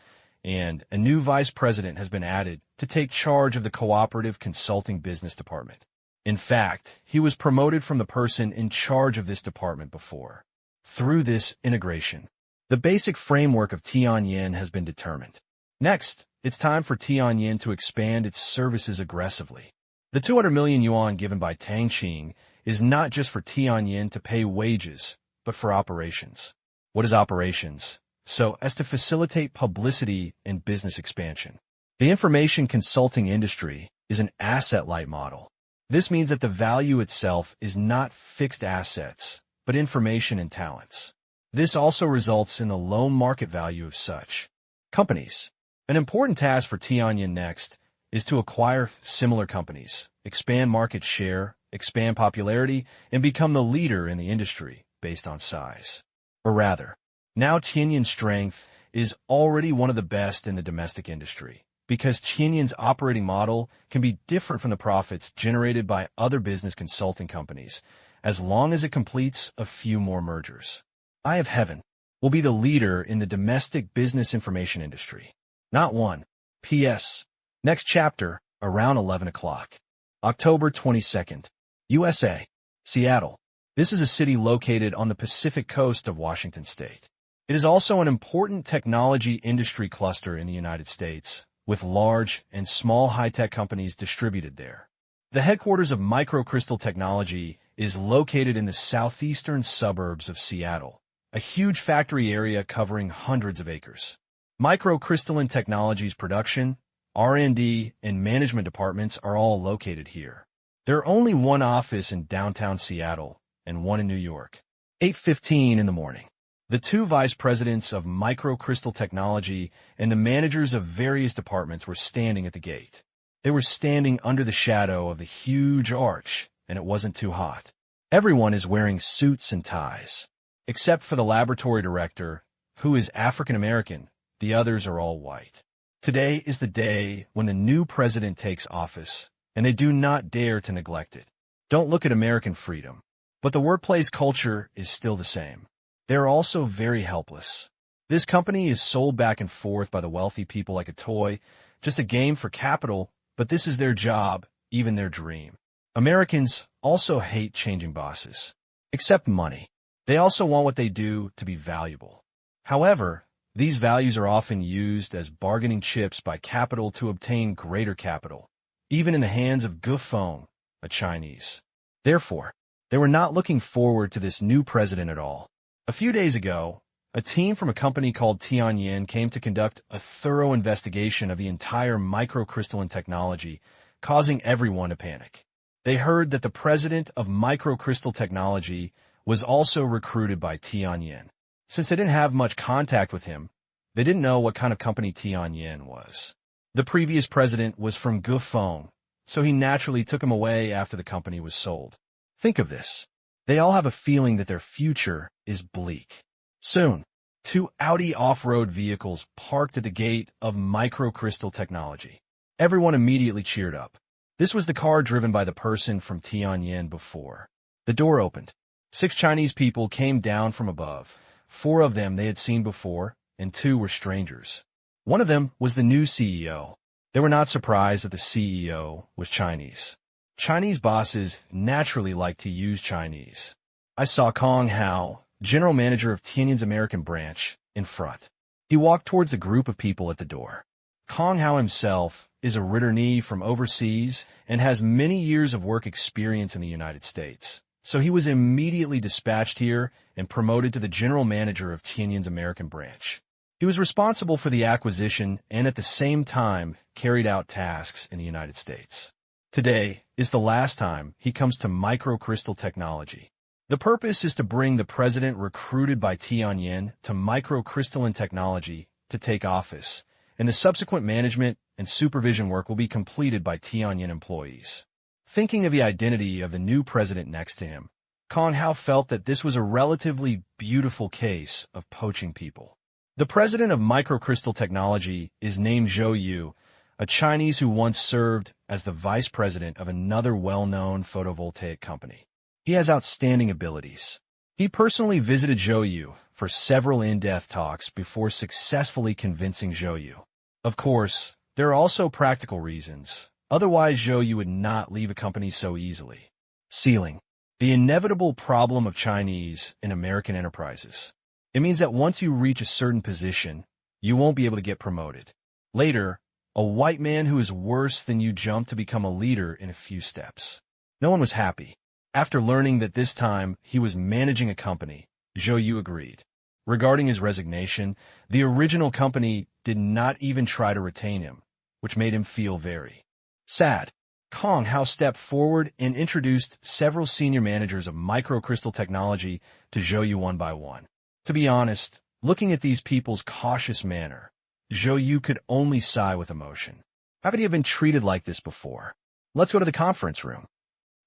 A: and a new vice president has been added to take charge of the Cooperative Consulting Business Department. In fact, he was promoted from the person in charge of this department before. Through this integration, the basic framework of Tianyin has been determined. Next, it's time for Tianyin to expand its services aggressively. The 200 million yuan given by Tang Qing is not just for Tianyin to pay wages, but for operations. What is operations? So as to facilitate publicity and business expansion. The information consulting industry is an asset-light model. This means that the value itself is not fixed assets, but information and talents. This also results in the low market value of such companies. An important task for Tianyin next is to acquire similar companies, expand market share, expand popularity, and become the leader in the industry based on size. Or rather, now Tianyin's strength is already one of the best in the domestic industry, because Tianyin's operating model can be different from the profits generated by other business consulting companies, as long as it completes a few more mergers. Eye of Heaven will be the leader in the domestic business information industry. Not one. P.S. Next chapter, around 11 o'clock. October 22nd. USA. Seattle. This is a city located on the Pacific coast of Washington state. It is also an important technology industry cluster in the United States, with large and small high-tech companies distributed there. The headquarters of Microcrystal Technology is located in the southeastern suburbs of Seattle, a huge factory area covering hundreds of acres. Microcrystalline Technology's production, R&D, and management departments are all located here. There are only one office in downtown Seattle and one in New York. 8:15 in the morning. The two vice presidents of Microcrystal Technology and the managers of various departments were standing at the gate. They were standing under the shadow of the huge arch, and it wasn't too hot. Everyone is wearing suits and ties. Except for the laboratory director, who is African American, the others are all white. Today is the day when the new president takes office, and they do not dare to neglect it. Don't look at American freedom. But the workplace culture is still the same. They are also very helpless. This company is sold back and forth by the wealthy people like a toy, just a game for capital, but this is their job, even their dream. Americans also hate changing bosses. Except money. They also want what they do to be valuable. However, these values are often used as bargaining chips by capital to obtain greater capital, even in the hands of Gufeng, a Chinese. Therefore, they were not looking forward to this new president at all. A few days ago, a team from a company called Tianyin came to conduct a thorough investigation of the entire microcrystalline technology, causing everyone to panic. They heard that the president of Microcrystal Technology was also recruited by Tianyin. Since they didn't have much contact with him, they didn't know what kind of company Tianyin was. The previous president was from Gufeng, so he naturally took him away after the company was sold. Think of this. They all have a feeling that their future is bleak. Soon, two Audi off-road vehicles parked at the gate of Microcrystal Technology. Everyone immediately cheered up. This was the car driven by the person from Tianyin before. The door opened. 6 Chinese people came down from above. 4 of them they had seen before, and 2 were strangers. One of them was the new CEO. They were not surprised that the CEO was Chinese. Chinese bosses naturally like to use Chinese. I saw Kong Hao, general manager of Tianyin's American branch, in front. He walked towards a group of people at the door. Kong Hao himself is a returnee from overseas and has many years of work experience in the United States. So he was immediately dispatched here and promoted to the general manager of Tianyin's American branch. He was responsible for the acquisition and at the same time carried out tasks in the United States. Today is the last time he comes to Microcrystal Technology. The purpose is to bring the president recruited by Tianyin to Microcrystalline Technology to take office, and the subsequent management and supervision work will be completed by Tianyin employees. Thinking of the identity of the new president next to him, Kong Hao felt that this was a relatively beautiful case of poaching people. The president of Microcrystal Technology is named Zhou Yu, a Chinese who once served as the vice president of another well-known photovoltaic company. He has outstanding abilities. He personally visited Zhou Yu for several in-depth talks before successfully convincing Zhou Yu. Of course, there are also practical reasons. Otherwise, Zhou Yu would not leave a company so easily. Ceiling. The inevitable problem of Chinese in American enterprises. It means that once you reach a certain position, you won't be able to get promoted. Later, a white man who is worse than you jumped to become a leader in a few steps. No one was happy. After learning that this time he was managing a company, Zhou Yu agreed. Regarding his resignation, the original company did not even try to retain him, which made him feel very sad. Kong Hao stepped forward and introduced several senior managers of Microcrystal Technology to Zhou Yu one by one. To be honest, looking at these people's cautious manner, Zhou Yu could only sigh with emotion. How could he have been treated like this before? Let's go to the conference room.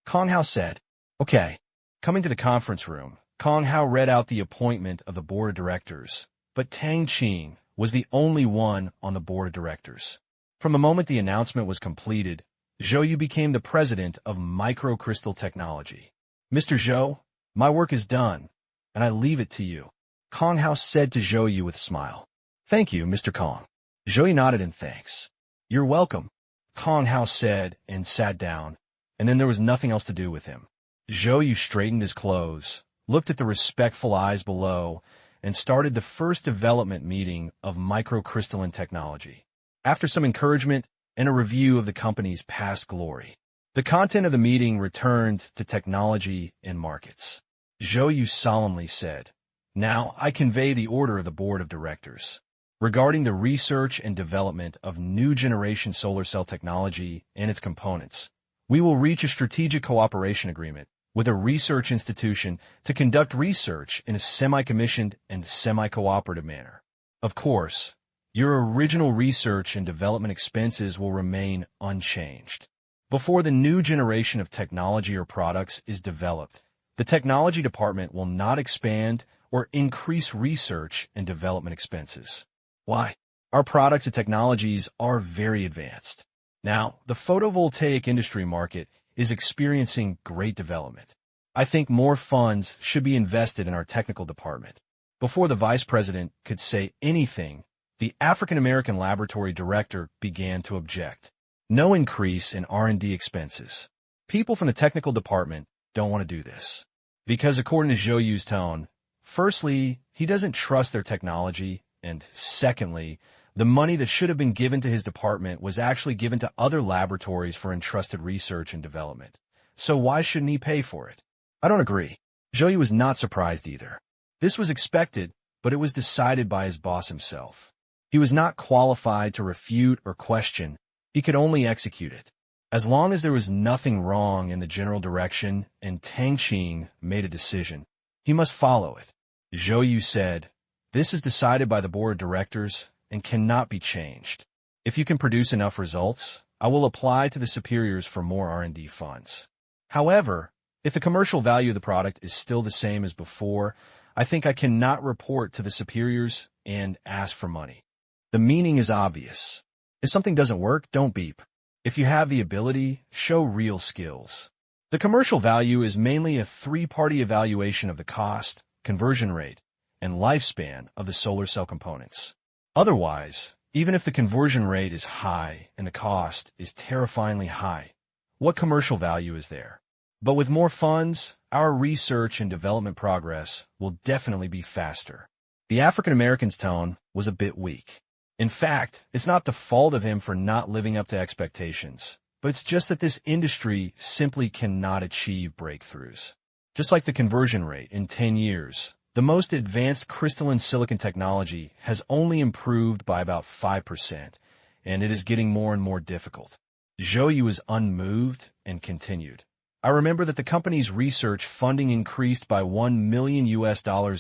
A: Kong Hao said. Okay. Coming to the conference room, Kong Hao read out the appointment of the board of directors, but Tang Qing was the only one on the board of directors. From the moment the announcement was completed, Zhou Yu became the president of Microcrystal Technology. Mr. Zhou, my work is done, and I leave it to you. Kong Hao said to Zhou Yu with a smile. Thank you, Mr. Kong. Zhou Yu nodded in thanks. You're welcome. Kong Hao said and sat down, and then there was nothing else to do with him. Zhou Yu straightened his clothes, looked at the respectful eyes below, and started the first development meeting of microcrystalline technology. After some encouragement and a review of the company's past glory, the content of the meeting returned to technology and markets. Zhou Yu solemnly said, "Now I convey the order of the board of directors. Regarding the research and development of new generation solar cell technology and its components, we will reach a strategic cooperation agreement with a research institution to conduct research in a semi-commissioned and semi-cooperative manner. Of course, your original research and development expenses will remain unchanged. Before the new generation of technology or products is developed, the technology department will not expand or increase research and development expenses. Why? Our products and technologies are very advanced. Now, the photovoltaic industry market is experiencing great development. I think more funds should be invested in our technical department." Before the vice president could say anything, the African-American laboratory director began to object. No increase in R&D expenses. People from the technical department don't want to do this. Because according to Zhou Yu's tone, firstly, he doesn't trust their technology, and secondly, the money that should have been given to his department was actually given to other laboratories for entrusted research and development. So why shouldn't he pay for it? I don't agree. Zhou Yu was not surprised either. This was expected, but it was decided by his boss himself. He was not qualified to refute or question. He could only execute it. As long as there was nothing wrong in the general direction and Tang Qing made a decision, he must follow it. Zhou Yu said, "This is decided by the board of directors and cannot be changed. If you can produce enough results, I will apply to the superiors for more R&D funds. However, if the commercial value of the product is still the same as before, I think I cannot report to the superiors and ask for money." The meaning is obvious. If something doesn't work, don't beep. If you have the ability, show real skills. The commercial value is mainly a three-party evaluation of the cost, conversion rate, and lifespan of the solar cell components. Otherwise, even if the conversion rate is high and the cost is terrifyingly high, what commercial value is there? But with more funds, our research and development progress will definitely be faster. The African American's tone was a bit weak. In fact, it's not the fault of him for not living up to expectations, but it's just that this industry simply cannot achieve breakthroughs. Just like the conversion rate in 10 years, the most advanced crystalline silicon technology has only improved by about 5%, and it is getting more and more difficult. Zhou Yu was unmoved and continued. "I remember that the company's research funding increased by $1 million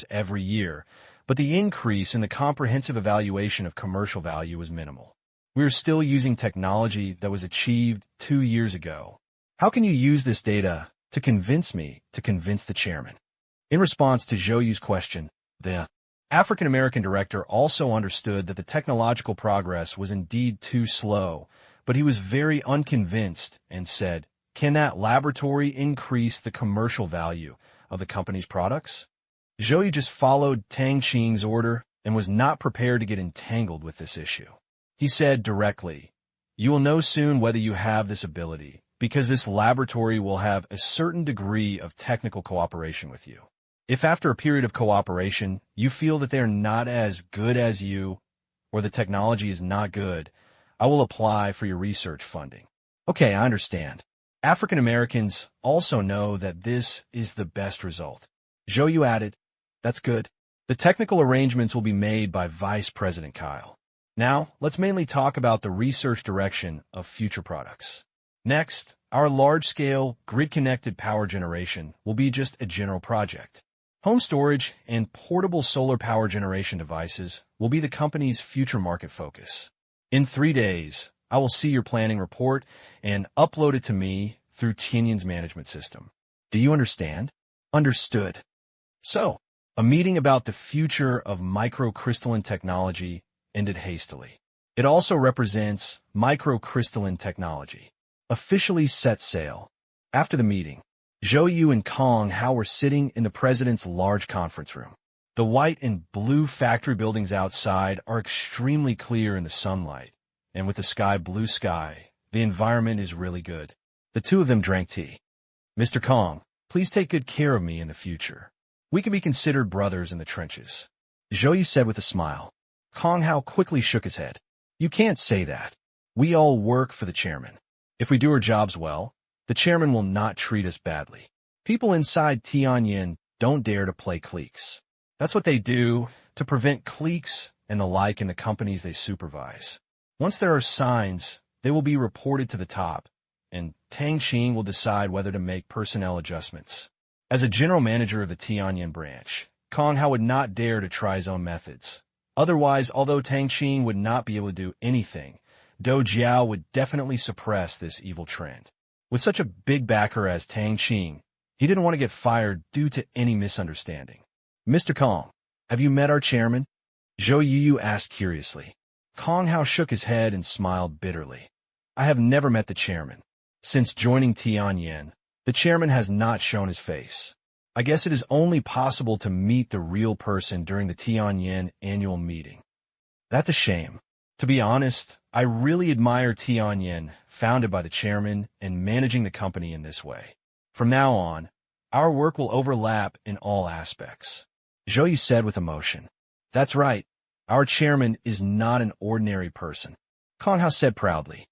A: every year, but the increase in the comprehensive evaluation of commercial value was minimal. We are still using technology that was achieved 2 years ago. How can you use this data to convince me to convince the chairman?" In response to Zhou Yu's question, the African-American director also understood that the technological progress was indeed too slow, but he was very unconvinced and said, "Can that laboratory increase the commercial value of the company's products?" Zhou Yu just followed Tang Qing's order and was not prepared to get entangled with this issue. He said directly, "You will know soon whether you have this ability, because this laboratory will have a certain degree of technical cooperation with you. If after a period of cooperation you feel that they are not as good as you, or the technology is not good, I will apply for your research funding." Okay, I understand. African Americans also know that this is the best result. Zhou Yu added, "That's good. The technical arrangements will be made by Vice President Kyle. Now, let's mainly talk about the research direction of future products. Next, our large-scale, grid-connected power generation will be just a general project. Home storage and portable solar power generation devices will be the company's future market focus. In 3 days, I will see your planning report and upload it to me through Tianyin's management system. Do you understand?" Understood. So, a meeting about the future of microcrystalline technology ended hastily. It also represents microcrystalline technology. Officially set sail. After the meeting, Zhou Yu and Kong Hao were sitting in the president's large conference room. The white and blue factory buildings outside are extremely clear in the sunlight, and with the blue sky, The environment is really good. The two of them drank tea. Mr. Kong, please take good care of me in the future. We can be considered brothers in the trenches. Zhou Yu said with a smile. Kong Hao quickly shook his head. You can't say that. We all work for the chairman. If we do our jobs well, the chairman will not treat us badly. People inside Tianyin don't dare to play cliques. That's what they do to prevent cliques and the like in the companies they supervise. Once there are signs, they will be reported to the top, and Tang Qing will decide whether to make personnel adjustments. As a general manager of the Tianyin branch, Kong Hao would not dare to try his own methods. Otherwise, although Tang Qing would not be able to do anything, Dou Jiao would definitely suppress this evil trend. With such a big backer as Tang Qing, he didn't want to get fired due to any misunderstanding. Mr. Kong, have you met our chairman? Zhou Yu asked curiously. Kong Hao shook his head and smiled bitterly. I have never met the chairman. Since joining Tianyin, the chairman has not shown his face. I guess it is only possible to meet the real person during the Tianyin annual meeting. That's a shame. To be honest, I really admire Tianyin, founded by the chairman, and managing the company in this way. From now on, our work will overlap in all aspects. Zhou Yu said with emotion. That's right. Our chairman is not an ordinary person. Kong Hao said proudly.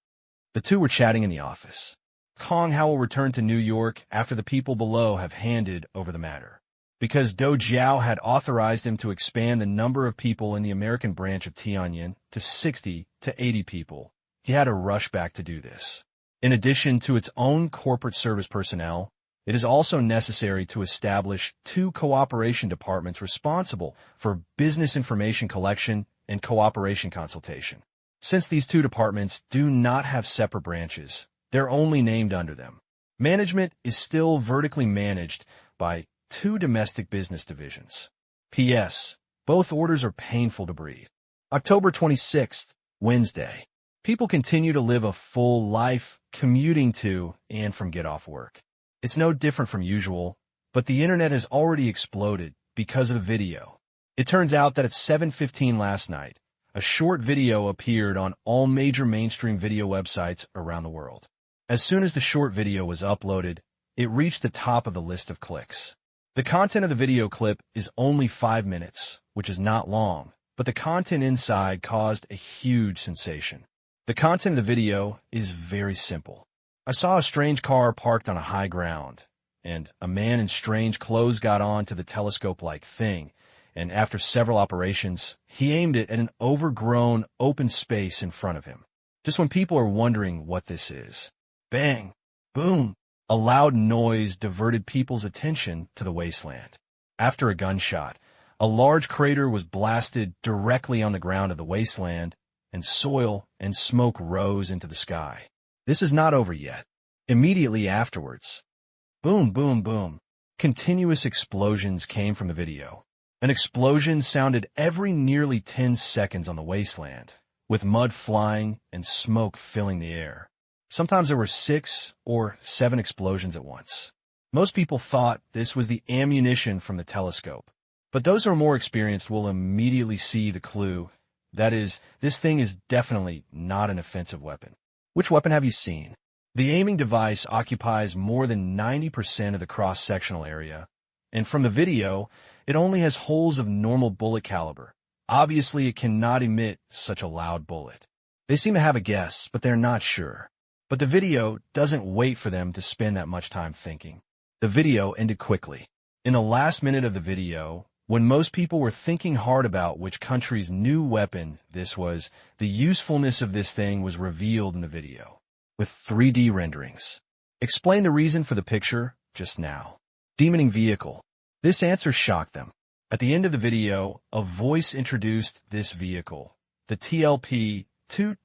A: The two were chatting in the office. Kong Hao will return to New York after the people below have handed over the matter. Because Dou Jiao had authorized him to expand the number of people in the American branch of Tianyin to 60 to 80 people, he had to rush back to do this. In addition to its own corporate service personnel, it is also necessary to establish 2 cooperation departments responsible for business information collection and cooperation consultation. Since these 2 departments do not have separate branches, they're only named under them. Management is still vertically managed by 2 domestic business divisions. P.S. Both orders are painful to breathe. October 26th, Wednesday. People continue to live a full life commuting to and from get off work. It's no different from usual, but the internet has already exploded because of a video. It turns out that at 7:15 last night, a short video appeared on all major mainstream video websites around the world. As soon as the short video was uploaded, it reached the top of the list of clicks. The content of the video clip is only 5 minutes, which is not long, but the content inside caused a huge sensation. The content of the video is very simple. I saw a strange car parked on a high ground, and a man in strange clothes got onto the telescope-like thing, and after several operations, he aimed it at an overgrown open space in front of him. Just when people are wondering what this is. Bang! Boom! A loud noise diverted people's attention to the wasteland. After a gunshot, a large crater was blasted directly on the ground of the wasteland, and soil and smoke rose into the sky. This is not over yet. Immediately afterwards, boom, boom, boom, continuous explosions came from the video. An explosion sounded every nearly 10 seconds on the wasteland, with mud flying and smoke filling the air. Sometimes there were 6 or 7 explosions at once. Most people thought this was the ammunition from the telescope, but those who are more experienced will immediately see the clue. That is, this thing is definitely not an offensive weapon. Which weapon have you seen? The aiming device occupies more than 90% of the cross-sectional area, and from the video, it only has holes of normal bullet caliber. Obviously, it cannot emit such a loud bullet. They seem to have a guess, but they're not sure. But the video doesn't wait for them to spend that much time thinking. The video ended quickly. In the last minute of the video, when most people were thinking hard about which country's new weapon this was, the usefulness of this thing was revealed in the video, with 3D renderings. Explain the reason for the picture just now. Demoning vehicle. This answer shocked them. At the end of the video, a voice introduced this vehicle. The TLP-2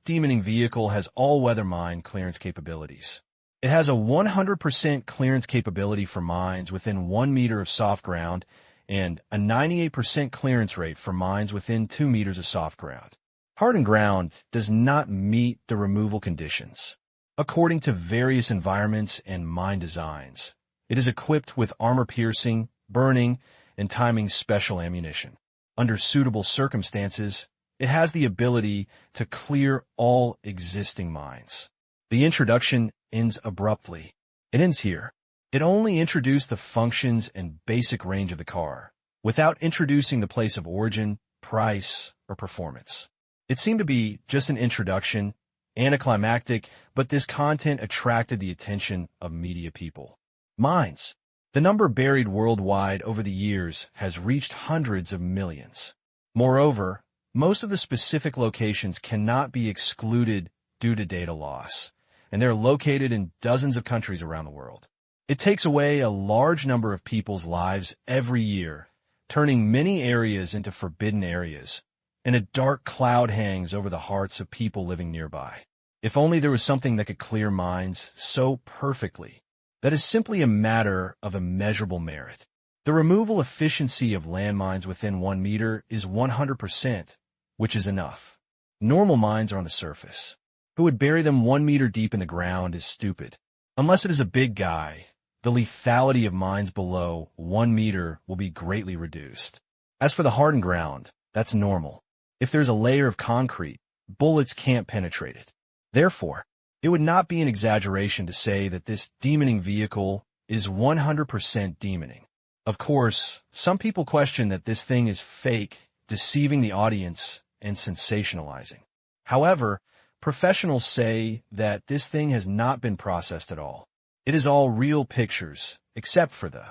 A: demoning vehicle has all-weather mine clearance capabilities. It has a 100% clearance capability for mines within 1 meter of soft ground and a 98% clearance rate for mines within 2 meters of soft ground. Hardened ground does not meet the removal conditions. According to various environments and mine designs, it is equipped with armor-piercing, burning, and timing special ammunition. Under suitable circumstances, it has the ability to clear all existing mines. The introduction ends abruptly. It ends here. It only introduced the functions and basic range of the car, without introducing the place of origin, price, or performance. It seemed to be just an introduction, anticlimactic, but this content attracted the attention of media people. Mines. The number buried worldwide over the years has reached hundreds of millions. Moreover, most of the specific locations cannot be excluded due to data loss, and they're located in dozens of countries around the world. It takes away a large number of people's lives every year, turning many areas into forbidden areas, and a dark cloud hangs over the hearts of people living nearby. If only there was something that could clear minds so perfectly. That is simply a matter of immeasurable merit. The removal efficiency of landmines within 1 meter is 100%, which is enough. Normal mines are on the surface. Who would bury them 1 meter deep in the ground is stupid. Unless it is a big guy, the lethality of mines below 1 meter will be greatly reduced. As for the hardened ground, that's normal. If there's a layer of concrete, bullets can't penetrate it. Therefore, it would not be an exaggeration to say that this demoning vehicle is 100% demoning. Of course, some people question that this thing is fake, deceiving the audience, and sensationalizing. However, professionals say that this thing has not been processed at all. It is all real pictures, except for the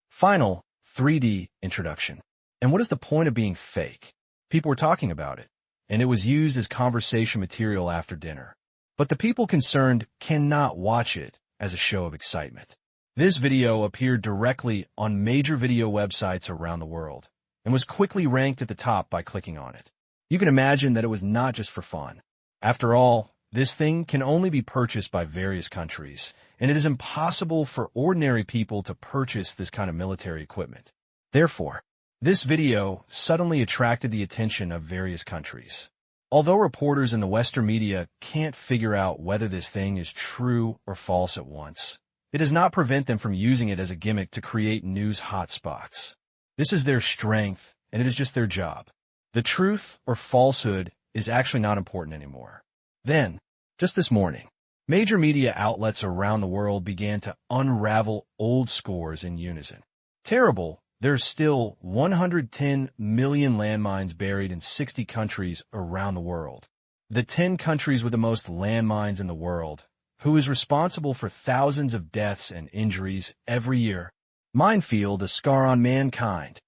A: final 3D introduction. And what is the point of being fake? People were talking about it, and it was used as conversation material after dinner. But the people concerned cannot watch it as a show of excitement. This video appeared directly on major video websites around the world, and was quickly ranked at the top by clicking on it. You can imagine that it was not just for fun. After all, this thing can only be purchased by various countries, and it is impossible for ordinary people to purchase this kind of military equipment. Therefore, this video suddenly attracted the attention of various countries. Although reporters in the Western media can't figure out whether this thing is true or false at once, it does not prevent them from using it as a gimmick to create news hotspots. This is their strength, and it is just their job. The truth or falsehood is actually not important anymore. Then, just this morning, major media outlets around the world began to unravel old scores in unison. Terrible. There's still 110 million landmines buried in 60 countries around the world. The 10 countries with the most landmines in the world, who is responsible for thousands of deaths and injuries every year. Minefield, a scar on mankind.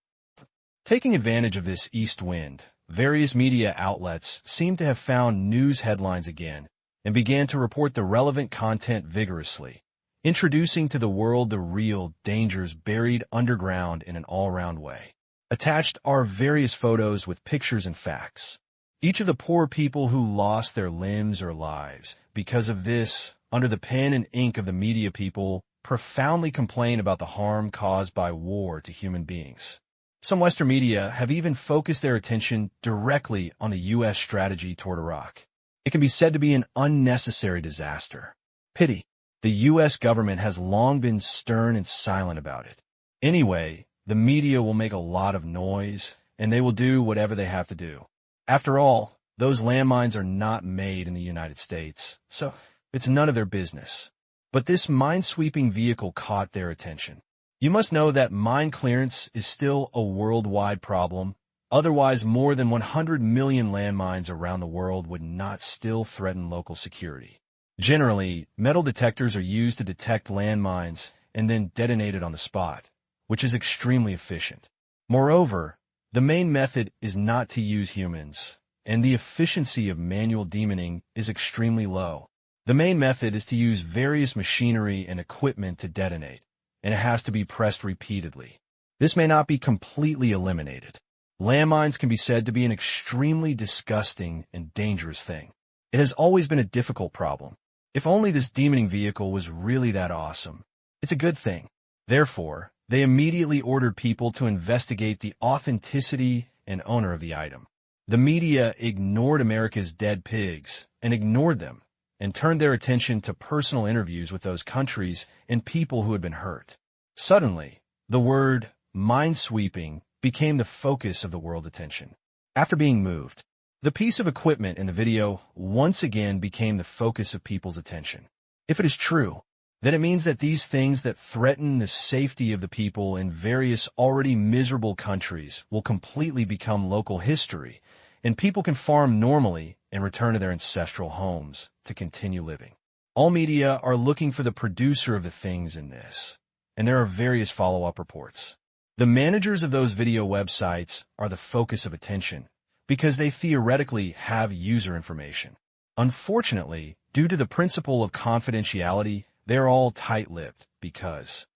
A: Taking advantage of this east wind, various media outlets seem to have found news headlines again and began to report the relevant content vigorously, introducing to the world the real dangers buried underground in an all-round way. Attached are various photos with pictures and facts. Each of the poor people who lost their limbs or lives because of this, under the pen and ink of the media people, profoundly complain about the harm caused by war to human beings. Some Western media have even focused their attention directly on the U.S. strategy toward Iraq. It can be said to be an unnecessary disaster. Pity. The U.S. government has long been stern and silent about it. Anyway, the media will make a lot of noise, and they will do whatever they have to do. After all, those landmines are not made in the United States, so it's none of their business. But this mine-sweeping vehicle caught their attention. You must know that mine clearance is still a worldwide problem. Otherwise, more than 100 million landmines around the world would not still threaten local security. Generally, metal detectors are used to detect landmines and then detonate it on the spot, which is extremely efficient. Moreover, the main method is not to use humans, and the efficiency of manual demoning is extremely low. The main method is to use various machinery and equipment to detonate, and it has to be pressed repeatedly. This may not be completely eliminated. Landmines can be said to be an extremely disgusting and dangerous thing. It has always been a difficult problem. If only this demoning vehicle was really that awesome. It's a good thing. Therefore, they immediately ordered people to investigate the authenticity and owner of the item. The media ignored America's dead pigs and ignored them and turned their attention to personal interviews with those countries and people who had been hurt. Suddenly, the word minesweeping became the focus of the world attention. After being moved, The piece of equipment in the video once again became the focus of people's attention. If it is true, then it means that these things that threaten the safety of the people in various already miserable countries will completely become local history, and people can farm normally and return to their ancestral homes to continue living. All media are looking for the producer of the things in this, and there are various follow-up reports. The managers of those video websites are the focus of attention because they theoretically have user information. Unfortunately, due to the principle of confidentiality, they're all tight-lipped because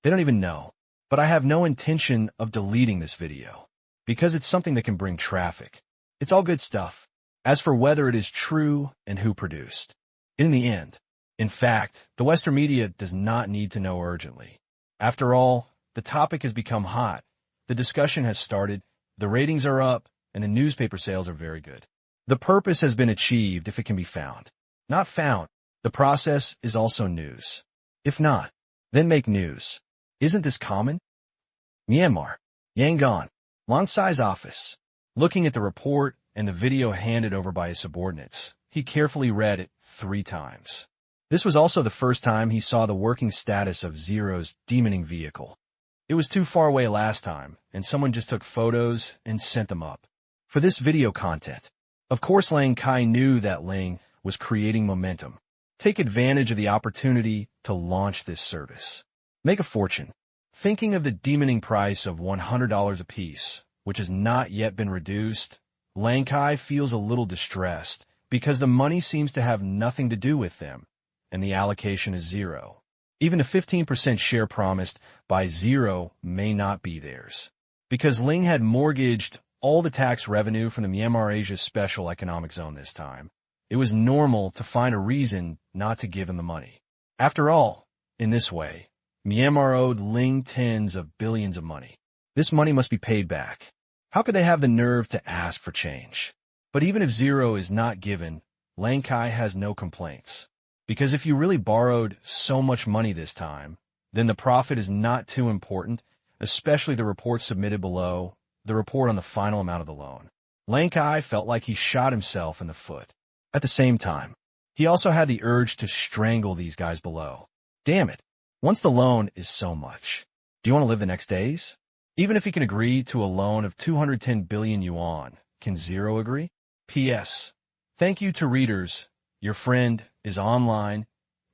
A: they don't even know. But I have no intention of deleting this video because it's something that can bring traffic. It's all good stuff. As for whether it is true and who produced, in the end, in fact, the Western media does not need to know urgently. After all, the topic has become hot. The discussion has started, the ratings are up, and the newspaper sales are very good. The purpose has been achieved if it can be found. Not found. The process is also news. If not, then make news. Isn't this common? Myanmar. Yangon. Langsai's office. Looking at the report and the video handed over by his subordinates, he carefully read it 3 times. This was also the first time he saw the working status of Zero's demoning vehicle. It was too far away last time, and someone just took photos and sent them up. For this video content, of course Lang Kai knew that Ling was creating momentum. Take advantage of the opportunity to launch this service. Make a fortune. Thinking of the demoning price of $100 apiece, which has not yet been reduced, Lang Kai feels a little distressed because the money seems to have nothing to do with them, and the allocation is 0. Even the 15% share promised by Zero may not be theirs. Because Ling had mortgaged all the tax revenue from the Myanmar Asia Special Economic Zone this time, it was normal to find a reason not to give him the money. After all, in this way, Myanmar owed Ling tens of billions of money. This money must be paid back. How could they have the nerve to ask for change? But even if Zero is not given, Lang Kai has no complaints. Because if you really borrowed so much money this time, then the profit is not too important, especially the report submitted below, the report on the final amount of the loan. Lang Kai felt like he shot himself in the foot. At the same time, he also had the urge to strangle these guys below. Damn it. Once the loan is so much, do you want to live the next days? Even if he can agree to a loan of 210 billion yuan, can Zero agree? P.S. Thank you to readers. Your friend is online,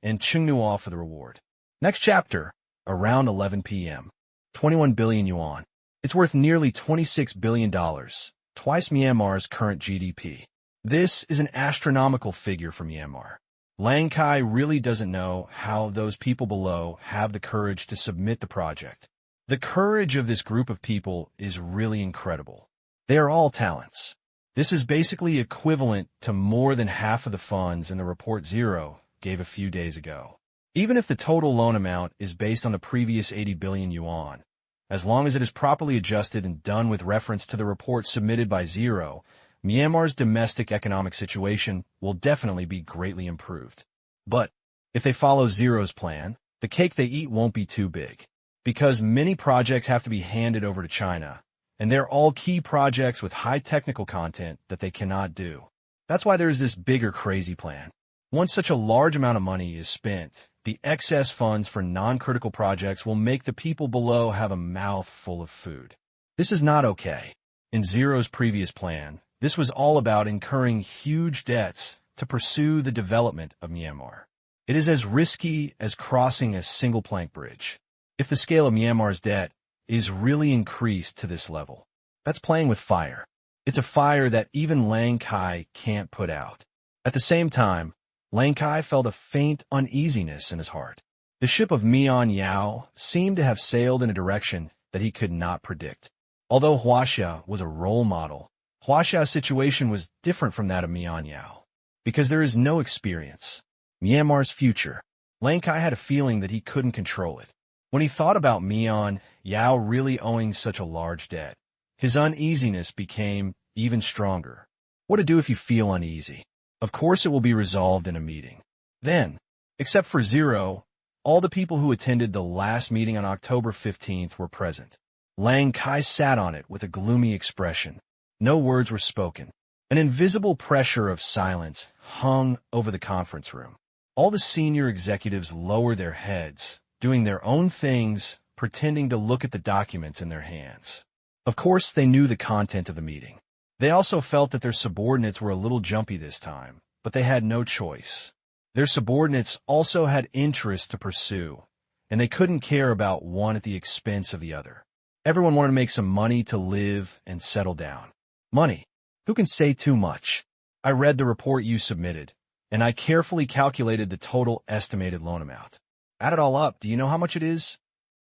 A: and Chungnua for the reward. Next chapter, around 11 p.m. 21 billion yuan. It's worth nearly $26 billion, twice Myanmar's current GDP. This is an astronomical figure for Myanmar. Lang Kai really doesn't know how those people below have the courage to submit the project. The courage of this group of people is really incredible. They are all talents. This is basically equivalent to more than half of the funds in the report Zero gave a few days ago. Even if the total loan amount is based on the previous 80 billion yuan, as long as it is properly adjusted and done with reference to the report submitted by Zero, Myanmar's domestic economic situation will definitely be greatly improved. But if they follow Zero's plan, the cake they eat won't be too big, because many projects have to be handed over to China, and they're all key projects with high technical content that they cannot do. That's why there's this bigger crazy plan. Once such a large amount of money is spent, the excess funds for non-critical projects will make the people below have a mouthful of food. This is not okay. In Zero's previous plan, this was all about incurring huge debts to pursue the development of Myanmar. It is as risky as crossing a single plank bridge. If the scale of Myanmar's debt is really increased to this level, that's playing with fire. It's a fire that even Lang Kai can't put out. At the same time, Lang Kai felt a faint uneasiness in his heart. The ship of Mian Yao seemed to have sailed in a direction that he could not predict. Although Huaxia was a role model, Huaxia's situation was different from that of Mian Yao, because there is no experience. Myanmar's future. Lang Kai had a feeling that he couldn't control it. When he thought about Mian Yao really owing such a large debt, his uneasiness became even stronger. What to do if you feel uneasy? Of course it will be resolved in a meeting. Then, except for Zero, all the people who attended the last meeting on October 15th were present. Lang Kai sat on it with a gloomy expression. No words were spoken. An invisible pressure of silence hung over the conference room. All the senior executives lowered their heads, doing their own things, pretending to look at the documents in their hands. Of course, they knew the content of the meeting. They also felt that their subordinates were a little jumpy this time, but they had no choice. Their subordinates also had interests to pursue, and they couldn't care about one at the expense of the other. Everyone wanted to make some money to live and settle down. Money. Who can say too much? I read the report you submitted, and I carefully calculated the total estimated loan amount. Add it all up, do you know how much it is?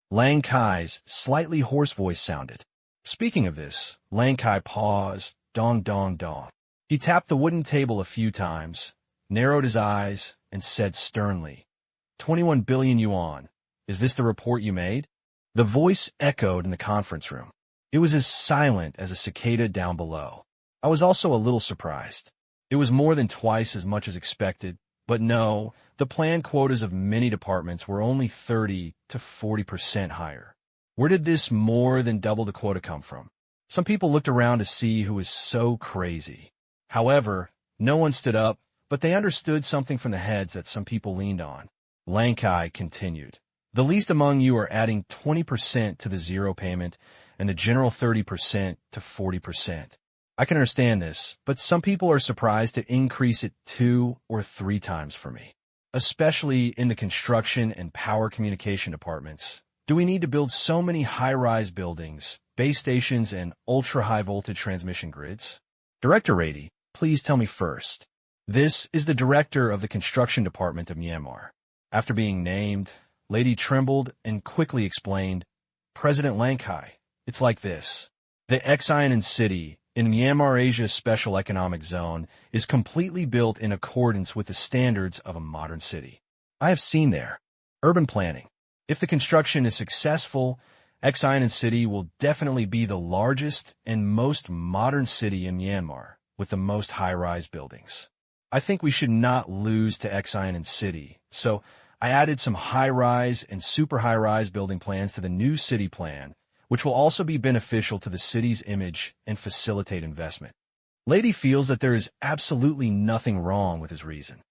A: Lang Kai's slightly hoarse voice sounded. Speaking of this, Lang Kai paused, dong dong dong. He tapped the wooden table a few times, narrowed his eyes, and said sternly, 21 billion yuan. Is this the report you made? The voice echoed in the conference room. It was as silent as a cicada down below. I was also a little surprised. It was more than twice as much as expected, but no, the planned quotas of many departments were only 30 to 40% higher. Where did this more than double the quota come from? Some people looked around to see who was so crazy. However, no one stood up, but they understood something from the heads that some people leaned on. Lang Kai continued. The least among you are adding 20% to the zero payment and the general 30% to 40%. I can understand this, but some people are surprised to increase it 2 or 3 times for me. Especially in the construction and power communication departments. Do we need to build so many high-rise buildings, base stations, and ultra-high voltage transmission grids? Director Rady, please tell me first. This is the director of the construction department of Myanmar. After being named, Lady trembled and quickly explained, President Lang Kai, it's like this. The Xiamen city in Myanmar Asia Special Economic Zone is completely built in accordance with the standards of a modern city. I have seen there. Urban planning. If the construction is successful, Xiamen City will definitely be the largest and most modern city in Myanmar, with the most high-rise buildings. I think we should not lose to Xiamen City, so I added some high-rise and super high-rise building plans to the new city plan, which will also be beneficial to the city's image and facilitate investment. Lady feels that there is absolutely nothing wrong with his reason.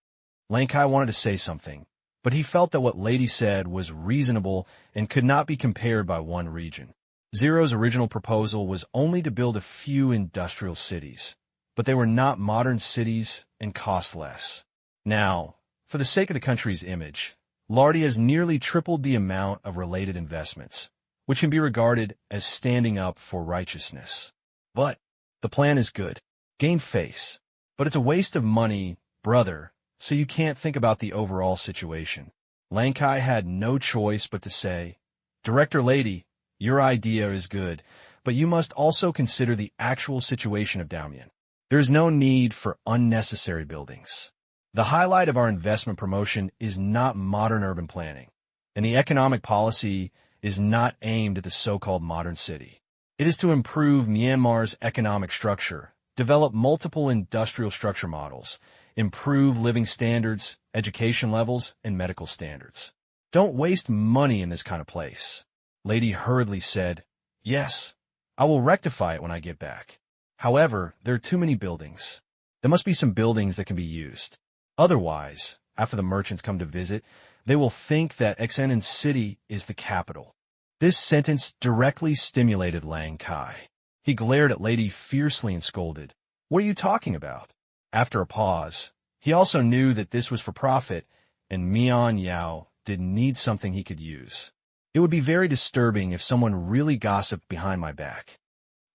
A: Lang Kai wanted to say something, but he felt that what Lady said was reasonable and could not be compared by one region. Zero's original proposal was only to build a few industrial cities, but they were not modern cities and cost less. Now, for the sake of the country's image, Lardy has nearly tripled the amount of related investments, which can be regarded as standing up for righteousness. But the plan is good. Gain face. But it's a waste of money, brother, so you can't think about the overall situation. Lang Kai had no choice but to say, Director Lady, your idea is good, but you must also consider the actual situation of Damian. There is no need for unnecessary buildings. The highlight of our investment promotion is not modern urban planning, and the economic policy is not aimed at the so-called modern city. It is to improve Myanmar's economic structure, develop multiple industrial structure models, improve living standards, education levels, and medical standards. Don't waste money in this kind of place. Lady hurriedly said, Yes, I will rectify it when I get back. However, there are too many buildings. There must be some buildings that can be used. Otherwise, after the merchants come to visit, they will think that Xiamen City is the capital. This sentence directly stimulated Lang Kai. He glared at Lady fiercely and scolded, What are you talking about? After a pause, he also knew that this was for profit, and Mian Yao didn't need something he could use. It would be very disturbing if someone really gossiped behind my back.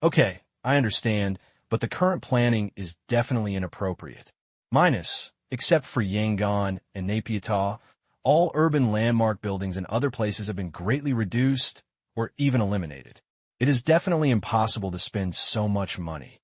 A: Okay, I understand, but the current planning is definitely inappropriate. Except for Yangon and Naypyidaw, all urban landmark buildings in other places have been greatly reduced or even eliminated. It is definitely impossible to spend so much money.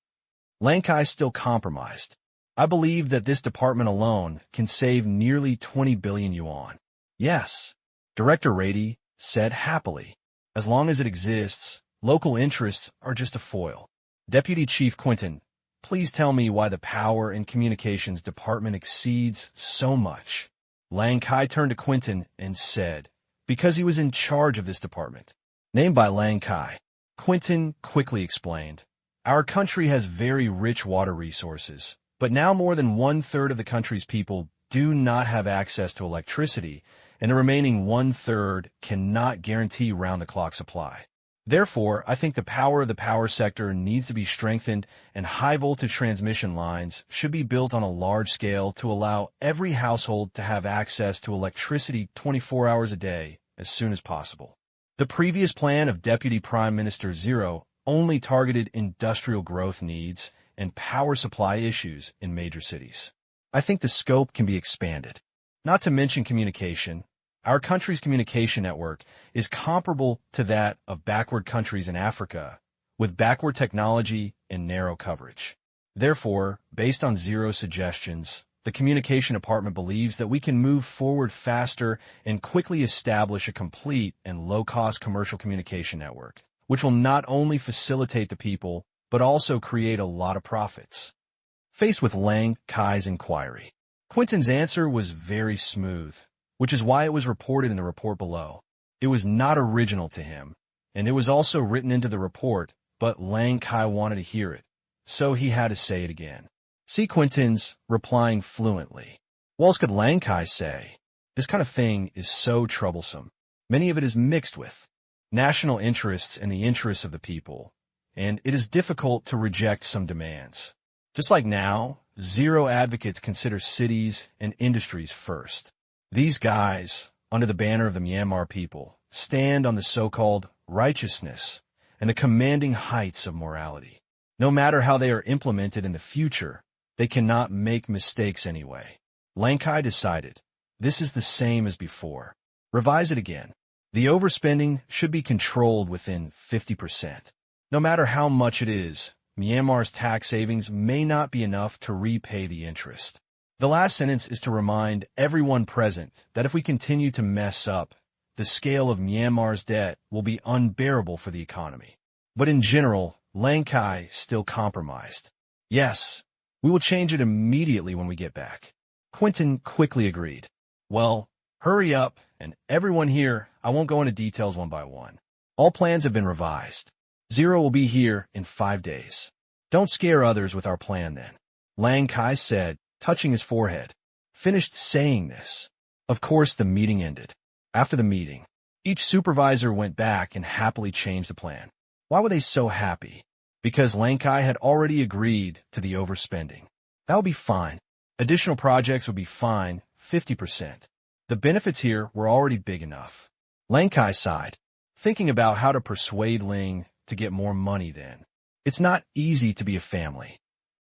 A: Lang Kai still compromised. I believe that this department alone can save nearly 20 billion yuan. Yes, Director Rady said happily. As long as it exists, local interests are just a foil. Deputy Chief Quinton, please tell me why the Power and Communications Department exceeds so much. Lang Kai turned to Quinton and said, Because he was in charge of this department. Named by Lang Kai. Quinton quickly explained, Our country has very rich water resources, but now more than one-third of the country's people do not have access to electricity, and the remaining one-third cannot guarantee round-the-clock supply. Therefore, I think the power of the power sector needs to be strengthened, and high-voltage transmission lines should be built on a large scale to allow every household to have access to electricity 24 hours a day as soon as possible. The previous plan of Deputy Prime Minister Zero only targeted industrial growth needs and power supply issues in major cities. I think the scope can be expanded. Not to mention communication. Our country's communication network is comparable to that of backward countries in Africa, with backward technology and narrow coverage. Therefore, based on Zero's suggestions, the Communication Department believes that we can move forward faster and quickly establish a complete and low-cost commercial communication network, which will not only facilitate the people, but also create a lot of profits. Faced with Lang Kai's inquiry, Quentin's answer was very smooth, which is why it was reported in the report below. It was not original to him, and it was also written into the report, but Lang Kai wanted to hear it, so he had to say it again. See Quentin's replying fluently. What else could Lang Kai say? This kind of thing is so troublesome. Many of it is mixed with national interests and the interests of the people, and it is difficult to reject some demands. Just like now, Zero advocates consider cities and industries first. These guys, under the banner of the Myanmar people, stand on the so-called righteousness and the commanding heights of morality. No matter how they are implemented in the future, they cannot make mistakes anyway. Lang Kai decided, this is the same as before. Revise it again. The overspending should be controlled within 50%. No matter how much it is, Myanmar's tax savings may not be enough to repay the interest. The last sentence is to remind everyone present that if we continue to mess up, the scale of Myanmar's debt will be unbearable for the economy. But in general, Lang Kai still compromised. Yes, we will change it immediately when we get back. Quentin quickly agreed. Well, hurry up, and everyone here, I won't go into details one by one. All plans have been revised. Zero will be here in 5 days. Don't scare others with our plan then, Lang Kai said, touching his forehead. Finished saying this. Of course, the meeting ended. After the meeting, each supervisor went back and happily changed the plan. Why were they so happy? Because Lang Kai had already agreed to the overspending. That would be fine. Additional projects would be fine, 50%. The benefits here were already big enough. Lang Kai sighed, thinking about how to persuade Ling to get more money then. It's not easy to be a family.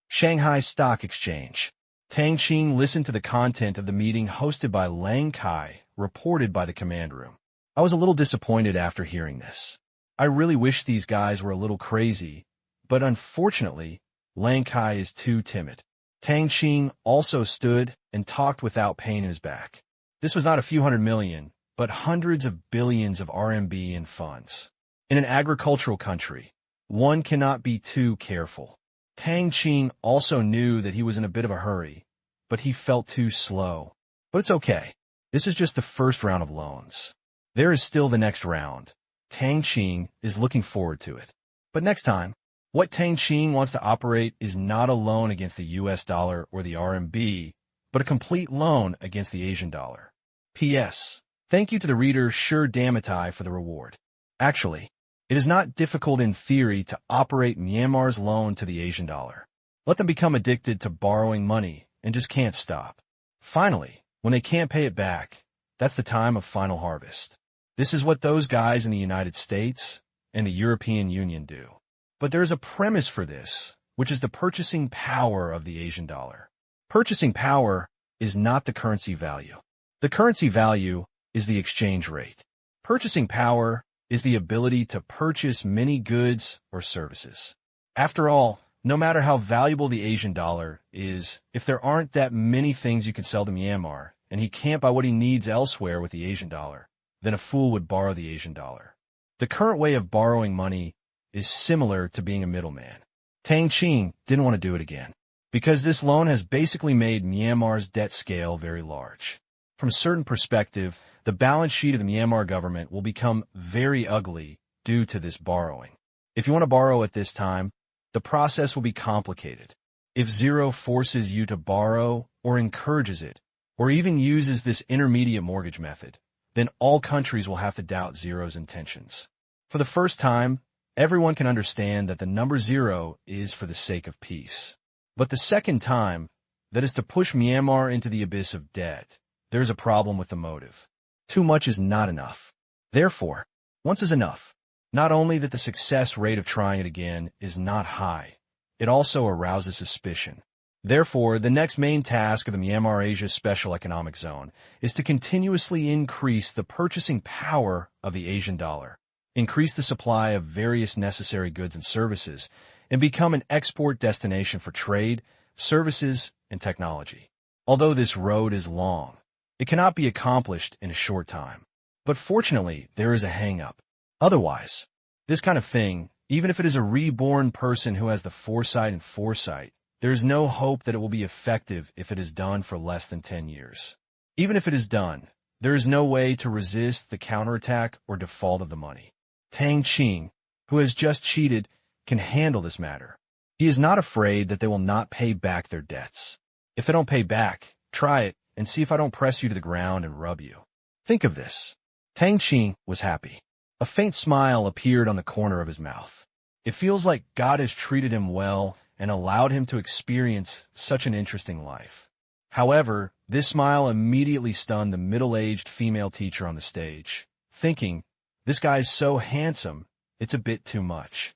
A: Shanghai Stock Exchange. Tang Qing listened to the content of the meeting hosted by Lang Kai, reported by the command room. I was a little disappointed after hearing this. I really wish these guys were a little crazy, but unfortunately, Lang Kai is too timid. Tang Qing also stood and talked without pain in his back. This was not a few hundred million, but hundreds of billions of RMB in funds. In an agricultural country, one cannot be too careful. Tang Qing also knew that he was in a bit of a hurry, but he felt too slow. But it's okay. This is just the first round of loans. There is still the next round. Tang Qing is looking forward to it. But next time, what Tang Qing wants to operate is not a loan against the US dollar or the RMB, but a complete loan against the Asian dollar. P.S. Thank you to the reader Sure Damatai for the reward. Actually, it is not difficult in theory to operate Myanmar's loan to the Asian dollar. Let them become addicted to borrowing money and just can't stop. Finally, when they can't pay it back, that's the time of final harvest. This is what those guys in the United States and the European Union do. But there is a premise for this, which is the purchasing power of the Asian dollar. Purchasing power is not the currency value. The currency value is the exchange rate. Purchasing power is the ability to purchase many goods or services. After all, no matter how valuable the Asian dollar is, if there aren't that many things you can sell to Myanmar, and he can't buy what he needs elsewhere with the Asian dollar, then a fool would borrow the Asian dollar. The current way of borrowing money is similar to being a middleman. Tang Qing didn't want to do it again, because this loan has basically made Myanmar's debt scale very large. From a certain perspective, the balance sheet of the Myanmar government will become very ugly due to this borrowing. If you want to borrow at this time, the process will be complicated. If Zero forces you to borrow or encourages it, or even uses this intermediate mortgage method, then all countries will have to doubt Zero's intentions. For the first time, everyone can understand that the number 0 is for the sake of peace. But the second time, that is to push Myanmar into the abyss of debt, there is a problem with the motive. Too much is not enough. Therefore, once is enough. Not only that the success rate of trying it again is not high, it also arouses suspicion. Therefore, the next main task of the Myanmar Asia Special Economic Zone is to continuously increase the purchasing power of the Asian dollar, increase the supply of various necessary goods and services, and become an export destination for trade, services, and technology. Although this road is long, it cannot be accomplished in a short time. But fortunately, there is a hang-up. Otherwise, this kind of thing, even if it is a reborn person who has the foresight and foresight, there is no hope that it will be effective if it is done for less than 10 years. Even if it is done, there is no way to resist the counterattack or default of the money. Tang Qing, who has just cheated, can handle this matter. He is not afraid that they will not pay back their debts. If they don't pay back, try it and see if I don't press you to the ground and rub you. Think of this. Tang Qing was happy. A faint smile appeared on the corner of his mouth. It feels like God has treated him well and allowed him to experience such an interesting life. However, this smile immediately stunned the middle-aged female teacher on the stage, thinking, this guy is so handsome, it's a bit too much.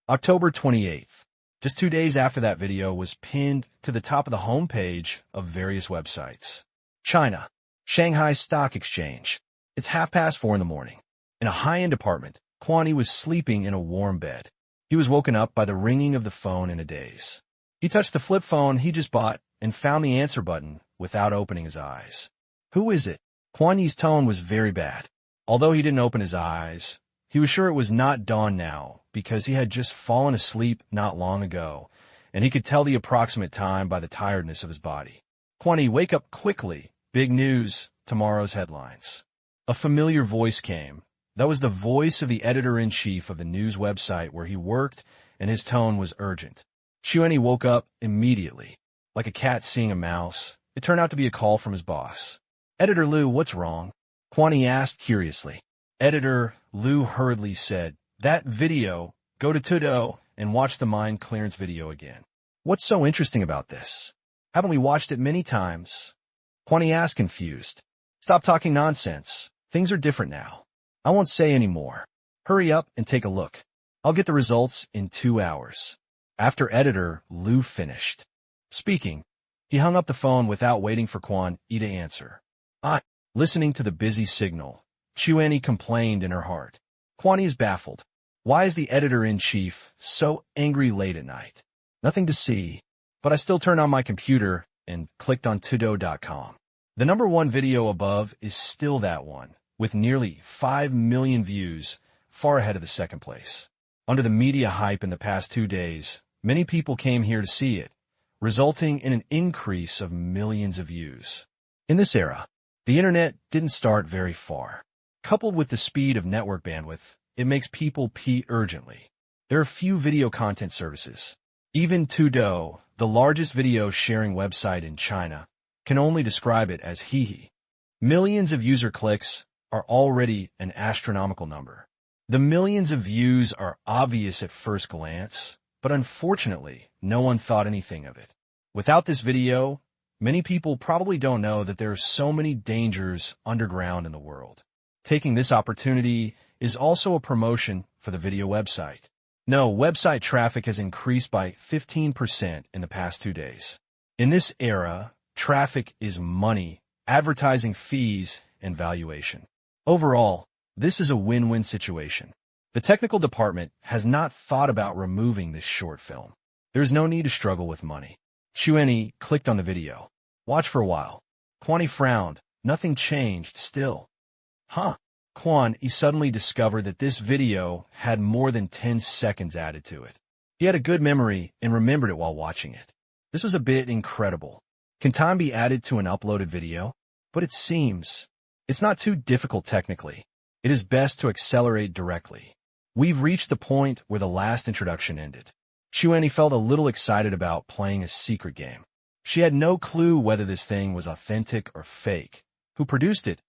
A: October 28th. Just 2 days after that video was pinned to the top of the homepage of various websites. China. Shanghai Stock Exchange. It's 4:30 in the morning. In a high-end apartment, Kwani was sleeping in a warm bed. He was woken up by the ringing of the phone in a daze. He touched the flip phone he just bought and found the answer button without opening his eyes. Who is it? Kwani's tone was very bad. Although he didn't open his eyes, he was sure it was not dawn now because he had just fallen asleep not long ago, and he could tell the approximate time by the tiredness of his body. Kwani, wake up quickly. Big news, tomorrow's headlines. A familiar voice came. That was the voice of the editor-in-chief of the news website where he worked, and his tone was urgent. Xuanyi woke up immediately. Like a cat seeing a mouse, it turned out to be a call from his boss. Editor Liu, what's wrong? Kwani asked curiously. Editor Liu hurriedly said, that video, go to Tudo and watch the mine clearance video again. What's so interesting about this? Haven't we watched it many times? Kwani asked confused. Stop talking nonsense. Things are different now. I won't say any more. Hurry up and take a look. I'll get the results in 2 hours. After editor Liu finished speaking, he hung up the phone without waiting for Kwani to answer. Listening to the busy signal, Xuanyi complained in her heart. Kwani is baffled. Why is the editor-in-chief so angry late at night? Nothing to see, but I still turned on my computer and clicked on Tudo.com. The number 1 video above is still that one, with nearly 5 million views, far ahead of the second place. Under the media hype in the past 2 days, many people came here to see it, resulting in an increase of millions of views. In this era, the internet didn't start very far. Coupled with the speed of network bandwidth, it makes people pee urgently. There are few video content services. Even Tudo, the largest video sharing website in China, can only describe it as hee. Millions of user clicks are already an astronomical number. The millions of views are obvious at first glance, but unfortunately, no one thought anything of it. Without this video, many people probably don't know that there are so many dangers underground in the world. Taking this opportunity is also a promotion for the video website. No, website traffic has increased by 15% in the past 2 days. In this era, traffic is money, advertising fees, and valuation. Overall, this is a win-win situation. The technical department has not thought about removing this short film. There is no need to struggle with money. Xuanyi clicked on the video. Watch for a while. Kwani frowned. Nothing changed still. Kwani suddenly discovered that this video had more than 10 seconds added to it. He had a good memory and remembered it while watching it. This was a bit incredible. Can time be added to an uploaded video? But it seems it's not too difficult technically. It is best to accelerate directly. We've reached the point where the last introduction ended. Xuanyi felt a little excited about playing a secret game. She had no clue whether this thing was authentic or fake, who produced it,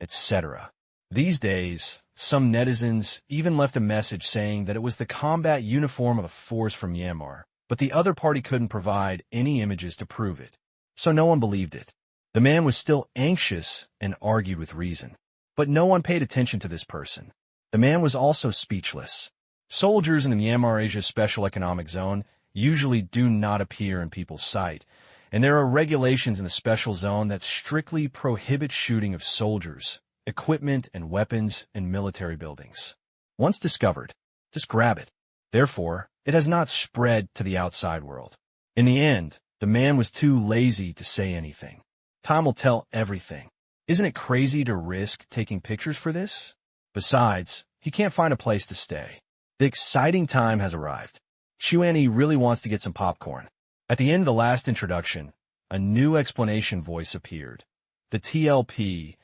A: etc. These days, some netizens even left a message saying that it was the combat uniform of a force from Myanmar, but the other party couldn't provide any images to prove it, so no one believed it. The man was still anxious and argued with reason, but no one paid attention to this person. The man was also speechless. Soldiers in the Myanmar Asia Special Economic Zone usually do not appear in people's sight, and there are regulations in the special zone that strictly prohibit shooting of soldiers, equipment and weapons in military buildings. Once discovered, just grab it. Therefore, it has not spread to the outside world. In the end, the man was too lazy to say anything. Time will tell everything. Isn't it crazy to risk taking pictures for this? Besides, he can't find a place to stay. The exciting time has arrived. Xuanyi really wants to get some popcorn. At the end of the last introduction, a new explanation voice appeared. The TLP,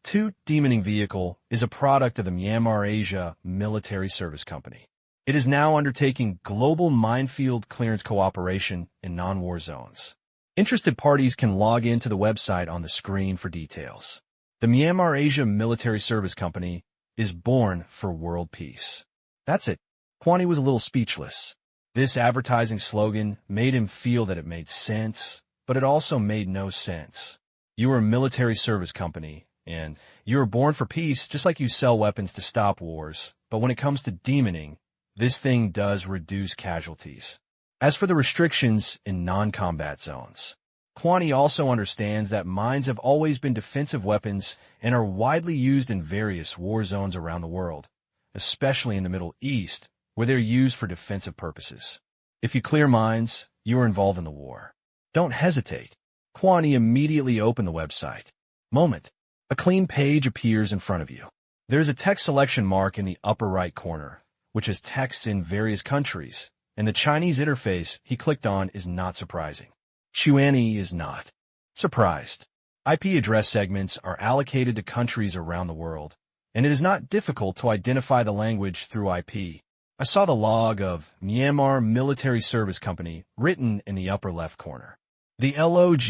A: Two Demoning Vehicle, is a product of the Myanmar Asia Military Service Company. It is now undertaking global minefield clearance cooperation in non-war zones. Interested parties can log into the website on the screen for details. The Myanmar Asia Military Service Company is born for world peace. That's it. Kwani was a little speechless. This advertising slogan made him feel that it made sense, but it also made no sense. You are a military service company, and you are born for peace just like you sell weapons to stop wars, but when it comes to demoning, this thing does reduce casualties. As for the restrictions in non-combat zones, Kwani also understands that mines have always been defensive weapons and are widely used in various war zones around the world, especially in the Middle East, where they're used for defensive purposes. If you clear mines, you are involved in the war. Don't hesitate. Kwani immediately opened the website. Moment. A clean page appears in front of you. There's a text selection mark in the upper right corner, which has text in various countries, and the Chinese interface he clicked on is not surprising. Xuanyi is not surprised. IP address segments are allocated to countries around the world, and it is not difficult to identify the language through IP. I saw the log of Myanmar Military Service Company written in the upper left corner. The LOG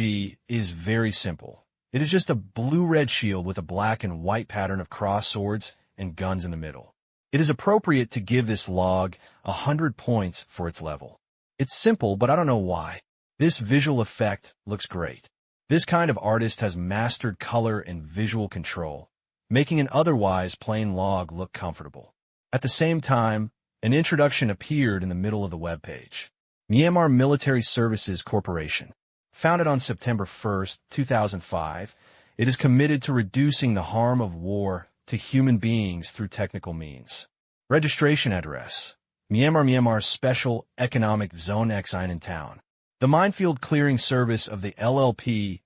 A: is very simple. It is just a blue-red shield with a black and white pattern of cross swords and guns in the middle. It is appropriate to give this log 100 points for its level. It's simple, but I don't know why. This visual effect looks great. This kind of artist has mastered color and visual control, making an otherwise plain log look comfortable. At the same time, an introduction appeared in the middle of the web page. Myanmar Military Services Corporation. Founded on September 1, 2005, it is committed to reducing the harm of war to human beings through technical means. Registration address: Myanmar Special Economic Zone X in town. The minefield clearing service of the LLP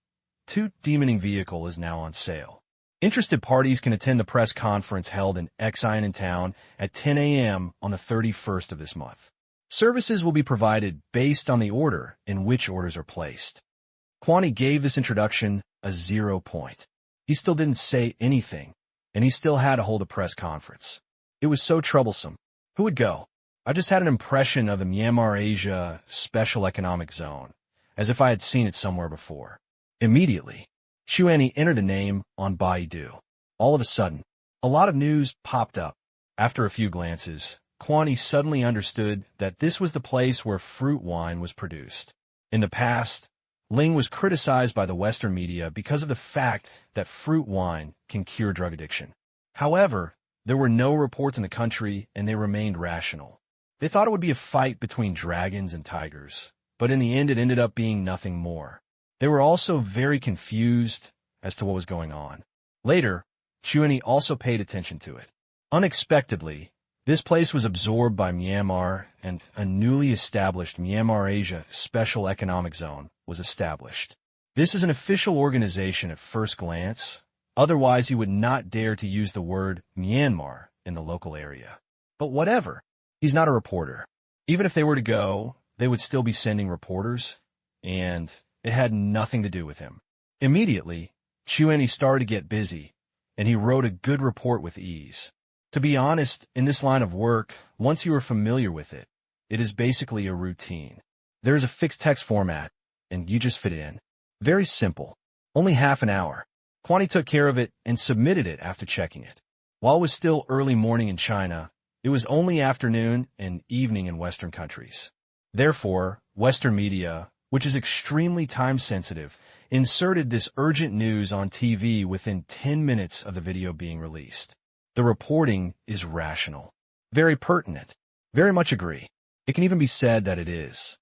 A: Two Demoning Vehicle is now on sale. Interested parties can attend the press conference held in Exine in town at 10 a.m. on the 31st of this month. Services will be provided based on the order in which orders are placed. Kwani gave this introduction a 0 point. He still didn't say anything, and he still had to hold a press conference. It was so troublesome. Who would go? I just had an impression of the Myanmar Asia Special Economic Zone, as if I had seen it somewhere before. Immediately, Xuanyi entered the name on Baidu. All of a sudden, a lot of news popped up. After a few glances, Kwani suddenly understood that this was the place where fruit wine was produced. In the past, Ling was criticized by the Western media because of the fact that fruit wine can cure drug addiction. However, there were no reports in the country and they remained rational. They thought it would be a fight between dragons and tigers, but in the end it ended up being nothing more. They were also very confused as to what was going on. Later, Xuanyi also paid attention to it. Unexpectedly, this place was absorbed by Myanmar and a newly established Myanmar Asia Special Economic Zone was established. This is an official organization at first glance, otherwise he would not dare to use the word Myanmar in the local area. But whatever, he's not a reporter. Even if they were to go, they would still be sending reporters, and it had nothing to do with him. Immediately, Xuanyi started to get busy, and he wrote a good report with ease. To be honest, in this line of work, once you are familiar with it, it is basically a routine. There is a fixed text format, and you just fit it in. Very simple. Only half an hour. Kwani took care of it and submitted it after checking it. While it was still early morning in China, it was only afternoon and evening in Western countries. Therefore, Western media, which is extremely time-sensitive, inserted this urgent news on TV within 10 minutes of the video being released. The reporting is rational. Very pertinent. Very much agree. It can even be said that it is.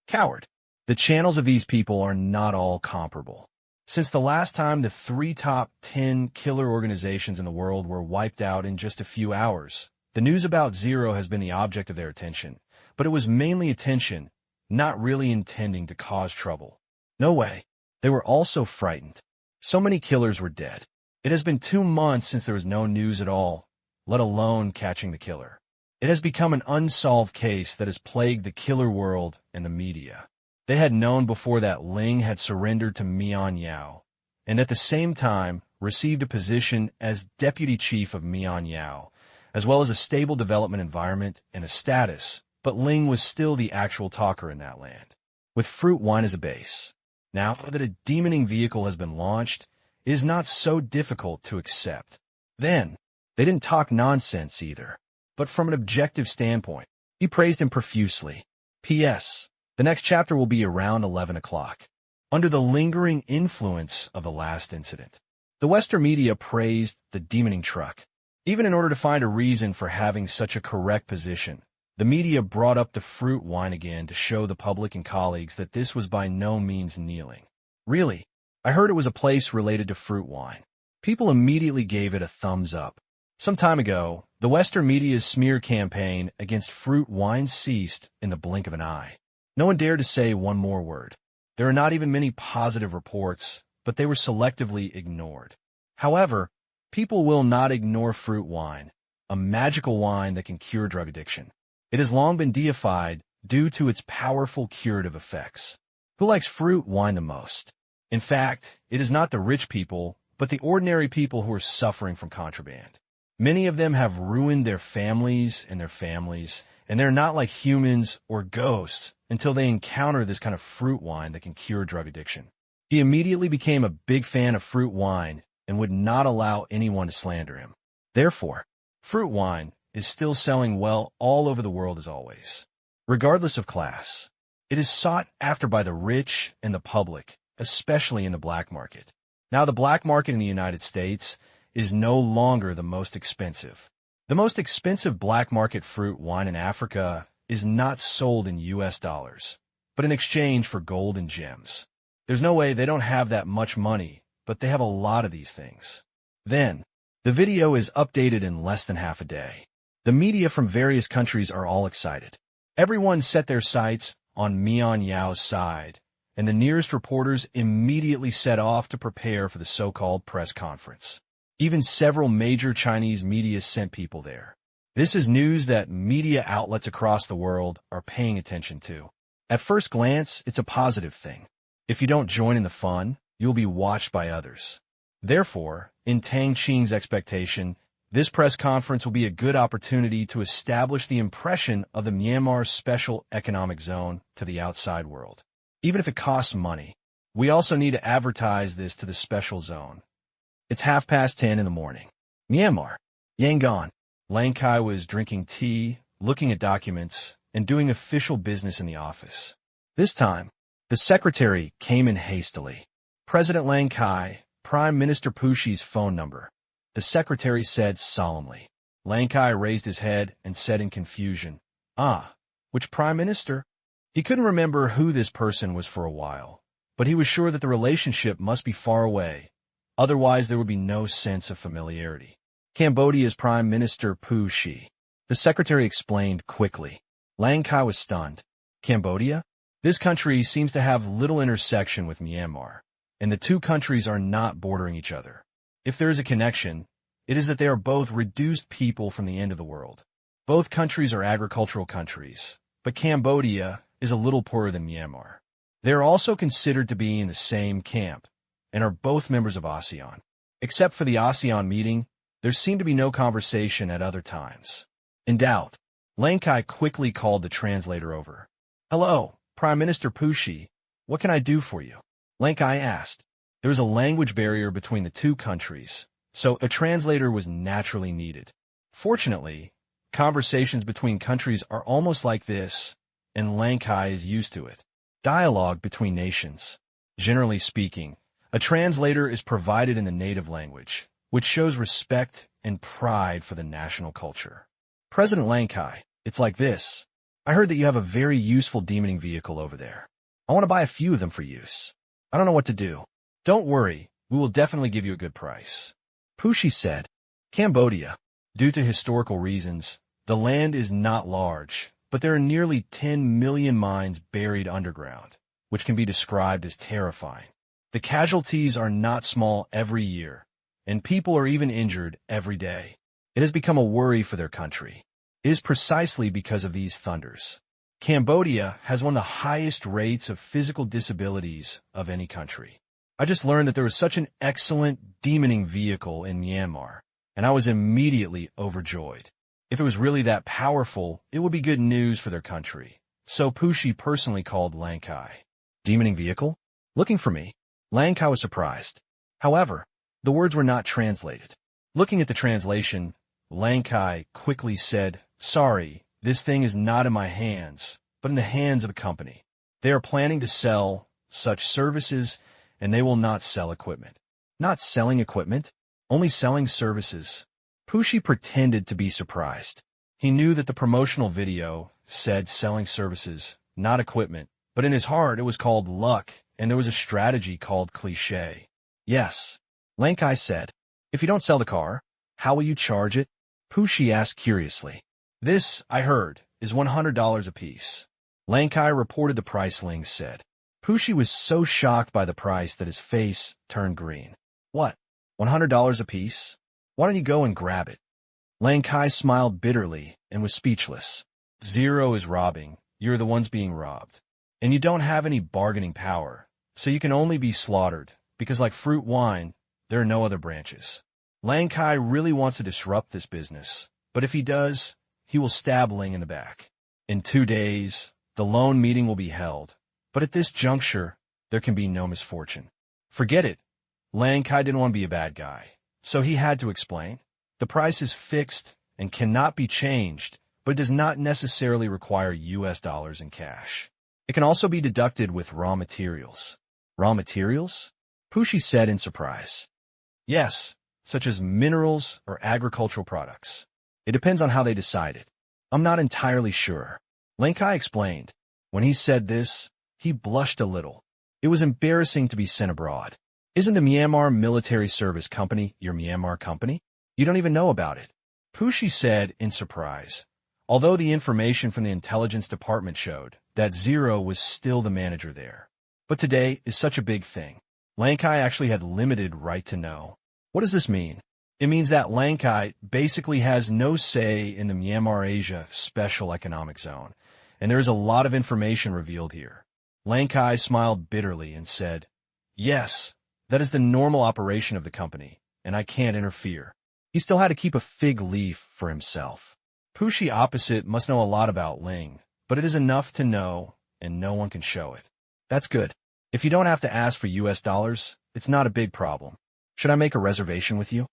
A: Coward. The channels of these people are not all comparable. Since the last time the 3 top 10 killer organizations in the world were wiped out in just a few hours, the news about Zero has been the object of their attention, but it was mainly attention, not really intending to cause trouble. No way. They were also frightened. So many killers were dead. It has been 2 months since there was no news at all, let alone catching the killer. It has become an unsolved case that has plagued the killer world and the media. They had known before that Ling had surrendered to Mian Yao, and at the same time received a position as deputy chief of Mian Yao, as well as a stable development environment and a status, but Ling was still the actual talker in that land, with fruit wine as a base. Now that a demoning vehicle has been launched, it is not so difficult to accept. Then, they didn't talk nonsense either, but from an objective standpoint, he praised him profusely. P.S. The next chapter will be around 11 o'clock. Under the lingering influence of the last incident, the Western media praised the demoning truck. Even in order to find a reason for having such a correct position, the media brought up the fruit wine again to show the public and colleagues that this was by no means kneeling. Really, I heard it was a place related to fruit wine. People immediately gave it a thumbs up. Some time ago, the Western media's smear campaign against fruit wine ceased in the blink of an eye. No one dared to say one more word. There are not even many positive reports, but they were selectively ignored. However, people will not ignore fruit wine, a magical wine that can cure drug addiction. It has long been deified due to its powerful curative effects. Who likes fruit wine the most? In fact, it is not the rich people, but the ordinary people who are suffering from contraband. Many of them have ruined their families, and they're not like humans or ghosts until they encounter this kind of fruit wine that can cure drug addiction. He immediately became a big fan of fruit wine and would not allow anyone to slander him. Therefore, fruit wine is still selling well all over the world as always. Regardless of class, it is sought after by the rich and the public, especially in the black market. Now, the black market in the United States is no longer the most expensive. The most expensive black market fruit wine in Africa is not sold in US dollars, but in exchange for gold and gems. There's no way they don't have that much money, but they have a lot of these things. Then, the video is updated in less than half a day. The media from various countries are all excited. Everyone set their sights on Mian Yao's side, and the nearest reporters immediately set off to prepare for the so-called press conference. Even several major Chinese media sent people there. This is news that media outlets across the world are paying attention to. At first glance, it's a positive thing. If you don't join in the fun, you'll be watched by others. Therefore, in Tang Qing's expectation, this press conference will be a good opportunity to establish the impression of the Myanmar Special Economic Zone to the outside world. Even if it costs money, we also need to advertise this to the special zone. It's 10:30 in the morning. Myanmar. Yangon. Lang Kai was drinking tea, looking at documents, and doing official business in the office. This time, the secretary came in hastily. President Lang Kai, Prime Minister Pushi's phone number. The secretary said solemnly. Lang Kai raised his head and said in confusion, "Ah, which prime minister?" He couldn't remember who this person was for a while, but he was sure that the relationship must be far away. Otherwise, there would be no sense of familiarity. Cambodia's Prime Minister Pu Shi. The secretary explained quickly. Lang Kai was stunned. Cambodia? This country seems to have little intersection with Myanmar, and the two countries are not bordering each other. If there is a connection, it is that they are both reduced people from the end of the world. Both countries are agricultural countries, but Cambodia is a little poorer than Myanmar. They are also considered to be in the same camp, and are both members of ASEAN. Except for the ASEAN meeting, there seemed to be no conversation at other times. In doubt, Lang Kai quickly called the translator over. "Hello, Prime Minister Pushi. What can I do for you?" Lang Kai asked. There was a language barrier between the two countries, so a translator was naturally needed. Fortunately, conversations between countries are almost like this, and Lang Kai is used to it. Dialogue between nations. Generally speaking, a translator is provided in the native language, which shows respect and pride for the national culture. "President Lang Kai, it's like this. I heard that you have a very useful demoning vehicle over there. I want to buy a few of them for use. I don't know what to do." "Don't worry, we will definitely give you a good price." Pushi said. Cambodia. Due to historical reasons, the land is not large, but there are nearly 10 million mines buried underground, which can be described as terrifying. The casualties are not small every year, and people are even injured every day. It has become a worry for their country. It is precisely because of these thunders. Cambodia has one of the highest rates of physical disabilities of any country. I just learned that there was such an excellent demoning vehicle in Myanmar, and I was immediately overjoyed. If it was really that powerful, it would be good news for their country. So Pushi personally called Lang Kai. "Demoning vehicle? Looking for me?" Lang Kai was surprised. However, the words were not translated. Looking at the translation, Lang Kai quickly said, "Sorry, this thing is not in my hands, but in the hands of a company. They are planning to sell such services, and they will not sell equipment." Not selling equipment, only selling services. Pushi pretended to be surprised. He knew that the promotional video said selling services, not equipment, but in his heart it was called luck, and there was a strategy called cliché. "Yes," Lang Kai said. "If you don't sell the car, how will you charge it?" Pushi asked curiously. "This, I heard, is $100 apiece." Lang Kai reported the price Ling said. Pushi was so shocked by the price that his face turned green. "What? $100 apiece? Why don't you go and grab it?" Lang Kai smiled bitterly and was speechless. "Zero is robbing. You're the ones being robbed. And you don't have any bargaining power, so you can only be slaughtered, because like fruit wine, there are no other branches." Lang Kai really wants to disrupt this business, but if he does, he will stab Ling in the back. In 2 days, the loan meeting will be held, but at this juncture, there can be no misfortune. Forget it. Lang Kai didn't want to be a bad guy, so he had to explain. The price is fixed and cannot be changed, but it does not necessarily require US dollars in cash. It can also be deducted with raw materials. Raw materials? Pushi said in surprise. Yes, such as minerals or agricultural products. It depends on how they decide it. I'm not entirely sure. Lang Kai explained. When he said this, he blushed a little. It was embarrassing to be sent abroad. Isn't the Myanmar Military Service Company your Myanmar company? You don't even know about it. Pushi said in surprise, although the information from the intelligence department showed that Zero was still the manager there. But today is such a big thing. Lang Kai actually had limited right to know. What does this mean? It means that Lang Kai basically has no say in the Myanmar Asia Special Economic Zone, and there is a lot of information revealed here. Lang Kai smiled bitterly and said, "Yes, that is the normal operation of the company, and I can't interfere." He still had to keep a fig leaf for himself. Pushi opposite must know a lot about Ling, but it is enough to know, and no one can show it. That's good. If you don't have to ask for US dollars, it's not a big problem. Should I make a reservation with you?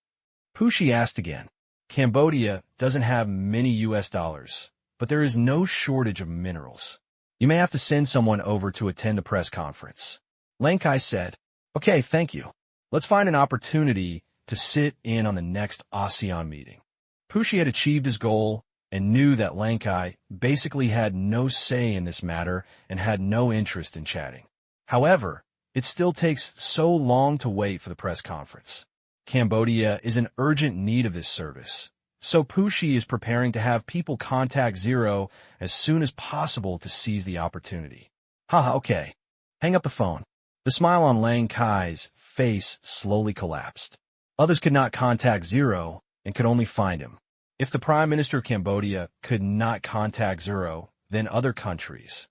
A: Pushi asked again. Cambodia doesn't have many US dollars, but there is no shortage of minerals. You may have to send someone over to attend a press conference. Lang Kai said, "Okay, thank you. Let's find an opportunity to sit in on the next ASEAN meeting." Pushi had achieved his goal and knew that Lang Kai basically had no say in this matter and had no interest in chatting. However, it still takes so long to wait for the press conference. Cambodia is in urgent need of this service, so Pushi is preparing to have people contact Zero as soon as possible to seize the opportunity. Haha, okay. Hang up the phone. The smile on Lang Kai's face slowly collapsed. Others could not contact Zero and could only find him. If the Prime Minister of Cambodia could not contact Zero, then other countries.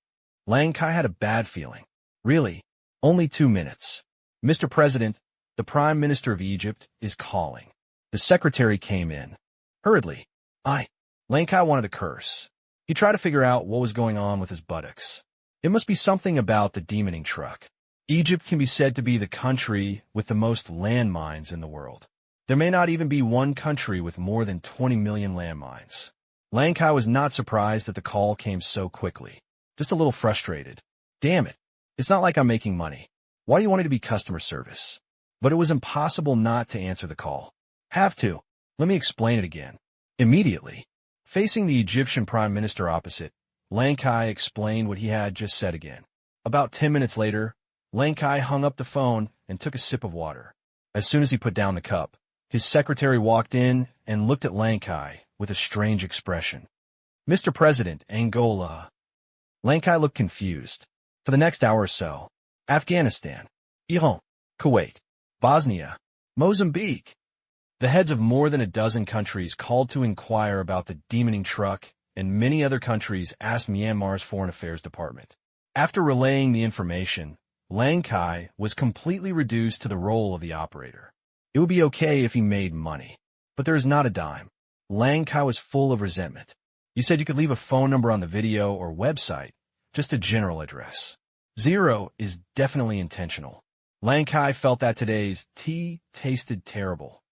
A: Lang Kai had a bad feeling. Really? Only 2 minutes. "Mr. President, the Prime Minister of Egypt is calling." The secretary came in. Hurriedly. Lang Kai wanted to curse. He tried to figure out what was going on with his buttocks. It must be something about the demoning truck. Egypt can be said to be the country with the most landmines in the world. There may not even be one country with more than 20 million landmines. Lang Kai was not surprised that the call came so quickly. Just a little frustrated. Damn it. It's not like I'm making money. Why do you want it to be customer service? But it was impossible not to answer the call. Have to. Let me explain it again. Immediately. Facing the Egyptian prime minister opposite, Lang Kai explained what he had just said again. About 10 minutes later, Lang Kai hung up the phone and took a sip of water. As soon as he put down the cup, his secretary walked in and looked at Lang Kai with a strange expression. Mr. President, Angola. Lang Kai looked confused. For the next hour or so, Afghanistan, Iran, Kuwait, Bosnia, Mozambique. The heads of more than a dozen countries called to inquire about the demoning truck, and many other countries asked Myanmar's Foreign Affairs Department. After relaying the information, Lang Kai was completely reduced to the role of the operator. It would be okay if he made money, but there is not a dime. Lang Kai was full of resentment. You said you could leave a phone number on the video or website, just a general address. Zero is definitely intentional. Lang Kai felt that today's tea tasted terrible.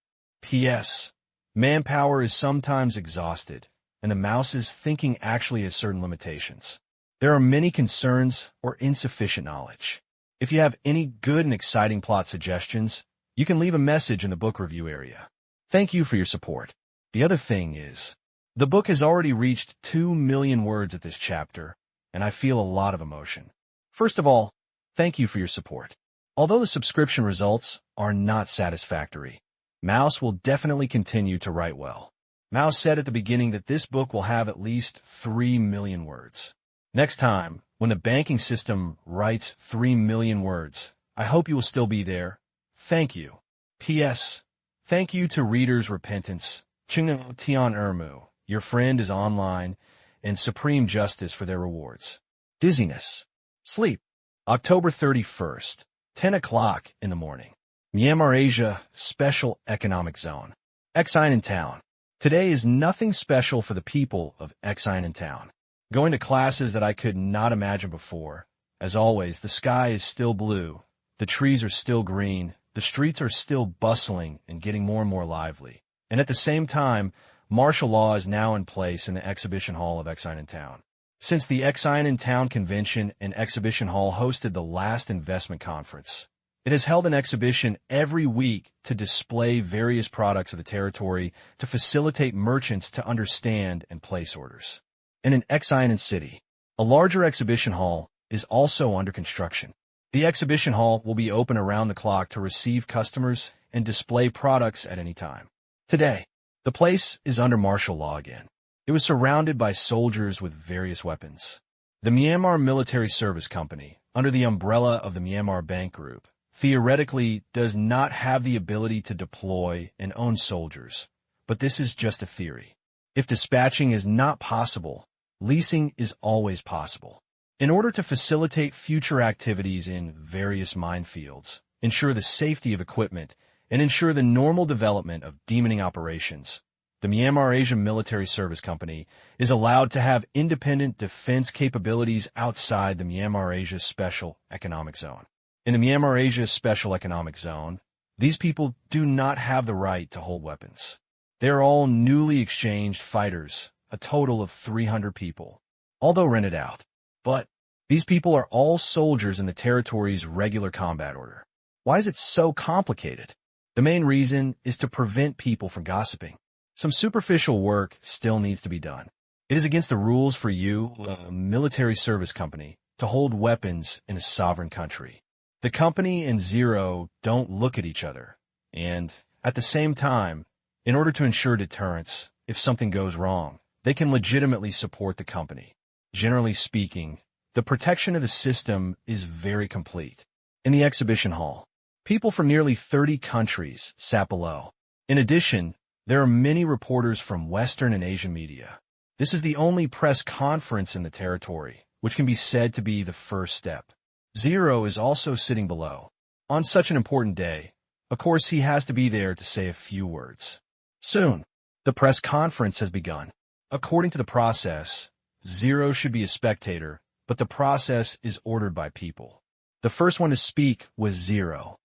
A: P.S. Manpower is sometimes exhausted, and the mouse's thinking actually has certain limitations. There are many concerns or insufficient knowledge. If you have any good and exciting plot suggestions, you can leave a message in the book review area. Thank you for your support. The other thing is, the book has already reached 2 million words at this chapter, and I feel a lot of emotion. First of all, thank you for your support. Although the subscription results are not satisfactory, Mouse will definitely continue to write well. Mouse said at the beginning that this book will have at least 3 million words. Next time, when the banking system writes 3 million words, I hope you will still be there. Thank you. P.S. Thank you to Reader's Repentance, Chung Tian Ermu, your friend is online, and Supreme Justice for their rewards. Dizziness. Sleep. October 31st, 10 o'clock in the morning. Myanmar Asia Special Economic Zone. Exine in town. Today is nothing special for the people of Exine in town. Going to classes that I could not imagine before. As always, the sky is still blue, the trees are still green, the streets are still bustling and getting more and more lively. And at the same time, martial law is now in place in the exhibition hall of Exine in town. Since the Exine in Town Convention and Exhibition Hall hosted the last investment conference, it has held an exhibition every week to display various products of the territory to facilitate merchants to understand and place orders. And in Exine City, a larger exhibition hall is also under construction. The exhibition hall will be open around the clock to receive customers and display products at any time. Today, the place is under martial law again. It was surrounded by soldiers with various weapons. The Myanmar Military Service Company, under the umbrella of the Myanmar Bank Group, theoretically does not have the ability to deploy and own soldiers, but this is just a theory. If dispatching is not possible, leasing is always possible. In order to facilitate future activities in various minefields, ensure the safety of equipment, and ensure the normal development of demoning operations, the Myanmar Asia Military Service Company is allowed to have independent defense capabilities outside the Myanmar Asia Special Economic Zone. In the Myanmar Asia Special Economic Zone, these people do not have the right to hold weapons. They are all newly exchanged fighters, a total of 300 people, although rented out. But these people are all soldiers in the territory's regular combat order. Why is it so complicated? The main reason is to prevent people from gossiping. Some superficial work still needs to be done. It is against the rules for you, a military service company, to hold weapons in a sovereign country. The company and Zero don't look at each other. And, at the same time, in order to ensure deterrence, if something goes wrong, they can legitimately support the company. Generally speaking, the protection of the system is very complete. In the exhibition hall, people from nearly 30 countries sat below. In addition, there are many reporters from Western and Asian media. This is the only press conference in the territory, which can be said to be the first step. Zero is also sitting below. On such an important day, of course he has to be there to say a few words. Soon, the press conference has begun. According to the process, Zero should be a spectator, but the process is ordered by people. The first one to speak was Zero.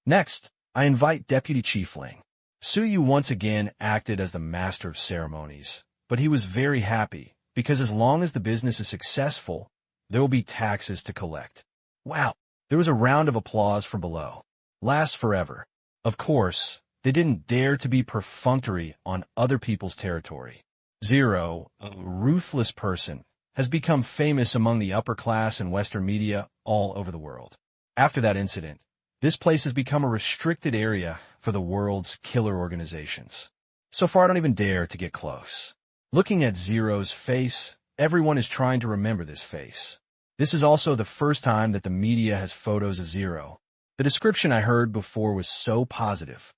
A: Next, I invite Deputy Chief Ling. Suyu once again acted as the master of ceremonies, but he was very happy, because as long as the business is successful, there will be taxes to collect. Wow! There was a round of applause from below. Lasts forever. Of course, they didn't dare to be perfunctory on other people's territory. Zero, a ruthless person, has become famous among the upper class and Western media all over the world. After that incident, this place has become a restricted area for the world's killer organizations. So far, I don't even dare to get close. Looking at Zero's face, everyone is trying to remember this face. This is also the first time that the media has photos of Zero. The description I heard before was so positive.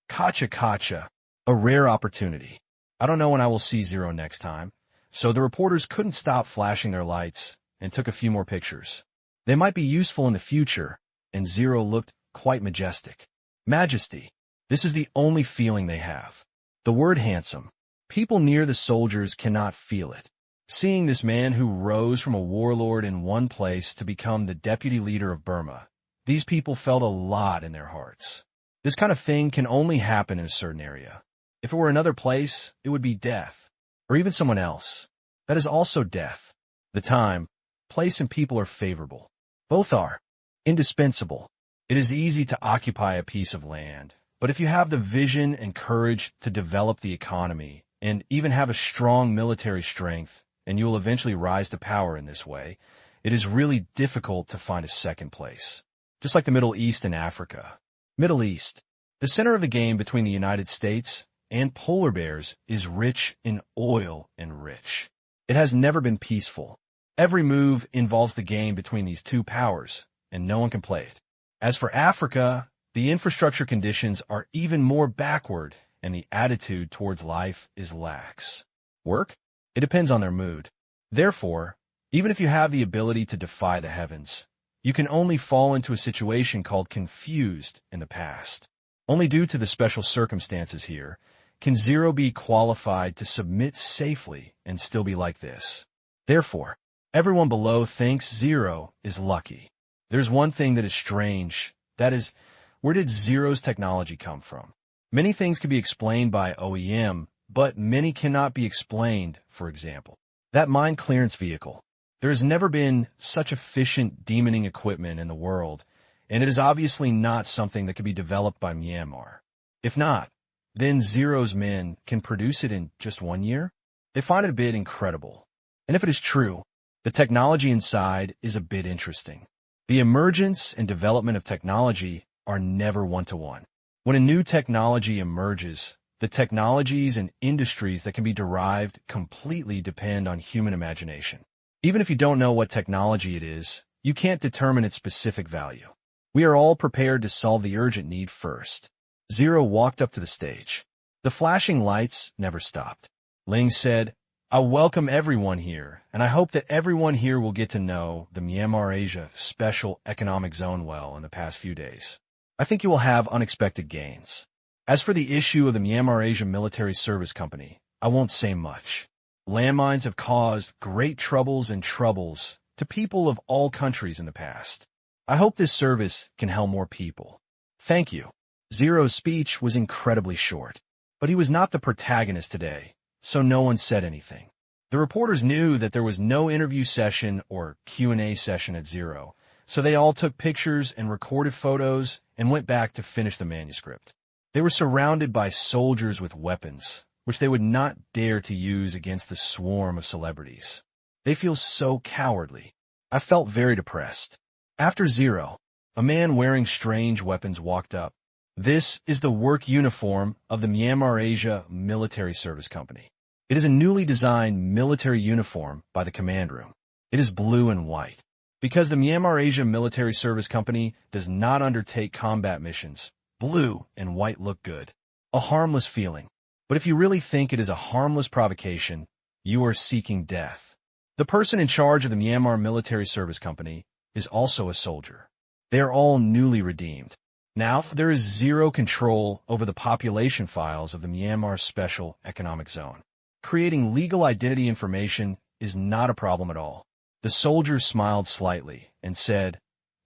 A: Kacha, a rare opportunity. I don't know when I will see Zero next time, so the reporters couldn't stop flashing their lights and took a few more pictures. They might be useful in the future, and Zero looked quite majestic. Majesty. This is the only feeling they have. The word handsome. People near the soldiers cannot feel it. Seeing this man who rose from a warlord in one place to become the deputy leader of Burma, these people felt a lot in their hearts. This kind of thing can only happen in a certain area. If it were another place, it would be death. Or even someone else. That is also death. The time, place, and people are favorable. Both are indispensable. It is easy to occupy a piece of land, but if you have the vision and courage to develop the economy and even have a strong military strength, and you will eventually rise to power in this way, it is really difficult to find a second place. Just like the Middle East and Africa. Middle East, the center of the game between the United States and polar bears, is rich in oil and rich. It has never been peaceful. Every move involves the game between these two powers, and no one can play it. As for Africa, the infrastructure conditions are even more backward, and the attitude towards life is lax. Work? It depends on their mood. Therefore, even if you have the ability to defy the heavens, you can only fall into a situation called confused in the past. Only due to the special circumstances here can Zero be qualified to submit safely and still be like this. Therefore, everyone below thinks Zero is lucky. There's one thing that is strange. That is, where did Zero's technology come from? Many things can be explained by OEM, but many cannot be explained. For example, that mine clearance vehicle. There has never been such efficient demoning equipment in the world, and it is obviously not something that can be developed by Myanmar. If not, then Zero's men can produce it in just 1 year? They find it a bit incredible. And if it is true, the technology inside is a bit interesting. The emergence and development of technology are never one-to-one. When a new technology emerges, the technologies and industries that can be derived completely depend on human imagination. Even if you don't know what technology it is, you can't determine its specific value. We are all prepared to solve the urgent need first. Zero walked up to the stage. The flashing lights never stopped. Ling said, "I welcome everyone here, and I hope that everyone here will get to know the Myanmar Asia Special Economic Zone well in the past few days. I think you will have unexpected gains. As for the issue of the Myanmar Asia Military Service Company, I won't say much. Landmines have caused great troubles to people of all countries in the past. I hope this service can help more people. Thank you." Zero's speech was incredibly short, but he was not the protagonist today, so no one said anything. The reporters knew that there was no interview session or Q&A session at Zero, so they all took pictures and recorded photos and went back to finish the manuscript. They were surrounded by soldiers with weapons, which they would not dare to use against the swarm of celebrities. They feel so cowardly. I felt very depressed. After Zero, a man wearing strange weapons walked up. This is the work uniform of the Myanmar Asia Military Service Company. It is a newly designed military uniform by the command room. It is blue and white. Because the Myanmar Asia Military Service Company does not undertake combat missions, blue and white look good. A harmless feeling. But if you really think it is a harmless provocation, you are seeking death. The person in charge of the Myanmar Military Service Company is also a soldier. They are all newly redeemed. Now, there is zero control over the population files of the Myanmar Special Economic Zone. Creating legal identity information is not a problem at all. The soldier smiled slightly and said,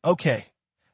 A: "Okay,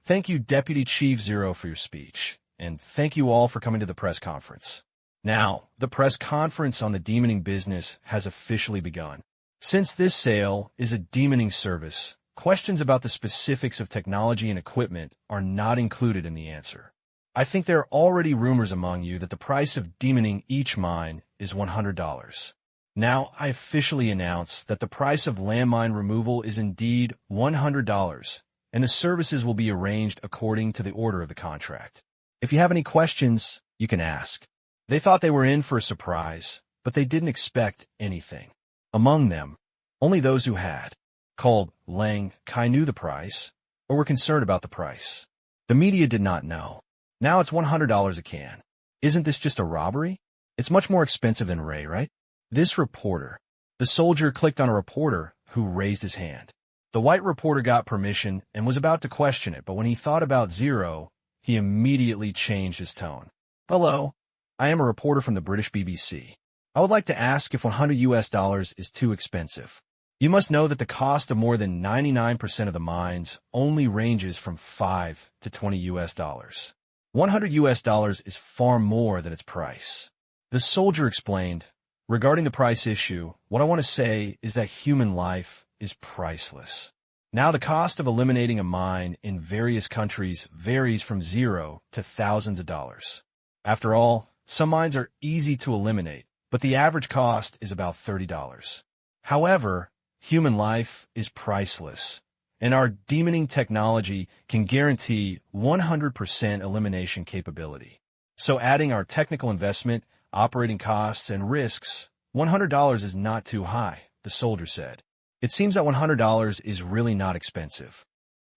A: thank you, Deputy Chief Zero, for your speech, and thank you all for coming to the press conference. Now, the press conference on the demoning business has officially begun. Since this sale is a demoning service, questions about the specifics of technology and equipment are not included in the answer. I think there are already rumors among you that the price of demoning each mine is $100. Now, I officially announce that the price of landmine removal is indeed $100, and the services will be arranged according to the order of the contract. If you have any questions, you can ask." They thought they were in for a surprise, but they didn't expect anything. Among them, only those who had called Lang Kai knew the price, or were concerned about the price. The media did not know. Now it's $100 a can. Isn't this just a robbery? It's much more expensive than Ray, right? This reporter. The soldier clicked on a reporter who raised his hand. The white reporter got permission and was about to question it, but when he thought about Zero, he immediately changed his tone. "Hello, I am a reporter from the British BBC. I would like to ask if $100 is too expensive. You must know that the cost of more than 99% of the mines only ranges from $5 to $20. $100 is far more than its price." The soldier explained, "Regarding the price issue, what I want to say is that human life is priceless. Now the cost of eliminating a mine in various countries varies from $0 to thousands of dollars. After all, some mines are easy to eliminate, but the average cost is about $30. However, human life is priceless, and our demoning technology can guarantee 100% elimination capability. So adding our technical investment, operating costs, and risks, $100 is not too high," the soldier said. "It seems that $100 is really not expensive."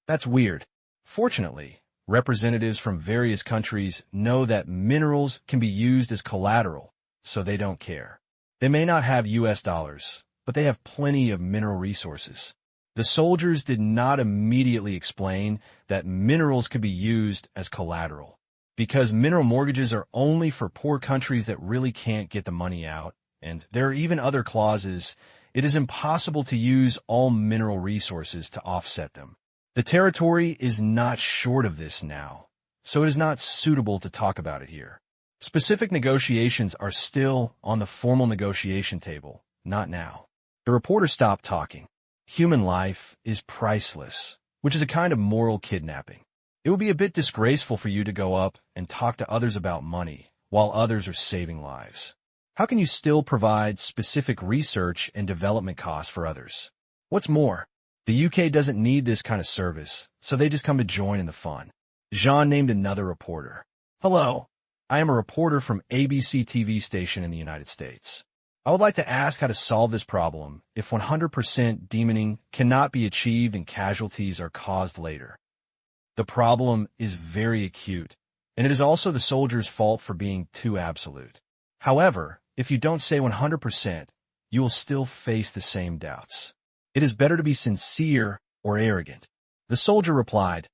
A: That's weird. Fortunately, representatives from various countries know that minerals can be used as collateral, so they don't care. They may not have US dollars, but they have plenty of mineral resources. The soldiers did not immediately explain that minerals could be used as collateral. Because mineral mortgages are only for poor countries that really can't get the money out, and there are even other clauses, it is impossible to use all mineral resources to offset them. The territory is not short of this now, so it is not suitable to talk about it here. Specific negotiations are still on the formal negotiation table, not now. The reporter stopped talking. Human life is priceless, which is a kind of moral kidnapping. It would be a bit disgraceful for you to go up and talk to others about money while others are saving lives. How can you still provide specific research and development costs for others? What's more, the UK doesn't need this kind of service, so they just come to join in the fun. Jean named another reporter. "Hello, I am a reporter from ABC TV station in the United States. I would like to ask how to solve this problem if 100% demoning cannot be achieved and casualties are caused later. The problem is very acute, and it is also the soldier's fault for being too absolute. However, if you don't say 100%, you will still face the same doubts. It is better to be sincere or arrogant." The soldier replied,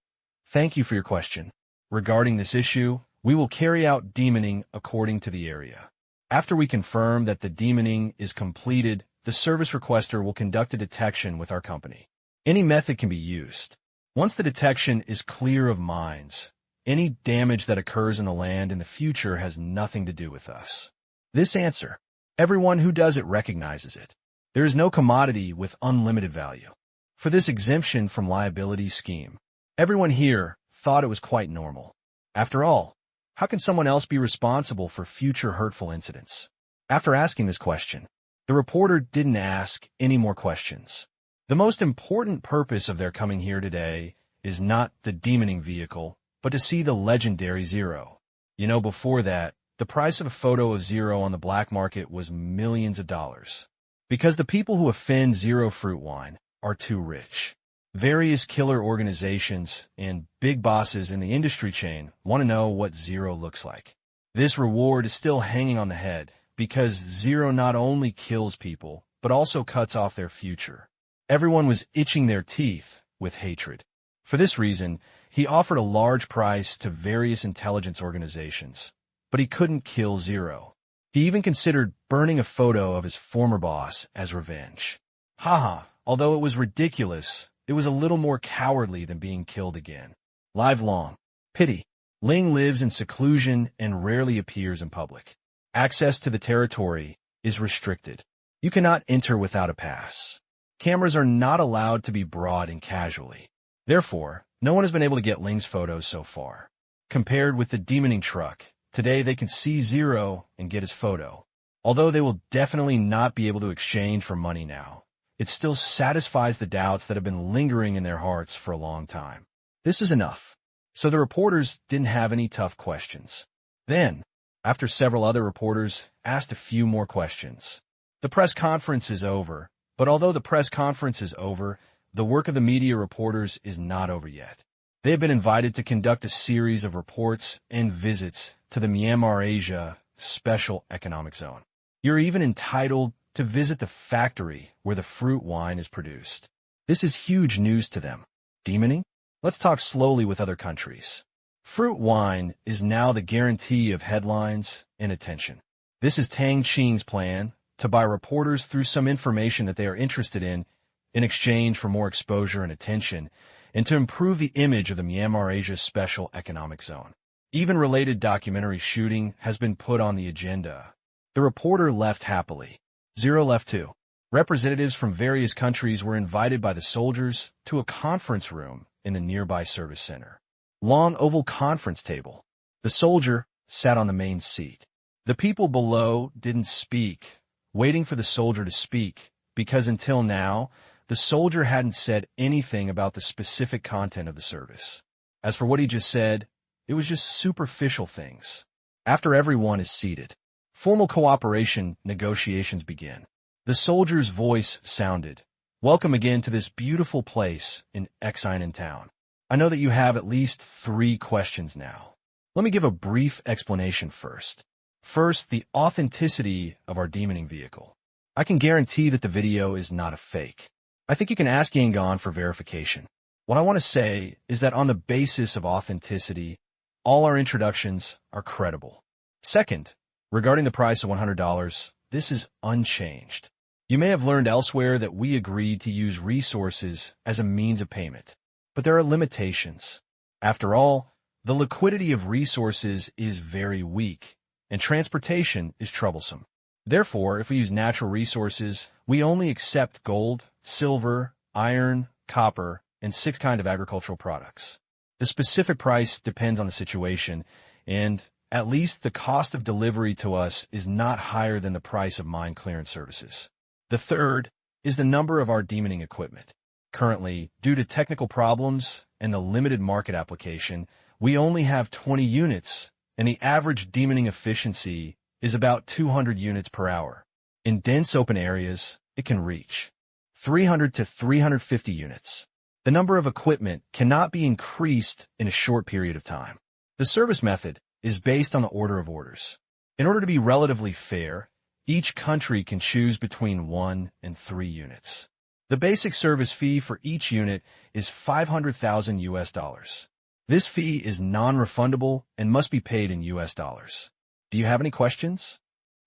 A: "Thank you for your question. Regarding this issue, we will carry out demoning according to the area. After we confirm that the demoning is completed, the service requester will conduct a detection with our company. Any method can be used. Once the detection is clear of mines, any damage that occurs in the land in the future has nothing to do with us." This answer, everyone who does it recognizes it. There is no commodity with unlimited value. For this exemption from liability scheme, everyone here thought it was quite normal. After all, how can someone else be responsible for future hurtful incidents? After asking this question, the reporter didn't ask any more questions. The most important purpose of their coming here today is not the demoning vehicle, but to see the legendary Zero. You know, before that, the price of a photo of Zero on the black market was millions of dollars. Because the people who offend Zero fruit wine are too rich. Various killer organizations and big bosses in the industry chain want to know what Zero looks like. This reward is still hanging on the head because Zero not only kills people, but also cuts off their future. Everyone was itching their teeth with hatred. For this reason, he offered a large price to various intelligence organizations, but he couldn't kill Zero. He even considered burning a photo of his former boss as revenge. Haha, although it was ridiculous, it was a little more cowardly than being killed again. Live long. Pity. Ling lives in seclusion and rarely appears in public. Access to the territory is restricted. You cannot enter without a pass. Cameras are not allowed to be brought in casually. Therefore, no one has been able to get Ling's photos so far. Compared with the demoning truck, today they can see Zero and get his photo. Although they will definitely not be able to exchange for money now, it still satisfies the doubts that have been lingering in their hearts for a long time. This is enough. So the reporters didn't have any tough questions. Then, after several other reporters asked a few more questions, the press conference is over. But although the press conference is over, the work of the media reporters is not over yet. They have been invited to conduct a series of reports and visits to the Myanmar Asia Special Economic Zone. You're even entitled to visit the factory where the fruit wine is produced. This is huge news to them. Demoning? Let's talk slowly with other countries. Fruit wine is now the guarantee of headlines and attention. This is Tang Qing's plan to buy reporters through some information that they are interested in exchange for more exposure and attention, and to improve the image of the Myanmar Asia Special Economic Zone. Even related documentary shooting has been put on the agenda. The reporter left happily. Zero left too. Representatives from various countries were invited by the soldiers to a conference room in the nearby service center. Long oval conference table. The soldier sat on the main seat. The people below didn't speak, waiting for the soldier to speak, because until now, the soldier hadn't said anything about the specific content of the service. As for what he just said, it was just superficial things. After everyone is seated, formal cooperation negotiations begin. The soldier's voice sounded, "Welcome again to this beautiful place in Exinen town. I know that you have at least 3 questions now. Let me give a brief explanation first. First, the authenticity of our demoning vehicle. I can guarantee that the video is not a fake. I think you can ask Yangon for verification. What I want to say is that on the basis of authenticity, all our introductions are credible. Second, regarding the price of $100, this is unchanged. You may have learned elsewhere that we agreed to use resources as a means of payment, but there are limitations. After all, the liquidity of resources is very weak, and transportation is troublesome. Therefore, if we use natural resources, we only accept gold, silver, iron, copper, and 6 kinds of agricultural products. The specific price depends on the situation, and at least the cost of delivery to us is not higher than the price of mine clearance services. The third is the number of our demoning equipment. Currently, due to technical problems and the limited market application, we only have 20 units, and the average demoning efficiency is about 200 units per hour. In dense open areas, it can reach 300 to 350 units. The number of equipment cannot be increased in a short period of time. The service method is based on the order of orders. In order to be relatively fair, each country can choose between 1 and 3 units. The basic service fee for each unit is $500,000 US. This fee is non-refundable and must be paid in US dollars. Do you have any questions?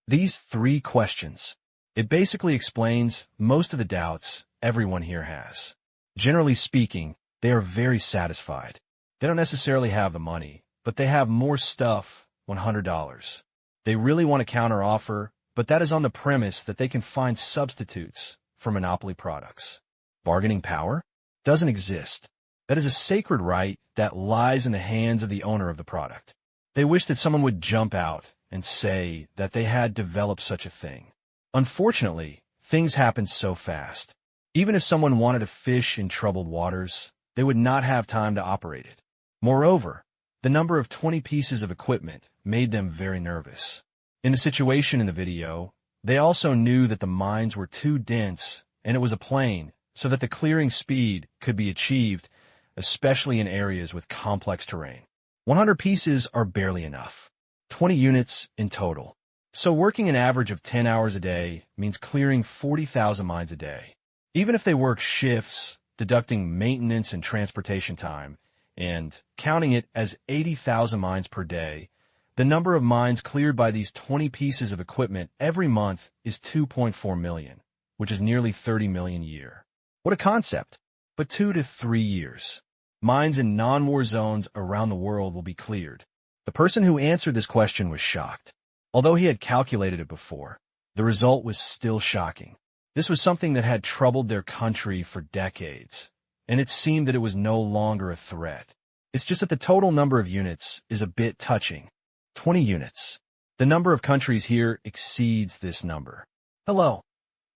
A: These 3 questions. It basically explains most of the doubts everyone here has. Generally speaking, they are very satisfied. They don't necessarily have the money, but they have more stuff, $100. They really want a counter-offer, but that is on the premise that they can find substitutes for monopoly products. Bargaining power doesn't exist. That is a sacred right that lies in the hands of the owner of the product. They wish that someone would jump out and say that they had developed such a thing. Unfortunately, things happen so fast. Even if someone wanted to fish in troubled waters, they would not have time to operate it. Moreover, the number of 20 pieces of equipment made them very nervous. In the situation in the video, they also knew that the mines were too dense and it was a plain, so that the clearing speed could be achieved, especially in areas with complex terrain. 100 pieces are barely enough. 20 units in total. So working an average of 10 hours a day means clearing 40,000 mines a day. Even if they work shifts, deducting maintenance and transportation time, and counting it as 80,000 mines per day, the number of mines cleared by these 20 pieces of equipment every month is 2.4 million. which is nearly 30 million a year. What a concept! But 2 to 3 years. Mines in non-war zones around the world will be cleared. The person who answered this question was shocked. Although he had calculated it before, the result was still shocking. This was something that had troubled their country for decades, and it seemed that it was no longer a threat. It's just that the total number of units is a bit touching. 20 units. The number of countries here exceeds this number. Hello.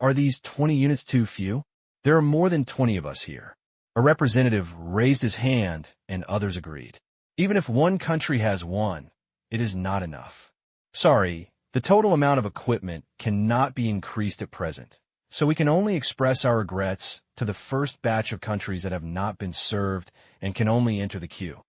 A: Are these 20 units too few? There are more than 20 of us here. A representative raised his hand, and others agreed. Even if one country has one, it is not enough. Sorry, the total amount of equipment cannot be increased at present, so we can only express our regrets to the first batch of countries that have not been served and can only enter the queue.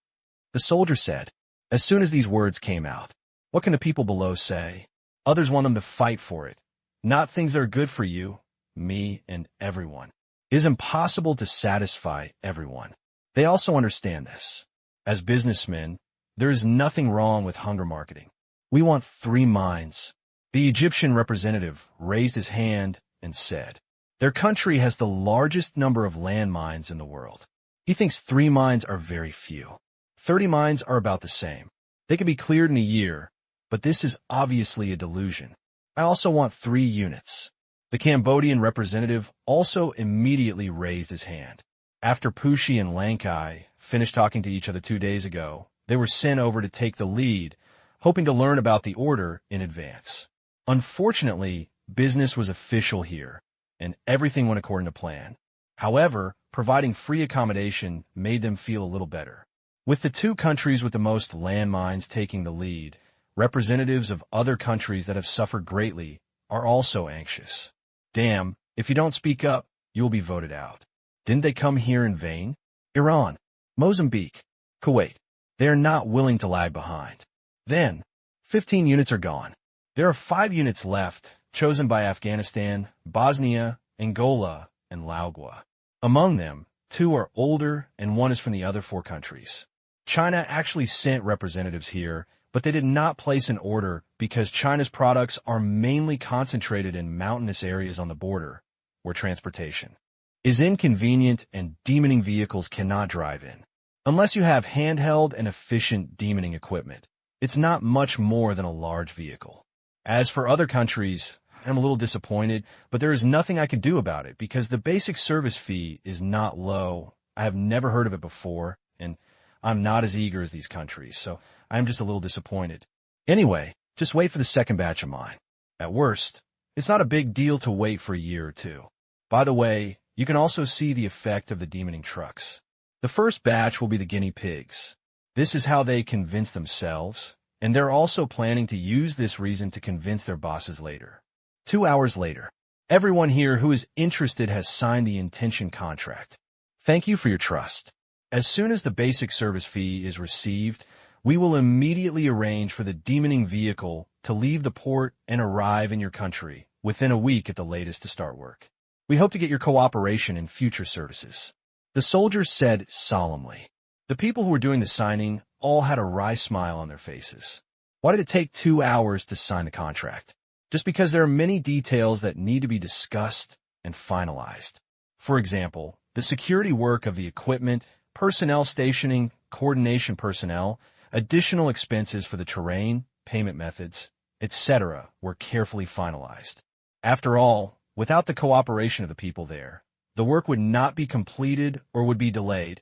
A: The soldier said, as soon as these words came out, what can the people below say? Others want them to fight for it, not things that are good for you, me, and everyone. It is impossible to satisfy everyone. They also understand this. As businessmen, there is nothing wrong with hunger marketing. We want 3 mines. The Egyptian representative raised his hand and said, their country has the largest number of landmines in the world. He thinks 3 mines are very few. 30 mines are about the same. They can be cleared in a year, but this is obviously a delusion. I also want 3 units. The Cambodian representative also immediately raised his hand. After Pushi and Lankai finished talking to each other 2 days ago, they were sent over to take the lead, hoping to learn about the order in advance. Unfortunately, business was official here, and everything went according to plan. However, providing free accommodation made them feel a little better. With the 2 countries with the most landmines taking the lead, representatives of other countries that have suffered greatly are also anxious. Damn, if you don't speak up, you will be voted out. Didn't they come here in vain? Iran, Mozambique, Kuwait. They are not willing to lag behind. Then, 15 units are gone. There are 5 units left, chosen by Afghanistan, Bosnia, Angola, and Laos. Among them, 2 are older and 1 is from the other 4 countries. China actually sent representatives here, but they did not place an order because China's products are mainly concentrated in mountainous areas on the border, where transportation is inconvenient and demoning vehicles cannot drive in. Unless you have handheld and efficient demoning equipment, it's not much more than a large vehicle. As for other countries, I'm a little disappointed, but there is nothing I can do about it because the basic service fee is not low. I have never heard of it before, and I'm not as eager as these countries, so I'm just a little disappointed. Anyway, just wait for the second batch of mine. At worst, it's not a big deal to wait for a year or 2. By the way, you can also see the effect of the demoning trucks. The first batch will be the guinea pigs. This is how they convince themselves, and they're also planning to use this reason to convince their bosses later. 2 hours later, everyone here who is interested has signed the intention contract. Thank you for your trust. As soon as the basic service fee is received, we will immediately arrange for the demoning vehicle to leave the port and arrive in your country within a week at the latest to start work. We hope to get your cooperation in future services. The soldiers said solemnly. The people who were doing the signing all had a wry smile on their faces. Why did it take 2 hours to sign the contract? Just because there are many details that need to be discussed and finalized. For example, the security work of the equipment, personnel stationing, coordination personnel, additional expenses for the terrain, payment methods, etc. were carefully finalized. After all, without the cooperation of the people there, the work would not be completed or would be delayed,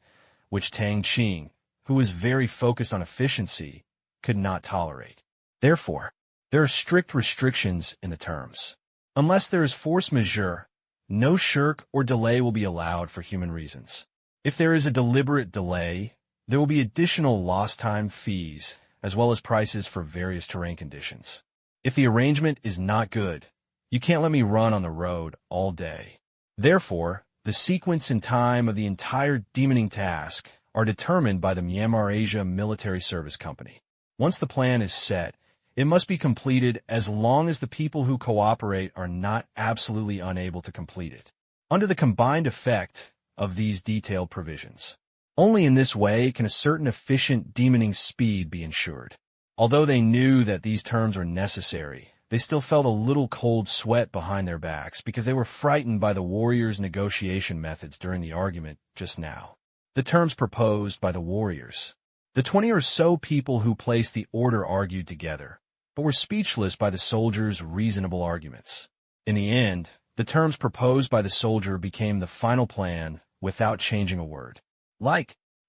A: which Tang Qing, who was very focused on efficiency, could not tolerate. Therefore, there are strict restrictions in the terms. Unless there is force majeure, no shirk or delay will be allowed for human reasons. If there is a deliberate delay, there will be additional lost time fees, as well as prices for various terrain conditions. If the arrangement is not good, you can't let me run on the road all day. Therefore, the sequence and time of the entire demoning task are determined by the Myanmar Asia Military Service Company. Once the plan is set, it must be completed as long as the people who cooperate are not absolutely unable to complete it. Under the combined effect of these detailed provisions, only in this way can a certain efficient demoning speed be ensured. Although they knew that these terms were necessary, they still felt a little cold sweat behind their backs because they were frightened by the warriors' negotiation methods during the argument just now. The terms proposed by the warriors. The 20 or so people who placed the order argued together, but were speechless by the soldiers' reasonable arguments. In the end, the terms proposed by the soldier became the final plan without changing a word.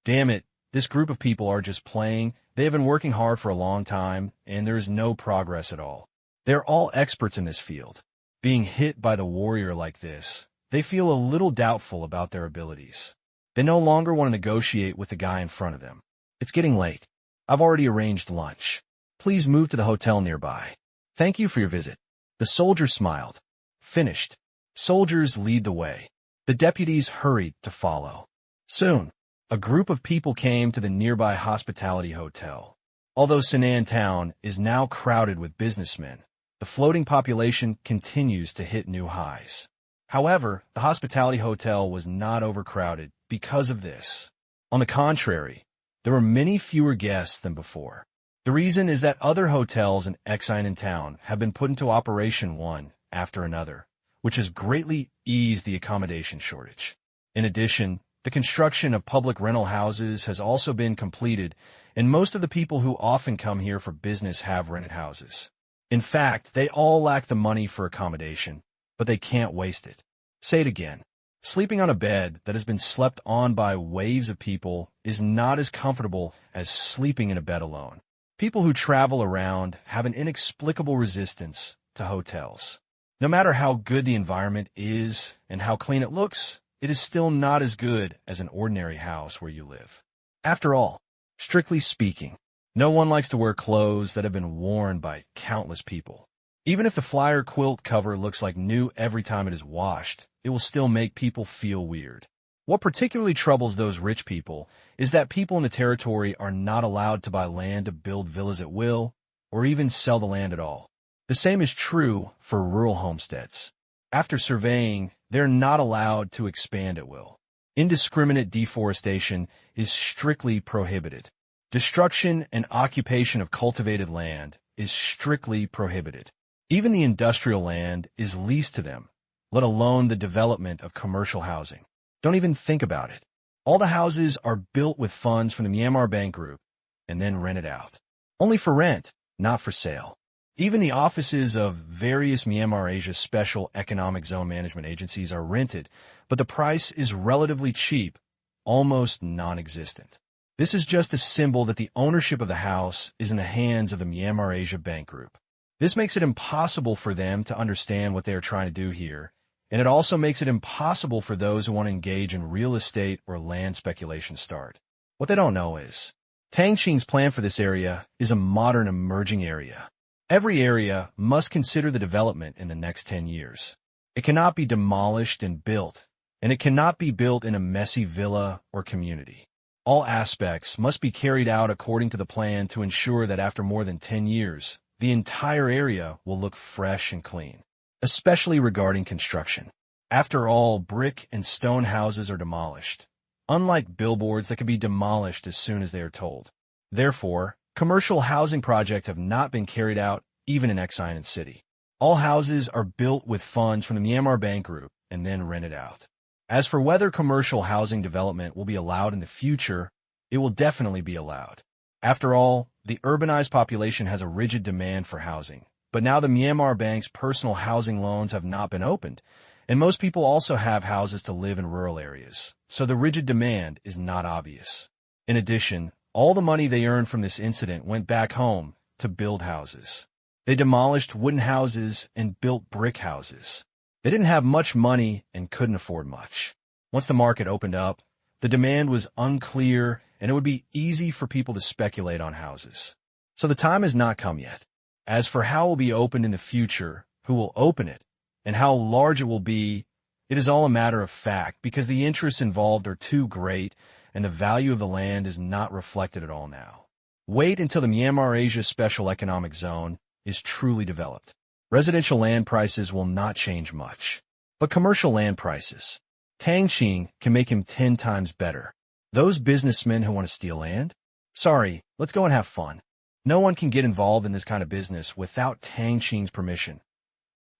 A: Damn it, this group of people are just playing. They have been working hard for a long time, and there is no progress at all. They're all experts in this field. Being hit by the warrior like this, they feel a little doubtful about their abilities. They no longer want to negotiate with the guy in front of them. It's getting late. I've already arranged lunch. Please move to the hotel nearby. Thank you for your visit. The soldier smiled. Finished. Soldiers lead the way. The deputies hurried to follow. Soon, a group of people came to the nearby hospitality hotel. Although Sinan town is now crowded with businessmen, the floating population continues to hit new highs. However, the hospitality hotel was not overcrowded because of this. On the contrary, there were many fewer guests than before. The reason is that other hotels in Xinan town have been put into operation one after another, which has greatly eased the accommodation shortage. In addition, the construction of public rental houses has also been completed, and most of the people who often come here for business have rented houses. In fact, they all lack the money for accommodation, but they can't waste it. Say it again. Sleeping on a bed that has been slept on by waves of people is not as comfortable as sleeping in a bed alone. People who travel around have an inexplicable resistance to hotels. No matter how good the environment is and how clean it looks, it is still not as good as an ordinary house where you live. After all, strictly speaking, no one likes to wear clothes that have been worn by countless people. Even if the flyer quilt cover looks like new every time it is washed, it will still make people feel weird. What particularly troubles those rich people is that people in the territory are not allowed to buy land to build villas at will, or even sell the land at all. The same is true for rural homesteads. After surveying, they're not allowed to expand at will. Indiscriminate deforestation is strictly prohibited. Destruction and occupation of cultivated land is strictly prohibited. Even the industrial land is leased to them, let alone the development of commercial housing. Don't even think about it. All the houses are built with funds from the Myanmar Bank Group and then rented out. Only for rent, not for sale. Even the offices of various Myanmar Asia Special Economic Zone Management Agencies are rented, but the price is relatively cheap, almost non-existent. This is just a symbol that the ownership of the house is in the hands of the Myanmar Asia Bank Group. This makes it impossible for them to understand what they are trying to do here, and it also makes it impossible for those who want to engage in real estate or land speculation start. What they don't know is, Tang Qing's plan for this area is a modern emerging area. Every area must consider the development in the next 10 years. It cannot be demolished and built, and it cannot be built in a messy villa or community. All aspects must be carried out according to the plan to ensure that after more than 10 years, the entire area will look fresh and clean, especially regarding construction. After all, brick and stone houses are demolished, unlike billboards that can be demolished as soon as they are told. Therefore, commercial housing projects have not been carried out even in Xinan City. All houses are built with funds from the Myanmar Bank Group and then rented out. As for whether commercial housing development will be allowed in the future, it will definitely be allowed. After all, the urbanized population has a rigid demand for housing, but now the Myanmar Bank's personal housing loans have not been opened, and most people also have houses to live in rural areas, so the rigid demand is not obvious. In addition, all the money they earned from this incident went back home to build houses. They demolished wooden houses and built brick houses. They didn't have much money and couldn't afford much. Once the market opened up, the demand was unclear and it would be easy for people to speculate on houses. So the time has not come yet. As for how it will be opened in the future, who will open it, and how large it will be, it is all a matter of fact because the interests involved are too great and the value of the land is not reflected at all now. Wait until the Myanmar Asia Special Economic Zone is truly developed. Residential land prices will not change much, but commercial land prices. Tang Qing can make him 10 times better. Those businessmen who want to steal land? Sorry, let's go and have fun. No one can get involved in this kind of business without Tang Qing's permission.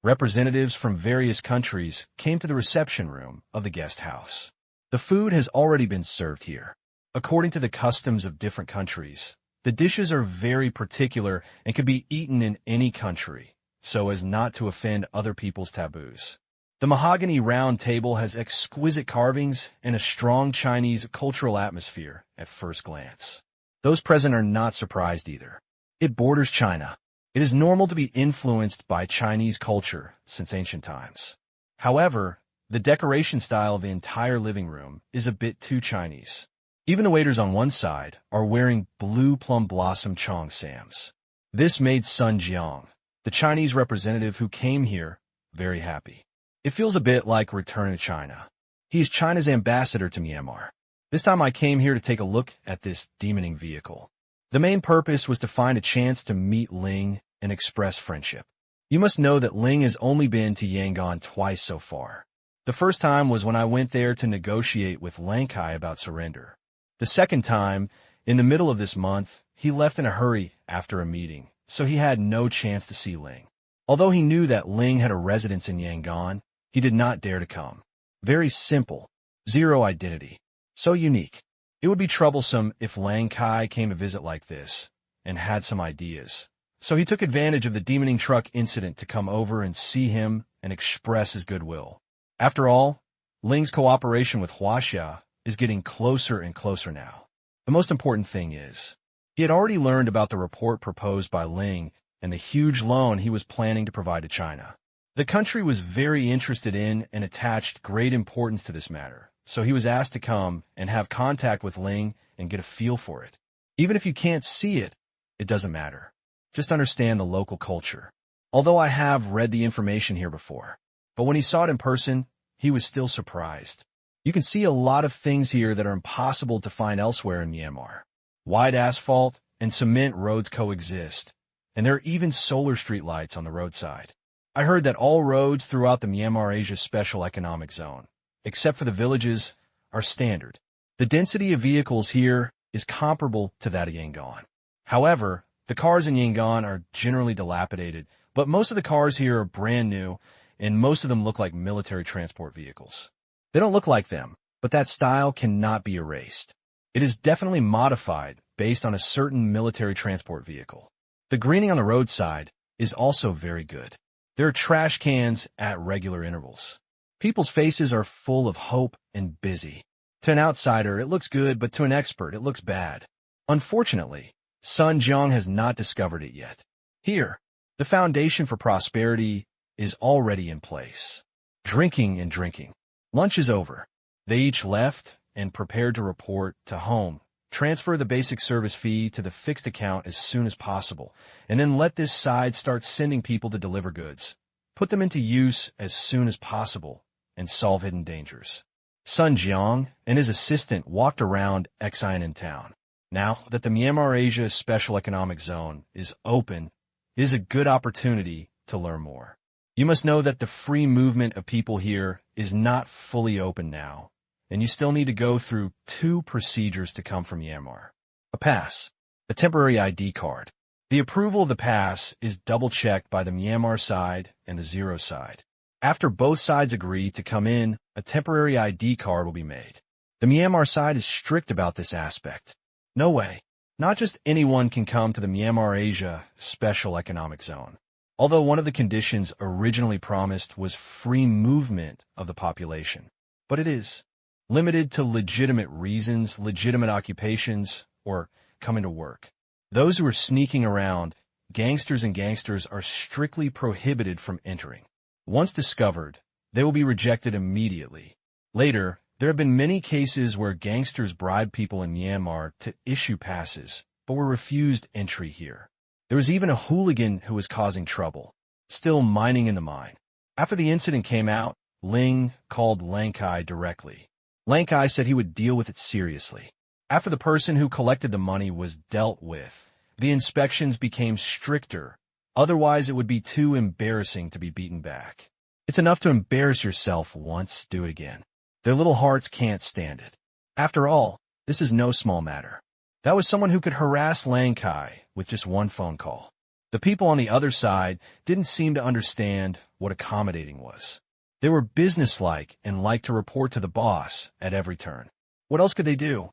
A: Representatives from various countries came to the reception room of the guest house. The food has already been served here. According to the customs of different countries, the dishes are very particular and can be eaten in any country, so as not to offend other people's taboos. The mahogany round table has exquisite carvings and a strong Chinese cultural atmosphere at first glance. Those present are not surprised either. It borders China. It is normal to be influenced by Chinese culture since ancient times. However, the decoration style of the entire living room is a bit too Chinese. Even the waiters on one side are wearing blue plum blossom cheongsams. This made Sun Jiang, the Chinese representative who came here, very happy. It feels a bit like returning to China. He is China's ambassador to Myanmar. This time I came here to take a look at this demoning vehicle. The main purpose was to find a chance to meet Ling and express friendship. You must know that Ling has only been to Yangon twice so far. The first time was when I went there to negotiate with Lang Kai about surrender. The second time, in the middle of this month, he left in a hurry after a meeting, so he had no chance to see Ling. Although he knew that Ling had a residence in Yangon, he did not dare to come. Very simple. Zero identity. So unique. It would be troublesome if Lang Kai came to visit like this and had some ideas. So he took advantage of the demoning truck incident to come over and see him and express his goodwill. After all, Ling's cooperation with Huaxia is getting closer and closer now. The most important thing is, he had already learned about the report proposed by Ling and the huge loan he was planning to provide to China. The country was very interested in and attached great importance to this matter. So he was asked to come and have contact with Ling and get a feel for it. Even if you can't see it, it doesn't matter. Just understand the local culture. Although I have read the information here before, but when he saw it in person, he was still surprised. You can see a lot of things here that are impossible to find elsewhere in Myanmar. Wide asphalt and cement roads coexist, and there are even solar streetlights on the roadside. I heard that all roads throughout the Myanmar Asia Special Economic Zone, except for the villages, are standard. The density of vehicles here is comparable to that of Yangon. However, the cars in Yangon are generally dilapidated, but most of the cars here are brand new, and most of them look like military transport vehicles. They don't look like them, but that style cannot be erased. It is definitely modified based on a certain military transport vehicle. The greening on the roadside is also very good. There are trash cans at regular intervals. People's faces are full of hope and busy. To an outsider, it looks good, but to an expert, it looks bad. Unfortunately, Sun Jiang has not discovered it yet. Here, the foundation for prosperity is already in place. Drinking and drinking. Lunch is over. They each left and prepared to report to home. Transfer the basic service fee to the fixed account as soon as possible, and then let this side start sending people to deliver goods. Put them into use as soon as possible and solve hidden dangers. Sun Jiang and his assistant walked around Xianan town. Now that the Myanmar Asia Special Economic Zone is open, it is a good opportunity to learn more. You must know that the free movement of people here is not fully open now, and you still need to go through 2 procedures to come from Myanmar. A pass, a temporary ID card. The approval of the pass is double-checked by the Myanmar side and the Zero side. After both sides agree to come in, a temporary ID card will be made. The Myanmar side is strict about this aspect. No way. Not just anyone can come to the Myanmar Asia Special Economic Zone. Although one of the conditions originally promised was free movement of the population. But it is limited to legitimate reasons, legitimate occupations, or coming to work. Those who are sneaking around, gangsters and gangsters, are strictly prohibited from entering. Once discovered, they will be rejected immediately. Later, there have been many cases where gangsters bribed people in Myanmar to issue passes, but were refused entry here. There was even a hooligan who was causing trouble, still mining in the mine. After the incident came out, Ling called Lang Kai directly. Lang Kai said he would deal with it seriously. After the person who collected the money was dealt with, the inspections became stricter. Otherwise, it would be too embarrassing to be beaten back. It's enough to embarrass yourself once, do it again. Their little hearts can't stand it. After all, this is no small matter. That was someone who could harass Lang Kai with just one phone call. The people on the other side didn't seem to understand what accommodating was. They were businesslike and liked to report to the boss at every turn. What else could they do?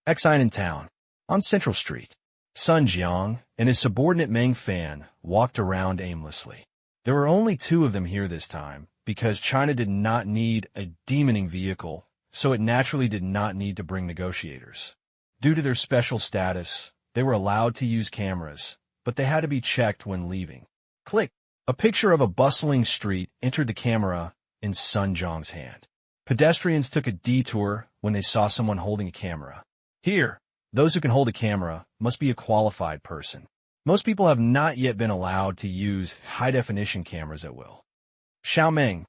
A: Exine in town, on Central Street. Sun Jiang and his subordinate Meng Fan walked around aimlessly. There were only two of them here this time, because China did not need a demoning vehicle, so it naturally did not need to bring negotiators. Due to their special status, they were allowed to use cameras, but they had to be checked when leaving. Click! A picture of a bustling street entered the camera in Sun Jiang's hand. Pedestrians took a detour when they saw someone holding a camera. Here, those who can hold a camera must be a qualified person. Most people have not yet been allowed to use high-definition cameras at will. Xiaomeng,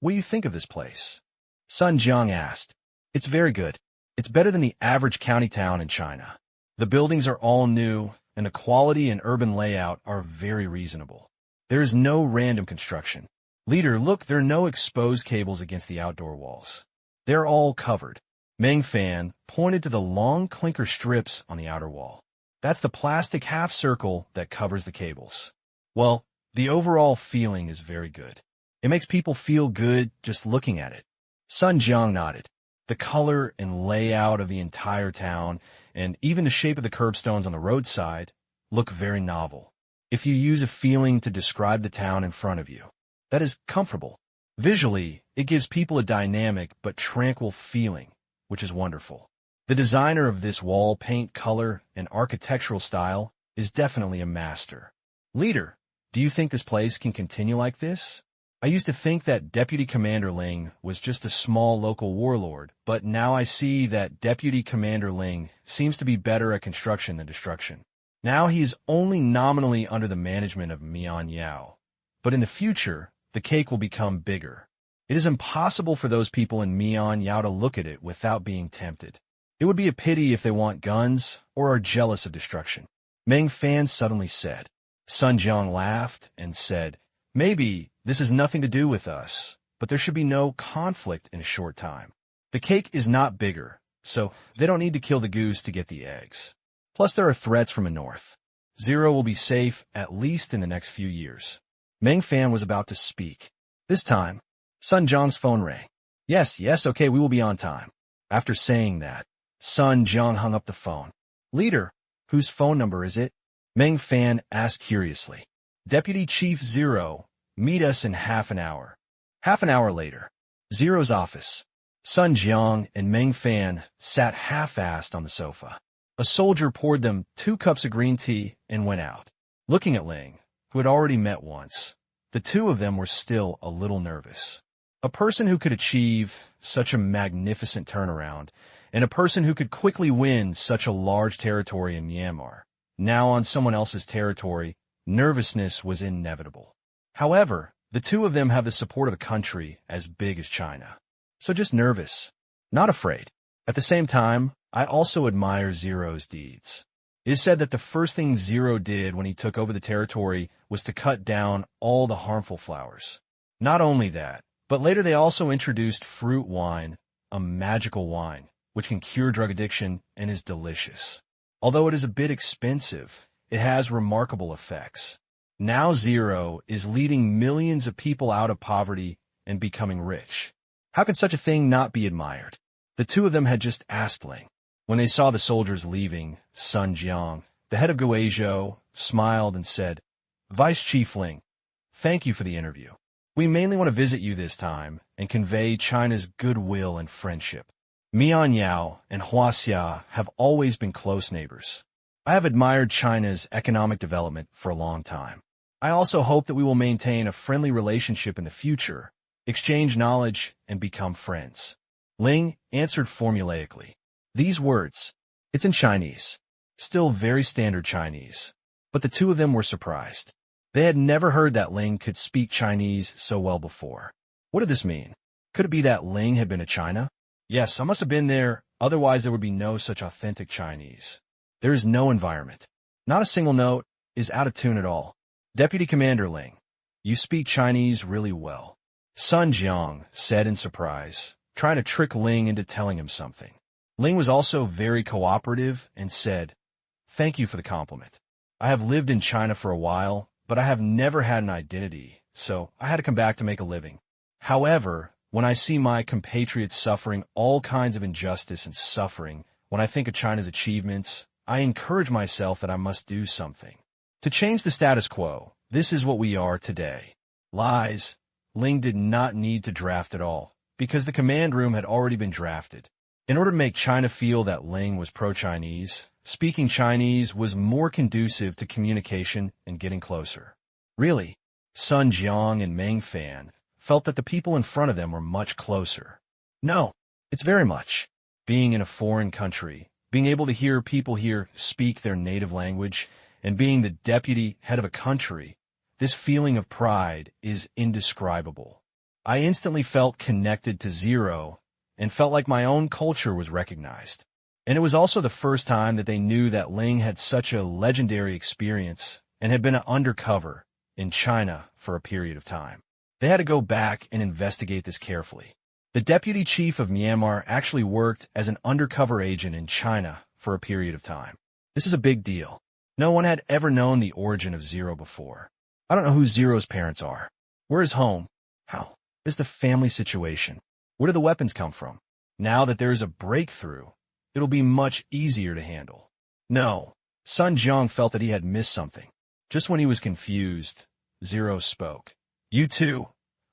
A: what do you think of this place? Sun Jiang asked. It's very good. It's better than the average county town in China. The buildings are all new, and the quality and urban layout are very reasonable. There is no random construction. Leader, look, there are no exposed cables against the outdoor walls. They're all covered. Meng Fan pointed to the long clinker strips on the outer wall. That's the plastic half-circle that covers the cables. Well, the overall feeling is very good. It makes people feel good just looking at it. Sun Jiang nodded. The color and layout of the entire town, and even the shape of the curbstones on the roadside, look very novel. If you use a feeling to describe the town in front of you, that is comfortable. Visually, it gives people a dynamic but tranquil feeling, which is wonderful. The designer of this wall paint color and architectural style is definitely a master. Leader, do you think this place can continue like this? I used to think that Deputy Commander Ling was just a small local warlord, but now I see that Deputy Commander Ling seems to be better at construction than destruction. Now he is only nominally under the management of Mian Yao, but in the future, the cake will become bigger. It is impossible for those people in Mian Yao to look at it without being tempted. It would be a pity if they want guns or are jealous of destruction. Meng Fan suddenly said. Sun Jiang laughed and said, maybe this has nothing to do with us, but there should be no conflict in a short time. The cake is not bigger, so they don't need to kill the goose to get the eggs. Plus, there are threats from the north. Zero will be safe at least in the next few years. Meng Fan was about to speak. This time, Sun Jiang's phone rang. Yes, okay, we will be on time. After saying that, Sun Jiang hung up the phone. Leader, whose phone number is it? Meng Fan asked curiously. Deputy Chief Zero, meet us in half an hour. Half an hour later, Zero's office. Sun Jiang and Meng Fan sat half-assed on the sofa. A soldier poured them 2 cups of green tea and went out. Looking at Ling, who had already met once, the two of them were still a little nervous. A person who could achieve such a magnificent turnaround, and a person who could quickly win such a large territory in Myanmar, now on someone else's territory, nervousness was inevitable. However, the two of them have the support of a country as big as China. So just nervous, not afraid. At the same time, I also admire Zero's deeds. It is said that the first thing Zero did when he took over the territory was to cut down all the harmful flowers. Not only that, but later they also introduced fruit wine, a magical wine, which can cure drug addiction and is delicious. Although it is a bit expensive, it has remarkable effects. Now Zero is leading millions of people out of poverty and becoming rich. How could such a thing not be admired? The two of them had just asked Ling. When they saw the soldiers leaving, Sun Jiang, the head of Guizhou, smiled and said, Vice Chief Ling, thank you for the interview. We mainly want to visit you this time and convey China's goodwill and friendship. Mian Yao and Huaxia have always been close neighbors. I have admired China's economic development for a long time. I also hope that we will maintain a friendly relationship in the future, exchange knowledge, and become friends. Ling answered formulaically. These words, it's in Chinese, still very standard Chinese, but the two of them were surprised. They had never heard that Ling could speak Chinese so well before. What did this mean? Could it be that Ling had been to China? Yes, I must have been there, otherwise there would be no such authentic Chinese. There is no environment. Not a single note is out of tune at all. Deputy Commander Ling, you speak Chinese really well. Sun Jiang said in surprise, trying to trick Ling into telling him something. Ling was also very cooperative and said, "Thank you for the compliment. I have lived in China for a while, but I have never had an identity, so I had to come back to make a living. However, when I see my compatriots suffering all kinds of injustice and suffering, when I think of China's achievements, I encourage myself that I must do something. To change the status quo, this is what we are today." Lies. Ling did not need to draft at all, because the command room had already been drafted. In order to make China feel that Ling was pro-Chinese, speaking Chinese was more conducive to communication and getting closer. Really, Sun Jiang and Meng Fan felt that the people in front of them were much closer. No, it's very much. Being in a foreign country, being able to hear people here speak their native language, and being the deputy head of a country, this feeling of pride is indescribable. I instantly felt connected to Zero and felt like my own culture was recognized. And it was also the first time that they knew that Ling had such a legendary experience and had been undercover in China for a period of time. They had to go back and investigate this carefully. The deputy chief of Myanmar actually worked as an undercover agent in China for a period of time. This is a big deal. No one had ever known the origin of Zero before. I don't know who Zero's parents are. Where is home? How is the family situation? Where do the weapons come from? Now that there is a breakthrough, it'll be much easier to handle. No, Sun Jiang felt that he had missed something. Just when he was confused, Zero spoke. "You too.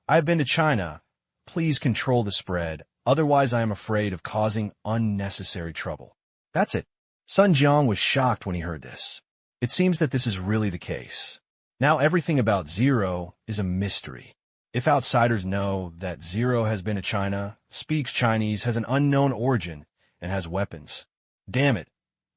A: I have been to China. Please control the spread, otherwise I am afraid of causing unnecessary trouble." That's it. Sun Jiang was shocked when he heard this. It seems that this is really the case. Now everything about Zero is a mystery. If outsiders know that Zero has been to China, speaks Chinese, has an unknown origin, and has weapons, damn it,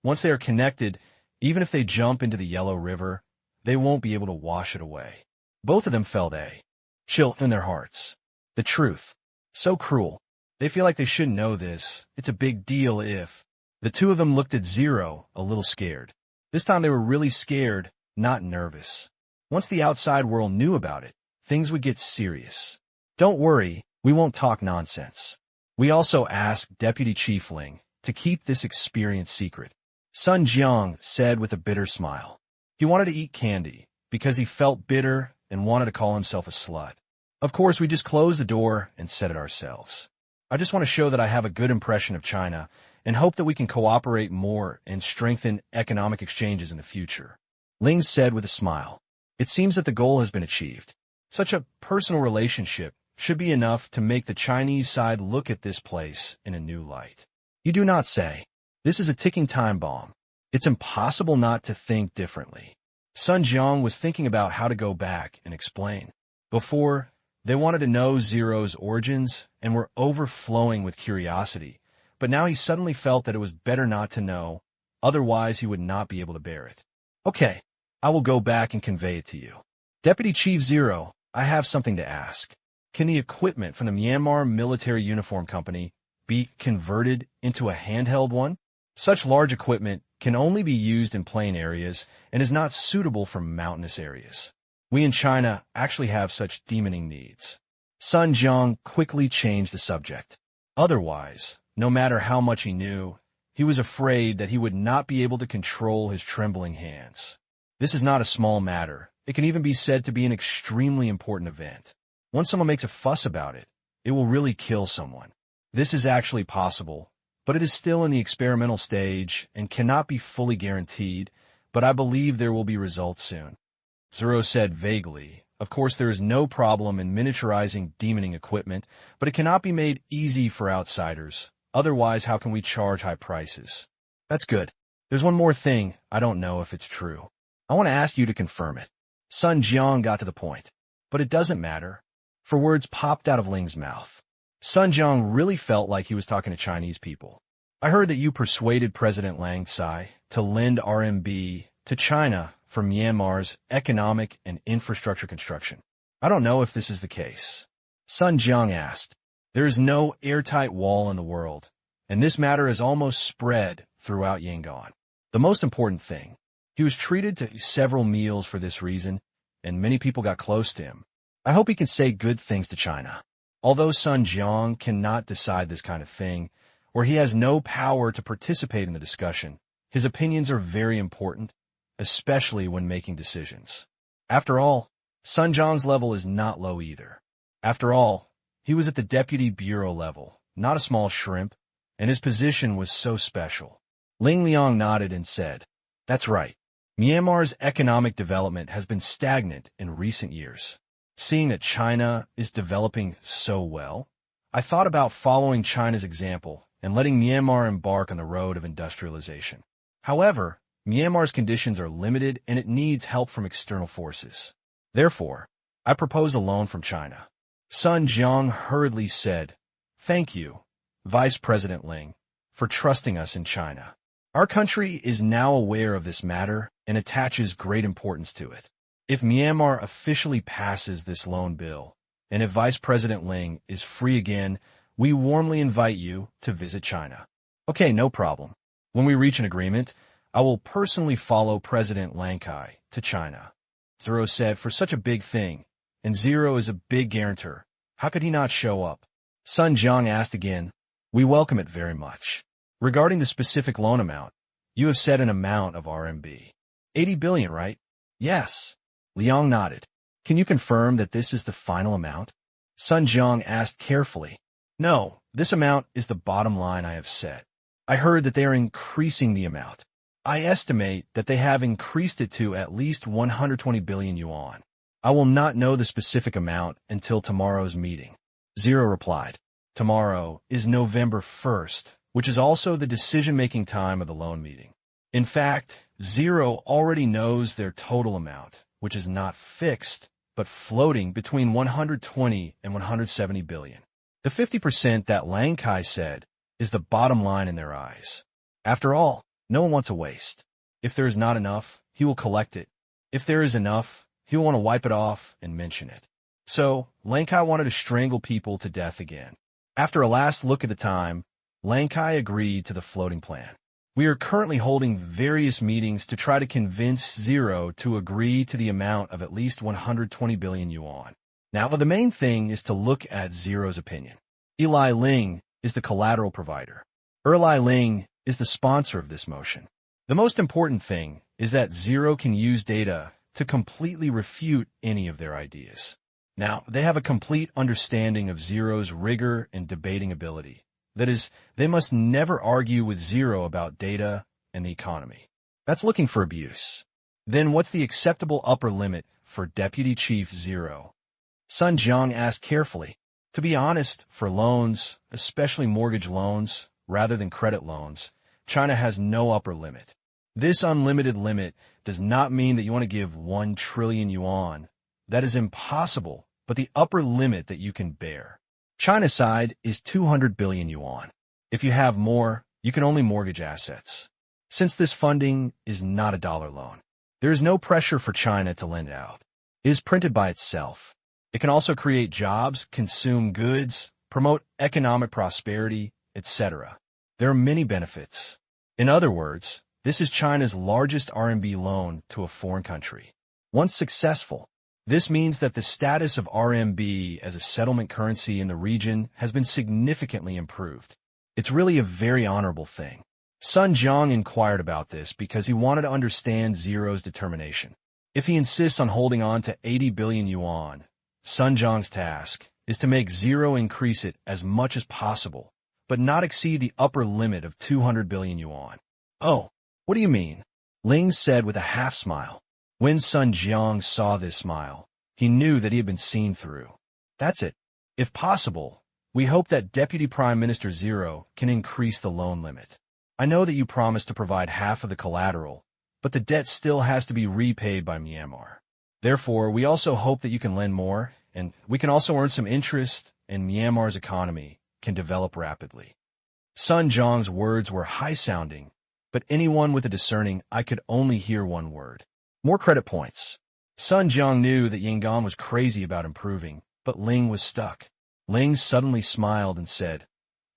A: once they are connected, even if they jump into the Yellow River, they won't be able to wash it away. Both of them felt a chill in their hearts. The truth. So cruel. They feel like they shouldn't know this. It's a big deal if... The two of them looked at Zero, a little scared. This time they were really scared, not nervous. Once the outside world knew about it, things would get serious. "Don't worry, we won't talk nonsense." We also asked Deputy Chief Ling to keep this experience secret. Sun Jiang said with a bitter smile. He wanted to eat candy because he felt bitter and wanted to call himself a slut. Of course, we just closed the door and said it ourselves. I just want to show that I have a good impression of China and hope that we can cooperate more and strengthen economic exchanges in the future. Ling said with a smile. It seems that the goal has been achieved. Such a personal relationship should be enough to make the Chinese side look at this place in a new light. You do not say. This is a ticking time bomb. It's impossible not to think differently. Sun Jiang was thinking about how to go back and explain. Before, they wanted to know Zero's origins and were overflowing with curiosity, but now he suddenly felt that it was better not to know, otherwise he would not be able to bear it. Okay, I will go back and convey it to you. Deputy Chief Zero, I have something to ask. Can the equipment from the Myanmar Military Uniform Company be converted into a handheld one? Such large equipment can only be used in plain areas and is not suitable for mountainous areas. We in China actually have such demoning needs. Sun Jiang quickly changed the subject. Otherwise, no matter how much he knew, he was afraid that he would not be able to control his trembling hands. This is not a small matter. It can even be said to be an extremely important event. Once someone makes a fuss about it, it will really kill someone. This is actually possible, but it is still in the experimental stage and cannot be fully guaranteed, but I believe there will be results soon. Zero said vaguely, of course there is no problem in miniaturizing demoning equipment, but it cannot be made easy for outsiders. Otherwise, how can we charge high prices? That's good. There's one more thing. I don't know if it's true. I want to ask you to confirm it. Sun Jiang got to the point. But it doesn't matter. For words popped out of Ling's mouth. Sun Jiang really felt like he was talking to Chinese people. I heard that you persuaded President Lang Tsai to lend RMB to China for Myanmar's economic and infrastructure construction. I don't know if this is the case. Sun Jiang asked. There is no airtight wall in the world, and this matter has almost spread throughout Yangon. The most important thing, he was treated to several meals for this reason, and many people got close to him. I hope he can say good things to China. Although Sun Jiang cannot decide this kind of thing, where he has no power to participate in the discussion, his opinions are very important, especially when making decisions. After all, Sun Jiang's level is not low either. After all, he was at the deputy bureau level, not a small shrimp, and his position was so special. Ling Liang nodded and said, "That's right. Myanmar's economic development has been stagnant in recent years. Seeing that China is developing so well, I thought about following China's example and letting Myanmar embark on the road of industrialization. However, Myanmar's conditions are limited and it needs help from external forces. Therefore, I propose a loan from China." Sun Jiang hurriedly said, "Thank you, Vice President Ling, for trusting us in China. Our country is now aware of this matter and attaches great importance to it. If Myanmar officially passes this loan bill, and if Vice President Ling is free again, we warmly invite you to visit China." "Okay, no problem. When we reach an agreement, I will personally follow President Lang Kai to China." Zero said, "For such a big thing, and Zero is a big guarantor, how could he not show up?" Sun Jiang asked again, "We welcome it very much. Regarding the specific loan amount, you have set an amount of RMB 80 billion, right?" "Yes." Liang nodded. "Can you confirm that this is the final amount?" Sun Jiang asked carefully. "No, this amount is the bottom line I have set. I heard that they are increasing the amount. I estimate that they have increased it to at least 120 billion yuan. I will not know the specific amount until tomorrow's meeting." Zero replied. Tomorrow is November 1st, which is also the decision-making time of the loan meeting. In fact, Zero already knows their total amount, which is not fixed, but floating between 120 and 170 billion. The 50% that Lang Kai said is the bottom line in their eyes. After all, no one wants to waste. If there is not enough, he will collect it. If there is enough, he will want to wipe it off and mention it. So, Lang Kai wanted to strangle people to death again. After a last look at the time, Lang Kai agreed to the floating plan. "We are currently holding various meetings to try to convince Zero to agree to the amount of at least 120 billion yuan. Now, the main thing is to look at Zero's opinion. Eli Ling is the collateral provider. Eli Ling is the sponsor of this motion. The most important thing is that Zero can use data to completely refute any of their ideas. Now, they have a complete understanding of Zero's rigor and debating ability. That is, they must never argue with Zero about data and the economy. That's looking for abuse. Then what's the acceptable upper limit for Deputy Chief Zero?" Sun Jiang asked carefully. "To be honest, for loans, especially mortgage loans, rather than credit loans, China has no upper limit. This unlimited limit does not mean that you want to give 1 trillion yuan. That is impossible, but the upper limit that you can bear. China's side is 200 billion yuan. If you have more, you can only mortgage assets. Since this funding is not a dollar loan, there is no pressure for China to lend out. It is printed by itself. It can also create jobs, consume goods, promote economic prosperity, etc. There are many benefits. In other words, this is China's largest RMB loan to a foreign country. Once successful, this means that the status of RMB as a settlement currency in the region has been significantly improved. It's really a very honorable thing." Sun Jiang inquired about this because he wanted to understand Zero's determination. If he insists on holding on to 80 billion yuan, Sun Jiang's task is to make Zero increase it as much as possible, but not exceed the upper limit of 200 billion yuan. "Oh, what do you mean?" Ling said with a half-smile. When Sun Jiang saw this smile, he knew that he had been seen through. "That's it. If possible, we hope that Deputy Prime Minister Zero can increase the loan limit. I know that you promised to provide half of the collateral, but the debt still has to be repaid by Myanmar. Therefore, we also hope that you can lend more, and we can also earn some interest, and Myanmar's economy can develop rapidly." Sun Jiang's words were high-sounding, but anyone with a discerning eye could only hear one word: more credit points. Sun Jiang knew that Yangon was crazy about improving, but Ling was stuck. Ling suddenly smiled and said,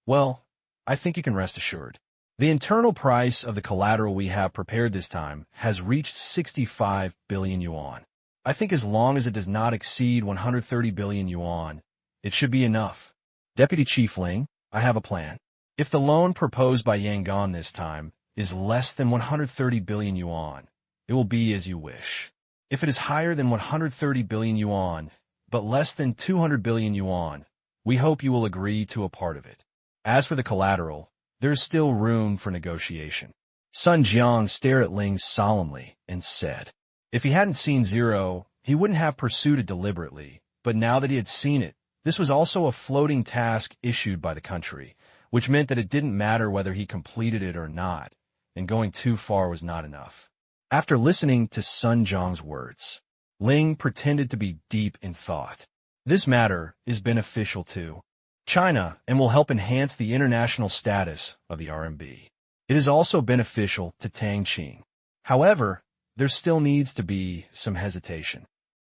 A: "Well, I think you can rest assured. The internal price of the collateral we have prepared this time has reached 65 billion yuan. I think as long as it does not exceed 130 billion yuan, it should be enough. Deputy Chief Ling, I have a plan. If the loan proposed by Yangon this time is less than 130 billion yuan, it will be as you wish. If it is higher than 130 billion yuan, but less than 200 billion yuan, we hope you will agree to a part of it. As for the collateral, there is still room for negotiation. Sun Jiang stared at Ling solemnly and said, if he hadn't seen zero, he wouldn't have pursued it deliberately, but now that he had seen it, this was also a floating task issued by the country, which meant that it didn't matter whether he completed it or not, and going too far was not enough. After listening to Sun Jiang's words, Ling pretended to be deep in thought. This matter is beneficial to China and will help enhance the international status of the RMB. It is also beneficial to Tang Qing. However, there still needs to be some hesitation.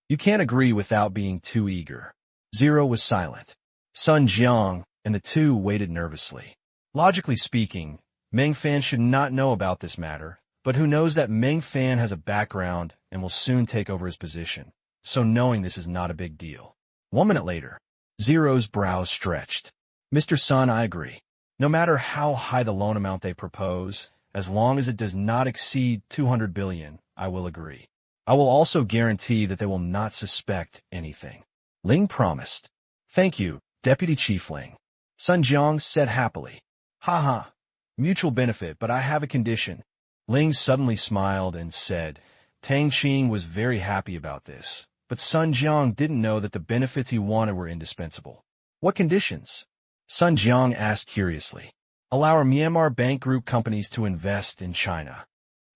A: You can't agree without being too eager. Zero was silent. Sun Jiang and the two waited nervously. Logically speaking, Meng Fan should not know about this matter, but who knows that Meng Fan has a background and will soon take over his position, so knowing this is not a big deal. 1 minute later, Zero's brows stretched. Mr. Sun, I agree. No matter how high the loan amount they propose, as long as it does not exceed 200 billion, I will agree. I will also guarantee that they will not suspect anything. Ling promised. Thank you, Deputy Chief Ling. Sun Jiang said happily. Ha. Mutual benefit, but I have a condition. Ling suddenly smiled and said, Tang Qing was very happy about this, but Sun Jiang didn't know that the benefits he wanted were indispensable. What conditions? Sun Jiang asked curiously. Allow our Myanmar Bank Group companies to invest in China.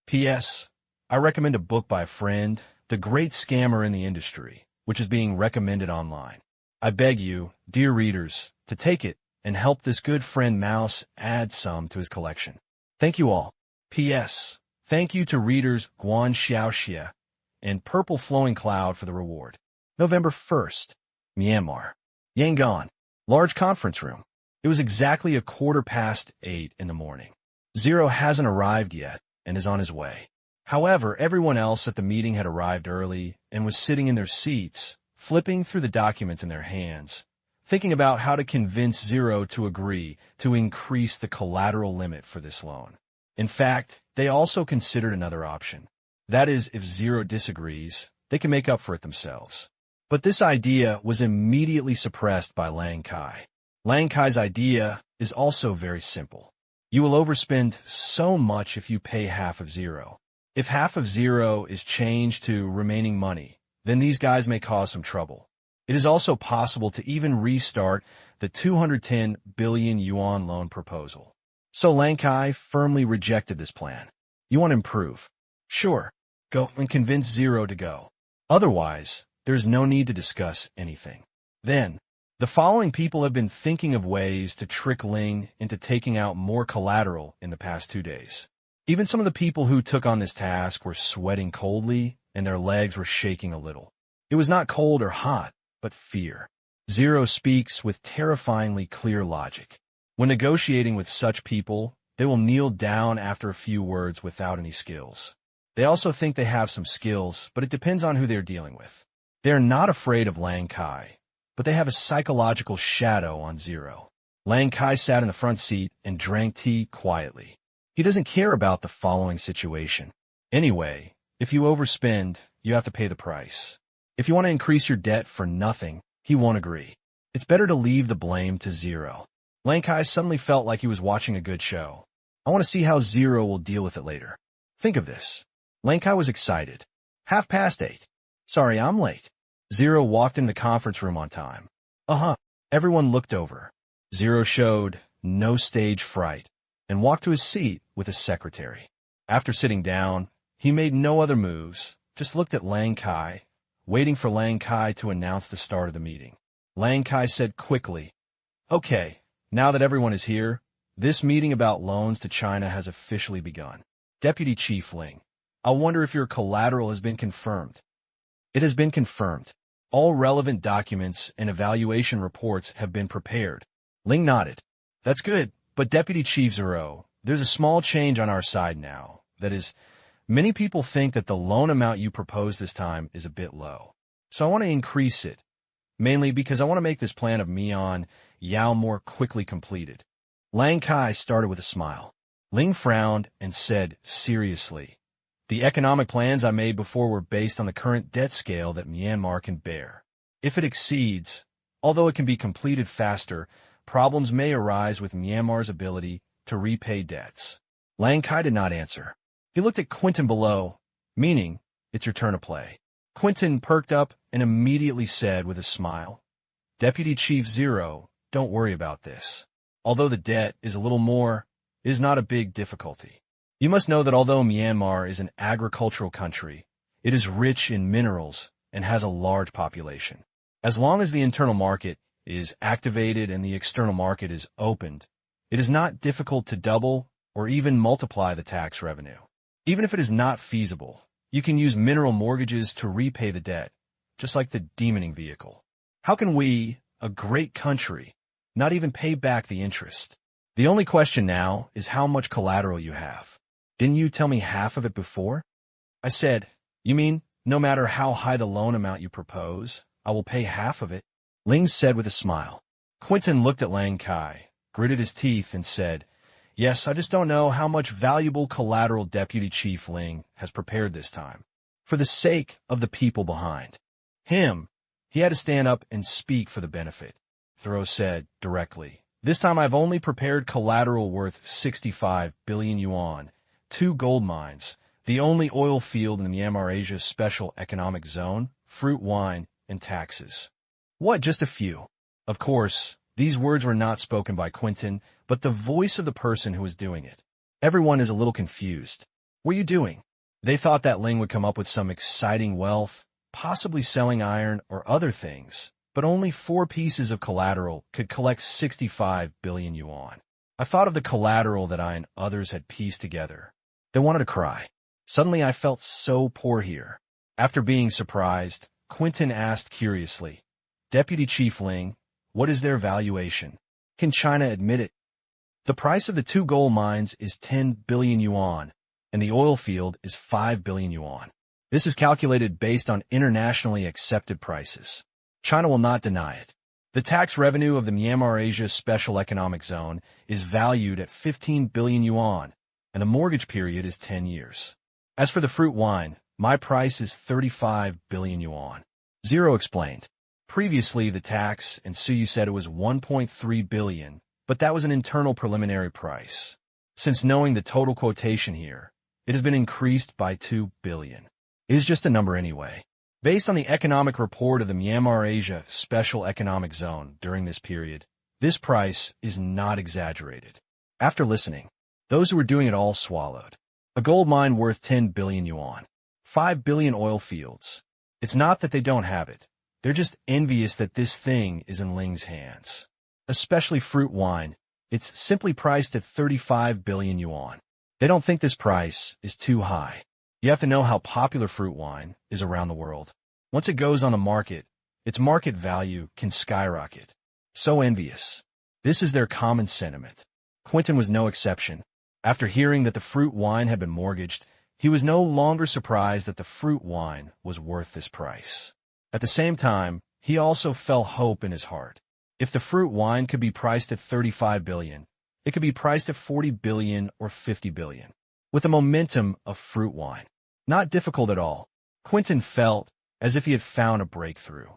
A: P.S. I recommend a book by a friend, The Great Scammer in the Industry, which is being recommended online. I beg you, dear readers, to take it and help this good friend Mouse add some to his collection. Thank you all. P.S. Thank you to readers Guan Xiaoxia and Purple Flowing Cloud for the reward. November 1st, Myanmar. Yangon. Large conference room. It was exactly 8:15 in the morning. Zero hasn't arrived yet and is on his way. However, everyone else at the meeting had arrived early and was sitting in their seats, flipping through the documents in their hands, thinking about how to convince Zero to agree to increase the collateral limit for this loan. In fact, they also considered another option. That is, if Zero disagrees, they can make up for it themselves. But this idea was immediately suppressed by Lang Kai. Lang Kai's idea is also very simple. You will overspend so much if you pay half of Zero. If half of Zero is changed to remaining money, then these guys may cause some trouble. It is also possible to even restart the 210 billion yuan loan proposal. So Lang Kai firmly rejected this plan. You want to improve? Sure, go and convince Zero to go. Otherwise, there's no need to discuss anything. Then, the following people have been thinking of ways to trick Ling into taking out more collateral in the past 2 days. Even some of the people who took on this task were sweating coldly and their legs were shaking a little. It was not cold or hot, but fear. Zero speaks with terrifyingly clear logic. When negotiating with such people, they will kneel down after a few words without any skills. They also think they have some skills, but it depends on who they're dealing with. They are not afraid of Lang Kai, but they have a psychological shadow on Zero. Lang Kai sat in the front seat and drank tea quietly. He doesn't care about the following situation. Anyway, if you overspend, you have to pay the price. If you want to increase your debt for nothing, he won't agree. It's better to leave the blame to Zero. Lang Kai suddenly felt like he was watching a good show. I want to see how Zero will deal with it later. Think of this. Lang Kai was excited. 8:30. Sorry, I'm late. Zero walked in the conference room on time. Everyone looked over. Zero showed no stage fright and walked to his seat with his secretary. After sitting down, he made no other moves, just looked at Lang Kai, waiting for Lang Kai to announce the start of the meeting. Lang Kai said quickly, Okay, now that everyone is here, this meeting about loans to China has officially begun. Deputy Chief Ling, I wonder if your collateral has been confirmed. It has been confirmed. All relevant documents and evaluation reports have been prepared. Ling nodded. That's good, but Deputy Chief Zero, there's a small change on our side now. That is, many people think that the loan amount you propose this time is a bit low. So I want to increase it, mainly because I want to make this plan of Mian Yao more quickly completed. Lang Kai started with a smile. Ling frowned and said seriously, "The economic plans I made before were based on the current debt scale that Myanmar can bear. If it exceeds, although it can be completed faster, problems may arise with Myanmar's ability to repay debts." Lang Kai did not answer. He looked at Quentin below, meaning, "It's your turn to play." Quentin perked up and immediately said with a smile, "Deputy Chief Zero, don't worry about this. Although the debt is a little more, it is not a big difficulty. You must know that although Myanmar is an agricultural country, it is rich in minerals and has a large population. As long as the internal market is activated and the external market is opened, it is not difficult to double or even multiply the tax revenue. Even if it is not feasible, you can use mineral mortgages to repay the debt, just like the demoning vehicle. How can we, a great country, not even pay back the interest? The only question now is how much collateral you have. Didn't you tell me half of it before?" I said, "You mean, no matter how high the loan amount you propose, I will pay half of it?" Ling said with a smile. Quentin looked at Lang Kai, gritted his teeth, and said, "Yes, I just don't know how much valuable collateral Deputy Chief Ling has prepared this time. For the sake of the people behind him, he had to stand up and speak for the benefit." Thoreau said directly, "This time I've only prepared collateral worth 65 billion yuan, 2 gold mines, the only oil field in the Myanmar Asia Special Economic Zone, fruit wine, and taxes." What, just a few? Of course, these words were not spoken by Quentin, but the voice of the person who was doing it. Everyone is a little confused. What are you doing? They thought that Ling would come up with some exciting wealth, possibly selling iron or other things, but only 4 pieces of collateral could collect 65 billion yuan. I thought of the collateral that I and others had pieced together. They wanted to cry. Suddenly I felt so poor here. After being surprised, Quentin asked curiously, "Deputy Chief Ling, what is their valuation? Can China admit it?" "The price of the 2 gold mines is 10 billion yuan, and the oil field is 5 billion yuan. This is calculated based on internationally accepted prices. China will not deny it. The tax revenue of the Myanmar Asia Special Economic Zone is valued at 15 billion yuan, and the mortgage period is 10 years. As for the fruit wine, my price is 35 billion yuan. Zero explained. Previously, the tax, and Suyu said it was 1.3 billion, but that was an internal preliminary price. Since knowing the total quotation here, it has been increased by 2 billion. It is just a number anyway. Based on the economic report of the Myanmar Asia Special Economic Zone during this period, this price is not exaggerated." After listening, those who were doing it all swallowed. A gold mine worth 10 billion yuan. 5 billion oil fields. It's not that they don't have it. They're just envious that this thing is in Ling's hands. Especially fruit wine. It's simply priced at 35 billion yuan. They don't think this price is too high. You have to know how popular fruit wine is around the world. Once it goes on the market, its market value can skyrocket. So envious. This is their common sentiment. Quentin was no exception. After hearing that the fruit wine had been mortgaged, he was no longer surprised that the fruit wine was worth this price. At the same time, he also felt hope in his heart. If the fruit wine could be priced at 35 billion, it could be priced at 40 billion or 50 billion. With the momentum of fruit wine. Not difficult at all. Quentin felt as if he had found a breakthrough.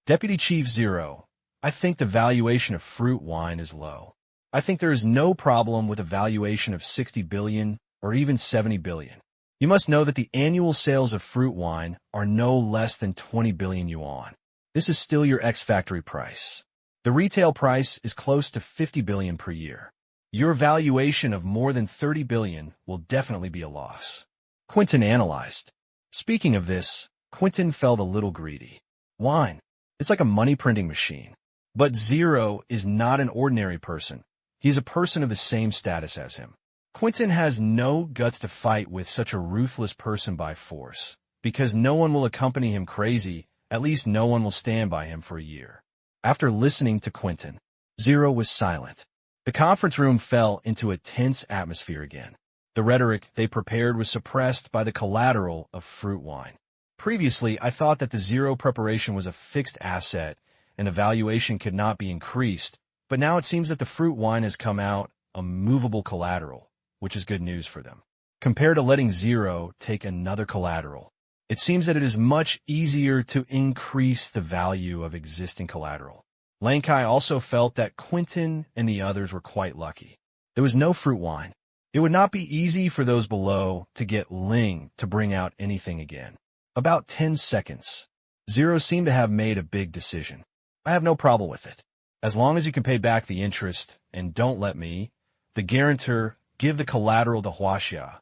A: "Deputy Chief Zero, I think the valuation of fruit wine is low. I think there is no problem with a valuation of 60 billion or even 70 billion. You must know that the annual sales of fruit wine are no less than 20 billion yuan. This is still your ex-factory price. The retail price is close to 50 billion per year. Your valuation of more than 30 billion will definitely be a loss." Quentin analyzed. Speaking of this, Quentin felt a little greedy. Wine. It's like a money-printing machine. But Zero is not an ordinary person. He is a person of the same status as him. Quentin has no guts to fight with such a ruthless person by force, because no one will accompany him crazy, at least no one will stand by him for a year. After listening to Quentin, Zero was silent. The conference room fell into a tense atmosphere again. The rhetoric they prepared was suppressed by the collateral of fruit wine. Previously, I thought that the Zero preparation was a fixed asset and the valuation could not be increased, but now it seems that the fruit wine has come out a movable collateral, which is good news for them. Compared to letting Zero take another collateral, it seems that it is much easier to increase the value of existing collateral. Lang Kai also felt that Quentin and the others were quite lucky. There was no fruit wine. It would not be easy for those below to get Ling to bring out anything again. About 10 seconds. Zero seemed to have made a big decision. I have no problem with it. As long as you can pay back the interest and don't let me, the guarantor, give the collateral to Huaxia,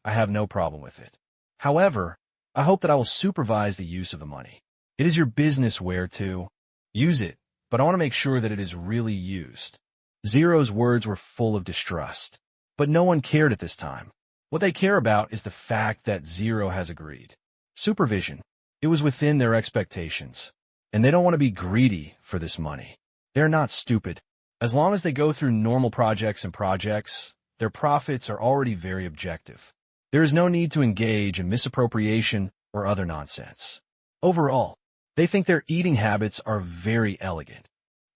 A: I have no problem with it. However, I hope that I will supervise the use of the money. It is your business where to use it, but I want to make sure that it is really used. Zero's words were full of distrust. But no one cared at this time. What they care about is the fact that Zero has agreed. Supervision. It was within their expectations. And they don't want to be greedy for this money. They're not stupid. As long as they go through normal projects, their profits are already very objective. There is no need to engage in misappropriation or other nonsense. Overall, they think their eating habits are very elegant.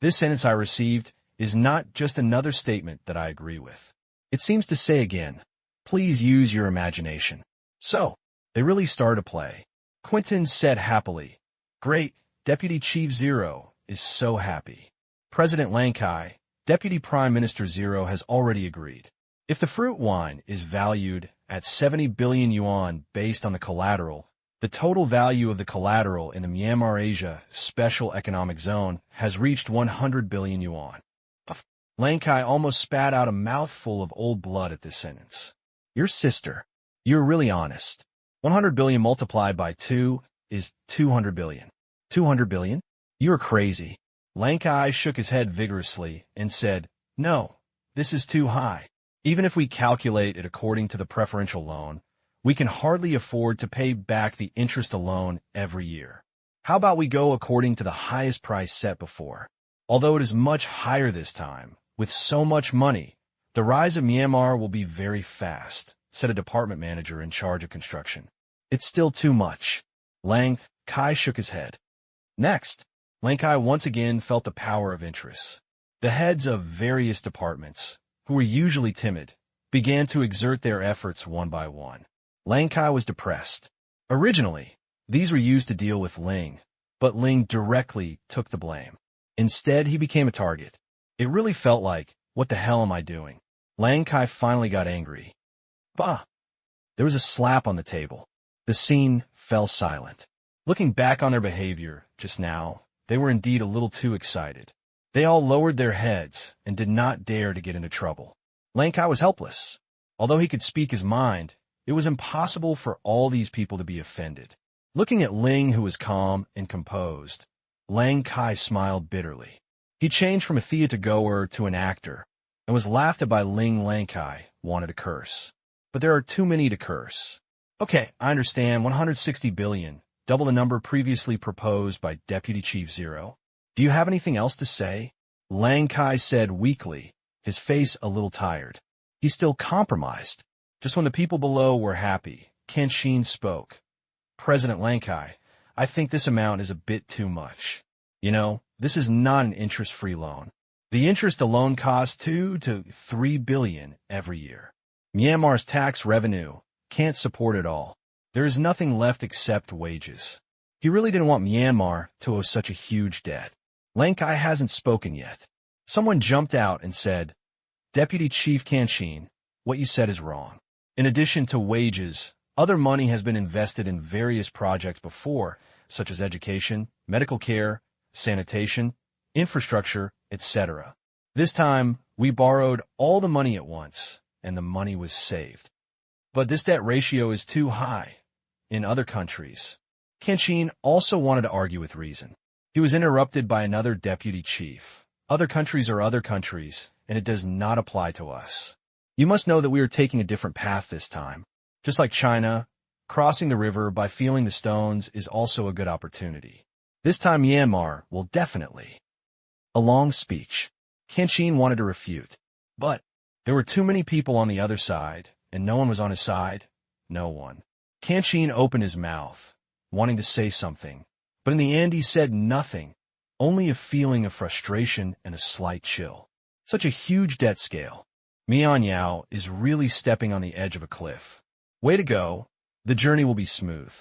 A: This sentence I received is not just another statement that I agree with. It seems to say again, please use your imagination. So, they really started to play. Quentin said happily, great, Deputy Chief Zero is so happy. President Lang Kai, Deputy Prime Minister Zero has already agreed. If the fruit wine is valued at 70 billion yuan based on the collateral, the total value of the collateral in the Myanmar Asia Special Economic Zone has reached 100 billion yuan. Lang Kai almost spat out a mouthful of old blood at this sentence. Your sister. You're really honest. 100 billion multiplied by 2 is 200 billion. 200 billion? You're crazy. Lang Kai shook his head vigorously and said, no, this is too high. Even if we calculate it according to the preferential loan, we can hardly afford to pay back the interest alone every year. How about we go according to the highest price set before? Although it is much higher this time, with so much money, the rise of Myanmar will be very fast, said a department manager in charge of construction. It's still too much. Lang Kai shook his head. Next, Lang Kai once again felt the power of interest. The heads of various departments, who were usually timid, began to exert their efforts one by one. Lang Kai was depressed. Originally, these were used to deal with Ling, but Ling directly took the blame. Instead, he became a target. It really felt like, what the hell am I doing? Lang Kai finally got angry. Bah! There was a slap on the table. The scene fell silent. Looking back on their behavior just now, they were indeed a little too excited. They all lowered their heads and did not dare to get into trouble. Lang Kai was helpless. Although he could speak his mind, it was impossible for all these people to be offended. Looking at Ling, who was calm and composed, Lang Kai smiled bitterly. He changed from a theater-goer to an actor, and was laughed at by Ling. Lang Kai wanted to curse. But there are too many to curse. Okay, I understand, 160 billion, double the number previously proposed by Deputy Chief Zero. Do you have anything else to say? Lang Kai said weakly, his face a little tired. He still compromised. Just when the people below were happy, Qin spoke. President Lang Kai, I think this amount is a bit too much. You know, this is not an interest-free loan. The interest alone costs 2 to 3 billion every year. Myanmar's tax revenue can't support it all. There is nothing left except wages. He really didn't want Myanmar to owe such a huge debt. Lang Kai hasn't spoken yet. Someone jumped out and said, Deputy Chief Qin, what you said is wrong. In addition to wages, other money has been invested in various projects before, such as education, medical care, sanitation, infrastructure, etc. This time, we borrowed all the money at once, and the money was saved. But this debt ratio is too high. In other countries, Qin also wanted to argue with reason. He was interrupted by another deputy chief. Other countries are other countries, and it does not apply to us. You must know that we are taking a different path this time. Just like China, crossing the river by feeling the stones is also a good opportunity. This time Myanmar will definitely. A long speech. Qin wanted to refute. But there were too many people on the other side, and no one was on his side. No one. Qin opened his mouth, wanting to say something, but in the end he said nothing, only a feeling of frustration and a slight chill. Such a huge debt scale. Mian Yao is really stepping on the edge of a cliff. Way to go. The journey will be smooth.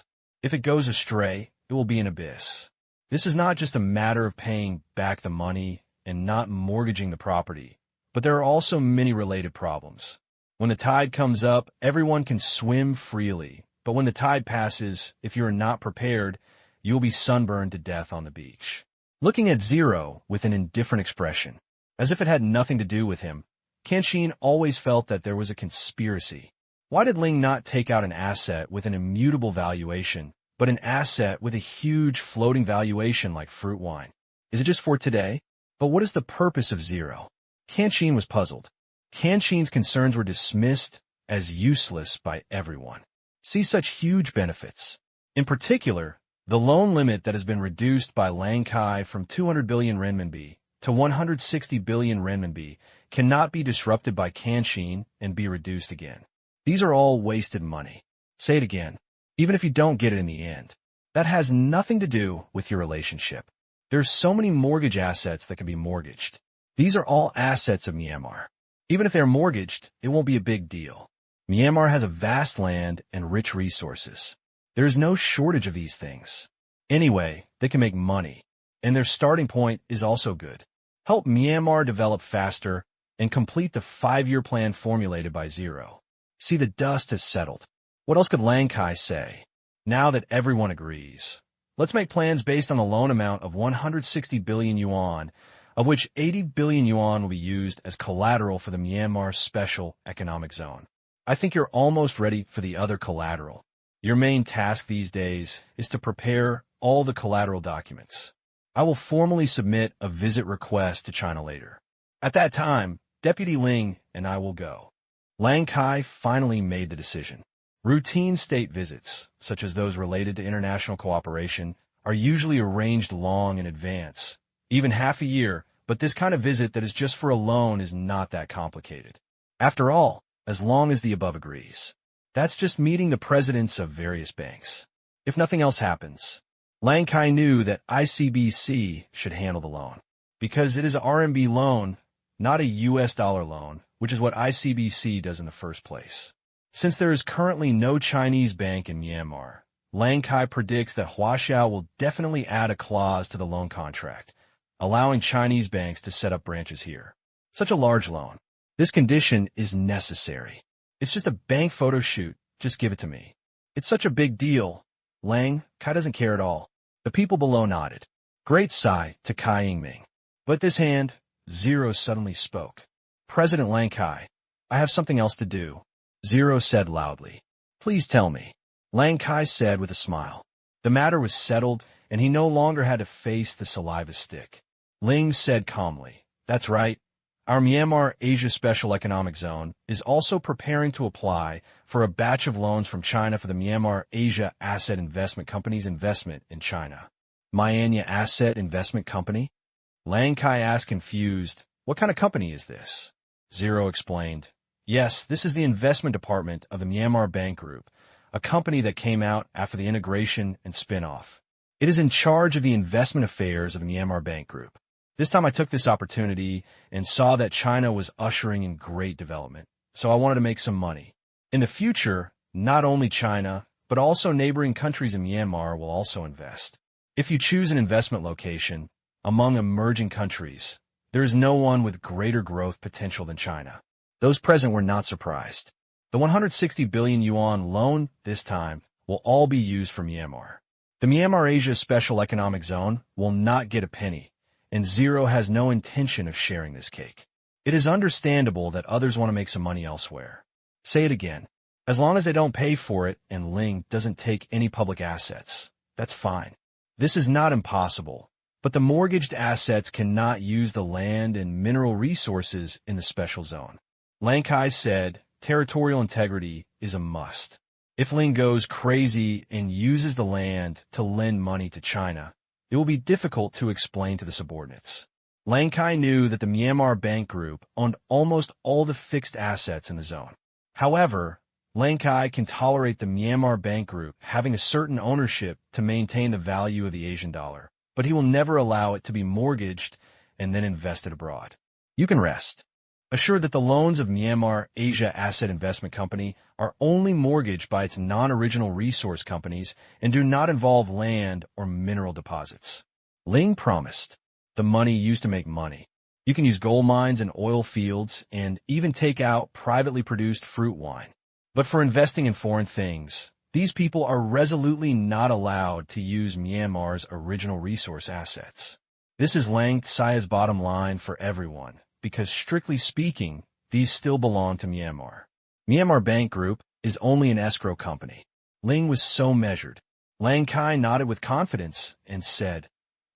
A: If it goes astray, it will be an abyss. This is not just a matter of paying back the money and not mortgaging the property, but there are also many related problems. When the tide comes up, everyone can swim freely, but when the tide passes, if you are not prepared, you will be sunburned to death on the beach. Looking at Zero with an indifferent expression, as if it had nothing to do with him, Tang Qing always felt that there was a conspiracy. Why did Ling not take out an asset with an immutable valuation, but an asset with a huge floating valuation like fruit wine? Is it just for today? But what is the purpose of Zero? Tang Qing was puzzled. Tang Qing's concerns were dismissed as useless by everyone. See such huge benefits. In particular, the loan limit that has been reduced by Lang Kai from 200 billion renminbi to 160 billion renminbi cannot be disrupted by Tang Qing and be reduced again. These are all wasted money. Say it again. Even if you don't get it in the end, that has nothing to do with your relationship. There's so many mortgage assets that can be mortgaged. These are all assets of Myanmar. Even if they're mortgaged, it won't be a big deal. Myanmar has a vast land and rich resources. There is no shortage of these things. Anyway, they can make money, and their starting point is also good. Help Myanmar develop faster and complete the 5-year plan formulated by Zero. See, the dust has settled. What else could Lang Kai say? Now that everyone agrees, let's make plans based on the loan amount of 160 billion yuan, of which 80 billion yuan will be used as collateral for the Myanmar Special Economic Zone. I think you're almost ready for the other collateral. Your main task these days is to prepare all the collateral documents. I will formally submit a visit request to China later. At that time, Deputy Ling and I will go. Lang Kai finally made the decision. Routine state visits, such as those related to international cooperation, are usually arranged long in advance, even half a year, but this kind of visit that is just for a loan is not that complicated. After all, as long as the above agrees. That's just meeting the presidents of various banks. If nothing else happens, Lang Kai knew that ICBC should handle the loan, because it is a RMB loan, not a US dollar loan, which is what ICBC does in the first place. Since there is currently no Chinese bank in Myanmar, Lang Kai predicts that Huaxiao will definitely add a clause to the loan contract, allowing Chinese banks to set up branches here. Such a large loan. This condition is necessary. It's just a bank photo shoot. Just give it to me. It's such a big deal. Lang Kai doesn't care at all. The people below nodded. Great sigh to Kai Yingming. But this hand, Zero suddenly spoke. President Lang Kai, I have something else to do. Zero said loudly. Please tell me. Lang Kai said with a smile. The matter was settled, and he no longer had to face the saliva stick. Ling said calmly. That's right. Our Myanmar Asia Special Economic Zone is also preparing to apply for a batch of loans from China for the Myanmar Asia Asset Investment Company's investment in China. Myanmar Asset Investment Company? Lang Kai asked confused. What kind of company is this? Zero explained. Yes, this is the investment department of the Myanmar Bank Group, a company that came out after the integration and spin-off. It is in charge of the investment affairs of the Myanmar Bank Group. This time I took this opportunity and saw that China was ushering in great development, so I wanted to make some money. In the future, not only China, but also neighboring countries in Myanmar will also invest. If you choose an investment location among emerging countries, there is no one with greater growth potential than China. Those present were not surprised. The 160 billion yuan loan this time will all be used for Myanmar. The Myanmar Asia Special Economic Zone will not get a penny, and Zero has no intention of sharing this cake. It is understandable that others want to make some money elsewhere. Say it again. As long as they don't pay for it and Ling doesn't take any public assets, that's fine. This is not impossible, but the mortgaged assets cannot use the land and mineral resources in the special zone. Lang Kai said, territorial integrity is a must. If Ling goes crazy and uses the land to lend money to China, it will be difficult to explain to the subordinates. Lang Kai knew that the Myanmar Bank Group owned almost all the fixed assets in the zone. However, Lang Kai can tolerate the Myanmar Bank Group having a certain ownership to maintain the value of the Asian dollar, but he will never allow it to be mortgaged and then invested abroad. You can rest. assured that the loans of Myanmar Asia Asset Investment Company are only mortgaged by its non-original resource companies and do not involve land or mineral deposits. Ling promised the money used to make money. You can use gold mines and oil fields and even take out privately produced fruit wine. But for investing in foreign things, these people are resolutely not allowed to use Myanmar's original resource assets. This is Lang Tsia's bottom line for everyone, because strictly speaking, these still belong to Myanmar. Myanmar Bank Group is only an escrow company. Ling was so measured. Lang Kai nodded with confidence and said,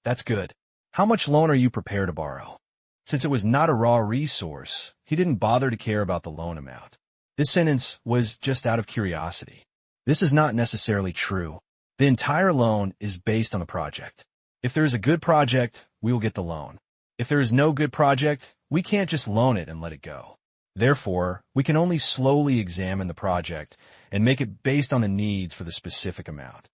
A: "That's good. How much loan are you prepared to borrow?" Since it was not a raw resource, he didn't bother to care about the loan amount. This sentence was just out of curiosity. This is not necessarily true. The entire loan is based on the project. If there is a good project, we will get the loan. If there is no good project, we can't just loan it and let it go. Therefore, we can only slowly examine the project and make it based on the needs for the specific amount.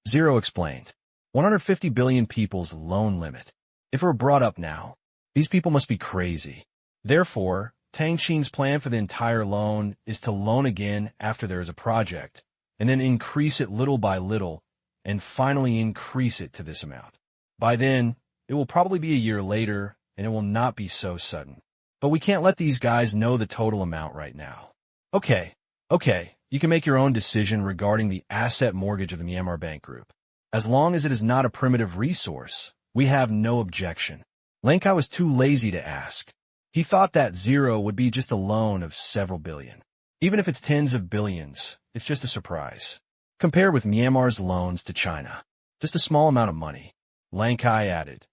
A: Zero explained. 150 billion people's loan limit. If it were brought up now, these people must be crazy. Therefore, Tang Qing's plan for the entire loan is to loan again after there is a project, and then increase it little by little, and finally increase it to this amount. By then, it will probably be a year later, and it will not be so sudden. But we can't let these guys know the total amount right now. Okay, you can make your own decision regarding the asset mortgage of the Myanmar Bank Group. As long as it is not a primitive resource, we have no objection. Lang Kai was too lazy to ask. He thought that zero would be just a loan of several billion. Even if it's tens of billions, it's just a surprise. Compared with Myanmar's loans to China, just a small amount of money. Lang Kai added,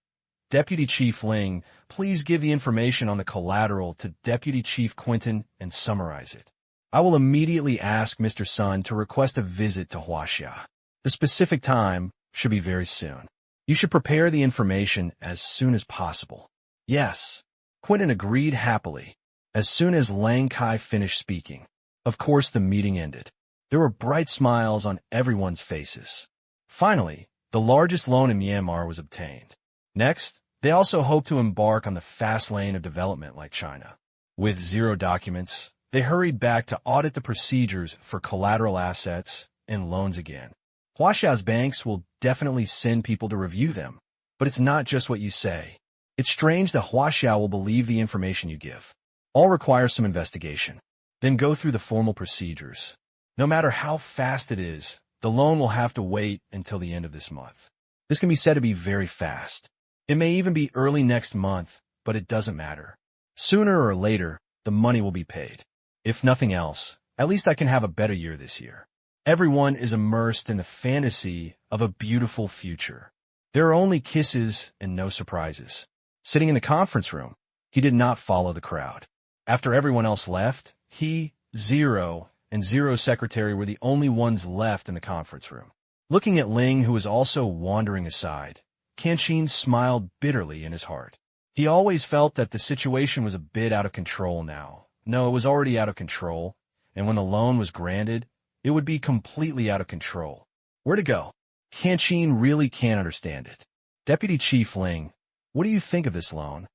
A: "Deputy Chief Ling, please give the information on the collateral to Deputy Chief Quinton and summarize it. I will immediately ask Mr. Sun to request a visit to Huaxia. The specific time should be very soon. You should prepare the information as soon as possible." Yes. Quinton agreed happily. As soon as Lang Kai finished speaking, of course the meeting ended. There were bright smiles on everyone's faces. Finally, the largest loan in Myanmar was obtained. Next, they also hoped to embark on the fast lane of development like China. With zero documents, they hurried back to audit the procedures for collateral assets and loans again. Huaxia's banks will definitely send people to review them, but it's not just what you say. It's strange that Huaxia will believe the information you give. All requires some investigation. Then go through the formal procedures. No matter how fast it is, the loan will have to wait until the end of this month. This can be said to be very fast. It may even be early next month, but it doesn't matter. Sooner or later, the money will be paid. If nothing else, at least I can have a better year this year. Everyone is immersed in the fantasy of a beautiful future. There are only kisses and no surprises. Sitting in the conference room, he did not follow the crowd. After everyone else left, he, Zero, and Zero's secretary were the only ones left in the conference room. Looking at Ling, who was also wandering aside, Kenshin smiled bitterly in his heart. He always felt that the situation was a bit out of control now. No, it was already out of control, and when the loan was granted, it would be completely out of control. Where to go? Kenshin really can't understand it. Deputy Chief Ling, what do you think of this loan?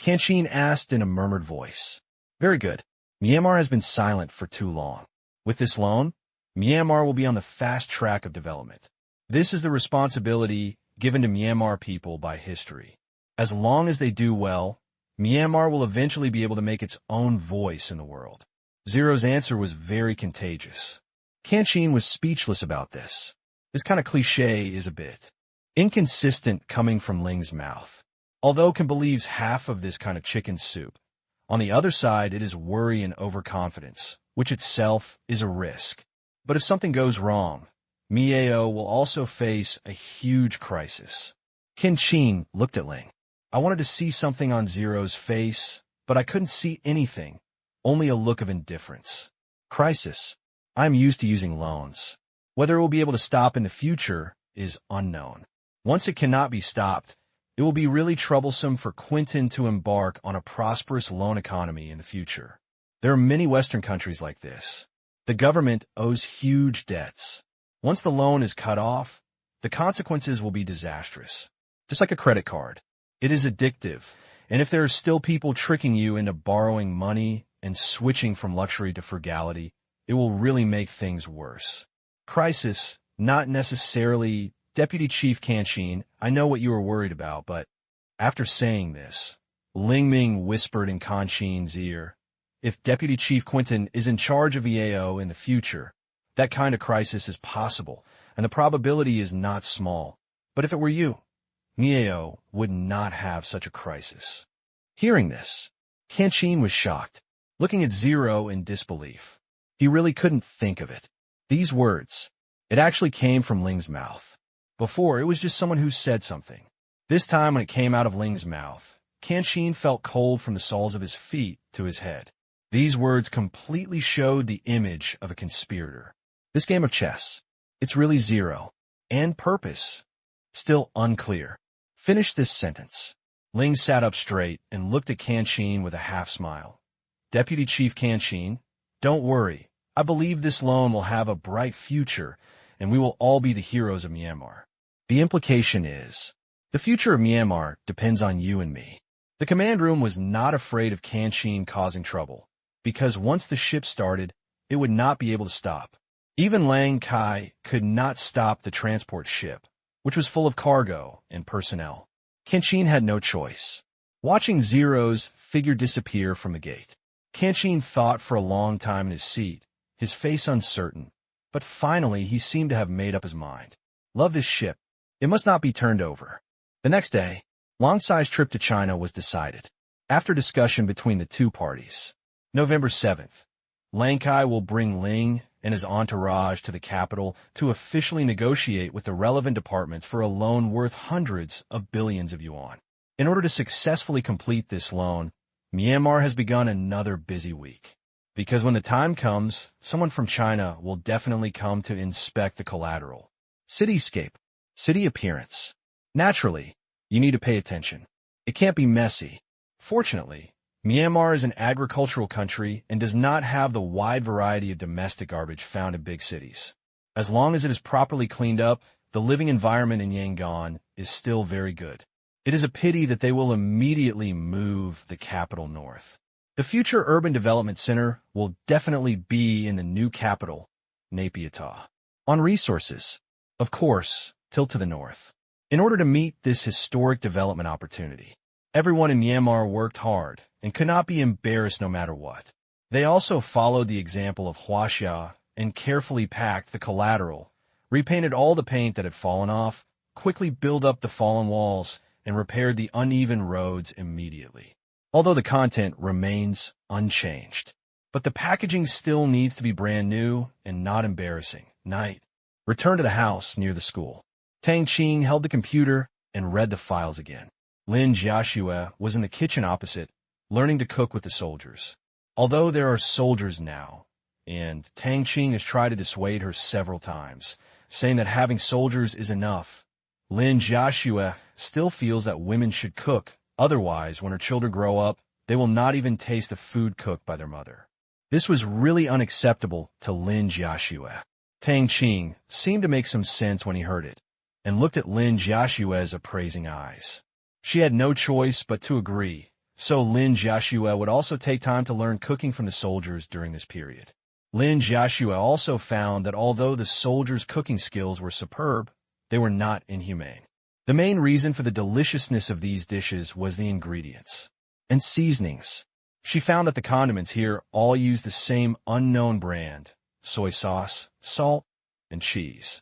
A: Kenshin asked in a murmured voice. Very good. Myanmar has been silent for too long. With this loan, Myanmar will be on the fast track of development. This is the responsibility given to Myanmar people by history. As long as they do well, Myanmar will eventually be able to make its own voice in the world. Zero's answer was very contagious. Kenshin was speechless about this. This kind of cliché is a bit inconsistent coming from Ling's mouth. Although Kim believes half of this kind of chicken soup, on the other side it is worry and overconfidence, which itself is a risk. But if something goes wrong, Miao will also face a huge crisis. Kenshin looked at Ling. I wanted to see something on Zero's face, but I couldn't see anything, only a look of indifference. Crisis. I'm used to using loans. Whether it will be able to stop in the future is unknown. Once it cannot be stopped, it will be really troublesome for Quinton to embark on a prosperous loan economy in the future. There are many Western countries like this. The government owes huge debts. Once the loan is cut off, the consequences will be disastrous. Just like a credit card. It is addictive, And if there are still people tricking you into borrowing money and switching from luxury to frugality, it will really make things worse. Crisis, not necessarily. Deputy Chief Tang Qing, I know what you were worried about, but after saying this, Ling Ming whispered in Tang Qing's ear, if Deputy Chief Quinton is in charge of EAO in the future, that kind of crisis is possible, and the probability is not small. But if it were you, EAO would not have such a crisis. Hearing this, Tang Qing was shocked, looking at Zero in disbelief. He really couldn't think of it. These words, it actually came from Ling's mouth. Before, it was just someone who said something. This time, when it came out of Ling's mouth, Tang Qing felt cold from the soles of his feet to his head. These words completely showed the image of a conspirator. This game of chess, it's really zero. And purpose, still unclear. Finish this sentence. Ling sat up straight and looked at Tang Qing with a half-smile. Deputy Chief Tang Qing, don't worry. I believe this loan will have a bright future, and we will all be the heroes of Myanmar. The implication is, the future of Myanmar depends on you and me. The command room was not afraid of Tang Qing causing trouble, because once the ship started, it would not be able to stop. Even Lang Kai could not stop the transport ship, which was full of cargo and personnel. Tang Qing had no choice. Watching Zero's figure disappear from the gate, Tang Qing thought for a long time in his seat, his face uncertain, but finally he seemed to have made up his mind. Love this ship. It must not be turned over. The next day, Long Sai's trip to China was decided. After discussion between the two parties, November 7th, Lang Kai will bring Ling and his entourage to the capital to officially negotiate with the relevant departments for a loan worth hundreds of billions of yuan. In order to successfully complete this loan, Myanmar has begun another busy week. Because when the time comes, someone from China will definitely come to inspect the collateral. Cityscape, city appearance. Naturally, you need to pay attention. It can't be messy. Fortunately, Myanmar is an agricultural country and does not have the wide variety of domestic garbage found in big cities. As long as it is properly cleaned up, the living environment in Yangon is still very good. It is a pity that they will immediately move the capital north. The future urban development center will definitely be in the new capital, Naypyidaw. On resources, of course, tilt to the north. In order to meet this historic development opportunity, everyone in Myanmar worked hard and could not be embarrassed no matter what. They also followed the example of Huaxia and carefully packed the collateral, repainted all the paint that had fallen off, quickly built up the fallen walls, and repaired the uneven roads immediately. Although the content remains unchanged. But the packaging still needs to be brand new and not embarrassing. Night. Return to the house near the school. Tang Qing held the computer and read the files again. Lin Jiaxue was in the kitchen opposite, learning to cook with the soldiers. Although there are soldiers now, and Tang Qing has tried to dissuade her several times, saying that having soldiers is enough, Lin Jiaxue still feels that women should cook. Otherwise, when her children grow up, they will not even taste the food cooked by their mother. This was really unacceptable to Lin Jiaxue. Tang Qing seemed to make some sense when he heard it, and looked at Lin Jiaxue's appraising eyes. She had no choice but to agree, so Lin Jiaxue would also take time to learn cooking from the soldiers during this period. Lin Jiaxue also found that although the soldiers' cooking skills were superb, they were not inhumane. The main reason for the deliciousness of these dishes was the ingredients and seasonings. She found that the condiments here all use the same unknown brand, soy sauce, salt, and cheese.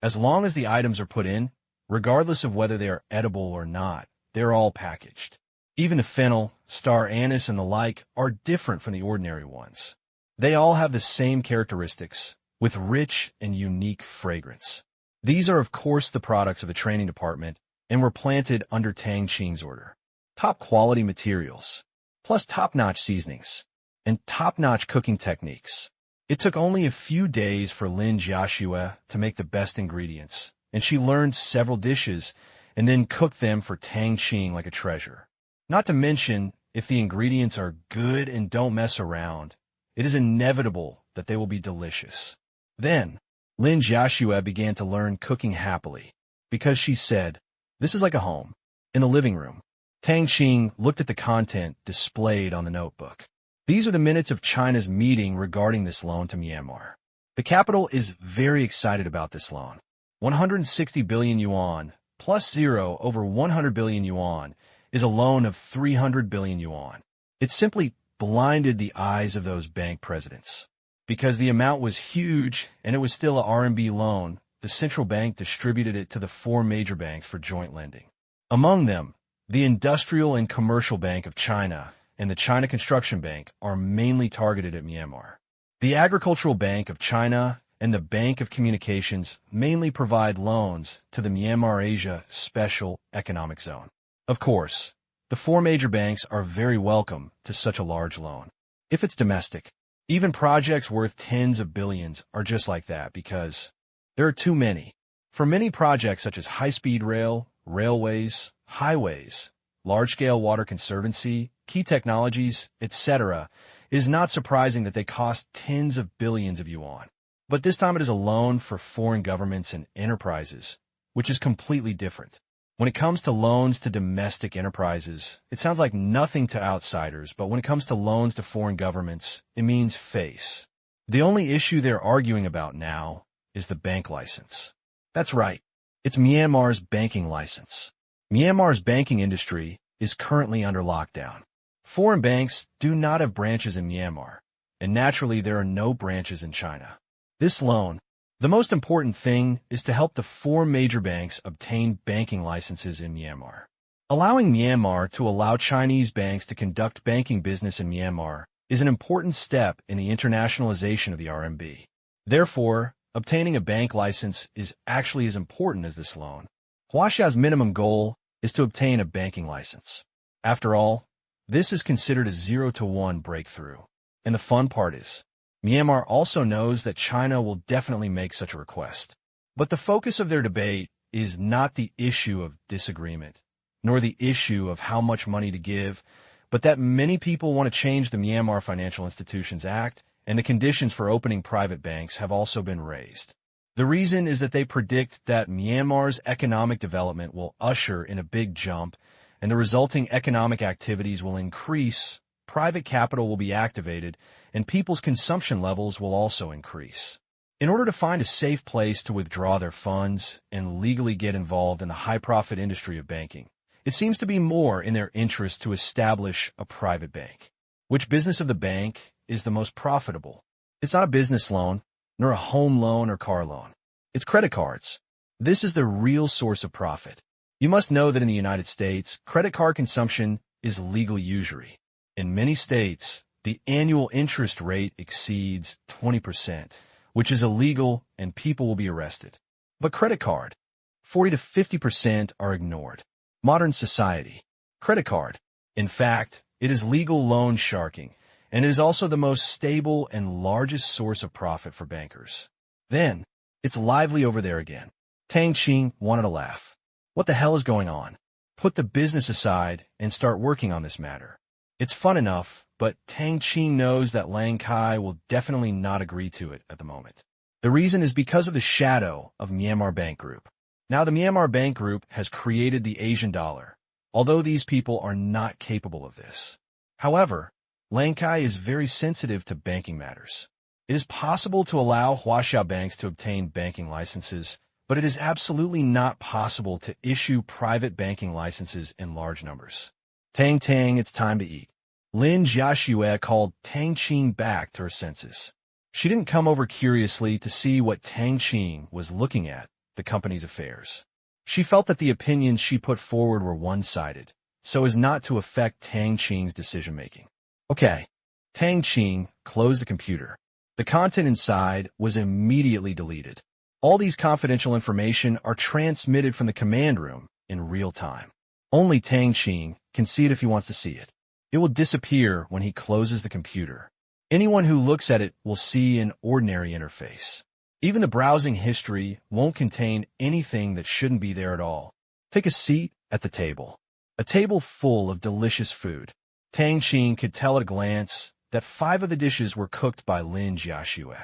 A: As long as the items are put in, regardless of whether they are edible or not, they're all packaged. Even the fennel, star anise, and the like are different from the ordinary ones. They all have the same characteristics, with rich and unique fragrance. These are, of course, the products of the training department and were planted under Tang Qing's order. Top-quality materials, plus top-notch seasonings, and top-notch cooking techniques. It took only a few days for Lin Jiaxue to make the best ingredients, and she learned several dishes and then cooked them for Tang Qing like a treasure. Not to mention, if the ingredients are good and don't mess around, it is inevitable that they will be delicious. Then, Lin Jiaxue began to learn cooking happily, because she said, "This is like a home." In the living room, Tang Qing looked at the content displayed on the notebook. These are the minutes of China's meeting regarding this loan to Myanmar. The capital is very excited about this loan. 160 billion yuan plus zero over 100 billion yuan is a loan of 300 billion yuan. It simply blinded the eyes of those bank presidents. Because the amount was huge and it was still a RMB loan, the central bank distributed it to the four major banks for joint lending. Among them, the Industrial and Commercial Bank of China and the China Construction Bank are mainly targeted at Myanmar. The Agricultural Bank of China and the Bank of Communications mainly provide loans to the Myanmar Asia Special Economic Zone. Of course, the four major banks are very welcome to such a large loan. If it's domestic, even projects worth tens of billions are just like that because there are too many. For many projects such as high-speed rail, railways, highways, large-scale water conservancy, key technologies, etc., it is not surprising that they cost tens of billions of yuan. But this time it is a loan for foreign governments and enterprises, which is completely different. When it comes to loans to domestic enterprises, it sounds like nothing to outsiders, but when it comes to loans to foreign governments, it means face. The only issue they're arguing about now is the bank license. That's right. It's Myanmar's banking license. Myanmar's banking industry is currently under lockdown. Foreign banks do not have branches in Myanmar, and naturally there are no branches in China. This loan, the most important thing is to help the four major banks obtain banking licenses in Myanmar. Allowing Myanmar to allow Chinese banks to conduct banking business in Myanmar is an important step in the internationalization of the RMB. Therefore, obtaining a bank license is actually as important as this loan. Huaxia's minimum goal is to obtain a banking license. After all, this is considered a 0-1 breakthrough. And the fun part is, Myanmar also knows that China will definitely make such a request. But the focus of their debate is not the issue of disagreement, nor the issue of how much money to give, but that many people want to change the Myanmar Financial Institutions Act, and the conditions for opening private banks have also been raised. The reason is that they predict that Myanmar's economic development will usher in a big jump, and the resulting economic activities will increase, private capital will be activated, and people's consumption levels will also increase. In order to find a safe place to withdraw their funds and legally get involved in the high-profit industry of banking, it seems to be more in their interest to establish a private bank. Which business of the bank is the most profitable? It's not a business loan, nor a home loan or car loan. It's credit cards. This is the real source of profit. You must know that in the United States, credit card consumption is legal usury. In many states, the annual interest rate exceeds 20%, which is illegal and people will be arrested. But credit card, 40 to 50% are ignored. Modern society, credit card. In fact, it is legal loan sharking, and it is also the most stable and largest source of profit for bankers. Then, it's lively over there again. Tang Qing wanted to laugh. What the hell is going on? Put the business aside and start working on this matter. It's fun enough, but Tang Qing knows that Lang Kai will definitely not agree to it at the moment. The reason is because of the shadow of Myanmar Bank Group. Now the Myanmar Bank Group has created the Asian dollar, although these people are not capable of this. However, Lang Kai is very sensitive to banking matters. It is possible to allow Huaxia banks to obtain banking licenses, but it is absolutely not possible to issue private banking licenses in large numbers. Tang, it's time to eat. Lin Jiaxue called Tang Qing back to her senses. She didn't come over curiously to see what Tang Qing was looking at, the company's affairs. She felt that the opinions she put forward were one-sided, so as not to affect Tang Qing's decision-making. Okay. Tang Qing closed the computer. The content inside was immediately deleted. All these confidential information are transmitted from the command room in real time. Only Tang Qing can see it if he wants to see it. It will disappear when he closes the computer. Anyone who looks at it will see an ordinary interface. Even the browsing history won't contain anything that shouldn't be there at all. Take a seat at the table. A table full of delicious food. Tang Qing could tell at a glance that 5 of the dishes were cooked by Lin Jiaxue.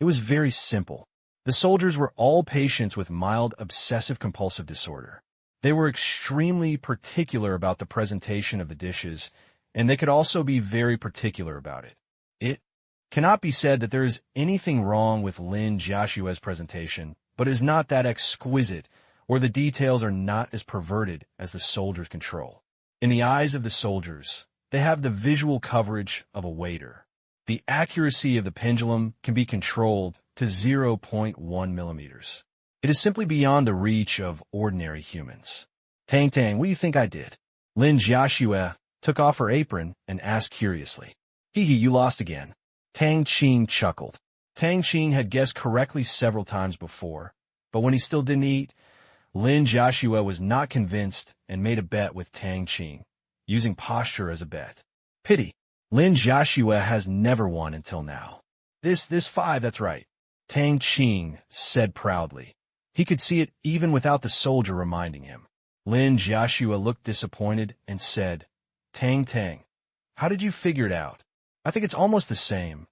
A: It was very simple. The soldiers were all patients with mild obsessive-compulsive disorder. They were extremely particular about the presentation of the dishes, and they could also be very particular about it. It cannot be said that there is anything wrong with Lin Jiashue's presentation, but it is not that exquisite, or the details are not as perverted as the soldiers' control. In the eyes of the soldiers, they have the visual coverage of a waiter. The accuracy of the pendulum can be controlled to 0.1 millimeters. It is simply beyond the reach of ordinary humans. Tang, what do you think I did? Lin Jiashue took off her apron and asked curiously. Hee, you lost again. Tang Qing chuckled. Tang Qing had guessed correctly several times before, but when he still didn't eat, Lin Jiashue was not convinced and made a bet with Tang Qing, using posture as a bet. Pity. Lin Jiashue has never won until now. This 5, that's right. Tang Qing said proudly. He could see it even without the soldier reminding him. Lin Jiashue looked disappointed and said, Tang, how did you figure it out? I think it's almost the same.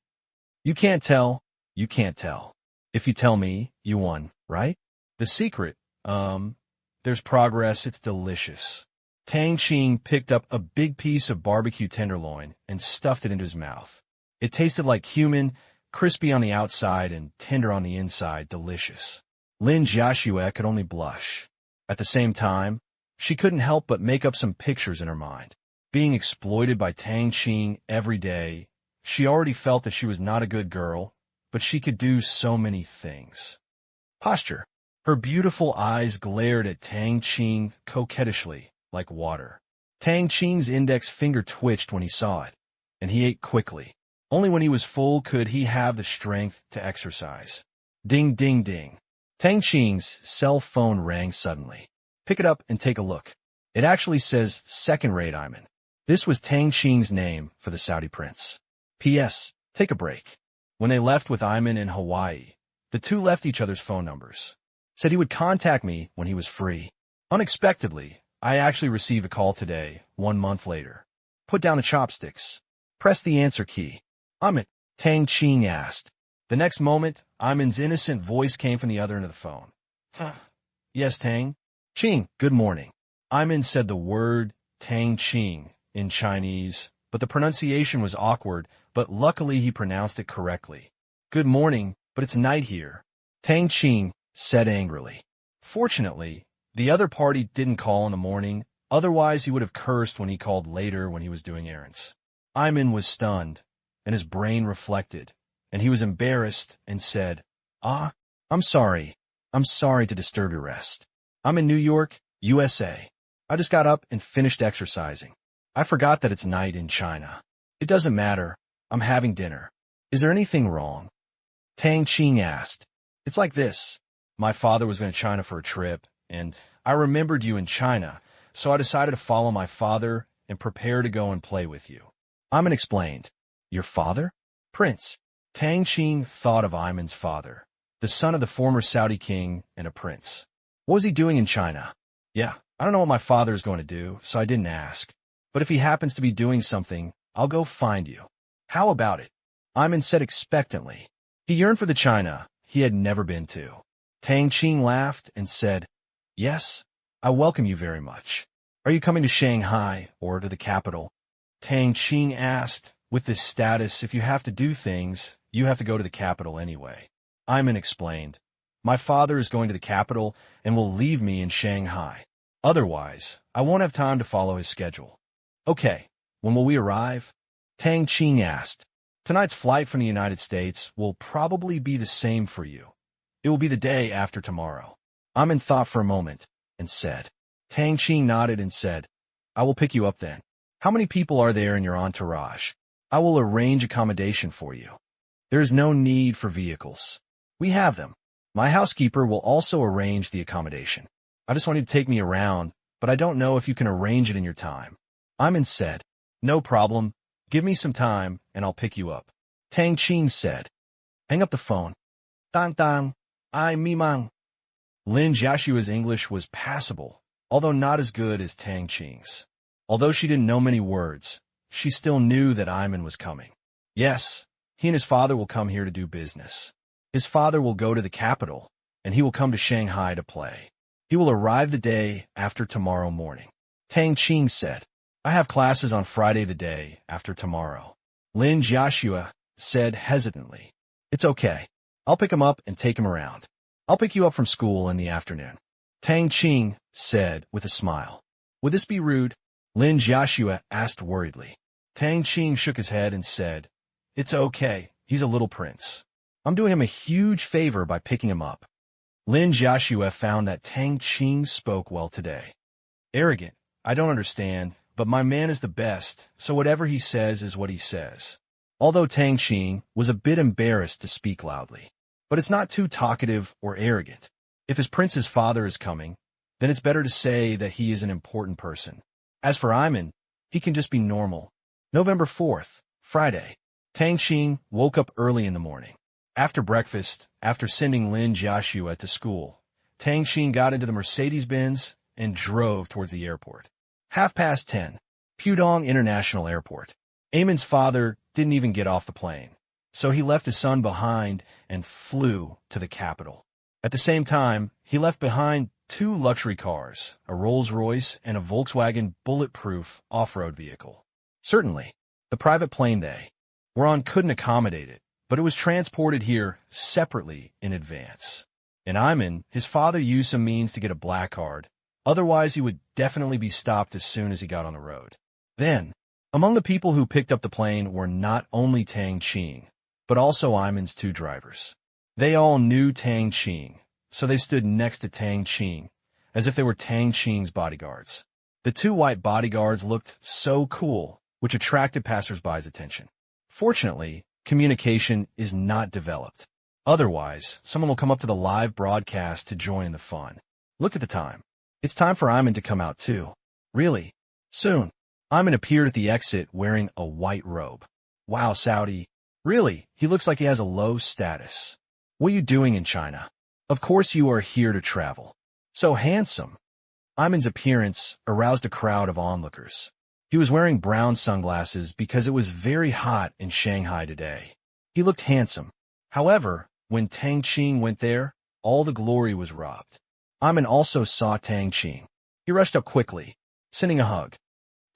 A: You can't tell. You can't tell. If you tell me, you won, right? The secret, there's progress, it's delicious. Tang Qing picked up a big piece of barbecue tenderloin and stuffed it into his mouth. It tasted like human, crispy on the outside and tender on the inside, delicious. Lin Jiashue could only blush. At the same time, she couldn't help but make up some pictures in her mind. Being exploited by Tang Qing every day, she already felt that she was not a good girl, but she could do so many things. Posture. Her beautiful eyes glared at Tang Qing coquettishly, like water. Tang Qing's index finger twitched when he saw it, and he ate quickly. Only when he was full could he have the strength to exercise. Ding, ding, ding. Tang Qing's cell phone rang suddenly. Pick it up and take a look. It actually says second-rate Ayman. This was Tang Qing's name for the Saudi prince. P.S. Take a break. When they left with Ayman in Hawaii, the two left each other's phone numbers. Said he would contact me when he was free. Unexpectedly, I actually received a call today, 1 month later. Put down the chopsticks. Press the answer key. Ayman, Tang Qing asked. The next moment, Ayman's innocent voice came from the other end of the phone. Yes, Tang? Qing, good morning. Ayman said the word Tang Qing in Chinese, but the pronunciation was awkward, but luckily he pronounced it correctly. Good morning, but it's night here. Tang Qing said angrily. Fortunately, the other party didn't call in the morning, otherwise he would have cursed when he called later when he was doing errands. Ayman was stunned, and his brain reflected, and he was embarrassed and said, I'm sorry. I'm sorry to disturb your rest. I'm in New York, USA. I just got up and finished exercising. I forgot that it's night in China. It doesn't matter. I'm having dinner. Is there anything wrong? Tang Qing asked. It's like this. My father was going to China for a trip, and I remembered you in China, so I decided to follow my father and prepare to go and play with you. Ayman explained. Your father? Prince. Tang Qing thought of Ayman's father, the son of the former Saudi king and a prince. What was he doing in China? Yeah, I don't know what my father is going to do, so I didn't ask. But if he happens to be doing something, I'll go find you. How about it? Ayman said expectantly. He yearned for the China he had never been to. Tang Qing laughed and said, Yes, I welcome you very much. Are you coming to Shanghai or to the capital? Tang Qing asked, with this status, if you have to do things, you have to go to the capital anyway. Ayman explained, My father is going to the capital and will leave me in Shanghai. Otherwise, I won't have time to follow his schedule. Okay, when will we arrive? Tang Qing asked. Tonight's flight from the United States will probably be the same for you. It will be the day after tomorrow. Ayman thought for a moment and said. Tang Qing nodded and said, I will pick you up then. How many people are there in your entourage? I will arrange accommodation for you. There is no need for vehicles. We have them. My housekeeper will also arrange the accommodation. I just want you to take me around, but I don't know if you can arrange it in your time. Ayman said, No problem. Give me some time, and I'll pick you up. Tang Qing said, Hang up the phone. Tang, I mimang. Lin Jiashue's English was passable, although not as good as Tang Qing's. Although she didn't know many words, she still knew that Ayman was coming. Yes, he and his father will come here to do business. His father will go to the capital, and he will come to Shanghai to play. He will arrive the day after tomorrow morning. Tang Qing said, I have classes on Friday the day after tomorrow. Lin Jiaxue said hesitantly, It's okay. I'll pick him up and take him around. I'll pick you up from school in the afternoon. Tang Qing said with a smile. Would this be rude? Lin Jiaxue asked worriedly. Tang Qing shook his head and said, It's okay. He's a little prince. I'm doing him a huge favor by picking him up. Lin Jiaxue found that Tang Qing spoke well today. Arrogant, I don't understand, but my man is the best, so whatever he says is what he says. Although Tang Qing was a bit embarrassed to speak loudly. But it's not too talkative or arrogant. If his prince's father is coming, then it's better to say that he is an important person. As for Iman, he can just be normal. November 4th, Friday. Tang Qing woke up early in the morning. After breakfast, after sending Lin Jiaxue to school, Tang Qing got into the Mercedes-Benz and drove towards the airport. 10:30, Pudong International Airport. Eamon's father didn't even get off the plane, so he left his son behind and flew to the capital. At the same time, he left behind 2 luxury cars, a Rolls-Royce and a Volkswagen bulletproof off-road vehicle. Certainly, the private plane they were on couldn't accommodate it, but it was transported here separately in advance. And Iman, his father used some means to get a black card, otherwise he would definitely be stopped as soon as he got on the road. Then, among the people who picked up the plane were not only Tang Qing, but also Iman's 2 drivers. They all knew Tang Qing, so they stood next to Tang Qing, as if they were Tang Qing's bodyguards. The 2 white bodyguards looked so cool, which attracted passers-by's attention. Fortunately, communication is not developed. Otherwise, someone will come up to the live broadcast to join in the fun. Look at the time. It's time for Iman to come out too. Really? Soon. Iman appeared at the exit wearing a white robe. Wow, Saudi. Really, he looks like he has a low status. What are you doing in China? Of course you are here to travel. So handsome. Iman's appearance aroused a crowd of onlookers. He was wearing brown sunglasses because it was very hot in Shanghai today. He looked handsome. However, when Tang Qing went there, all the glory was robbed. Iman also saw Tang Qing. He rushed up quickly, sending a hug.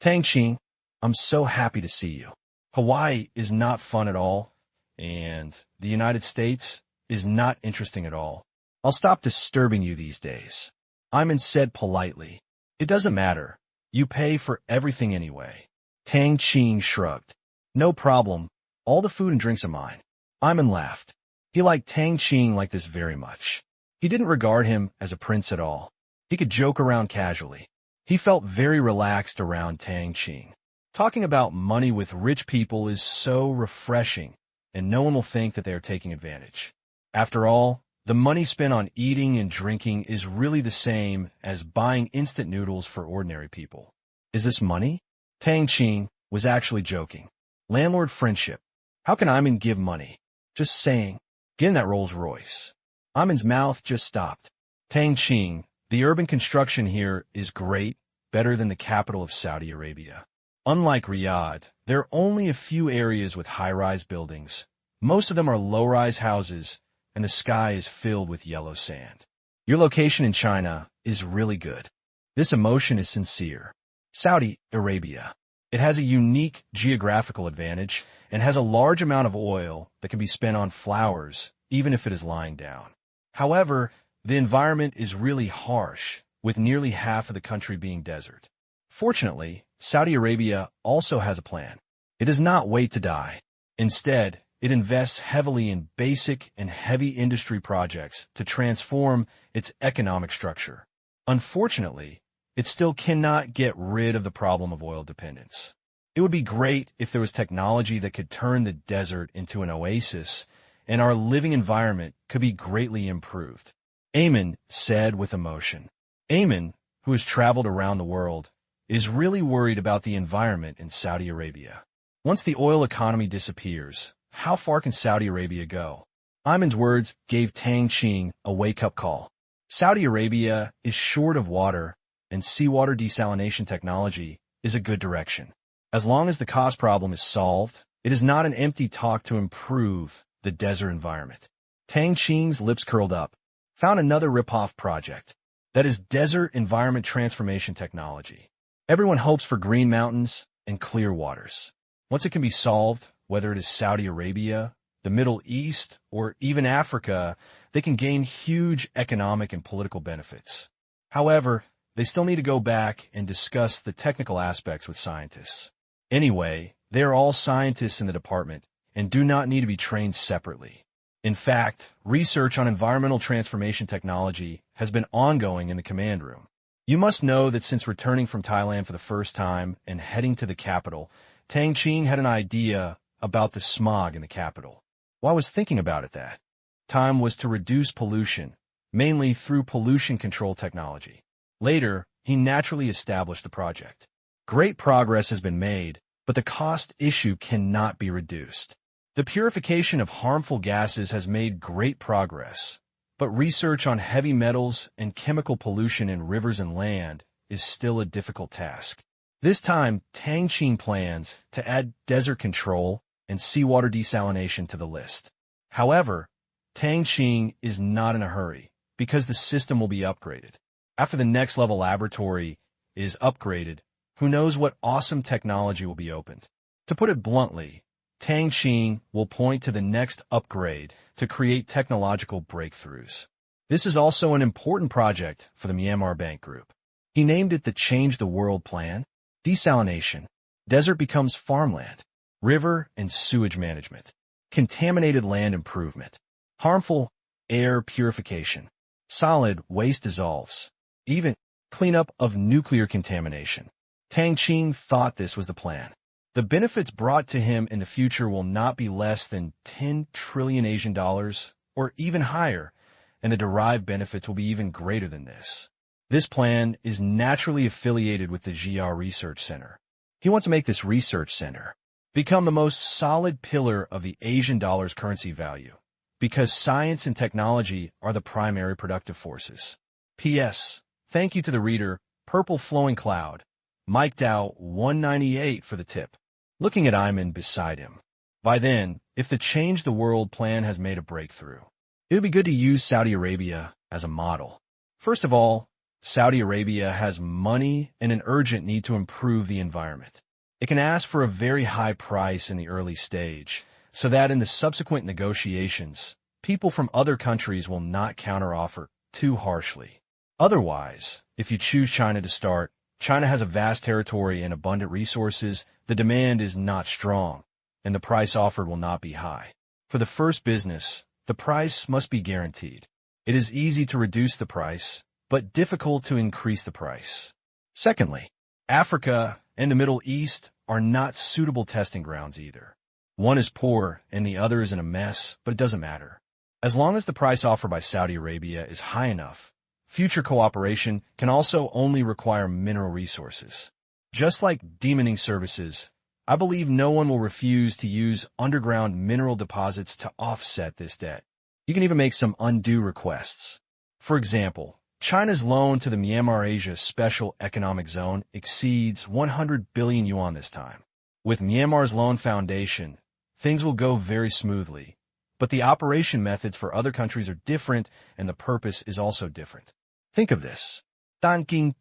A: Tang Qing, I'm so happy to see you. Hawaii is not fun at all, and the United States is not interesting at all. I'll stop disturbing you these days. Iman said politely. It doesn't matter. You pay for everything anyway. Tang Qing shrugged. No problem. All the food and drinks are mine. Iman laughed. He liked Tang Qing like this very much. He didn't regard him as a prince at all. He could joke around casually. He felt very relaxed around Tang Qing. Talking about money with rich people is so refreshing, and no one will think that they are taking advantage. After all, the money spent on eating and drinking is really the same as buying instant noodles for ordinary people. Is this money? Tang Qing was actually joking. Landlord friendship. How can Iman give money? Just saying. Get in that Rolls-Royce. Iman's mouth just stopped. Tang Qing, the urban construction here is great, better than the capital of Saudi Arabia. Unlike Riyadh, there are only a few areas with high-rise buildings. Most of them are low-rise houses, and the sky is filled with yellow sand. Your location in China is really good. This emotion is sincere. Saudi Arabia. It has a unique geographical advantage and has a large amount of oil that can be spent on flowers, even if it is lying down. However, the environment is really harsh, with nearly half of the country being desert. Fortunately, Saudi Arabia also has a plan. It does not wait to die. Instead, it invests heavily in basic and heavy industry projects to transform its economic structure. Unfortunately, it still cannot get rid of the problem of oil dependence. It would be great if there was technology that could turn the desert into an oasis, and our living environment could be greatly improved. Eamon said with emotion. Eamon, who has traveled around the world, is really worried about the environment in Saudi Arabia. Once the oil economy disappears, how far can Saudi Arabia go? Ayman's words gave Tang Qing a wake-up call. Saudi Arabia is short of water, and seawater desalination technology is a good direction. As long as the cost problem is solved, it is not an empty talk to improve the desert environment. Tang Qing's lips curled up. Found another rip-off project. That is desert environment transformation technology. Everyone hopes for green mountains and clear waters. Once it can be solved, whether it is Saudi Arabia, the Middle East, or even Africa, they can gain huge economic and political benefits. However, they still need to go back and discuss the technical aspects with scientists. Anyway, they are all scientists in the department and do not need to be trained separately. In fact, research on environmental transformation technology has been ongoing in the command room. You must know that since returning from Thailand for the first time and heading to the capital, Tang Qing had an idea about the smog in the capital. While I was thinking about it that time was to reduce pollution, mainly through pollution control technology. Later, he naturally established the project. Great progress has been made, but the cost issue cannot be reduced. The purification of harmful gases has made great progress, but research on heavy metals and chemical pollution in rivers and land is still a difficult task. This time, Tang Qing plans to add desert control and seawater desalination to the list. However, Tang Qing is not in a hurry because the system will be upgraded. After the next level laboratory is upgraded, who knows what awesome technology will be opened. To put it bluntly, Tang Qing will point to the next upgrade to create technological breakthroughs. This is also an important project for the Myanmar Bank Group. He named it the Change the World Plan. Desalination. Desert becomes farmland. River and sewage management. Contaminated land improvement. Harmful air purification. Solid waste dissolves. Even cleanup of nuclear contamination. Tang Qing thought this was the plan. The benefits brought to him in the future will not be less than 10 trillion Asian dollars, or even higher, and the derived benefits will be even greater than this. This plan is naturally affiliated with the GR Research Center. He wants to make this research center become the most solid pillar of the Asian dollar's currency value, because science and technology are the primary productive forces. P.S. Thank you to the reader, Purple Flowing Cloud, Mike Dow 198 for the tip. Looking at Iman beside him. By then, if the Change the World plan has made a breakthrough, it would be good to use Saudi Arabia as a model. First of all, Saudi Arabia has money and an urgent need to improve the environment. It can ask for a very high price in the early stage, so that in the subsequent negotiations, people from other countries will not counteroffer too harshly. Otherwise, if you choose China to start, China has a vast territory and abundant resources, the demand is not strong, and the price offered will not be high. For the first business, the price must be guaranteed. It is easy to reduce the price, but difficult to increase the price. Secondly, Africa and the Middle East are not suitable testing grounds either. One is poor and the other is in a mess, but it doesn't matter. As long as the price offered by Saudi Arabia is high enough, future cooperation can also only require mineral resources. Just like demoning services, I believe no one will refuse to use underground mineral deposits to offset this debt. You can even make some undue requests. For example, China's loan to the Myanmar Asia Special Economic Zone exceeds 100 billion yuan this time. With Myanmar's loan foundation, things will go very smoothly, but the operation methods for other countries are different and the purpose is also different. Think of this. Tang Qing.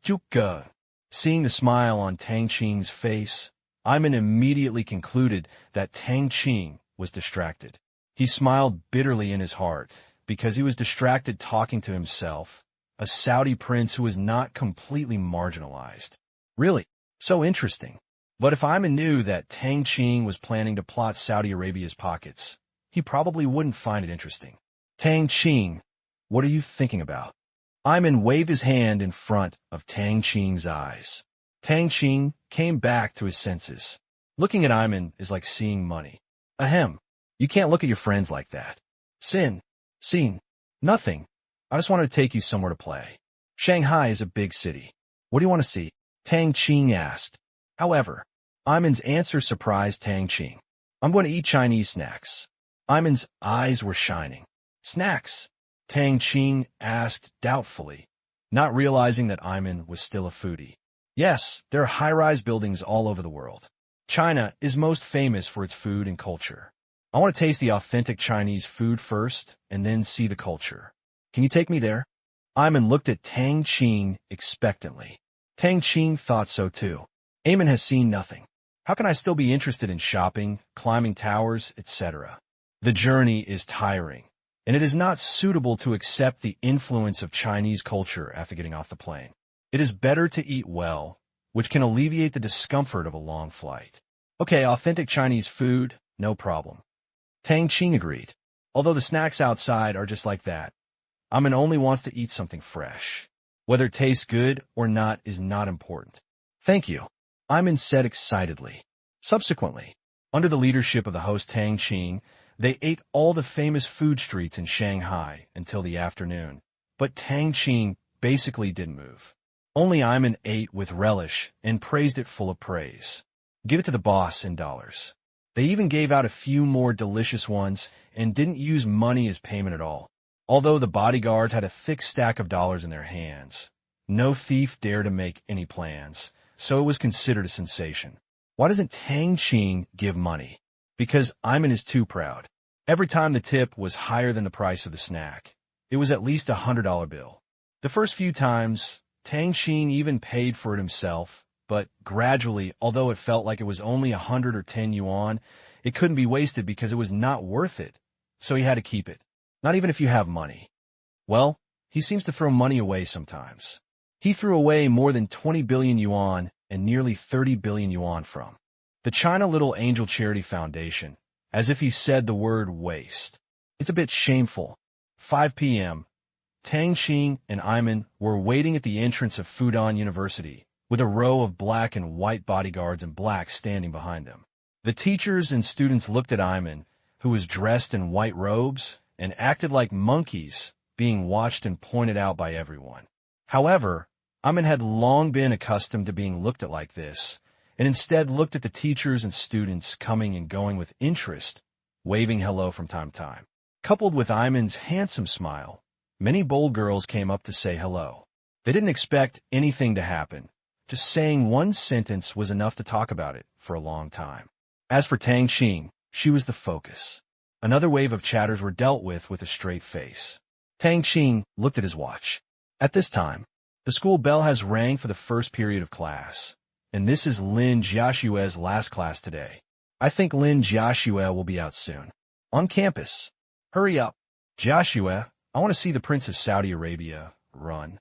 A: Seeing the smile on Tang Qing's face, Iman immediately concluded that Tang Qing was distracted. He smiled bitterly in his heart because he was distracted talking to himself, a Saudi prince who was not completely marginalized. Really, so interesting. But if Iman knew that Tang Qing was planning to plot Saudi Arabia's pockets, he probably wouldn't find it interesting. Tang Qing, what are you thinking about? Iman waved his hand in front of Tang Qing's eyes. Tang Qing came back to his senses. Looking at Iman is like seeing money. Ahem. You can't look at your friends like that. Seen. Nothing. I just wanted to take you somewhere to play. Shanghai is a big city. What do you want to see? Tang Qing asked. However, Iman's answer surprised Tang Qing. I'm going to eat Chinese snacks. Iman's eyes were shining. Snacks? Tang Qing asked doubtfully, not realizing that Iman was still a foodie. Yes, there are high-rise buildings all over the world. China is most famous for its food and culture. I want to taste the authentic Chinese food first and then see the culture. Can you take me there? Ayman looked at Tang Qing expectantly. Tang Qing thought so too. Ayman has seen nothing. How can I still be interested in shopping, climbing towers, etc.? The journey is tiring, and it is not suitable to accept the influence of Chinese culture after getting off the plane. It is better to eat well, which can alleviate the discomfort of a long flight. Okay, authentic Chinese food, no problem. Tang Qing agreed. Although the snacks outside are just like that, Ayman only wants to eat something fresh. Whether it tastes good or not is not important. Thank you, Ayman said excitedly. Subsequently, under the leadership of the host Tang Qing, they ate all the famous food streets in Shanghai until the afternoon. But Tang Qing basically didn't move. Only Ayman ate with relish and praised it full of praise. Give it to the boss in dollars. They even gave out a few more delicious ones and didn't use money as payment at all. Although the bodyguards had a thick stack of dollars in their hands, no thief dared to make any plans, so it was considered a sensation. Why doesn't Tang Qing give money? Because Ayman is too proud. Every time the tip was higher than the price of the snack, it was at least $100 bill. The first few times, Tang Qing even paid for it himself, but gradually, although it felt like it was only 100 or 10 yuan, it couldn't be wasted because it was not worth it, so he had to keep it. Not even if you have money. Well, he seems to throw money away sometimes. He threw away more than 20 billion yuan and nearly 30 billion yuan from the China Little Angel Charity Foundation, as if he said the word waste. It's a bit shameful. 5 p.m. Tang Qing and Ayman were waiting at the entrance of Fudan University, with a row of black and white bodyguards in black standing behind them. The teachers and students looked at Ayman, who was dressed in white robes, and acted like monkeys, being watched and pointed out by everyone. However, Ayman had long been accustomed to being looked at like this, and instead looked at the teachers and students coming and going with interest, waving hello from time to time. Coupled with Ayman's handsome smile, many bold girls came up to say hello. They didn't expect anything to happen. Just saying one sentence was enough to talk about it for a long time. As for Tang Qing, she was the focus. Another wave of chatters were dealt with a straight face. Tang Qing looked at his watch. At this time, the school bell has rang for the first period of class, and this is Lin Jiaxue's last class today. I think Lin Jiaxue will be out soon. On campus. Hurry up. Jiaxue, I want to see the Prince of Saudi Arabia run.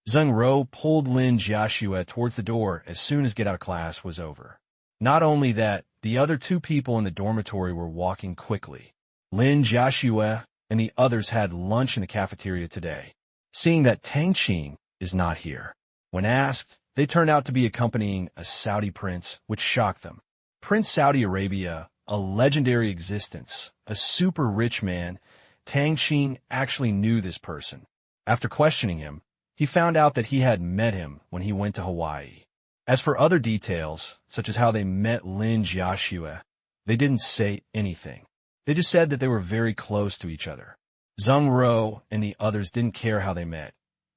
A: Zheng Ro pulled Lin Jiaxue towards the door as soon as get out of class was over. Not only that, the other two people in the dormitory were walking quickly. Lin Jiaxue and the others had lunch in the cafeteria today. Seeing that Tang Qing is not here. When asked, they turned out to be accompanying a Saudi prince, which shocked them. Prince Saudi Arabia, a legendary existence, a super rich man, Tang Qing actually knew this person. After questioning him, he found out that he had met him when he went to Hawaii. As for other details, such as how they met Lin Jiaxue, they didn't say anything. They just said that they were very close to each other. Zheng Ro and the others didn't care how they met.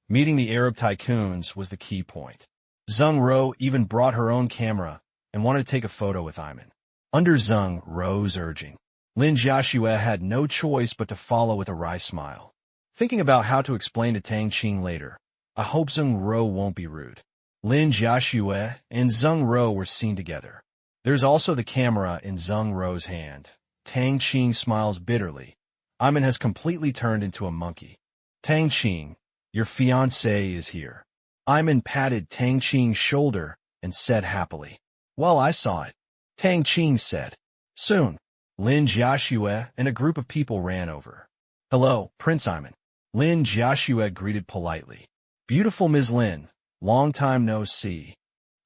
A: Meeting the Arab tycoons was the key point. Zheng Ro even brought her own camera and wanted to take a photo with Ayman. Under Zheng Ro's urging, Lin Jiaxue had no choice but to follow with a wry smile. Thinking about how to explain to Tang Qing later, I hope Zheng Ro won't be rude. Lin Jiaxue and Zheng Ro were seen together. There's also the camera in Zheng Ro's hand. Tang Qing smiles bitterly. Ayman has completely turned into a monkey. Tang Qing, your fiancé is here. Ayman patted Tang Qing's shoulder and said happily, well, I saw it. Tang Qing said. Soon, Lin Jiaxue and a group of people ran over. Hello, Prince Ayman. Lin Jiaxue greeted politely. Beautiful Ms. Lin, long time no see.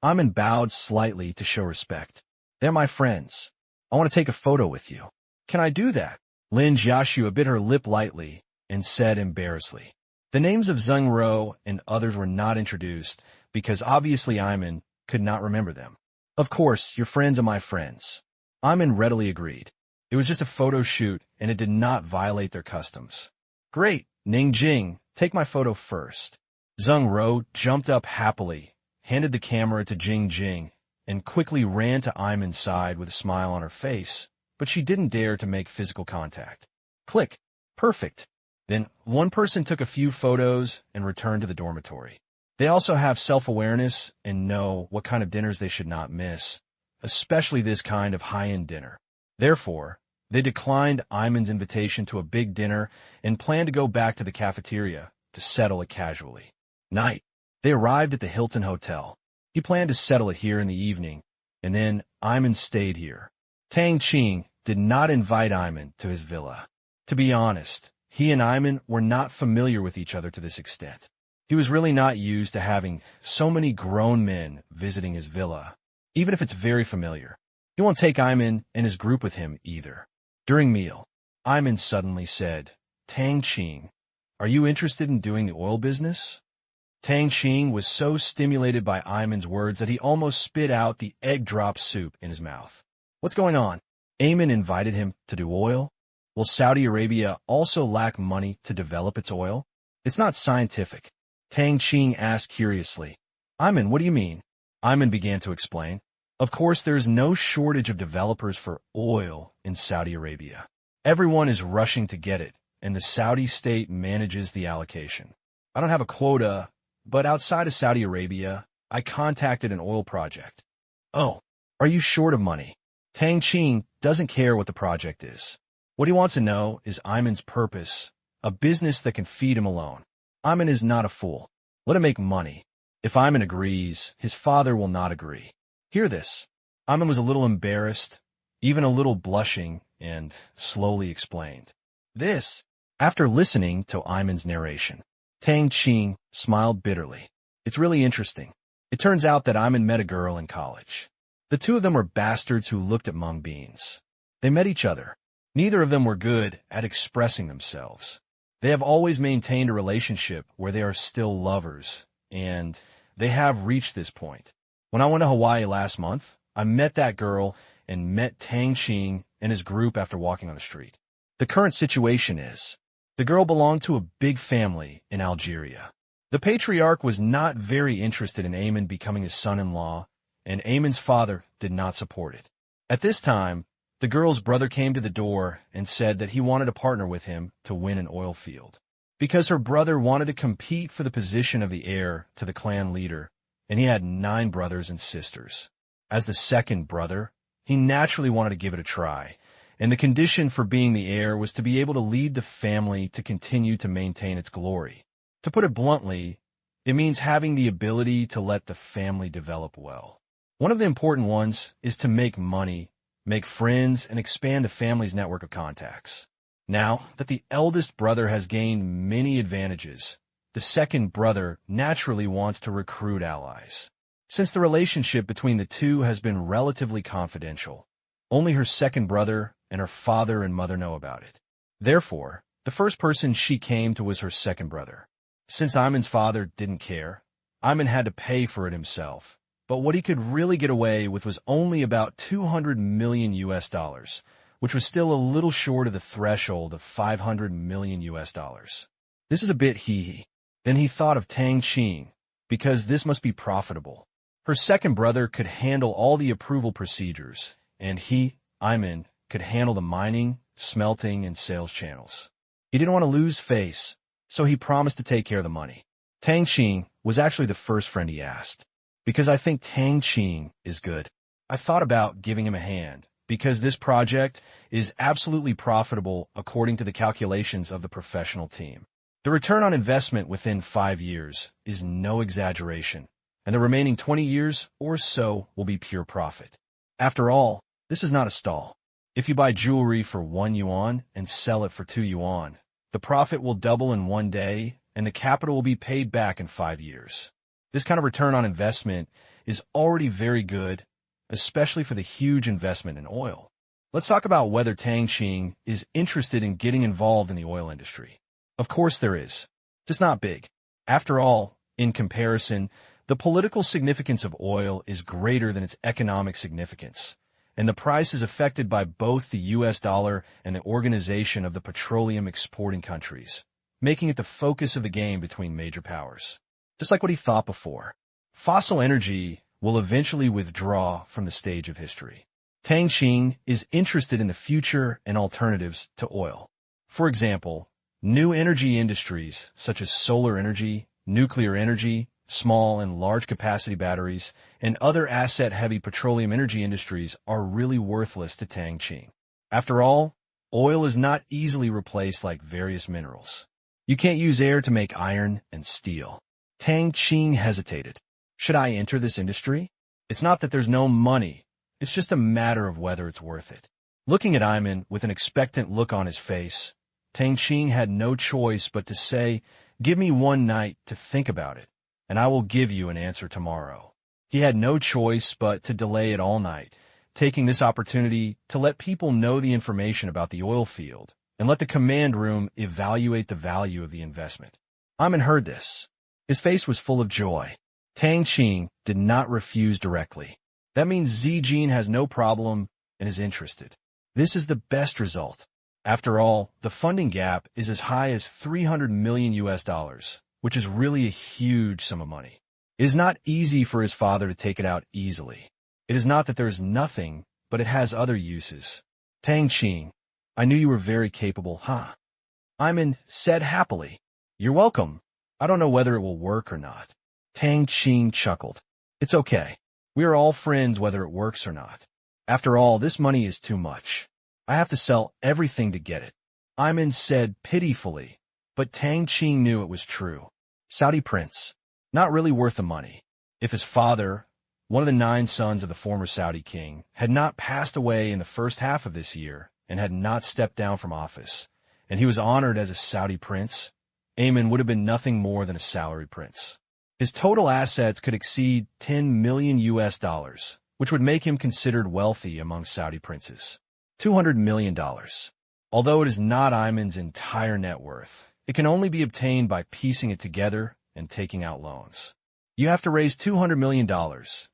A: Ayman bowed slightly to show respect. They're my friends. I want to take a photo with you. Can I do that? Lin Jiaxue bit her lip lightly and said embarrassedly. The names of Zheng Ro and others were not introduced because obviously Ayman could not remember them. Of course, your friends are my friends. Ayman readily agreed. It was just a photo shoot and it did not violate their customs. Great, Ning Jing, take my photo first. Zheng Ro jumped up happily, handed the camera to Jing Jing, and quickly ran to Ayman's side with a smile on her face, but she didn't dare to make physical contact. Click. Perfect. Then one person took a few photos and returned to the dormitory. They also have self-awareness and know what kind of dinners they should not miss, especially this kind of high-end dinner. Therefore, they declined Iman's invitation to a big dinner and planned to go back to the cafeteria to settle it casually. Night. They arrived at the Hilton Hotel. He planned to settle it here in the evening, and then Iman stayed here. Tang Qing did not invite Iman to his villa. To be honest, he and Iman were not familiar with each other to this extent. He was really not used to having so many grown men visiting his villa, even if it's very familiar. He won't take Iman and his group with him either. During meal, Iman suddenly said, "Tang Qing, are you interested in doing the oil business?" Tang Qing was so stimulated by Iman's words that he almost spit out the egg drop soup in his mouth. What's going on? Iman invited him to do oil? Will Saudi Arabia also lack money to develop its oil? It's not scientific. Tang Qing asked curiously. Iman, what do you mean? Iman began to explain. Of course, there is no shortage of developers for oil in Saudi Arabia. Everyone is rushing to get it, and the Saudi state manages the allocation. I don't have a quota, but outside of Saudi Arabia, I contacted an oil project. Oh, are you short of money? Tang Qing doesn't care what the project is. What he wants to know is Iman's purpose, a business that can feed him alone. Iman is not a fool. Let him make money. If Iman agrees, his father will not agree. Hear this. Iman was a little embarrassed, even a little blushing, and slowly explained. This, after listening to Iman's narration, Tang Qing smiled bitterly. It's really interesting. It turns out that Iman met a girl in college. The two of them were bastards who looked at mung beans. They met each other. Neither of them were good at expressing themselves. They have always maintained a relationship where they are still lovers, and they have reached this point. When I went to Hawaii last month, I met that girl and met Tang Qing and his group after walking on the street. The current situation is, the girl belonged to a big family in Algeria. The patriarch was not very interested in Iman becoming his son-in-law, and Iman's father did not support it. At this time, the girl's brother came to the door and said that he wanted to partner with him to win an oil field. Because her brother wanted to compete for the position of the heir to the clan leader, and he had 9 brothers and sisters. As the second brother, he naturally wanted to give it a try, and the condition for being the heir was to be able to lead the family to continue to maintain its glory. To put it bluntly, it means having the ability to let the family develop well. One of the important ones is to make money, make friends, and expand the family's network of contacts. Now that the eldest brother has gained many advantages, the second brother naturally wants to recruit allies. Since the relationship between the two has been relatively confidential, only her second brother and her father and mother know about it. Therefore, the first person she came to was her second brother. Since Iman's father didn't care, Iman had to pay for it himself. But what he could really get away with was only about $200 million, which was still a little short of the threshold of $500 million. This is a bit hee-hee. Then he thought of Tang Qing, because this must be profitable. Her second brother could handle all the approval procedures, and he, Iman, could handle the mining, smelting, and sales channels. He didn't want to lose face, so he promised to take care of the money. Tang Qing was actually the first friend he asked. Because I think Tang Qing is good. I thought about giving him a hand, because this project is absolutely profitable according to the calculations of the professional team. The return on investment within 5 years is no exaggeration, and the remaining 20 years or so will be pure profit. After all, this is not a stall. If you buy jewelry for 1 yuan and sell it for 2 yuan, the profit will double in 1 day, and the capital will be paid back in 5 years. This kind of return on investment is already very good, especially for the huge investment in oil. Let's talk about whether Tang Qing is interested in getting involved in the oil industry. Of course there is, just not big. After all, in comparison, the political significance of oil is greater than its economic significance, and the price is affected by both the US dollar and the Organization of the Petroleum Exporting Countries, making it the focus of the game between major powers. Just like what he thought before, fossil energy will eventually withdraw from the stage of history. Tang Qing is interested in the future and alternatives to oil. For example, New energy industries, such as solar energy, nuclear energy, small and large capacity batteries, and other asset-heavy petroleum energy industries are really worthless to Tang Qing. After all, oil is not easily replaced like various minerals. You can't use air to make iron and steel. Tang Qing hesitated. Should I enter this industry? It's not that there's no money. It's just a matter of whether it's worth it. Looking at Iman with an expectant look on his face, Tang Qing had no choice but to say, "Give me one night to think about it, and I will give you an answer tomorrow." He had no choice but to delay it all night, taking this opportunity to let people know the information about the oil field and let the command room evaluate the value of the investment. Iman heard this. His face was full of joy. Tang Qing did not refuse directly. That means Zijin has no problem and is interested. This is the best result. After all, the funding gap is as high as $300 million, which is really a huge sum of money. It is not easy for his father to take it out easily. It is not that there is nothing, but it has other uses. Tang Qing, I knew you were very capable, huh? Iman said happily. You're welcome. I don't know whether it will work or not. Tang Qing chuckled. It's okay. We are all friends whether it works or not. After all, this money is too much. I have to sell everything to get it. Iman said pitifully, but Tang Qing knew it was true. Saudi prince, not really worth the money. If his father, one of the 9 sons of the former Saudi king, had not passed away in the first half of this year and had not stepped down from office, and he was honored as a Saudi prince, Ayman would have been nothing more than a salary prince. His total assets could exceed $10 million, which would make him considered wealthy among Saudi princes. $200 million. Although it is not Ayman's entire net worth, it can only be obtained by piecing it together and taking out loans. You have to raise $200 million.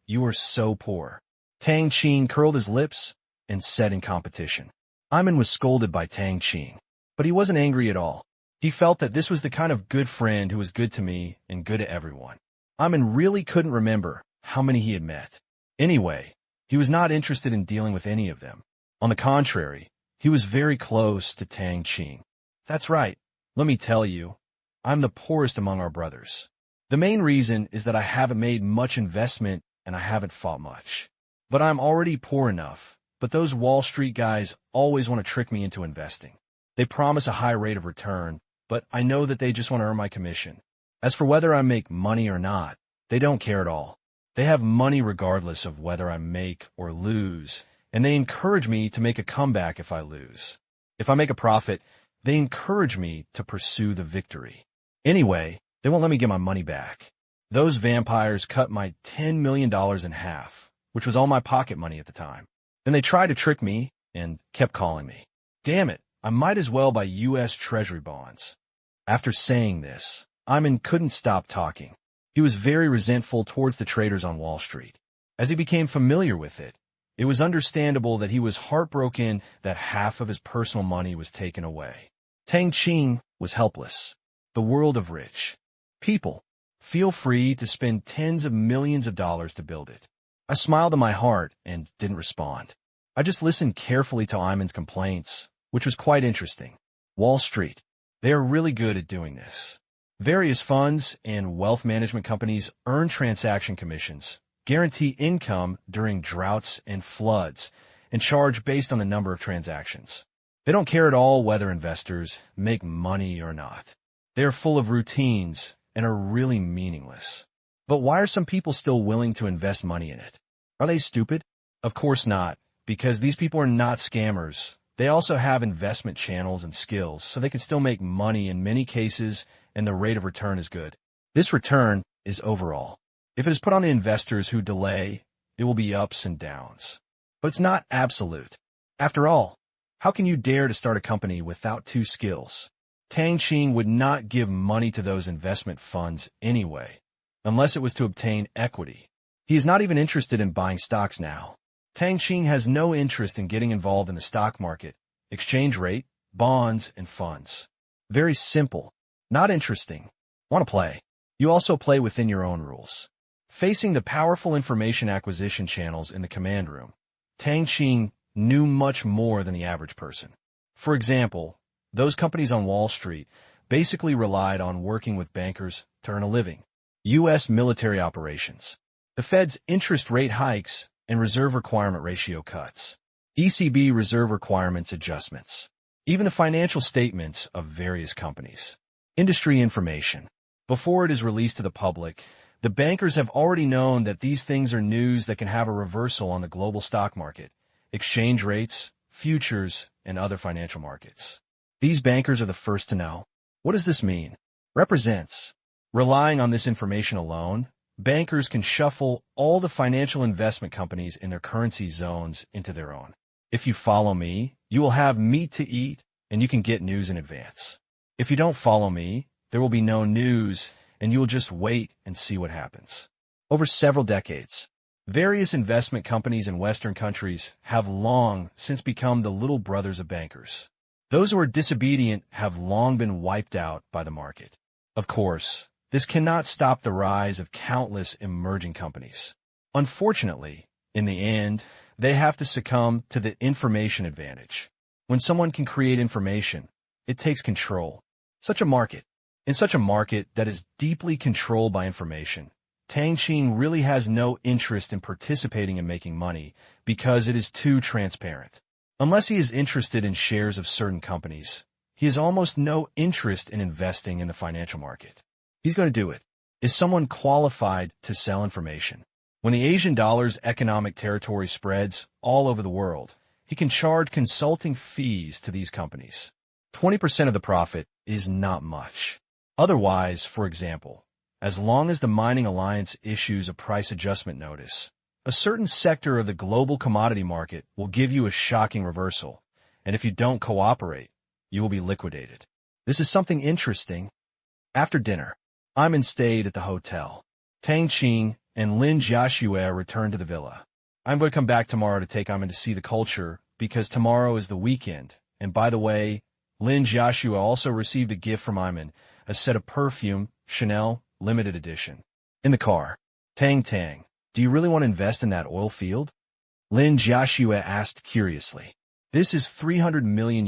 A: You are so poor. Tang Qing curled his lips and said in competition. Ayman was scolded by Tang Qing, but he wasn't angry at all. He felt that this was the kind of good friend who was good to me and good to everyone. Ayman really couldn't remember how many he had met. Anyway, he was not interested in dealing with any of them. On the contrary, he was very close to Tang Qing. That's right. Let me tell you, I'm the poorest among our brothers. The main reason is that I haven't made much investment and I haven't fought much. But I'm already poor enough. But those Wall Street guys always want to trick me into investing. They promise a high rate of return, but I know that they just want to earn my commission. As for whether I make money or not, they don't care at all. They have money regardless of whether I make or lose, and they encourage me to make a comeback if I lose. If I make a profit, they encourage me to pursue the victory. Anyway, they won't let me get my money back. Those vampires cut my $10 million in half, which was all my pocket money at the time. Then they tried to trick me and kept calling me. Damn it, I might as well buy U.S. Treasury bonds. After saying this, Ayman couldn't stop talking. He was very resentful towards the traders on Wall Street. As he became familiar with it, it was understandable that he was heartbroken that half of his personal money was taken away. Tang Qing was helpless. The world of rich people. Feel free to spend tens of millions of dollars to build it. I smiled in my heart and didn't respond. I just listened carefully to Ayman's complaints, which was quite interesting. Wall Street. They are really good at doing this. Various funds and wealth management companies earn transaction commissions, guarantee income during droughts and floods, and charge based on the number of transactions. They don't care at all whether investors make money or not. They are full of routines and are really meaningless. But why are some people still willing to invest money in it? Are they stupid? Of course not, because these people are not scammers. They also have investment channels and skills, so they can still make money in many cases, and the rate of return is good. This return is overall. If it is put on the investors who delay, it will be ups and downs. But it's not absolute. After all, how can you dare to start a company without 2 skills? Tang Qing would not give money to those investment funds anyway, unless it was to obtain equity. He is not even interested in buying stocks now. Tang Qing has no interest in getting involved in the stock market, exchange rate, bonds, and funds. Very simple. Not interesting. Want to play. You also play within your own rules. Facing the powerful information acquisition channels in the command room, Tang Qing knew much more than the average person. For example, Those companies on Wall Street basically relied on working with bankers to earn a living. U.S. military operations. The Fed's interest rate hikes and reserve requirement ratio cuts. ECB reserve requirements adjustments. Even the financial statements of various companies. Industry information. Before it is released to the public, the bankers have already known that these things are news that can have a reversal on the global stock market, exchange rates, futures, and other financial markets. These bankers are the first to know. What does this mean? Represents. Relying on this information alone, bankers can shuffle all the financial investment companies in their currency zones into their own. If you follow me, you will have meat to eat, and you can get news in advance. If you don't follow me, there will be no news, and you will just wait and see what happens. Over several decades, various investment companies in Western countries have long since become the little brothers of bankers. Those who are disobedient have long been wiped out by the market. Of course, this cannot stop the rise of countless emerging companies. Unfortunately, in the end, they have to succumb to the information advantage. When someone can create information, it takes control. In such a market that is deeply controlled by information, Tang Qing really has no interest in participating in making money because it is too transparent. Unless he is interested in shares of certain companies, he has almost no interest in investing in the financial market. He's going to do it. Is someone qualified to sell information? When the Asian dollar's economic territory spreads all over the world, he can charge consulting fees to these companies. 20% of the profit is not much. Otherwise, for example, as long as the Mining Alliance issues a price adjustment notice, a certain sector of the global commodity market will give you a shocking reversal, and if you don't cooperate, you will be liquidated. This is something interesting. After dinner, Iman stayed at the hotel. Tang Qing and Lin Jiaxue returned to the villa. I'm going to come back tomorrow to take Iman to see the culture because tomorrow is the weekend. And by the way, Lin Jiaxue also received a gift from Iman, a set of perfume, Chanel, limited edition. In the car, Tang, do you really want to invest in that oil field? Lin Jiaxue asked curiously. This is $300 million.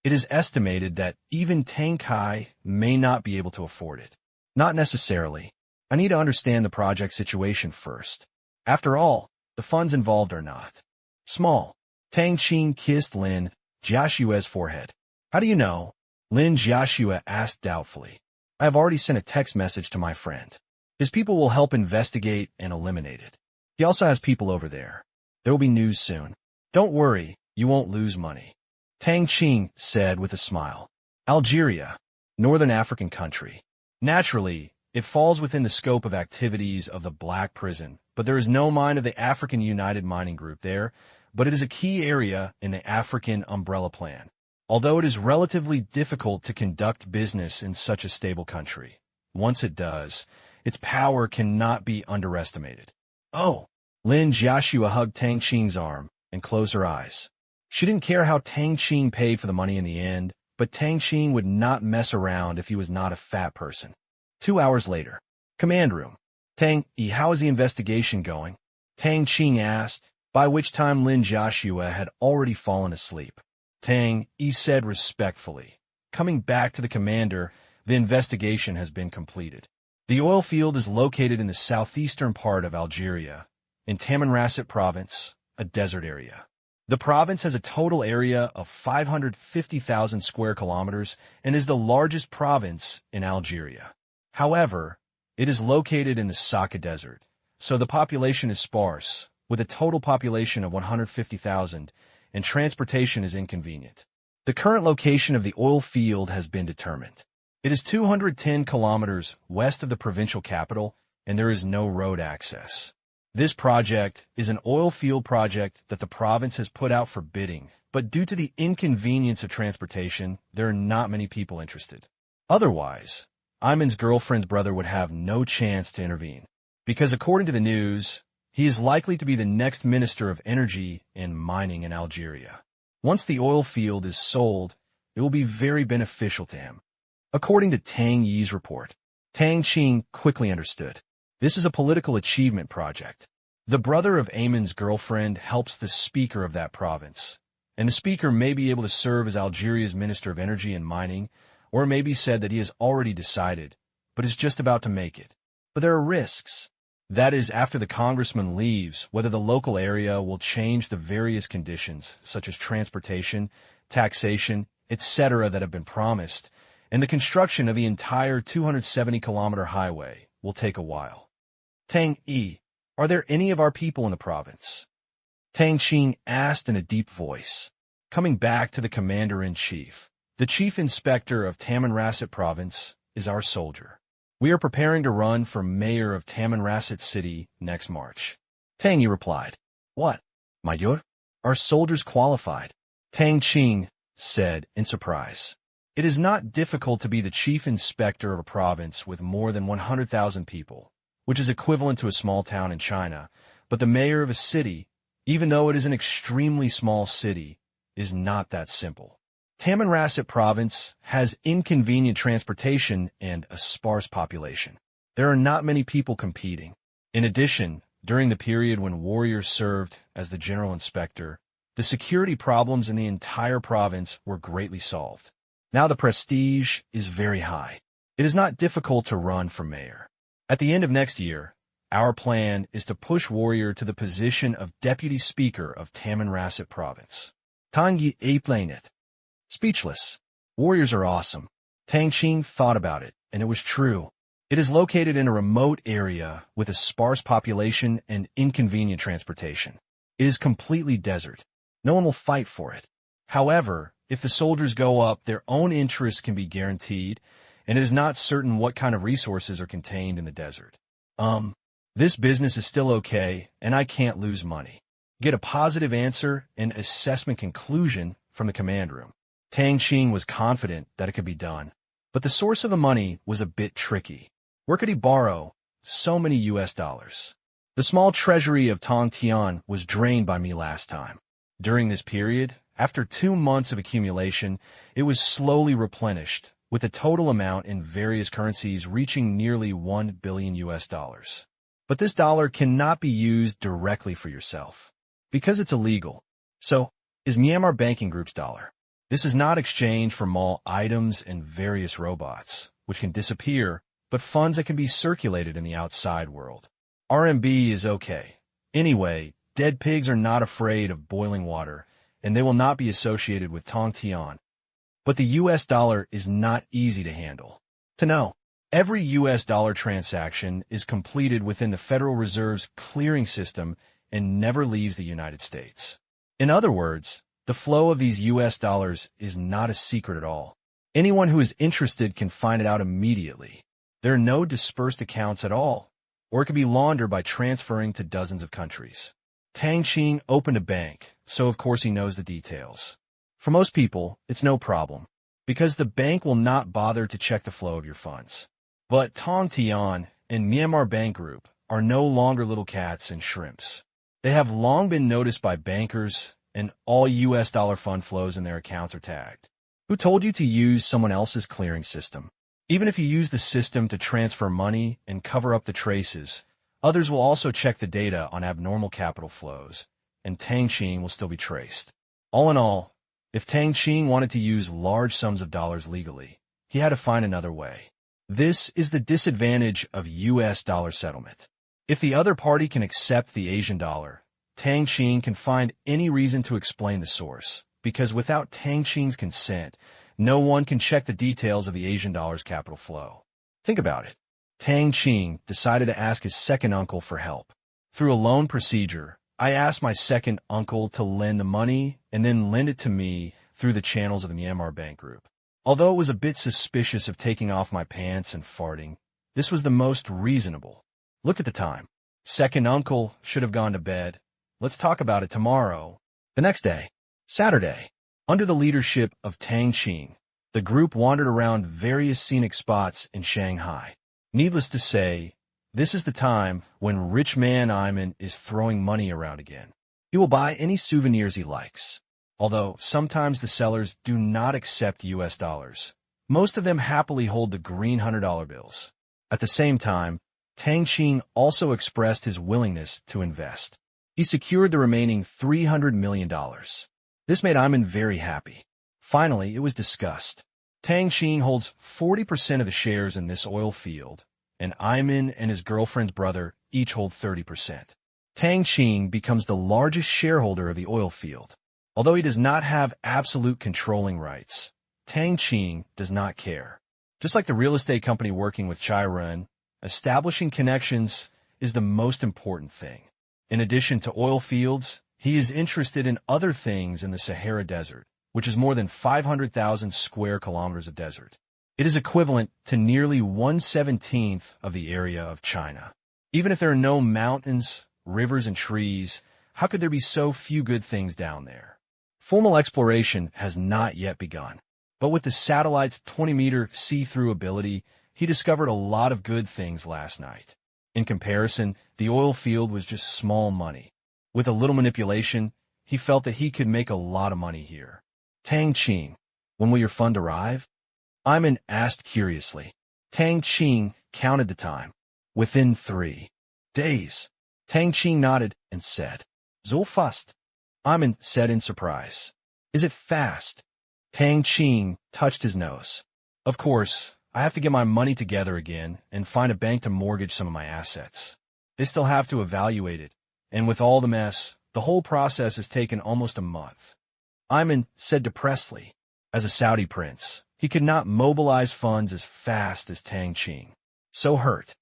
A: It is estimated that even Tang Kai may not be able to afford it. Not necessarily. I need to understand the project situation first. After all, the funds involved are not small. Tang Qing kissed Lin Jiaxue's forehead. How do you know? Lin Jiaxue asked doubtfully. I have already sent a text message to my friend. His people will help investigate and eliminate it. He also has people over there. There will be news soon. Don't worry, you won't lose money. Tang Qing said with a smile. Algeria, Northern African country. Naturally, it falls within the scope of activities of the Black Prison, but there is no mine of the African United Mining Group there, but it is a key area in the African Umbrella Plan. Although it is relatively difficult to conduct business in such a stable country, once it does, its power cannot be underestimated. Oh! Lin Jiaxue hugged Tang Qing's arm and closed her eyes. She didn't care how Tang Qing paid for the money in the end, but Tang Qing would not mess around if he was not a fat person. 2 hours later. Command room. Tang, how is the investigation going? Tang Qing asked, by which time Lin Jiaxue had already fallen asleep. Tang, said respectfully. Coming back to the commander, the investigation has been completed. The oil field is located in the southeastern part of Algeria, in Tamanrasset province, a desert area. The province has a total area of 550,000 square kilometers and is the largest province in Algeria. However, it is located in the Sahara Desert, so the population is sparse, with a total population of 150,000, and transportation is inconvenient. The current location of the oil field has been determined. It is 210 kilometers west of the provincial capital, and there is no road access. This project is an oil field project that the province has put out for bidding, but due to the inconvenience of transportation, there are not many people interested. Otherwise, Iman's girlfriend's brother would have no chance to intervene, because according to the news, he is likely to be the next Minister of Energy and Mining in Algeria. Once the oil field is sold, it will be very beneficial to him. According to Tang Yi's report, Tang Qing quickly understood. This is a political achievement project. The brother of Ayman's girlfriend helps the speaker of that province, and the speaker may be able to serve as Algeria's Minister of Energy and Mining, or it may be said that he has already decided, but is just about to make it. But there are risks. That is, after the congressman leaves, whether the local area will change the various conditions, such as transportation, taxation, etc., that have been promised, and the construction of the entire 270-kilometer highway will take a while. Tang Yi, are there any of our people in the province? Tang Qing asked in a deep voice. Coming back to the commander-in-chief, the chief inspector of Tamanrasset province is our soldier. We are preparing to run for mayor of Tamanrasset city next March. Tang Yi replied. What? Mayor? Our soldiers qualified? Tang Qing said in surprise. It is not difficult to be the chief inspector of a province with more than 100,000 people, which is equivalent to a small town in China, but the mayor of a city, even though it is an extremely small city, is not that simple. Tamanrasset province has inconvenient transportation and a sparse population. There are not many people competing. In addition, during the period when warriors served as the general inspector, the security problems in the entire province were greatly solved. Now the prestige is very high. It is not difficult to run for mayor. At the end of next year, our plan is to push warrior to the position of deputy speaker of Tamanrasset province. Tang Yi explained it. Speechless. Warriors are awesome. Tang Qing thought about it, and it was true. It is located in a remote area with a sparse population and inconvenient transportation. It is completely desert. No one will fight for it. However, if the soldiers go up, their own interests can be guaranteed, and it is not certain what kind of resources are contained in the desert. This business is still okay, and I can't lose money. Get a positive answer and assessment conclusion from the command room. Tang Qing was confident that it could be done, but the source of the money was a bit tricky. Where could he borrow so many US dollars? The small treasury of Tang Tian was drained by me last time. During this period, after 2 months of accumulation, it was slowly replenished, with the total amount in various currencies reaching nearly 1 billion US dollars. But this dollar cannot be used directly for yourself, because it's illegal. So, is Myanmar Banking Group's dollar. This is not exchange for mall items and various robots, which can disappear, but funds that can be circulated in the outside world. RMB is okay. Anyway, dead pigs are not afraid of boiling water, and they will not be associated with Tang Tian. But the US dollar is not easy to handle. To know, every US dollar transaction is completed within the Federal Reserve's clearing system and never leaves the United States. In other words, the flow of these US dollars is not a secret at all. Anyone who is interested can find it out immediately. There are no dispersed accounts at all, or it can be laundered by transferring to dozens of countries. Tang Qing opened a bank, so of course he knows the details. For most people, it's no problem, because the bank will not bother to check the flow of your funds. But Tang Tian and Myanmar Bank Group are no longer little cats and shrimps. They have long been noticed by bankers, and all US dollar fund flows in their accounts are tagged. Who told you to use someone else's clearing system? Even if you use the system to transfer money and cover up the traces, others will also check the data on abnormal capital flows, and Tang Qing will still be traced. All in all, if Tang Qing wanted to use large sums of dollars legally, he had to find another way. This is the disadvantage of US dollar settlement. If the other party can accept the Asian dollar, Tang Qing can find any reason to explain the source, because without Tang Qing's consent, no one can check the details of the Asian dollar's capital flow. Think about it. Tang Qing decided to ask his second uncle for help. Through a loan procedure, I asked my second uncle to lend the money and then lend it to me through the channels of the Myanmar Bank Group. Although it was a bit suspicious of taking off my pants and farting, this was the most reasonable. Look at the time. Second uncle should have gone to bed. Let's talk about it tomorrow. The next day, Saturday, under the leadership of Tang Qing, the group wandered around various scenic spots in Shanghai. Needless to say, this is the time when rich man Iman is throwing money around again. He will buy any souvenirs he likes. Although sometimes the sellers do not accept US dollars, most of them happily hold the green $100 bills. At the same time, Tang Qing also expressed his willingness to invest. He secured the remaining $300 million. This made Iman very happy. Finally, it was discussed. Tang Qing holds 40% of the shares in this oil field, and Iman and his girlfriend's brother each hold 30%. Tang Qing becomes the largest shareholder of the oil field. Although he does not have absolute controlling rights, Tang Qing does not care. Just like the real estate company working with Chiron, establishing connections is the most important thing. In addition to oil fields, he is interested in other things in the Sahara Desert, which is more than 500,000 square kilometers of desert. It is equivalent to nearly 1/17 of the area of China. Even if there are no mountains, rivers, and trees, how could there be so few good things down there? Formal exploration has not yet begun, but with the satellite's 20-meter see-through ability, he discovered a lot of good things last night. In comparison, the oil field was just small money. With a little manipulation, he felt that he could make a lot of money here. Tang Qing, when will your fund arrive? Iman asked curiously. Tang Qing counted the time. Within 3 days. Tang Qing nodded and said, "So fast." Iman said in surprise, "Is it fast?" Tang Qing touched his nose. "Of course, I have to get my money together again and find a bank to mortgage some of my assets. They still have to evaluate it, and with all the mess, the whole process has taken almost a month." Iman said depressedly. As a Saudi prince, he could not mobilize funds as fast as Tang Qing. So hurt.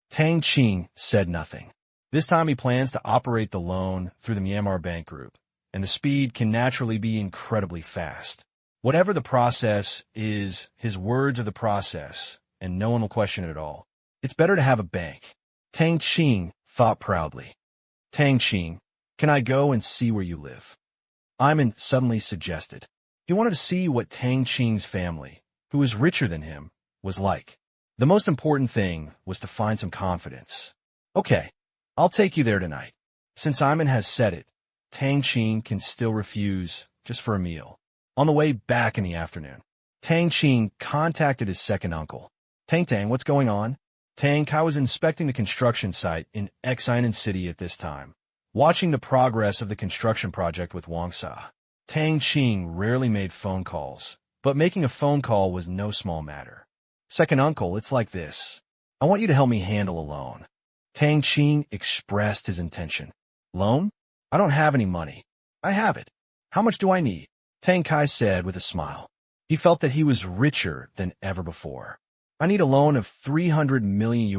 A: Tang Qing said nothing. This time he plans to operate the loan through the Myanmar Bank Group, and the speed can naturally be incredibly fast. Whatever the process is, his words are the process, and no one will question it at all. It's better to have a bank. Tang Qing thought proudly. Tang Qing, can I go and see where you live? Iman suddenly suggested. He wanted to see what Tang Qing's family, who was richer than him, was like. The most important thing was to find some confidence. Okay, I'll take you there tonight. Since Iman has said it, Tang Qing can still refuse just for a meal. On the way back in the afternoon, Tang Qing contacted his second uncle. Tang, what's going on? Tang Kai was inspecting the construction site in Xinan City at this time, watching the progress of the construction project with Wang Sa. Tang Qing rarely made phone calls, but making a phone call was no small matter. Second uncle, it's like this. I want you to help me handle a loan. Tang Qing expressed his intention. Loan? I don't have any money. I have it. How much do I need? Tang Kai said with a smile. He felt that he was richer than ever before. I need a loan of $300 million.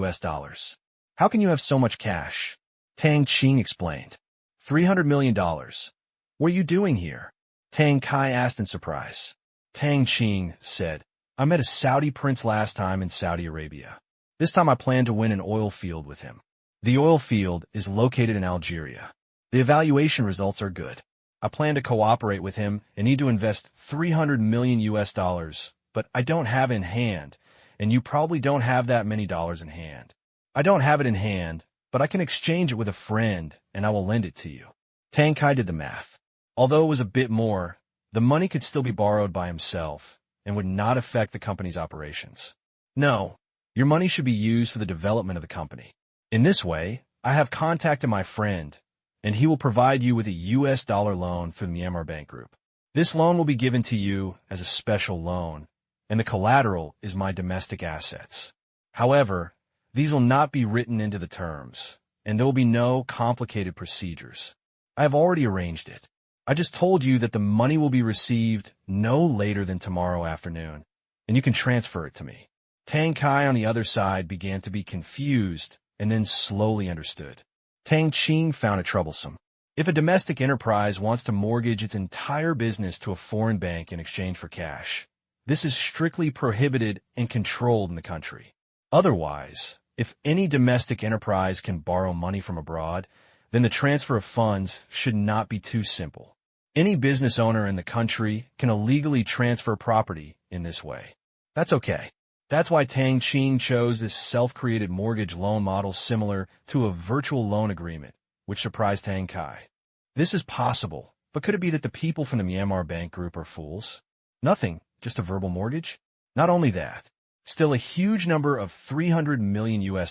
A: How can you have so much cash? Tang Qing explained. $300 million. What are you doing here? Tang Kai asked in surprise. Tang Qing said, I met a Saudi prince last time in Saudi Arabia. This time I plan to win an oil field with him. The oil field is located in Algeria. The evaluation results are good. I plan to cooperate with him and need to invest $300 million, but I don't have it in hand, and you probably don't have that many dollars in hand. I don't have it in hand, but I can exchange it with a friend, and I will lend it to you. Tang Kai did the math. Although it was a bit more, the money could still be borrowed by himself and would not affect the company's operations. No, your money should be used for the development of the company. In this way, I have contacted my friend, and he will provide you with a US dollar loan for the Myanmar Bank Group. This loan will be given to you as a special loan, and the collateral is my domestic assets. However, these will not be written into the terms, and there will be no complicated procedures. I have already arranged it. I just told you that the money will be received no later than tomorrow afternoon, and you can transfer it to me. Tang Kai on the other side began to be confused and then slowly understood. Tang Qing found it troublesome. If a domestic enterprise wants to mortgage its entire business to a foreign bank in exchange for cash, this is strictly prohibited and controlled in the country. Otherwise, if any domestic enterprise can borrow money from abroad, then the transfer of funds should not be too simple. Any business owner in the country can illegally transfer property in this way. That's okay. That's why Tang Qing chose this self-created mortgage loan model similar to a virtual loan agreement, which surprised Tang Kai. This is possible, but could it be that the people from the Myanmar Bank Group are fools? Nothing, just a verbal mortgage? Not only that, still a huge number of $300 million.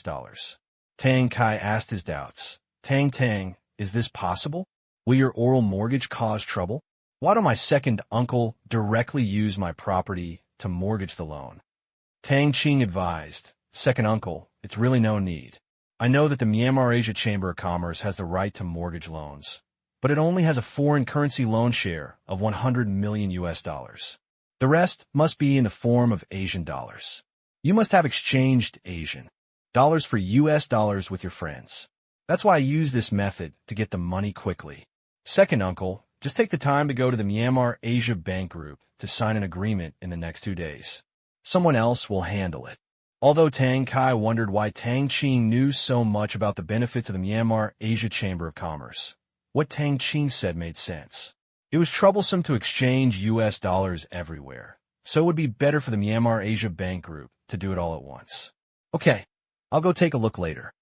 A: Tang Kai asked his doubts. Tang, is this possible? Will your oral mortgage cause trouble? Why don't my second uncle directly use my property to mortgage the loan? Tang Qing advised, second uncle, it's really no need. I know that the Myanmar Asia Chamber of Commerce has the right to mortgage loans, but it only has a foreign currency loan share of 100 million US dollars. The rest must be in the form of Asian dollars. You must have exchanged Asian dollars for US dollars with your friends. That's why I use this method to get the money quickly. Second uncle, just take the time to go to the Myanmar Asia Bank Group to sign an agreement in the next 2 days. Someone else will handle it. Although Tang Kai wondered why Tang Qing knew so much about the benefits of the Myanmar Asia Chamber of Commerce, what Tang Qing said made sense. It was troublesome to exchange US dollars everywhere, so it would be better for the Myanmar Asia Bank Group to do it all at once. Okay, I'll go take a look later.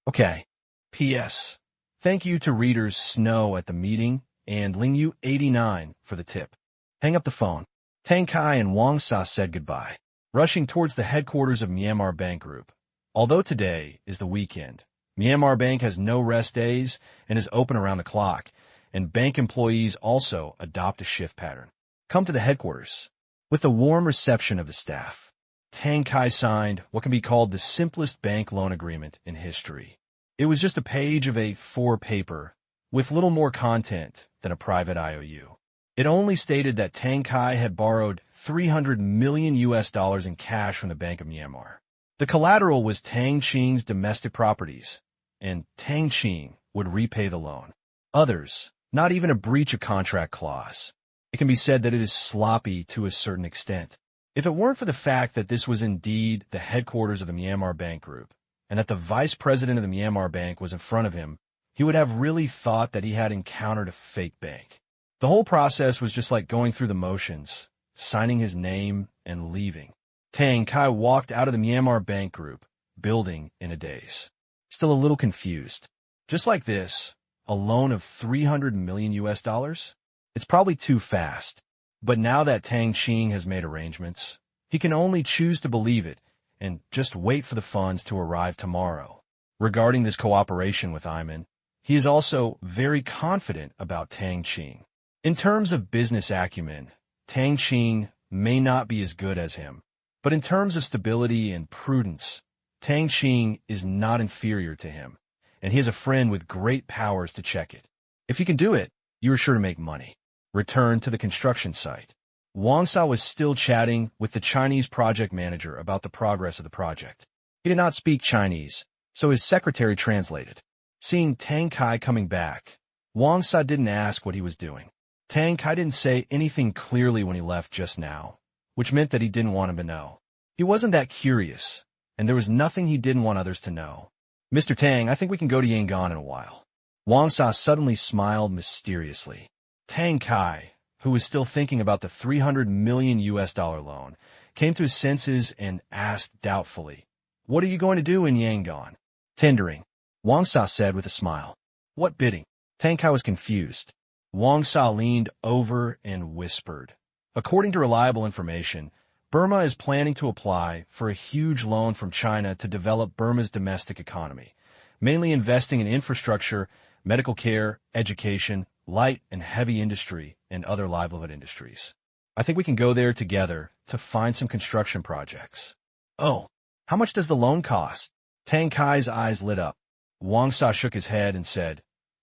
A: Okay. P.S. Thank you to readers Snow at the meeting and Lingyu89 for the tip. Hang up the phone. Tang Kai and Wang Sa said goodbye, rushing towards the headquarters of Myanmar Bank Group. Although today is the weekend, Myanmar Bank has no rest days and is open around the clock, and bank employees also adopt a shift pattern. Come to the headquarters. With the warm reception of the staff, Tang Kai signed what can be called the simplest bank loan agreement in history. It was just a page of A4 paper with little more content than a private IOU. It only stated that Tang Kai had borrowed 300 million US dollars in cash from the Bank of Myanmar. The collateral was Tang Qing's domestic properties, and Tang Qing would repay the loan. Others, not even a breach of contract clause. It can be said that it is sloppy to a certain extent. If it weren't for the fact that this was indeed the headquarters of the Myanmar Bank Group, and that the vice president of the Myanmar Bank was in front of him, he would have really thought that he had encountered a fake bank. The whole process was just like going through the motions, signing his name and leaving. Tang Kai walked out of the Myanmar Bank Group building in a daze, still a little confused. Just like this, a loan of 300 million US dollars? It's probably too fast. But now that Tang Qing has made arrangements, he can only choose to believe it and just wait for the funds to arrive tomorrow. Regarding this cooperation with Iman, he is also very confident about Tang Qing. In terms of business acumen, Tang Qing may not be as good as him, but in terms of stability and prudence, Tang Qing is not inferior to him, and he has a friend with great powers to check it. If he can do it, you are sure to make money. Return to the construction site. Wang Sa was still chatting with the Chinese project manager about the progress of the project. He did not speak Chinese, so his secretary translated. Seeing Tang Kai coming back, Wang Sa didn't ask what he was doing. Tang Kai didn't say anything clearly when he left just now, which meant that he didn't want him to know. He wasn't that curious, and there was nothing he didn't want others to know. Mr. Tang, I think we can go to Yangon in a while. Wang Sa suddenly smiled mysteriously. Tang Kai, who was still thinking about the 300 million US dollar loan, came to his senses and asked doubtfully, "What are you going to do in Yangon?" "Tendering," Wang Sa said with a smile. "What bidding?" Tang Kai was confused. Wang Sa leaned over and whispered, "According to reliable information, Burma is planning to apply for a huge loan from China to develop Burma's domestic economy, mainly investing in infrastructure, medical care, education, light and heavy industry, and other livelihood industries. I think we can go there together to find some construction projects." "Oh, how much does the loan cost?" Tang Kai's eyes lit up. Wang Sa shook his head and said,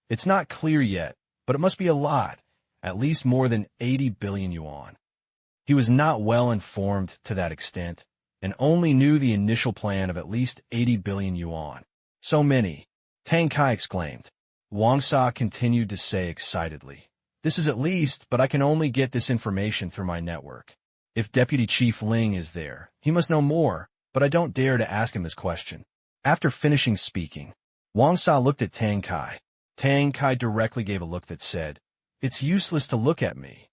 A: "It's not clear yet, but it must be a lot, at least more than 80 billion yuan. He was not well informed to that extent, and only knew the initial plan of at least 80 billion yuan. "So many," Tang Kai exclaimed. Wang Sa continued to say excitedly, "This is at least, but I can only get this information through my network. If Deputy Chief Ling is there, he must know more, but I don't dare to ask him this question." After finishing speaking, Wang Sa looked at Tang Kai. Tang Kai directly gave a look that said, "It's useless to look at me."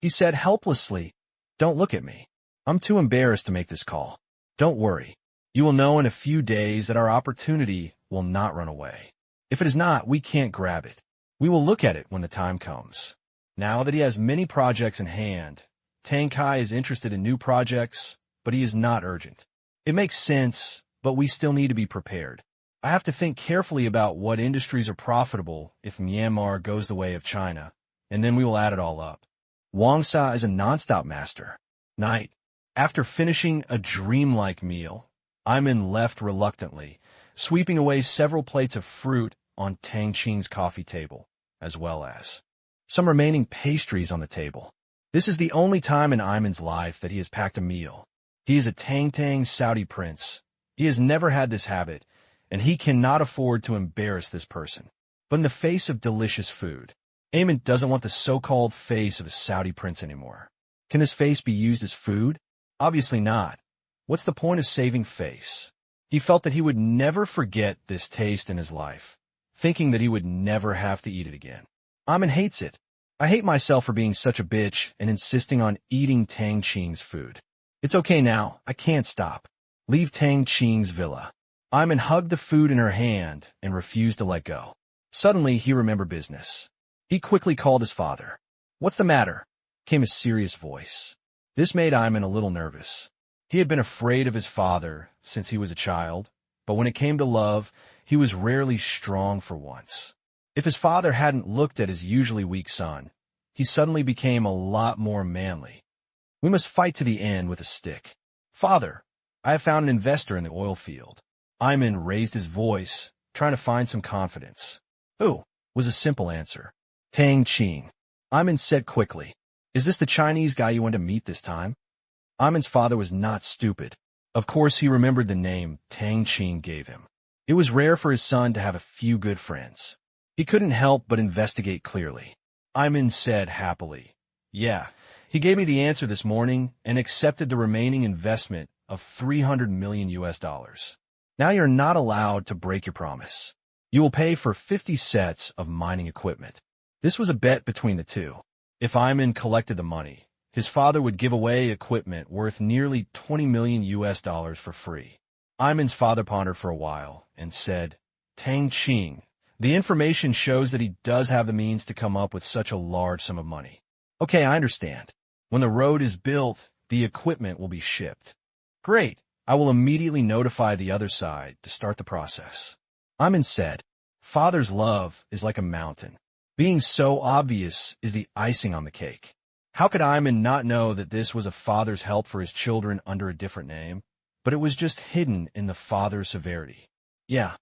A: He said helplessly, "Don't look at me. I'm too embarrassed to make this call. Don't worry. You will know in a few days that our opportunity will not run away. If it is not, we can't grab it. We will look at it when the time comes." Now that he has many projects in hand, Tang Kai is interested in new projects, but he is not urgent. It makes sense, but we still need to be prepared. I have to think carefully about what industries are profitable if Myanmar goes the way of China, and then we will add it all up. Wang Sa is a nonstop master. Night. After finishing a dreamlike meal, Iman left reluctantly, sweeping away several plates of fruit on Tang Qing's coffee table, as well as some remaining pastries on the table. This is the only time in Iman's life that he has packed a meal. He is a Tang Saudi prince. He has never had this habit, and he cannot afford to embarrass this person. But in the face of delicious food, Ayman doesn't want the so-called face of a Saudi prince anymore. Can this face be used as food? Obviously not. What's the point of saving face? He felt that he would never forget this taste in his life, thinking that he would never have to eat it again. Ayman hates it. I hate myself for being such a bitch and insisting on eating Tang Qing's food. It's okay now. I can't stop. Leave Tang Qing's villa. Ayman hugged the food in her hand and refused to let go. Suddenly, he remembered business. He quickly called his father. "What's the matter?" Came a serious voice. This made Ayman a little nervous. He had been afraid of his father since he was a child, but when it came to love, he was rarely strong for once. If his father hadn't looked at his usually weak son, he suddenly became a lot more manly. "We must fight to the end with a stick. Father, I have found an investor in the oil field." Ayman raised his voice, trying to find some confidence. "Who?" was a simple answer. "Tang Qing." Ayman said quickly. "Is this the Chinese guy you went to meet this time?" Ayman's father was not stupid. Of course, he remembered the name Tang Qing gave him. It was rare for his son to have a few good friends. He couldn't help but investigate clearly. Ayman said happily, "Yeah, he gave me the answer this morning and accepted the remaining investment of $300 million US. Now you're not allowed to break your promise. You will pay for 50 sets of mining equipment." This was a bet between the two. If Ayman collected the money, his father would give away equipment worth nearly $20 million US for free. Ayman's father pondered for a while and said, "Tang Qing, the information shows that he does have the means to come up with such a large sum of money. Okay, I understand. When the road is built, the equipment will be shipped. Great. I will immediately notify the other side to start the process." Ayman said, "Father's love is like a mountain. Being so obvious is the icing on the cake." How could Ayman not know that this was a father's help for his children under a different name? But it was just hidden in the father's severity. Yeah,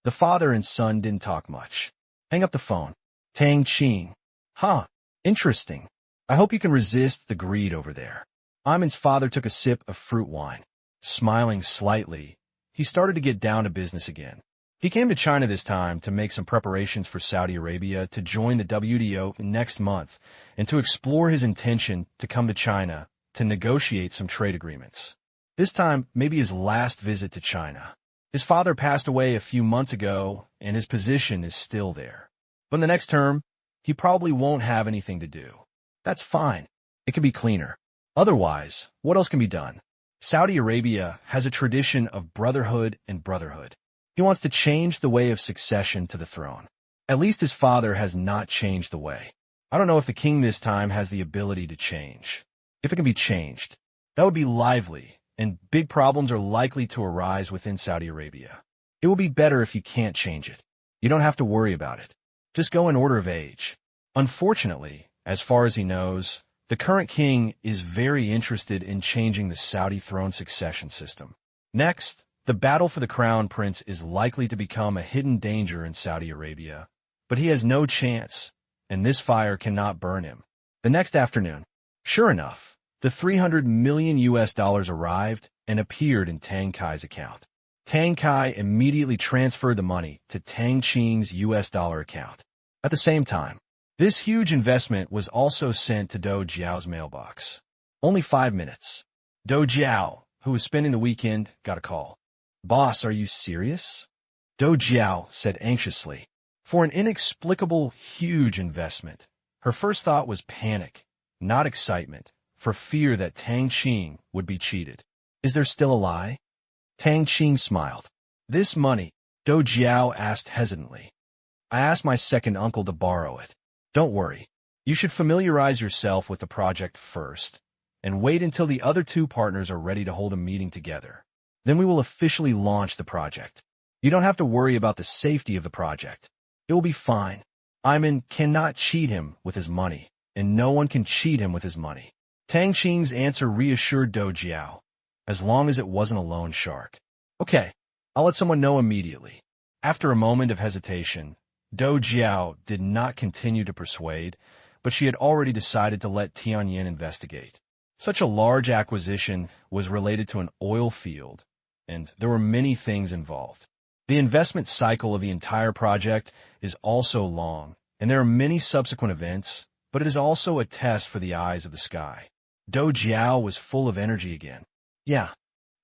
A: the father and son didn't talk much. Hang up the phone. Tang Qing. Huh, interesting. I hope you can resist the greed over there. Ayman's father took a sip of fruit wine. Smiling slightly, he started to get down to business again. He came to China this time to make some preparations for Saudi Arabia to join the WTO next month and to explore his intention to come to China to negotiate some trade agreements. This time, maybe his last visit to China. His father passed away a few months ago, and his position is still there. But in the next term, he probably won't have anything to do. That's fine. It can be cleaner. Otherwise, what else can be done? Saudi Arabia has a tradition of brotherhood and brotherhood. He wants to change the way of succession to the throne. At least his father has not changed the way. I don't know if the king this time has the ability to change. If it can be changed, that would be lively, and big problems are likely to arise within Saudi Arabia. It will be better if you can't change it. You don't have to worry about it. Just go in order of age. Unfortunately, as far as he knows, the current king is very interested in changing the Saudi throne succession system. Next, the battle for the crown prince is likely to become a hidden danger in Saudi Arabia, but he has no chance, and this fire cannot burn him. The next afternoon, sure enough, the $300 million arrived and appeared in Tang Kai's account. Tang Kai immediately transferred the money to Tang Qing's US dollar account. At the same time, this huge investment was also sent to Do Jiao's mailbox. Only 5 minutes. Do Jiao, who was spending the weekend, got a call. "Boss, are you serious?" Do Jiao said anxiously. For an inexplicable, huge investment, her first thought was panic, not excitement, for fear that Tang Qing would be cheated. "Is there still a lie?" Tang Qing smiled. "This money," Do Jiao asked hesitantly. "I asked my second uncle to borrow it. Don't worry. You should familiarize yourself with the project first, and wait until the other two partners are ready to hold a meeting together. Then we will officially launch the project. You don't have to worry about the safety of the project. It will be fine. Ayman cannot cheat him with his money. and no one can cheat him with his money. Tang Qing's answer reassured Dou Jiao, as long as it wasn't a loan shark. Okay, I'll let someone know immediately. After a moment of hesitation, Dou Jiao did not continue to persuade, but she had already decided to let Tianyin investigate. Such a large acquisition was related to an oil field, and there were many things involved. The investment cycle of the entire project is also long, and there are many subsequent events, but it is also a test for the eyes of the sky. Dou Jiao was full of energy again. Yeah,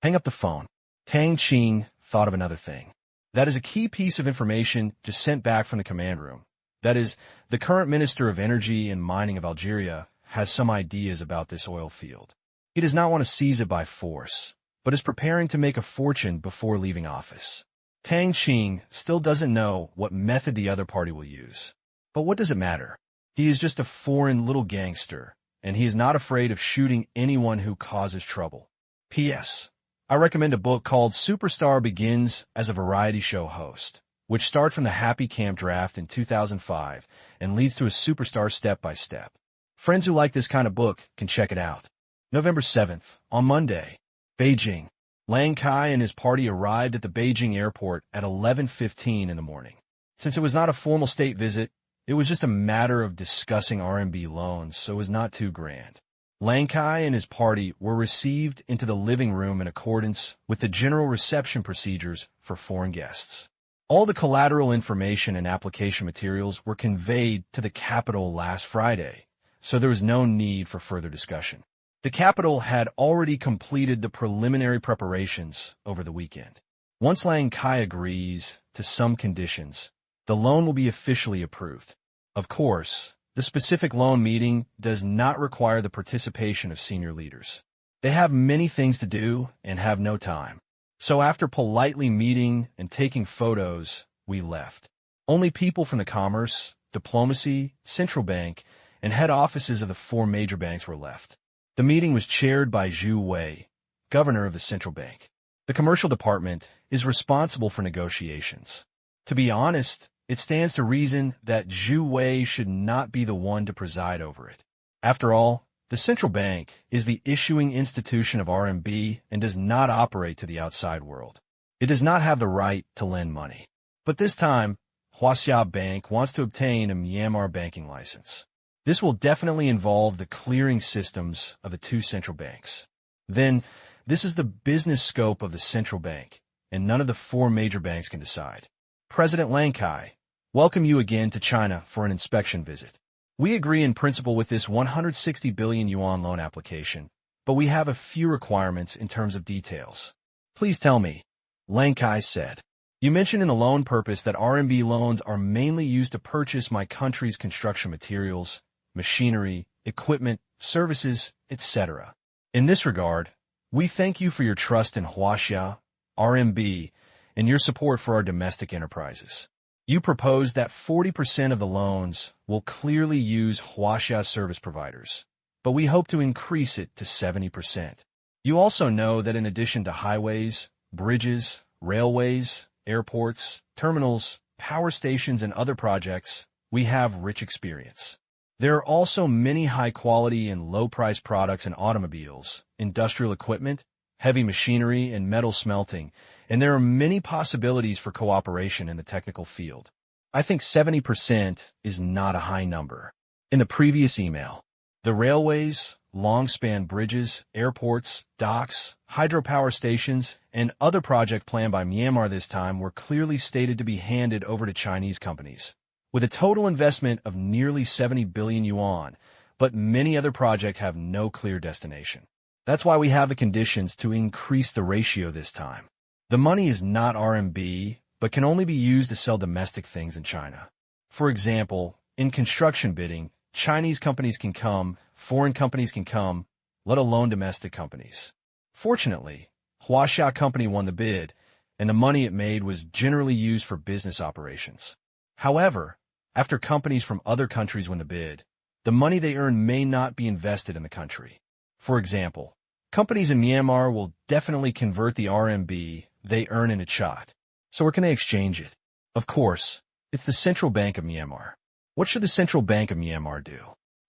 A: hang up the phone. Tang Qing thought of another thing. That is a key piece of information just sent back from the command room. That is, the current Minister of Energy and Mining of Algeria has some ideas about this oil field. He does not want to seize it by force, but is preparing to make a fortune before leaving office. Tang Qing still doesn't know what method the other party will use. But what does it matter? He is just a foreign little gangster, and he is not afraid of shooting anyone who causes trouble. P.S. I recommend a book called Superstar Begins as a Variety Show Host, which starts from the Happy Camp draft in 2005 and leads to a superstar step by step. Friends who like this kind of book can check it out. November 7th, on Monday, Beijing. Lang Kai and his party arrived at the Beijing airport at 11:15 in the morning. Since it was not a formal state visit, it was just a matter of discussing RMB loans, so it was not too grand. Lang Kai and his party were received into the living room in accordance with the general reception procedures for foreign guests. All the collateral information and application materials were conveyed to the capital last Friday, so there was no need for further discussion. The capital had already completed the preliminary preparations over the weekend. Once Lang Kai agrees to some conditions, the loan will be officially approved. Of course, the specific loan meeting does not require the participation of senior leaders. They have many things to do and have no time. So after politely meeting and taking photos, we left. Only people from the commerce, diplomacy, central bank, and head offices of the four major banks were left. The meeting was chaired by Zhu Wei, governor of the central bank. The commercial department is responsible for negotiations. To be honest, it stands to reason that Zhu Wei should not be the one to preside over it. After all, the central bank is the issuing institution of RMB and does not operate to the outside world. It does not have the right to lend money. But this time, Huaxia Bank wants to obtain a Myanmar banking license. This will definitely involve the clearing systems of the two central banks. Then, this is the business scope of the central bank, and none of the four major banks can decide. President Lang Kai, welcome you again to China for an inspection visit. We agree in principle with this 160 billion yuan loan application, but we have a few requirements in terms of details. Please tell me, Lang Kai said. You mentioned in the loan purpose that RMB loans are mainly used to purchase my country's construction materials, machinery, equipment, services, etc. In this regard, we thank you for your trust in Huaxia, RMB, and your support for our domestic enterprises. You proposed that 40% of the loans will clearly use Huaxia service providers, but we hope to increase it to 70%. You also know that in addition to highways, bridges, railways, airports, terminals, power stations, and other projects, we have rich experience. There are also many high-quality and low-price products in automobiles, industrial equipment, heavy machinery, and metal smelting, and there are many possibilities for cooperation in the technical field. I think 70% is not a high number. In the previous email, the railways, long-span bridges, airports, docks, hydropower stations, and other projects planned by Myanmar this time were clearly stated to be handed over to Chinese companies, with a total investment of nearly 70 billion yuan, but many other projects have no clear destination. That's why we have the conditions to increase the ratio this time. The money is not RMB, but can only be used to sell domestic things in China. For example, in construction bidding, Chinese companies can come, foreign companies can come, let alone domestic companies. Fortunately, Huaxia Company won the bid, and the money it made was generally used for business operations. However, after companies from other countries win the bid, the money they earn may not be invested in the country. For example, companies in Myanmar will definitely convert the RMB they earn in a chot. So where can they exchange it? Of course, it's the Central Bank of Myanmar. What should the Central Bank of Myanmar do?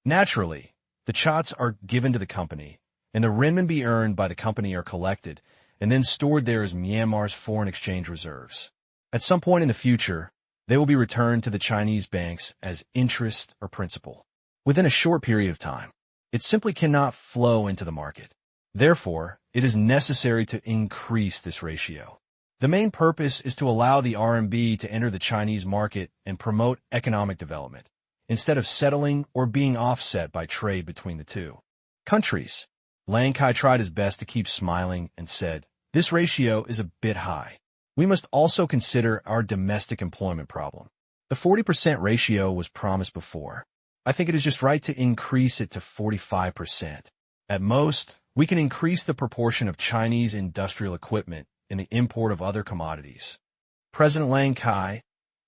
A: Naturally, the chats are given to the company, and the renminbi earned by the company are collected and then stored there as Myanmar's foreign exchange reserves. At some point in the future, they will be returned to the Chinese banks as interest or principal. Within a short period of time, it simply cannot flow into the market. Therefore, it is necessary to increase this ratio. The main purpose is to allow the RMB to enter the Chinese market and promote economic development, instead of settling or being offset by trade between the two countries. Lang Kai tried his best to keep smiling and said, "This ratio is a bit high. We must also consider our domestic employment problem. The 40% ratio was promised before. I think it is just right to increase it to 45%. At most, we can increase the proportion of Chinese industrial equipment in the import of other commodities." President Lang Kai,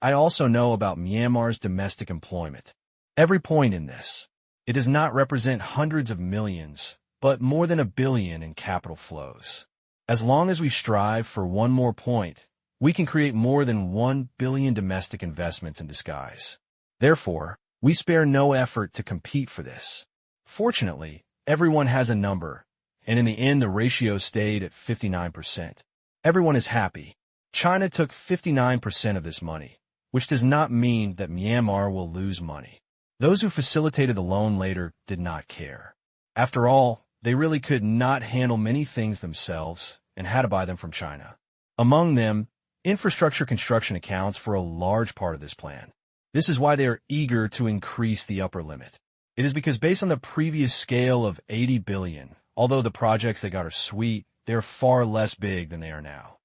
A: I also know about Myanmar's domestic employment. Every point in this. It does not represent hundreds of millions, but more than 1 billion in capital flows. As long as we strive for one more point, we can create more than 1 billion domestic investments in disguise. Therefore, we spare no effort to compete for this. Fortunately, everyone has a number, and in the end the ratio stayed at 59%. Everyone is happy. China took 59% of this money, which does not mean that Myanmar will lose money. Those who facilitated the loan later did not care. After all, they really could not handle many things themselves and had to buy them from China. Among them, infrastructure construction accounts for a large part of this plan. This is why they are eager to increase the upper limit. It is because based on the previous scale of 80 billion, although the projects they got are sweet, they are far less big than they are now.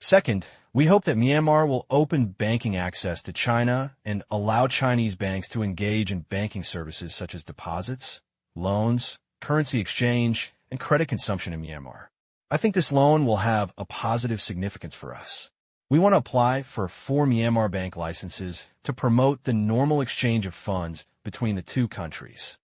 A: Second, we hope that Myanmar will open banking access to China and allow Chinese banks to engage in banking services such as deposits, loans, currency exchange, and credit consumption in Myanmar. I think this loan will have a positive significance for us. We want to apply for 4 Myanmar bank licenses to promote the normal exchange of funds between the two countries.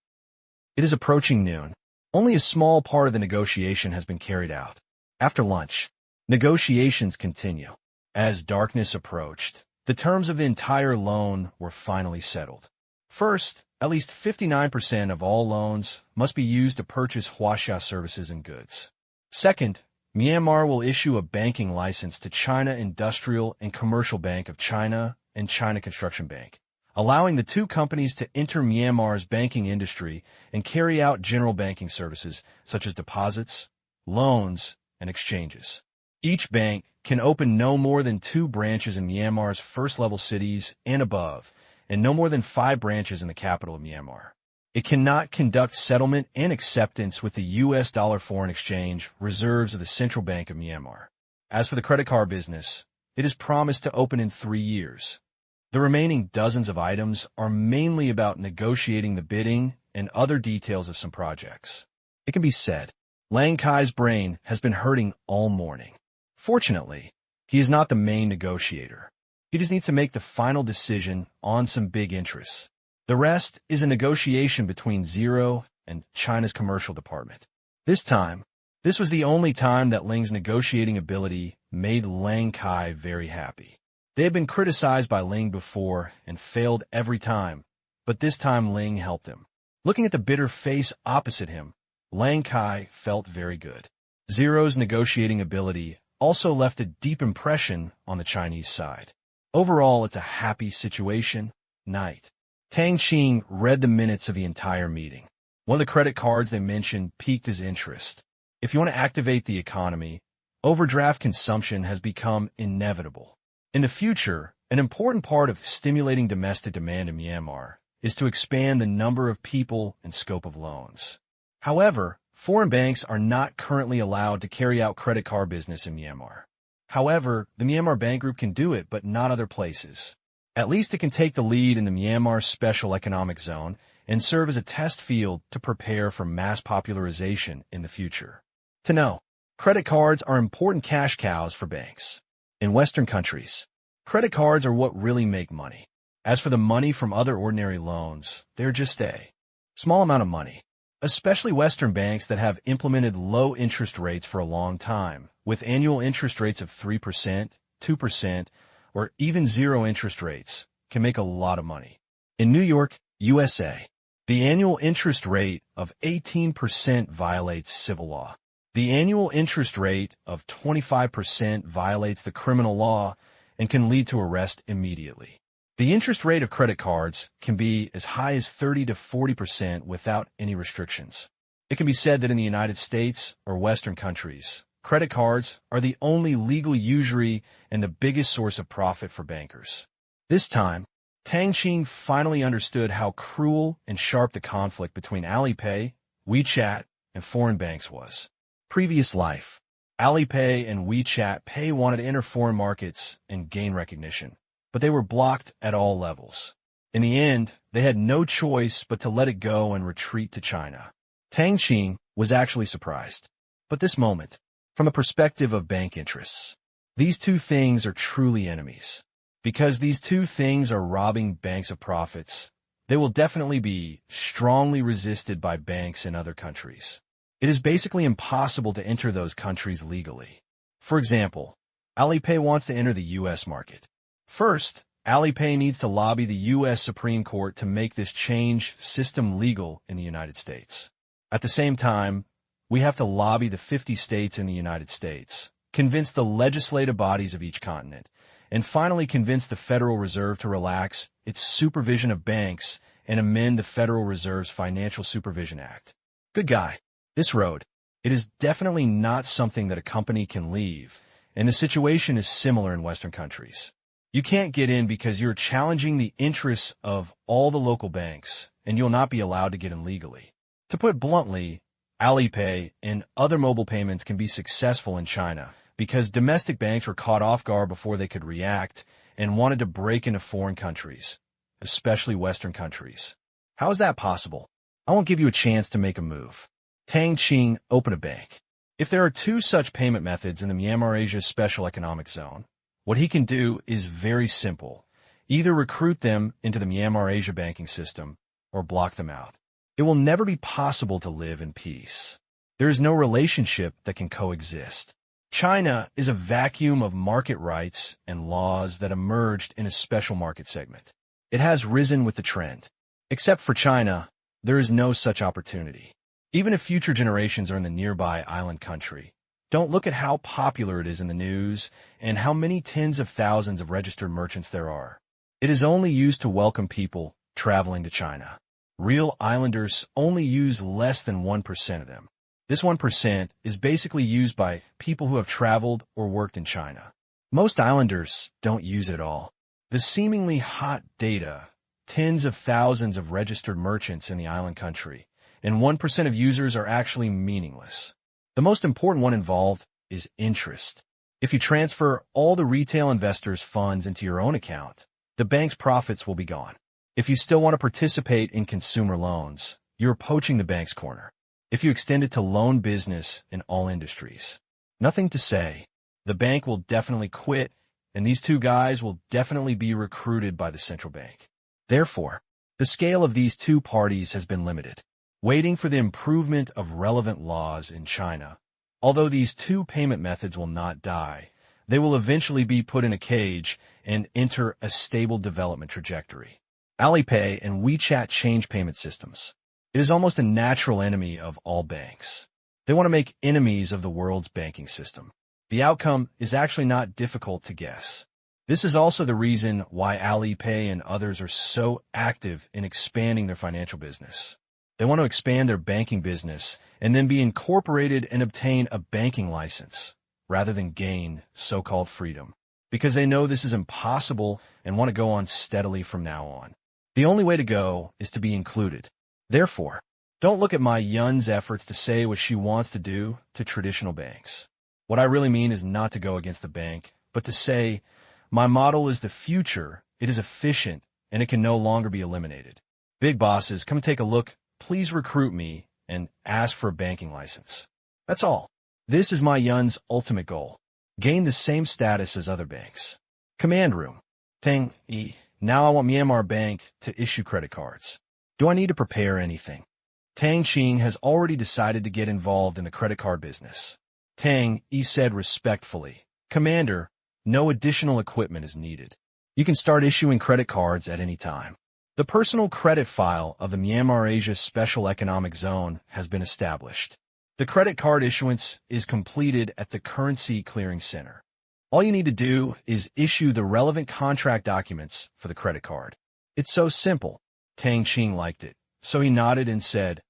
A: It is approaching noon. Only a small part of the negotiation has been carried out. After lunch, negotiations continue. As darkness approached, the terms of the entire loan were finally settled. First, at least 59% of all loans must be used to purchase huaxia services and goods. Second, Myanmar will issue a banking license to China Industrial and Commercial Bank of China and China Construction Bank, allowing the two companies to enter Myanmar's banking industry and carry out general banking services such as deposits, loans, and exchanges. Each bank can open no more than 2 branches in Myanmar's first-level cities and above, and no more than 5 branches in the capital of Myanmar. It cannot conduct settlement and acceptance with the U.S. dollar foreign exchange reserves of the Central Bank of Myanmar. As for the credit card business, it is promised to open in 3 years. The remaining dozens of items are mainly about negotiating the bidding and other details of some projects. It can be said, Lang Kai's brain has been hurting all morning. Fortunately, he is not the main negotiator. He just needs to make the final decision on some big interests. The rest is a negotiation between Zero and China's commercial department. This was the only time that Ling's negotiating ability made Lang Kai very happy. They had been criticized by Ling before and failed every time, but this time Ling helped him. Looking at the bitter face opposite him, Lang Kai felt very good. Zero's negotiating ability also left a deep impression on the Chinese side. Overall, it's a happy situation. Night. Tang Qing read the minutes of the entire meeting. One of the credit cards they mentioned piqued his interest. If you want to activate the economy, overdraft consumption has become inevitable. In the future, an important part of stimulating domestic demand in Myanmar is to expand the number of people and scope of loans. However, foreign banks are not currently allowed to carry out credit card business in Myanmar. However, the Myanmar Bank Group can do it, but not other places. At least it can take the lead in the Myanmar Special Economic Zone and serve as a test field to prepare for mass popularization in the future. To know, credit cards are important cash cows for banks. In Western countries, credit cards are what really make money. As for the money from other ordinary loans, they're just a small amount of money. Especially Western banks that have implemented low interest rates for a long time, with annual interest rates of 3%, 2%, or even 0 interest rates, can make a lot of money. In New York, USA, The annual interest rate of 18% violates civil law. The annual interest rate of 25% violates the criminal law and can lead to arrest immediately. The interest rate of credit cards can be as high as 30 to 40% without any restrictions. It can be said that in the United States or Western countries, credit cards are the only legal usury and the biggest source of profit for bankers. This time, Tang Qing finally understood how cruel and sharp the conflict between Alipay, WeChat, and foreign banks was. Previous life, Alipay and WeChat Pay wanted to enter foreign markets and gain recognition, but they were blocked at all levels. In the end, they had no choice but to let it go and retreat to China. Tang Qing was actually surprised. But this moment, from a perspective of bank interests, these two things are truly enemies. Because these two things are robbing banks of profits, they will definitely be strongly resisted by banks in other countries. It is basically impossible to enter those countries legally. For example, Alipay wants to enter the U.S. market. First, Alipay needs to lobby the U.S. Supreme Court to make this change system legal in the United States. At the same time, we have to lobby the 50 states in the United States, convince the legislative bodies of each continent, and finally convince the Federal Reserve to relax its supervision of banks and amend the Federal Reserve's Financial Supervision Act. Good guy. This road, it is definitely not something that a company can leave, and the situation is similar in Western countries. You can't get in because you're challenging the interests of all the local banks, and you'll not be allowed to get in legally. To put bluntly, Alipay and other mobile payments can be successful in China because domestic banks were caught off guard before they could react and wanted to break into foreign countries, especially Western countries. How is that possible? I won't give you a chance to make a move. Tang Qing, open a bank. If there are two such payment methods in the Myanmar-Asia Special Economic Zone, what he can do is very simple. Either recruit them into the Myanmar-Asia banking system or block them out. It will never be possible to live in peace. There is no relationship that can coexist. China is a vacuum of market rights and laws that emerged in a special market segment. It has risen with the trend. Except for China, there is no such opportunity. Even if future generations are in the nearby island country, don't look at how popular it is in the news and how many tens of thousands of registered merchants there are. It is only used to welcome people traveling to China. Real islanders only use less than 1% of them. This 1% is basically used by people who have traveled or worked in China. Most islanders don't use it at all. The seemingly hot data, tens of thousands of registered merchants in the island country, and 1% of users are actually meaningless. The most important one involved is interest. If you transfer all the retail investors' funds into your own account, the bank's profits will be gone. If you still want to participate in consumer loans, you're poaching the bank's corner. If you extend it to loan business in all industries, nothing to say. The bank will definitely quit, and these two guys will definitely be recruited by the central bank. Therefore, the scale of these two parties has been limited, waiting for the improvement of relevant laws in China. Although these two payment methods will not die, they will eventually be put in a cage and enter a stable development trajectory. Alipay and WeChat change payment systems. It is almost a natural enemy of all banks. They want to make enemies of the world's banking system. The outcome is actually not difficult to guess. This is also the reason why Alipay and others are so active in expanding their financial business. They want to expand their banking business and then be incorporated and obtain a banking license, rather than gain so-called freedom, because they know this is impossible and want to go on steadily from now on. The only way to go is to be included. Therefore, don't look at my Yun's efforts to say what she wants to do to traditional banks. What I really mean is not to go against the bank, but to say, my model is the future, it is efficient, and it can no longer be eliminated. Big bosses, come take a look, please recruit me, and ask for a banking license. That's all. This is my Yun's ultimate goal. Gain the same status as other banks. Command room. Tang E. Now I want Myanmar Bank to issue credit cards. Do I need to prepare anything? Tang Qing has already decided to get involved in the credit card business. Tang E said respectfully, Commander, no additional equipment is needed. You can start issuing credit cards at any time. The personal credit file of the Myanmar Asia Special Economic Zone has been established. The credit card issuance is completed at the Currency Clearing Center. All you need to do is issue the relevant contract documents for the credit card. It's so simple. Tang Qing liked it, so he nodded and said,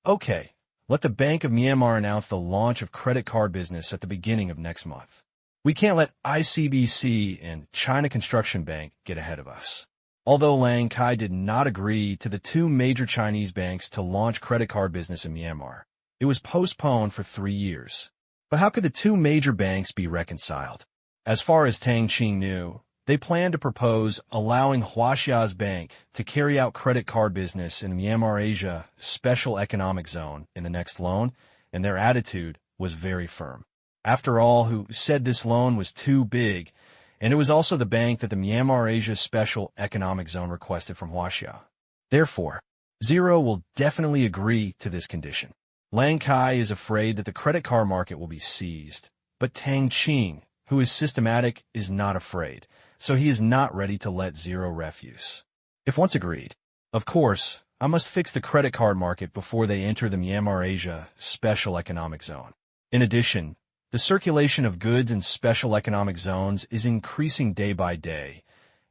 A: "Okay, let the Bank of Myanmar announce the launch of credit card business at the beginning of next month. We can't let ICBC and China Construction Bank get ahead of us." Although Lang Kai did not agree to the two major Chinese banks to launch credit card business in Myanmar, it was postponed for 3 years. But how could the two major banks be reconciled? As far as Tang Qing knew, they planned to propose allowing Huaxia's bank to carry out credit card business in the Myanmar Asia Special Economic Zone in the next loan, and their attitude was very firm. After all, who said this loan was too big, and it was also the bank that the Myanmar Asia Special Economic Zone requested from Huaxia. Therefore, Zero will definitely agree to this condition. Lang Kai is afraid that the credit card market will be seized, but Tang Qing, who is systematic, is not afraid, so he is not ready to let Zero refuse. If once agreed, of course, I must fix the credit card market before they enter the Myanmar Asia Special Economic Zone. In addition, the circulation of goods in special economic zones is increasing day by day,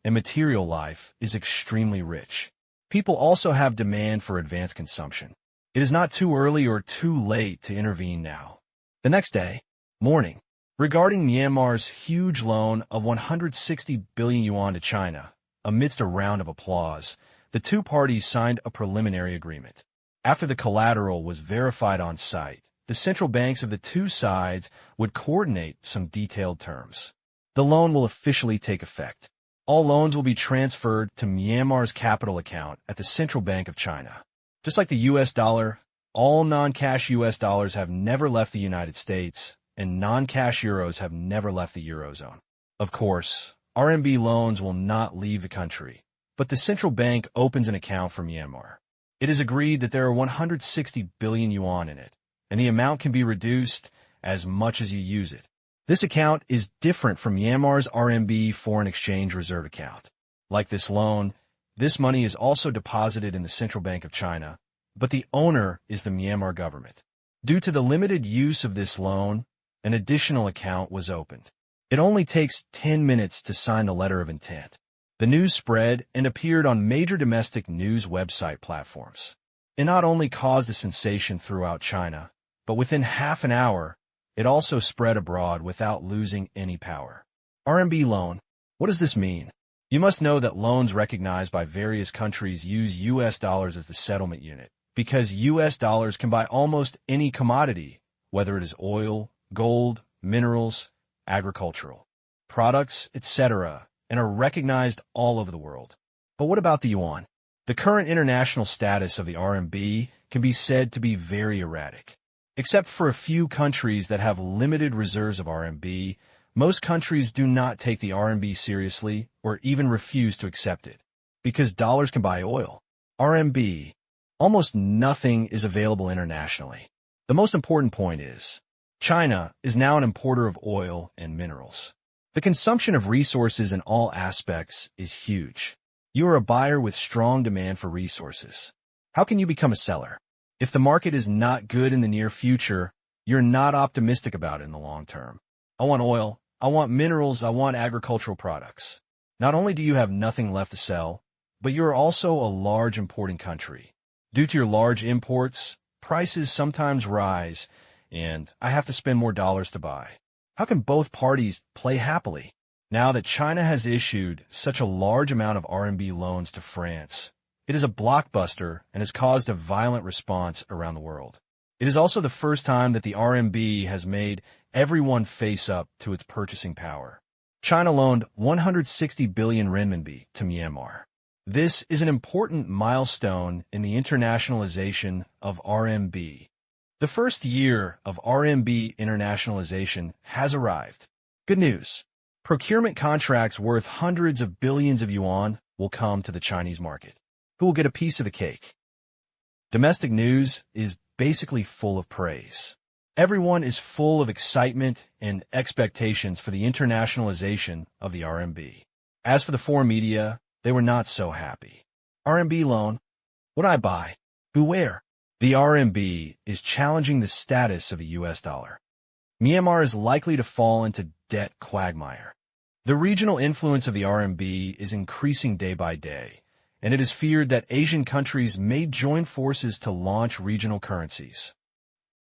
A: and material life is extremely rich. People also have demand for advanced consumption. It is not too early or too late to intervene now. The next day, morning, regarding Myanmar's huge loan of 160 billion yuan to China, amidst a round of applause, the two parties signed a preliminary agreement. After the collateral was verified on site, the central banks of the two sides would coordinate some detailed terms. The loan will officially take effect. All loans will be transferred to Myanmar's capital account at the Central Bank of China. Just like the US dollar, all non-cash US dollars have never left the United States, and non-cash euros have never left the Eurozone. Of course, RMB loans will not leave the country, but the central bank opens an account for Myanmar. It is agreed that there are 160 billion yuan in it, and the amount can be reduced as much as you use it. This account is different from Myanmar's RMB foreign exchange reserve account. Like this loan, this money is also deposited in the Central Bank of China, but the owner is the Myanmar government. Due to the limited use of this loan, an additional account was opened. It only takes 10 minutes to sign the letter of intent. The news spread and appeared on major domestic news website platforms. It not only caused a sensation throughout China, but within half an hour, it also spread abroad without losing any power. RMB loan. What does this mean? You must know that loans recognized by various countries use US dollars as the settlement unit, because US dollars can buy almost any commodity, whether it is oil, gold, minerals, agricultural products, etc., and are recognized all over the world. But what about the yuan? The current international status of the RMB can be said to be very erratic. Except for a few countries that have limited reserves of RMB, most countries do not take the RMB seriously or even refuse to accept it. Because dollars can buy oil. RMB, almost nothing is available internationally. The most important point is, China is now an importer of oil and minerals. The consumption of resources in all aspects is huge. You are a buyer with strong demand for resources. How can you become a seller? If the market is not good in the near future, you're not optimistic about it in the long term. I want oil, I want minerals, I want agricultural products. Not only do you have nothing left to sell, but you are also a large importing country. Due to your large imports, prices sometimes rise, and I have to spend more dollars to buy. How can both parties play happily? Now that China has issued such a large amount of RMB loans to France, it is a blockbuster and has caused a violent response around the world. It is also the first time that the RMB has made everyone face up to its purchasing power. China loaned 160 billion renminbi to Myanmar. This is an important milestone in the internationalization of RMB. The first year of RMB internationalization has arrived. Good news. Procurement contracts worth hundreds of billions of yuan will come to the Chinese market. Who will get a piece of the cake? Domestic news is basically full of praise. Everyone is full of excitement and expectations for the internationalization of the RMB. As for the foreign media, they were not so happy. RMB loan. Would I buy? Beware. The RMB is challenging the status of the US dollar. Myanmar is likely to fall into debt quagmire. The regional influence of the RMB is increasing day by day, and it is feared that Asian countries may join forces to launch regional currencies.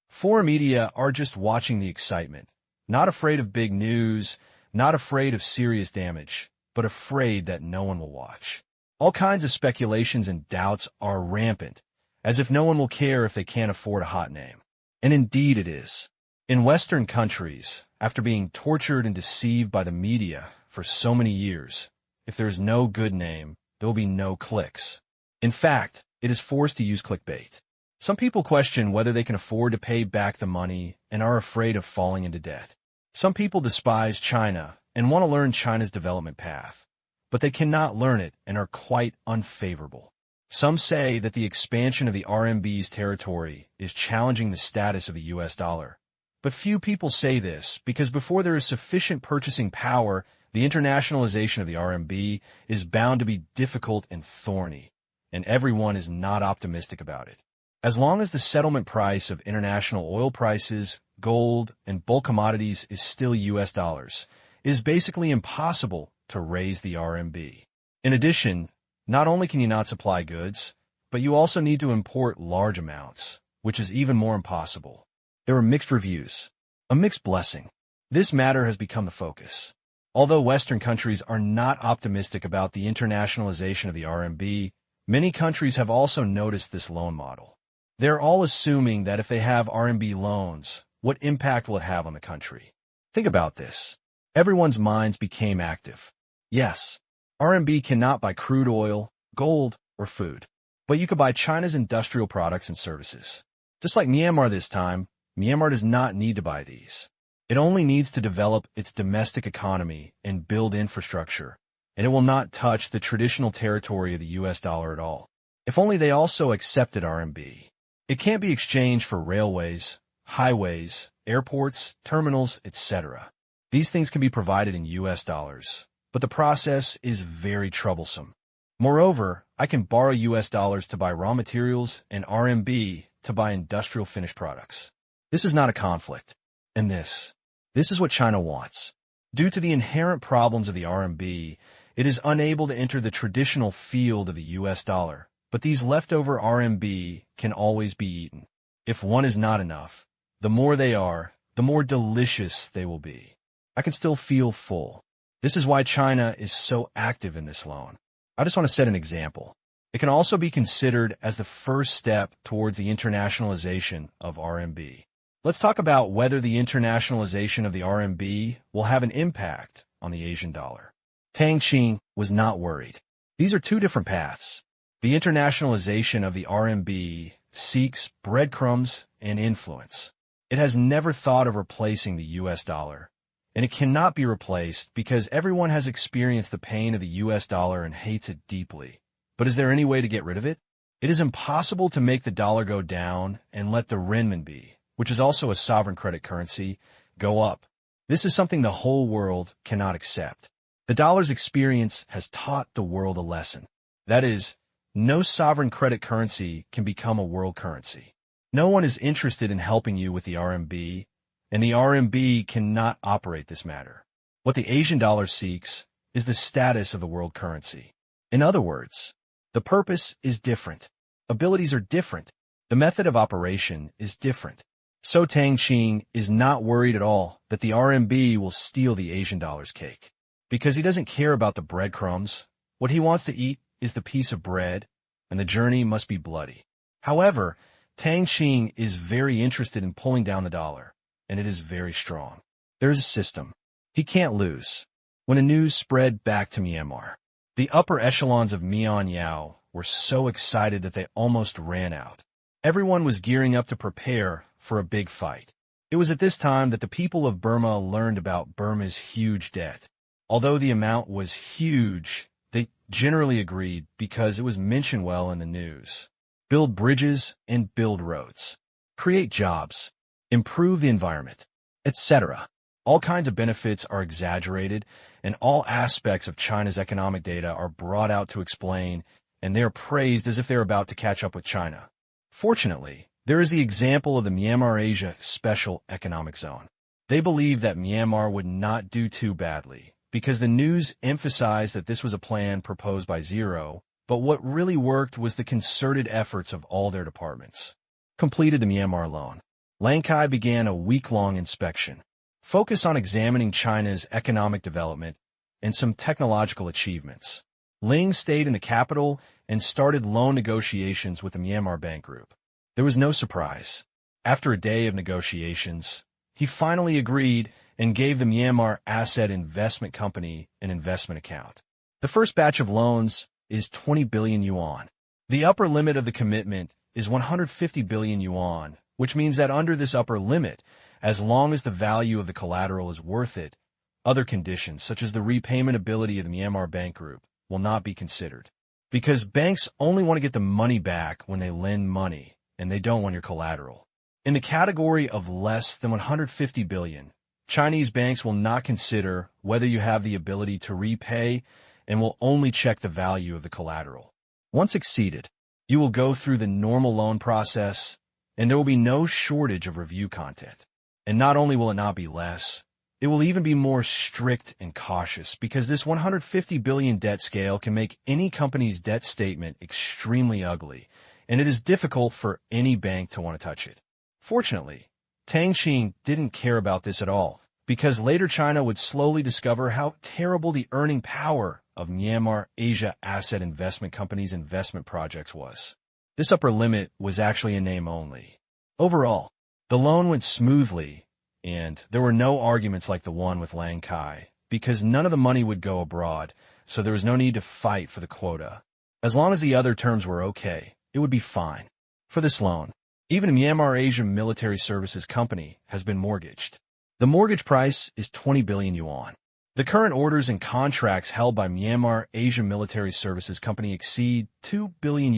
A: Foreign media are just watching the excitement, not afraid of big news, not afraid of serious damage, but afraid that no one will watch. All kinds of speculations and doubts are rampant, as if no one will care if they can't afford a hot name. And indeed it is. In Western countries, after being tortured and deceived by the media for so many years, if there is no good name, there will be no clicks. In fact, it is forced to use clickbait. Some people question whether they can afford to pay back the money and are afraid of falling into debt. Some people despise China and want to learn China's development path, but they cannot learn it and are quite unfavorable. Some say that the expansion of the RMB's territory is challenging the status of the US dollar. But few people say this because before there is sufficient purchasing power, the internationalization of the RMB is bound to be difficult and thorny, and everyone is not optimistic about it. As long as the settlement price of international oil prices, gold, and bulk commodities is still US dollars, it is basically impossible to raise the RMB. In addition, not only can you not supply goods, but you also need to import large amounts, which is even more impossible. There are mixed reviews. A mixed blessing. This matter has become the focus. Although Western countries are not optimistic about the internationalization of the RMB, many countries have also noticed this loan model. They're all assuming that if they have RMB loans, what impact will it have on the country? Think about this. Everyone's minds became active. Yes, RMB cannot buy crude oil, gold, or food, but you could buy China's industrial products and services. Just like Myanmar this time, Myanmar does not need to buy these. It only needs to develop its domestic economy and build infrastructure, and it will not touch the traditional territory of the US dollar at all. If only they also accepted RMB. It can't be exchanged for railways, highways, airports, terminals, etc. These things can be provided in US dollars, but the process is very troublesome. Moreover, I can borrow US dollars to buy raw materials and RMB to buy industrial finished products. This is not a conflict. And this is what China wants. Due to the inherent problems of the RMB, it is unable to enter the traditional field of the US dollar, but these leftover RMB can always be eaten. If one is not enough, the more they are, the more delicious they will be. I can still feel full. This is why China is so active in this loan. I just want to set an example. It can also be considered as the first step towards the internationalization of RMB. Let's talk about whether the internationalization of the RMB will have an impact on the Asian dollar. Tang Qing was not worried. These are two different paths. The internationalization of the RMB seeks breadcrumbs and influence. It has never thought of replacing the US dollar, and it cannot be replaced because everyone has experienced the pain of the US dollar and hates it deeply. But is there any way to get rid of it? It is impossible to make the dollar go down and let the renminbi, which is also a sovereign credit currency, go up. This is something the whole world cannot accept. The dollar's experience has taught the world a lesson. That is, no sovereign credit currency can become a world currency. No one is interested in helping you with the RMB, and the RMB cannot operate this matter. What the Asian dollar seeks is the status of the world currency. In other words, the purpose is different. Abilities are different. The method of operation is different. So Tang Qing is not worried at all that the RMB will steal the Asian dollar's cake. Because he doesn't care about the breadcrumbs. What he wants to eat is the piece of bread, and the journey must be bloody. However, Tang Qing is very interested in pulling down the dollar, and it is very strong. There is a system. He can't lose. When the news spread back to Myanmar, the upper echelons of Myanmar were so excited that they almost ran out. Everyone was gearing up to prepare for a big fight. It was at this time that the people of Burma learned about Burma's huge debt. Although the amount was huge, they generally agreed because it was mentioned well in the news. Build bridges and build roads. Create jobs. Improve the environment, etc. All kinds of benefits are exaggerated, and all aspects of China's economic data are brought out to explain and they are praised as if they are about to catch up with China. Fortunately, there is the example of the Myanmar-Asia Special Economic Zone. They believed that Myanmar would not do too badly, because the news emphasized that this was a plan proposed by Zero, but what really worked was the concerted efforts of all their departments. Completed the Myanmar loan. Lang Kai began a week-long inspection, focused on examining China's economic development and some technological achievements. Ling stayed in the capital and started loan negotiations with the Myanmar Bank Group. There was no surprise. After a day of negotiations, he finally agreed and gave the Myanmar Asset Investment Company an investment account. The first batch of loans is 20 billion yuan. The upper limit of the commitment is 150 billion yuan, which means that under this upper limit, as long as the value of the collateral is worth it, other conditions, such as the repayment ability of the Myanmar Bank Group, will not be considered. Because banks only want to get the money back when they lend money, and they don't want your collateral. In the category of less than 150 billion, Chinese banks will not consider whether you have the ability to repay and will only check the value of the collateral. Once exceeded, you will go through the normal loan process, and there will be no shortage of review content. And not only will it not be less, it will even be more strict and cautious because this 150 billion debt scale can make any company's debt statement extremely ugly, and it is difficult for any bank to want to touch it. Fortunately, Tang Qing didn't care about this at all, because later China would slowly discover how terrible the earning power of Myanmar Asia Asset Investment Company's investment projects was. This upper limit was actually a name only. Overall, the loan went smoothly, and there were no arguments like the one with Lang Kai, because none of the money would go abroad, so there was no need to fight for the quota. As long as the other terms were okay, it would be fine. For this loan, even Myanmar Asia Military Services Company has been mortgaged. The mortgage price is 20 billion yuan. The current orders and contracts held by Myanmar Asia Military Services Company exceed $2 billion,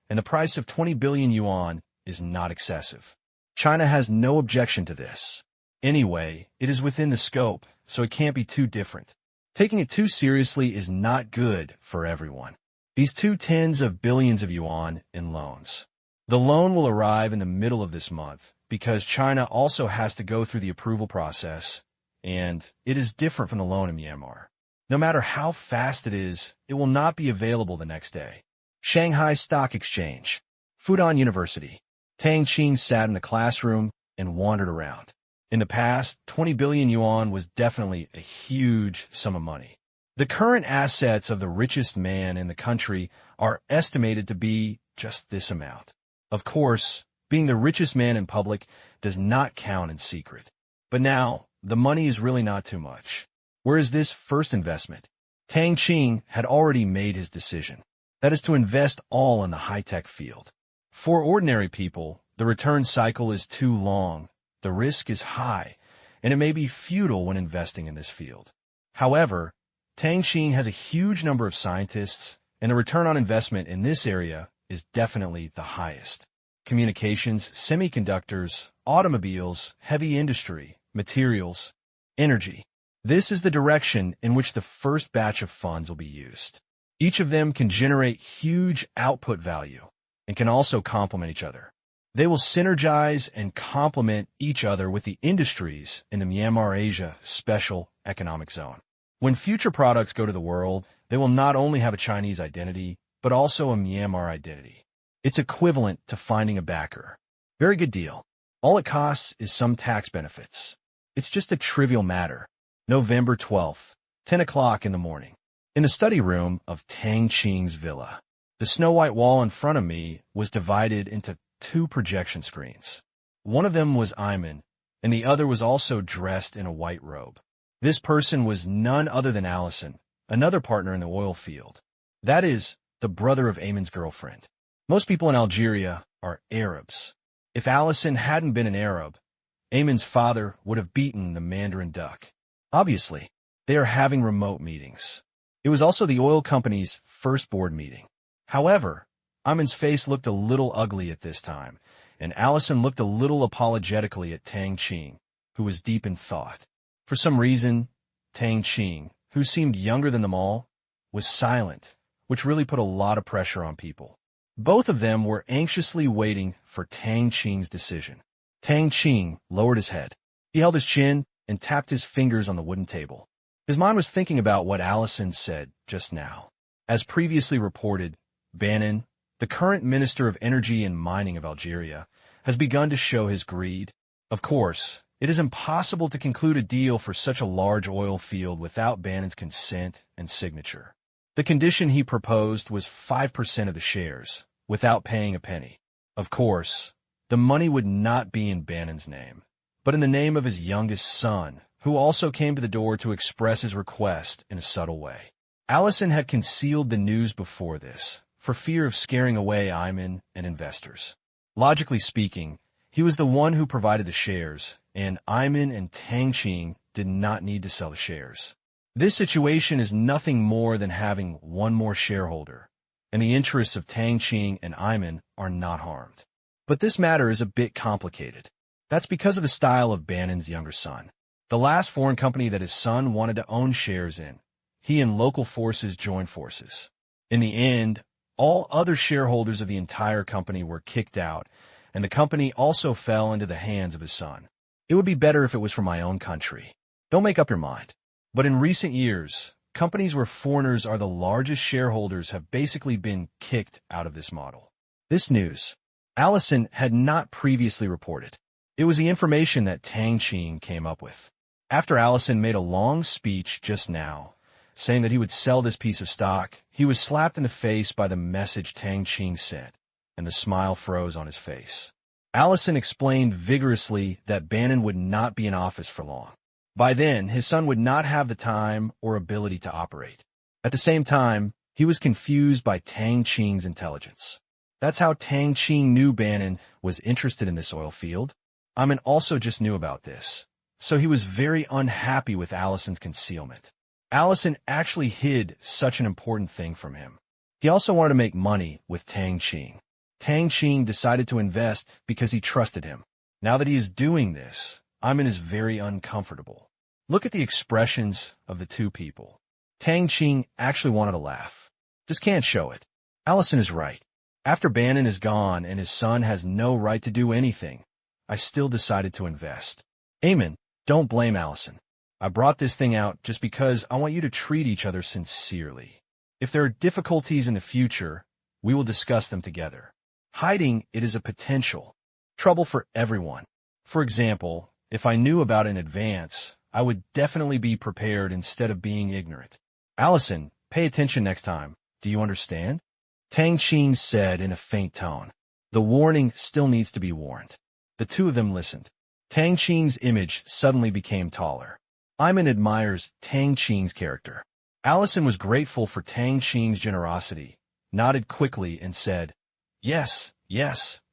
A: and the price of 20 billion yuan is not excessive. China has no objection to this. Anyway, it is within the scope, so it can't be too different. Taking it too seriously is not good for everyone. These 2 tens of billions of yuan in loans. The loan will arrive in the middle of this month because China also has to go through the approval process, and it is different from the loan in Myanmar. No matter how fast it is, it will not be available the next day. Shanghai Stock Exchange. Fudan University. Tang Qing sat in the classroom and wandered around. In the past, 20 billion yuan was definitely a huge sum of money. The current assets of the richest man in the country are estimated to be just this amount. Of course, being the richest man in public does not count in secret. But now, the money is really not too much. Where is this first investment? Tang Qing had already made his decision. That is to invest all in the high-tech field. For ordinary people, the return cycle is too long, the risk is high, and it may be futile when investing in this field. However, Tang Qing has a huge number of scientists, and the return on investment in this area is definitely the highest. Communications, semiconductors, automobiles, heavy industry, materials, energy. This is the direction in which the first batch of funds will be used. Each of them can generate huge output value and can also complement each other. They will synergize and complement each other with the industries in the Myanmar Asia Special Economic Zone. When future products go to the world, they will not only have a Chinese identity, but also a Myanmar identity. It's equivalent to finding a backer. Very good deal. All it costs is some tax benefits. It's just a trivial matter. November 12th, 10 o'clock in the morning. In the study room of Tang Qing's villa, the snow-white wall in front of me was divided into 2 projection screens. One of them was Ayman, and the other was also dressed in a white robe. This person was none other than Allison, another partner in the oil field. That is, the brother of Ayman's girlfriend. Most people in Algeria are Arabs. If Allison hadn't been an Arab, Ayman's father would have beaten the Mandarin duck. Obviously, they are having remote meetings. It was also the oil company's first board meeting. However, Ayman's face looked a little ugly at this time, and Allison looked a little apologetically at Tang Qing, who was deep in thought. For some reason, Tang Qing, who seemed younger than them all, was silent, which really put a lot of pressure on people. Both of them were anxiously waiting for Tang Qing's decision. Tang Qing lowered his head. He held his chin and tapped his fingers on the wooden table. His mind was thinking about what Allison said just now. As previously reported, Bannon, the current Minister of Energy and Mining of Algeria, has begun to show his greed. Of course, it is impossible to conclude a deal for such a large oil field without Bannon's consent and signature. The condition he proposed was 5% of the shares, without paying a penny. Of course, the money would not be in Bannon's name, but in the name of his youngest son, who also came to the door to express his request in a subtle way. Allison had concealed the news before this, for fear of scaring away Ayman and investors. Logically speaking, he was the one who provided the shares, and Ayman and Tang Qing did not need to sell the shares. This situation is nothing more than having one more shareholder, and the interests of Tang Qing and Ayman are not harmed. But this matter is a bit complicated. That's because of the style of Bannon's younger son. The last foreign company that his son wanted to own shares in, he and local forces joined forces. In the end, all other shareholders of the entire company were kicked out, and the company also fell into the hands of his son. It would be better if it was from my own country. Don't make up your mind. But in recent years, companies where foreigners are the largest shareholders have basically been kicked out of this model. This news, Allison had not previously reported. It was the information that Tang Qing came up with. After Allison made a long speech just now, saying that he would sell this piece of stock, he was slapped in the face by the message Tang Qing sent, and the smile froze on his face. Allison explained vigorously that Bannon would not be in office for long. By then, his son would not have the time or ability to operate. At the same time, he was confused by Tang Qing's intelligence. That's how Tang Qing knew Bannon was interested in this oil field. Ayman also just knew about this, so he was very unhappy with Allison's concealment. Allison actually hid such an important thing from him. He also wanted to make money with Tang Qing. Tang Qing decided to invest because he trusted him. Now that he is doing this, Ayman is very uncomfortable. Look at the expressions of the two people. Tang Qing actually wanted to laugh. Just can't show it. Allison is right. After Bannon is gone and his son has no right to do anything, I still decided to invest. Ayman, don't blame Allison. I brought this thing out just because I want you to treat each other sincerely. If there are difficulties in the future, we will discuss them together. Hiding it is a potential trouble for everyone. For example, if I knew about it in advance, I would definitely be prepared instead of being ignorant. Allison, pay attention next time. Do you understand? Tang Qing said in a faint tone. The warning still needs to be warned. The two of them listened. Tang Qing's image suddenly became taller. Ayman admires Tang Qing's character. Allison was grateful for Tang Qing's generosity, nodded quickly, and said, Yes,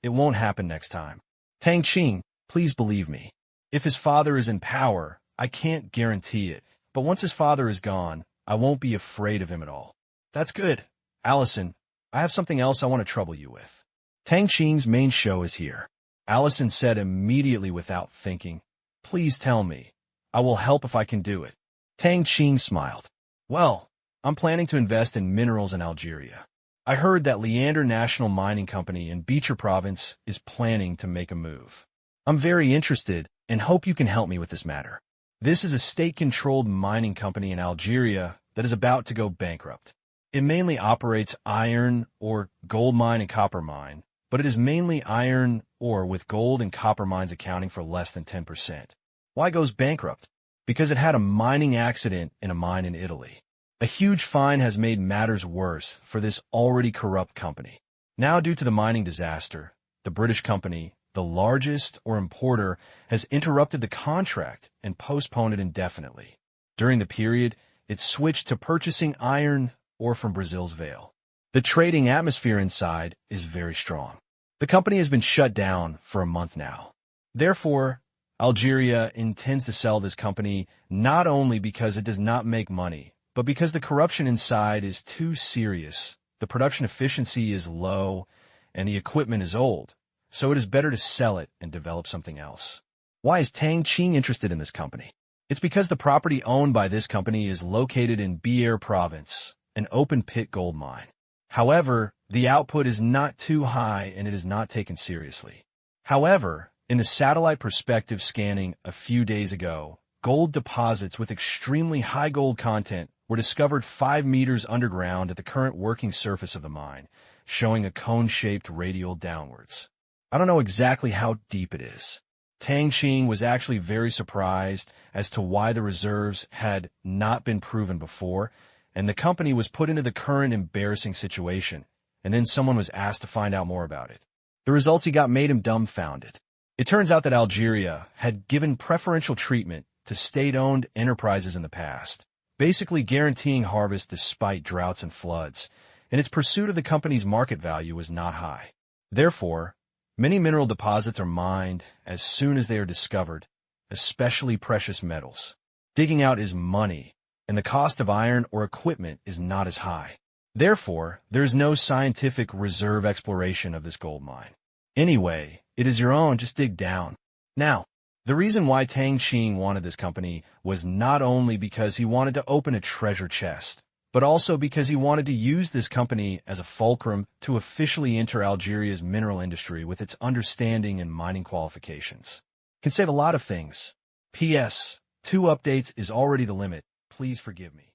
A: it won't happen next time. Tang Qing, please believe me. If his father is in power, I can't guarantee it, but once his father is gone, I won't be afraid of him at all. That's good. Allison, I have something else I want to trouble you with. Tang Qing's main show is here. Allison said immediately without thinking, Please tell me. I will help if I can do it. Tang Qing smiled. Well, I'm planning to invest in minerals in Algeria. I heard that Leander National Mining Company in Beecher Province is planning to make a move. I'm very interested and hope you can help me with this matter. This is a state-controlled mining company in Algeria that is about to go bankrupt. It mainly operates iron ore, gold mine, and copper mine, but it is mainly iron ore with gold and copper mines accounting for less than 10%. Why goes bankrupt? Because it had a mining accident in a mine in Italy. A huge fine has made matters worse for this already corrupt company. Now, due to the mining disaster, the British company, the largest ore importer, has interrupted the contract and postponed it indefinitely. During the period, it switched to purchasing iron ore from Brazil's Vale. The trading atmosphere inside is very strong. The company has been shut down for a month now. Therefore, Algeria intends to sell this company not only because it does not make money, but because the corruption inside is too serious, the production efficiency is low, and the equipment is old, so it is better to sell it and develop something else. Why is Tang Qing interested in this company? It's because the property owned by this company is located in Beer Province, an open-pit gold mine. However, the output is not too high and it is not taken seriously. However, in the satellite perspective scanning a few days ago, gold deposits with extremely high gold content were discovered 5 meters underground at the current working surface of the mine, showing a cone-shaped radial downwards. I don't know exactly how deep it is. Tang Qing was actually very surprised as to why the reserves had not been proven before, and the company was put into the current embarrassing situation, and then someone was asked to find out more about it. The results he got made him dumbfounded. It turns out that Algeria had given preferential treatment to state-owned enterprises in the past, basically guaranteeing harvest despite droughts and floods, and its pursuit of the company's market value was not high. Therefore, many mineral deposits are mined as soon as they are discovered, especially precious metals. Digging out is money, and the cost of iron or equipment is not as high. Therefore, there is no scientific reserve exploration of this gold mine. Anyway, it is your own, just dig down. Now, the reason why Tang Qing wanted this company was not only because he wanted to open a treasure chest, but also because he wanted to use this company as a fulcrum to officially enter Algeria's mineral industry with its understanding and mining qualifications. Can save a lot of things. P.S. 2 updates is already the limit. Please forgive me.